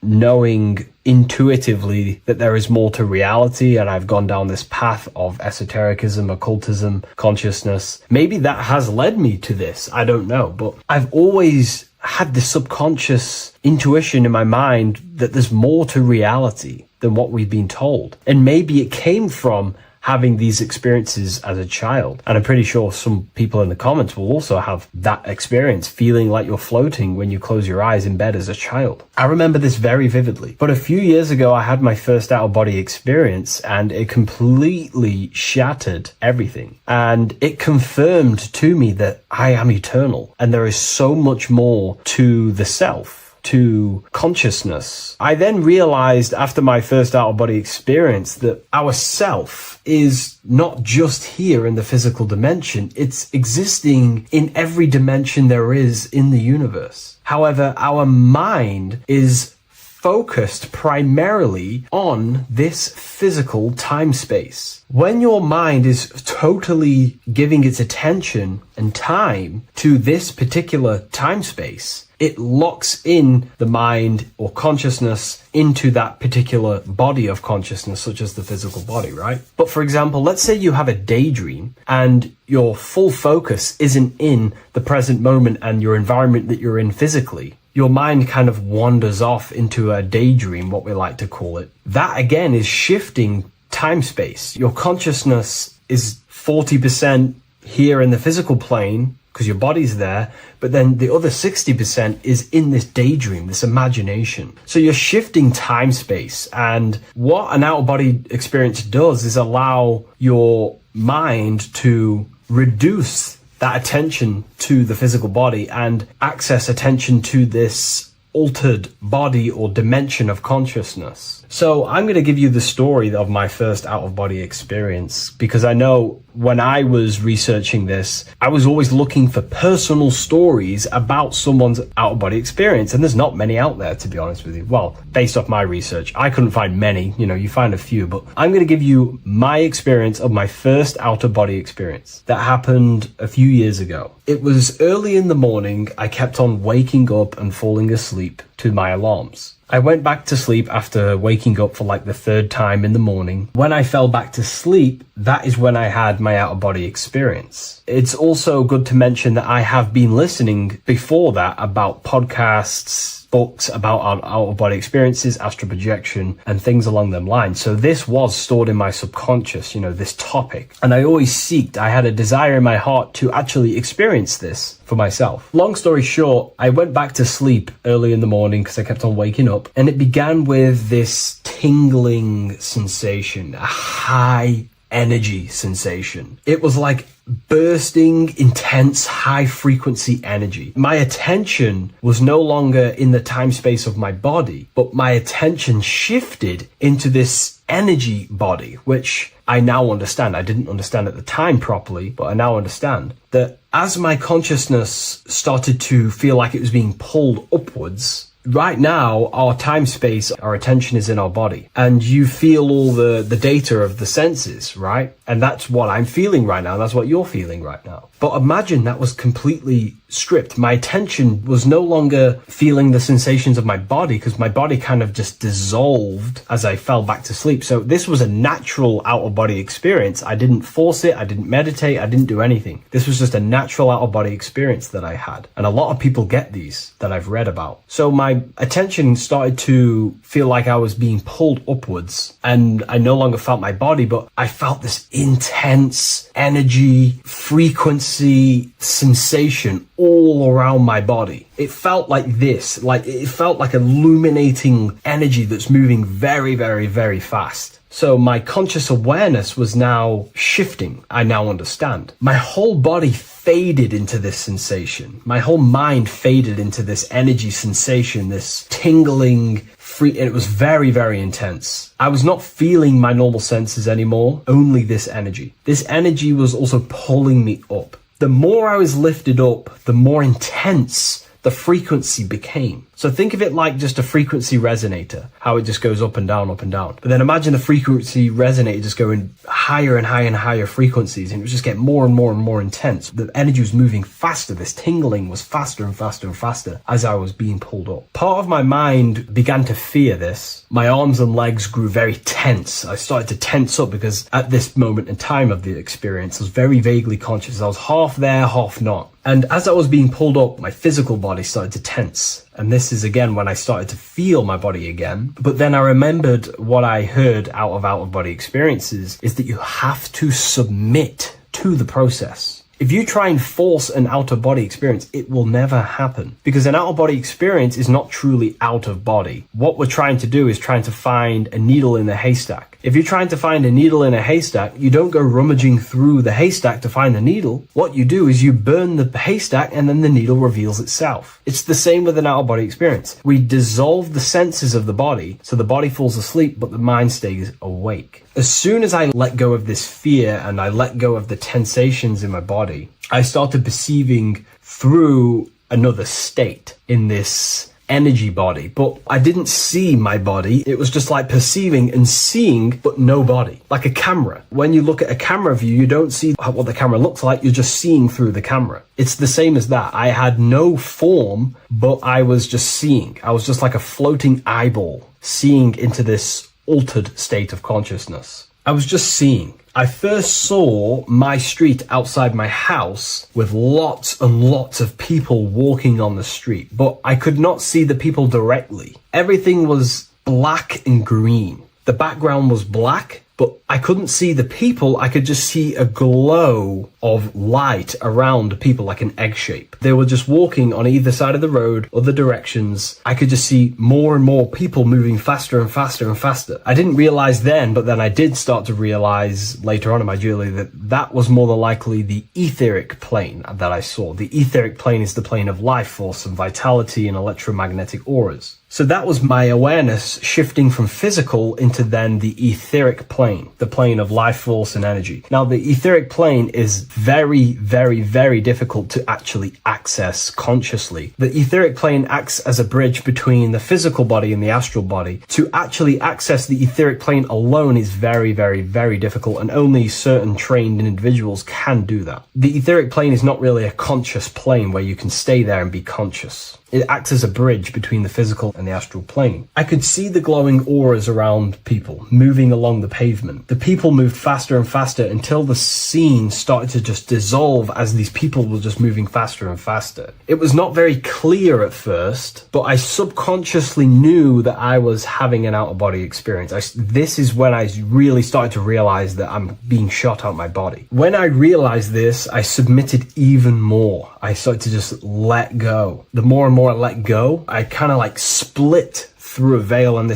knowing intuitively that there is more to reality, and I've gone down this path of esotericism, occultism, consciousness. Maybe that has led me to this, I don't know, but I've always had this subconscious intuition in my mind that there's more to reality than what we've been told. And maybe it came from having these experiences as a child. And I'm pretty sure some people in the comments will also have that experience, feeling like you're floating when you close your eyes in bed as a child. I remember this very vividly. But a few years ago, I had my first out-of-body experience, and it completely shattered everything. And it confirmed to me that I am eternal, and there is so much more to the self, to consciousness. I then realized after my first out-of-body experience that our self is not just here in the physical dimension, it's existing in every dimension there is in the universe. However, our mind is focused primarily on this physical time space. When your mind is totally giving its attention and time to this particular time space, it locks in the mind or consciousness into that particular body of consciousness, such as the physical body, right? But for example, let's say you have a daydream and your full focus isn't in the present moment and your environment that you're in physically. Your mind kind of wanders off into a daydream, what we like to call it. That again is shifting time space. Your consciousness is 40% here in the physical plane because your body's there, but then the other 60% is in this daydream, this imagination. So you're shifting time space, and what an out-of-body experience does is allow your mind to reduce that attention to the physical body and access attention to this altered body or dimension of consciousness. So I'm going to give you the story of my first out-of-body experience, because I know when I was researching this, I was always looking for personal stories about someone's out-of-body experience, and there's not many out there, to be honest with you. Well, based off my research, I couldn't find many. You find a few, but I'm going to give you my experience of my first out-of-body experience that happened a few years ago. It was early in the morning. I kept on waking up and falling asleep to my alarms. I went back to sleep after waking up for like the third time in the morning. When I fell back to sleep, that is when I had my out-of-body experience. It's also good to mention that I have been listening before that about podcasts, books about our out-of-body experiences, astral projection, and things along them lines. So this was stored in my subconscious, this topic. And I had a desire in my heart to actually experience this for myself. Long story short, I went back to sleep early in the morning because I kept on waking up, and it began with this tingling sensation, a high energy sensation. It was like bursting, intense, high frequency energy. My attention was no longer in the time space of my body, but my attention shifted into this energy body, which I now understand. I didn't understand at the time properly, but I now understand that as my consciousness started to feel like it was being pulled upwards, right now, our time space, our attention is in our body, and you feel all the data of the senses, right? And that's what I'm feeling right now. That's what you're feeling right now. But imagine that was completely stripped. My attention was no longer feeling the sensations of my body because my body kind of just dissolved as I fell back to sleep. So this was a natural out-of-body experience. I didn't force it. I didn't meditate. I didn't do anything. This was just a natural out-of-body experience that I had. And a lot of people get these that I've read about. So my attention started to feel like I was being pulled upwards, and I no longer felt my body, but I felt this intense energy, frequency, sensation all around my body. It felt like this, it felt like illuminating energy that's moving very, very, very fast. So my conscious awareness was now shifting. I now understand. My whole body faded into this sensation. My whole mind faded into this energy sensation, this tingling, and it was very, very intense. I was not feeling my normal senses anymore, only this energy. This energy was also pulling me up. The more I was lifted up, the more intense the frequency became. So think of it like just a frequency resonator, how it just goes up and down, up and down. But then imagine the frequency resonator just going higher and higher and higher frequencies, and it was just getting more and more and more intense. The energy was moving faster. This tingling was faster and faster and faster as I was being pulled up. Part of my mind began to fear this. My arms and legs grew very tense. I started to tense up because at this moment in time of the experience, I was very vaguely conscious. I was half there, half not. And as I was being pulled up, my physical body started to tense. And this is again when I started to feel my body again. But then I remembered what I heard out of body experiences is that you have to submit to the process. If you try and force an out-of-body experience, it will never happen, because an out-of-body experience is not truly out of body. What we're trying to do is trying to find a needle in a haystack. If you're trying to find a needle in a haystack, you don't go rummaging through the haystack to find the needle. What you do is you burn the haystack and then the needle reveals itself. It's the same with an out-of-body experience. We dissolve the senses of the body, so the body falls asleep, but the mind stays awake. As soon as I let go of this fear and I let go of the tensations in my body, I started perceiving through another state in this energy body, but I didn't see my body. It was just like perceiving and seeing, but no body, like a camera. When you look at a camera view, you don't see what the camera looks like. You're just seeing through the camera. It's the same as that. I had no form, but I was just seeing. I was just like a floating eyeball, seeing into this altered state of consciousness. I was just seeing. I first saw my street outside my house with lots and lots of people walking on the street, but I could not see the people directly. Everything was black and green. The background was black, but I couldn't see the people. I could just see a glow of light around the people, like an egg shape. They were just walking on either side of the road, other directions. I could just see more and more people moving faster and faster and faster. I didn't realize then, but then I did start to realize later on in my journey that that was more than likely the etheric plane that I saw. The etheric plane is the plane of life force and vitality and electromagnetic auras. So that was my awareness shifting from physical into then the etheric plane, the the plane of life force and energy. Now, the etheric plane is very, very, very difficult to actually access consciously. The etheric plane acts as a bridge between the physical body and the astral body. To actually access the etheric plane alone is very, very, very difficult, and only certain trained individuals can do that. The etheric plane is not really a conscious plane where you can stay there and be conscious. It acts as a bridge between the physical and the astral plane. I could see the glowing auras around people moving along the pavement. The people moved faster and faster until the scene started to just dissolve as these people were just moving faster and faster. It was not very clear at first, but I subconsciously knew that I was having an out-of-body experience. This is when I really started to realize that I'm being shot out my body. When I realized this, I submitted even more. I started to just let go. The more and more I let go, I kind of like split through a veil, and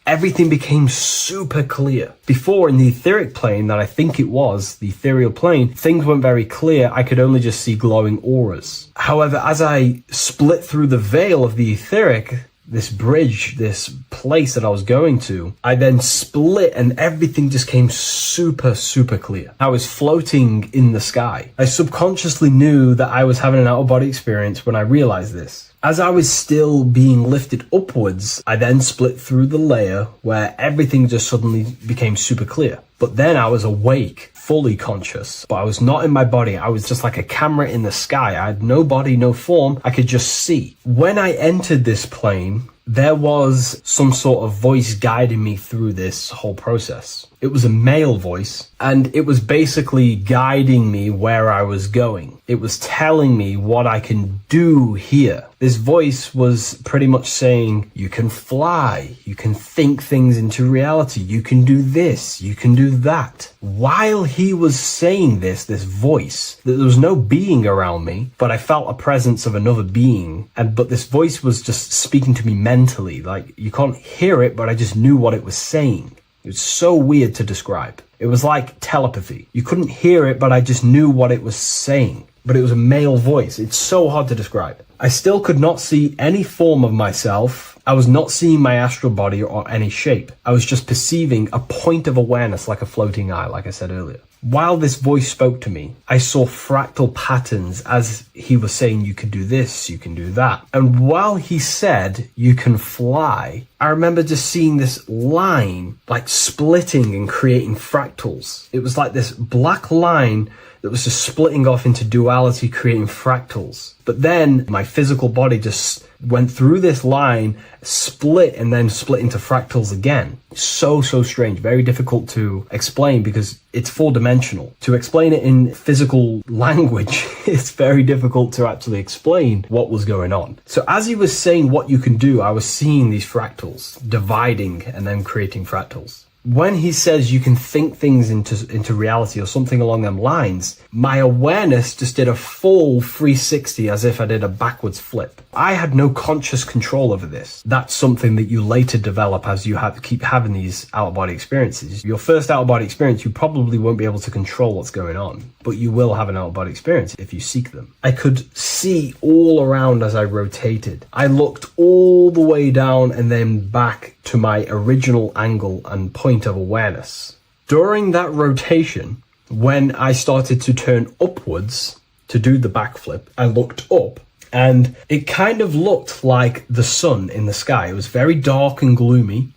everything became super clear. Before, in the etheric plane, that I think it was, the ethereal plane, things weren't very clear. I could only just see glowing auras. However, as I split through the veil of the etheric, this bridge, this place that I was going to, I then split and everything just came super, super clear. I was floating in the sky. I subconsciously knew that I was having an out-of-body experience when I realized this. As I was still being lifted upwards, I then split through the layer where everything just suddenly became super clear. But then I was awake, fully conscious, but I was not in my body. I was just like a camera in the sky. I had no body, no form. I could just see. When I entered this plane, there was some sort of voice guiding me through this whole process. It was a male voice, and it was basically guiding me where I was going. It was telling me what I can do here. This voice was pretty much saying, you can fly, you can think things into reality, you can do this, you can do that. While he was saying this voice, there was no being around me, but I felt a presence of another being. But this voice was just speaking to me mentally. Like, you can't hear it, but I just knew what it was saying. It was so weird to describe. It was like telepathy. You couldn't hear it, but I just knew what it was saying. But it was a male voice. It's so hard to describe. I still could not see any form of myself. I was not seeing my astral body or any shape. I was just perceiving a point of awareness, like a floating eye, like I said earlier. While this voice spoke to me, I saw fractal patterns as he was saying, you can do this, you can do that. And while he said, you can fly, I remember just seeing this line like splitting and creating fractals. It was like this black line that was just splitting off into duality, creating fractals. But then my physical body just went through this line, split, and then split into fractals again. So strange, very difficult to explain because it's four-dimensional. To explain it in physical language, it's very difficult to actually explain what was going on. So as he was saying what you can do, I was seeing these fractals dividing and then creating fractals. When he says you can think things into reality or something along them lines, my awareness just did a full 360 as if I did a backwards flip. I had no conscious control over this. That's something that you later develop as you keep having these out-of-body experiences. Your first out-of-body experience, you probably won't be able to control what's going on, but you will have an out-of-body experience if you seek them. I could see all around as I rotated. I looked all the way down and then back to my original angle and point of awareness. During that rotation, when I started to turn upwards to do the backflip, I looked up and it kind of looked like the sun in the sky. It was very dark and gloomy.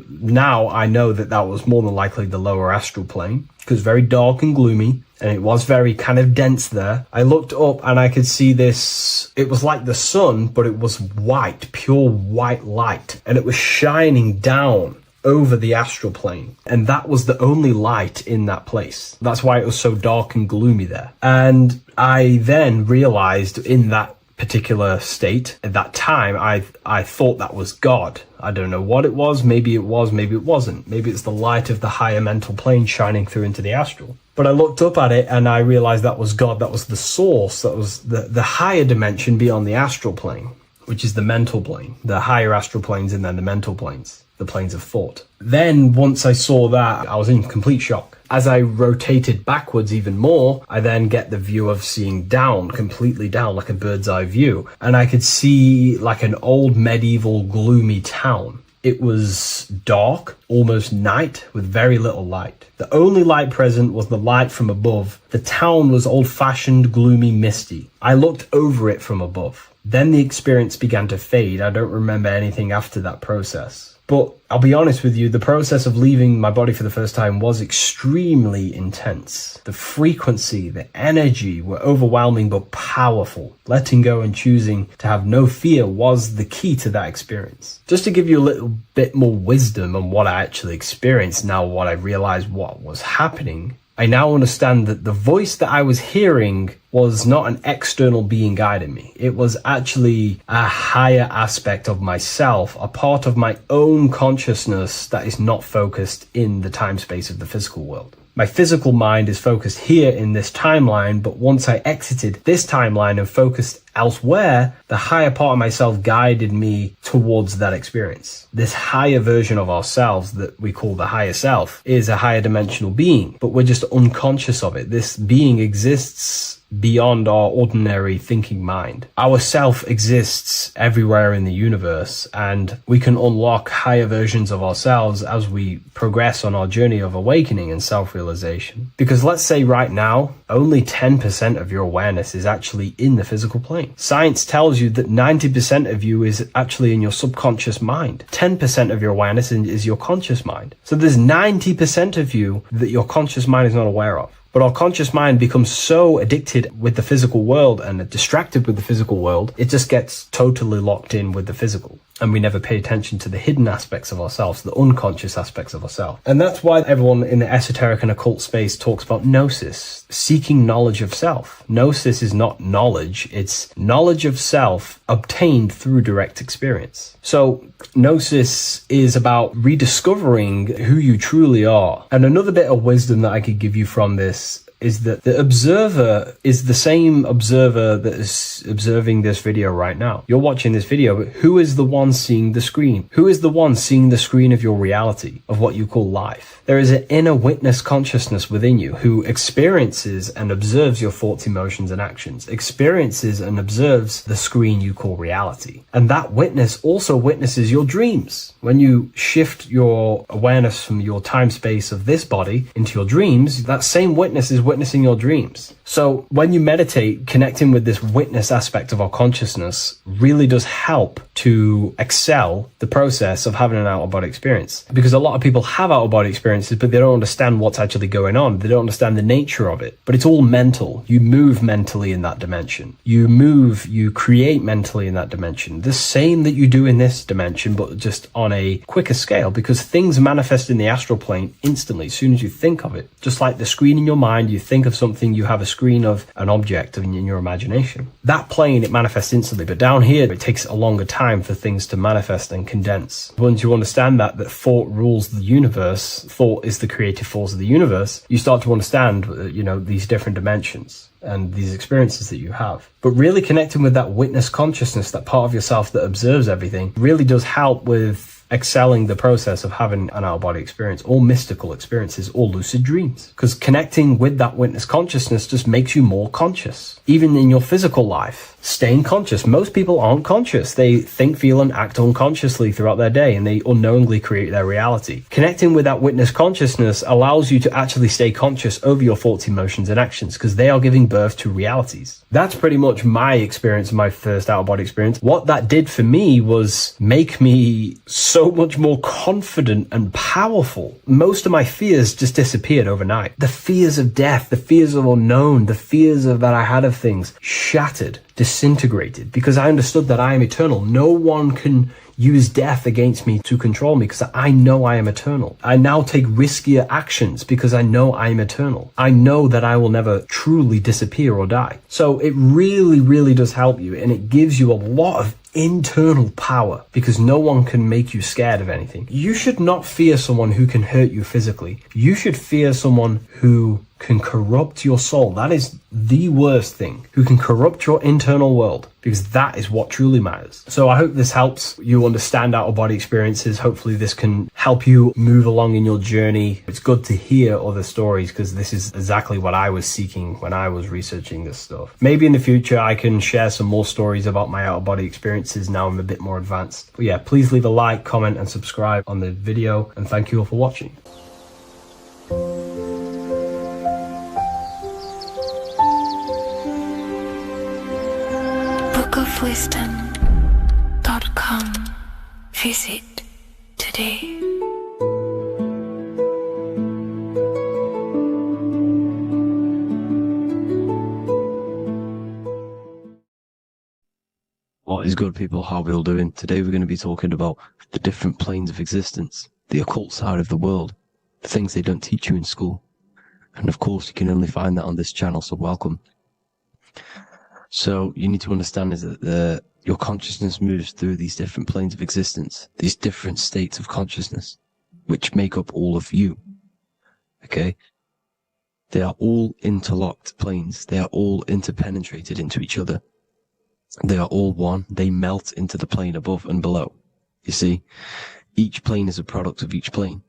Now I know that was more than likely the lower astral plane because very dark and gloomy, and it was very kind of dense there. I looked up and I could see this. It was like the sun, but it was white, pure white light, and it was shining down over the astral plane, and that was the only light in that place. That's why it was so dark and gloomy there. And I then realized in that particular state, at that time, I thought that was God. I don't know what it was, maybe it wasn't. Maybe it's the light of the higher mental plane shining through into the astral. But I looked up at it and I realized that was God, that was the source, that was the higher dimension beyond the astral plane, which is the mental plane, the higher astral planes and then the mental planes, the planes of thought. Then once I saw that, I was in complete shock. As I rotated backwards even more, I then get the view of seeing down, completely down, like a bird's eye view. And I could see like an old medieval gloomy town. It was dark, almost night, with very little light. The only light present was the light from above. The town was old-fashioned, gloomy, misty. I looked over it from above. Then the experience began to fade. I don't remember anything after that process. But I'll be honest with you, the process of leaving my body for the first time was extremely intense. The frequency, the energy were overwhelming but powerful. Letting go and choosing to have no fear was the key to that experience. Just to give you a little bit more wisdom on what I actually experienced now, what I realized what was happening, I now understand that the voice that I was hearing was not an external being guiding me. It was actually a higher aspect of myself, a part of my own consciousness that is not focused in the time space of the physical world. My physical mind is focused here in this timeline, but once I exited this timeline and focused elsewhere, the higher part of myself guided me towards that experience. This higher version of ourselves that we call the higher self is a higher dimensional being, but we're just unconscious of it. This being exists beyond our ordinary thinking mind. Our self exists everywhere in the universe, and we can unlock higher versions of ourselves as we progress on our journey of awakening and self-realization. Because let's say right now, only 10% of your awareness is actually in the physical plane. Science tells you that 90% of you is actually in your subconscious mind. 10% of your awareness is your conscious mind. So there's 90% of you that your conscious mind is not aware of. But our conscious mind becomes so addicted with the physical world and distracted with the physical world, it just gets totally locked in with the physical. And we never pay attention to the hidden aspects of ourselves, the unconscious aspects of ourselves. And that's why everyone in the esoteric and occult space talks about gnosis, seeking knowledge of self. Gnosis is not knowledge, it's knowledge of self obtained through direct experience. So gnosis is about rediscovering who you truly are. And another bit of wisdom that I could give you from this is that the observer is the same observer that is observing this video right now. You're watching this video, but who is the one seeing the screen? Who is the one seeing the screen of your reality, of what you call life? There is an inner witness consciousness within you who experiences and observes your thoughts, emotions, and actions, experiences and observes the screen you call reality. And that witness also witnesses your dreams. When you shift your awareness from your time space of this body into your dreams, that same witness is witnessing your dreams. So when you meditate, connecting with this witness aspect of our consciousness really does help to excel the process of having an out-of-body experience. Because a lot of people have out-of-body experiences, but they don't understand what's actually going on. They don't understand the nature of it. But it's all mental. You move mentally in that dimension. You create mentally in that dimension. The same that you do in this dimension, but just on a quicker scale, because things manifest in the astral plane instantly as soon as you think of it. Just like the screen in your mind, you think of something, you have a screen of an object in your imagination. That plane, it manifests instantly, but down here, it takes a longer time for things to manifest and condense. Once you understand that thought rules the universe, thought is the creative force of the universe, you start to understand, these different dimensions and these experiences that you have. But really connecting with that witness consciousness, that part of yourself that observes everything, really does help with excelling the process of having an out-of-body experience, or mystical experiences, or lucid dreams. Because connecting with that witness consciousness just makes you more conscious. Even in your physical life, staying conscious. Most people aren't conscious. They think, feel, and act unconsciously throughout their day, and they unknowingly create their reality. Connecting with that witness consciousness allows you to actually stay conscious over your thoughts, emotions, and actions, because they are giving birth to realities. That's pretty much my experience, my first out-of-body experience. What that did for me was make me so much more confident and powerful. Most of my fears just disappeared overnight. The fears of death, the fears of unknown, the fears that I had of things shattered, disintegrated, because I understood that I am eternal. No one can use death against me to control me, because I know I am eternal. I now take riskier actions because I know I am eternal. I know that I will never truly disappear or die. So it really, really does help you, and it gives you a lot of internal power, because no one can make you scared of anything. You should not fear someone who can hurt you physically. You should fear someone who can corrupt your soul. That is the worst thing, who can corrupt your internal world, because that is what truly matters. So I hope this helps you understand out-of-body experiences. Hopefully this can help you move along in your journey. It's good to hear other stories, because this is exactly what I was seeking when I was researching this stuff. Maybe in the future I can share some more stories about my out-of-body experiences now I'm a bit more advanced. But yeah, please leave a like, comment, and subscribe on the video, and thank you all for watching. bookofwisdom.com. Visit today. What is good, people? How are we all doing? Today we're going to be talking about the different planes of existence, the occult side of the world, the things they don't teach you in school. And of course, you can only find that on this channel, so welcome. So you need to understand is that your consciousness moves through these different planes of existence, these different states of consciousness, which make up all of you. Okay? They are all interlocked planes. They are all interpenetrated into each other. They are all one. They melt into the plane above and below. You see, each plane is a product of each plane.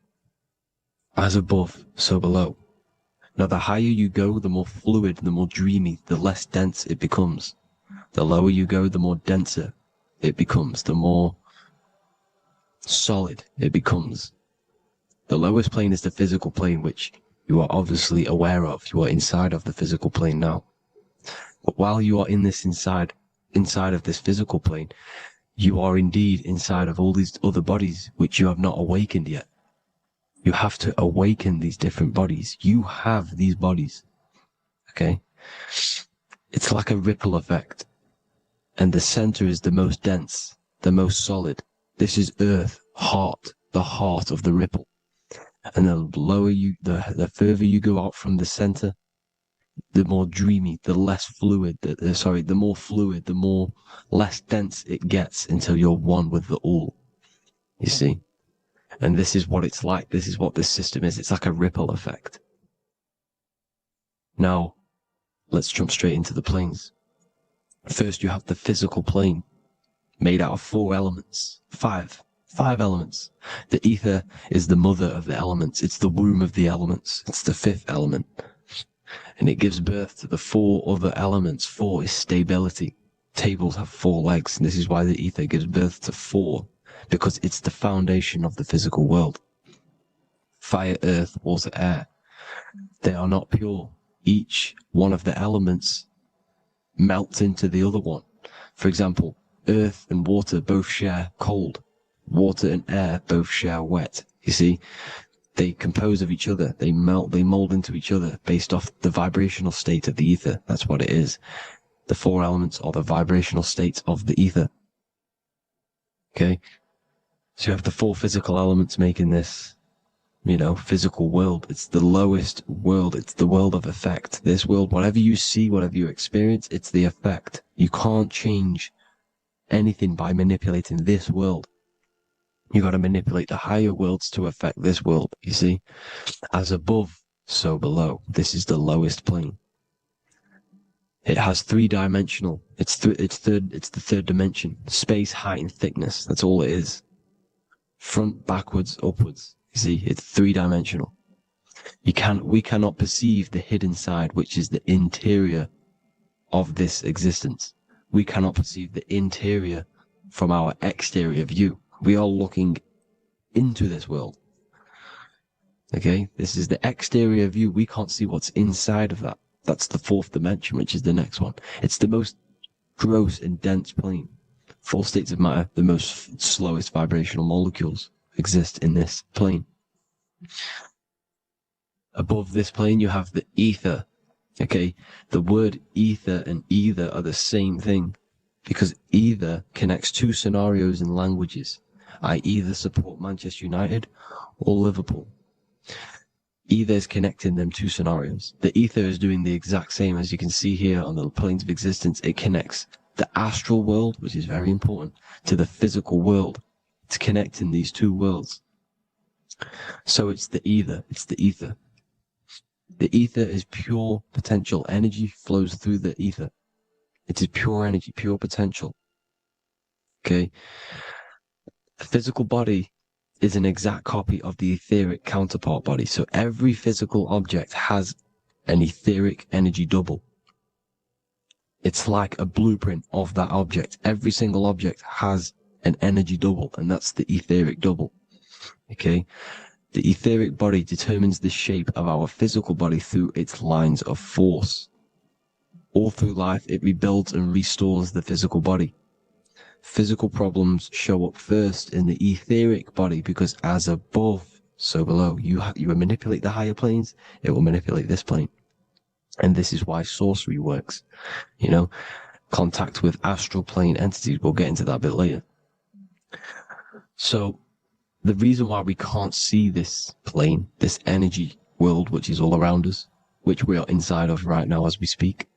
As above, so below. Now, the higher you go, the more fluid, the more dreamy, the less dense it becomes. The lower you go, the more denser it becomes, the more solid it becomes. The lowest plane is the physical plane, which you are obviously aware of. You are inside of the physical plane now. But while you are in this inside of this physical plane, you are indeed inside of all these other bodies which you have not awakened yet. You have to awaken these different bodies. You have these bodies. Okay? It's like a ripple effect. And the center is the most dense, the most solid. This is earth, heart, the heart of the ripple. And the lower you, the further you go out from the center, the more dreamy, the less fluid, the more fluid, the more less dense it gets until you're one with the all. You see? And this is what it's like. This is what this system is. It's like a ripple effect. Now, let's jump straight into the planes. First, you have the physical plane, made out of 4 elements. 5 elements. The ether is the mother of the elements. It's the womb of the elements. It's the 5th element. And it gives birth to the 4 other elements. 4 is stability. Tables have 4 legs, and this is why the ether gives birth to 4. Because it's the foundation of the physical world. Fire, earth, water, air. They are not pure. Each one of the elements melts into the other one. For example, earth and water both share cold. Water and air both share wet. You see, they compose of each other. They melt, they mold into each other based off the vibrational state of the ether. That's what it is. The 4 elements are the vibrational states of the ether. Okay? So you have the 4 physical elements making this, physical world. It's the lowest world. It's the world of effect. This world, whatever you see, whatever you experience, it's the effect. You can't change anything by manipulating this world. You got to manipulate the higher worlds to affect this world, you see? As above, so below. This is the lowest plane. It has 3-dimensional. It's the 3rd dimension. Space, height, and thickness. That's all it is. Front, backwards, upwards. You see, it's 3-dimensional. We cannot perceive the hidden side, which is the interior of this existence. We cannot perceive the interior from our exterior view. We are looking into this world. Okay, this is the exterior view. We can't see what's inside of that. That's the 4th dimension, which is the next one. It's the most gross and dense plane. 4 states of matter, the most slowest vibrational molecules exist in this plane. Above this plane, you have the ether. Okay, the word ether and either are the same thing, because either connects 2 scenarios in languages. I either support Manchester United or Liverpool. Either is connecting them 2 scenarios. The ether is doing the exact same, as you can see here on the planes of existence. It connects the astral world, which is very important, to the physical world. It's connecting these 2 worlds. So it's the ether. The ether is pure potential. Energy flows through the ether. It is pure energy, pure potential. Okay? The physical body is an exact copy of the etheric counterpart body. So every physical object has an etheric energy double. It's like a blueprint of that object. Every single object has an energy double, and that's the etheric double. Okay? The etheric body determines the shape of our physical body through its lines of force. All through life, it rebuilds and restores the physical body. Physical problems show up first in the etheric body because as above, so below. You manipulate the higher planes, it will manipulate this plane. And this is why sorcery works. You know, contact with astral plane entities. We'll get into that a bit later. So the reason why we can't see this plane, this energy world, which is all around us, which we are inside of right now as we speak,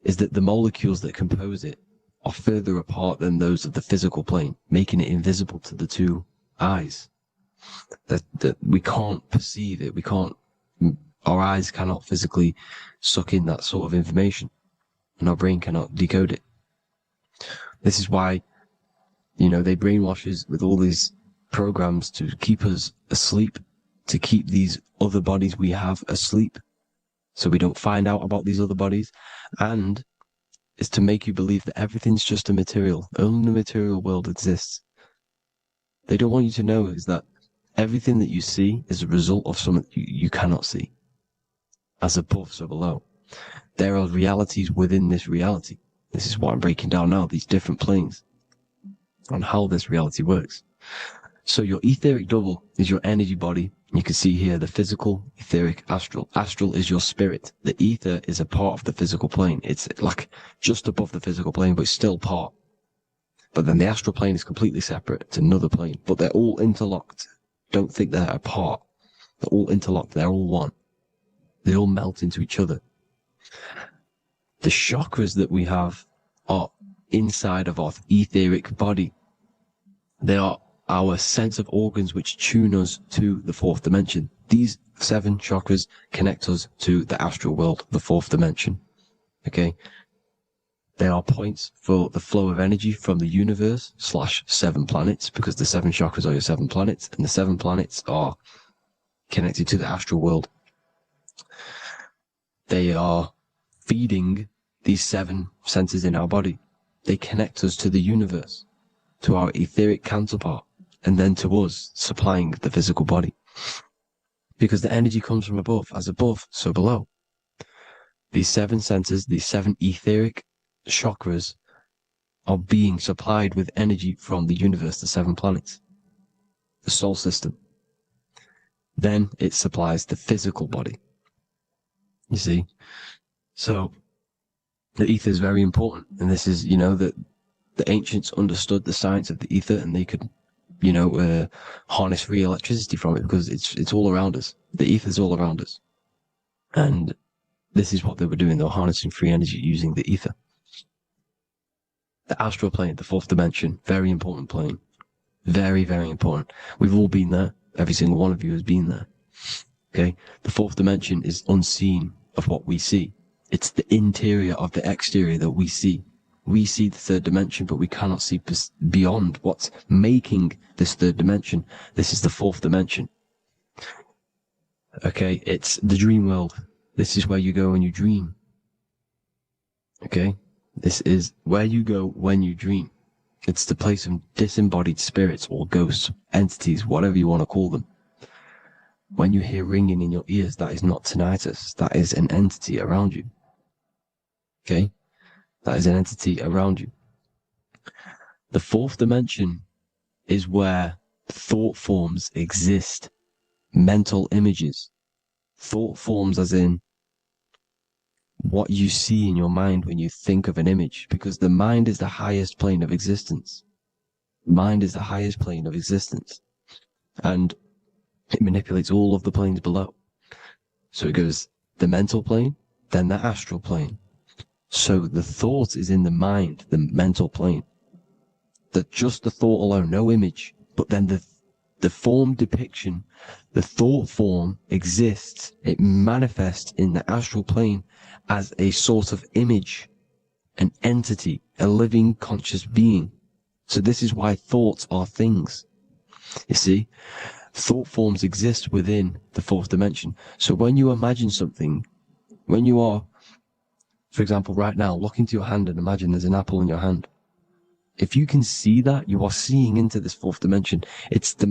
is that the molecules that compose it are further apart than those of the physical plane, making it invisible to the two eyes. That we can't perceive it. Our eyes cannot physically suck in that sort of information, and our brain cannot decode it. This is why, you know, they brainwash us with all these programs to keep us asleep, to keep these other bodies we have asleep, so we don't find out about these other bodies, and is to make you believe that everything's just a material. Only the material world exists. They don't want you to know is that everything that you see is a result of something you cannot see. As above, so below. There are realities within this reality. This is what I'm breaking down now, these different planes, on how this reality works. So your etheric double is your energy body. You can see here the physical, etheric, astral. Astral is your spirit. The ether is a part of the physical plane. It's like just above the physical plane, but it's still part. But then the astral plane is completely separate. It's another plane, but they're all interlocked. Don't think they're apart. They're all interlocked. They're all one. They all melt into each other. The chakras that we have are inside of our etheric body. They are our sense of organs which tune us to the fourth dimension. These 7 chakras connect us to the astral world, the fourth dimension. Okay? They are points for the flow of energy from the universe / 7 planets, because the 7 chakras are your 7 planets, and the 7 planets are connected to the astral world. They are feeding these 7 senses in our body. They connect us to the universe, to our etheric counterpart, and then to us, supplying the physical body. Because the energy comes from above. As above, so below. These 7 senses, these 7 etheric chakras, are being supplied with energy from the universe, the 7 planets, the solar system. Then it supplies the physical body. You see? So, the ether is very important. And this is, you know, that the ancients understood the science of the ether, and they could, you know, harness free electricity from it, because it's all around us. The ether is all around us. And this is what they were doing. They were harnessing free energy using the ether. The astral plane, the fourth dimension, very important plane. Very, very important. We've all been there. Every single one of you has been there. Okay? The fourth dimension is unseen of what we see. It's the interior of the exterior that we see. We see the third dimension, but we cannot see beyond what's making this third dimension. This is the fourth dimension. Okay? It's the dream world. This is where you go when you dream. Okay? This is where you go when you dream. It's the place of disembodied spirits or ghosts, entities, whatever you want to call them. When you hear ringing in your ears, that is not tinnitus. That is an entity around you. Okay? That is an entity around you. The fourth dimension is where thought forms exist. Mental images. Thought forms as in what you see in your mind when you think of an image, because the mind is the highest plane of existence. Mind is the highest plane of existence. And it manipulates all of the planes below. So it goes the mental plane, then the astral plane. So the thought is in the mind, the mental plane. That just the thought alone, no image, but then The form depiction, the thought form exists. It manifests in the astral plane as a sort of image, an entity, a living conscious being. So this is why thoughts are things. You see, thought forms exist within the fourth dimension. So when you imagine something, when you are, for example, right now, look into your hand and imagine there's an apple in your hand. If you can see that, you are seeing into this fourth dimension.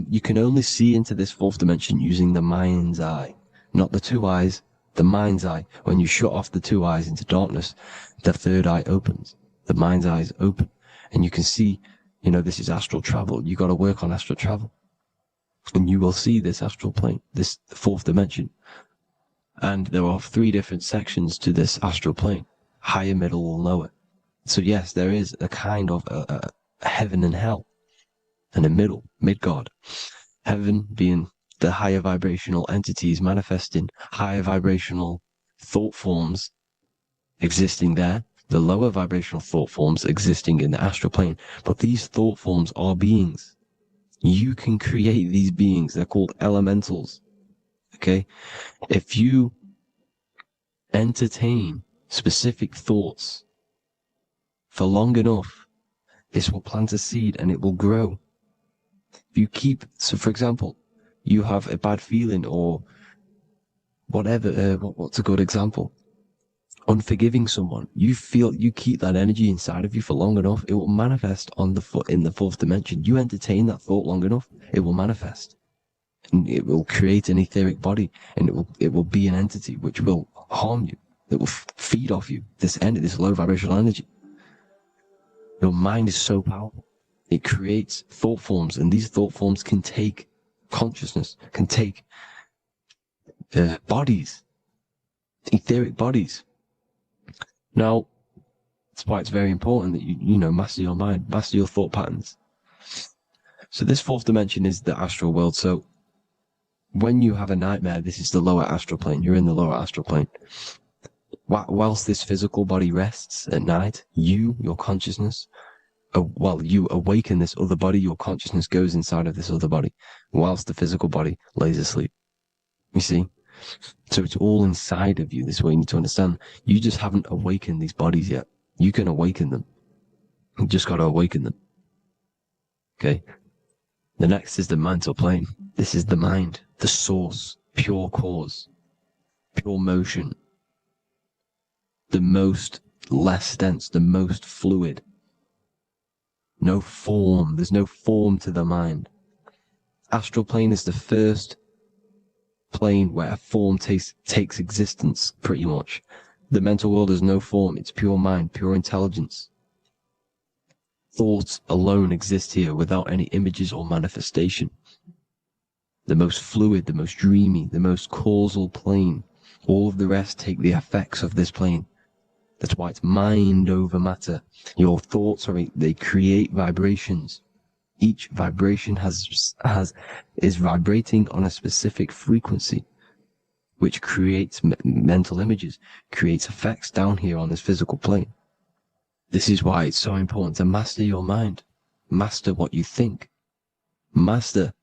You can only see into this fourth dimension using the mind's eye, not the two eyes, the mind's eye. When you shut off the two eyes into darkness, the third eye opens. The mind's eye is open, and you can see, this is astral travel. You got to work on astral travel, and you will see this astral plane, this fourth dimension. And there are 3 different sections to this astral plane: higher, middle, or lower. So yes, there is a kind of a heaven and hell, and a mid-God. Heaven being the higher vibrational entities manifesting higher vibrational thought forms existing there, the lower vibrational thought forms existing in the astral plane. But these thought forms are beings. You can create these beings. They're called elementals. Okay? If you entertain specific thoughts for long enough, this will plant a seed and it will grow. If you so for example, you have a bad feeling or whatever, what's a good example? Unforgiving someone. You keep that energy inside of you for long enough, it will manifest in the fourth dimension. You entertain that thought long enough, it will manifest. And it will create an etheric body, and it will be an entity which will harm you. It will feed off you, this low vibrational energy. Your mind is so powerful. It creates thought forms, and these thought forms can take consciousness, can take bodies, etheric bodies. Now, that's why it's very important that you master your mind, master your thought patterns. So this fourth dimension is the astral world. So when you have a nightmare, this is the lower astral plane. You're in the lower astral plane. Whilst this physical body rests at night, your consciousness, you awaken this other body, your consciousness goes inside of this other body, whilst the physical body lays asleep. You see? So it's all inside of you. This is what you need to understand. You just haven't awakened these bodies yet. You can awaken them. You just got to awaken them. Okay? The next is the mental plane. This is the mind, the source, pure cause, pure motion, the most less dense, the most fluid. No form. There's no form to the mind. Astral plane is the first plane where a form takes existence, pretty much. The mental world has no form. It's pure mind, pure intelligence. Thoughts alone exist here without any images or manifestation. The most fluid, the most dreamy, the most causal plane. All of the rest take the effects of this plane. That's why it's mind over matter. Your thoughts they create vibrations. Each vibration is vibrating on a specific frequency, which creates mental images, creates effects down here on this physical plane. This is why it's so important to master your mind. Master what you think. Master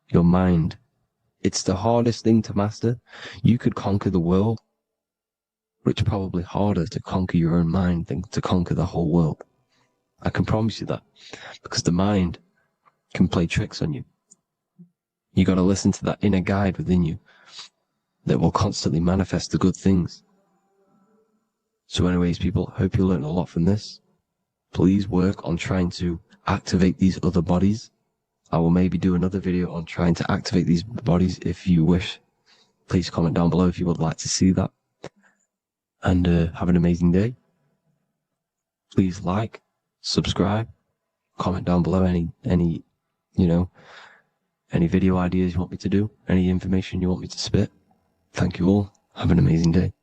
your mind. It's the hardest thing to master. You could conquer the world, but it's probably harder to conquer your own mind than to conquer the whole world. I can promise you that, because the mind can play tricks on you. You got to listen to that inner guide within you that will constantly manifest the good things. So anyways, people, hope you learned a lot from this. Please work on trying to activate these other bodies. I will maybe do another video on trying to activate these bodies if you wish. Please comment down below if you would like to see that. And have an amazing day. Please like, subscribe, comment down below any video ideas you want me to do, any information you want me to spit. Thank you all. Have an amazing day.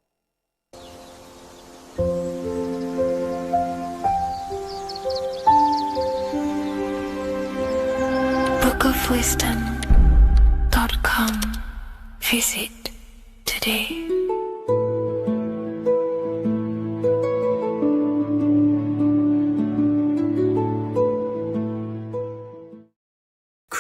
bookofwisdom.com. Visit today.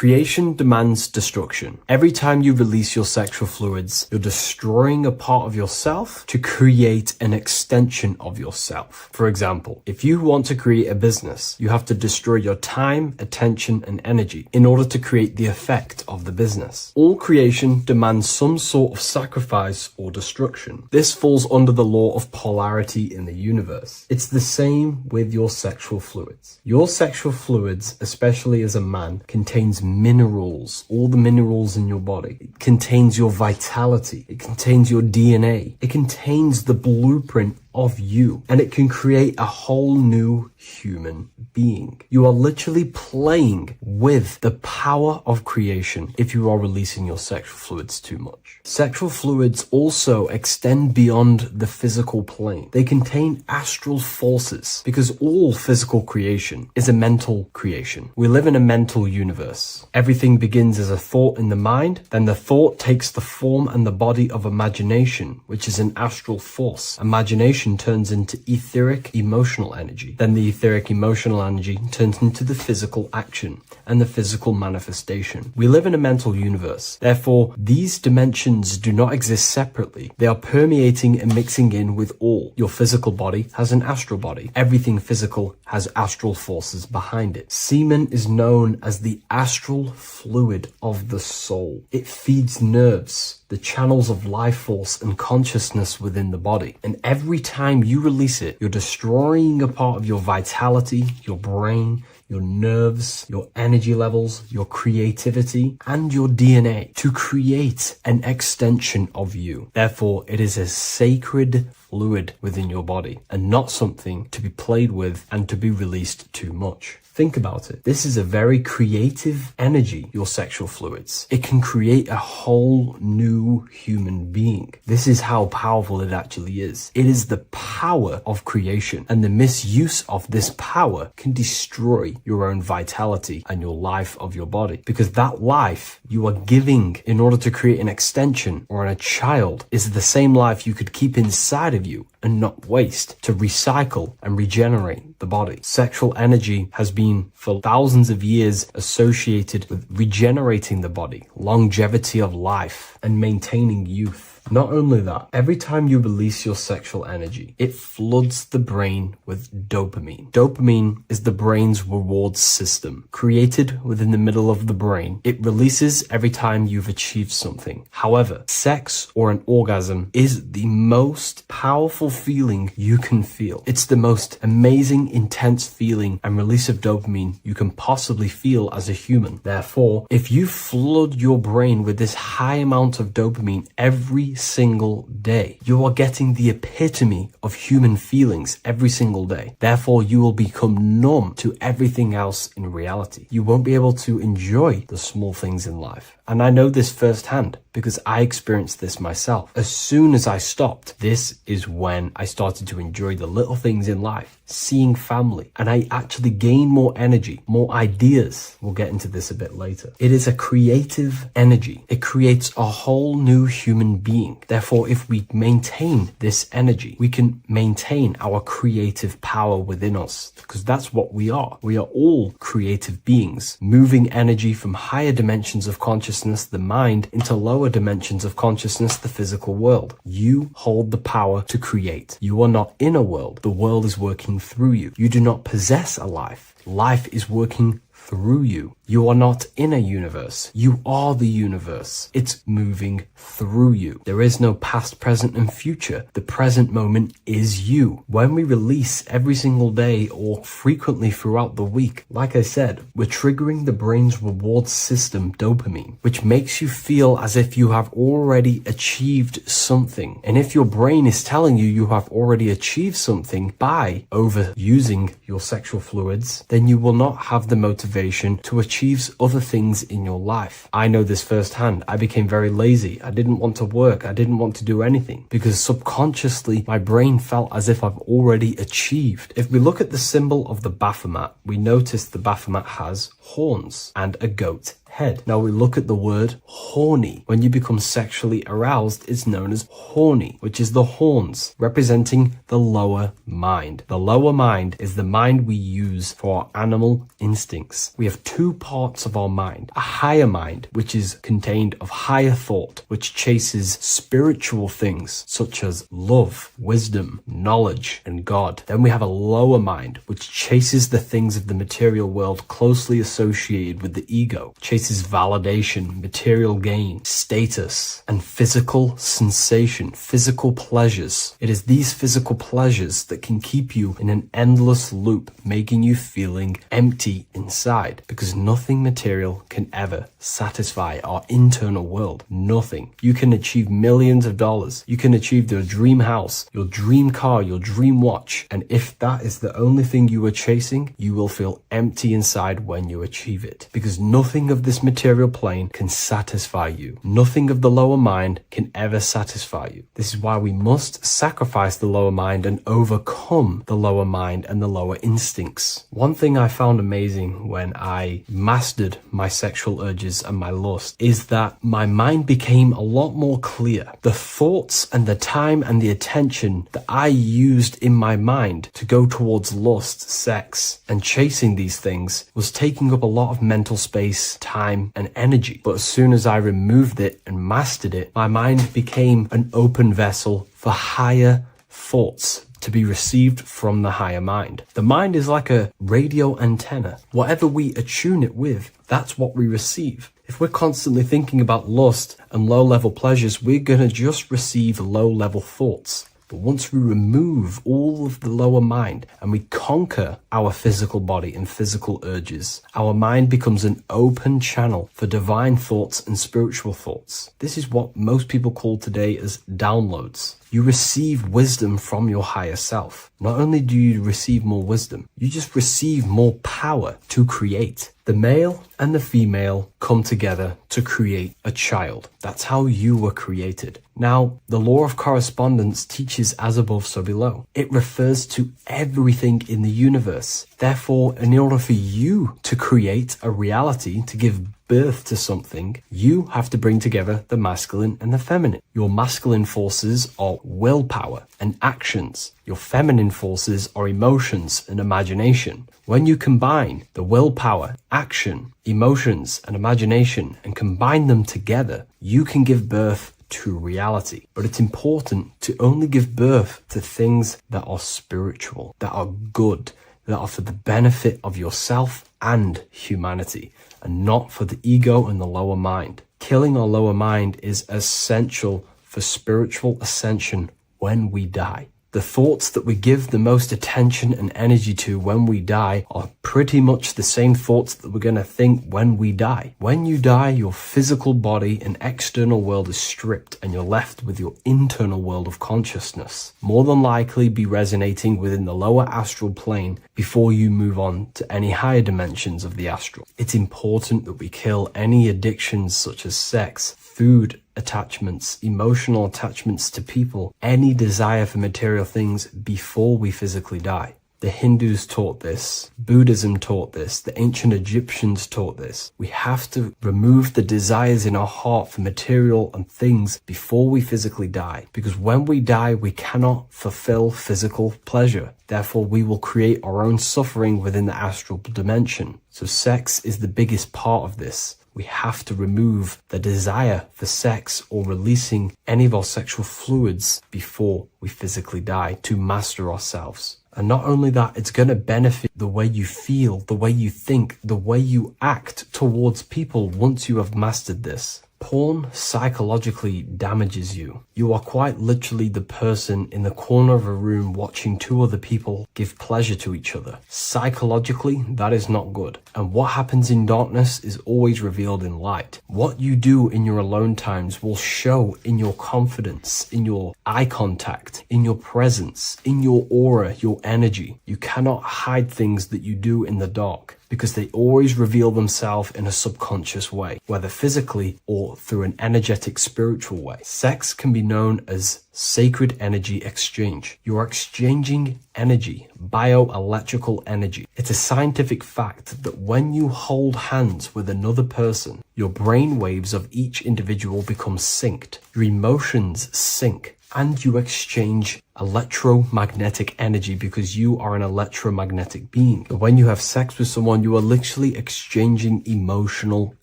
Creation demands destruction. Every time you release your sexual fluids, you're destroying a part of yourself to create an extension of yourself. For example, if you want to create a business, you have to destroy your time, attention, and energy in order to create the effect of the business. All creation demands some sort of sacrifice or destruction. This falls under the law of polarity in the universe. It's the same with your sexual fluids. Your sexual fluids, especially as a man, contains minerals, all the minerals in your body. It contains your vitality. It contains your DNA. It contains the blueprint of you, and it can create a whole new human being. You are literally playing with the power of creation if you are releasing your sexual fluids too much. Sexual fluids also extend beyond the physical plane. They contain astral forces because all physical creation is a mental creation. We live in a mental universe. Everything begins as a thought in the mind, then the thought takes the form and the body of imagination, which is an astral force. Imagination turns into etheric emotional energy. Then the etheric emotional energy turns into the physical action and the physical manifestation. We live in a mental universe. Therefore, these dimensions do not exist separately. They are permeating and mixing in with all. Your physical body has an astral body. Everything physical has astral forces behind it. Semen is known as the astral fluid of the soul. It feeds nerves, the channels of life force and consciousness within the body. And every time you release it, you're destroying a part of your vitality, your brain, your nerves, your energy levels, your creativity, and your DNA to create an extension of you. Therefore, it is a sacred fluid within your body and not something to be played with and to be released too much. Think about it. This is a very creative energy, your sexual fluids. It can create a whole new human being. This is how powerful it actually is. It is the power of creation, and the misuse of this power can destroy your own vitality and your life of your body, because that life you are giving in order to create an extension or a child is the same life you could keep inside of you and not waste to recycle and regenerate the body. Sexual energy has been for thousands of years associated with regenerating the body, longevity of life, and maintaining youth. Not only that, every time you release your sexual energy, it floods the brain with dopamine. Dopamine is the brain's reward system, created within the middle of the brain. It releases every time you've achieved something. However, sex or an orgasm is the most powerful feeling you can feel. It's the most amazing, intense feeling and release of dopamine you can possibly feel as a human. Therefore, if you flood your brain with this high amount of dopamine every single day, you are getting the epitome of human feelings every single day. Therefore, you will become numb to everything else in reality. You won't be able to enjoy the small things in life. And I know this firsthand because I experienced this myself. As soon as I stopped, this is when I started to enjoy the little things in life, seeing family, and I actually gained more energy, more ideas. We'll get into this a bit later. It is a creative energy. It creates a whole new human being. Therefore, if we maintain this energy, we can maintain our creative power within us, because that's what we are. We are all creative beings, moving energy from higher dimensions of consciousness, the mind, into lower dimensions of consciousness, the physical world. You hold the power to create. You are not in a world. The world is working through you. You do not possess a life. Life is working through you. You are not in a universe. You are the universe. It's moving through you. There is no past, present, and future. The present moment is you. When we release every single day or frequently throughout the week, like I said, we're triggering the brain's reward system, dopamine, which makes you feel as if you have already achieved something. And if your brain is telling you you have already achieved something by overusing your sexual fluids, then you will not have the motivation to achieve other things in your life. I know this firsthand. I became very lazy. I didn't want to work. I didn't want to do anything because subconsciously my brain felt as if I've already achieved. If we look at the symbol of the Baphomet, we notice the Baphomet has horns and a goat head. Now we look at the word horny. When you become sexually aroused, it's known as horny, which is the horns, representing the lower mind. The lower mind is the mind we use for our animal instincts. We have two parts of our mind. A higher mind, which is contained of higher thought, which chases spiritual things such as love, wisdom, knowledge, and God. Then we have a lower mind, which chases the things of the material world closely associated with the ego, chases validation, material gain, status, and physical sensation, physical pleasures. It is these physical pleasures that can keep you in an endless loop, making you feeling empty inside, because nothing material can ever satisfy our internal world. Nothing. You can achieve millions of dollars. You can achieve your dream house, your dream car, your dream watch. And if that is the only thing you are chasing, you will feel empty inside when you achieve it, because nothing of this material plane can satisfy you. Nothing of the lower mind can ever satisfy you. This is why we must sacrifice the lower mind and overcome the lower mind and the lower instincts. One thing I found amazing when I mastered my sexual urges and my lust is that my mind became a lot more clear. The thoughts and the time and the attention that I used in my mind to go towards lust, sex, and chasing these things was taking up a lot of mental space, time, and energy. But as soon as I removed it and mastered it, my mind became an open vessel for higher thoughts to be received from the higher mind. The mind is like a radio antenna. Whatever we attune it with, that's what we receive. If we're constantly thinking about lust and low-level pleasures, we're going to just receive low-level thoughts. But once we remove all of the lower mind and we conquer our physical body and physical urges, our mind becomes an open channel for divine thoughts and spiritual thoughts. This is what most people call today as downloads. You receive wisdom from your higher self. Not only do you receive more wisdom, you just receive more power to create. The male and the female come together to create a child. That's how you were created. Now, the law of correspondence teaches as above, so below. It refers to everything in the universe. Therefore, in order for you to create a reality, to give birth to something, you have to bring together the masculine and the feminine. Your masculine forces are willpower and actions. Your feminine forces are emotions and imagination. When you combine the willpower, action, emotions, and imagination and combine them together, you can give birth to reality. But it's important to only give birth to things that are spiritual, that are good, that are for the benefit of yourself and humanity, and not for the ego and the lower mind. Killing our lower mind is essential for spiritual ascension when we die. The thoughts that we give the most attention and energy to when we die are pretty much the same thoughts that we're going to think when we die. When you die, your physical body and external world is stripped and you're left with your internal world of consciousness, more than likely be resonating within the lower astral plane before you move on to any higher dimensions of the astral. It's important that we kill any addictions such as sex, food, attachments, emotional attachments to people, any desire for material things before we physically die. The Hindus taught this, Buddhism taught this, the ancient Egyptians taught this. We have to remove the desires in our heart for material and things before we physically die, because when we die, we cannot fulfill physical pleasure. Therefore, we will create our own suffering within the astral dimension. So sex is the biggest part of this. We have to remove the desire for sex or releasing any of our sexual fluids before we physically die to master ourselves. And not only that, it's going to benefit the way you feel, the way you think, the way you act towards people once you have mastered this. Porn psychologically damages you. You are quite literally the person in the corner of a room watching two other people give pleasure to each other. Psychologically, that is not good. And what happens in darkness is always revealed in light. What you do in your alone times will show in your confidence, in your eye contact, in your presence, in your aura, your energy. You cannot hide things that you do in the dark. because they always reveal themselves in a subconscious way, whether physically or through an energetic spiritual way. Sex can be known as sacred energy exchange. You are exchanging energy, bioelectrical energy. It's a scientific fact that when you hold hands with another person, your brain waves of each individual become synced. Your emotions sync. And you exchange electromagnetic energy because you are an electromagnetic being. When you have sex with someone, you are literally exchanging emotional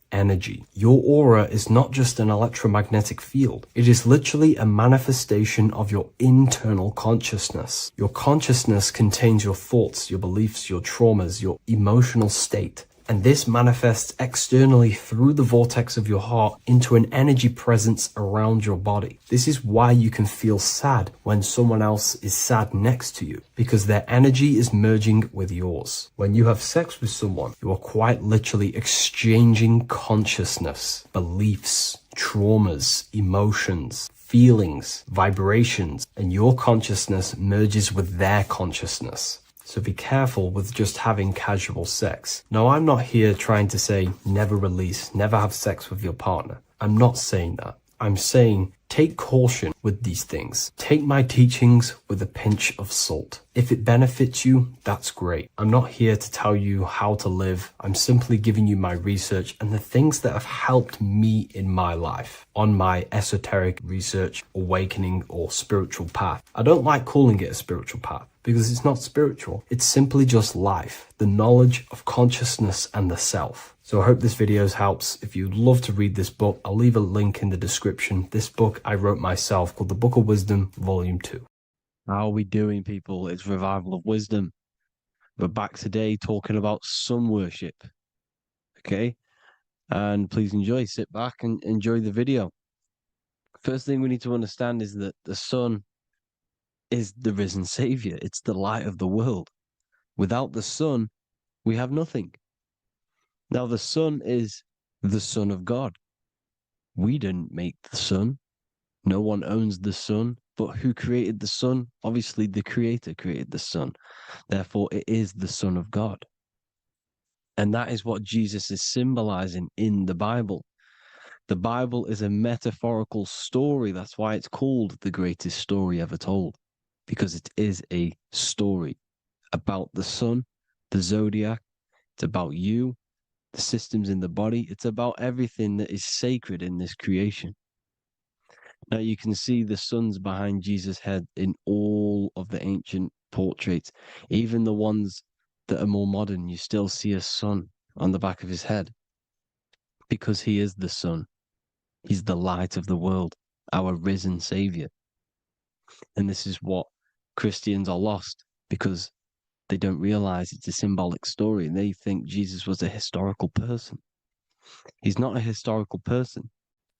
energy. Your aura is not just an electromagnetic field. It is literally a manifestation of your internal consciousness. Your consciousness contains your thoughts, your beliefs, your traumas, your emotional state. And this manifests externally through the vortex of your heart into an energy presence around your body. This is why you can feel sad when someone else is sad next to you, because their energy is merging with yours. When you have sex with someone, you are quite literally exchanging consciousness, beliefs, traumas, emotions, feelings, vibrations, and your consciousness merges with their consciousness. So be careful with just having casual sex. Now, I'm not here trying to say never release, never have sex with your partner. I'm not saying that. I'm saying take caution with these things. Take my teachings with a pinch of salt. If it benefits you, that's great. I'm not here to tell you how to live. I'm simply giving you my research and the things that have helped me in my life on my esoteric research, awakening, or spiritual path. I don't like calling it a spiritual path, because it's not spiritual. It's simply just life, the knowledge of consciousness and the self. So I hope this video helps. If you'd love to read this book, I'll leave a link in the description. This book I wrote myself called The Book of Wisdom, Volume 2. How are we doing, people? It's Revival of Wisdom. We're back today talking about sun worship. Okay? And please enjoy, sit back and enjoy the video. First thing we need to understand is that the sun is the risen savior. It's the light of the world. Without the sun, we have nothing. Now, the sun is the Son of God. We didn't make the sun. No one owns the sun. But who created the sun? Obviously, the Creator created the sun. Therefore, it is the Son of God. And that is what Jesus is symbolizing in the Bible. The Bible is a metaphorical story. That's why it's called the greatest story ever told, because it is a story about the sun, the zodiac. It's about you, the systems in the body. It's about everything that is sacred in this creation. Now you can see the suns behind Jesus' head in all of the ancient portraits, even the ones that are more modern. You still see a sun on the back of his head because he is the sun. He's the light of the world, our risen savior. And this is what Christians are lost because they don't realize it's a symbolic story and they think Jesus was a historical person. He's not a historical person.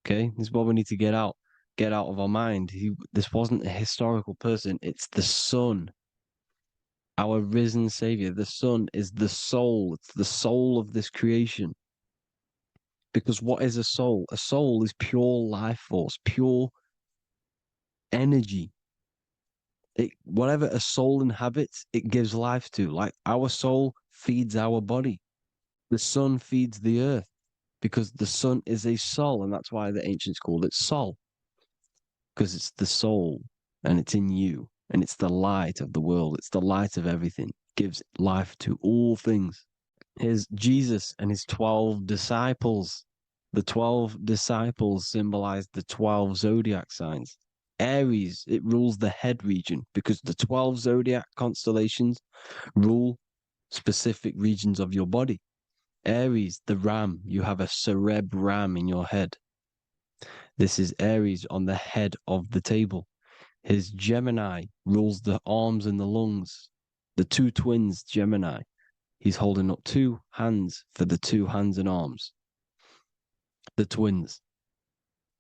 Okay, this is what we need to get out of our mind. This wasn't a historical person. It's the Son, our risen Savior. The Son is the soul. It's the soul of this creation. Because what is a soul? A soul is pure life force, pure energy. Whatever a soul inhabits, it gives life to. Like our soul feeds our body. The sun feeds the earth because the sun is a soul, and that's why the ancients called it Sol. Because it's the soul and it's in you and it's the light of the world. It's the light of everything. It gives life to all things. Here's Jesus and his 12 disciples. The 12 disciples symbolize the 12 zodiac signs. Aries, it rules the head region because the 12 zodiac constellations rule specific regions of your body. Aries, the ram, you have a cerebrum in your head. This is Aries on the head of the table. His Gemini rules the arms and the lungs. The two twins, Gemini. He's holding up two hands for the two hands and arms. The twins.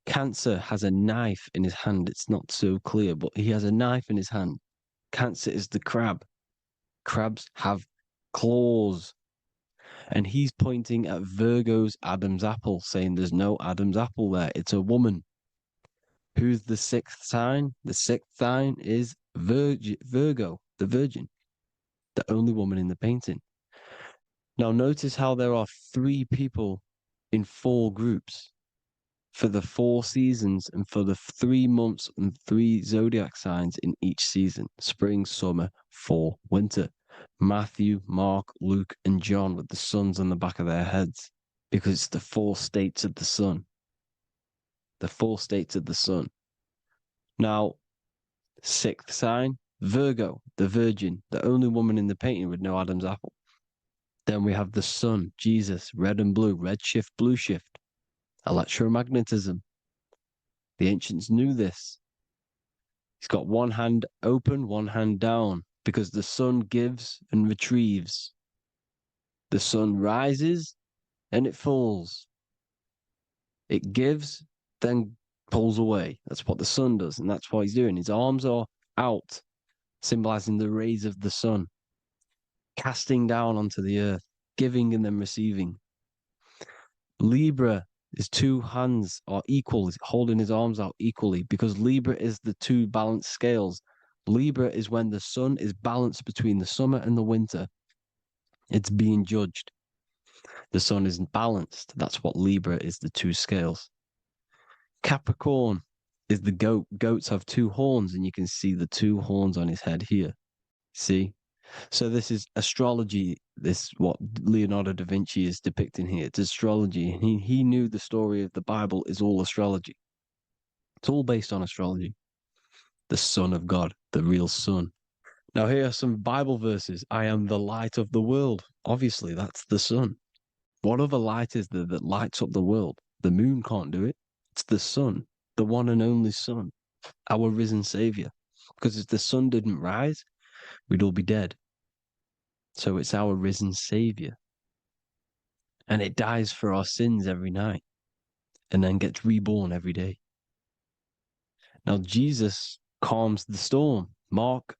Cancer has a knife in his hand. It's not so clear, but he has a knife in his hand. Cancer is the crab. Crabs have claws. And he's pointing at Virgo's Adam's apple, saying there's no Adam's apple there. It's a woman. Who's the sixth sign? The sixth sign is Virgo, the Virgin, the only woman in the painting. Now, notice how there are 3 people in 4 groups for the 4 seasons and for the 3 months and 3 zodiac signs in each season: spring, summer, fall, winter. Matthew, Mark, Luke, and John with the suns on the back of their heads, because it's the 4 states of the sun. The 4 states of the sun. Now, 6th sign, Virgo, the virgin, the only woman in the painting with no Adam's apple. Then we have the sun, Jesus, red and blue, red shift, blue shift. Electromagnetism. The ancients knew this. He's got one hand open, one hand down, because the sun gives and retrieves. The sun rises and it falls. It gives, then pulls away. That's what the sun does, and that's what he's doing. His arms are out, symbolizing the rays of the sun, casting down onto the earth, giving and then receiving. Libra, his 2 hands are equal, he's holding his arms out equally, because Libra is the 2 balanced scales. Libra is when the sun is balanced between the summer and the winter. It's being judged. The sun isn't balanced. That's what Libra is, the 2 scales. Capricorn is the goat. Goats have 2 horns, and you can see the 2 horns on his head here. See? So this is astrology. This is what Leonardo da Vinci is depicting here. It's astrology. He knew the story of the Bible is all astrology. It's all based on astrology. The Son of God, the real sun. Now here are some Bible verses. I am the light of the world. Obviously, that's the sun. What other light is there that lights up the world? The moon can't do it. It's the sun, the one and only sun, our risen Savior. Because if the sun didn't rise, we'd all be dead. So it's our risen Savior. And it dies for our sins every night and then gets reborn every day. Now, Jesus calms the storm. Mark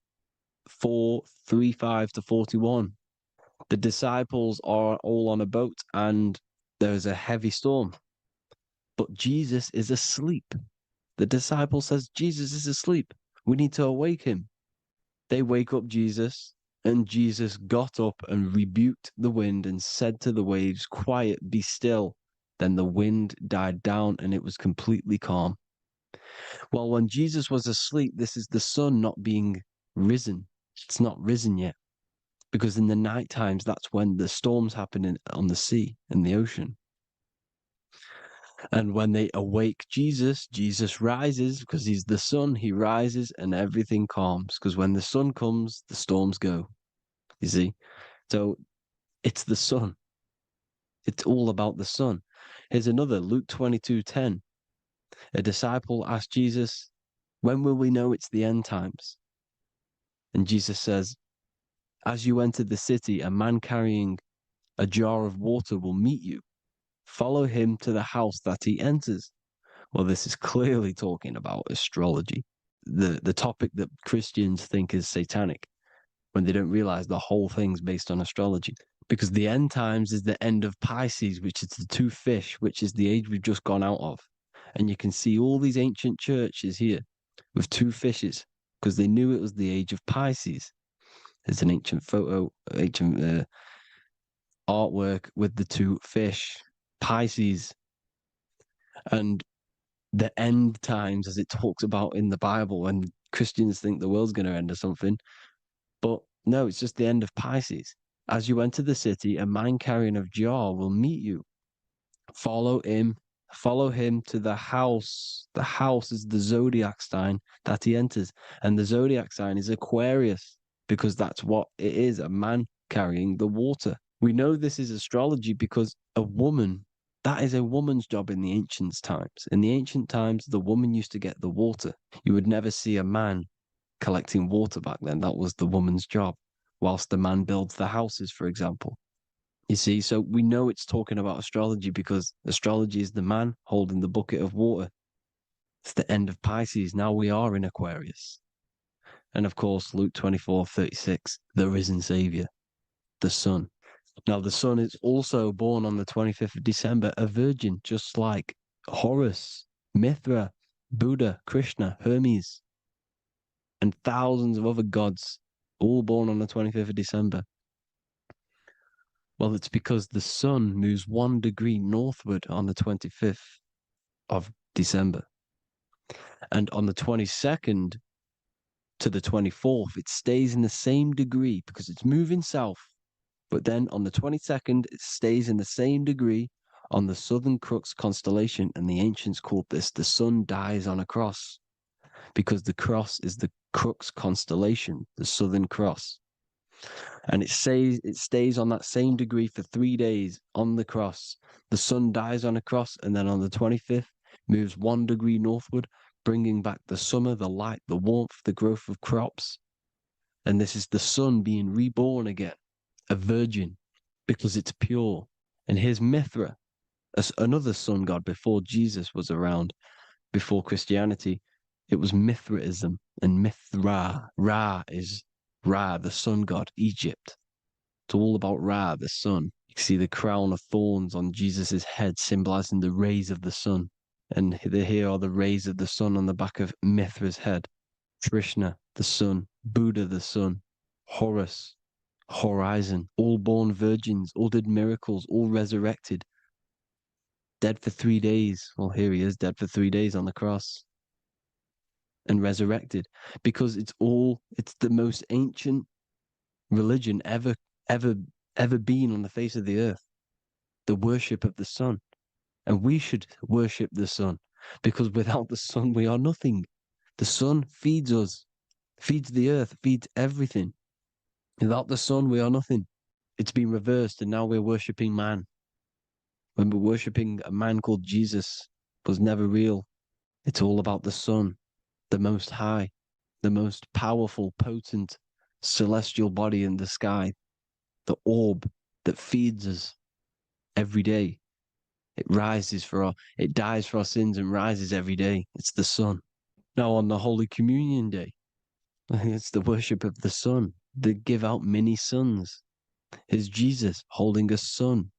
4:35-41. The disciples are all on a boat and there's a heavy storm. But Jesus is asleep. The disciple says, Jesus is asleep. We need to awake him. They wake up Jesus, and Jesus got up and rebuked the wind and said to the waves, quiet, be still. Then the wind died down and it was completely calm. Well, when Jesus was asleep, this is the sun not being risen. It's not risen yet. Because in the night times, that's when the storms happen on the sea, in the ocean. And when they awake Jesus, Jesus rises because he's the sun. He rises and everything calms. Because when the sun comes, the storms go. You see? So it's the sun. It's all about the sun. Here's another, Luke 22:10. A disciple asked Jesus, when will we know it's the end times? And Jesus says, as you enter the city, a man carrying a jar of water will meet you. Follow him to the house that he enters. Well, this is clearly talking about astrology, the topic that Christians think is satanic, when they don't realize the whole thing's based on astrology. Because the end times is the end of Pisces, which is the 2 fish, which is the age we've just gone out of. And you can see all these ancient churches here with 2 fishes, because they knew it was the age of Pisces. There's an ancient photo, ancient artwork with the 2 fish, Pisces. And the end times, as it talks about in the Bible, when Christians think the world's going to end or something. But no, it's just the end of Pisces. As you enter the city, a man carrying a jar will meet you. Follow him to the house. The house is the zodiac sign that he enters. And the zodiac sign is Aquarius, because that's what it is, a man carrying the water. We know this is astrology because a woman, that is a woman's job in the ancient times. In the ancient times, the woman used to get the water. You would never see a man collecting water back then. That was the woman's job, whilst the man builds the houses, for example. You see, so we know it's talking about astrology because astrology is the man holding the bucket of water. It's the end of Pisces. Now we are in Aquarius. And of course, Luke 24:36, the risen Savior, the sun. Now, the sun is also born on the 25th of December, a virgin, just like Horus, Mithra, Buddha, Krishna, Hermes, and thousands of other gods, all born on the 25th of December. Well, it's because the sun moves 1 degree northward on the 25th of December. And on the 22nd to the 24th, it stays in the same degree because it's moving south. But then on the 22nd, it stays in the same degree on the Southern Crux constellation. And the ancients called this the sun dies on a cross because the cross is the Crux constellation, the Southern Cross. And it stays on that same degree for 3 days on the cross. The sun dies on a cross, and then on the 25th, moves 1 degree northward, bringing back the summer, the light, the warmth, the growth of crops. And this is the sun being reborn again, a virgin, because it's pure. And here's Mithra, another sun god before Jesus was around, before Christianity. It was Mithraism, and Mithra, Ra is Ra, the sun god, Egypt. It's all about Ra, the sun. You can see the crown of thorns on Jesus' head, symbolizing the rays of the sun. And here are the rays of the sun on the back of Mithra's head. Krishna, the sun. Buddha, the sun. Horus, horizon. All born virgins, all did miracles, all resurrected. Dead for 3 days. Well, here he is, dead for 3 days on the cross. And resurrected. Because it's the most ancient religion ever been on the face of the earth. The worship of the sun. And we should worship the sun, because without the sun, we are nothing. The sun feeds us, feeds the earth, feeds everything. Without the sun, we are nothing. It's been reversed, and now we're worshipping man. When we're worshipping a man called Jesus, was never real. It's all about the sun, the most high, the most powerful, potent, celestial body in the sky, the orb that feeds us every day. It dies for our sins and rises every day. It's the sun. Now on the Holy Communion Day, it's the worship of the sun. They give out mini suns. It's Jesus holding a sun.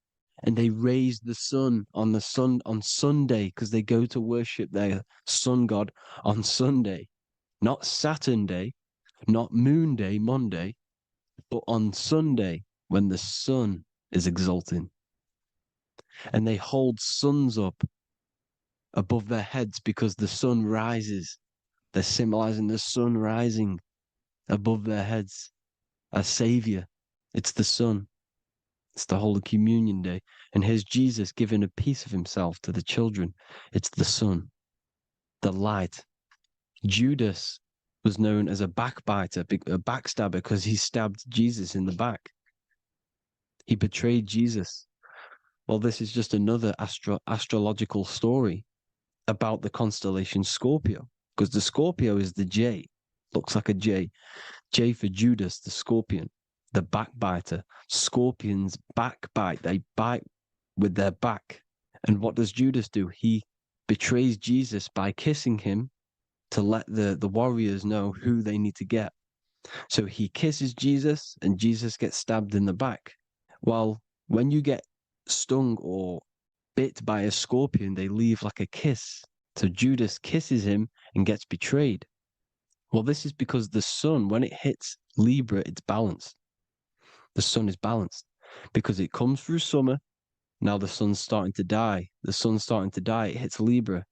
And they raise the sun on Sunday because they go to worship their sun god on Sunday. Not Saturn Day, not Moon Day, Monday, but on Sunday when the sun is exalting. And they hold suns up above their heads because the sun rises. They're symbolizing the sun rising above their heads as savior. It's the sun. It's the Holy Communion Day. And here's Jesus giving a piece of himself to the children. It's the sun, the light. Judas was known as a backbiter, a backstabber, because he stabbed Jesus in the back. He betrayed Jesus. Well, this is just another astrological story about the constellation Scorpio, because the Scorpio is the J, looks like a J. J for Judas, the scorpion, the backbiter. Scorpions backbite, they bite with their back. And what does Judas do? He betrays Jesus by kissing him to let the warriors know who they need to get. So he kisses Jesus, and Jesus gets stabbed in the back. Well, when you get stung or bit by a scorpion, they leave like a kiss. So Judas kisses him and gets betrayed. Well, this is because the sun, when it hits Libra, it's balanced. The sun is balanced because it comes through summer. Now the sun's starting to die. The sun's starting to die. It hits Libra.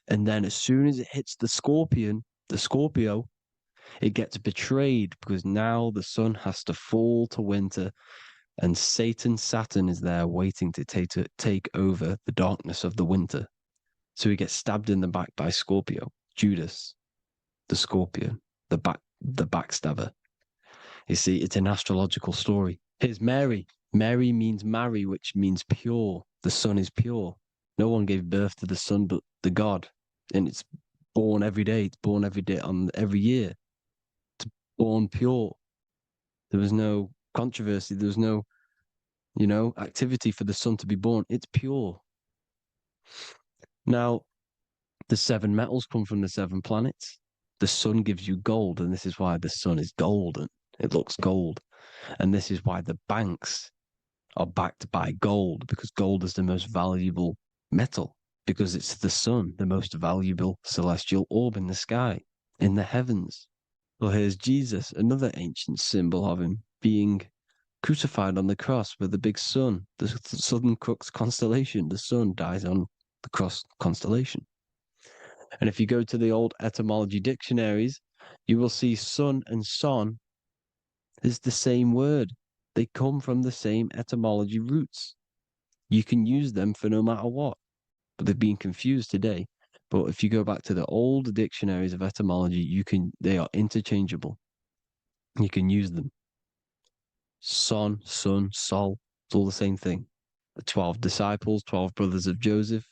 And then as soon as it hits the Scorpio, it gets betrayed because now the sun has to fall to winter. And Saturn is there waiting to take over the darkness of the winter. So he gets stabbed in the back by Scorpio, Judas, the scorpion, the backstabber. You see, it's an astrological story. Here's Mary. Mary means marry, which means pure. The sun is pure. No one gave birth to the sun but the God. And it's born every day. It's born every day on every year. It's born pure. There was no controversy. There was no, activity for the sun to be born. It's pure. Now, the 7 metals come from the 7 planets. The sun gives you gold, and this is why the sun is golden. It looks gold. And this is why the banks are backed by gold, because gold is the most valuable metal, because it's the sun, the most valuable celestial orb in the sky, in the heavens. Well, here's Jesus, another ancient symbol of him being crucified on the cross with the big sun, the Southern Cross constellation. The sun dies on the cross constellation. And if you go to the old etymology dictionaries, you will see sun and son is the same word. They come from the same etymology roots. You can use them for no matter what, but they've been confused today. But if you go back to the old dictionaries of etymology, they are interchangeable. You can use them. Son, sun, sol, it's all the same thing. The 12 disciples, 12 brothers of Joseph,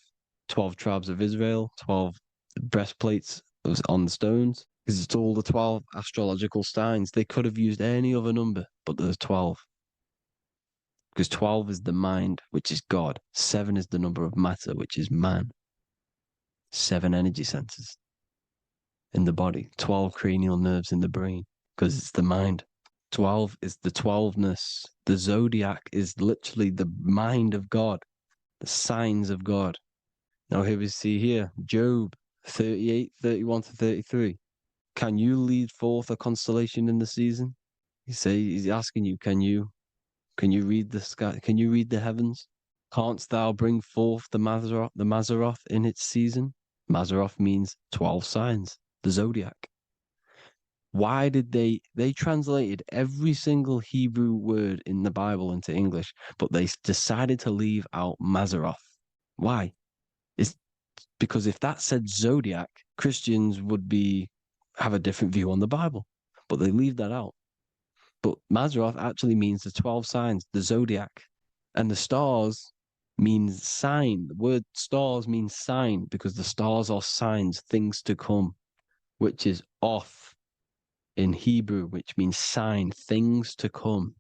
12 tribes of Israel, 12 breastplates on the stones, because it's all the 12 astrological signs. They could have used any other number, but there's 12. Because 12 is the mind, which is God. 7 is the number of matter, which is man. 7 energy centers in the body. 12 cranial nerves in the brain, because it's the mind. 12 is the 12ness. The zodiac is literally the mind of God, the signs of God. Now here we see here, Job 38, 31 to 33. Can you lead forth a constellation in the season? He's asking you, can you read the sky? Can you read the heavens? Canst thou bring forth the Mazzaroth in its season? Mazzaroth means 12 signs, the zodiac. Why did they translated every single Hebrew word in the Bible into English, but they decided to leave out Mazzaroth? Why? It's because if that said zodiac, Christians would have a different view on the Bible, but they leave that out. But Mazzaroth actually means the 12 signs, the zodiac, and the stars means sign. The word stars means sign because the stars are signs, things to come, which is off in Hebrew, which means sign, things to come.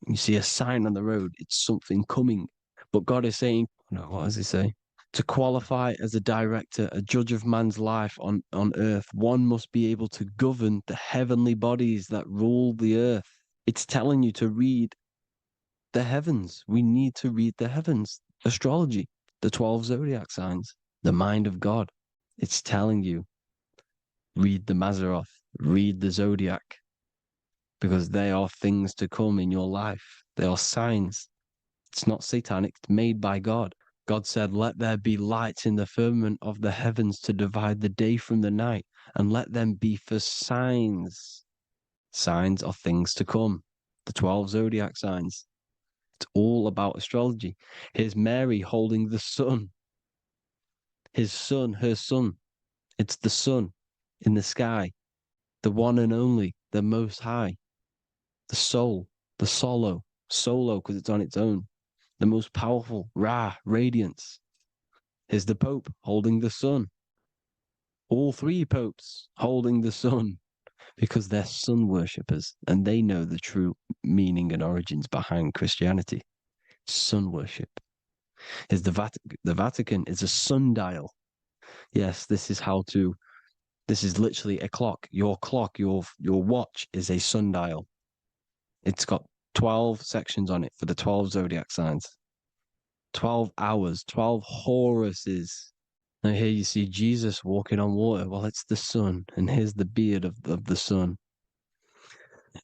You see a sign on the road, it's something coming. But God is saying, no, what does he say? To qualify as a director, a judge of man's life on earth, one must be able to govern the heavenly bodies that rule the earth. It's telling you to read the heavens. We need to read the heavens. Astrology, the 12 zodiac signs, the mind of God. It's telling you, read the Mazzaroth, read the zodiac, because they are things to come in your life. They are signs. It's not satanic, it's made by God. God said, let there be lights in the firmament of the heavens to divide the day from the night, and let them be for signs. Signs are things to come. The 12 zodiac signs. It's all about astrology. Here's Mary holding the sun. His son, her son. It's the sun in the sky, the one and only, the most high, the soul, the solo because it's on its own, the most powerful, Ra, radiance. Here's the Pope holding the sun. All 3 popes holding the sun because they're sun worshippers and they know the true meaning and origins behind Christianity. Sun worship. Here's the Vatican is a sundial. Yes, this is literally a clock. Your watch is a sundial. It's got 12 sections on it for the 12 zodiac signs. 12 hours, 12 Horuses. Now here you see Jesus walking on water. Well, it's the sun, and here's the beard of the sun.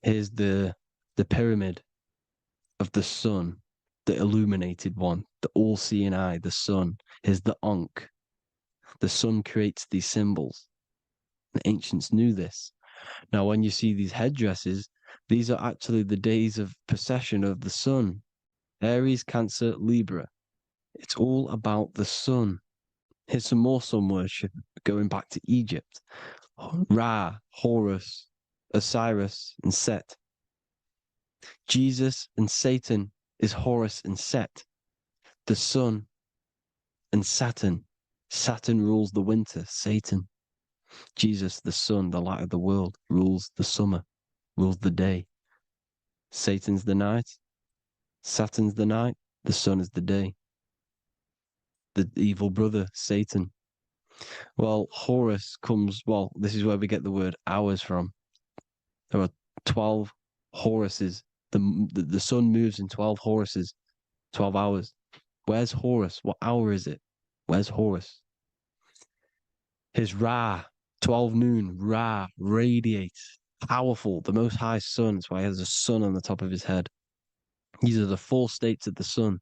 Here's the pyramid of the sun, the illuminated one, the all-seeing eye, the sun. Here's the Ankh. The sun creates these symbols. The ancients knew this. Now, when you see these headdresses, these are actually the days of procession of the sun. Aries, Cancer, Libra. It's all about the sun. Here's some more sun worship going back to Egypt. Ra, Horus, Osiris, and Set. Jesus and Satan is Horus and Set. The sun and Saturn. Saturn rules the winter, Satan. Jesus, the sun, the light of the world, rules the summer, rules the day. Satan's the night, Saturn's the night, the sun is the day. The evil brother, Satan. Well, Horus this is where we get the word hours from. There are 12 Horuses. The sun moves in 12 Horuses, 12 hours. Where's Horus? What hour is it? Where's Horus? His Ra, 12 noon, Ra, radiates, powerful, the most high sun. That's why he has a sun on the top of his head. These are the four states of the sun.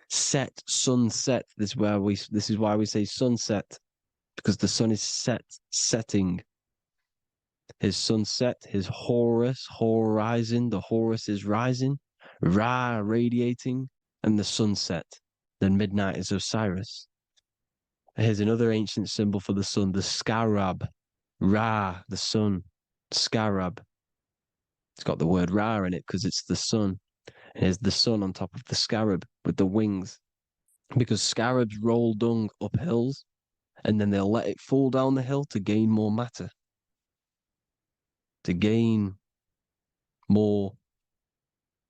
Set, sunset. This is why we say sunset, because the sun is setting. His sunset, his Horus, horizon, the Horus is rising, Ra radiating, and the sunset. Then midnight is Osiris. Here's another ancient symbol for the sun, the scarab. Ra, the sun, scarab. It's got the word Ra in it because it's the sun. Here's the sun on top of the scarab with the wings. Because scarabs roll dung up hills and then they'll let it fall down the hill to gain more matter, to gain more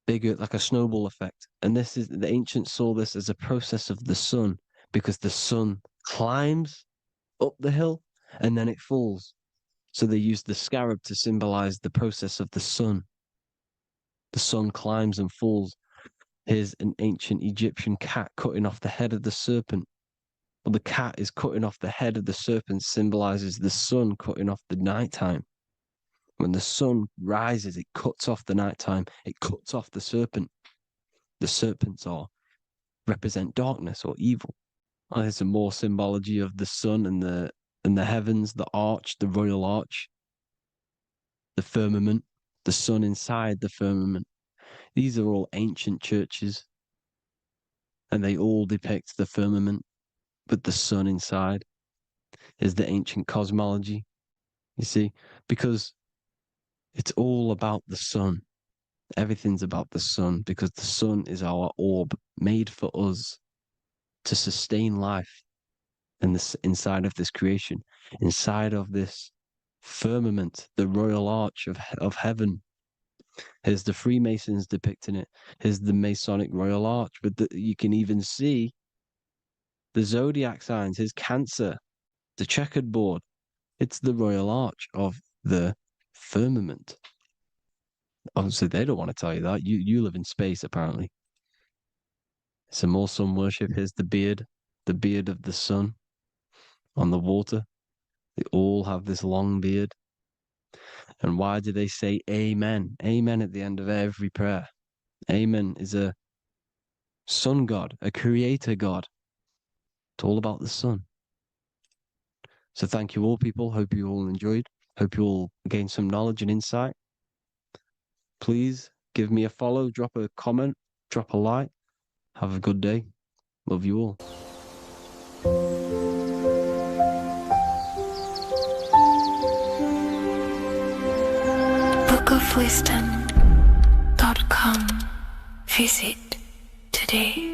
bigger, like a snowball effect. And this is the ancients saw this as a process of the sun because the sun climbs up the hill and then it falls. So they used the scarab to symbolize the process of the sun. The sun climbs and falls. Here's an ancient Egyptian cat cutting off the head of the serpent. Well, the cat is cutting off the head of the serpent, symbolizes the sun cutting off the nighttime. When the sun rises, it cuts off the nighttime. It cuts off the serpent. The serpents represent darkness or evil. Oh, there's some more symbology of the sun and the heavens, the arch, the royal arch, the firmament, the sun inside the firmament. These are all ancient churches, and they all depict the firmament with the sun inside. Is the ancient cosmology, you see, because it's all about the sun. Everything's about the sun because the sun is our orb made for us to sustain life in this, inside of this creation, inside of this firmament, the royal arch of heaven. Here's the Freemasons depicting it. Here's the Masonic royal arch. But you can even see the zodiac signs. Here's Cancer, the checkered board. It's the royal arch of the firmament. Obviously, they don't want to tell you that. You live in space, apparently. Some more sun worship. Here's the beard of the sun on the water. They all have this long beard. And why do they say amen? Amen at the end of every prayer. Amen is a sun god, a creator god. It's all about the sun. So thank you all, people. Hope you all enjoyed. Hope you all gained some knowledge and insight. Please give me a follow, drop a comment, drop a like. Have a good day. Love you all. bookofwisdom.com. Visit today.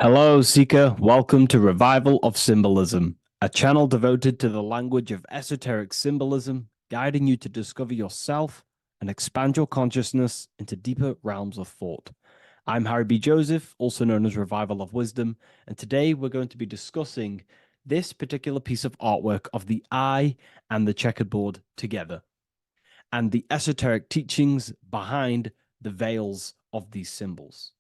Hello, Seeker. Welcome to Revival of Symbolism, a channel devoted to the language of esoteric symbolism, guiding you to discover yourself and expand your consciousness into deeper realms of thought. I'm Harry B. Joseph, also known as Revival of Wisdom, and today we're going to be discussing this particular piece of artwork of the eye and the checkered board together, and the esoteric teachings behind the veils of these symbols.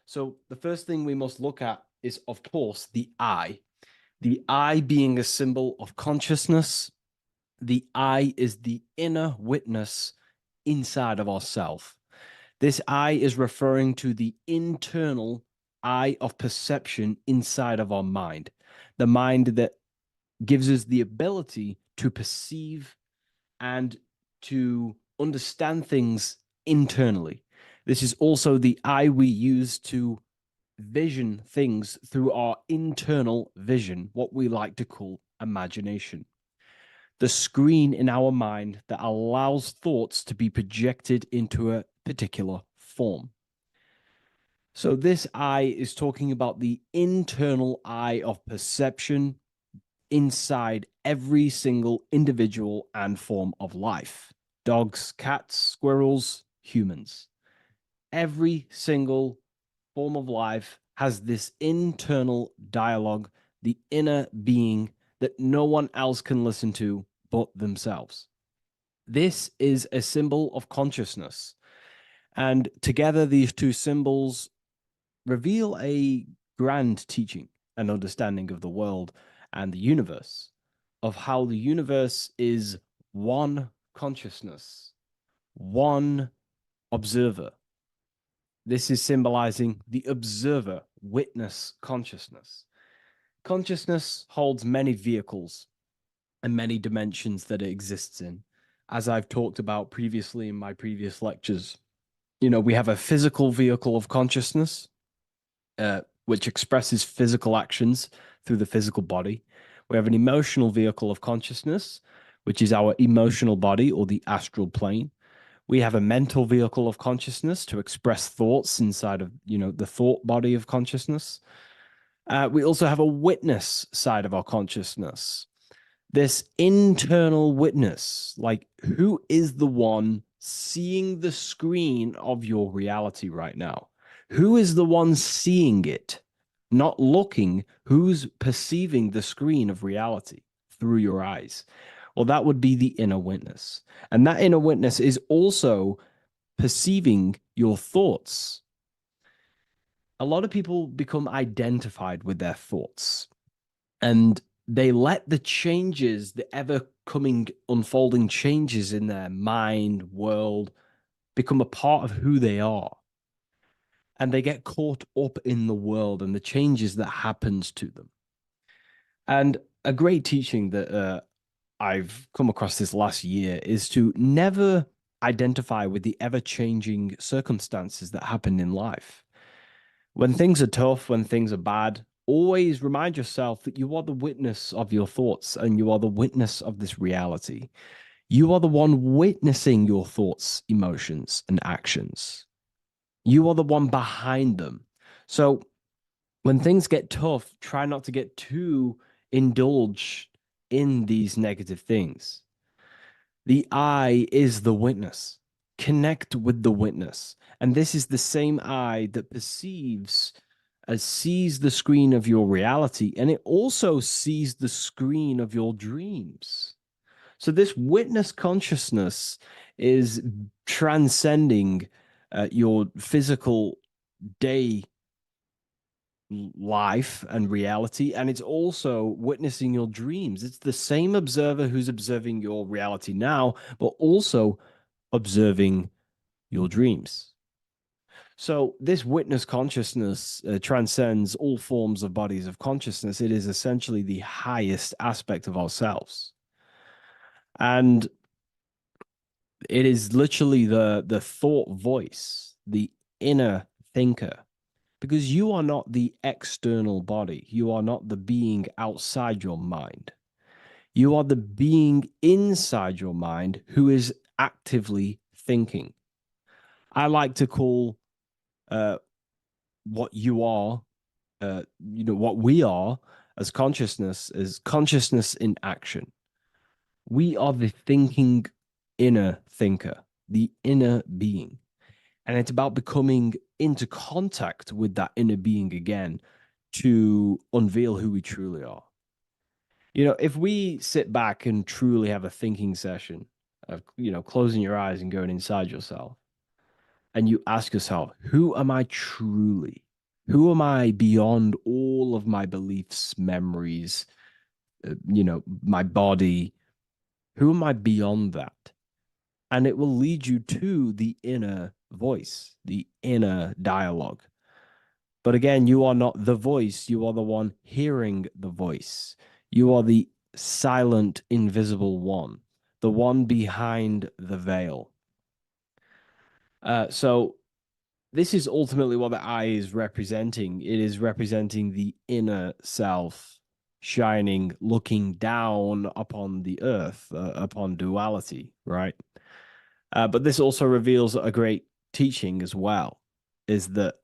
So the first thing we must look at is, of course, the eye. The eye being a symbol of consciousness. The eye is the inner witness inside of ourself. This eye is referring to the internal eye of perception inside of our mind. The mind that gives us the ability to perceive and to understand things internally. This is also the eye we use to vision things through our internal vision, what we like to call imagination. The screen in our mind that allows thoughts to be projected into a particular form. So this eye is talking about the internal eye of perception inside every single individual and form of life. Dogs, cats, squirrels, humans. Every single form of life has this internal dialogue, the inner being that no one else can listen to but themselves. This is a symbol of consciousness. And together, these two symbols reveal a grand teaching. an understanding of the world and the universe, of how the universe is one consciousness, one observer. This is symbolizing the observer, witness consciousness. Consciousness holds many vehicles and many dimensions that it exists in. As I've talked about previously in my previous lectures, we have a physical vehicle of consciousness, which expresses physical actions through the physical body. We have an emotional vehicle of consciousness, which is our emotional body or the astral plane. We have a mental vehicle of consciousness to express thoughts inside of, the thought body of consciousness. We also have a witness side of our consciousness. This internal witness, like who is the one seeing the screen of your reality right now? Who is the one seeing it? Not looking, who's perceiving the screen of reality through your eyes? Well, that would be the inner witness. And that inner witness is also perceiving your thoughts. A lot of people become identified with their thoughts and they let the changes, the ever coming, unfolding changes in their mind, world, become a part of who they are. And they get caught up in the world and the changes that happens to them. And a great teaching that I've come across this last year is to never identify with the ever changing circumstances that happen in life. When things are tough, when things are bad, always remind yourself that you are the witness of your thoughts and you are the witness of this reality. You are the one witnessing your thoughts, emotions, and actions. You are the one behind them. So when things get tough, try not to get too indulged in these negative things. The eye is the witness. Connect with the witness. And this is the same eye that sees the screen of your reality, and it also sees the screen of your dreams. So this witness consciousness is transcending your physical day life and reality, and it's also witnessing your dreams. It's the same observer who's observing your reality now, but also observing your dreams. So this witness consciousness transcends all forms of bodies of consciousness. It is essentially the highest aspect of ourselves. And it is literally the thought voice, the inner thinker, because you are not the external body. You are not the being outside your mind. You are the being inside your mind who is actively thinking. I like to call what you are, what we are as consciousness is consciousness in action. We are the thinking inner thinker, the inner being. And it's about becoming into contact with that inner being again to unveil who we truly are. If we sit back and truly have a thinking session of, closing your eyes and going inside yourself, and you ask yourself, who am I truly? Who am I beyond all of my beliefs, memories, my body? Who am I beyond that? And it will lead you to the inner voice, the inner dialogue. But again, you are not the voice. You are the one hearing the voice. You are the silent, invisible one, the one behind the veil. So this is ultimately what the eye is representing. It is representing the inner self shining, looking down upon the earth, upon duality, right? But this also reveals a great teaching as well, is that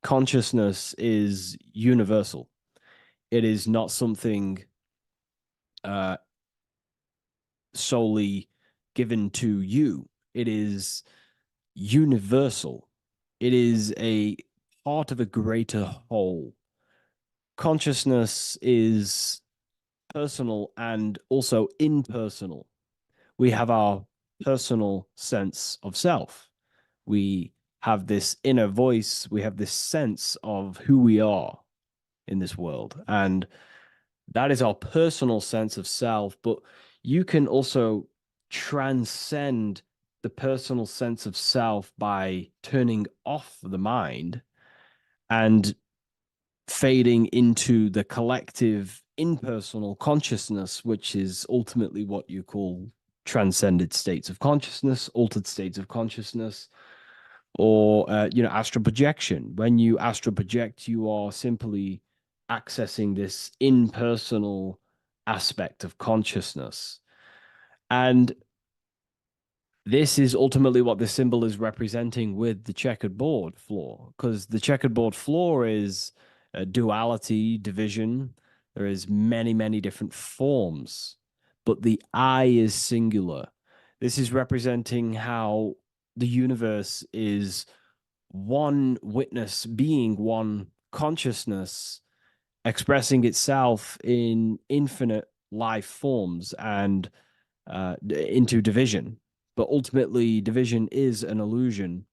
consciousness is universal. It is not something solely given to you. It is universal. It is a part of a greater whole. Consciousness is personal and also impersonal. We have our personal sense of self. We have this inner voice. We have this sense of who we are. in this world. And that is our personal sense of self. But you can also transcend the personal sense of self by turning off the mind and fading into the collective impersonal consciousness, which is ultimately what you call transcended states of consciousness, altered states of consciousness, or astral projection. When you astral project, you are simply accessing this impersonal aspect of consciousness. And this is ultimately what the symbol is representing with the checkered board floor, because the checkered board floor is duality, division. There is many, many different forms, but the I is singular. This is representing how the universe is one witness being, one consciousness expressing itself in infinite life forms and into division. But ultimately, division is an illusion.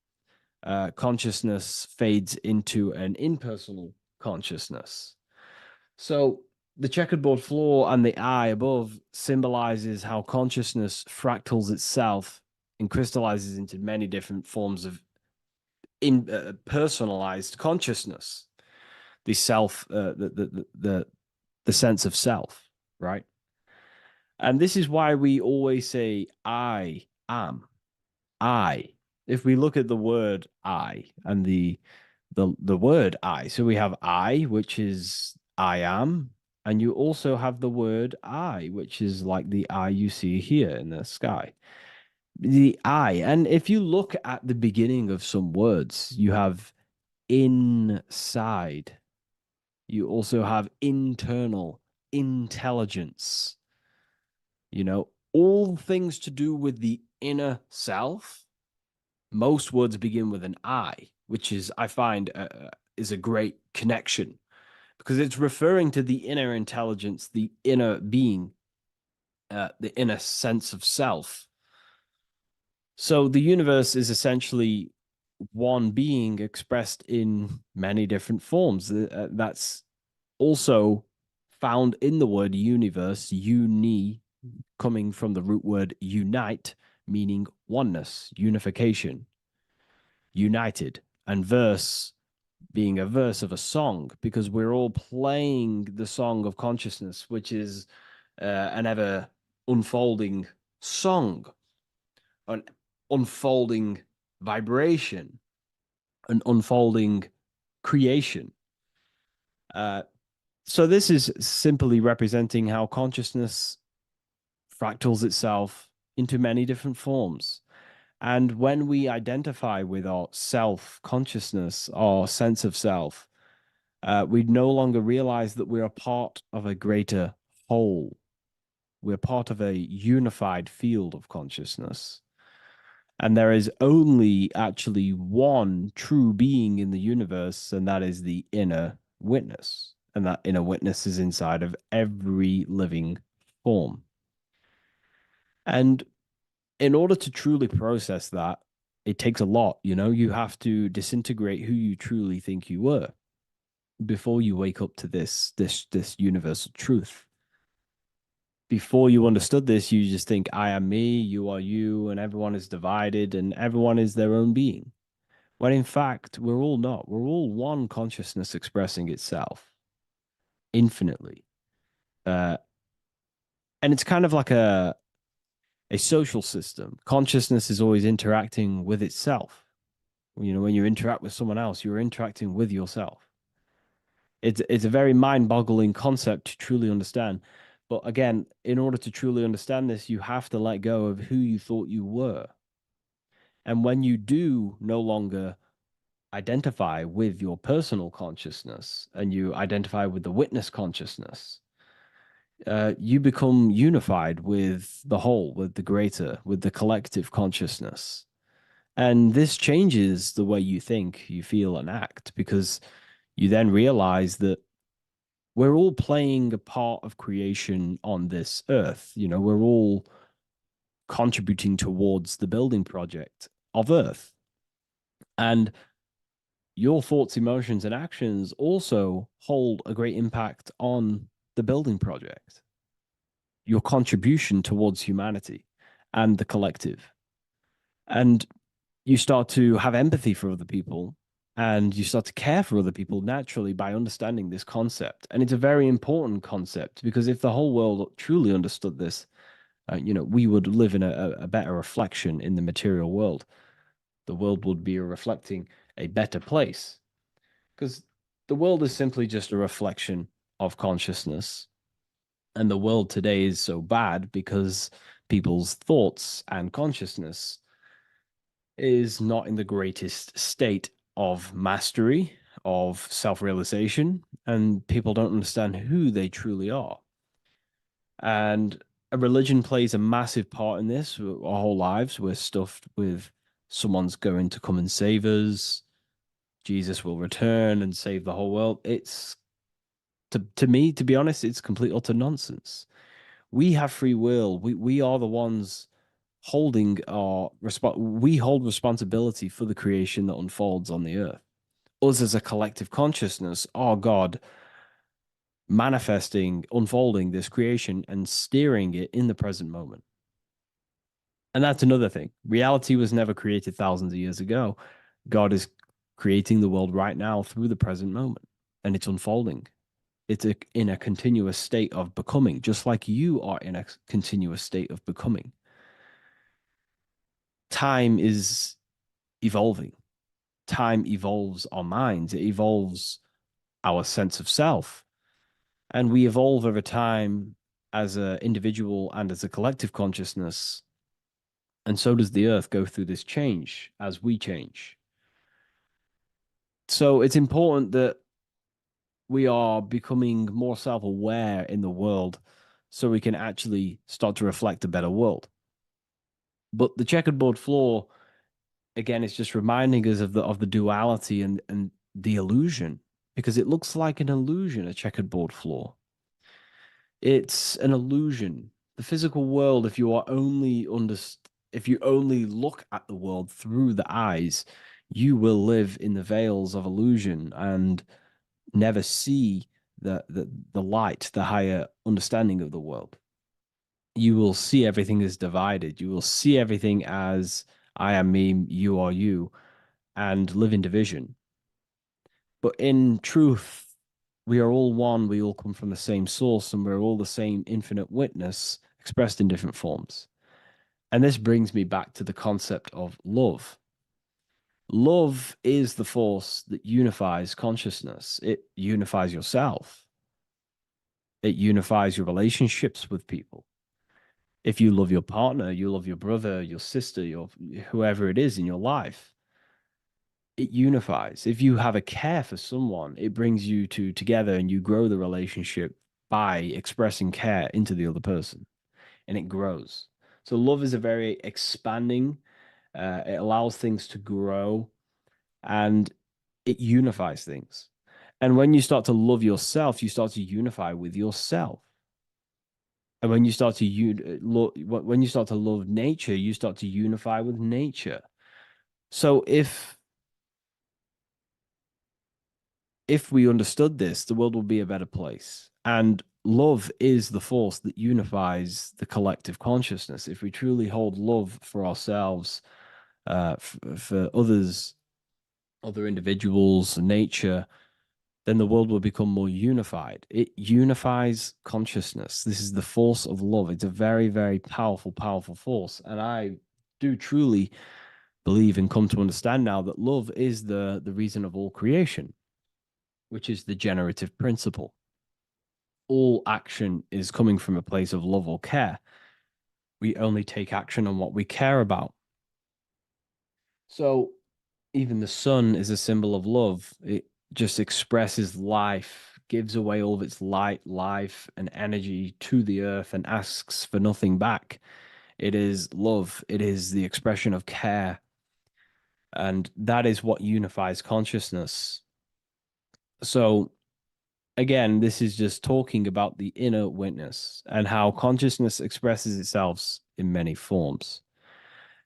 Consciousness fades into an impersonal consciousness. So the checkerboard floor and the eye above symbolizes how consciousness fractals itself and crystallizes into many different forms of personalized consciousness. The self, the sense of self, right? And this is why we always say, I am. I. If we look at the word I and the word I, so we have I, which is I am, and you also have the word I, which is like the eye you see here in the sky. The I, and if you look at the beginning of some words, you have inside. You also have internal, intelligence. All things to do with the inner self. Most words begin with an I, which is, I find, is a great connection because it's referring to the inner intelligence, the inner being, the inner sense of self. So the universe is essentially one being expressed in many different forms. That's also found in the word universe, uni, coming from the root word unite, meaning oneness, unification, united, and verse being a verse of a song, because we're all playing the song of consciousness, which is an ever unfolding song, an unfolding vibration, an unfolding creation. So this is simply representing how consciousness fractals itself into many different forms. And when we identify with our self consciousness, our sense of self, we no longer realize that we're a part of a greater whole. We're part of a unified field of consciousness. And there is only actually one true being in the universe, and that is the inner witness. And that inner witness is inside of every living form. And in order to truly process that, it takes a lot. You have to disintegrate who you truly think you were before you wake up to this universal truth. Before you understood this, you just think, I am me, you are you, and everyone is divided and everyone is their own being. When in fact, we're all not. We're all one consciousness expressing itself infinitely. And it's kind of like a social system. Consciousness is always interacting with itself. When you interact with someone else, you're interacting with yourself. It's a very mind-boggling concept to truly understand. But again, in order to truly understand this, you have to let go of who you thought you were. And when you do no longer identify with your personal consciousness and you identify with the witness consciousness, you become unified with the whole, with the greater, with the collective consciousness. And this changes the way you think, you feel, and act, because you then realize that we're all playing a part of creation on this earth. We're all contributing towards the building project of Earth. And your thoughts, emotions, and actions also hold a great impact on the building project, your contribution towards humanity and the collective. And you start to have empathy for other people and you start to care for other people naturally by understanding this concept. And it's a very important concept because if the whole world truly understood this, we would live in a better reflection in the material world. The world would be reflecting a better place because the world is simply just a reflection of consciousness. And the world today is so bad because people's thoughts and consciousness is not in the greatest state of mastery, of self realization, and people don't understand who they truly are. And a religion plays a massive part in this. Our whole lives, we're stuffed with someone's going to come and save us. Jesus will return and save the whole world. It's to me, to be honest, it's complete utter nonsense. We have free will. We are the ones holding we hold responsibility for the creation that unfolds on the earth. Us as a collective consciousness are God manifesting, unfolding this creation and steering it in the present moment. And that's another thing. Reality was never created thousands of years ago. God is creating the world right now through the present moment, and it's unfolding. It's in a continuous state of becoming, just like you are in a continuous state of becoming. Time is evolving. Time evolves our minds. It evolves our sense of self. And we evolve over time as an individual and as a collective consciousness. And so does the earth go through this change as we change. So it's important that we are becoming more self-aware in the world so we can actually start to reflect a better world. But the checkerboard floor, again, is just reminding us of the duality and the illusion, because it looks like an illusion, a checkerboard floor. It's an illusion. The physical world, if you only look at the world through the eyes, you will live in the veils of illusion and never see the light, the higher understanding of the world. You will see everything as divided. You will see everything as I am me, you are you, and live in division. But in truth, we are all one. We all come from the same source, and we're all the same infinite witness expressed in different forms. And this brings me back to the concept of love. Love is the force that unifies consciousness. It unifies yourself. It unifies your relationships with people. If you love your partner, you love your brother, your sister, whoever it is in your life, it unifies. If you have a care for someone, it brings you two together and you grow the relationship by expressing care into the other person, and it grows. So love is a very expanding, it allows things to grow and it unifies things. And when you start to love yourself, you start to unify with yourself. And when you start to love nature, you start to unify with nature. So if we understood this, the world would be a better place. And love is the force that unifies the collective consciousness. If we truly hold love for ourselves, for others, other individuals, nature, then the world will become more unified. It unifies consciousness. This is the force of love. It's a very, very powerful, powerful force. And I do truly believe and come to understand now that love is the reason of all creation, which is the generative principle. All action is coming from a place of love or care. We only take action on what we care about. So even the sun is a symbol of love. It just expresses life, gives away all of its light, life, and energy to the earth and asks for nothing back. It is love. It is the expression of care. And that is what unifies consciousness. So, again, this is just talking about the inner witness and how consciousness expresses itself in many forms.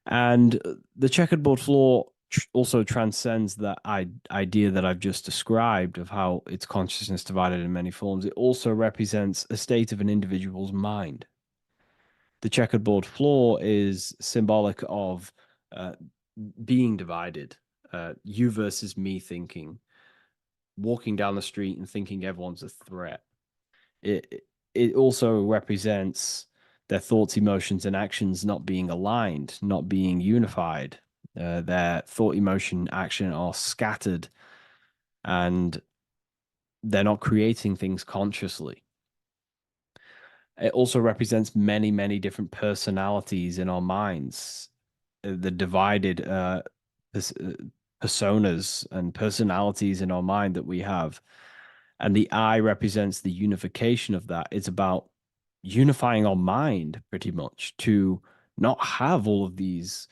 And the checkerboard floor also transcends that idea that I've just described of how it's consciousness divided in many forms. It also represents a state of an individual's mind. The checkerboard floor is symbolic of being divided, you versus me thinking, walking down the street and thinking everyone's a threat. It also represents their thoughts, emotions, and actions not being aligned, not being unified. Their thought, emotion, action are scattered, and they're not creating things consciously. It also represents many, many different personalities in our minds, the divided personas and personalities in our mind that we have. And the eye represents the unification of that. It's about unifying our mind pretty much to not have all of these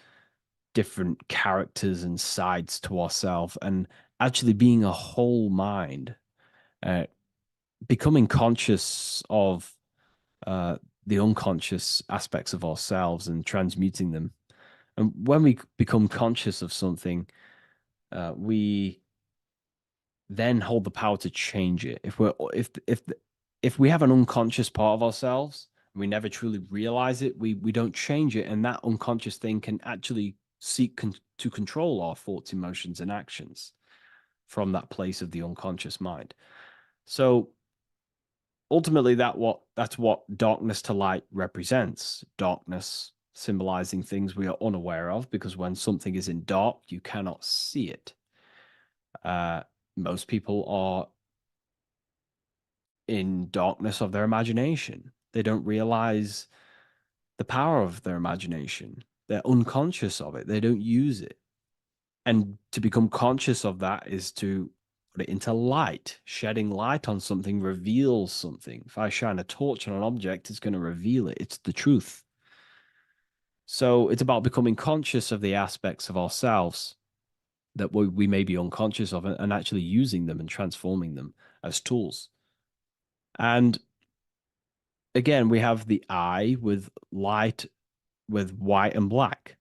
different characters and sides to ourselves and actually being a whole mind, uh, becoming conscious of the unconscious aspects of ourselves and transmuting them. And when we become conscious of something, we then hold the power to change it. If we have an unconscious part of ourselves, we never truly realize it, we don't change it, and that unconscious thing can actually seek to control our thoughts, emotions, and actions from that place of the unconscious mind. So ultimately, that's what darkness to light represents. Darkness symbolizing things we are unaware of, because when something is in dark, you cannot see it. Most people are in darkness of their imagination. They don't realize the power of their imagination. They're unconscious of it. They don't use it. And to become conscious of that is to put it into light. Shedding light on something reveals something. If I shine a torch on an object, it's going to reveal it. It's the truth. So it's about becoming conscious of the aspects of ourselves that we may be unconscious of, and actually using them and transforming them as tools. And again, we have the eye with light, with white and black.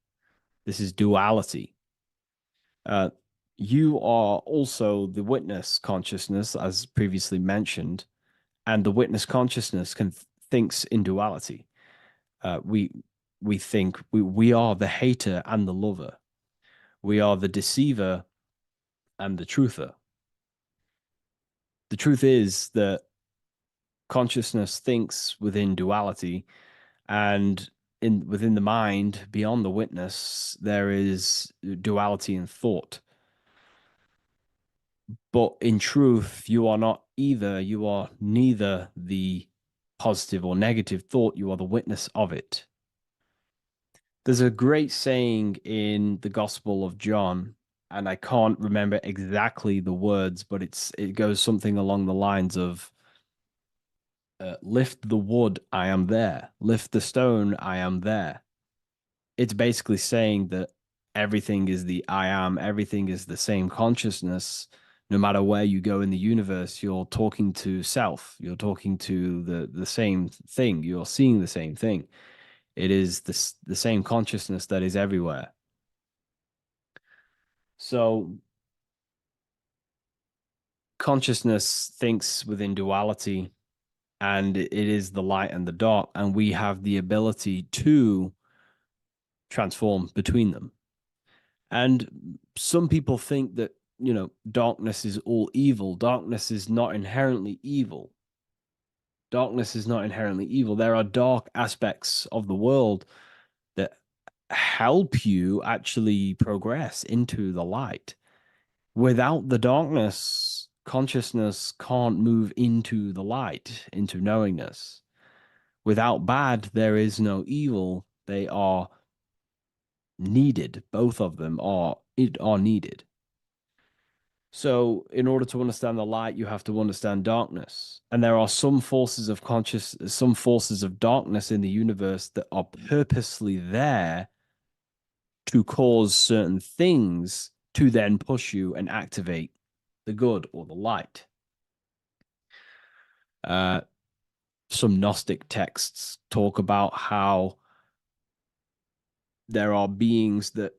This is duality. You are also the witness consciousness, as previously mentioned, and the witness consciousness thinks in duality. We think we are the hater and the lover. We are the deceiver and the truther. The truth is that consciousness thinks within duality, and within the mind, beyond the witness, there is duality in thought. But in truth, you are not either. You are neither the positive or negative thought. You are the witness of it. There's a great saying in the Gospel of John, and I can't remember exactly the words, but it goes something along the lines of, lift the wood, I am there. Lift the stone, I am there. It's basically saying that everything is the I am, everything is the same consciousness. No matter where you go in the universe, you're talking to self, you're talking to the same thing, you're seeing the same thing. It is the same consciousness that is everywhere. So consciousness thinks within duality, and it is the light and the dark, and we have the ability to transform between them. And some people think that, darkness is all evil. Darkness is not inherently evil. Darkness is not inherently evil. There are dark aspects of the world that help you actually progress into the light. Without the darkness, consciousness can't move into the light, into knowingness. Without bad, there is no evil. They are needed. Both of them are needed. So, in order to understand the light, you have to understand darkness. And there are some forces of some forces of darkness in the universe that are purposely there to cause certain things to then push you and activate the good or the light. Some Gnostic texts talk about how there are beings that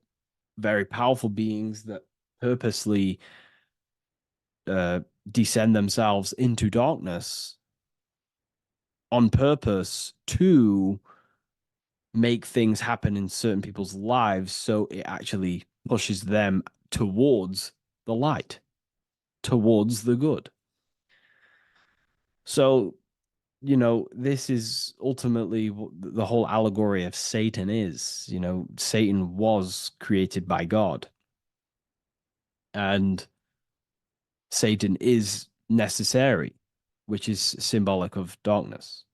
very powerful beings that purposely descend themselves into darkness on purpose to make things happen in certain people's lives, so it actually pushes them towards the light, towards the good. So, you know, this is ultimately what the whole allegory of Satan is. You know, Satan was created by God, and Satan is necessary, which is symbolic of darkness.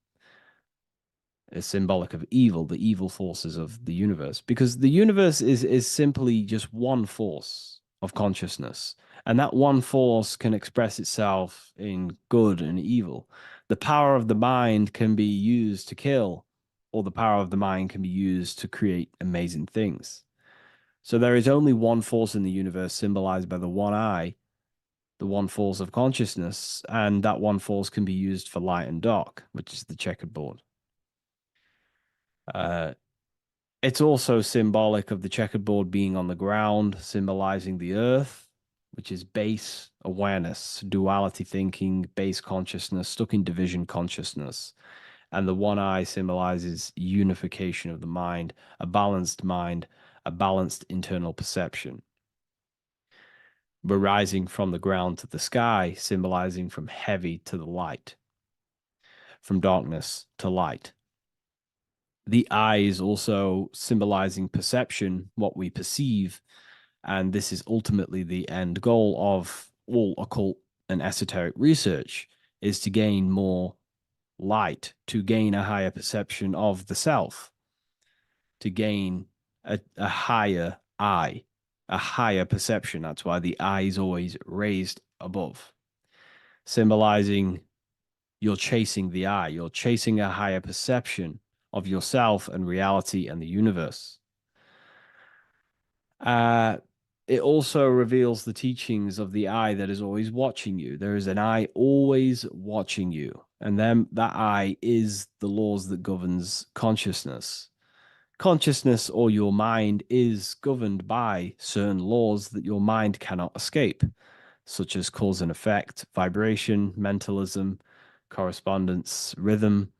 Is symbolic of evil, the evil forces of the universe, because the universe is simply just one force of consciousness, and that one force can express itself in good and evil. The power of the mind can be used to kill, or the power of the mind can be used to create amazing things. So there is only one force in the universe, symbolized by the one eye, the one force of consciousness, and that one force can be used for light and dark, which is the checkered board. It's also symbolic of the checkered board being on the ground, symbolizing the earth, which is base awareness, duality thinking, base consciousness, stuck in division consciousness. And the one eye symbolizes unification of the mind, a balanced internal perception. We're rising from the ground to the sky, symbolizing from heavy to the light, from darkness to light. The eye is also symbolizing perception, what we perceive. And this is ultimately the end goal of all occult and esoteric research, is to gain more light, to gain a higher perception of the self, to gain a higher eye, a higher perception. That's why the eye is always raised above, symbolizing you're chasing the eye, you're chasing a higher perception of yourself and reality and the universe. It also reveals the teachings of the eye that is always watching you. There is an eye always watching you, and then that eye is the laws that governs consciousness. Consciousness, or your mind, is governed by certain laws that your mind cannot escape, such as cause and effect, vibration, mentalism, correspondence, rhythm,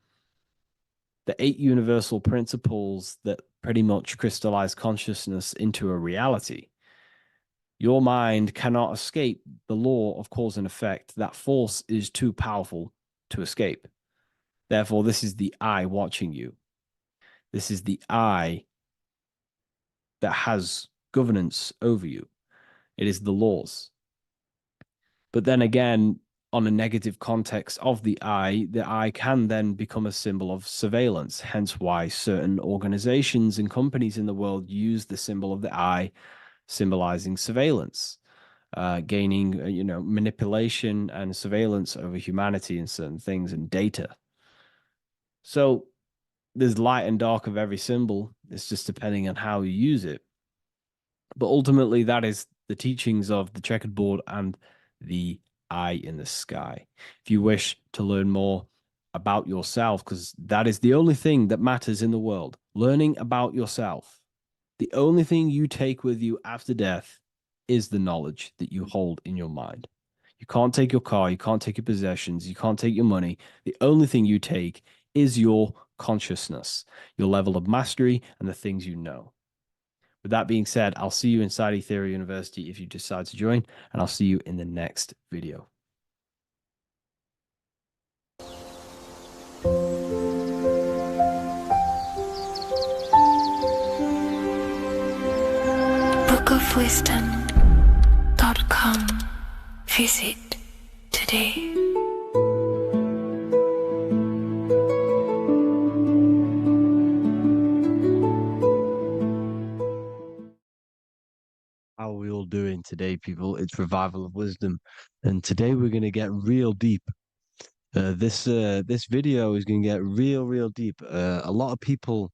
the 8 universal principles that pretty much crystallize consciousness into a reality. Your mind cannot escape the law of cause and effect. That force is too powerful to escape. Therefore, this is the eye watching you. This is the eye that has governance over you. It is the laws. But then again, on a negative context of the eye can then become a symbol of surveillance. Hence why certain organizations and companies in the world use the symbol of the eye, symbolizing surveillance, gaining, manipulation and surveillance over humanity and certain things and data. So there's light and dark of every symbol. It's just depending on how you use it. But ultimately, that is the teachings of the checkered board and the eye in the sky. If you wish to learn more about yourself, because that is the only thing that matters in the world, learning about yourself. The only thing you take with you after death is the knowledge that you hold in your mind. You can't take your car, you can't take your possessions, you can't take your money. The only thing you take is your consciousness, your level of mastery, and the things you know. With that being said, I'll see you inside Ethereum University if you decide to join, and I'll see you in the next video. bookofwisdom.com. Visit today. How are we all doing today, people? It's Revival of Wisdom, and today we're going to get real deep. This video is going to get real deep. A lot of people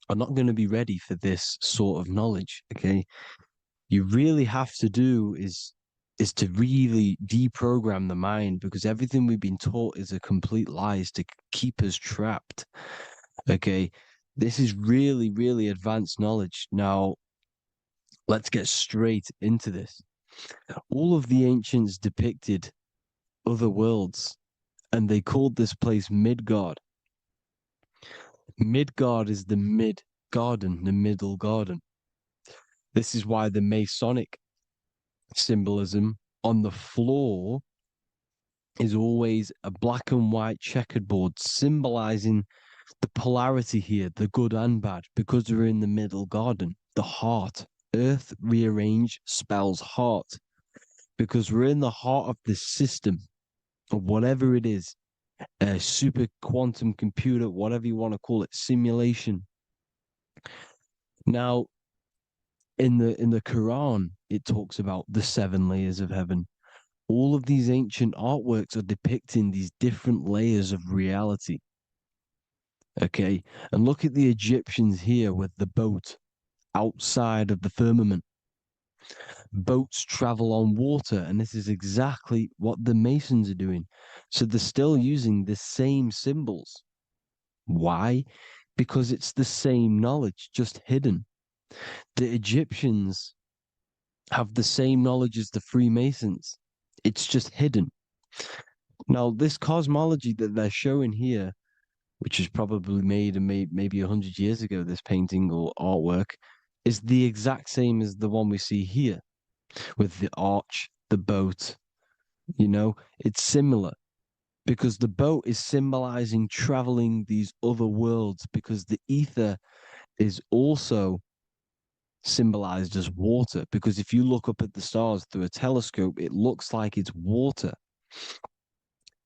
are not going to be ready for this sort of knowledge. Okay, you really have to do is to really deprogram the mind, because everything we've been taught is a complete lies to keep us trapped. Okay, this is really advanced knowledge. Now, let's get straight into this. All of the ancients depicted other worlds, and they called this place Midgard. Midgard is the mid garden, the middle garden. This is why the Masonic symbolism on the floor is always a black and white checkered board, symbolizing the polarity here, the good and bad, because we're in the middle garden, the heart. Earth rearranged spells heart, because we're in the heart of this system, of whatever it is, a super quantum computer, whatever you want to call it, simulation. Now, in the Quran, it talks about the 7 layers of heaven. All of these ancient artworks are depicting these different layers of reality. Okay, and look at the Egyptians here with the boat outside of the firmament. Boats travel on water, and this is exactly what the Masons are doing. So they're still using the same symbols. Why? Because it's the same knowledge, just hidden. The Egyptians have the same knowledge as the Freemasons. It's just hidden. Now, this cosmology that they're showing here, which is probably made maybe 100 years ago, this painting or artwork, is the exact same as the one we see here with the arch, the boat. You know, it's similar because the boat is symbolizing traveling these other worlds, because the ether is also symbolized as water. Because if you look up at the stars through a telescope, it looks like it's water.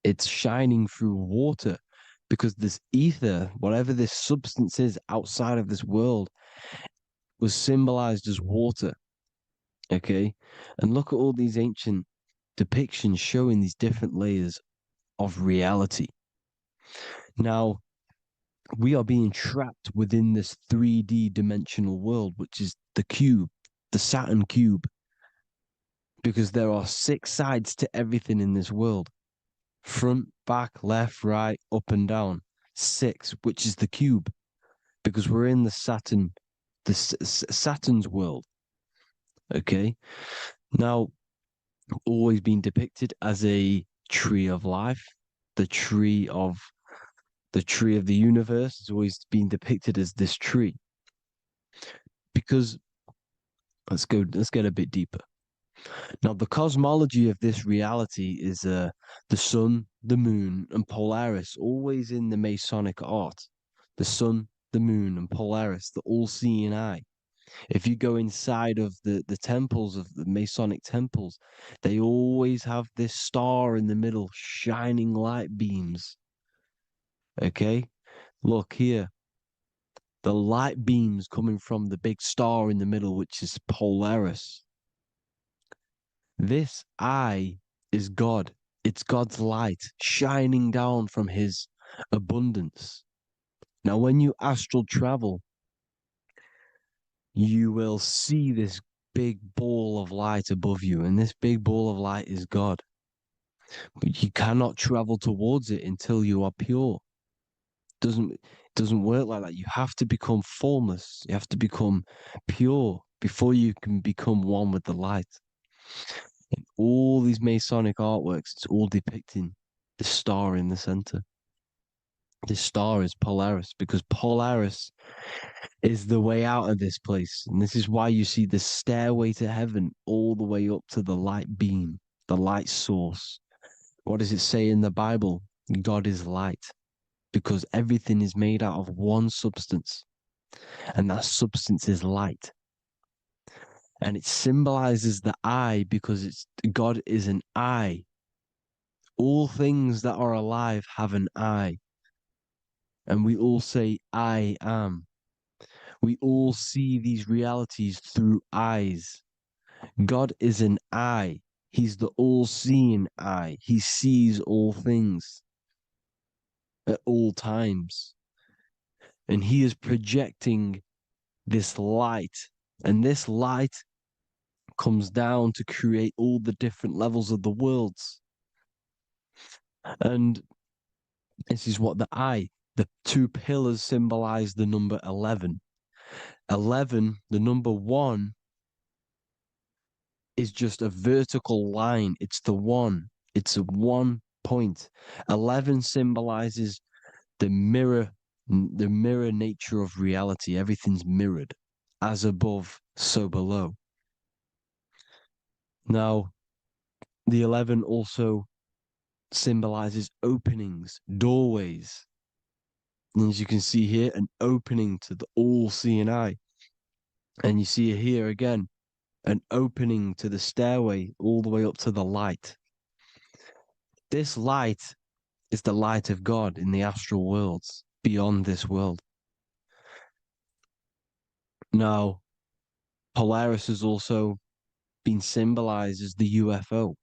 It's shining through water, because this ether, whatever this substance is outside of this world, was symbolized as water. Okay, and look at all these ancient depictions showing these different layers of reality. Now, we are being trapped within this 3D dimensional world, which is the cube, the Saturn cube, because there are 6 sides to everything in this world: front, back, left, right, up and down. 6, which is the cube, because we're in the Saturn, Saturn's world. Okay, now, always been depicted as a tree of life, the tree of the universe has always been depicted as this tree. Because let's get a bit deeper. Now, the cosmology of this reality is the sun, the moon, and Polaris, always in the Masonic art. The sun, the moon, and Polaris, the all-seeing eye. If you go inside of the temples, of the Masonic temples, they always have this star in the middle, shining light beams. Okay? Look here. The light beams coming from the big star in the middle, which is Polaris. This eye is God. It's God's light shining down from his abundance. Now, when you astral travel, you will see this big ball of light above you, and this big ball of light is God. But you cannot travel towards it until you are pure. It doesn't work like that. You have to become formless. You have to become pure before you can become one with the light. In all these Masonic artworks, it's all depicting the star in the center. This star is Polaris, because Polaris is the way out of this place. And this is why you see the stairway to heaven all the way up to the light beam, the light source. What does it say in the Bible? God is light, because everything is made out of one substance, and that substance is light. And it symbolizes the eye, because God is an eye. All things that are alive have an eye. And we all say, I am. We all see these realities through eyes. God is an eye. He's the all-seeing eye. He sees all things at all times. And he is projecting this light. And this light comes down to create all the different levels of the worlds. And this is what the 2 pillars symbolize the number 11. 11, the number 1, is just a vertical line. It's the one. It's a one point. 11 symbolizes the mirror nature of reality. Everything's mirrored, as above, so below. Now, the 11 also symbolizes openings, doorways. And as you can see here, an opening to the all-seeing eye. And you see here again, an opening to the stairway all the way up to the light. This light is the light of God in the astral worlds, beyond this world. Now, Polaris has also been symbolized as the UFO.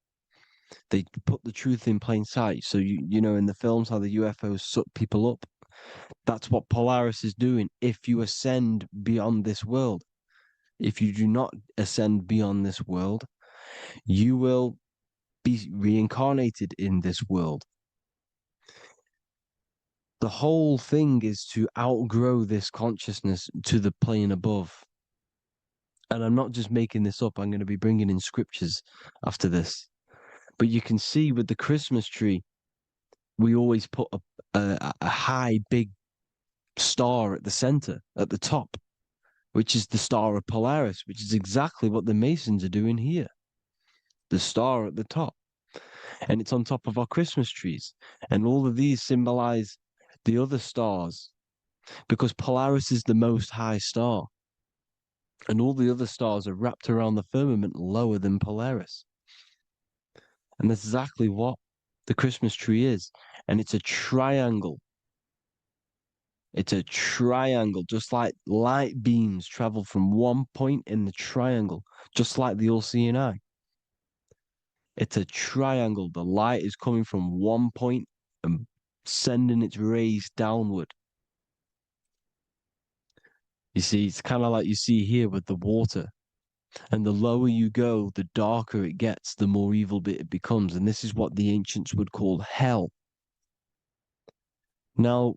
They put the truth in plain sight. So, you know, in the films, how the UFOs suck people up. That's what Polaris is doing. If you ascend beyond this world, if you do not ascend beyond this world, you will be reincarnated in this world. The whole thing is to outgrow this consciousness to the plane above. And I'm not just making this up, I'm going to be bringing in scriptures after this. But you can see with the Christmas tree, we always put a high, big star at the center, at the top, which is the star of Polaris, which is exactly what the Masons are doing here. The star at the top. And it's on top of our Christmas trees. And all of these symbolize the other stars, because Polaris is the most high star. And all the other stars are wrapped around the firmament lower than Polaris. And that's exactly what the Christmas tree is. And it's a triangle. It's a triangle, just like light beams travel from one point in the triangle, just like the all-seeing eye. It's a triangle. The light is coming from one point and sending its rays downward. You see, it's kind of like you see here with the water. And the lower you go, the darker it gets, the more evil it becomes. And this is what the ancients would call hell. Now,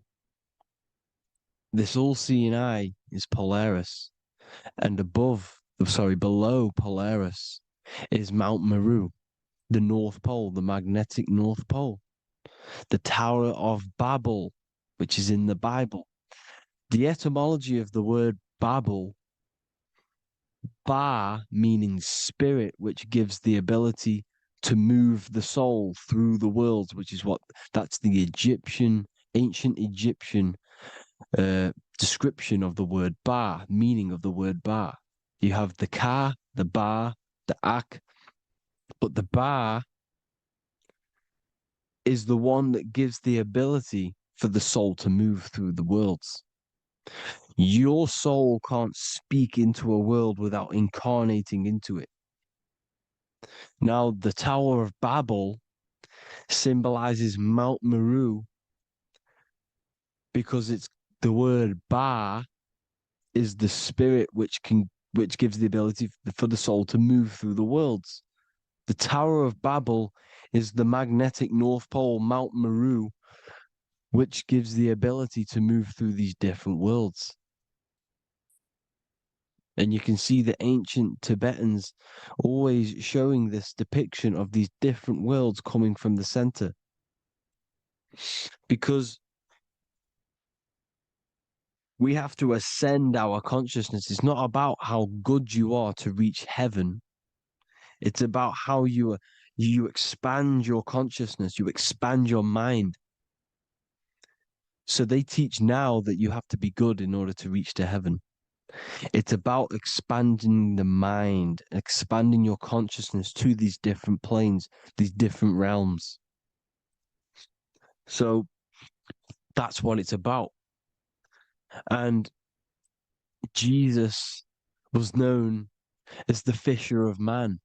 this all-seeing eye is Polaris. And below Polaris is Mount Meru, the North Pole, the magnetic North Pole. The Tower of Babel, which is in the Bible. The etymology of the word Babel, Ba meaning spirit, which gives the ability to move the soul through the worlds, which is that's the ancient Egyptian description of the word Ba, meaning of the word Ba. You have the Ka, the Ba, the Ak, but the Ba is the one that gives the ability for the soul to move through the worlds. Your soul can't speak into a world without incarnating into it. Now, the Tower of Babel symbolizes Mount Meru because it's the word Ba is the spirit which gives the ability for the soul to move through the worlds. The Tower of Babel is the magnetic North Pole, Mount Meru, which gives the ability to move through these different worlds. And you can see the ancient Tibetans always showing this depiction of these different worlds coming from the center. Because we have to ascend our consciousness. It's not about how good you are to reach heaven. It's about how you expand your consciousness, you expand your mind. So they teach now that you have to be good in order to reach to heaven. It's about expanding the mind, expanding your consciousness to these different planes, these different realms. So that's what it's about. And Jesus was known as the fisher of man.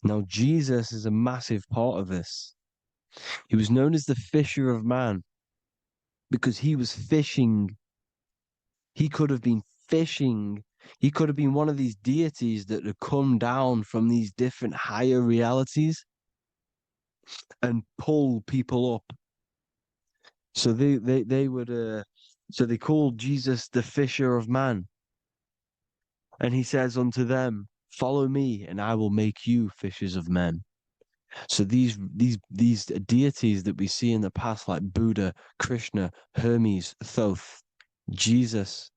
Now, Jesus is a massive part of this. He was known as the fisher of man because he was fishing. He could have been fishing. He could have been one of these deities that had come down from these different higher realities and pull people up. So they would so they called Jesus the fisher of man. And he says unto them, Follow me, and I will make you fishers of men. So these deities that we see in the past, like Buddha, Krishna, Hermes, Thoth, Jesus,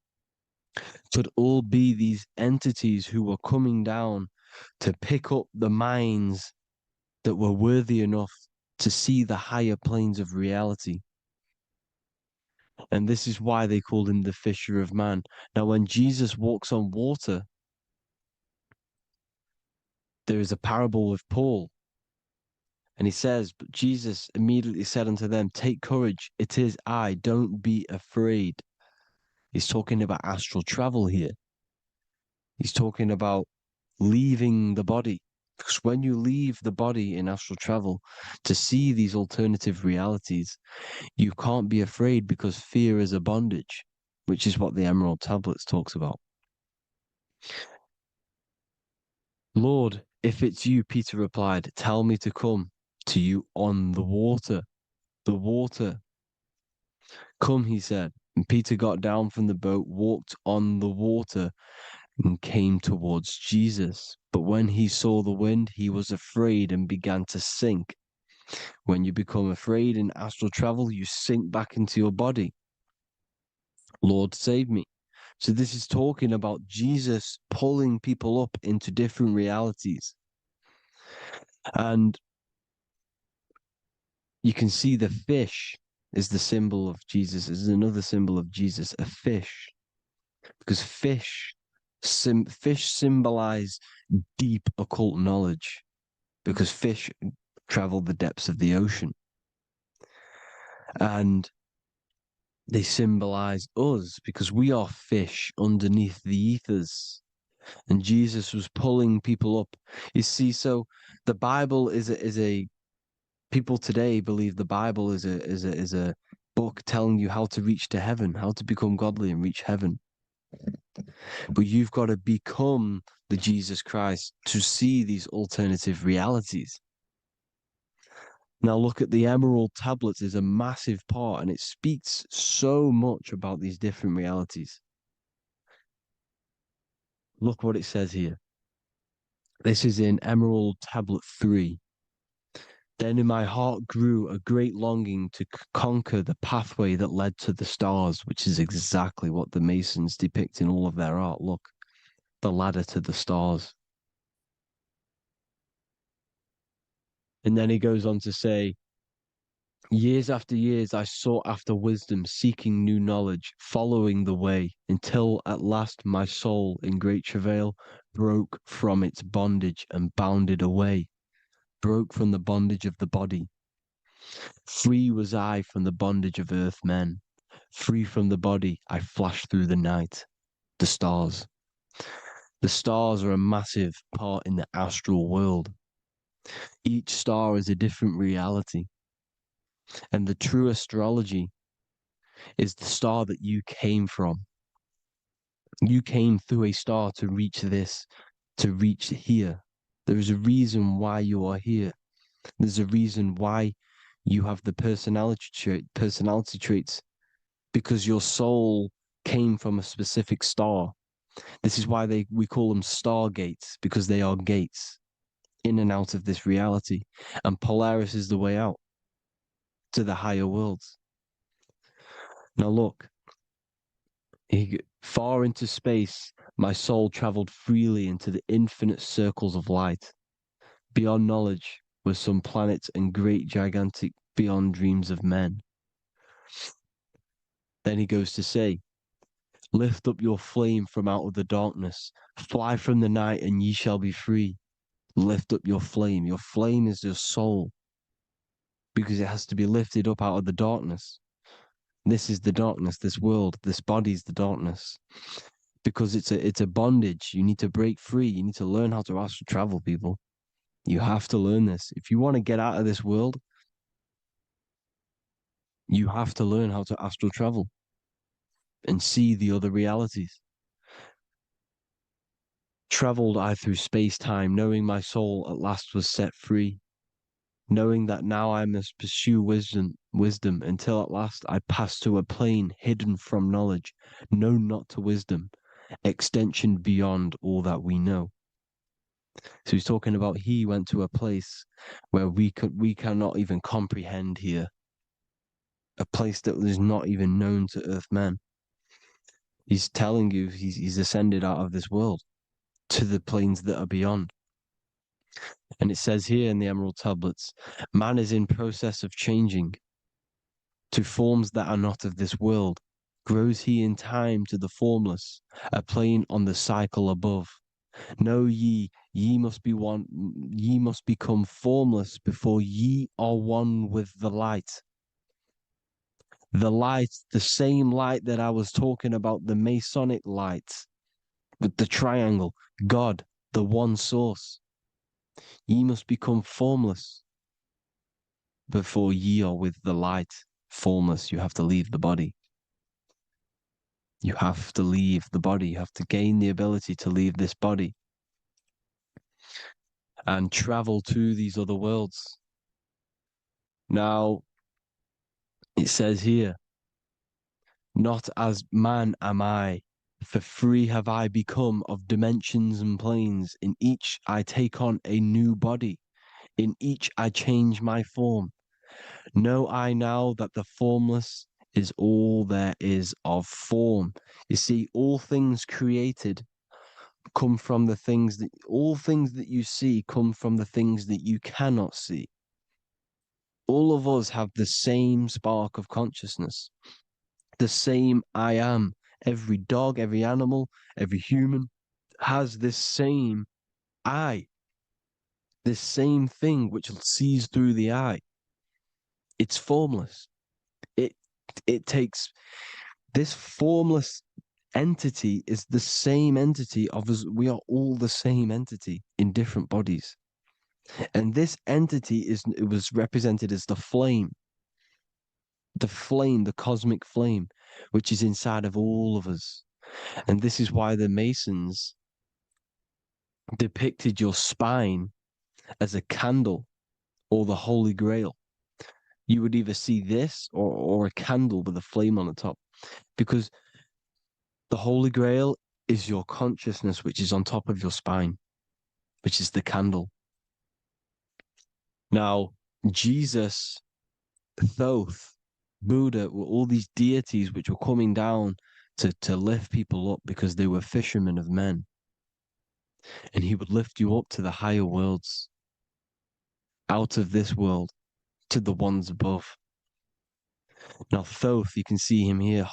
could all be these entities who were coming down to pick up the minds that were worthy enough to see the higher planes of reality. And this is why they called him the fisher of man. Now, when Jesus walks on water, there is a parable with Paul. And he says, but Jesus immediately said unto them, take courage, it is I, don't be afraid. He's talking about astral travel here. He's talking about leaving the body. Because when you leave the body in astral travel to see these alternative realities, you can't be afraid because fear is a bondage, which is what the Emerald Tablets talks about. Lord, if it's you, Peter replied, tell me to come to you on the water. The water. Come, he said. And Peter got down from the boat, walked on the water, and came towards Jesus. But when he saw the wind, he was afraid and began to sink. When you become afraid in astral travel, you sink back into your body. Lord, save me. So this is talking about Jesus pulling people up into different realities. And you can see the fish is the symbol of Jesus. Is another symbol of Jesus, a fish. Because fish symbolize deep occult knowledge. Because fish travel the depths of the ocean. And they symbolize us because we are fish underneath the ethers. And Jesus was pulling people up. You see, so the Bible is a people today believe the Bible is a book telling you how to reach to heaven, how to become godly and reach heaven. But you've got to become the Jesus Christ to see these alternative realities. Now look at the Emerald Tablets is a massive part, and it speaks so much about these different realities. Look what it says here. This is in Emerald Tablet 3. Then in my heart grew a great longing to conquer the pathway that led to the stars, which is exactly what the Masons depict in all of their art. Look, the ladder to the stars. And then he goes on to say, years after years, I sought after wisdom, seeking new knowledge, following the way, until at last my soul, in great travail, broke from its bondage and bounded away, broke from the bondage of the body. Free was I from the bondage of earth men. Free from the body, I flashed through the night. The stars. The stars are a massive part in the astral world. Each star is a different reality. And the true astrology is the star that you came from. You came through a star to reach this, to reach here. There is a reason why you are here. There's a reason why you have the personality traits, because your soul came from a specific star. This is why we call them stargates, because they are gates in and out of this reality. And Polaris is the way out to the higher worlds. Now look, far into space, my soul traveled freely into the infinite circles of light. Beyond knowledge were some planets and great gigantic beyond dreams of men. Then he goes to say, lift up your flame from out of the darkness, fly from the night and ye shall be free. Lift up your flame. Your flame is your soul, because it has to be lifted up out of the darkness. This is the darkness, this world, this body's the darkness. Because it's a bondage. You need to break free. You need to learn how to astral travel, people. You have to learn this. If you want to get out of this world, you have to learn how to astral travel and see the other realities. Traveled I through space-time, knowing my soul at last was set free, knowing that now I must pursue wisdom until at last I pass to a plane hidden from knowledge, known not to wisdom, extension beyond all that we know. So he's talking about he went to a place where we cannot even comprehend here. A place that was not even known to earth men. He's telling you he's ascended out of this world to the planes that are beyond. And it says here in the Emerald Tablets, man is in process of changing to forms that are not of this world. Grows he in time to the formless, a plane on the cycle above. Know ye must be one, ye must become formless before ye are one with the light. The light, the same light that I was talking about, the Masonic light, with the triangle, God, the one source. Ye must become formless before ye are with the light. Formless, you have to leave the body. You have to leave the body. You have to gain the ability to leave this body and travel to these other worlds. Now, it says here, not as man am I, for free have I become of dimensions and planes. In each I take on a new body. In each I change my form. Know I now that the formless is all there is of form. You see, all things created come from the things that, all things that you see come from the things that you cannot see. All of us have the same spark of consciousness, the same I am. Every dog, every animal, every human has this same I, this same thing which sees through the eye. It's formless. It takes this formless entity is the same entity of us. We are all the same entity in different bodies. And this entity it was represented as the flame, the cosmic flame, which is inside of all of us. And this is why the Masons depicted your spine as a candle or the Holy Grail. You would either see this or a candle with a flame on the top, because the Holy Grail is your consciousness, which is on top of your spine, which is the candle. Now, Jesus, Thoth, Buddha were all these deities which were coming down to lift people up because they were fishermen of men. And he would lift you up to the higher worlds, out of this world, to the ones above. Now, Thoth, you can see him here,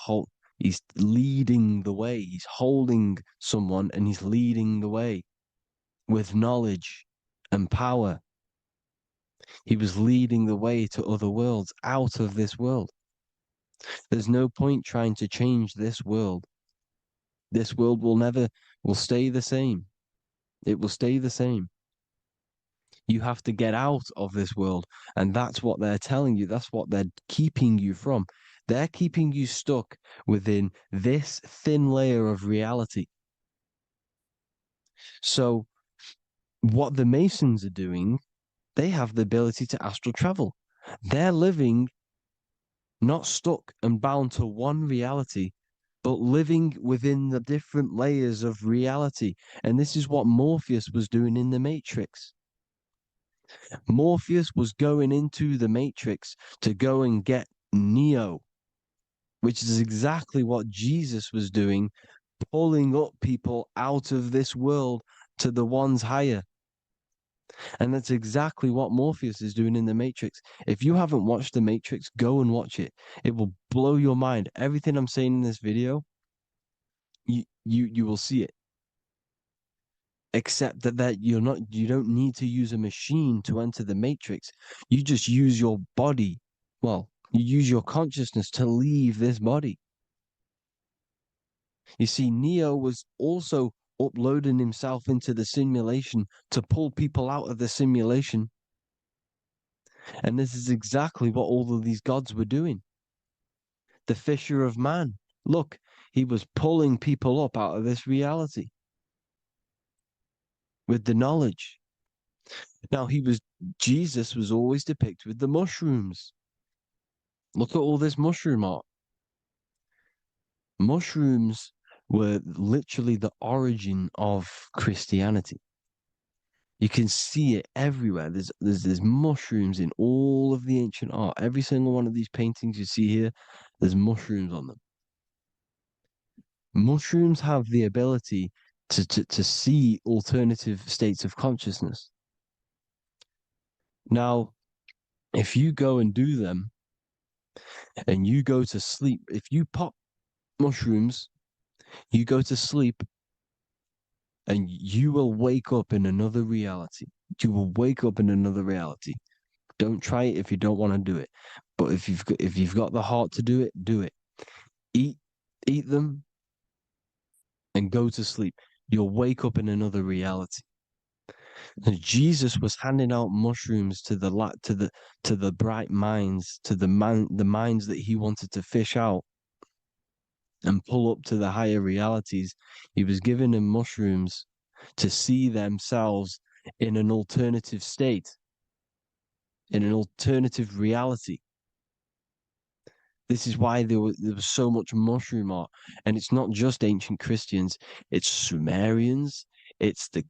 he's leading the way. He's holding someone and he's leading the way with knowledge and power. He was leading the way to other worlds, out of this world. There's no point trying to change this world. This world will stay the same. It will stay the same. You have to get out of this world. And that's what they're telling you. That's what they're keeping you from. They're keeping you stuck within this thin layer of reality. So what the Masons are doing, they have the ability to astral travel. They're living not stuck and bound to one reality, but living within the different layers of reality. And this is what Morpheus was doing in the Matrix. Morpheus was going into the Matrix to go and get Neo, which is exactly what Jesus was doing, pulling up people out of this world to the ones higher. And that's exactly what Morpheus is doing in the Matrix. If you haven't watched the Matrix, go and watch it. It will blow your mind. Everything I'm saying in this video, you will see it. Except that you don't need to use a machine to enter the Matrix. You just use your body. Well, you use your consciousness to leave this body. You see, Neo was also uploading himself into the simulation to pull people out of the simulation. And this is exactly what all of these gods were doing. The fisher of man. Look, he was pulling people up out of this reality with the knowledge. Now, Jesus was always depicted with the mushrooms. Look at all this mushroom art. Mushrooms were literally the origin of Christianity. You can see it everywhere. There's mushrooms in all of the ancient art. Every single one of these paintings you see here, there's mushrooms on them. Mushrooms have the ability to see alternative states of consciousness. Now, if you go and do them and you go to sleep, if you pop mushrooms, you go to sleep and you will wake up in another reality. You will wake up in another reality. Don't try it if you don't want to do it. But if you've got the heart to do it, do it. Eat them and go to sleep. You'll wake up in another reality. And Jesus was handing out mushrooms to the bright minds, to the minds that he wanted to fish out and pull up to the higher realities. He was giving them mushrooms to see themselves in an alternative state, in an alternative reality. This is why there was so much mushroom art, and it's not just ancient Christians; it's Sumerians, it's the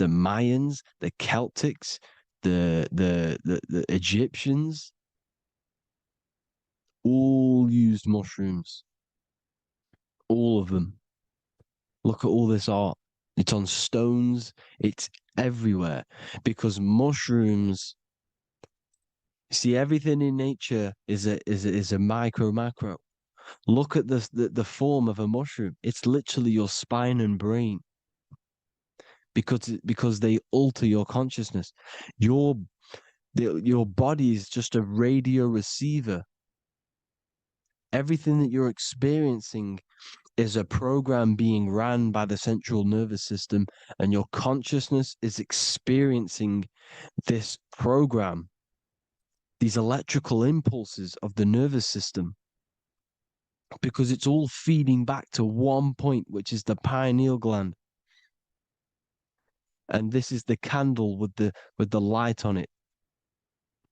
Mayans, the Celtics, the Egyptians, all used mushrooms, all of them. Look at all this art. It's on stones. It's everywhere because mushrooms. See, everything in nature is a micro macro. Look at the form of a mushroom. It's literally your spine and brain. Because they alter your consciousness. Your body is just a radio receiver. Everything that you're experiencing is a program being ran by the central nervous system, and your consciousness is experiencing this program, these electrical impulses of the nervous system, because it's all feeding back to one point, which is the pineal gland. And this is the candle with the light on it.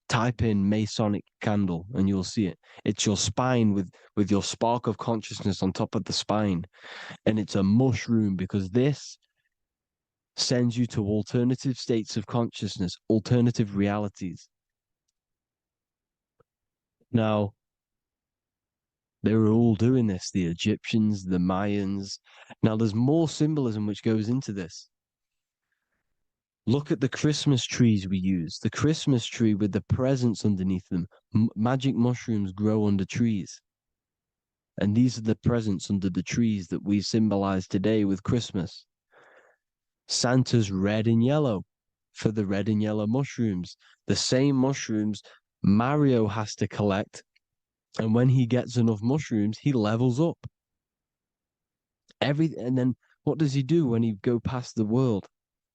Type in Masonic candle and you'll see it. It's your spine with your spark of consciousness on top of the spine. And it's a mushroom because this sends you to alternative states of consciousness, alternative realities. Now, they were all doing this, the Egyptians, the Mayans. Now, there's more symbolism which goes into this. Look at the Christmas trees we use. The Christmas tree with the presents underneath them. Magic mushrooms grow under trees. And these are the presents under the trees that we symbolize today with Christmas. Santa's red and yellow for the red and yellow mushrooms. The same mushrooms Mario has to collect. And when he gets enough mushrooms, he levels up. And then what does he do when he go past the world?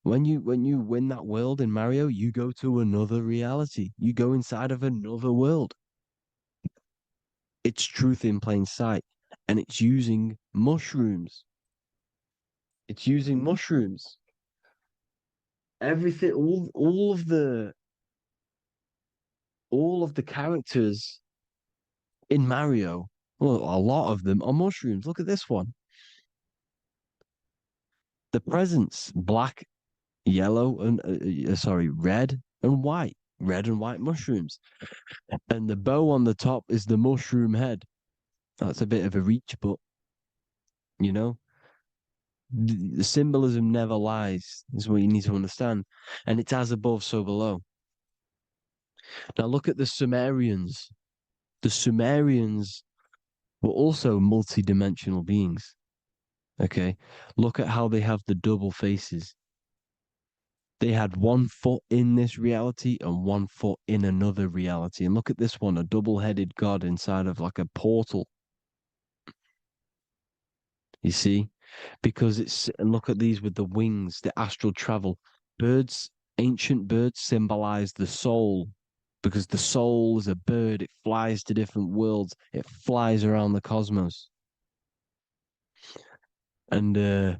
When you win that world in Mario, you go to another reality. You go inside of another world. It's truth in plain sight. And it's using mushrooms. It's using mushrooms. Everything, all of the characters in Mario, well, a lot of them are mushrooms. Look at this one. The presents, black, yellow, and red and white mushrooms. And the bow on the top is the mushroom head. That's a bit of a reach, but the symbolism never lies, is what you need to understand. And it's as above, so below. Now look at the Sumerians. The Sumerians were also multi-dimensional beings. Okay, look at how they have the double faces. They had 1 foot in this reality and 1 foot in another reality. And look at this one, a double-headed god inside of like a portal. You see? And look at these with the wings, the astral travel. Birds, ancient birds symbolize the soul because the soul is a bird. It flies to different worlds. It flies around the cosmos. And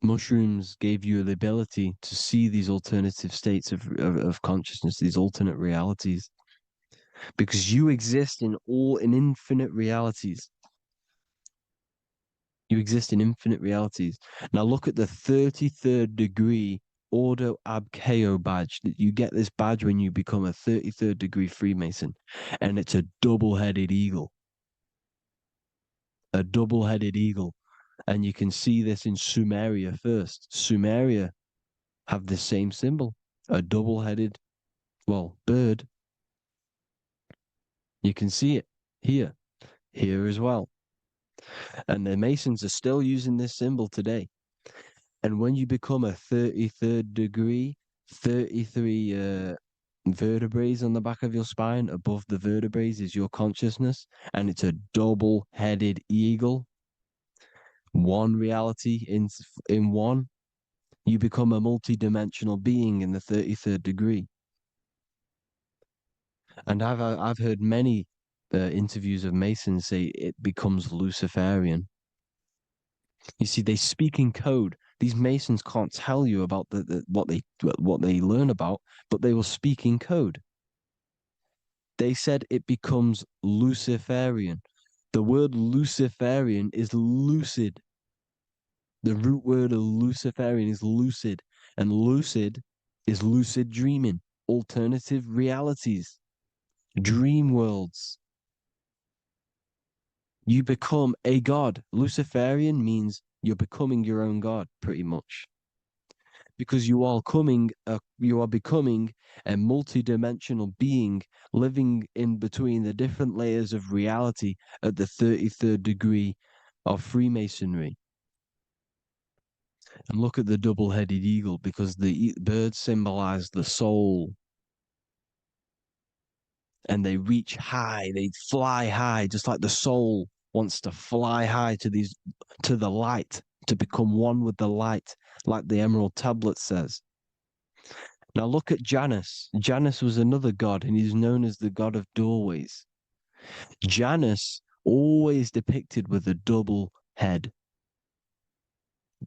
mushrooms gave you the ability to see these alternative states of consciousness, these alternate realities, because you exist in infinite realities. You exist in infinite realities. Now look at the 33rd degree Ordo ab Chao badge. You get this badge when you become a 33rd degree Freemason, and it's a double-headed eagle. A double-headed eagle. And you can see this in Sumeria first. Sumeria have the same symbol, a double-headed, well, bird. You can see it here as well. And the Masons are still using this symbol today. And when you become a 33rd degree, 33 vertebrae on the back of your spine, above the vertebrae is your consciousness, and it's a double-headed eagle. One reality in one. You become a multi-dimensional being in the 33rd degree. And I've heard many interviews of Masons say it becomes Luciferian. You see, they speak in code. These Masons can't tell you about what they learn about, but they will speak in code. They said it becomes Luciferian. The word Luciferian is lucid. The root word of Luciferian is lucid, and lucid is lucid dreaming, alternative realities, dream worlds. You become a god. Luciferian means you're becoming your own god, pretty much. Because you are becoming a multi-dimensional being living in between the different layers of reality at the 33rd degree of Freemasonry. And look at the double-headed eagle, because the birds symbolize the soul. And they reach high, they fly high, just like the soul wants to fly high to the light, to become one with the light, like the Emerald Tablet says. Now look at Janus. Janus was another god, and he's known as the god of doorways. Janus always depicted with a double head.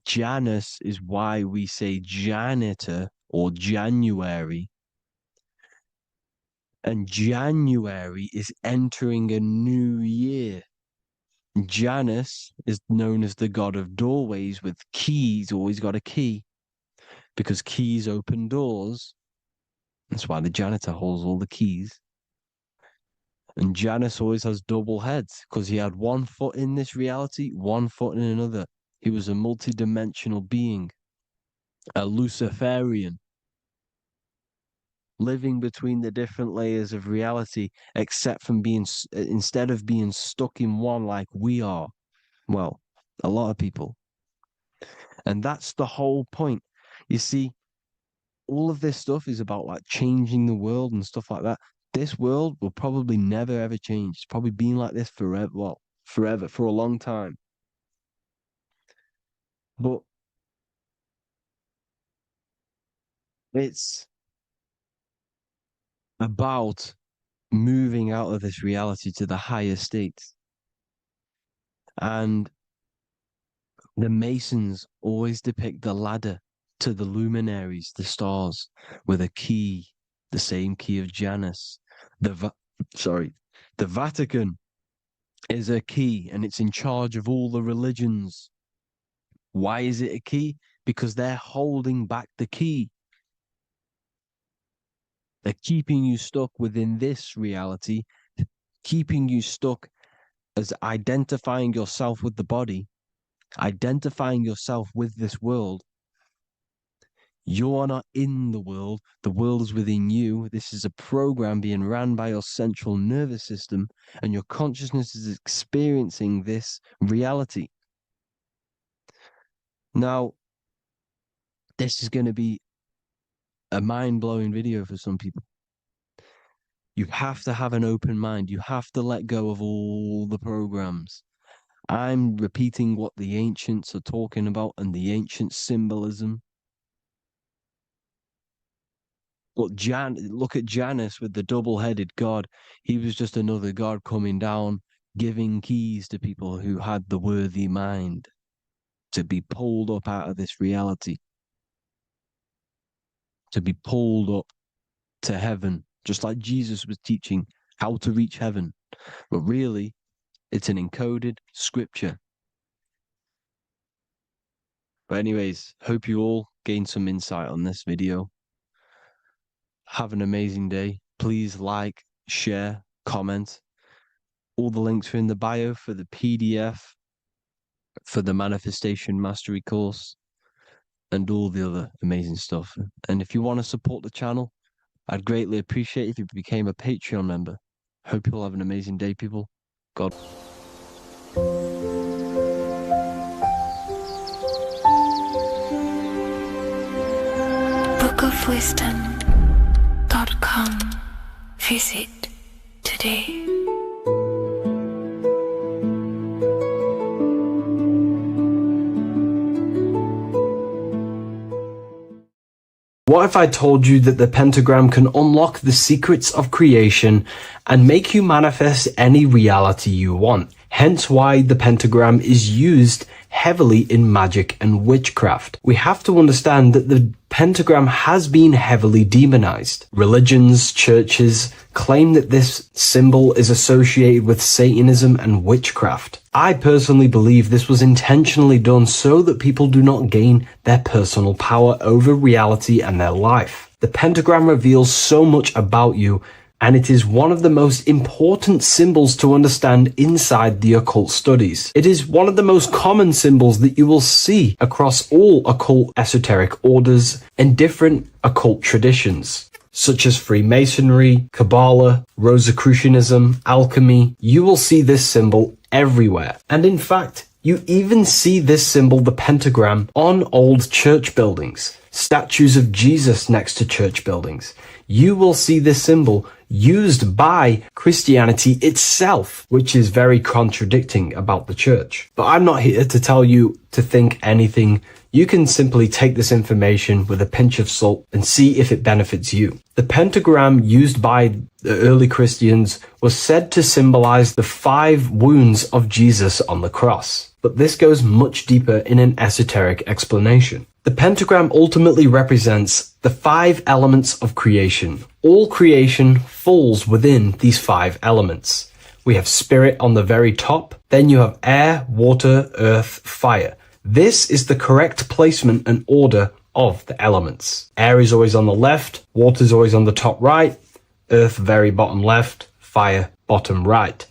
Janus is why we say janitor or January. And January is entering a new year. Janus is known as the god of doorways with keys, always got a key, because keys open doors. That's why the janitor holds all the keys. And Janus always has double heads, because he had one foot in this reality, one foot in another. He was a multi-dimensional being, a Luciferian, living between the different layers of reality, instead of being stuck in one like we are. Well, a lot of people. And that's the whole point. You see, all of this stuff is about like changing the world and stuff like that. This world will probably never ever change. It's probably been like this forever. Well, forever, for a long time. But it's about moving out of this reality to the higher states. And the Masons always depict the ladder to the luminaries, the stars, with a key, the same key of Janus. The Vatican is a key, and it's in charge of all the religions. Why is it a key? Because they're holding back the key. They're keeping you stuck within this reality, keeping you stuck as identifying yourself with the body, identifying yourself with this world. You are not in the world is within you. This is a program being ran by your central nervous system, and your consciousness is experiencing this reality. Now, this is going to be a mind-blowing video for some people. You have to have an open mind. You have to let go of all the programs. I'm repeating what the ancients are talking about and the ancient symbolism. Look at Janus with the double-headed god. He was just another god coming down, giving keys to people who had the worthy mind to be pulled up out of this reality, to be pulled up to heaven, just like Jesus was teaching how to reach heaven. But really, it's an encoded scripture. But anyways, hope you all gain some insight on this video. Have an amazing day. Please like, share, comment. All the links are in the bio for the PDF, for the Manifestation Mastery course, and all the other amazing stuff. And if you want to support the channel, I'd greatly appreciate if you became a Patreon member. Hope you'll have an amazing day, people. God. bookofwisdom.com. Visit today. What if I told you that the pentagram can unlock the secrets of creation and make you manifest any reality you want? Hence why the pentagram is used heavily in magic and witchcraft. We have to understand that the pentagram has been heavily demonized. Religions, churches claim that this symbol is associated with Satanism and witchcraft. I personally believe this was intentionally done so that people do not gain their personal power over reality and their life. The pentagram reveals so much about you, and it is one of the most important symbols to understand inside the occult studies. It is one of the most common symbols that you will see across all occult esoteric orders and different occult traditions, such as Freemasonry, Kabbalah, Rosicrucianism, alchemy. You will see this symbol everywhere. And in fact, you even see this symbol, the pentagram, on old church buildings, statues of Jesus next to church buildings. You will see this symbol used by Christianity itself, which is very contradicting about the church. But I'm not here to tell you to think anything. You can simply take this information with a pinch of salt and see if it benefits you. The pentagram used by the early Christians was said to symbolize the 5 wounds of Jesus on the cross. But this goes much deeper in an esoteric explanation. The pentagram ultimately represents the 5 elements of creation. All creation falls within these 5 elements. We have spirit on the very top, then you have air, water, earth, fire. This is the correct placement and order of the elements. Air is always on the left, water is always on the top right, earth very bottom left, fire bottom right,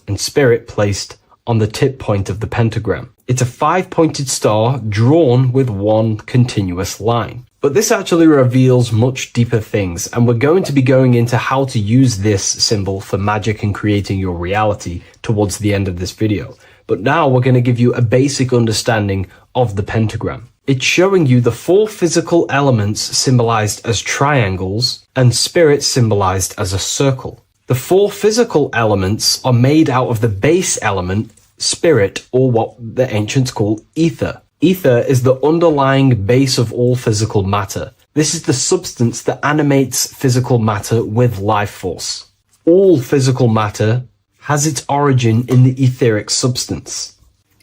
and spirit placed on the tip point of the pentagram. It's a 5-pointed star drawn with one continuous line. But this actually reveals much deeper things, and we're going to be going into how to use this symbol for magic and creating your reality towards the end of this video. But now we're going to give you a basic understanding of the pentagram. It's showing you the 4 physical elements symbolized as triangles and spirit symbolized as a circle. The 4 physical elements are made out of the base element, spirit, or what the ancients call ether. Ether is the underlying base of all physical matter. This is the substance that animates physical matter with life force. All physical matter has its origin in the etheric substance,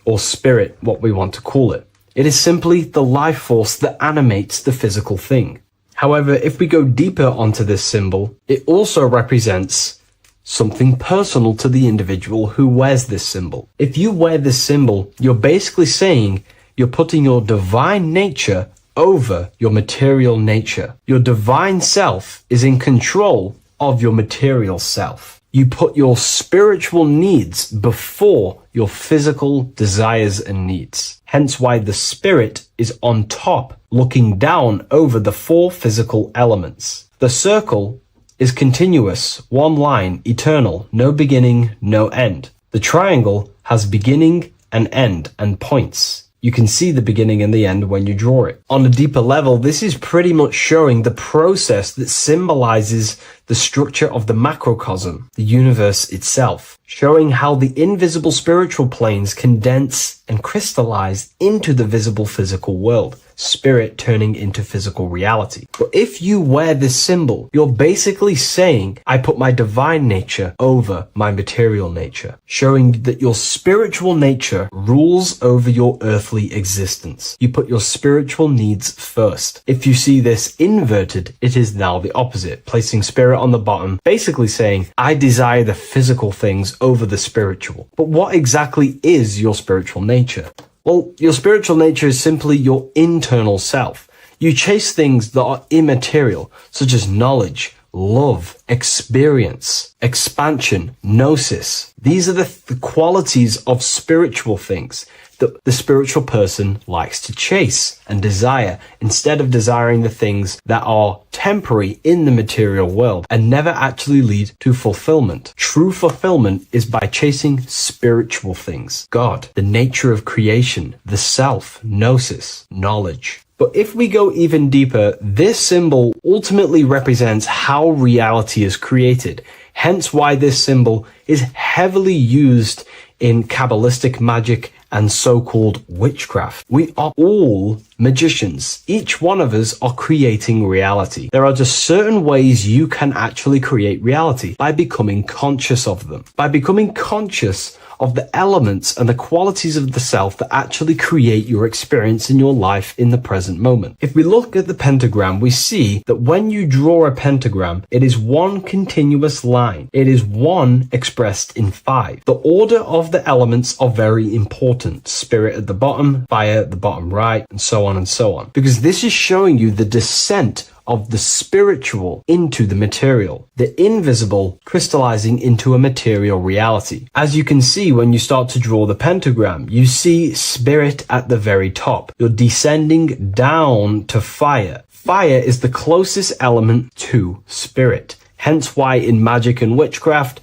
or spirit, what we want to call it. It is simply the life force that animates the physical thing. However, if we go deeper onto this symbol, it also represents something personal to the individual who wears this symbol. If you wear this symbol, you're basically saying you're putting your divine nature over your material nature. Your divine self is in control of your material self. You put your spiritual needs before your physical desires and needs. Hence why the spirit is on top, looking down over the 4 physical elements. The circle is continuous, one line, eternal, no beginning, no end. The triangle has beginning and end and points. You can see the beginning and the end when you draw it. On a deeper level, this is pretty much showing the process that symbolizes the structure of the macrocosm, the universe itself, showing how the invisible spiritual planes condense and crystallize into the visible physical world, spirit turning into physical reality. But if you wear this symbol, you're basically saying, I put my divine nature over my material nature, showing that your spiritual nature rules over your earthly existence. You put your spiritual needs first. If you see this inverted, it is now the opposite, placing spirit on the bottom, basically saying, I desire the physical things over the spiritual. But what exactly is your spiritual nature? Well, your spiritual nature is simply your internal self. You chase things that are immaterial, such as knowledge, love, experience, expansion, gnosis. These are the qualities of spiritual things that the spiritual person likes to chase and desire, instead of desiring the things that are temporary in the material world and never actually lead to fulfillment. True fulfillment is by chasing spiritual things: God, the nature of creation, the self, gnosis, knowledge. But if we go even deeper, this symbol ultimately represents how reality is created. Hence why this symbol is heavily used in Kabbalistic magic and so-called witchcraft. We are all magicians. Each one of us are creating reality. There are just certain ways you can actually create reality: by becoming conscious of them, by becoming conscious of the elements and the qualities of the self that actually create your experience in your life in the present moment. If we look at the pentagram, we see that when you draw a pentagram, it is one continuous line. It is one expressed in 5. The order of the elements are very important. Spirit at the bottom, fire at the bottom right, and so on and so on. Because this is showing you the descent of the spiritual into the material, the invisible crystallizing into a material reality. As you can see, when you start to draw the pentagram, you see spirit at the very top. You're descending down to fire. Fire is the closest element to spirit. Hence why in magic and witchcraft,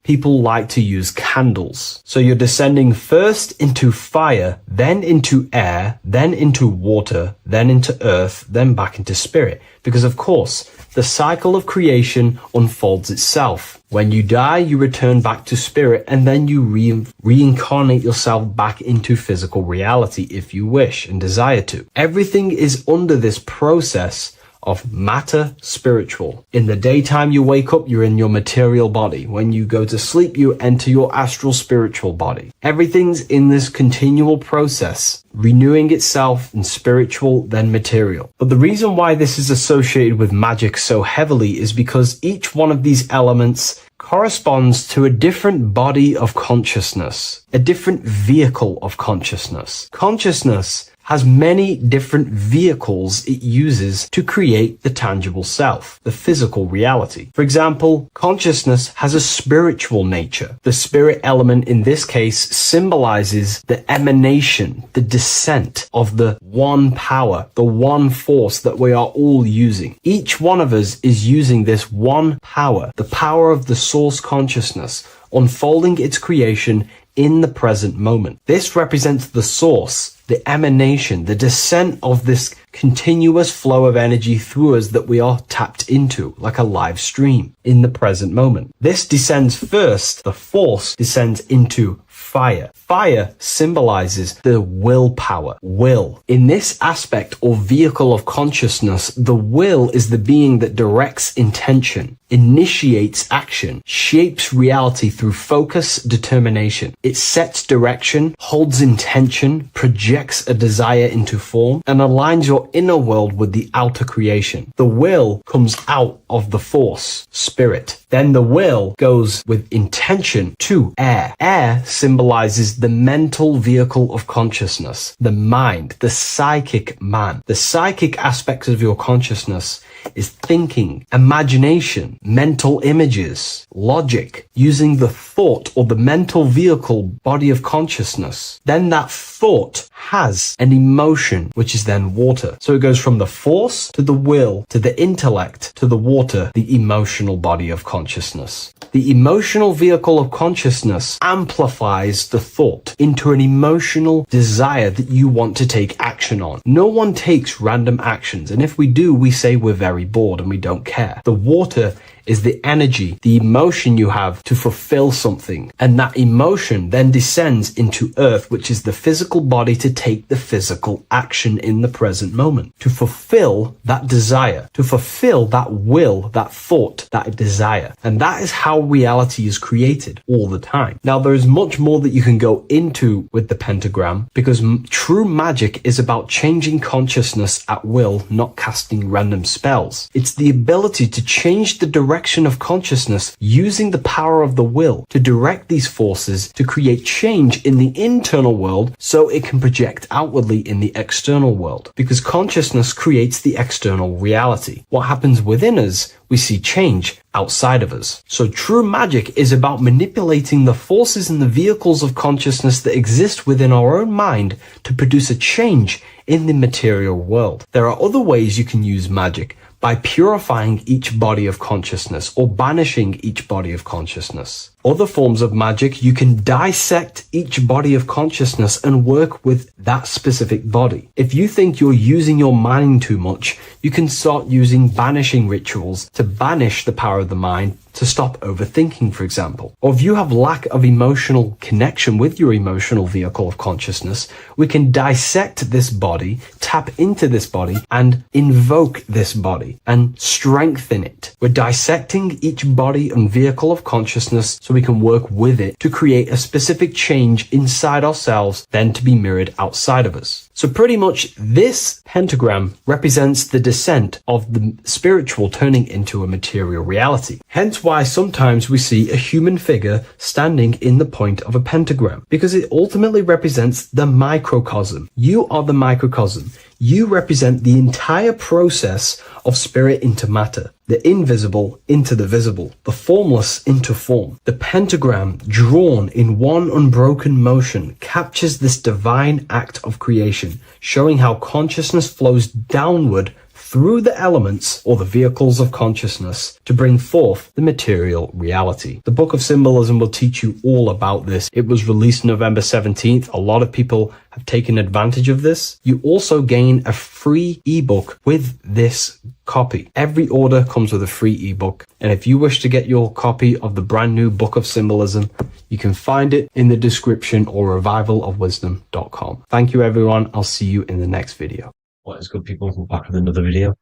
people like to use candles. So you're descending first into fire, then into air, then into water, then into earth, then back into spirit. Because of course, the cycle of creation unfolds itself. When you die, you return back to spirit, and then you reincarnate yourself back into physical reality if you wish and desire to. Everything is under this process of matter spiritual. In the daytime you wake up, you're in your material body. When you go to sleep, you enter your astral spiritual body. Everything's in this continual process, renewing itself in spiritual, then material. But the reason why this is associated with magic so heavily is because each one of these elements corresponds to a different body of consciousness, a different vehicle of consciousness. Consciousness has many different vehicles it uses to create the tangible self, the physical reality. For example, consciousness has a spiritual nature. The spirit element in this case symbolizes the emanation, the descent of the one power, the one force that we are all using. Each one of us is using this one power, the power of the source consciousness, unfolding its creation in the present moment. This represents the source, the emanation, the descent of this continuous flow of energy through us that we are tapped into, like a live stream in the present moment. This descends first, the force descends into fire. Fire symbolizes the willpower, will. In this aspect or vehicle of consciousness, the will is the being that directs intention, initiates action, shapes reality through focus, determination. It sets direction, holds intention, projects a desire into form, and aligns your inner world with the outer creation. The will comes out of the force, spirit. Then the will goes with intention to air. Air symbolizes the mental vehicle of consciousness, the mind, the psychic man. The psychic aspects of your consciousness is thinking, imagination, mental images, logic, using the thought or the mental vehicle body of consciousness. Then that thought has an emotion, which is then water. So it goes from the force to the will to the intellect to the water, the emotional body of consciousness. The emotional vehicle of consciousness amplifies the thought into an emotional desire that you want to take action on. No one takes random actions, and if we do, we say we're very bored and we don't care. The water is the energy, the emotion you have to fulfill something. And that emotion then descends into earth, which is the physical body to take the physical action in the present moment, to fulfill that desire, to fulfill that will, that thought, that desire. And that is how reality is created all the time. Now, there is much more that you can go into with the pentagram, because true magic is about changing consciousness at will, not casting random spells. It's the ability to change the direction direction of consciousness using the power of the will to direct these forces to create change in the internal world so it can project outwardly in the external world. Because consciousness creates the external reality. What happens within us, we see change outside of us. So true magic is about manipulating the forces and the vehicles of consciousness that exist within our own mind to produce a change in the material world. There are other ways you can use magic, by purifying each body of consciousness or banishing each body of consciousness. Other forms of magic, you can dissect each body of consciousness and work with that specific body. If you think you're using your mind too much, you can start using banishing rituals to banish the power of the mind to stop overthinking, for example. Or if you have lack of emotional connection with your emotional vehicle of consciousness, we can dissect this body, tap into this body, and invoke this body and strengthen it. We're dissecting each body and vehicle of consciousness so we can work with it to create a specific change inside ourselves, then to be mirrored outside of us. So pretty much this pentagram represents the descent of the spiritual turning into a material reality. Hence why sometimes we see a human figure standing in the point of a pentagram, because it ultimately represents the microcosm. You are the microcosm. You represent the entire process of spirit into matter, the invisible into the visible, the formless into form. The pentagram, drawn in one unbroken motion, captures this divine act of creation, showing how consciousness flows downward through the elements or the vehicles of consciousness to bring forth the material reality. The Book of Symbolism will teach you all about this. It was released November 17th. A lot of people have taken advantage of this. You also gain a free ebook with this copy. Every order comes with a free ebook. And if you wish to get your copy of the brand new Book of Symbolism, you can find it in the description or revivalofwisdom.com. Thank you, everyone. I'll see you in the next video. What is good, people? We're back with another video,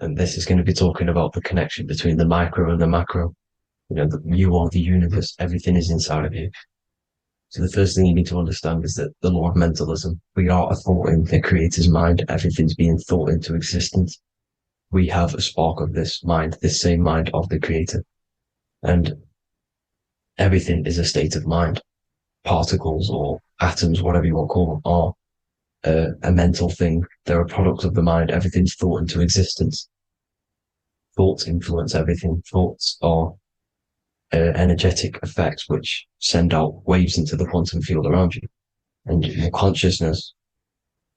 and this is going to be talking about the connection between the micro and the macro. You know, you are the universe. Everything is inside of you. So the first thing you need to understand is that the law of mentalism, we are a thought in the creator's mind. Everything's being thought into existence. We have a spark of this mind, this same mind of the creator. And everything is a state of mind. Particles or atoms, whatever you want to call them, are a mental thing. They're a product of the mind. Everything's thought into existence. Thoughts influence everything. Thoughts are energetic effects which send out waves into the quantum field around you. And your consciousness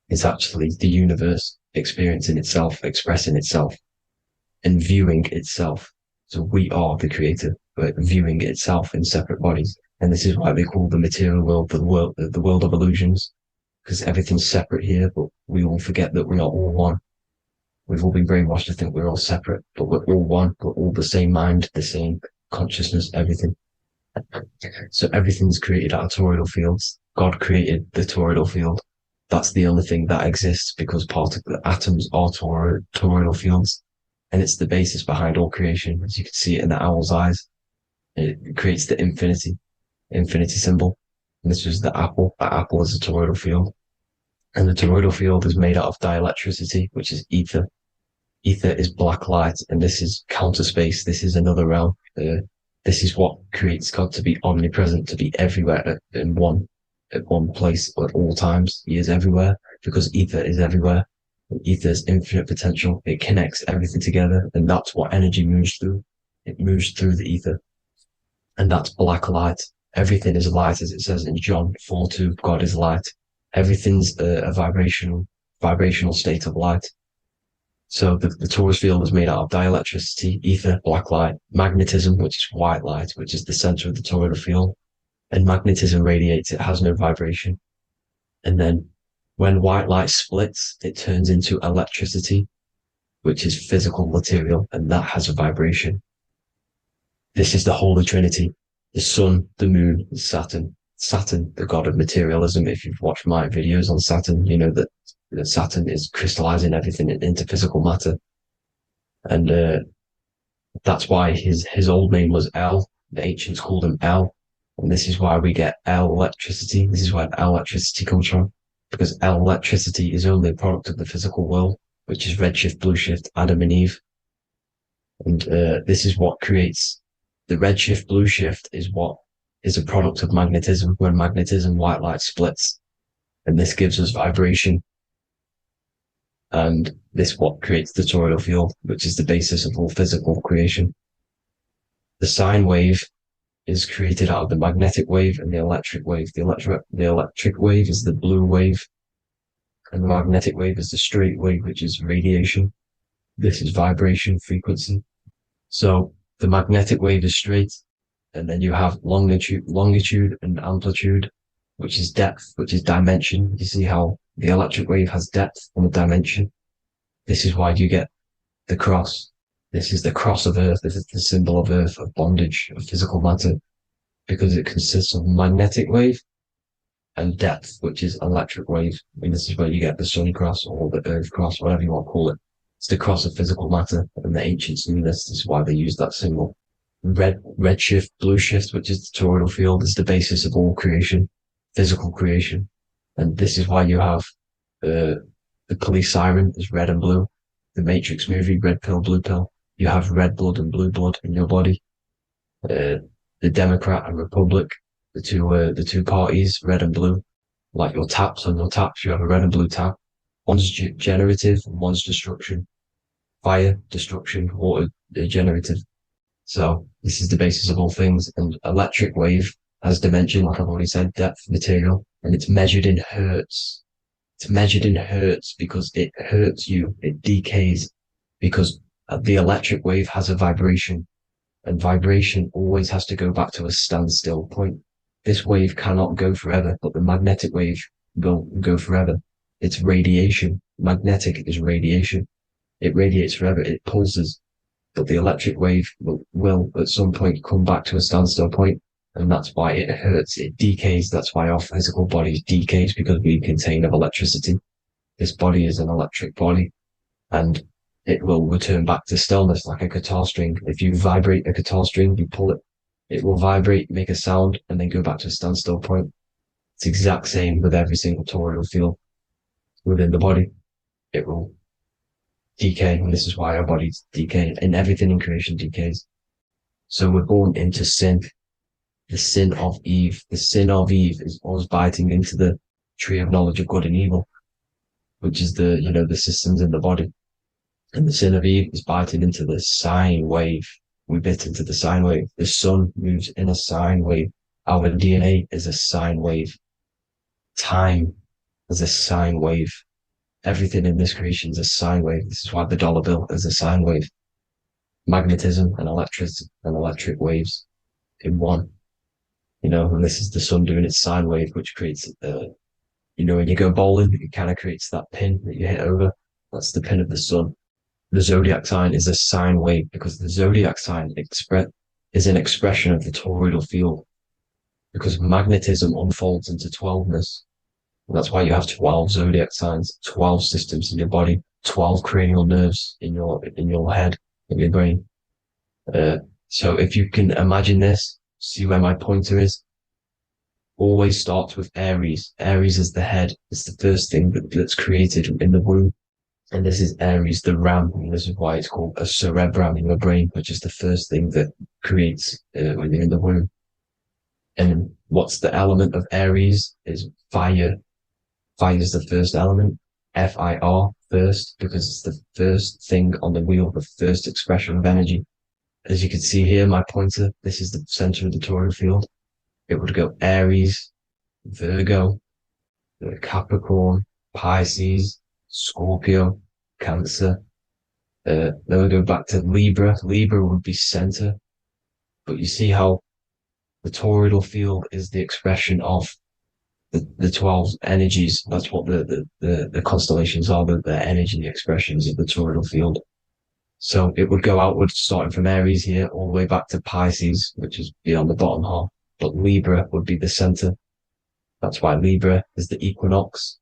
is actually the universe experiencing itself, expressing itself, and viewing itself. So we are the creator, but viewing itself in separate bodies. And this is why they call the material world the world of illusions. Because everything's separate here, but we all forget that we are all one. We've all been brainwashed to think we're all separate, but we're all one. We're all the same mind, the same consciousness, everything. So everything's created out of toroidal fields. God created the toroidal field. That's the only thing that exists because the atoms are toroidal fields. And it's the basis behind all creation. As you can see it in the owl's eyes, it creates the infinity symbol. And this was the apple. That apple is a toroidal field. And the toroidal field is made out of dielectricity, which is ether. Ether is black light, and this is counter space. This is another realm. This is what creates God to be omnipresent, to be everywhere at one place at all times. He is everywhere because ether is everywhere. And ether is infinite potential. It connects everything together, and that's what energy moves through. It moves through the ether. And that's black light. Everything is light, as it says in John 4:2, God is light. Everything's a vibrational state of light. So the torus field is made out of dielectricity, ether, black light, magnetism, which is white light, which is the center of the toroidal field. And magnetism radiates, it has no vibration. And then when white light splits, it turns into electricity, which is physical material, and that has a vibration. This is the Holy Trinity. The sun, the moon, Saturn. Saturn, the god of materialism. If you've watched my videos on Saturn, you know that Saturn is crystallizing everything into physical matter. And that's why his old name was El. The ancients called him El. And this is why we get L electricity. This is where L electricity comes from. Because L electricity is only a product of the physical world, which is redshift, blueshift, Adam and Eve. And this is what creates the redshift, blue shift is what is a product of magnetism. When magnetism, white light splits, and this gives us vibration. And this what creates the toroidal field, which is the basis of all physical creation. The sine wave is created out of the magnetic wave and the electric wave. The electric wave is the blue wave, and the magnetic wave is the straight wave, which is radiation. This is vibration frequency. So the magnetic wave is straight, and then you have longitude and amplitude, which is depth, which is dimension. You see how the electric wave has depth and a dimension. This is why you get the cross. This is the cross of Earth. This is the symbol of Earth, of bondage, of physical matter, because it consists of magnetic wave and depth, which is electric wave. And this is where you get the sun cross or the earth cross, whatever you want to call it. It's the cross of physical matter, and the ancients knew this. This is why they used that symbol. Red shift, blue shift, which is the toroidal field, is the basis of all creation, physical creation. And this is why you have the police siren is red and blue. The Matrix movie, red pill, blue pill. You have red blood and blue blood in your body. The Democrat and Republic, the two parties, red and blue. Like your taps on your taps, you have a red and blue tap. One's generative and one's destruction. Fire, destruction, water, generative. So this is the basis of all things. And electric wave has dimension, like I've already said, depth, material, and it's measured in hertz. It's measured in hertz because it hurts you. It decays because the electric wave has a vibration, and vibration always has to go back to a standstill point. This wave cannot go forever, but the magnetic wave will go forever. It's radiation. Magnetic is radiation. It radiates forever. It pulses. But the electric wave will at some point come back to a standstill point, and that's why it hurts. It decays. That's why our physical body decays, because we contain of electricity. This body is an electric body, and it will return back to stillness like a guitar string. If you vibrate a guitar string, you pull it, it will vibrate, make a sound, and then go back to a standstill point. It's the exact same with every single toroidal field within the body. It will decay, and this is why our bodies decay, and everything in creation decays. So we're born into sin. The sin of Eve. The sin of Eve is us biting into the tree of knowledge of good and evil, which is the systems in the body. And the sin of Eve is biting into the sine wave. We bit into the sine wave. The sun moves in a sine wave. Our DNA is a sine wave. Time is a sine wave. Everything in this creation is a sine wave. This is why the dollar bill is a sine wave. Magnetism and electric waves in one. And this is the sun doing its sine wave, which creates, when you go bowling, it kind of creates that pin that you hit over. That's the pin of the sun. The zodiac sign is a sine wave because the zodiac sign is an expression of the toroidal field, because magnetism unfolds into 12ness. And that's why you have 12 zodiac signs, 12 systems in your body, 12 cranial nerves in your head, in your brain. So if you can imagine this, see where my pointer is. Always starts with Aries. Aries is the head. It's the first thing that's created in the womb. And this is Aries, the ram. And this is why it's called a cerebrum in your brain, which is the first thing that creates when you're in the womb. And what's the element of Aries is fire. Fire is the first element. F-I-R, first, because it's the first thing on the wheel, the first expression of energy. As you can see here, my pointer, this is the center of the toroidal field. It would go Aries, Virgo, Capricorn, Pisces, Scorpio, Cancer. Then we go back to Libra. Libra would be center. But you see how the toroidal field is the expression of the 12 energies. That's what the constellations are, the energy expressions of the toroidal field. So it would go outwards, starting from Aries here, all the way back to Pisces, which is beyond the bottom half. But Libra would be the center. That's why Libra is the equinox.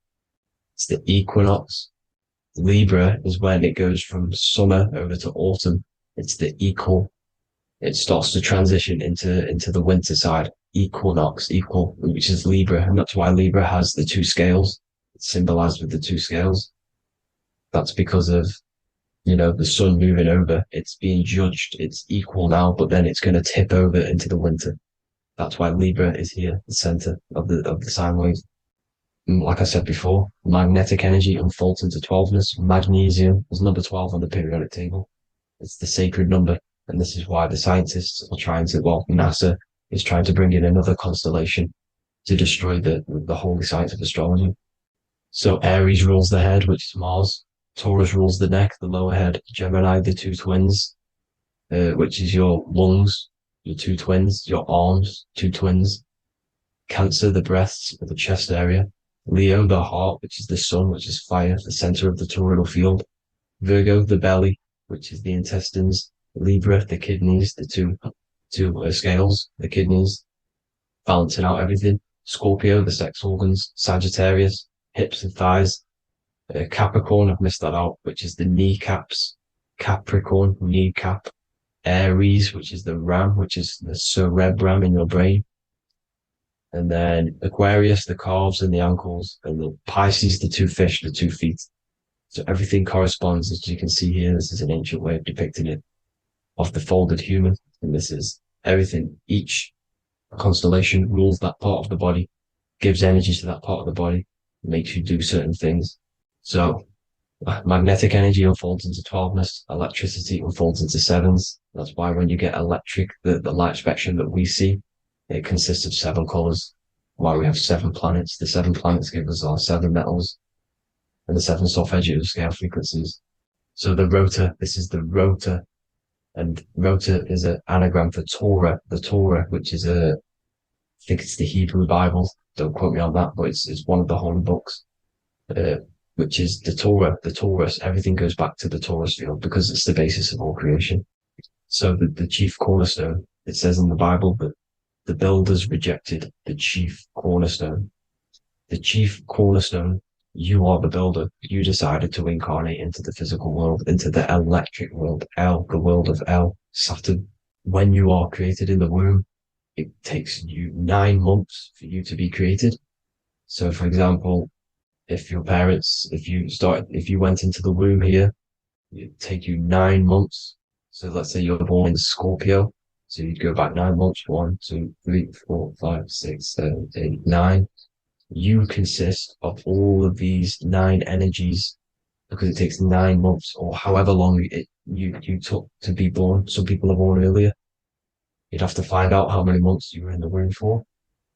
It's the equinox. Libra is when it goes from summer over to autumn. It's the equal. It starts to transition into the winter side. Equinox, equal, which is Libra. And that's why Libra has the two scales. It's symbolized with the two scales. That's because of the sun moving over, it's being judged, it's equal now, but then it's going to tip over into the winter. That's why Libra is here, the center of the sine wave. Like I said before, magnetic energy unfolds into 12ness. Magnesium is number 12 on the periodic table. It's the sacred number. And this is why the scientists are trying to, NASA is trying to bring in another constellation to destroy the holy science of astrology. So Aries rules the head, which is Mars. Taurus rules the neck, the lower head. Gemini, the two twins, which is your lungs, your two twins, your arms, two twins. Cancer, the breasts, or the chest area. Leo, the heart, which is the sun, which is fire, the center of the toroidal field. Virgo, the belly, which is the intestines. Libra, the kidneys, the two scales, the kidneys, balancing out everything. Scorpio, the sex organs. Sagittarius, hips and thighs. Capricorn, I've missed that out, which is the kneecaps. Capricorn, kneecap. Aries, which is the ram, which is the cerebrum in your brain. And then Aquarius, the calves and the ankles. And the Pisces, the two fish, the 2 feet. So everything corresponds, as you can see here. This is an ancient way of depicting it, of the folded human. And this is everything. Each constellation rules that part of the body, gives energy to that part of the body, makes you do certain things. So magnetic energy unfolds into 12ness, electricity unfolds into 7s. That's why when you get electric, the light spectrum that we see, it consists of 7 colors. Why we have 7 planets. The 7 planets give us our 7 metals and the 7 solfeggio scale frequencies. So the rota, this is the rota, and rota is an anagram for Torah, the Torah, which is I think it's the Hebrew Bible. Don't quote me on that, but it's one of the holy books, which is the Torah, the Taurus. Everything goes back to the Taurus field because it's the basis of all creation. So the chief cornerstone, it says in the Bible that the builders rejected the chief cornerstone. The chief cornerstone, you are the builder. You decided to incarnate into the physical world, into the electric world, El, the world of El, Saturn. When you are created in the womb, it takes you 9 months for you to be created. So, for example, if your parents, if you went into the womb here, it'd take you 9 months. So let's say you're born in Scorpio. So you'd go back 9 months, 1, 2, 3, 4, 5, 6, 7, 8, 9. You consist of all of these 9 energies because it takes 9 months or however long you took to be born. Some people are born earlier. You'd have to find out how many months you were in the womb for.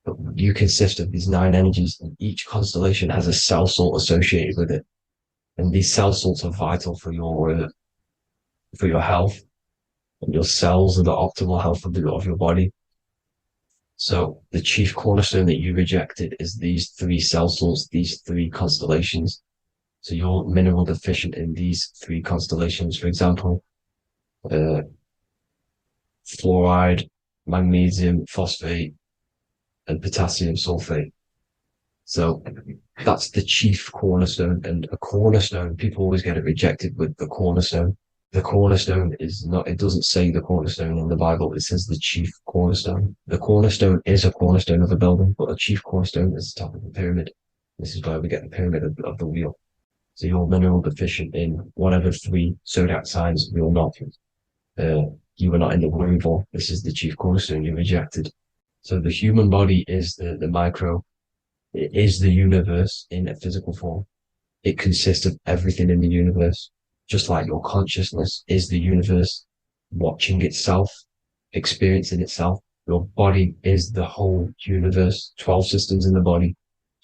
But you consist of these 9 energies, and each constellation has a cell salt associated with it. And these cell salts are vital for your health, and your cells are the optimal health of your body. So the chief cornerstone that you rejected is these 3 cell salts, these 3 constellations. So you're mineral deficient in these 3 constellations. For example, fluoride, magnesium, phosphate, and potassium sulfate. So that's the chief cornerstone. And a cornerstone, people always get it rejected with the cornerstone. The cornerstone is not, it doesn't say the cornerstone in the Bible. It says the chief cornerstone. The cornerstone is a cornerstone of a building, but a chief cornerstone is the top of the pyramid. This is where we get the pyramid of the wheel. So you're mineral deficient in whatever 3 zodiac signs you're not. You were not in the womb for. This is the chief cornerstone you rejected. So the human body is the micro. It is the universe in a physical form. It consists of everything in the universe. Just like your consciousness is the universe watching itself, experiencing itself. Your body is the whole universe. 12 systems in the body,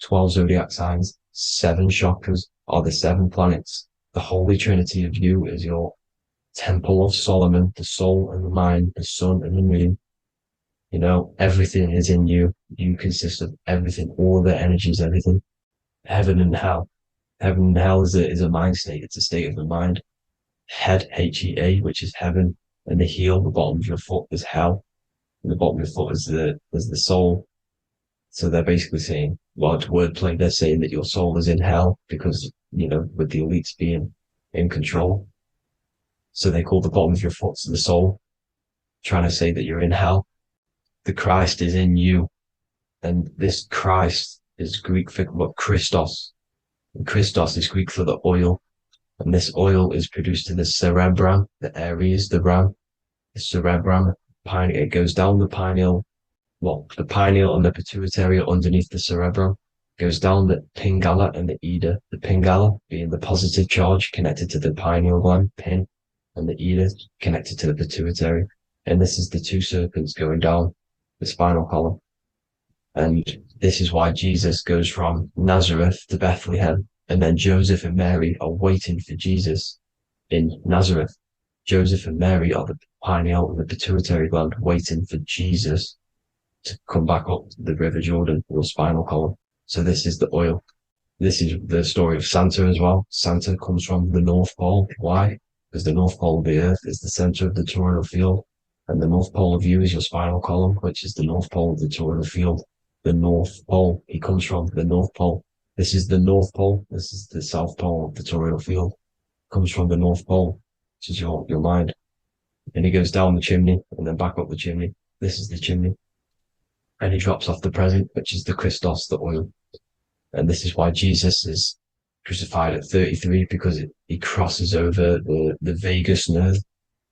12 zodiac signs, 7 chakras are the 7 planets. The Holy Trinity of you is your Temple of Solomon, the soul and the mind, the sun and the moon. Everything is in you. You consist of everything, all the energies, everything. Heaven and hell. Heaven and hell is a mind state. It's a state of the mind. Head, H-E-A, which is heaven, and the heel, the bottom of your foot, is hell. And the bottom of your foot is the soul. So they're basically saying, it's wordplay. They're saying that your soul is in hell because, with the elites being in control. So they call the bottom of your foot the soul, trying to say that you're in hell. The Christ is in you. And this Christ is Greek for Christos. And Christos is Greek for the oil. And this oil is produced in the cerebrum, the areas, the ram, the cerebrum, it goes down the pineal, well, the pineal and the pituitary are underneath the cerebrum, goes down the pingala and the ida, the pingala being the positive charge connected to the pineal gland, pin, and the ida connected to the pituitary. And this is the two serpents going down the spinal column. And this is why Jesus goes from Nazareth to Bethlehem, and then Joseph and Mary are waiting for Jesus in Nazareth. Joseph and Mary are the pineal and the pituitary gland waiting for Jesus to come back up the River Jordan, your spinal column. So this is the oil. This is the story of Santa as well. Santa comes from the North Pole. Why? Because the North Pole of the Earth is the center of the toroidal field, and the North Pole of you is your spinal column, which is the North Pole of the toroidal field. The North Pole, he comes from the North Pole. This is the North Pole. This is the South Pole of the toroidal field. Comes from the North Pole, which is your mind. And he goes down the chimney and then back up the chimney. This is the chimney. And he drops off the present, which is the Christos, the oil. And this is why Jesus is crucified at 33, because he crosses over the vagus nerve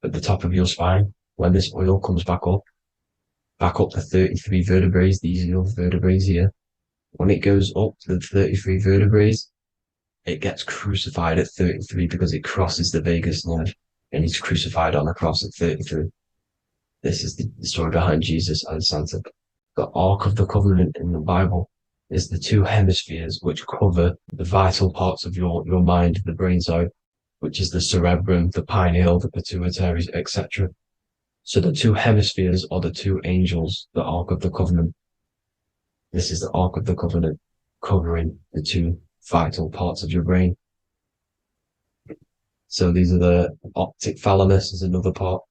at the top of your spine. When this oil comes back up the 33 vertebrae, these are your vertebrae here. When it goes up to the 33 vertebrae, it gets crucified at 33 because it crosses the vagus nerve, and he's crucified on a cross at 33. This is the story behind Jesus and Santa. The Ark of the Covenant in the Bible is the two hemispheres which cover the vital parts of your mind, the brain side, which is the cerebrum, the pineal, the pituitary, etc. So the two hemispheres are the two angels, the Ark of the Covenant. This is the Ark of the Covenant covering the two vital parts of your brain. So these are the optic thalamus is another part,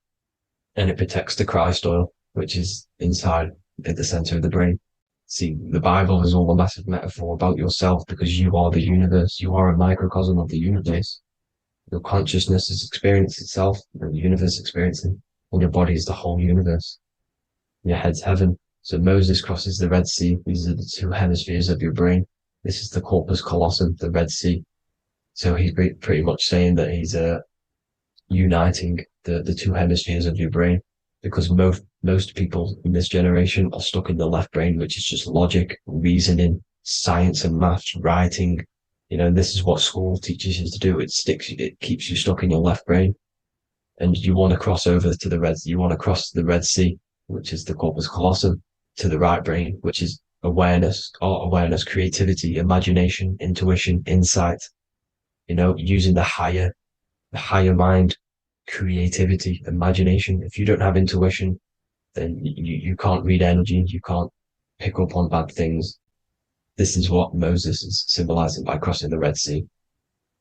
and it protects the Christ oil, which is inside at the center of the brain. See, the Bible is all a massive metaphor about yourself, because you are the universe. You are a microcosm of the universe. Your consciousness has experienced itself, and the universe experiencing, and your body is the whole universe. Your head's heaven. So Moses crosses the Red Sea. These are the two hemispheres of your brain. This is the corpus callosum, the Red Sea. So he's pretty much saying that he's uniting the two hemispheres of your brain, because most people in this generation are stuck in the left brain, which is just logic, reasoning, science and maths, writing. And this is what school teaches you to do. It keeps you stuck in your left brain. And you want to cross over to you want to cross the Red Sea, which is the corpus callosum, to the right brain, which is awareness, art awareness, creativity, imagination, intuition, insight, using the higher mind, creativity, imagination. If you don't have intuition, then you can't read energy, you can't pick up on bad things. This is what Moses is symbolizing by crossing the Red Sea.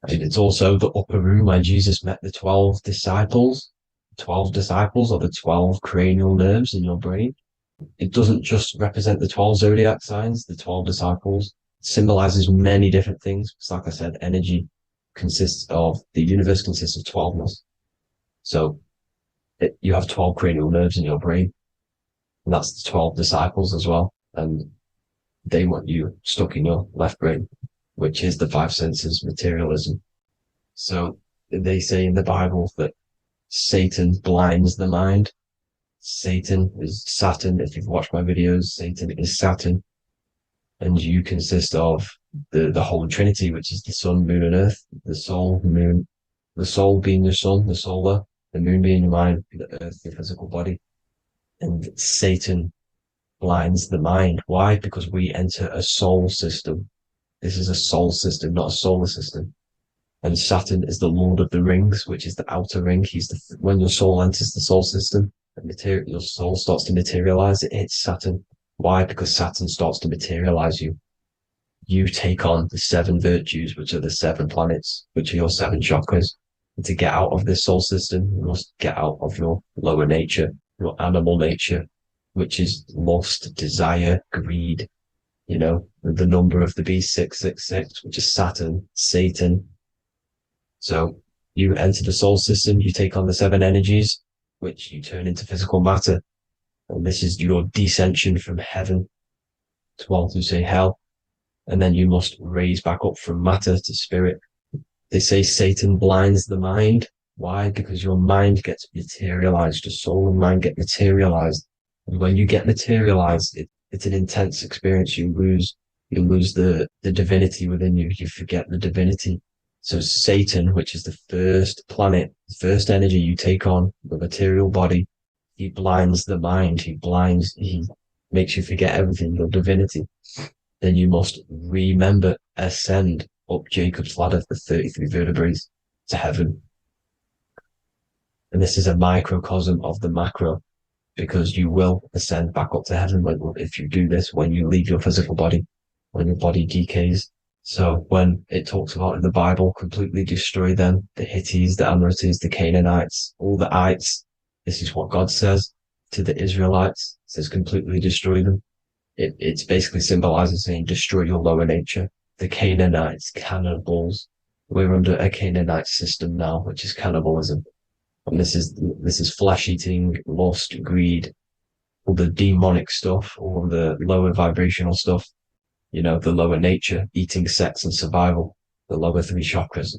And it's also the upper room where Jesus met the 12 disciples. 12 disciples are the 12 cranial nerves in your brain. It doesn't just represent the 12 zodiac signs, the 12 disciples. It symbolizes many different things. It's like I said, energy the universe consists of 12ness. So you have 12 cranial nerves in your brain, and that's the 12 disciples as well. And they want you stuck in your left brain, which is the five senses, materialism. So they say in the Bible that Satan blinds the mind. Satan is Saturn. If you've watched my videos, Satan is Saturn. And you consist of the whole Trinity, which is the sun, moon, and earth, the soul, moon, the soul being your sun, the solar, the moon being your mind, the earth, your physical body. And Satan blinds the mind. Why? Because we enter a soul system. This is a soul system, not a solar system. And Saturn is the Lord of the Rings, which is the outer ring. When your soul enters the soul system, your soul starts to materialize, it hits Saturn. Why? Because Saturn starts to materialize you. You take on the 7 virtues, which are the 7 planets, which are your 7 chakras. And to get out of this soul system, you must get out of your lower nature, your animal nature, which is lust, desire, greed. The number of the beast, 666, which is Saturn, Satan. So you enter the soul system, you take on the 7 energies, which you turn into physical matter. And this is your descension from heaven to, say, hell. And then you must raise back up from matter to spirit. They say Satan blinds the mind. Why? Because your mind gets materialized, your soul and mind get materialized. And when you get materialized, it's an intense experience. You lose the divinity within you. You forget the divinity. So Satan, which is the first planet, the first energy you take on, the material body, he blinds the mind. He makes you forget everything, your divinity. Then you must remember, ascend up Jacob's ladder, the 33 vertebrae to heaven. And this is a microcosm of the macro, because you will ascend back up to heaven if you do this, when you leave your physical body, when your body decays. So when it talks about in the Bible, completely destroy them, the Hittites, the Amorites, the Canaanites, all the ites, this is what God says to the Israelites. It says completely destroy them. It's basically symbolizing saying destroy your lower nature. The Canaanites, cannibals. We're under a Canaanite system now, which is cannibalism. And this is flesh eating, lust, greed, all the demonic stuff, all the lower vibrational stuff, the lower nature, eating, sex, and survival, the lower three chakras.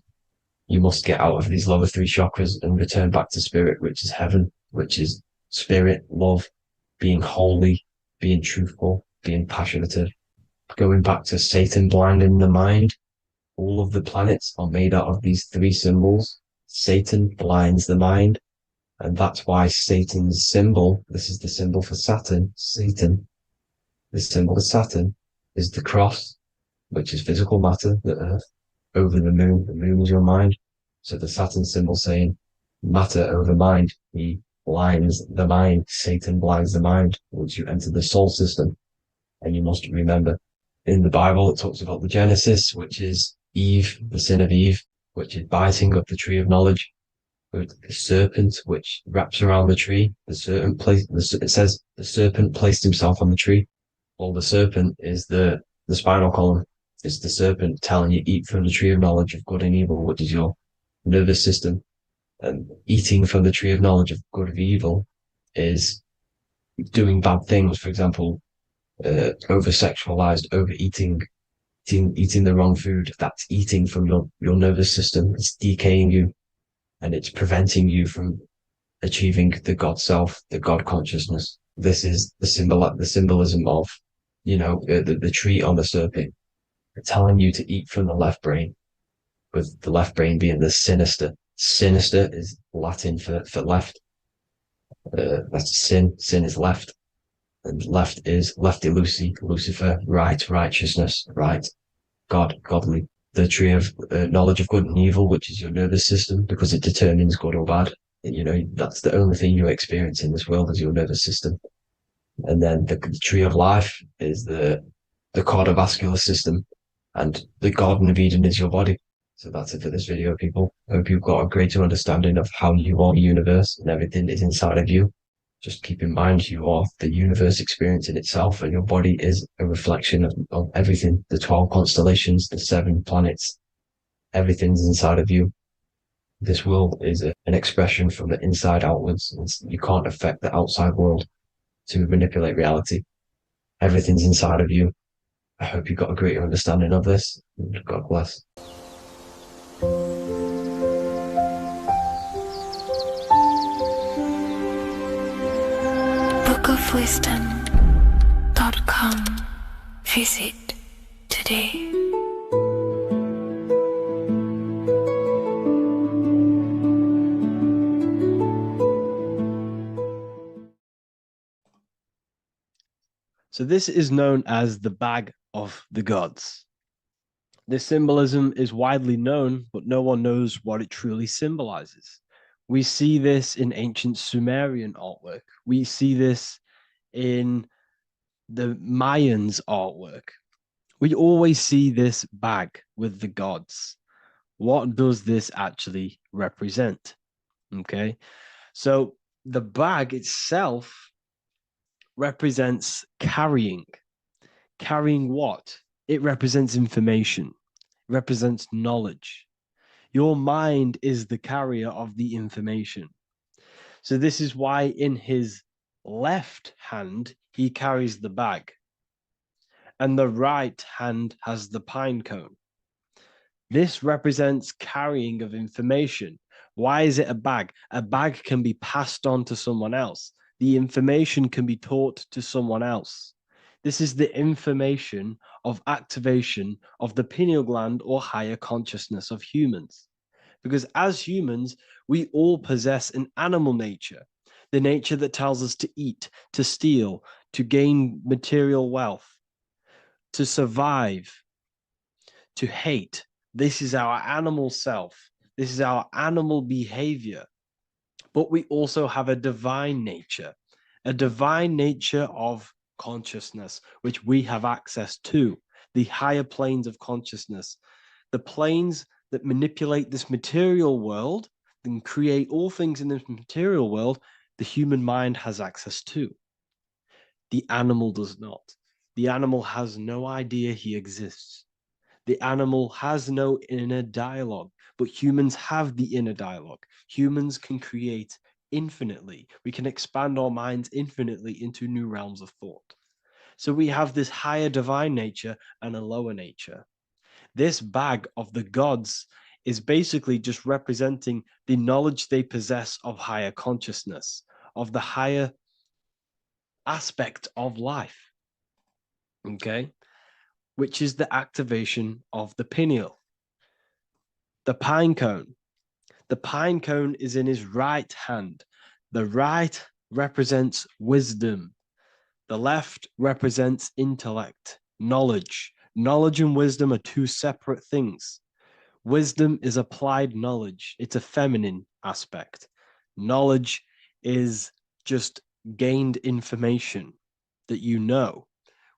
You must get out of these lower three chakras and return back to spirit, which is heaven, which is spirit, love, being holy, being truthful, being passionate. Going back to Satan blinding the mind, all of the planets are made out of these three symbols. Satan blinds the mind. And that's why Satan's symbol, this is the symbol for Saturn, Satan, the symbol of Saturn is the cross, which is physical matter, the earth, over the moon. The moon is your mind. So the Saturn symbol saying matter over mind. He blinds the mind. Satan blinds the mind once you enter the soul system. And you must remember, in the Bible, it talks about the Genesis, which is Eve, the sin of Eve, which is biting of the tree of knowledge. With the serpent, which wraps around the tree. It says the serpent placed himself on the tree. Well, the serpent is the spinal column. It's the serpent telling you eat from the tree of knowledge of good and evil, which is your nervous system. And eating from the tree of knowledge of good and evil is doing bad things. For example, over-sexualized, overeating, eating the wrong food. That's eating from your nervous system. It's decaying you. And it's preventing you from achieving the God self, the God consciousness. This is the symbolism of, the tree on the serpent, telling you to eat from the left brain, with the left brain being the sinister. Sinister is Latin for left. That's sin. Sin is left. And left is lefty Lucy, Lucifer, right, righteousness, right, God, godly. The tree of knowledge of good and evil, which is your nervous system, because it determines good or bad. That's the only thing you experience in this world is your nervous system. And then the tree of life is the cardiovascular system, and the Garden of Eden is your body. So that's it for this video, people. I hope you've got a greater understanding of how you are the universe and everything is inside of you. Just keep in mind you are the universe experiencing itself, and your body is a reflection of everything. The 12 constellations, the 7 planets, everything's inside of you. This world is an expression from the inside outwards. You can't affect the outside world to manipulate reality. Everything's inside of you. I hope you got a greater understanding of this. God bless. bookofwisdom.com. Visit today. So this is known as the bag of the gods. This symbolism is widely known, but no one knows what it truly symbolizes. We see this in ancient Sumerian artwork. We see this in the Mayans' artwork. We always see this bag with the gods. What does this actually represent? Okay, so the bag itself represents carrying. Carrying what? It represents information. It represents knowledge. Your mind is the carrier of the information. So this is why in his left hand, he carries the bag. And the right hand has the pine cone. This represents carrying of information. Why is it a bag? A bag can be passed on to someone else. The information can be taught to someone else. This is the information of activation of the pineal gland or higher consciousness of humans. Because as humans, we all possess an animal nature, the nature that tells us to eat, to steal, to gain material wealth, to survive, to hate. This is our animal self. This is our animal behavior. But we also have a divine nature of consciousness, which we have access to, the higher planes of consciousness, the planes that manipulate this material world and create all things in this material world. The human mind has access to. The animal does not. The animal has no idea he exists. The animal has no inner dialogue, but humans have the inner dialogue. Humans can create infinitely. We can expand our minds infinitely into new realms of thought. So we have this higher divine nature and a lower nature. This bag of the gods is basically just representing the knowledge they possess of higher consciousness, of the higher aspect of life. Okay? Which is the activation of the pineal. The pine cone. The pine cone is in his right hand. The right represents wisdom. The left represents intellect, knowledge. Knowledge and wisdom are two separate things. Wisdom is applied knowledge. It's a feminine aspect. Knowledge is just gained information that you know,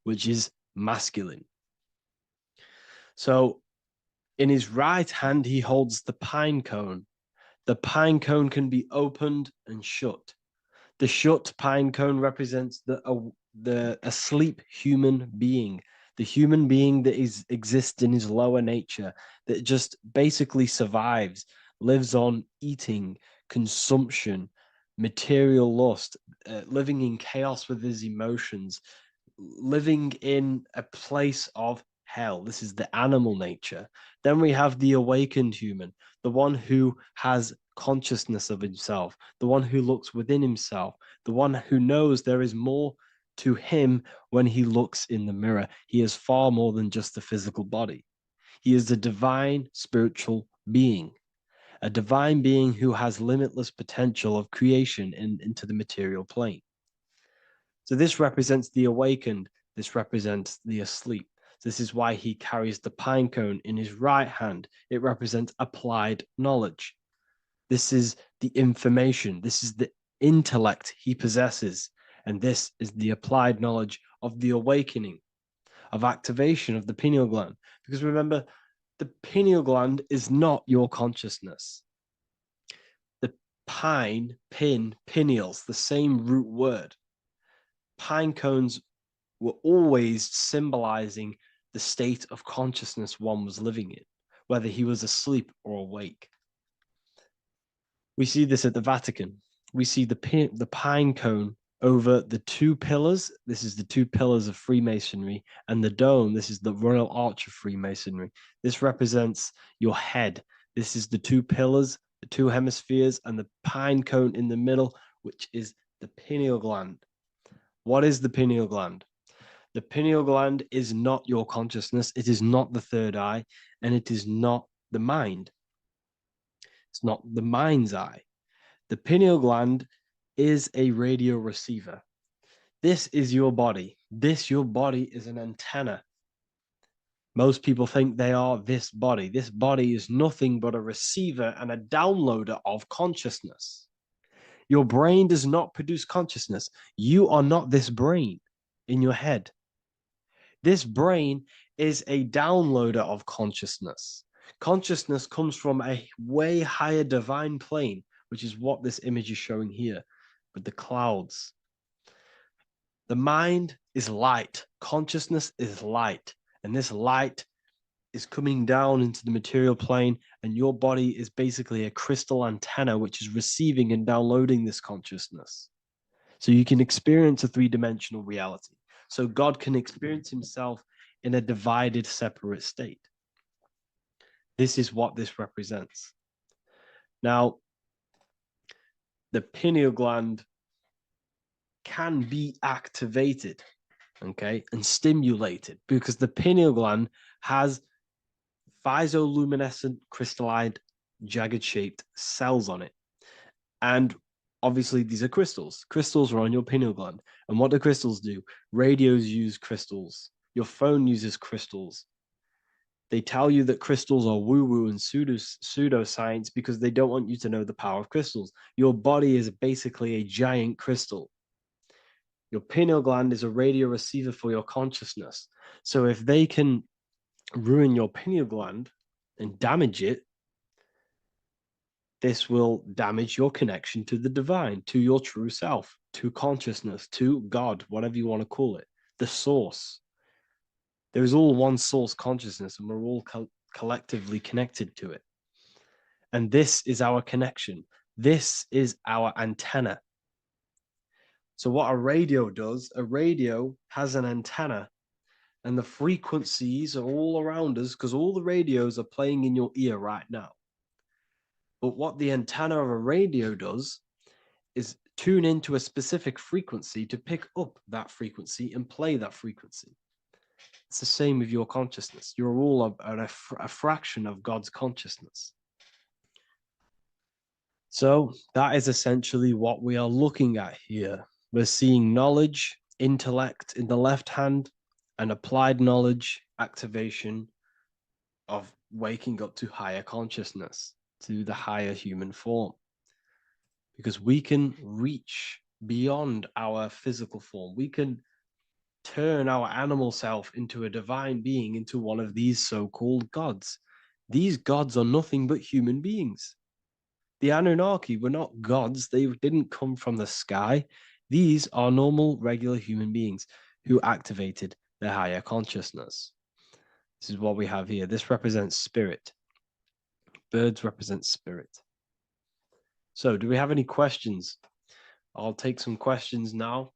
which is masculine. So in his right hand, he holds the pine cone. The pine cone can be opened and shut. The shut pine cone represents the asleep human being, the human being that exists in his lower nature, that just basically survives, lives on eating, consumption, material lust, living in chaos with his emotions, living in a place of hell. This is the animal nature. Then we have the awakened human, the one who has consciousness of himself, the one who looks within himself, the one who knows there is more to him when he looks in the mirror. He is far more than just the physical body. He is a divine spiritual being, a divine being who has limitless potential of creation into the material plane. So this represents the awakened. This represents the asleep. This is why he carries the pine cone in his right hand. It represents applied knowledge. This is the information. This is the intellect he possesses. And this is the applied knowledge of the awakening, of activation of the pineal gland. Because remember, the pineal gland is not your consciousness. The pine, pin, pineals, the same root word. Pine cones were always symbolizing the state of consciousness one was living in, whether he was asleep or awake. We see this at the Vatican. We see the pine cone over the two pillars. This is the two pillars of Freemasonry, and the dome. This is the Royal Arch of Freemasonry. This represents your head. This is the two pillars, the two hemispheres, and the pine cone in the middle, which is the pineal gland. What is the pineal gland? The pineal gland is not your consciousness. It is not the third eye, and it is not the mind. It's not the mind's eye. The pineal gland is a radio receiver. This is your body. Your body is an antenna. Most people think they are this body. This body is nothing but a receiver and a downloader of consciousness. Your brain does not produce consciousness. You are not this brain in your head. This brain is a downloader of consciousness. Consciousness comes from a way higher divine plane, which is what this image is showing here with the clouds. The mind is light. Consciousness is light. And this light is coming down into the material plane, and your body is basically a crystal antenna which is receiving and downloading this consciousness. So you can experience a three-dimensional reality. So God can experience himself in a divided, separate state. This is what this represents. Now, the pineal gland can be activated, okay, and stimulated because the pineal gland has phytoluminescent crystalline jagged shaped cells on it. And obviously these are crystals. Crystals are on your pineal gland. And what do crystals do? Radios use crystals. Your phone uses crystals. They tell you that crystals are woo-woo and pseudoscience because they don't want you to know the power of crystals. Your body is basically a giant crystal. Your pineal gland is a radio receiver for your consciousness. So if they can ruin your pineal gland and damage it, this will damage your connection to the divine, to your true self, to consciousness, to God, whatever you want to call it, the source. There is all one source consciousness, and we're all collectively connected to it. And this is our connection. This is our antenna. So what a radio does, a radio has an antenna, and the frequencies are all around us because all the radios are playing in your ear right now. But what the antenna of a radio does is tune into a specific frequency to pick up that frequency and play that frequency. It's the same with your consciousness. You're all a fraction of God's consciousness. So that is essentially what we are looking at here. We're seeing knowledge, intellect in the left hand, and applied knowledge, activation of waking up to higher consciousness, to the higher human form. Because we can reach beyond our physical form. We can turn our animal self into a divine being, into one of these so-called gods. These gods are nothing but human beings. The Anunnaki were not gods. They didn't come from the sky. These are normal, regular human beings who activated their higher consciousness. This is what we have here. This represents spirit. Birds represent spirit. So do we have any questions? I'll take some questions now.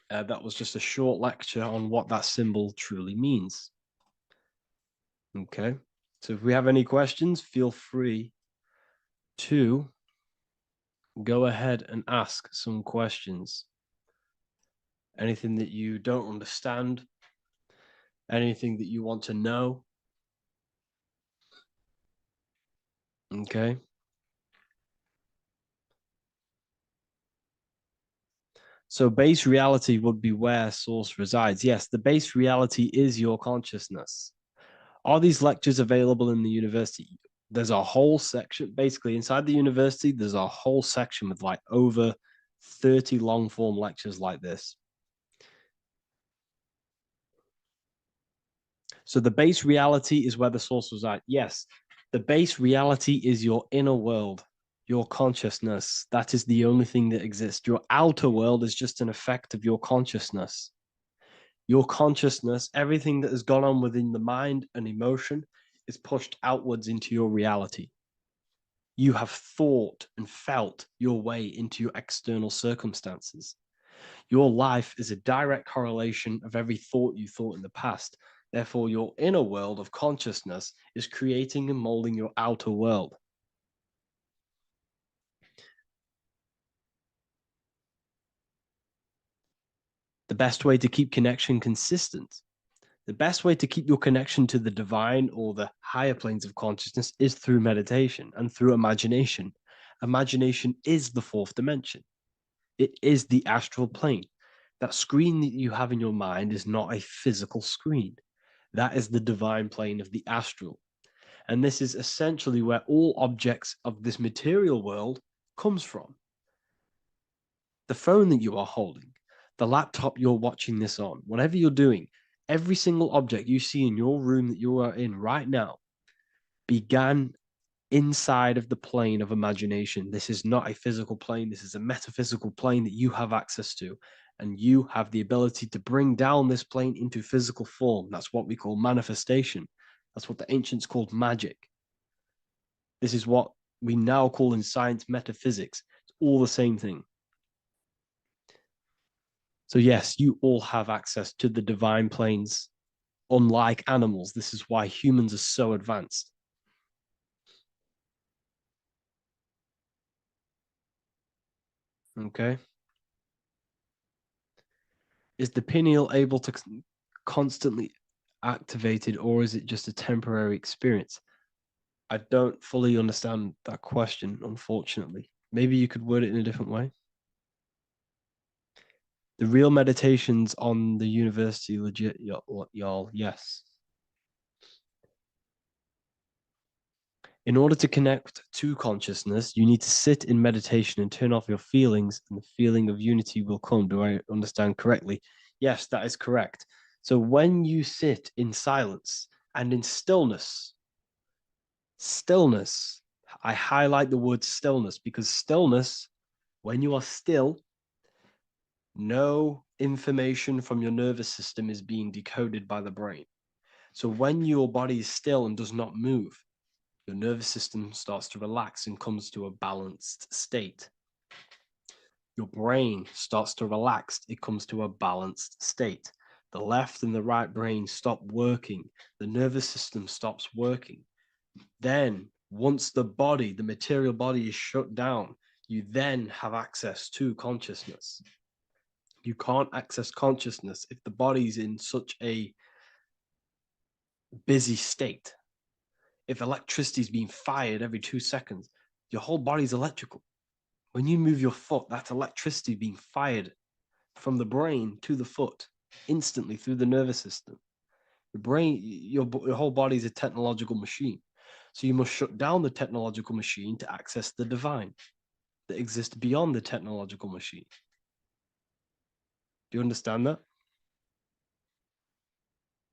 That was just a short lecture on what that symbol truly means. Okay, so if we have any questions, feel free to go ahead and ask some questions. Anything that you don't understand, anything that you want to know. Okay. So base reality would be where source resides. Yes, the base reality is your consciousness. Are these lectures available in the university? There's a whole section, basically inside the university, there's a whole section with like over 30 long form lectures like this. So the base reality is where the source resides. Yes, the base reality is your inner world, your consciousness. That is the only thing that exists. Your outer world is just an effect of your consciousness. Your consciousness, everything that has gone on within the mind and emotion is pushed outwards into your reality. You have thought and felt your way into your external circumstances. Your life is a direct correlation of every thought you thought in the past. Therefore, your inner world of consciousness is creating and molding your outer world. The best way to keep connection consistent, the best way to keep your connection to the divine or the higher planes of consciousness is through meditation and through imagination. Imagination is the fourth dimension. It is the astral plane. That screen that you have in your mind is not a physical screen. That is the divine plane of the astral. And this is essentially where all objects of this material world comes from. The phone that you are holding, the laptop you're watching this on, whatever you're doing, every single object you see in your room that you are in right now began inside of the plane of imagination. This is not a physical plane. This is a metaphysical plane that you have access to. And you have the ability to bring down this plane into physical form. That's what we call manifestation. That's what the ancients called magic. This is what we now call in science metaphysics. It's all the same thing. So yes, you all have access to the divine planes, unlike animals. This is why humans are so advanced. Okay. Is the pineal able to constantly activated, or is it just a temporary experience? I don't fully understand that question, unfortunately. Maybe you could word it in a different way. The real meditations on the university, legit, y'all, yes. In order to connect to consciousness, you need to sit in meditation and turn off your feelings, and the feeling of unity will come. Do I understand correctly? Yes, that is correct. So when you sit in silence and in stillness, I highlight the word stillness because stillness, when you are still, no information from your nervous system is being decoded by the brain. So when your body is still and does not move, your nervous system starts to relax and comes to a balanced state. Your brain starts to relax, it comes to a balanced state. The left and the right brain stop working, the nervous system stops working. Then, once the body, the material body is shut down, you then have access to consciousness. You can't access consciousness if the body's in such a busy state. If electricity is being fired every 2 seconds, your whole body's electrical. When you move your foot, that's electricity being fired from the brain to the foot instantly through the nervous system. Your brain, your whole body is a technological machine. So you must shut down the technological machine to access the divine that exists beyond the technological machine. Do you understand that?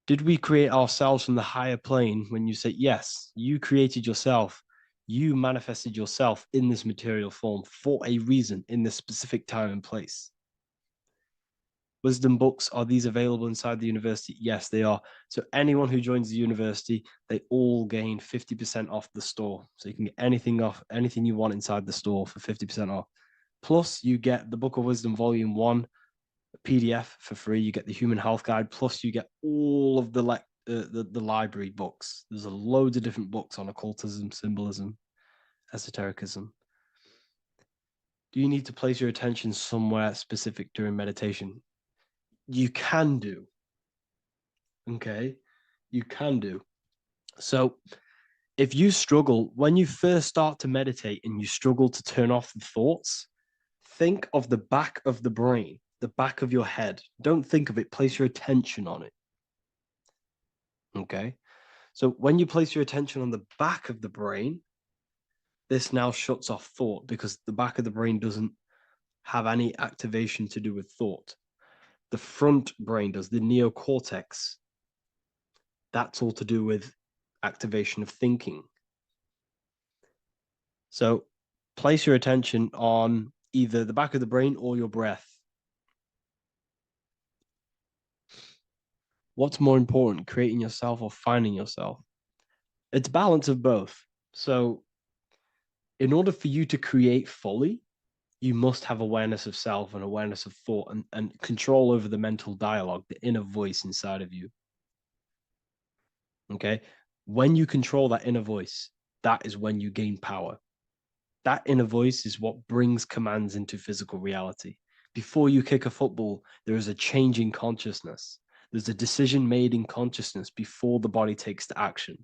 Did we create ourselves from the higher plane? When you say yes, you created yourself, you manifested yourself in this material form for a reason in this specific time and place. Wisdom books, are these available inside the university? Yes, they are. So anyone who joins the university, they all gain 50% off the store. So you can get anything off, anything you want inside the store for 50% off. Plus, you get the Book of Wisdom Volume 1 PDF for free. You get the Human Health Guide. Plus, you get all of the library books. There's a loads of different books on occultism, symbolism, esotericism. Do you need to place your attention somewhere specific during meditation? You can do. Okay, you can do. So if you struggle, when you first start to meditate and you struggle to turn off the thoughts, think of the back of the brain, the back of your head. Don't think of it, place your attention on it. Okay, so when you place your attention on the back of the brain, this now shuts off thought because the back of the brain doesn't have any activation to do with thought. The front brain does, the neocortex. That's all to do with activation of thinking. So place your attention on either the back of the brain or your breath. What's more important, creating yourself or finding yourself? It's balance of both. So in order for you to create fully, you must have awareness of self and awareness of thought and control over the mental dialogue, the inner voice inside of you. Okay. When you control that inner voice, that is when you gain power. That inner voice is what brings commands into physical reality. Before you kick a football, there is a change in consciousness. There's a decision made in consciousness before the body takes the action.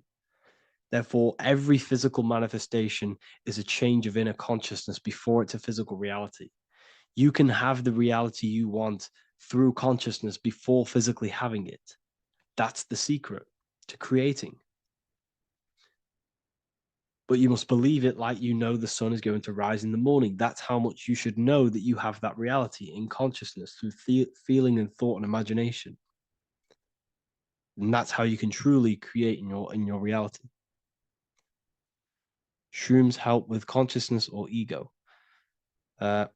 Therefore, every physical manifestation is a change of inner consciousness before it's a physical reality. You can have the reality you want through consciousness before physically having it. That's the secret to creating. But you must believe it like you know the sun is going to rise in the morning. That's how much you should know that you have that reality in consciousness through feeling and thought and imagination. And that's how you can truly create in your reality. Shrooms help with consciousness or ego. I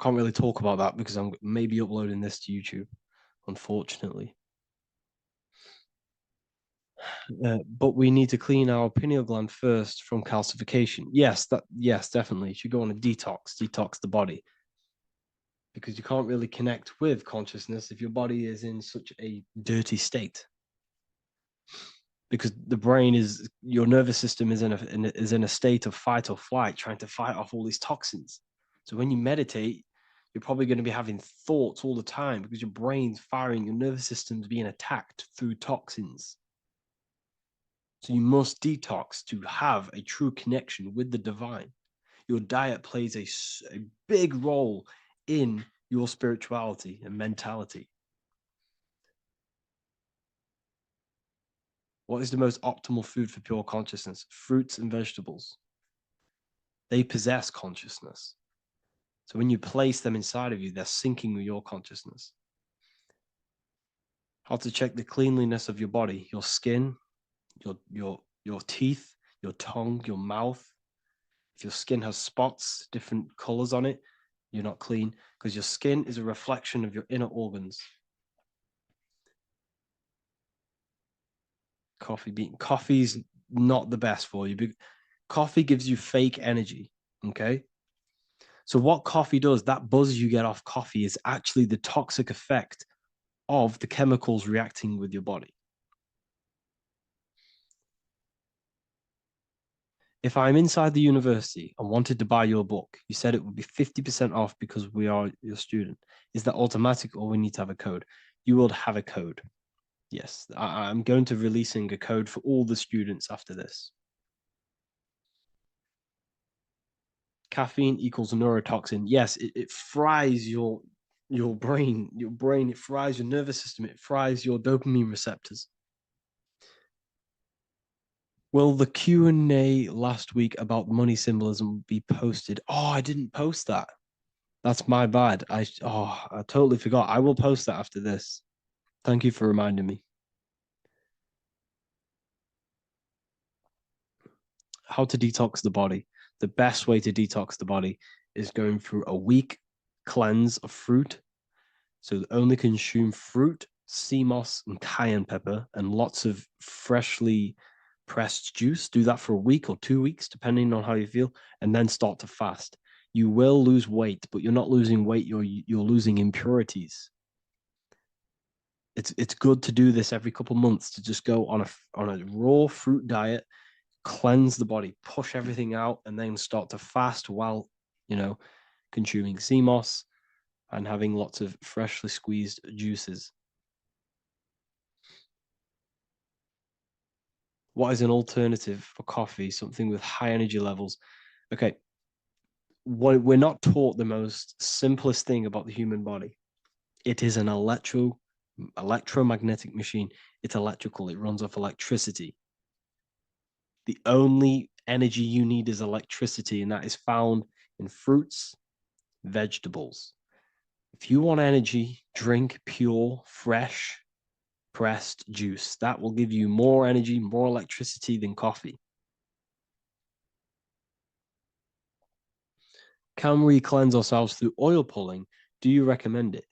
can't really talk about that because I'm maybe uploading this to YouTube, unfortunately. But we need to clean our pineal gland first from calcification. Yes, definitely. You should go on a detox the body. Because you can't really connect with consciousness if your body is in such a dirty state. Because the brain is, your nervous system is in a state of fight or flight, trying to fight off all these toxins. So when you meditate, you're probably going to be having thoughts all the time because your brain's firing, your nervous system's being attacked through toxins. So you must detox to have a true connection with the divine. Your diet plays a big role in your spirituality and mentality. What is the most optimal food for pure consciousness? Fruits and vegetables. They possess consciousness. So when you place them inside of you, they're syncing with your consciousness. How to check the cleanliness of your body, your skin, your teeth, your tongue, your mouth. If your skin has spots, different colors on it, you're not clean because your skin is a reflection of your inner organs. Coffee's not the best for you. Coffee gives you fake energy. Okay. So what coffee does, that buzz you get off coffee is actually the toxic effect of the chemicals reacting with your body. If I'm inside the university and wanted to buy your book, you said it would be 50% off because we are your student. Is that automatic or we need to have a code? You will have a code. Yes, I'm going to releasing a code for all the students after this. Caffeine equals neurotoxin. Yes, it fries your brain, it fries your nervous system, it fries your dopamine receptors. Will the Q&A last week about money symbolism be posted? Oh, I didn't post that. That's my bad. I totally forgot. I will post that after this. Thank you for reminding me. How to detox the body. The best way to detox the body is going through a week cleanse of fruit. So only consume fruit, sea moss, and cayenne pepper, and lots of freshly pressed juice. Do that for a week or 2 weeks, depending on how you feel, and then start to fast. You will lose weight, but you're not losing weight. You're losing impurities. It's good to do this every couple months to just go on a raw fruit diet, cleanse the body, push everything out, and then start to fast while consuming sea moss and having lots of freshly squeezed juices. What is an alternative for coffee? Something with high energy levels. Okay. We're not taught the most simplest thing about the human body. It is an electromagnetic machine. It's electrical. It runs off electricity. The only energy you need is electricity, and that is found in fruits, vegetables. If you want energy, drink pure, fresh, pressed juice. That will give you more energy, more electricity than coffee. Can we cleanse ourselves through oil pulling? Do you recommend it?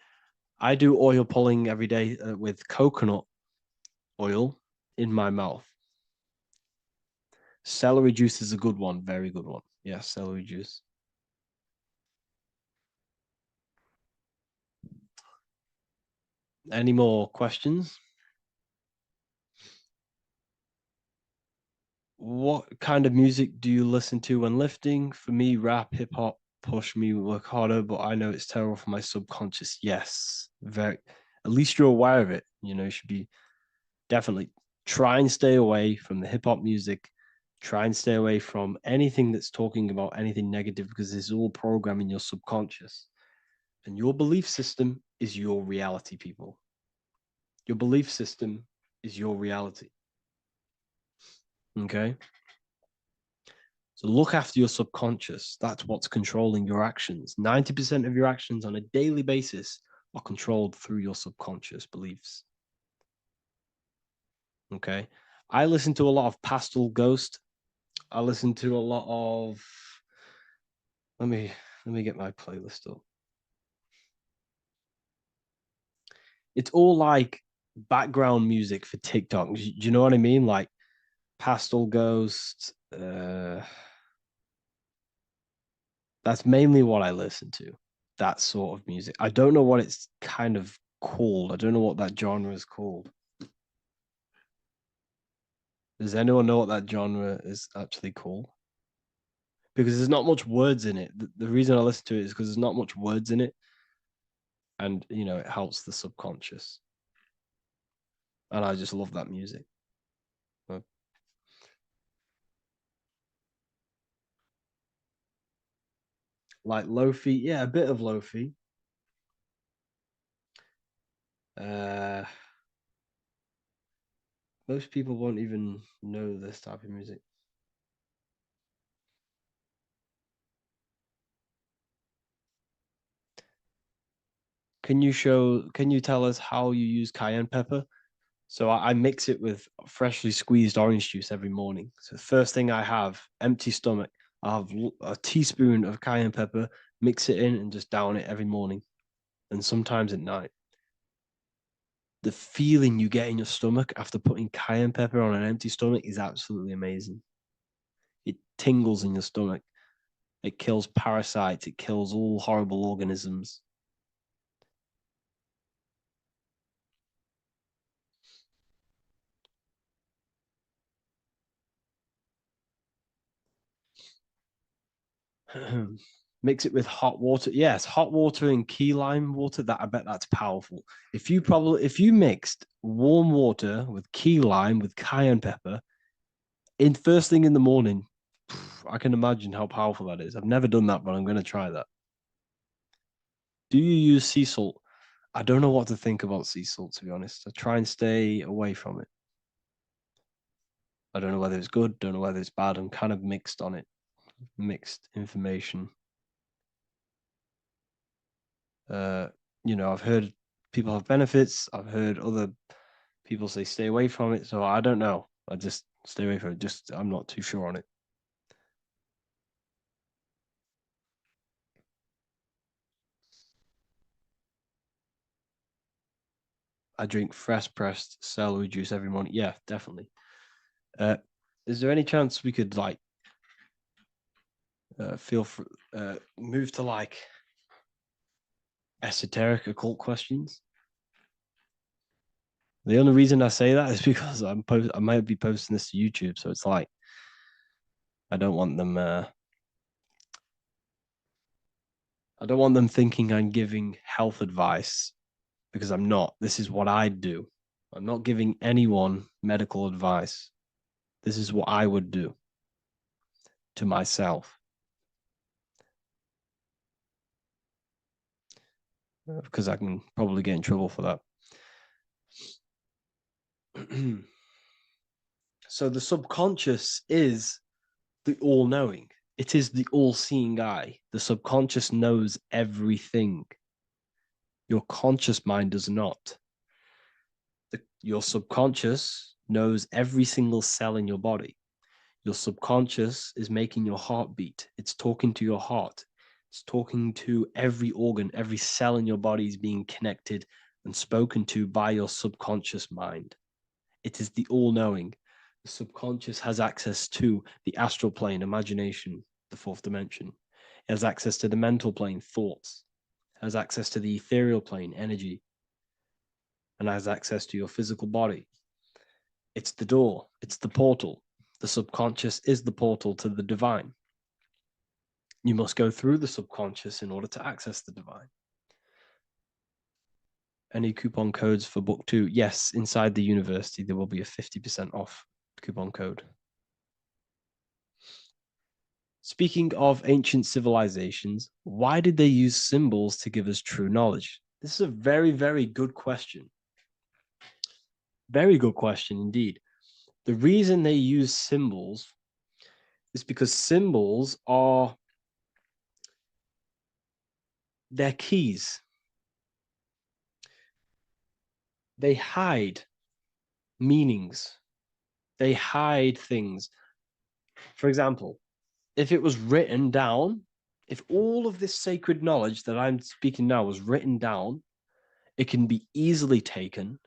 I do oil pulling every day with coconut oil in my mouth. Celery juice is a good one, very good one. Yes, celery juice. Any more questions? What kind of music do you listen to when lifting? For me, rap, hip hop push me work harder, but I know it's terrible for my subconscious. Yes, very. At least you're aware of it. You should be definitely try and stay away from the hip hop music. Try and stay away from anything that's talking about anything negative because it's all programming your subconscious. And your belief system is your reality, people. Your belief system is your reality. Okay? So look after your subconscious. That's what's controlling your actions. 90% of your actions on a daily basis are controlled through your subconscious beliefs. Okay? I listen to a lot of Pastel Ghost. I listen to a lot of let me get my playlist up. It's all like background music for TikTok. Do you know what I mean? Like Pastel Ghost. That's mainly what I listen to. That sort of music. I don't know what it's kind of called. I don't know what that genre is called. Does anyone know what that genre is actually called? because there's not much words in it. The reason I listen to it is because there's not much words in it, and it helps the subconscious. And I just love that music. Like lo-fi, yeah, a bit of lo-fi. Most people won't even know this type of music. Can you tell us how you use cayenne pepper? So I mix it with freshly squeezed orange juice every morning. So first thing I have, empty stomach, I have a teaspoon of cayenne pepper, mix it in and just down it every morning. And sometimes at night. The feeling you get in your stomach after putting cayenne pepper on an empty stomach is absolutely amazing. It tingles in your stomach. It kills parasites. It kills all horrible organisms. Mix it with hot water. Yes, hot water and key lime water. That I bet that's powerful. If you mixed warm water with key lime with cayenne pepper in first thing in the morning, I can imagine how powerful that is. I've never done that, but I'm going to try that. Do you use sea salt? I don't know what to think about sea salt, to be honest. I try and stay away from it. I don't know whether it's good, don't know whether it's bad. I'm kind of mixed on it. Mixed information. I've heard people have benefits. I've heard other people say stay away from it. So I don't know. I just stay away from it. I'm not too sure on it. I drink fresh pressed celery juice every morning. Yeah, definitely. Is there any chance we could move to esoteric occult questions? The only reason I say that is because I might be posting this to YouTube, so it's like I don't want them thinking I'm giving health advice, because I'm not. This is what I do. I'm not giving anyone medical advice. This is what I would do to myself. Because I can probably get in trouble for that. So the subconscious is the all-knowing. It is the all-seeing eye. The subconscious knows everything. Your conscious mind does not. Your subconscious knows every single cell in your body. Your subconscious is making your heart beat. It's talking to your heart. It's talking to every organ, every cell in your body is being connected and spoken to by your subconscious mind. It is the all-knowing. The subconscious has access to the astral plane, imagination, the fourth dimension. It has access to the mental plane, thoughts. It has access to the ethereal plane, energy. And has access to your physical body. It's the door. It's the portal. The subconscious is the portal to the divine. You must go through the subconscious in order to access the divine. Any coupon codes for book 2? Yes, inside the university, there will be a 50% off coupon code. Speaking of ancient civilizations, why did they use symbols to give us true knowledge? This is a very, very good question. Very good question indeed. The reason they use symbols is because symbols are their keys. They hide meanings. They hide things. For example, if it was written down, if all of this sacred knowledge that I'm speaking now was written down, it can be easily taken.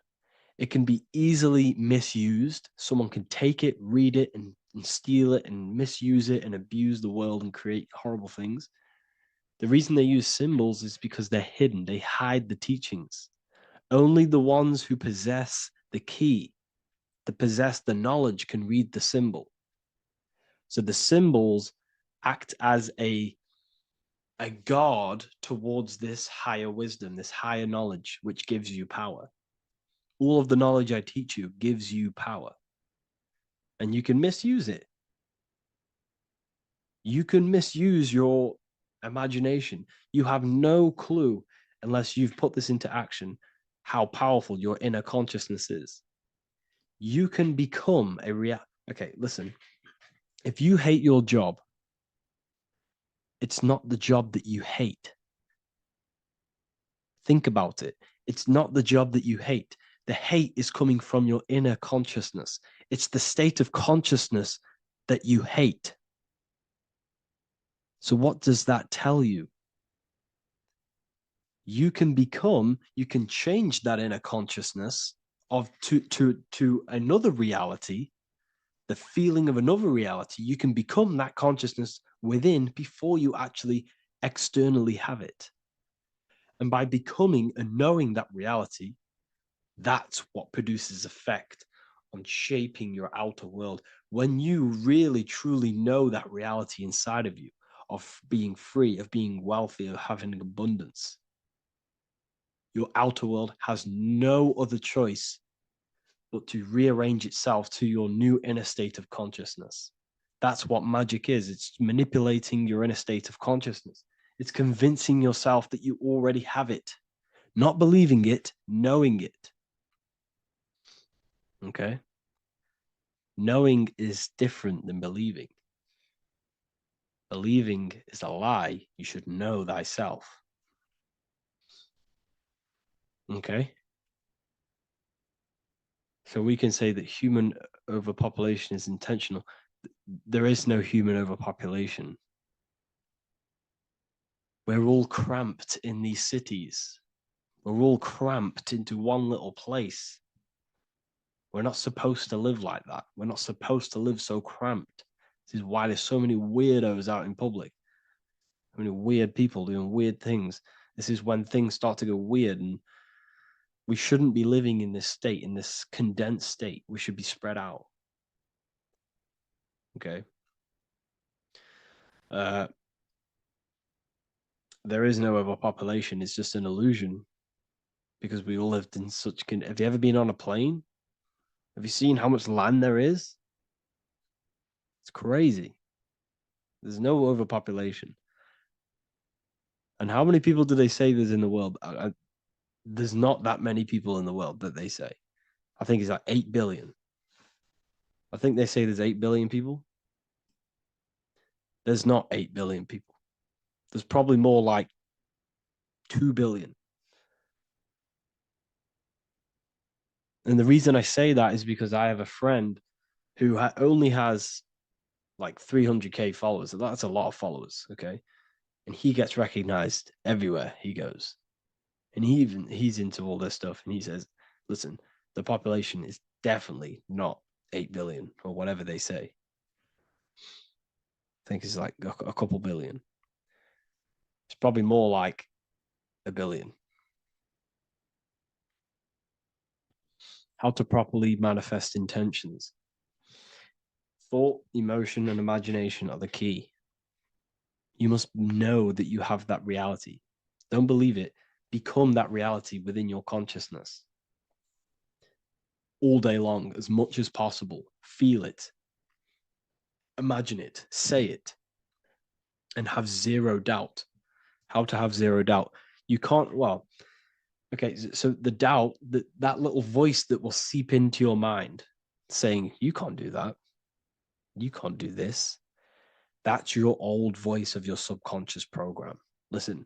It can be easily misused. Someone can take it, read it, and steal it and misuse it and abuse the world and create horrible things. The reason they use symbols is because they're hidden. They hide the teachings. Only the ones who possess the key, that possess the knowledge, can read the symbol. So the symbols act as a guard towards this higher wisdom, this higher knowledge, which gives you power. All of the knowledge I teach you gives you power, and you can misuse it. You can misuse your imagination. You have no clue unless you've put this into action how powerful your inner consciousness is. You can become a Okay, listen. If you hate your job, it's not the job that you hate. Think about it. It's not the job that you hate. The hate is coming from your inner consciousness. It's the state of consciousness that you hate. So what does that tell you? You can change that inner consciousness to another reality, the feeling of another reality. You can become that consciousness within before you actually externally have it. And by becoming and knowing that reality, that's what produces effect on shaping your outer world. When you really, truly know that reality inside of you, of being free, of being wealthy, of having abundance, your outer world has no other choice but to rearrange itself to your new inner state of consciousness. That's what magic is. It's manipulating your inner state of consciousness. It's convincing yourself that you already have it, not believing it, knowing it. Okay? Knowing is different than believing. Believing is a lie. You should know thyself. Okay? So we can say that human overpopulation is intentional. There is no human overpopulation. We're all cramped in these cities. We're all cramped into one little place. We're not supposed to live like that. We're not supposed to live so cramped. This is why there's so many weirdos out in public. So many weird people doing weird things. This is when things start to go weird, and we shouldn't be living in this state, in this condensed state. We should be spread out. Okay? There is no overpopulation. It's just an illusion because we all lived in such... Have you ever been on a plane? Have you seen how much land there is? It's crazy. There's no overpopulation. And how many people do they say there's in the world? There's not that many people in the world that they say. I think it's like 8 billion. I think they say there's 8 billion people. There's not 8 billion people. There's probably more like 2 billion. And the reason I say that is because I have a friend who only has like 300K followers. That's a lot of followers, okay? And he gets recognized everywhere he goes. And he's into all this stuff. And he says, listen, the population is definitely not 8 billion or whatever they say. I think it's like a couple billion. It's probably more like 1 billion. How to properly manifest intentions. Thought, emotion, and imagination are the key. You must know that you have that reality. Don't believe it. Become that reality within your consciousness. All day long, as much as possible. Feel it. Imagine it. Say it. And have zero doubt. How to have zero doubt. You can't, well, okay, so the doubt, that little voice that will seep into your mind saying, you can't do that. You can't do this. That's your old voice of your subconscious program. Listen,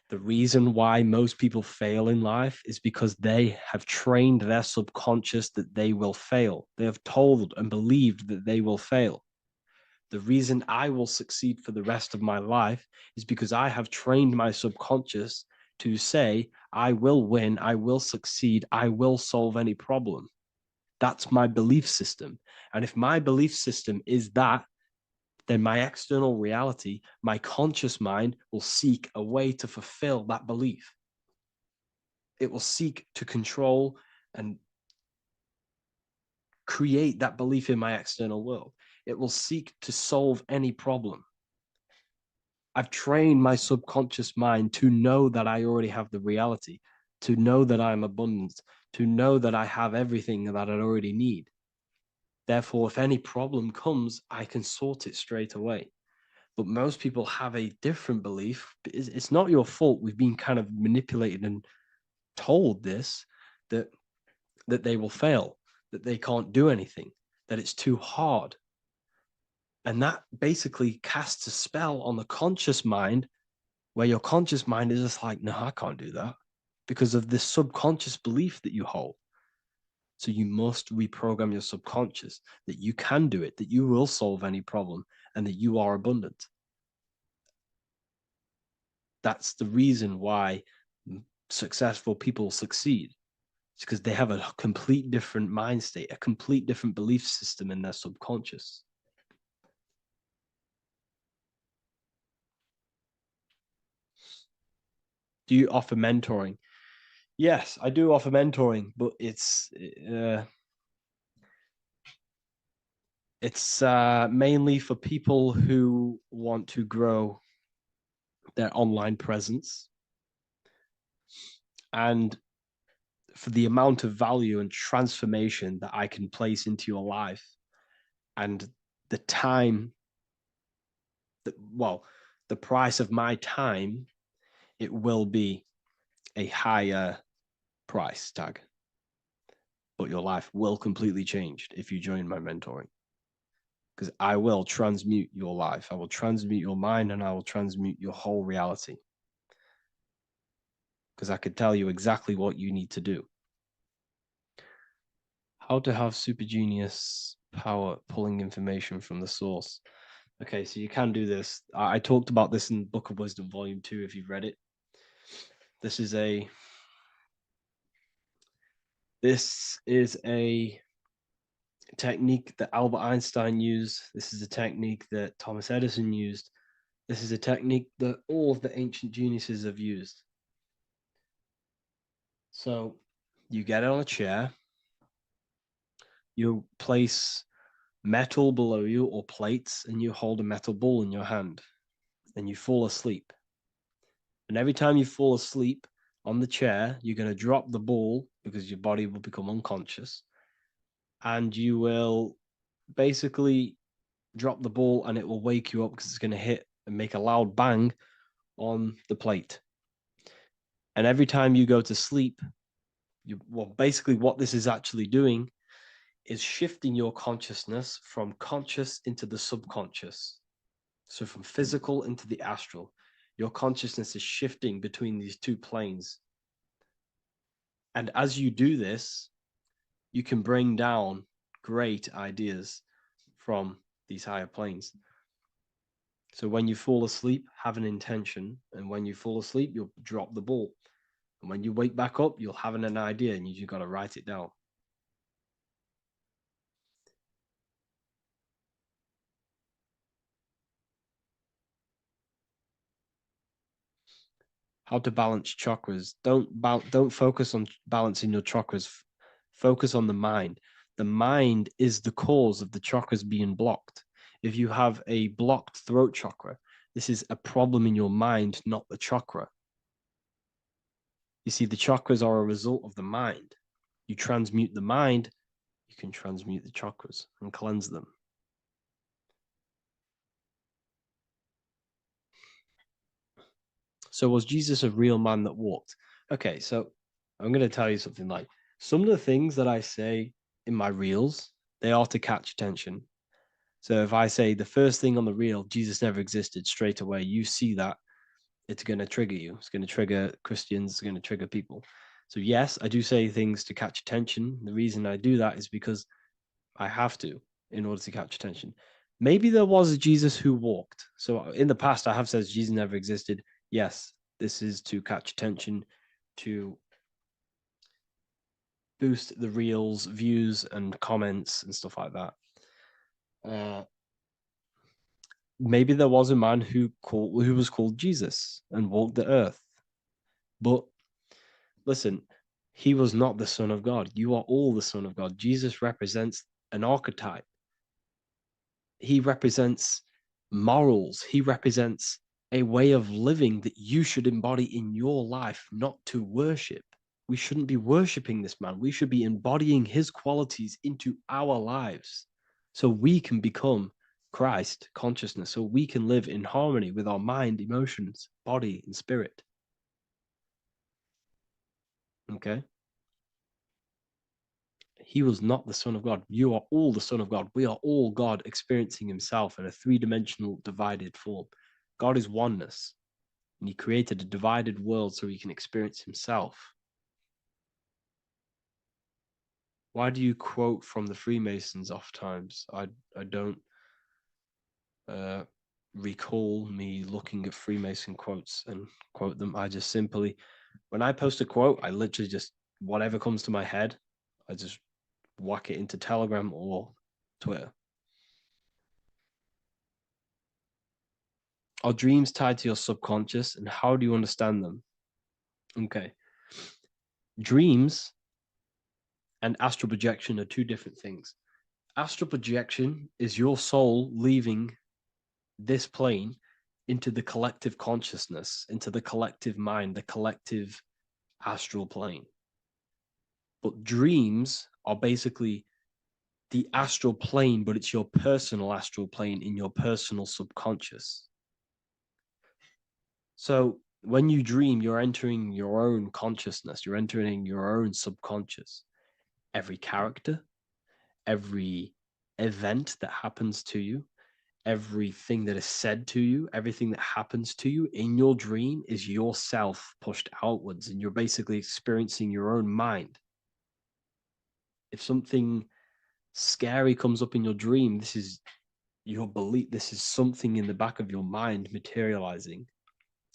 the reason why most people fail in life is because they have trained their subconscious that they will fail. They have told and believed that they will fail. The reason I will succeed for the rest of my life is because I have trained my subconscious to say, I will win, I will succeed, I will solve any problem. That's my belief system. And if my belief system is that, then my external reality, my conscious mind will seek a way to fulfill that belief. It will seek to control and create that belief in my external world. It will seek to solve any problem. I've trained my subconscious mind to know that I already have the reality, to know that I'm abundant, to know that I have everything that I already need. Therefore, if any problem comes, I can sort it straight away. But most people have a different belief. It's not your fault. We've been kind of manipulated and told this, that they will fail, that they can't do anything, that it's too hard. And that basically casts a spell on the conscious mind, where your conscious mind is just like, no, I can't do that, because of this subconscious belief that you hold. So you must reprogram your subconscious that you can do it, that you will solve any problem, and that you are abundant. That's the reason why successful people succeed. It's because they have a complete different mind state, a complete different belief system in their subconscious. Do you offer mentoring? Yes, I do offer mentoring, but it's mainly for people who want to grow their online presence, and for the amount of value and transformation that I can place into your life, and the time that, well, the price of my time, it will be a higher price tag. But your life will completely change if you join my mentoring. Because I will transmute your life. I will transmute your mind, and I will transmute your whole reality. Because I could tell you exactly what you need to do. How to have super genius power pulling information from the source. Okay, so you can do this. I talked about this in Book of Wisdom, Volume 2, if you've read it. This is a technique that Albert Einstein used. This is a technique that Thomas Edison used. This is a technique that all of the ancient geniuses have used. So you get on a chair, you place metal below you or plates, and you hold a metal ball in your hand, and you fall asleep. And every time you fall asleep on the chair, you're going to drop the ball because your body will become unconscious, and you will basically drop the ball and it will wake you up because it's going to hit and make a loud bang on the plate. And every time you go to sleep, basically what this is actually doing is shifting your consciousness from conscious into the subconscious. So from physical into the astral. Your consciousness is shifting between these two planes. And as you do this, you can bring down great ideas from these higher planes. So when you fall asleep, have an intention. And when you fall asleep, you'll drop the ball. And when you wake back up, you'll have an idea, and you just got to write it down. How to balance chakras. Don't focus on balancing your chakras. Focus on the mind. The mind is the cause of the chakras being blocked. If you have a blocked throat chakra, this is a problem in your mind, not the chakra. You see, the chakras are a result of the mind. You transmute the mind, you can transmute the chakras and cleanse them. So was Jesus a real man that walked? Okay, so I'm going to tell you something. Like, some of the things that I say in my reels, they are to catch attention. So if I say the first thing on the reel, Jesus never existed, straight away, you see that, it's going to trigger you. It's going to trigger Christians. It's going to trigger people. So yes, I do say things to catch attention. The reason I do that is because I have to, in order to catch attention. Maybe there was a Jesus who walked. So in the past, I have said Jesus never existed. Yes, this is to catch attention, to boost the reels, views, and comments and stuff like that. Maybe there was a man who was called Jesus and walked the earth. But listen, he was not the Son of God. You are all the Son of God. Jesus represents an archetype. He represents morals. He represents a way of living that you should embody in your life, not to worship. We shouldn't be worshiping this man. We should be embodying his qualities into our lives so we can become Christ consciousness, so we can live in harmony with our mind, emotions, body, and spirit. Okay? He was not the Son of God. You are all the Son of God. We are all God experiencing himself in a three-dimensional divided form. God is oneness, and he created a divided world so he can experience himself. Why do you quote from the Freemasons oft times? I don't recall me looking at Freemason quotes and quote them. I just simply, when I post a quote, I literally just, whatever comes to my head, I just whack it into Telegram or Twitter. Are dreams tied to your subconscious, and how do you understand them? Okay. Dreams and astral projection are two different things. Astral projection is your soul leaving this plane into the collective consciousness, into the collective mind, the collective astral plane. But dreams are basically the astral plane, but it's your personal astral plane in your personal subconscious. So when you dream, you're entering your own consciousness, you're entering your own subconscious. Every character, every event that happens to you, everything that is said to you, everything that happens to you in your dream is yourself pushed outwards, and you're basically experiencing your own mind. If something scary comes up in your dream, this is your belief, this is something in the back of your mind materializing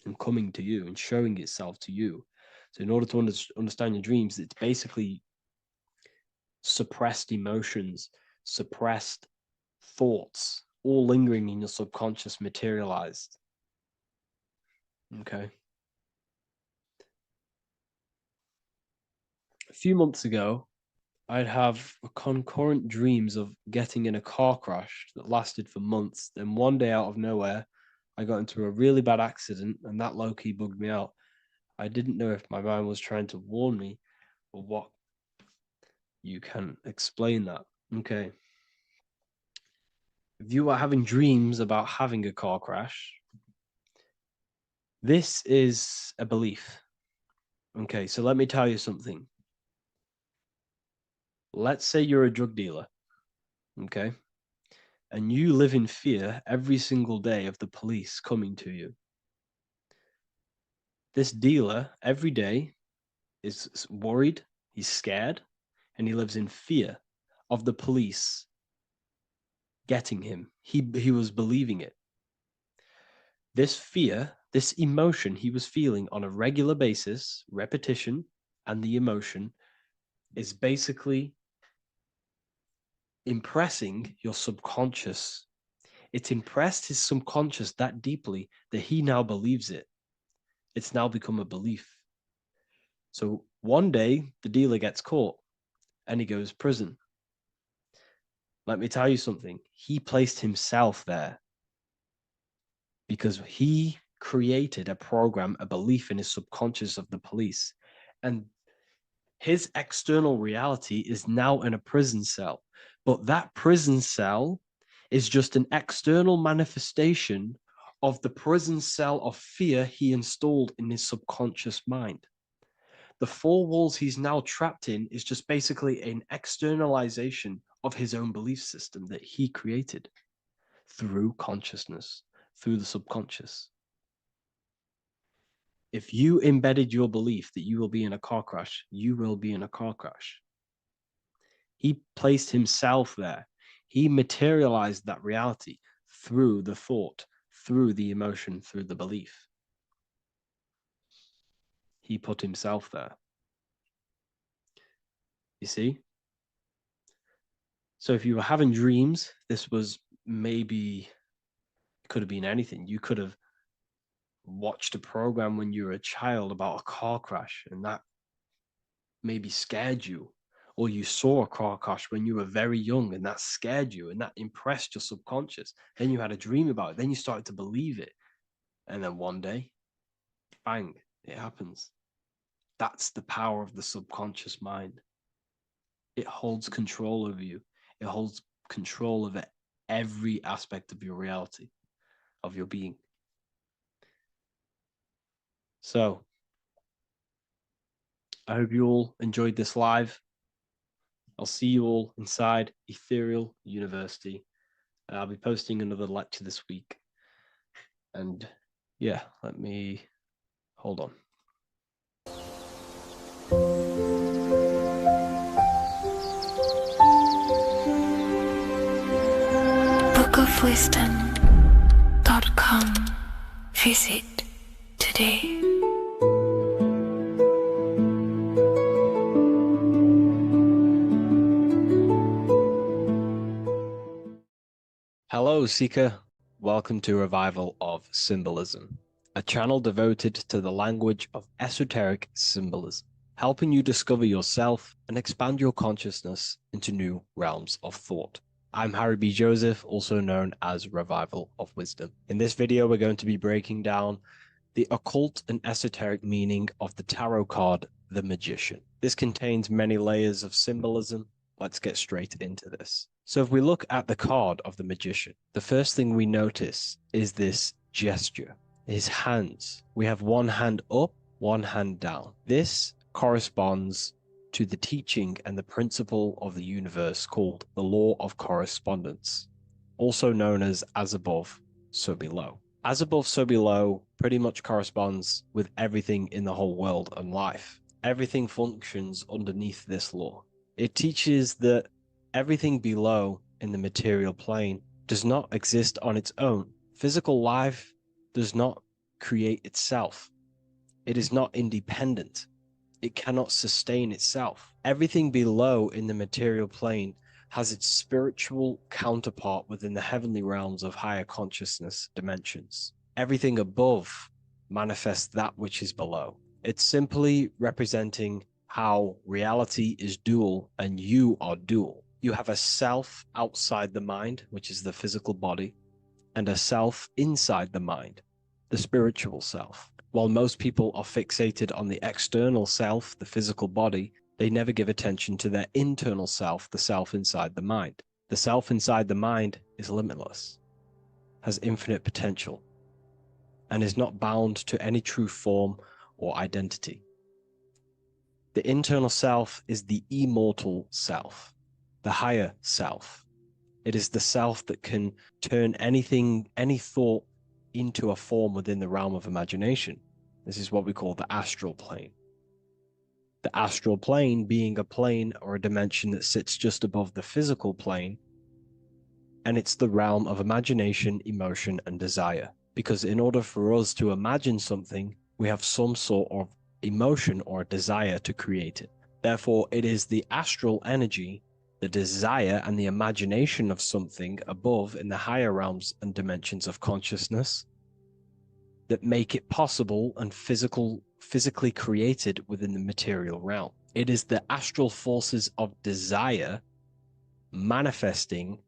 and coming to you and showing itself to you. So in order to understand your dreams, it's basically suppressed emotions, suppressed thoughts, all lingering in your subconscious materialized. Okay. A few months ago, I'd have concurrent dreams of getting in a car crash that lasted for months. Then one day out of nowhere, I got into a really bad accident, and that low-key bugged me out. I didn't know if my mind was trying to warn me or what. You can explain that. Okay. If you are having dreams about having a car crash, this is a belief. Okay, so let me tell you something. Let's say you're a drug dealer, okay? And you live in fear every single day of the police coming to you. This dealer, every day, is worried, he's scared, and he lives in fear of the police getting him. He was believing it. This fear, this emotion he was feeling on a regular basis, repetition, and the emotion is basically impressing your subconscious. It's impressed his subconscious that deeply that he now believes it. It's now become a belief. So one day the dealer gets caught and he goes to prison. Let me tell you something. He placed himself there because he created a program, a belief in his subconscious of the police. And his external reality is now in a prison cell. But that prison cell is just an external manifestation of the prison cell of fear he installed in his subconscious mind. The four walls he's now trapped in is just basically an externalization of his own belief system that he created through consciousness, through the subconscious. If you embedded your belief that you will be in a car crash, you will be in a car crash. He placed himself there. He materialized that reality through the thought, through the emotion, through the belief. He put himself there. You see? So if you were having dreams, this was maybe, it could have been anything. You could have watched a program when you were a child about a car crash, and that maybe scared you. Or you saw a car crash when you were very young, and that scared you, and that impressed your subconscious. Then you had a dream about it. Then you started to believe it. And then one day, bang, it happens. That's the power of the subconscious mind. It holds control over you. It holds control over every aspect of your reality, of your being. So, I hope you all enjoyed this live. I'll see you all inside Ethereal University. I'll be posting another lecture this week. And yeah, let me hold on. bookofwisdom.com. Visit today. Hello, Seeker. Welcome to Revival of Symbolism, a channel devoted to the language of esoteric symbolism, helping you discover yourself and expand your consciousness into new realms of thought. I'm Harry B. Joseph, also known as Revival of Wisdom. In this video, we're going to be breaking down the occult and esoteric meaning of the tarot card, the Magician. This contains many layers of symbolism. Let's get straight into this. So if we look at the card of the Magician, the first thing we notice is this gesture, his hands. We have one hand up, one hand down. This corresponds to the teaching and the principle of the universe called the law of correspondence, also known as above, so below. As above, so below pretty much corresponds with everything in the whole world and life. Everything functions underneath this law. It teaches that everything below in the material plane does not exist on its own. Physical life does not create itself. It is not independent. It cannot sustain itself. Everything below in the material plane has its spiritual counterpart within the heavenly realms of higher consciousness dimensions. Everything above manifests that which is below. It's simply representing how reality is dual and you are dual. You have a self outside the mind, which is the physical body, and a self inside the mind, the spiritual self. While most people are fixated on the external self, the physical body, they never give attention to their internal self, the self inside the mind. The self inside the mind is limitless, has infinite potential, and is not bound to any true form or identity. The internal self is the immortal self, the higher self. It is the self that can turn anything, any thought, into a form within the realm of imagination. This is what we call the astral plane. The astral plane being a plane or a dimension that sits just above the physical plane, and it's the realm of imagination, emotion, and desire. Because in order for us to imagine something, we have some sort of emotion or desire to create it. Therefore, it is the astral energy, the desire and the imagination of something above in the higher realms and dimensions of consciousness that make it possible and physically created within the material realm. It is the astral forces of desire manifesting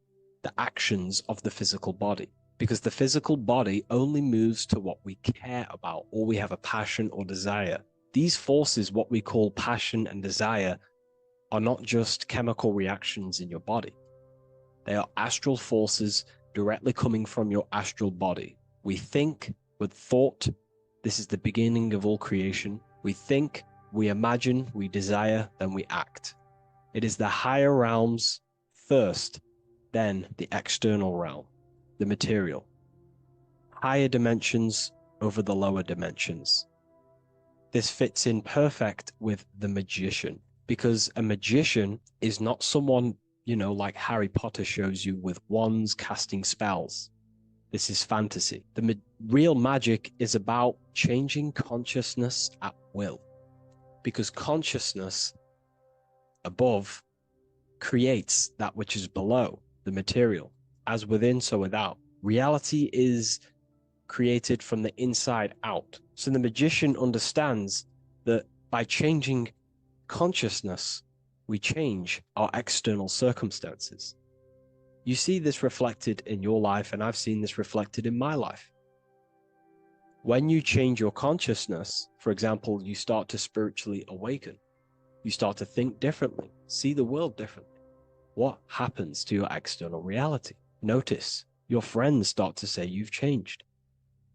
the actions of the physical body, because the physical body only moves to what we care about or we have a passion or desire. These forces, what we call passion and desire, are not just chemical reactions in your body. They are astral forces directly coming from your astral body. We think with thought. This is the beginning of all creation. We think, we imagine, we desire, then we act. It is the higher realms first, then the external realm, the material. Higher dimensions over the lower dimensions. This fits in perfect with the magician, because a magician is not someone, like Harry Potter shows you with wands casting spells. This is fantasy. The real magic is about changing consciousness at will, because consciousness above creates that which is below, the material. As within, so without. Reality is created from the inside out. So the magician understands that by changing consciousness, we change our external circumstances. You see this reflected in your life, and I've seen this reflected in my life. When you change your consciousness, for example, you start to spiritually awaken, you start to think differently, see the world differently. What happens to your external reality? Notice your friends start to say you've changed.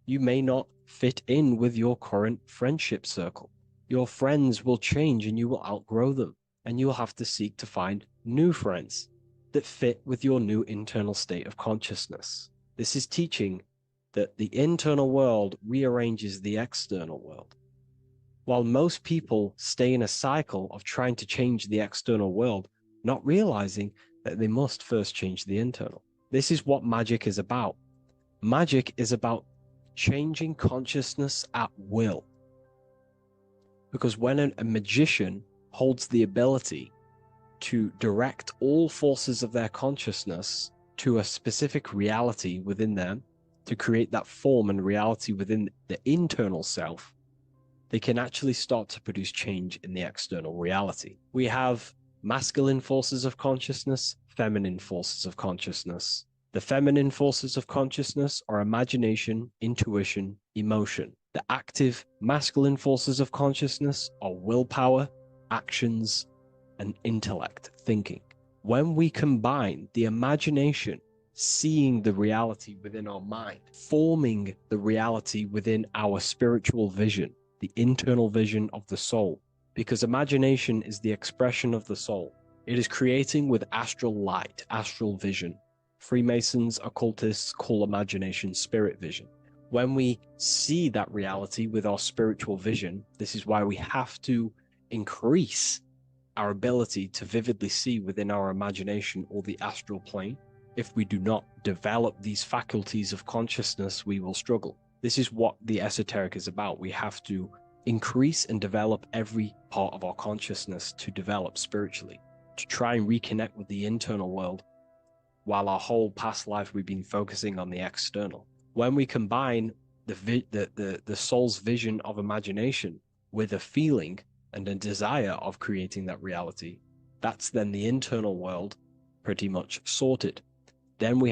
You may not fit in with your current friendship circle. Your friends will change and you will outgrow them, and you will have to seek to find new friends that fit with your new internal state of consciousness. This is teaching that the internal world rearranges the external world. While most people stay in a cycle of trying to change the external world, not realizing that they must first change the internal. This is what magic is about. Magic is about changing consciousness at will. Because when a magician holds the ability to direct all forces of their consciousness to a specific reality within them, to create that form and reality within the internal self, they can actually start to produce change in the external reality. We have masculine forces of consciousness, feminine forces of consciousness. The feminine forces of consciousness are imagination, intuition, emotion. The active masculine forces of consciousness are willpower, actions, and intellect, thinking. When we combine the imagination, seeing the reality within our mind, forming the reality within our spiritual vision, the internal vision of the soul, because imagination is the expression of the soul. It is creating with astral light, astral vision. Freemasons, occultists call imagination spirit vision. When we see that reality with our spiritual vision, this is why we have to increase our ability to vividly see within our imagination or the astral plane. If we do not develop these faculties of consciousness, we will struggle. This is what the esoteric is about. We have to increase and develop every part of our consciousness to develop spiritually, to try and reconnect with the internal world, while our whole past life we've been focusing on the external. When we combine the soul's vision of imagination with a feeling and a desire of creating that reality, that's then the internal world pretty much sorted. Then we have